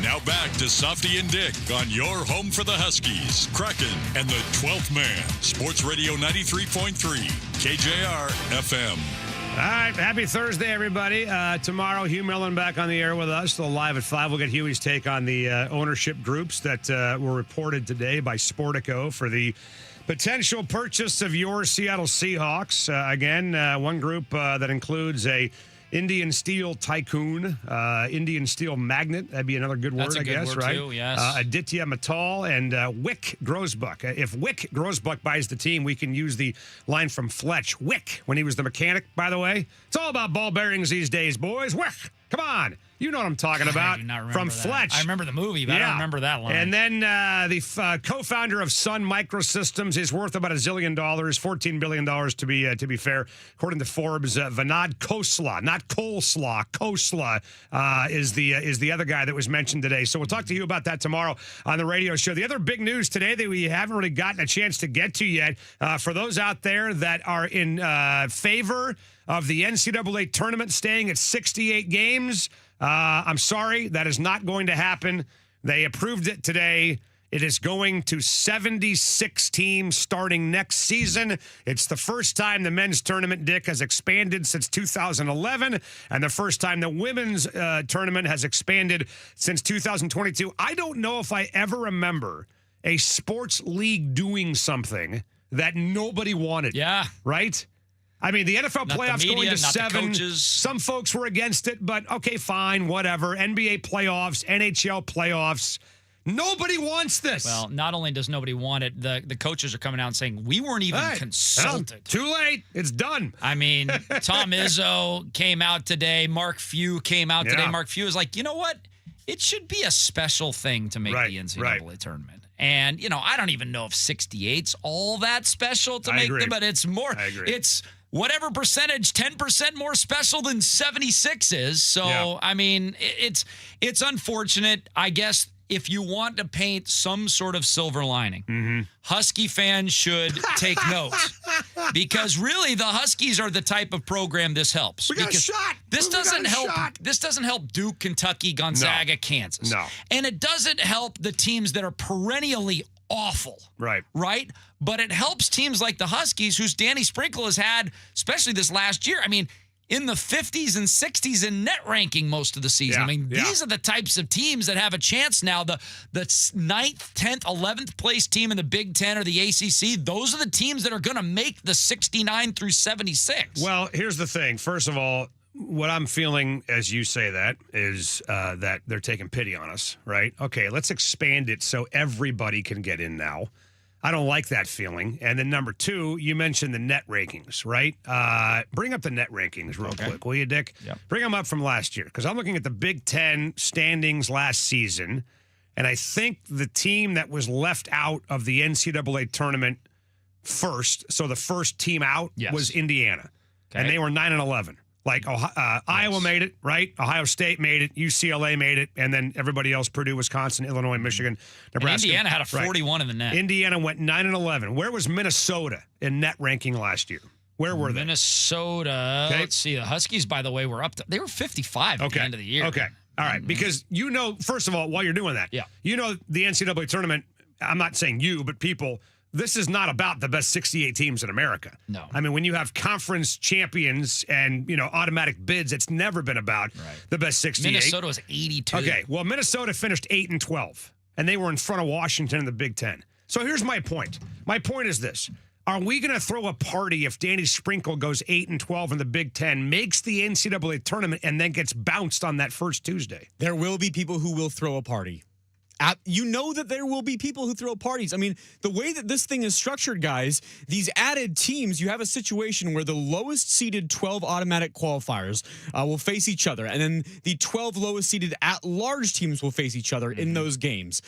Now back to Softy and Dick on your home for the Huskies, Kraken, and the 12th man. Sports Radio 93.3 KJR FM. All right, happy Thursday, everybody. Tomorrow, Hugh Millen back on the air with us. Still live at 5. We'll get Huey's take on the ownership groups that were reported today by Sportico for the potential purchase of your Seattle Seahawks. Again, one group that includes a Indian Steel Tycoon, Indian Steel Magnet. That'd be another good word, That's a I good guess, word right? too, yes. Aditya Mittal and Wick Grosbuck. If Wick Grosbuck buys the team, we can use the line from Fletch. Wick, when he was the mechanic, by the way. It's all about ball bearings these days, boys. Wick, come on. You know what I'm talking about. I do not remember from that. Fletch. I remember the movie, but I don't remember that line. And then the co-founder of Sun Microsystems is worth about $1 zillion, $14 billion to be fair, according to Forbes. Vinod Khosla, not Coleslaw, Khosla is the other guy that was mentioned today. So we'll talk to you about that tomorrow on the radio show. The other big news today that we haven't really gotten a chance to get to yet, for those out there that are in favor of the NCAA tournament staying at 68 games. I'm sorry, that is not going to happen. They approved it today. It is going to 76 teams starting next season. It's the first time the men's tournament, Dick, has expanded since 2011, and the first time the women's tournament has expanded since 2022. I don't know if I ever remember a sports league doing something that nobody wanted. Yeah. Right? I mean, the NFL Not the playoffs media, going to not the 7. coaches. Some folks were against it, but okay, fine, whatever. NBA playoffs, NHL playoffs. Nobody wants this. Well, not only does nobody want it, the coaches are coming out and saying, we weren't even consulted. Well, too late. It's done. I mean, Tom Izzo came out today. Mark Few came out today. Mark Few is like, you know what? It should be a special thing to make the NCAA tournament. And, I don't even know if 68's all that special to make them, but it's more. I agree. It's whatever percentage, 10% more special than 76 is. So, I mean, it's unfortunate. I guess if you want to paint some sort of silver lining, Husky fans should take note. Because really, the Huskies are the type of program this helps. We got a shot. This doesn't help Duke, Kentucky, Gonzaga, Kansas. No. And it doesn't help the teams that are perennially awful. Right. Right? But it helps teams like the Huskies, whose Danny Sprinkle has had, especially this last year. I mean, in the 50s and 60s in net ranking most of the season. I mean, these are the types of teams that have a chance now. The 9th, 10th, 11th place team in the Big Ten or the ACC, those are the teams that are going to make the 69 through 76. Well, here's the thing. First of all, what I'm feeling as you say that is that they're taking pity on us, right? Okay, let's expand it so everybody can get in now. I don't like that feeling. And then number 2, you mentioned the net rankings, right? Bring up the net rankings real quick, will you, Dick? Yep. Bring them up from last year, because I'm looking at the Big Ten standings last season, and I think the team that was left out of the NCAA tournament first, so the first team out was Indiana, and they were 9-11. Like Iowa made it, right? Ohio State made it, UCLA made it, and then everybody else, Purdue, Wisconsin, Illinois, Michigan, Nebraska. And Indiana had a 41 in the net. Indiana went 9-11. Where was Minnesota in net ranking last year? Where were they? Minnesota. Let's see. The Huskies, by the way, were they were 55 at the end of the year. Okay. All right. Because first of all, while you're doing that, the NCAA tournament, I'm not saying you, but people, this is not about the best 68 teams in America. No. I mean, when you have conference champions and, automatic bids, it's never been about the best 68. Minnesota was 82. Okay. Well, Minnesota finished 8-12, and they were in front of Washington in the Big Ten. So here's my point. My point is this. Are we going to throw a party if Danny Sprinkle goes 8-12 in the Big Ten, makes the NCAA tournament, and then gets bounced on that first Tuesday? There will be people who will throw a party. You know that there will be people who throw parties. I mean, the way that this thing is structured, guys, these added teams, you have a situation where the lowest seeded 12 automatic qualifiers will face each other, and then the 12 lowest seeded at-large teams will face each other in those games.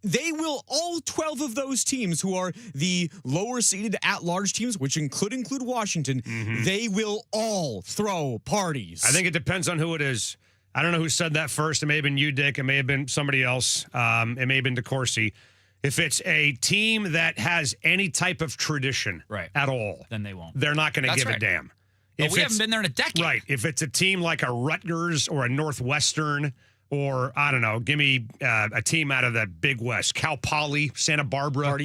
They will, all 12 of those teams who are the lower seeded at-large teams, which include Washington, they will all throw parties. I think it depends on who it is. I don't know who said that first. It may have been you, Dick. It may have been somebody else. It may have been DeCourcy. If it's a team that has any type of tradition at all, then they won't. They're not going to give a damn. But we haven't been there in a decade. Right. If it's a team like a Rutgers or a Northwestern or I don't know, give me a team out of the Big West, Cal Poly, Santa Barbara.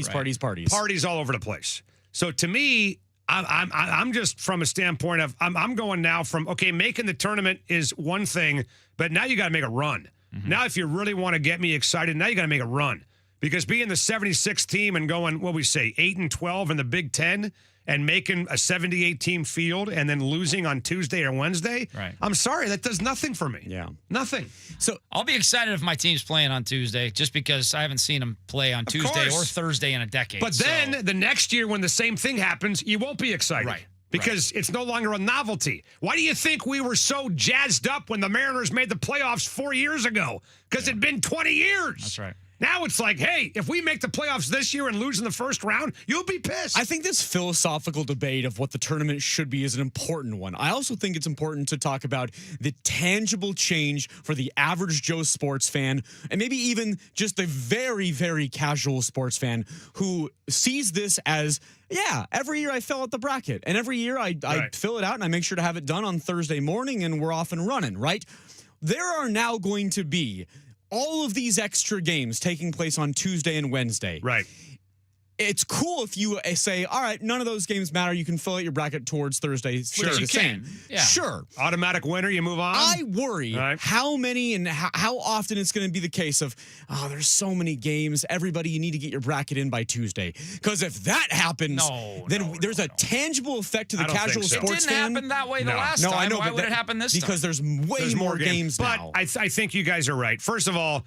Parties all over the place. So to me, I'm just from a standpoint of I'm going now from, okay, making the tournament is one thing, but now you got to make a run. Now, if you really want to get me excited, now you got to make a run. Because being the 76th team and going, what we say, 8-12 in the Big Ten and making a 78-team field and then losing on Tuesday or Wednesday, I'm sorry, that does nothing for me. Yeah. Nothing. So I'll be excited if my team's playing on Tuesday, just because I haven't seen them play on Tuesday or Thursday in a decade. But then the next year when the same thing happens, you won't be excited. Right. Because it's no longer a novelty. Why do you think we were so jazzed up when the Mariners made the playoffs 4 years ago? Because it'd been 20 years. That's right. Now it's like, hey, if we make the playoffs this year and lose in the first round, you'll be pissed. I think this philosophical debate of what the tournament should be is an important one. I also think it's important to talk about the tangible change for the average Joe sports fan, and maybe even just a very, very casual sports fan who sees this as, yeah, every year I fill out the bracket, and every year I fill it out and I make sure to have it done on Thursday morning, and we're off and running, right? There are now going to be all of these extra games taking place on Tuesday and Wednesday. Right. It's cool if you say, all right, none of those games matter. You can fill out your bracket towards Thursday. Sure, you you can. Yeah. Sure. Automatic winner, you move on. I worry how many and how often it's going to be the case of, oh, there's so many games. Everybody, you need to get your bracket in by Tuesday. Because if that happens, then there's a tangible effect to the casual sports fan. It didn't happen that way the last time. I know, Why would it happen this time? Because there's way more games now. But I think you guys are right. First of all,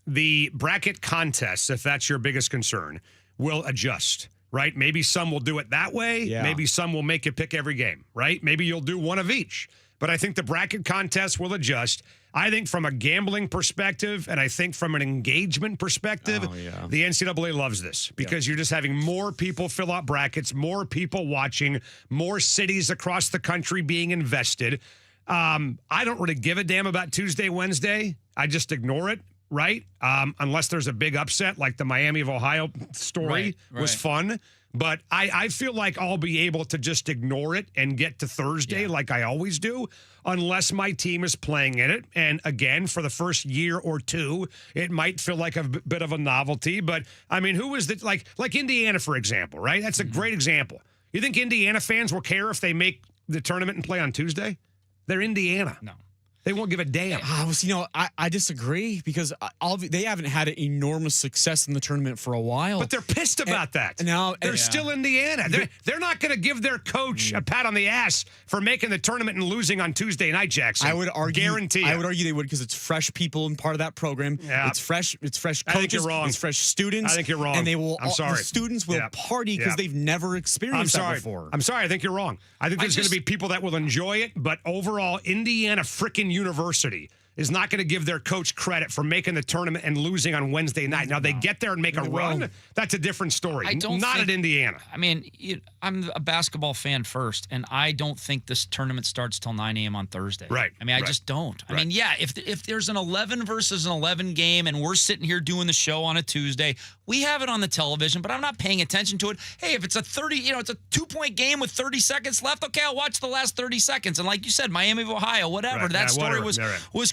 the bracket contests, if that's your biggest concern, will adjust, right? Maybe some will do it that way. Yeah. Maybe some will make you pick every game, right? Maybe you'll do one of each. But I think the bracket contest will adjust. I think from a gambling perspective and I think from an engagement perspective, the NCAA loves this because you're just having more people fill out brackets, more people watching, more cities across the country being invested. I don't really give a damn about Tuesday, Wednesday. I just ignore it. Right? Unless there's a big upset like the Miami of Ohio story was fun. But I feel like I'll be able to just ignore it and get to Thursday like I always do, unless my team is playing in it. And again, for the first year or two, it might feel like a bit of a novelty. But I mean, who is that? Like Indiana, for example, right? That's a great example. You think Indiana fans will care if they make the tournament and play on Tuesday? They're Indiana. No. They won't give a damn. I disagree because they haven't had an enormous success in the tournament for a while. But they're pissed about that. Now they're still Indiana. They're not going to give their coach a pat on the ass for making the tournament and losing on Tuesday night, Jackson. I would argue. Guarantee. I would argue they would because it's fresh people and part of that program. Yeah. It's fresh coaches. I think you're wrong. It's fresh students. I think you're wrong. And they will. I'm sorry. The students will party because they've never experienced that before. I'm sorry. I think you're wrong. I think there's going to be people that will enjoy it, but overall, Indiana frickin' University is not going to give their coach credit for making the tournament and losing on Wednesday night. Now, they get there and make a run. That's a different story. Not at Indiana. I mean, I'm a basketball fan first, and I don't think this tournament starts till 9 a.m. on Thursday. Right. I mean, I just don't. I mean, yeah, if there's an 11 versus an 11 game and we're sitting here doing the show on a Tuesday, we have it on the television, but I'm not paying attention to it. Hey, if it's a 30, it's a 2-point game with 30 seconds left, okay, I'll watch the last 30 seconds. And like you said, Miami of Ohio, whatever, that story was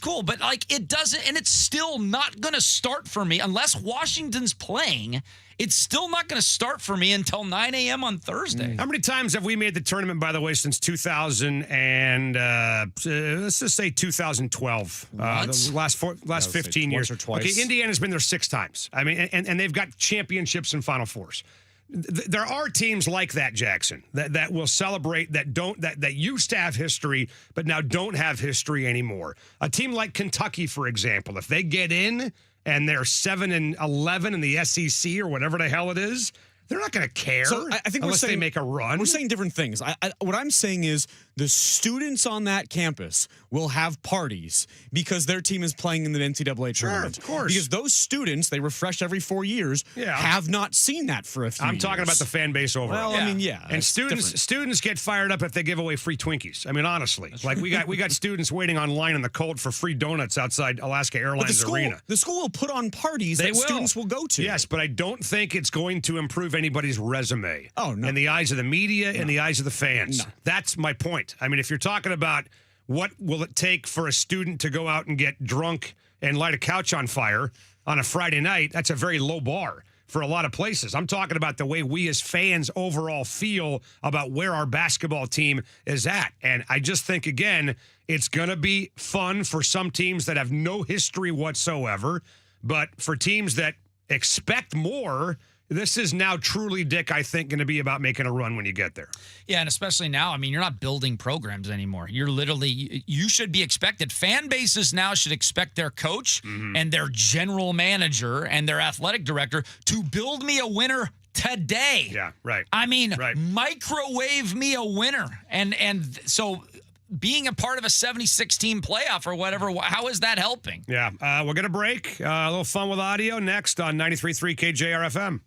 cool. But like it doesn't, and it's still not going to start for me unless Washington's playing. It's still not going to start for me until 9 a.m. on Thursday. How many times have we made the tournament, by the way, since 2000 and let's just say 2012? The last 15 years. Once or twice. Okay, Indiana's been there 6 times. I mean, and they've got championships and Final Fours. There are teams like that, Jackson, that will celebrate that used to have history, but now don't have history anymore. A team like Kentucky, for example, if they get in and they're 7-11 in the SEC or whatever the hell it is, they're not going to care. So I think unless they make a run. We're saying different things. What I'm saying is the students on that campus will have parties because their team is playing in the NCAA tournament. Of course. Because those students, they refresh every 4 years, have not seen that for a few years. I'm talking about the fan base overall. Well, I mean, and students get fired up if they give away free Twinkies. I mean, honestly, like we got students waiting online in the cold for free donuts outside Alaska Airlines Arena. The school will put on parties that students will go to. Yes, but I don't think it's going to improve anybody's resume. Oh, no. In the eyes of the media, in the eyes of the fans. No. That's my point. I mean, if you're talking about what will it take for a student to go out and get drunk and light a couch on fire on a Friday night? That's a very low bar for a lot of places. I'm talking about the way we as fans overall feel about where our basketball team is at. And I just think, again, it's going to be fun for some teams that have no history whatsoever. But for teams that expect more, this is now truly, Dick, I think, going to be about making a run when you get there. Yeah, and especially now, I mean, you're not building programs anymore. You're literally, you should be expected. Fan bases now should expect their coach and their general manager and their athletic director to build me a winner today. Yeah, right. I mean, microwave me a winner. And so being a part of a 76-team playoff or whatever, how is that helping? Yeah, we're going to break. A little fun with audio next on 93.3 KJR FM.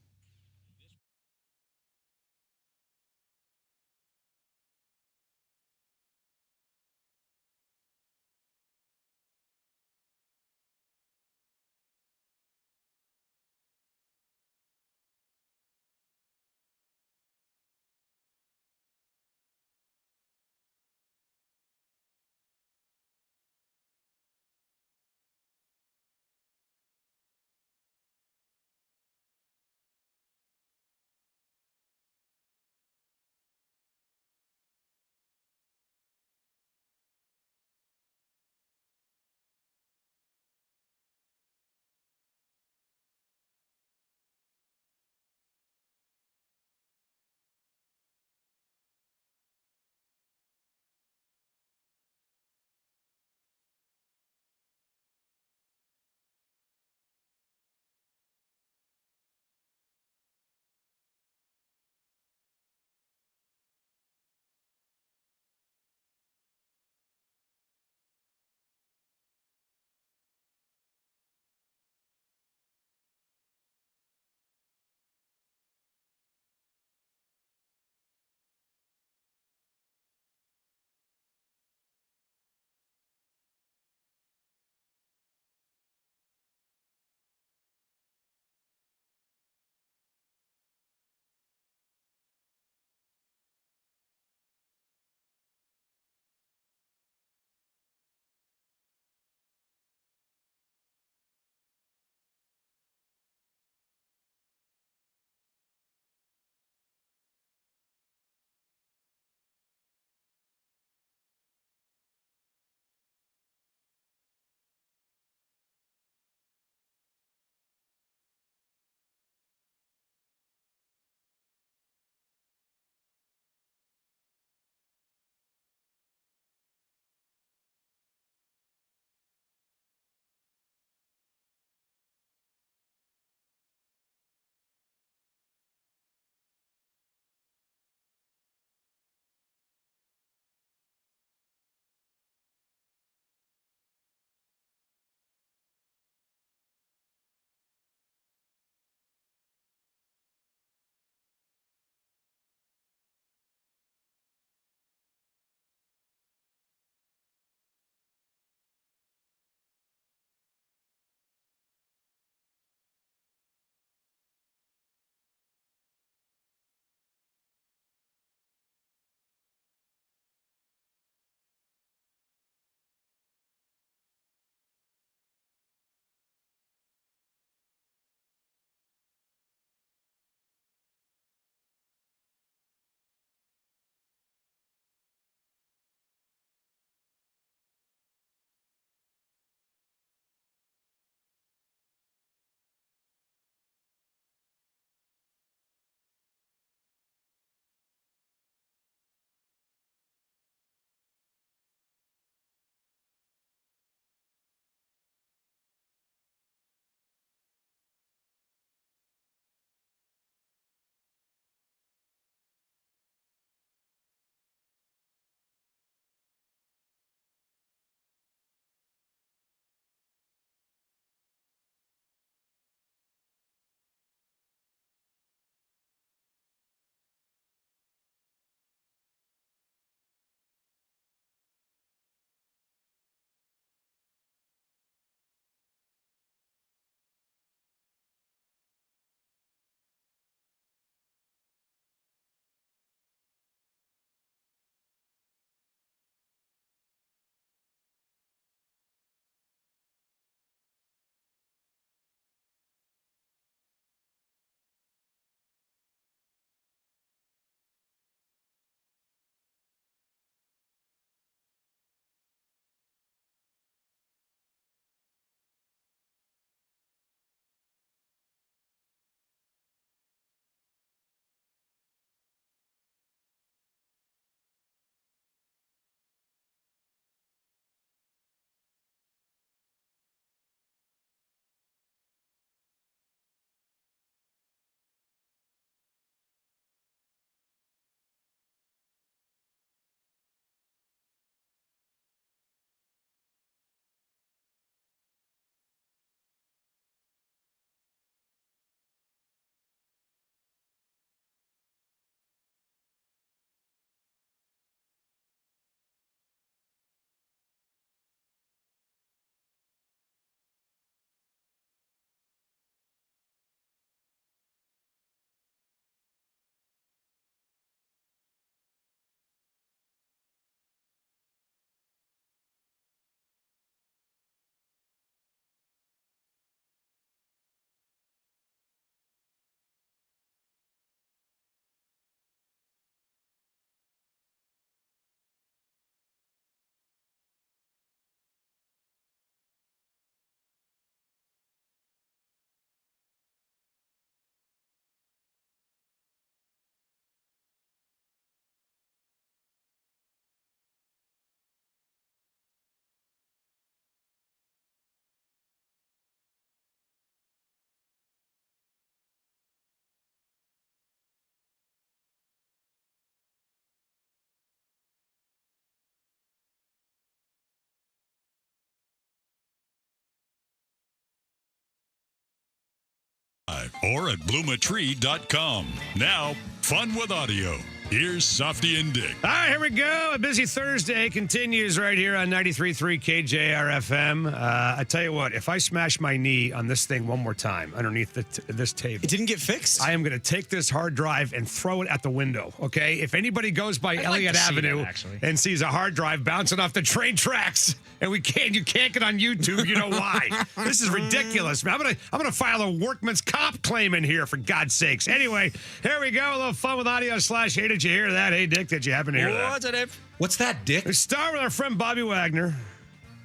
or at bloomatree.com. Now, fun with audio. Here's Softy and Dick. All right, here we go. A busy Thursday continues right here on 93.3 KJR FM. I tell you what, if I smash my knee on this thing one more time underneath this table. It didn't get fixed? I am going to take this hard drive and throw it at the window, okay? If anybody goes by Elliott Avenue and sees a hard drive bouncing off the train tracks and you can't get on YouTube, you know why. This is ridiculous, man. I'm gonna file a workman's comp claim in here, for God's sakes. Anyway, here we go. A little fun with audio / hey, did you hear that? Hey, Dick, did you happen to hear that? What's it? What's that, Dick? We start with our friend Bobby Wagner.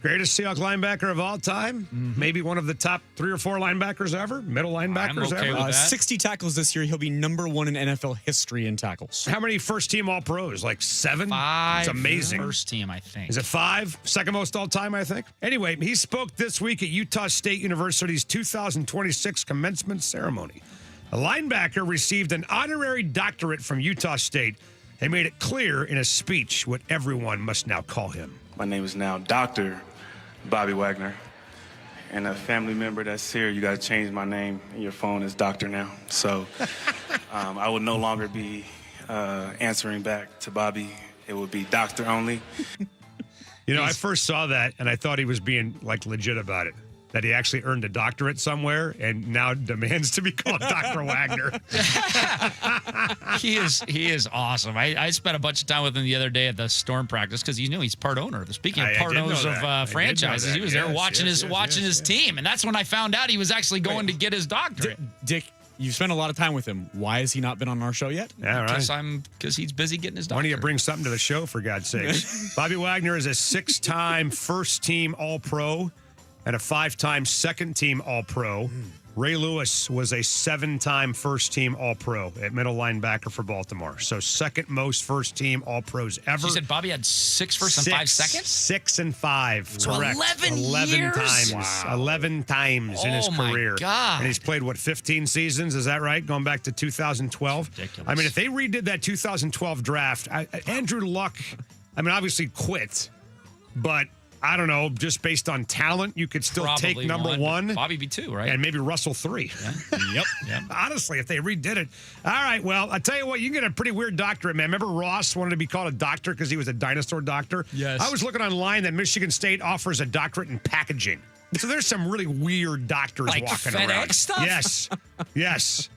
Greatest Seahawks linebacker of all time. Maybe one of the top 3 or 4 linebackers ever. Middle linebackers ever. 60 tackles this year. He'll be number 1 in NFL history in tackles. How many first-team All-Pros? Like 7? 5. It's amazing. First team, I think. Is it 5? Second most all-time, I think. Anyway, he spoke this week at Utah State University's 2026 commencement ceremony. A linebacker received an honorary doctorate from Utah State and made it clear in a speech what everyone must now call him. My name is now Dr. Bobby Wagner. And a family member that's here, you got to change my name. Your phone is Doctor now. So I will no longer be answering back to Bobby. It would be Doctor only. You know, I first saw that, and I thought he was being, like, legit about it. That he actually earned a doctorate somewhere and now demands to be called Dr. Wagner. He is awesome. I spent a bunch of time with him the other day at the Storm practice because you know he's part owner. Speaking of part owners of franchises, he was there watching his team, and that's when I found out he was actually going to get his doctorate. Dick, you've spent a lot of time with him. Why has he not been on our show yet? Yeah, right. Because he's busy getting his doctorate. Why don't you bring something to the show, for God's sakes? Bobby Wagner is a 6-time first-team All-Pro and a 5-time second-team All-Pro. Ray Lewis was a 7-time first-team All-Pro at middle linebacker for Baltimore. So second most first-team All-Pros ever. You said Bobby had 6 first and 5 seconds? 6 and 5. So Correct. 11 years? times. Wow. 11 times in his career. My God. And he's played, 15 seasons? Is that right? Going back to 2012? Ridiculous. I mean, if they redid that 2012 draft, Andrew Luck, obviously quit, but I don't know, just based on talent, you could still Probably take number 1. Bobby be 2, right? And maybe Russell 3. Yeah. Yep. Honestly, if they redid it. All right, well, I'll tell you what, you can get a pretty weird doctorate, man. Remember Ross wanted to be called a doctor because he was a dinosaur doctor? Yes. I was looking online that Michigan State offers a doctorate in packaging. So there's some really weird doctors Like walking FedEx around. stuff? Yes.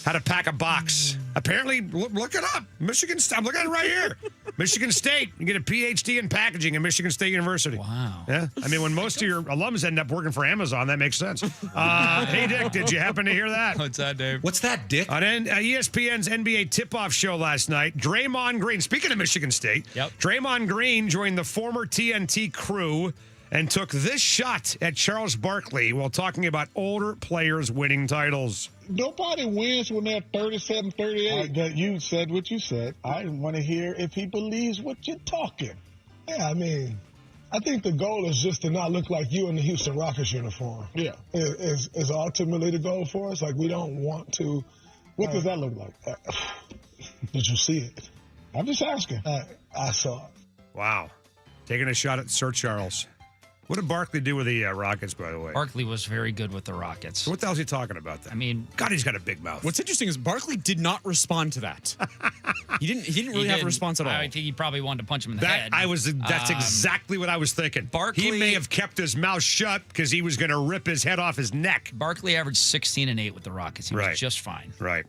How to pack a box. Apparently, look it up. Michigan State. I'm looking at it right here. Michigan State. You get a PhD in packaging at Michigan State University. Wow. Yeah. I mean, when most of your alums end up working for Amazon, that makes sense. Hey, Dick, did you happen to hear that? What's that, Dave? What's that, Dick? On ESPN's NBA tip-off show last night, Draymond Green, speaking of Michigan State, Draymond Green joined the former TNT crew and took this shot at Charles Barkley while talking about older players winning titles. Nobody wins when they're 37, 38. That you said what you said. I want to hear if he believes what you're talking. Yeah, I think the goal is just to not look like you in the Houston Rockets uniform. Yeah. Is ultimately the goal for us. Like, we don't want to. What does that look like? Did you see it? I'm just asking. I saw it. Wow. Taking a shot at Sir Charles. What did Barkley do with the Rockets, by the way? Barkley was very good with the Rockets. So what the hell is he talking about then? I mean, God, he's got a big mouth. What's interesting is Barkley did not respond to that. He didn't really have a response at all. I think he probably wanted to punch him in the head. That's exactly what I was thinking. Barkley, he may have kept his mouth shut because he was going to rip his head off his neck. Barkley averaged 16 and 8 with the Rockets. He was just fine. Right.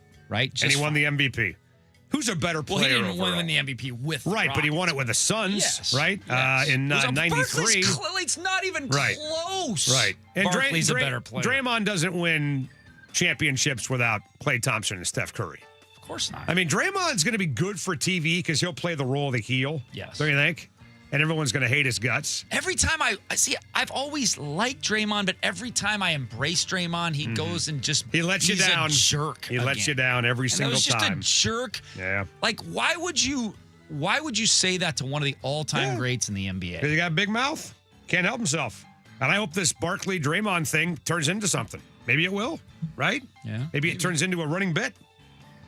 Just and he won the MVP. Who's a better player? Well, he didn't overall? win the MVP with the Right, but he won it with the Suns, yes. right? In '93. It's not even close. Right. And Barkley's a better player. Draymond doesn't win championships without Klay Thompson and Steph Curry. Of course not. I mean, Draymond's going to be good for TV because he'll play the role of the heel. Yes. Don't you think? And everyone's going to hate his guts. Every time I see, I've always liked Draymond, but every time I embrace Draymond, he goes and just he lets you down. He's a jerk. He lets you down every single time. He was just a jerk. Yeah. Like, why would you say that to one of the all-time greats in the NBA? Because he got a big mouth. Can't help himself. And I hope this Barkley Draymond thing turns into something. Maybe it will, right? Yeah. Maybe it turns into a running bit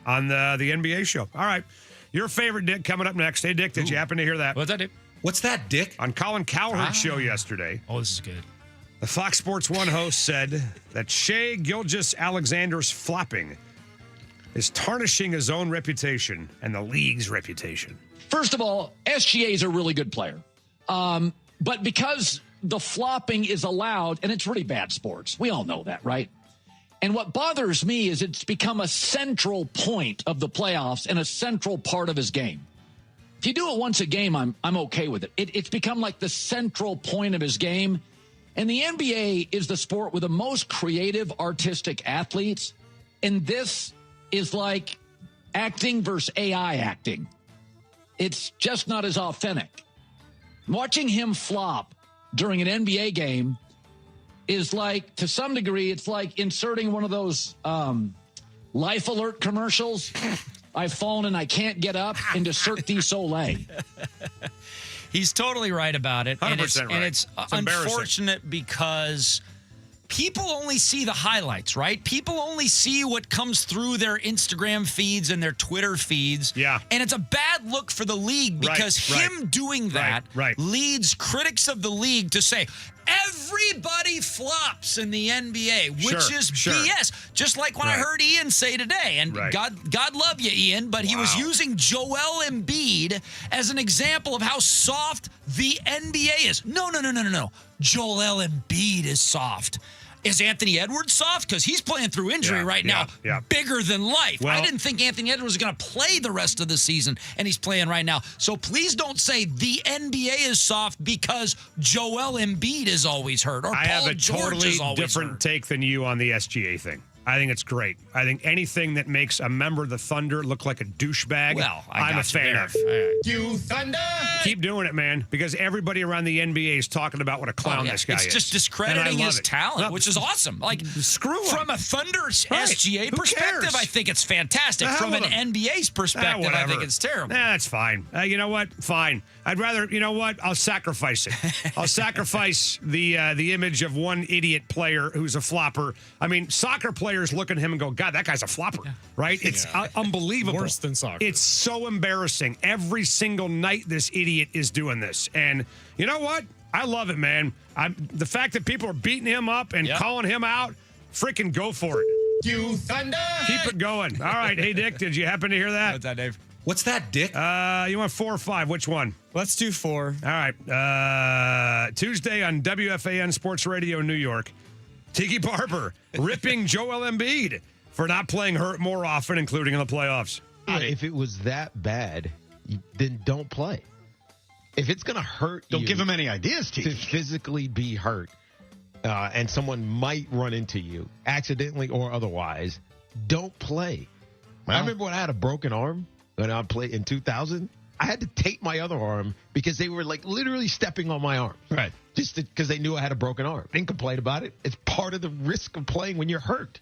on the NBA show. All right. Your favorite Dick coming up next. Hey, Dick, did you happen to hear that? What's that, Dick? What's that, Dick? On Colin Cowherd's show yesterday. Oh, this is good. The Fox Sports 1 host said that Shai Gilgeous-Alexander's flopping is tarnishing his own reputation and the league's reputation. First of all, SGA is a really good player. But because the flopping is allowed, and it's really bad sports, we all know that, right? And what bothers me is it's become a central point of the playoffs and a central part of his game. If you do it once a game, I'm okay with it. It's become like the central point of his game. And the NBA is the sport with the most creative, artistic athletes. And this is like acting versus AI acting. It's just not as authentic. Watching him flop during an NBA game is like, to some degree, it's like inserting one of those life alert commercials. I've fallen and I can't get up into Cirque du Soleil. He's totally right about it. 100% And it's unfortunate because people only see the highlights, right? People only see what comes through their Instagram feeds and their Twitter feeds. Yeah. And it's a bad look for the league because him doing that leads critics of the league to say, everybody flops in the NBA, which is BS. Just like when I heard Ian say today, and God love you, Ian, but he was using Joel Embiid as an example of how soft the NBA is. No. Joel Embiid is soft. Is Anthony Edwards soft? Because he's playing through injury now, bigger than life. Well, I didn't think Anthony Edwards was going to play the rest of the season, and he's playing right now. So please don't say the NBA is soft because Joel Embiid is always hurt, or I Paul have a George totally is always different hurt. take than you on the SGA thing. I think it's great. I think anything that makes a member of the Thunder look like a douchebag, Well, I'm a fan of. You Thunder! Keep doing it, man, because everybody around the NBA is talking about what a clown this guy is. It's just discrediting And I love his it. talent, No, which is awesome. Like, screw him. from a Thunder SGA Who perspective, cares? I think it's fantastic. The hell From an with him. NBA's perspective, I whatever. think it's terrible. That's fine. You know what? Fine. I'd rather, you know what? I'll sacrifice it. I'll sacrifice the image of one idiot player who's a flopper. I mean, soccer players look at him and go, God, that guy's a flopper, right? It's unbelievable. Worse than soccer. It's so embarrassing. Every single night this idiot is doing this. And you know what? I love it, man. The fact that people are beating him up and calling him out, freaking go for it. You Thunder! Keep it going. All right. Hey, Dick, did you happen to hear that? What's that, Dave? What's that, Dick? You want 4 or 5? Which one? Let's do 4. All right. Tuesday on WFAN Sports Radio New York, Tiki Barber ripping Joel Embiid for not playing hurt more often, including in the playoffs. If it was that bad, then don't play. If it's going to hurt Don't you give him any ideas, to Tiki. physically be hurt, and someone might run into you, accidentally or otherwise, don't play. I remember when I had a broken arm when I played in 2000. I had to tape my other arm because they were like literally stepping on my arm. Right. Just because they knew I had a broken arm. Didn't complain about it. It's part of the risk of playing when you're hurt.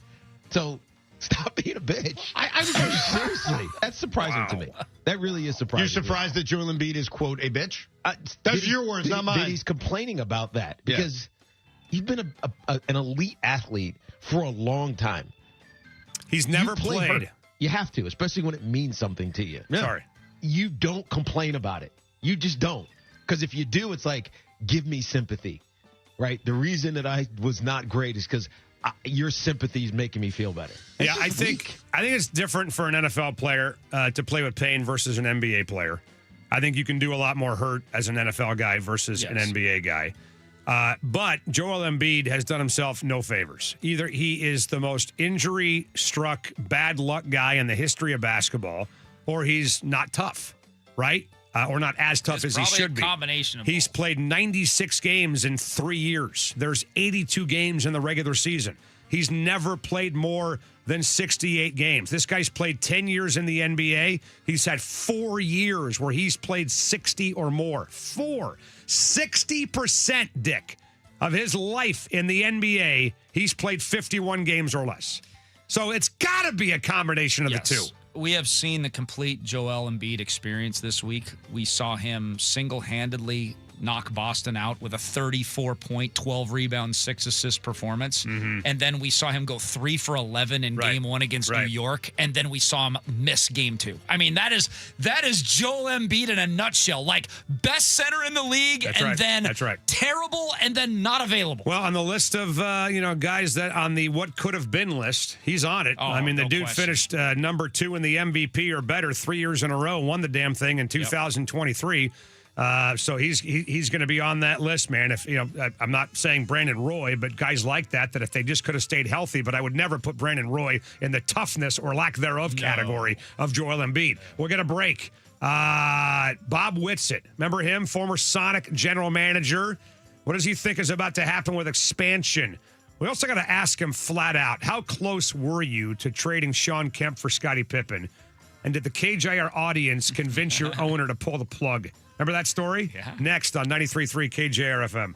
So stop being a bitch. I seriously. That's surprising to me. That really is surprising. You're surprised that Joel Embiid is, quote, a bitch? That's your words, not mine. That he's complaining about that because he's been an elite athlete for a long time. He's never played. Hurt. You have to, especially when it means something to you. Yeah. Sorry. You don't complain about it. You just don't. Because if you do, it's like, give me sympathy, right? The reason that I was not great is because your sympathy is making me feel better. Yeah, I think it's different for an NFL player to play with pain versus an NBA player. I think you can do a lot more hurt as an NFL guy versus an NBA guy. But Joel Embiid has done himself no favors. Either he is the most injury-struck, bad luck guy in the history of basketball, or he's not tough, right? Or not as tough as he should be. Combination of He's played 96 games in 3 years. There's 82 games in the regular season. He's never played more than 68 games. This guy's played 10 years in the NBA. He's had 4 years where he's played 60 or more. 60%, Dick, of his life in the NBA, he's played 51 games or less. So it's got to be a combination of the two. We have seen the complete Joel Embiid experience this week. We saw him single-handedly knock Boston out with a 34-point, 12-rebound, 6-assist performance. And then we saw him go 3 for 11 in game 1 against New York. And then we saw him miss game 2. I mean, that is Joel Embiid in a nutshell. Like, best center in the league, then terrible, and then not available. Well, on the list of guys that on the what could have been list, he's on it. I mean, the dude finished number 2 in the MVP or better 3 years in a row, won the damn thing in 2023. So he's going to be on that list, man. If I'm not saying Brandon Roy, but guys like that if they just could have stayed healthy. But I would never put Brandon Roy in the toughness or lack thereof category of Joel Embiid. We'll get a break. Bob Witet, remember him, former Sonic general manager. What does he think is about to happen with expansion? We also got to ask him flat out, how close were you to trading Sean Kemp for Scottie Pippen? And did the KJR audience convince your owner to pull the plug? Remember that story? Yeah. Next on 93.3 KJR FM.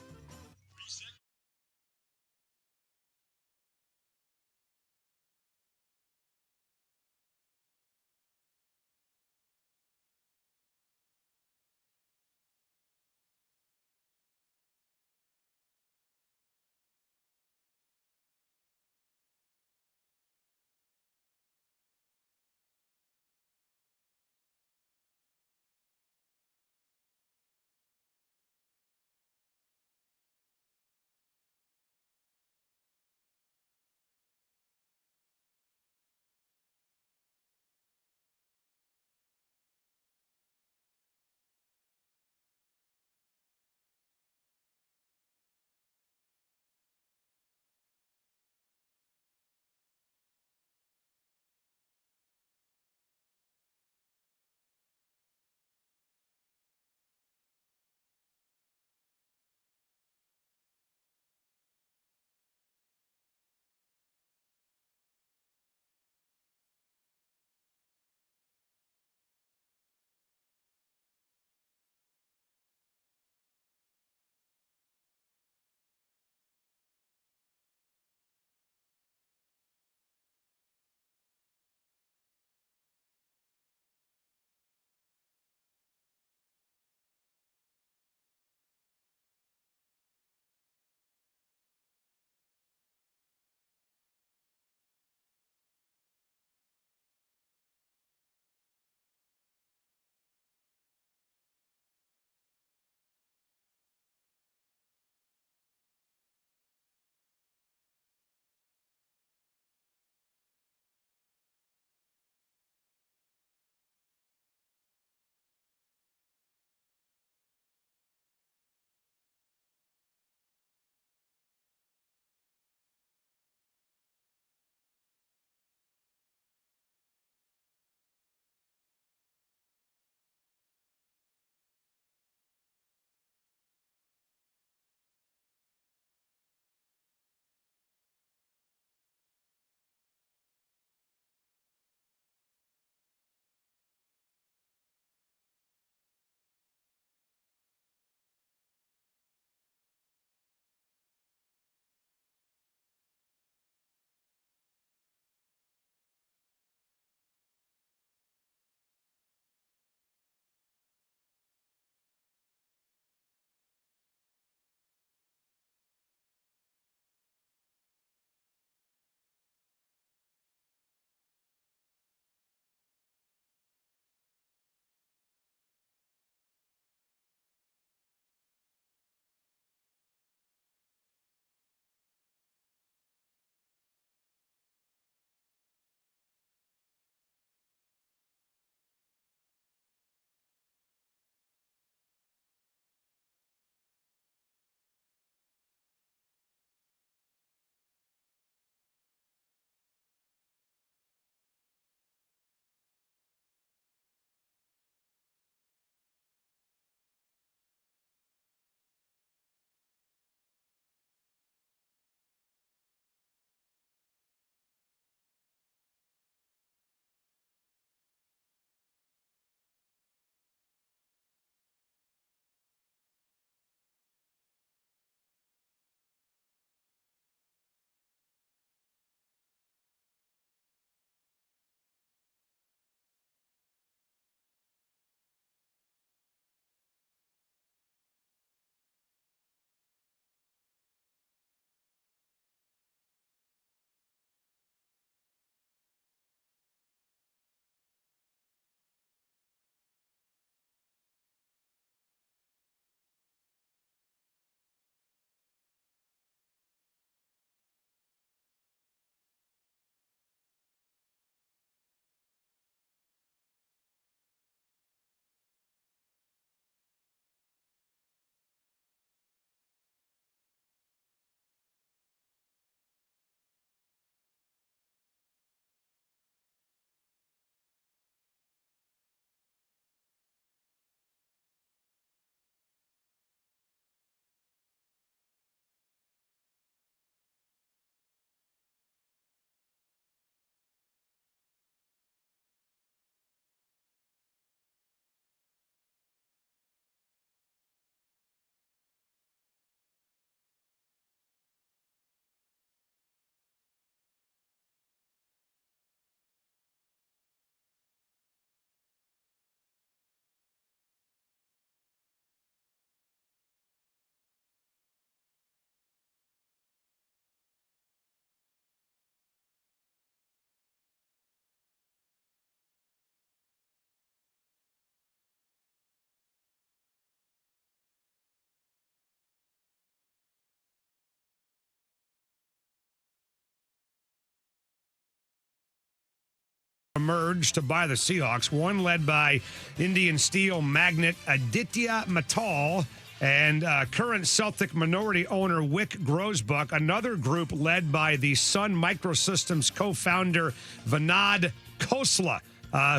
emerged to buy the Seahawks, one led by Indian steel magnate Aditya Mittal and current Celtic minority owner Wick Grosbuck. Another group led by the Sun Microsystems co-founder Vinod Khosla,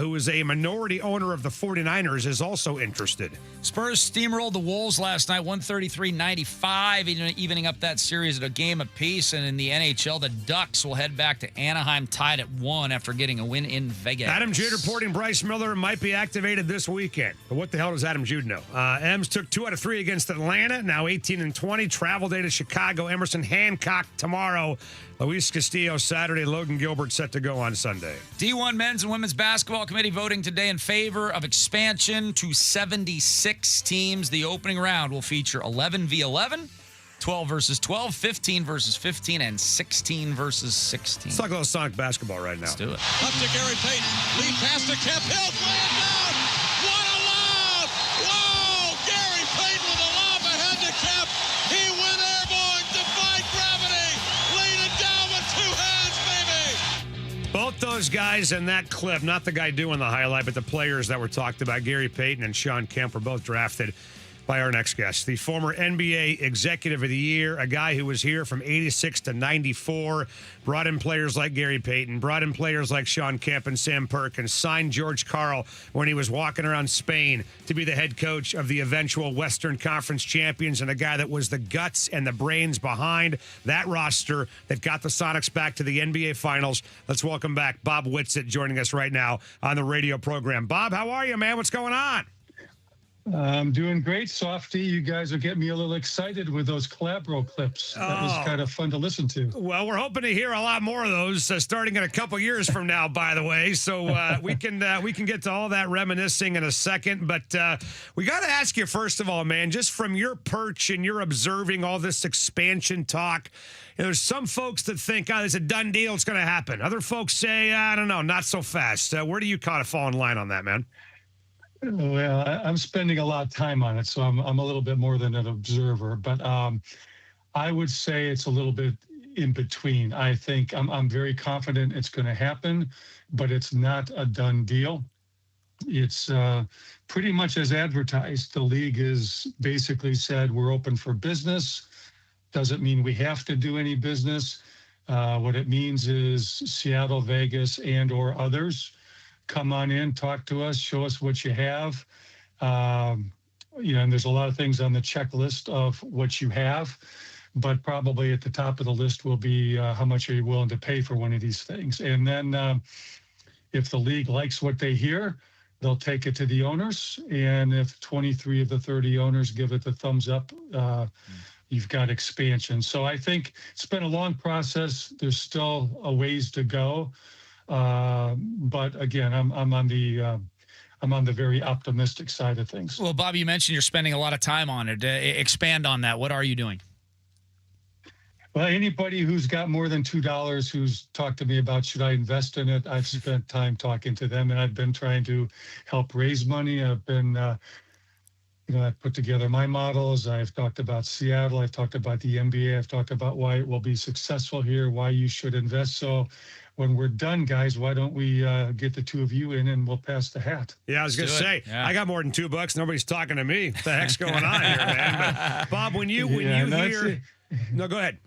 who is a minority owner of the 49ers, is also interested. Spurs steamrolled the Wolves last night, 133-95, evening up that series at a game apiece. And in the NHL, the Ducks will head back to Anaheim tied at 1 after getting a win in Vegas. Adam Jude reporting Bryce Miller might be activated this weekend. But what the hell does Adam Jude know? Ems took 2 out of 3 against Atlanta, now 18-20. Travel day to Chicago. Emerson Hancock tomorrow. Luis Castillo Saturday. Logan Gilbert set to go on Sunday. D1 men's and women's basketball committee voting today in favor of expansion to 76 teams. The opening round will feature 11 v 11, 12 versus 12, 15 versus 15, and 16 versus 16. Let's talk a little Sonic basketball right now. Let's do it. Up to Gary Payton. Lead pass to Kemp. Hill. Slam down. What a lob. Whoa. Gary Payton with a lob ahead to Kemp. He went airborne. Defied gravity. Laid it down with 2 hands, baby. Both those guys in that clip, not the guy doing the highlight, but the players that were talked about, Gary Payton and Sean Kemp, were both drafted by our next guest, the former NBA Executive of the Year, a guy who was here from 86 to 94, brought in players like Gary Payton, brought in players like Sean Kemp and Sam Perkins, signed George Karl when he was walking around Spain to be the head coach of the eventual Western Conference champions, and a guy that was the guts and the brains behind that roster that got the Sonics back to the NBA Finals. Let's welcome back Bob Witet, joining us right now on the radio program. Bob, how are you, man? What's going on? I'm doing great, Softy. You guys are getting me a little excited with those Calabro clips. That was kind of fun to listen to. Well, we're hoping to hear a lot more of those starting in a couple years from now, by the way. So we can get to all that reminiscing in a second. But we got to ask you, first of all, man, just from your perch and you're observing all this expansion talk, there's some folks that think, oh, it's a done deal, it's going to happen. Other folks say, I don't know, not so fast. Where do you kind of fall in line on that, man? Well, I'm spending a lot of time on it, so I'm a little bit more than an observer. But I would say it's a little bit in between. I think I'm very confident it's going to happen, but it's not a done deal. It's pretty much as advertised. The league has basically said we're open for business. Doesn't mean we have to do any business. What it means is Seattle, Vegas, and or others come on in, talk to us, show us what you have. And there's a lot of things on the checklist of what you have, but probably at the top of the list will be how much are you willing to pay for one of these things. And then if the league likes what they hear, they'll take it to the owners. And if 23 of the 30 owners give it the thumbs up, you've got expansion. So I think it's been a long process. There's still a ways to go. But again, I'm on the very optimistic side of things. Well, Bob, you mentioned you're spending a lot of time on it. Expand on that. What are you doing? Well, anybody who's got more than $2 who's talked to me about should I invest in it, I've spent time talking to them, and I've been trying to help raise money. I've been I've put together my models. I've talked about Seattle. I've talked about the NBA. I've talked about why it will be successful here, why you should invest. So when we're done, guys, why don't we get the two of you in and we'll pass the hat? Yeah, I was going to say, I got more than $2. Nobody's talking to me. What the heck's going on here, man? But Bob, when you hear, no, go ahead.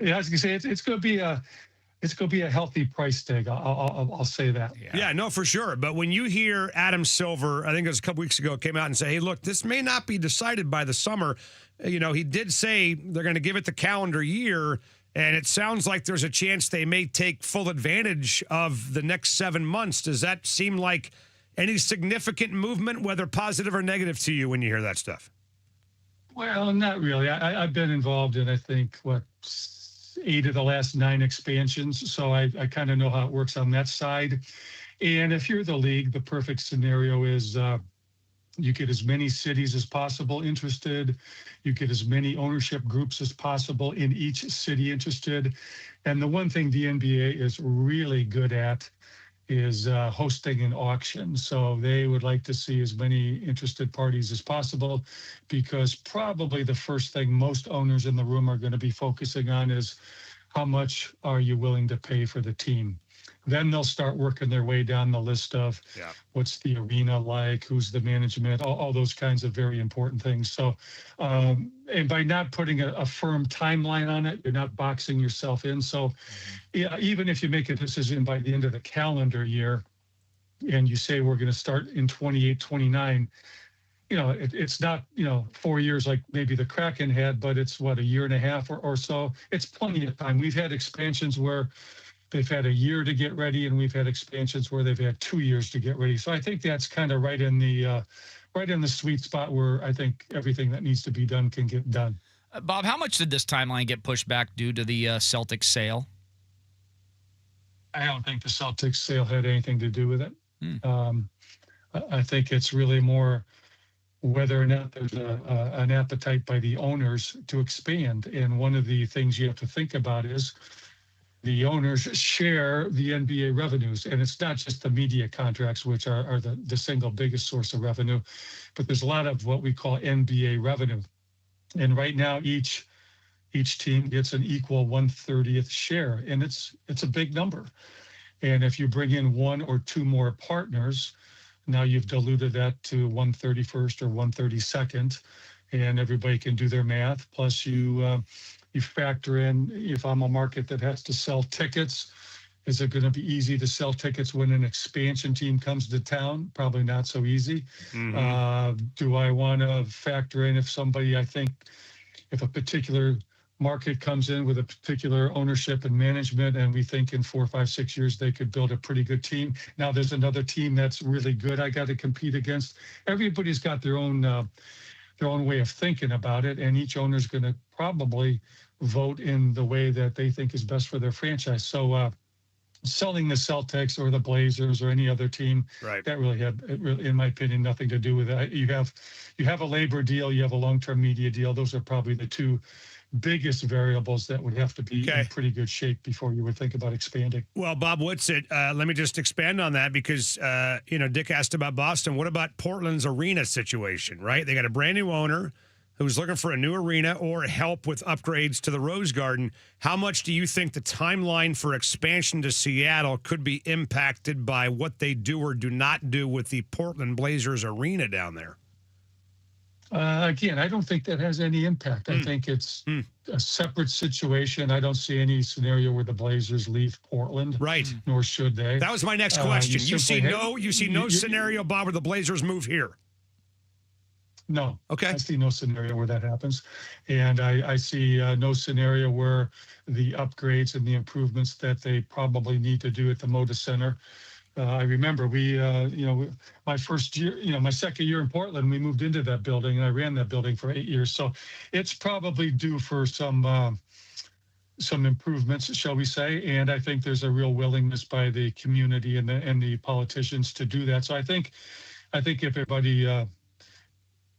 Yeah, I was going to say it's going to be a healthy price tag. I'll say that. Yeah, no, for sure. But when you hear Adam Silver, I think it was a couple weeks ago, came out and say, hey, look, this may not be decided by the summer. He did say they're going to give it the calendar year. And it sounds like there's a chance they may take full advantage of the next 7 months. Does that seem like any significant movement, whether positive or negative to you when you hear that stuff? Well, not really. I've been involved in, I think, 8 of the last 9 expansions. So I kind of know how it works on that side. And if you're the league, the perfect scenario is you get as many cities as possible interested. You get as many ownership groups as possible in each city interested. And the one thing the NBA is really good at is hosting an auction. So they would like to see as many interested parties as possible, because probably the first thing most owners in the room are going to be focusing on is how much are you willing to pay for the team. Then they'll start working their way down the list of what's the arena like, who's the management, all those kinds of very important things. So, and by not putting a firm timeline on it, you're not boxing yourself in. So, yeah, even if you make a decision by the end of the calendar year and you say we're going to start in 28, 29, it's not, 4 years like maybe the Kraken had, but it's what, a year and a half or so. It's plenty of time. We've had expansions where they've had a year to get ready, and we've had expansions where they've had 2 years to get ready. So I think that's kind of right in the sweet spot where I think everything that needs to be done can get done. Bob, how much did this timeline get pushed back due to the Celtics sale? I don't think the Celtics sale had anything to do with it. I think it's really more whether or not there's an appetite by the owners to expand. And one of the things you have to think about is the owners share the NBA revenues. And it's not just the media contracts, which are the single biggest source of revenue, but there's a lot of what we call NBA revenue. And right now, each team gets an equal 1/30th share, and it's a big number. And if you bring in one or two more partners, now you've diluted that to 1/31st or 1/32nd, and everybody can do their math. Plus you factor in, if I'm a market that has to sell tickets, is it going to be easy to sell tickets when an expansion team comes to town? Probably not so easy. Do I want to factor in if a particular market comes in with a particular ownership and management, and we think in 4, 5, 6 years they could build a pretty good team. Now there's another team that's really good I got to compete against. Everybody's got their own way of thinking about it, and each owner's going to probably vote in the way that they think is best for their franchise. So selling the Celtics or the Blazers or any other team, that really had, in my opinion, nothing to do with it. You have a labor deal, you have a long-term media deal. Those are probably the two biggest variables that would have to be in pretty good shape before you would think about expanding. Well, Bob Witet, let me just expand on that because, Dick asked about Boston. What about Portland's arena situation, right? They got a brand new owner who's looking for a new arena or help with upgrades to the Rose Garden. How much do you think the timeline for expansion to Seattle could be impacted by what they do or do not do with the Portland Blazers arena down there? Again, I don't think that has any impact. I think it's a separate situation. I don't see any scenario where the Blazers leave Portland. Right. Nor should they. That was my next question. You see no scenario, Bob, where the Blazers move here? No. Okay. I see no scenario where that happens. And I see no scenario where the upgrades and the improvements that they probably need to do at the Moda Center. I remember my first year, my second year in Portland, we moved into that building and I ran that building for 8 years. So it's probably due for some improvements, shall we say. And I think there's a real willingness by the community and the politicians to do that. So I think if everybody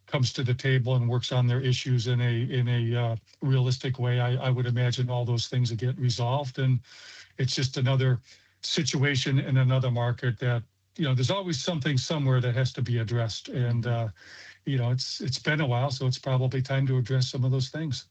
comes to the table and works on their issues in a realistic way, I would imagine all those things will get resolved. And it's just another situation in another market that, there's always something somewhere that has to be addressed. And, it's been a while, so it's probably time to address some of those things.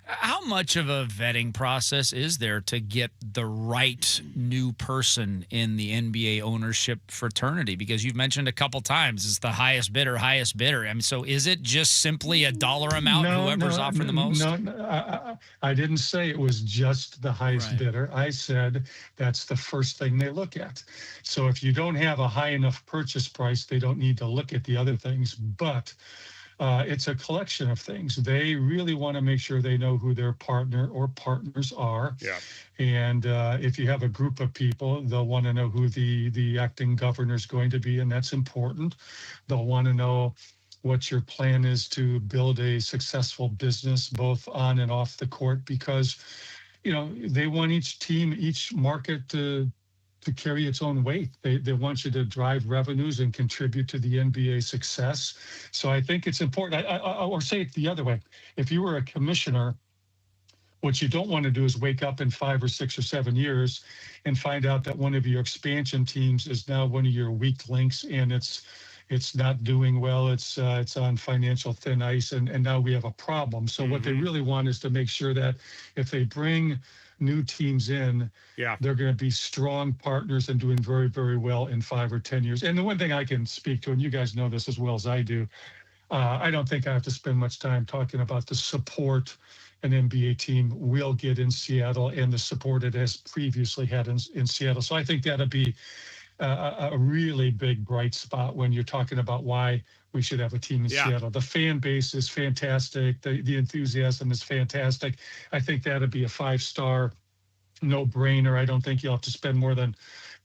How much of a vetting process is there to get the right new person in the NBA ownership fraternity? Because you've mentioned a couple times it's the highest bidder. I mean, so is it just simply a dollar amount, whoever's offering the most? No, I didn't say it was just the highest bidder. I said that's the first thing they look at. So if you don't have a high enough purchase price, they don't need to look at the other things. But it's a collection of things. They really want to make sure they know who their partner or partners are. Yeah. And if you have a group of people, they'll want to know who the acting governor is going to be, and that's important. They'll want to know what your plan is to build a successful business, both on and off the court, because, they want each market to carry its own weight. They want you to drive revenues and contribute to the NBA success. So I think it's important. Or say it the other way. If you were a commissioner, what you don't want to do is wake up in 5 or 6 or 7 years and find out that one of your expansion teams is now one of your weak links and it's not doing well. It's on financial thin ice, and now we have a problem. So what they really want is to make sure that if they bring new teams in, they're going to be strong partners and doing very, very well in 5 or 10 years. And the one thing I can speak to, and you guys know this as well as I do, I don't think I have to spend much time talking about the support an NBA team will get in Seattle and the support it has previously had in Seattle. So I think that'll be a really big bright spot when you're talking about why we should have a team in Seattle. The fan base is fantastic. The enthusiasm is fantastic. I think that'll be a 5-star no-brainer. I don't think you'll have to spend more than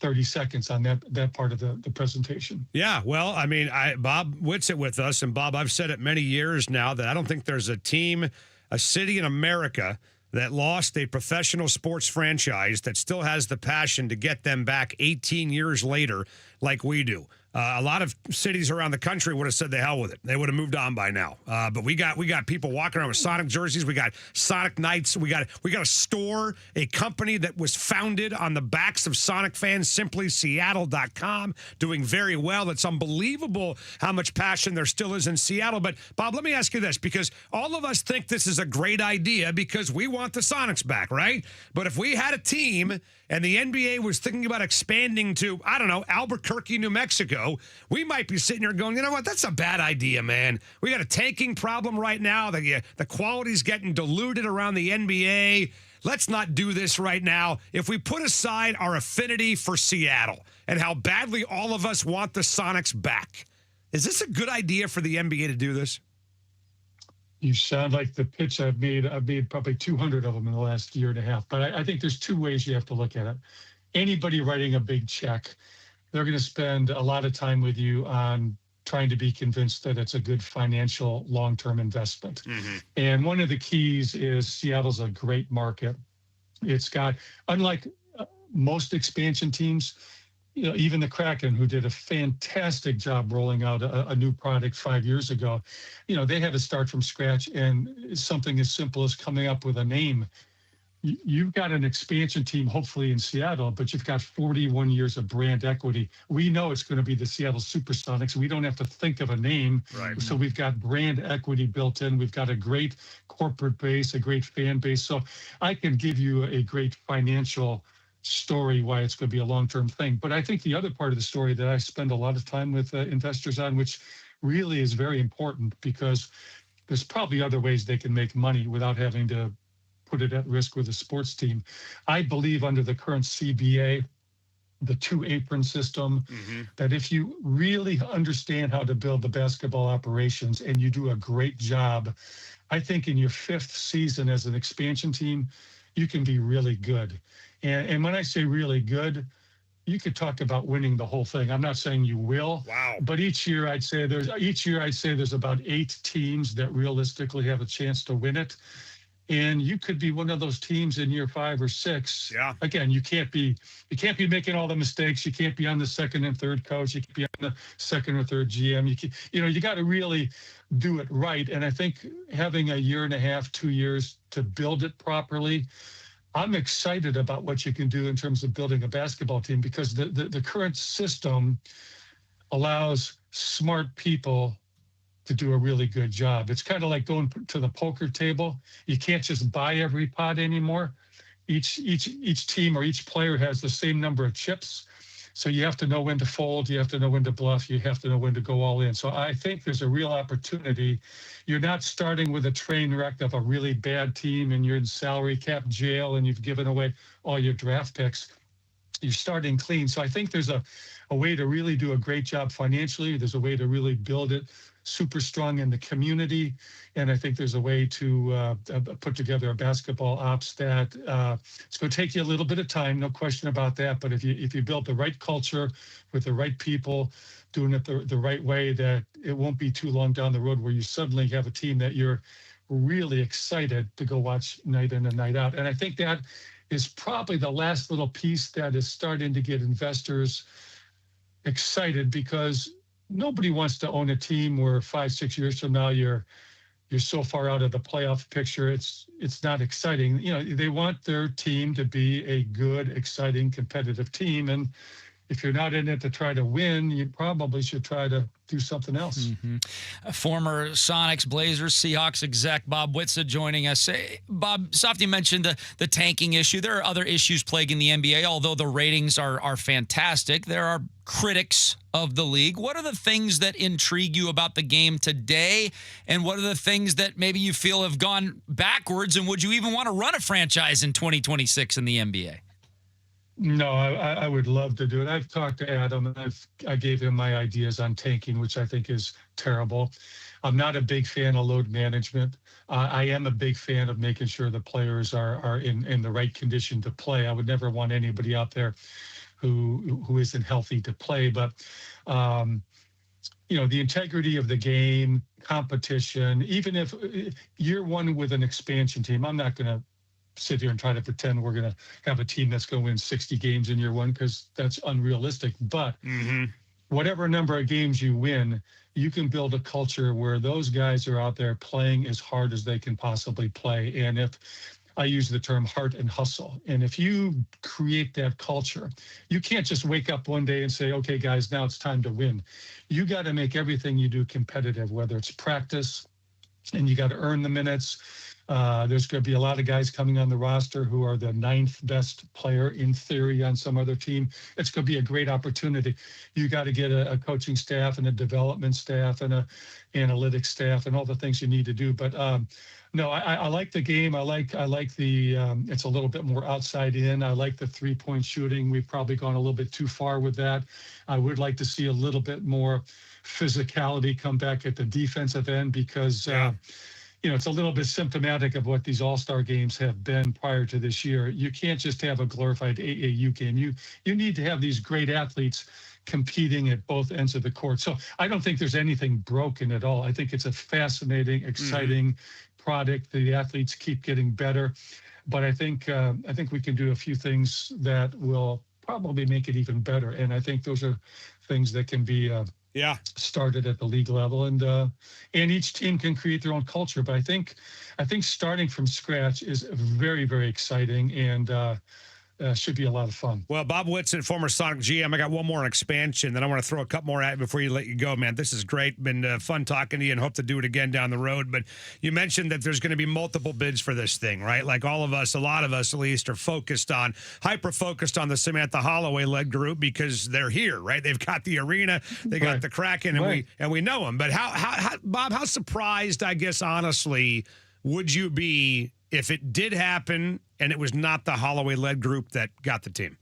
30 seconds on that part of the presentation. Yeah, well, I mean, Bob Witet with us, and Bob, I've said it many years now that I don't think there's a team, a city in America that lost a professional sports franchise that still has the passion to get them back 18 years later like we do. A lot of cities around the country would have said the hell with it. They would have moved on by now. But we got people walking around with Sonic jerseys. We got Sonic Nights. We got a store, a company that was founded on the backs of Sonic fans, simplyseattle.com, doing very well. It's unbelievable how much passion there still is in Seattle. But Bob, let me ask you this, because all of us think this is a great idea because we want the Sonics back, right? But if we had a team and the NBA was thinking about expanding to, I don't know, Albuquerque, New Mexico, we might be sitting here going, you know what, that's a bad idea, man. We got a tanking problem right now. The quality's getting diluted around the NBA. Let's not do this right now. If we put aside our affinity for Seattle and how badly all of us want the Sonics back, is this a good idea for the NBA to do this? You sound like the pitch I've made. I've made probably 200 of them in the last year and a half. But I think there's two ways you have to look at it. Anybody writing a big check, they're going to spend a lot of time with you on trying to be convinced that it's a good financial long-term investment. And one of the keys is Seattle's a great market. It's got, unlike most expansion teams, you know, even the Kraken, who did a fantastic job rolling out a new product 5 years ago, you know, they had to start from scratch, and something as simple as coming up with a name. You've got an expansion team, hopefully in Seattle, but you've got 41 years of brand equity. We know it's going to be the Seattle Supersonics. We don't have to think of a name. Right. So we've got brand equity built in. We've got a great corporate base, a great fan base. So I can give you a great financial story why it's going to be a long-term thing. But I think the other part of the story that I spend a lot of time with investors on, which really is very important, because there's probably other ways they can make money without having to put it at risk with a sports team. I believe under the current CBA, the 2-apron system, that if you really understand how to build the basketball operations and you do a great job, I think in your 5th season as an expansion team, you can be really good. And when I say really good, you could talk about winning the whole thing. I'm not saying you will. Wow. But each year I'd say there's about 8 teams that realistically have a chance to win it. And you could be one of those teams in year 5 or 6. Yeah. Again, you can't be making all the mistakes. You can't be on the 2nd and 3rd coach. You can't be on the 2nd or 3rd GM. You got to really do it right. And I think having a year and a half, 2 years to build it properly, I'm excited about what you can do in terms of building a basketball team, because the current system allows smart people to do a really good job. It's kind of like going to the poker table. You can't just buy every pot anymore. Each team or each player has the same number of chips. So you have to know when to fold. You have to know when to bluff. You have to know when to go all in. So I think there's a real opportunity. You're not starting with a train wreck of a really bad team and you're in salary cap jail and you've given away all your draft picks. You're starting clean. So I think there's a way to really do a great job financially. There's a way to really build it super strong in the community. And I think there's a way to put together a basketball ops that it's going to take you a little bit of time, no question about that. But if you build the right culture with the right people, doing it the right way, that it won't be too long down the road where you suddenly have a team that you're really excited to go watch night in and night out. And I think that is probably the last little piece that is starting to get investors excited, because nobody wants to own a team where 5-6 years from now you're so far out of the playoff picture. It's not exciting. You know, they want their team to be a good, exciting, competitive team. And if you're not in it to try to win, you probably should try to do something else. Former Sonics, Blazers, Seahawks exec Bob Witet joining us. Bob, Softy mentioned the tanking issue. There are other issues plaguing the NBA, although the ratings are fantastic. There are critics of the league. What are the things that intrigue you about the game today, and what are the things that maybe you feel have gone backwards, and would you even want to run a franchise in 2026 in the NBA? No, I would love to do it. I've talked to Adam, and I gave him my ideas on tanking, which I think is terrible. I'm not a big fan of load management. I am a big fan of making sure the players are in the right condition to play. I would never want anybody out there who isn't healthy to play. But, the integrity of the game, competition, even if year one with an expansion team, I'm not going to sit here and try to pretend we're going to have a team that's going to win 60 games in year one, because that's unrealistic. But whatever number of games you win, you can build a culture where those guys are out there playing as hard as they can possibly play. And if I use the term heart and hustle, and if you create that culture, you can't just wake up one day and say, okay, guys, now it's time to win. You got to make everything you do competitive, whether it's practice, and you got to earn the minutes. There's going to be a lot of guys coming on the roster who are the 9th best player in theory on some other team. It's going to be a great opportunity. You got to get a coaching staff and a development staff and a analytics staff and all the things you need to do. But no, I like the game. I like the it's a little bit more outside in. I like the 3-point shooting. We've probably gone a little bit too far with that. I would like to see a little bit more physicality come back at the defensive end, because it's a little bit symptomatic of what these all-star games have been prior to this year. You can't just have a glorified AAU game. You need to have these great athletes competing at both ends of the court. So I don't think there's anything broken at all. I think it's a fascinating, exciting product. The athletes keep getting better. But I think we can do a few things that will probably make it even better. And I think those are things that can be started at the league level, and each team can create their own culture. But I think starting from scratch is very, very exciting, and should be a lot of fun. Well, Bob Witet, former Sonic GM. I got one more on expansion, then I want to throw a couple more at you before you let you go, man. This is great. Been fun talking to you, and hope to do it again down the road. But you mentioned that there's going to be multiple bids for this thing, right? Like all of us, a lot of us at least, are hyper-focused on the Samantha Holloway-led group because they're here, right? They've got the arena, they got the Kraken, and we know them. But how Bob, how surprised, I guess, honestly, would you be if it did happen and it was not the Holloway-led group that got the team?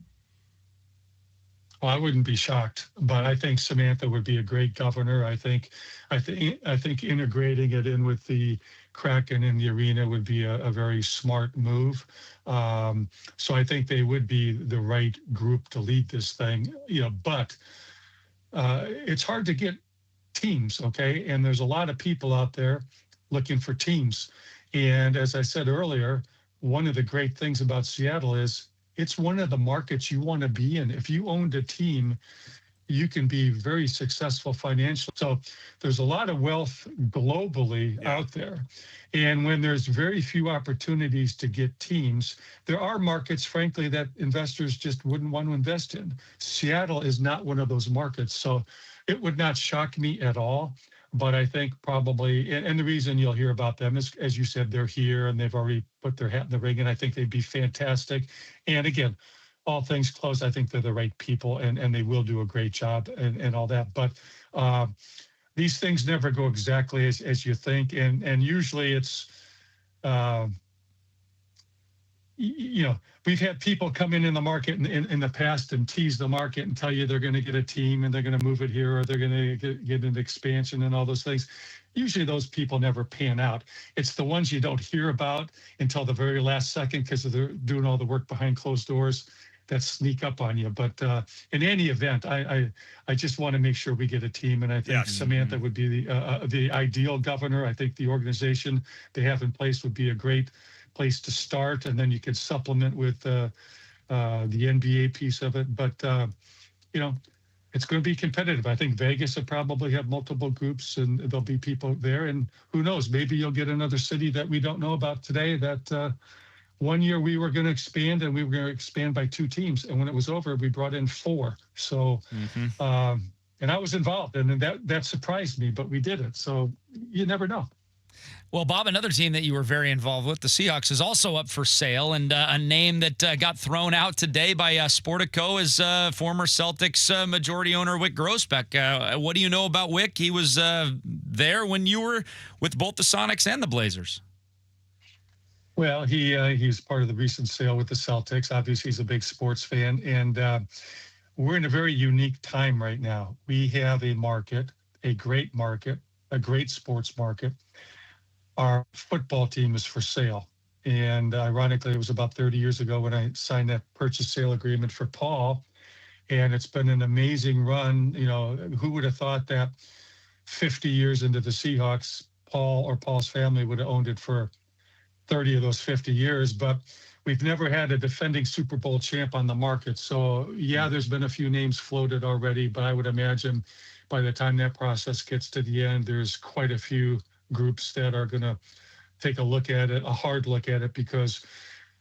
Well, I wouldn't be shocked, but I think Samantha would be a great governor. I think integrating it in with the Kraken in the arena would be a very smart move. So I think they would be the right group to lead this thing. But it's hard to get teams, okay? And there's a lot of people out there looking for teams. And as I said earlier, one of the great things about Seattle is it's one of the markets you want to be in. If you owned a team, you can be very successful financially. So there's a lot of wealth globally out there. And when there's very few opportunities to get teams, there are markets, frankly, that investors just wouldn't want to invest in. Seattle is not one of those markets. So it would not shock me at all. But I think probably, and the reason you'll hear about them is, as you said, they're here and they've already put their hat in the ring, and I think they'd be fantastic. And again, all things closed, I think they're the right people, and they will do a great job and all that. But these things never go exactly as you think, and usually it's, we've had people come in the market in the past and tease the market and tell you they're going to get a team and they're going to move it here, or they're going to get an expansion and all those things. Usually those people never pan out. It's the ones you don't hear about until the very last second because they're doing all the work behind closed doors that sneak up on you. But in any event, I just want to make sure we get a team, and I think Samantha would be the ideal governor. I think the organization they have in place would be a great place to start, and then you could supplement with the NBA piece of it. But it's going to be competitive. I think Vegas will probably have multiple groups, and there'll be people there. And who knows? Maybe you'll get another city that we don't know about today that one year we were going to expand, and we were going to expand by 2 teams. And when it was over, we brought in 4. So, and I was involved, and that surprised me, but we did it. So you never know. Well, Bob, another team that you were very involved with, the Seahawks, is also up for sale, and a name that got thrown out today by Sportico is former Celtics majority owner Wick Grossbeck. What do you know about Wick? He was there when you were with both the Sonics and the Blazers. Well, he's part of the recent sale with the Celtics. Obviously, he's a big sports fan, and we're in a very unique time right now. We have a market, a great sports market. Our football team is for sale. And ironically, it was about 30 years ago when I signed that purchase sale agreement for Paul. And it's been an amazing run. You know, who would have thought that 50 years into the Seahawks, Paul or Paul's family would have owned it for 30 of those 50 years. But we've never had a defending Super Bowl champ on the market. So, yeah, there's been a few names floated already, but I would imagine by the time that process gets to the end, there's quite a few groups that are going to take a look at it, a hard look at it, because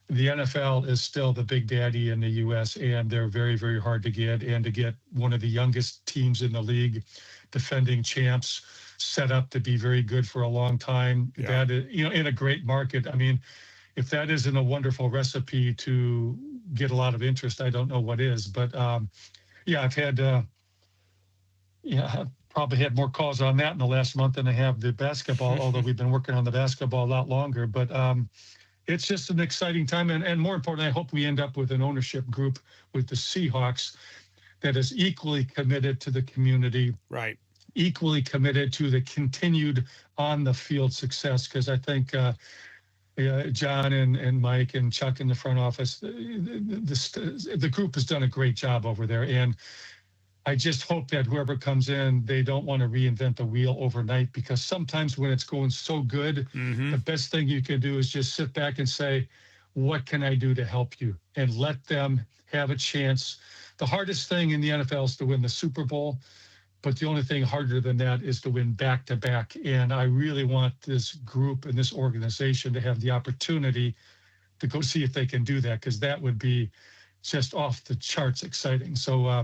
the NFL is still the big daddy in the U.S., and they're very, very hard to get. And to get one of the youngest teams in the league, defending champs, set up to be very good for a long time, that is, you know, in a great market. I mean, if that isn't a wonderful recipe to get a lot of interest, I don't know what is. But yeah, I've had, I've probably had more calls on that in the last month than I have the basketball, although we've been working on the basketball a lot longer. But it's just an exciting time. And more importantly, I hope we end up with an ownership group with the Seahawks that is equally committed to the community. Right. Equally committed to the continued on-the-field success, because I think John and Mike and Chuck in the front office, the group has done a great job over there. And I just hope that whoever comes in, they don't want to reinvent the wheel overnight, because sometimes when it's going so good, the best thing you can do is just sit back and say, what can I do to help you? And let them have a chance. The hardest thing in the NFL is to win the Super Bowl, but the only thing harder than that is to win back-to-back. And I really want this group and this organization to have the opportunity to go see if they can do that, because that would be just off the charts exciting. So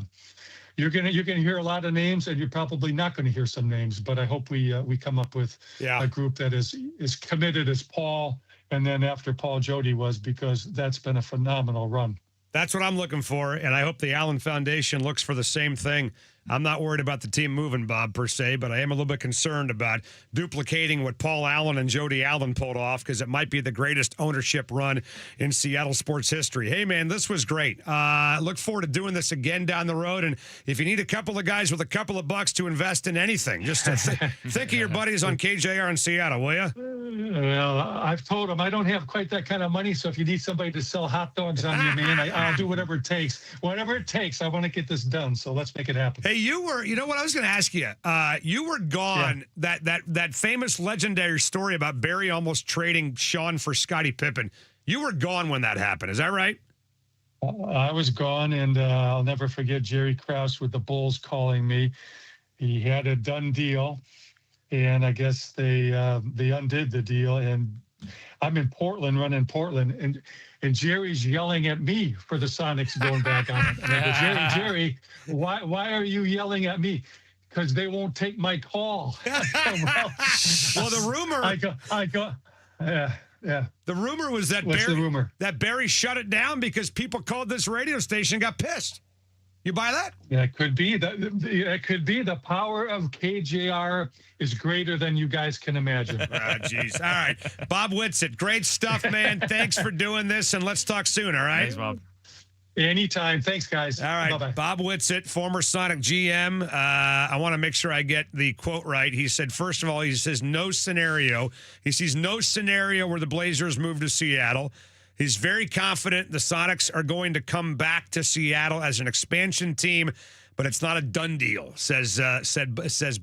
you're gonna hear a lot of names, and you're probably not going to hear some names, but I hope we come up with a group that is committed as Paul, and then after Paul, Jody was, because that's been a phenomenal run. That's what I'm looking for, and I hope the Allen Foundation looks for the same thing. I'm not worried about the team moving, Bob, per se, but I am a little bit concerned about duplicating what Paul Allen and Jody Allen pulled off, because it might be the greatest ownership run in Seattle sports history. Hey, man, this was great. Look forward to doing this again down the road, and if you need a couple of guys with a couple of bucks to invest in anything, just think of your buddies on KJR in Seattle, will you? Well, I've told them I don't have quite that kind of money, so if you need somebody to sell hot dogs on you, man, I'll do whatever it takes. Whatever it takes, I want to get this done, so let's make it happen. Hey, you know what I was going to ask you? You were gone. Yeah. That famous legendary story about Barry almost trading Sean for Scottie Pippen. You were gone when that happened. Is that right? I was gone, and I'll never forget Jerry Krause with the Bulls calling me. He had a done deal, and I guess they undid the deal. And I'm in Portland, running Portland, and Jerry's yelling at me for the Sonics going back on it. And I go, Jerry, why are you yelling at me? Because they won't take my call. Well, the rumor. I go, yeah. The rumor was that that Barry shut it down because people called this radio station and got pissed. You buy that? Yeah, it could be. It could be. The power of KJR is greater than you guys can imagine. Jeez. All right. Bob Witet, great stuff, man. Thanks for doing this, and let's talk soon, all right? Thanks, Bob. Anytime. Thanks, guys. All right. Bye-bye. Bob Witet, former Sonic GM. I want to make sure I get the quote right. He said, first of all, he says no scenario. He sees no scenario where the Blazers move to Seattle. He's very confident the Sonics are going to come back to Seattle as an expansion team, but it's not a done deal, says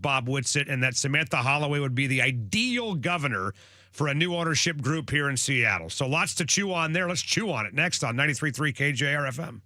Bob Witet, and that Samantha Holloway would be the ideal governor for a new ownership group here in Seattle. So lots to chew on there. Let's chew on it next on 93.3 KJR FM.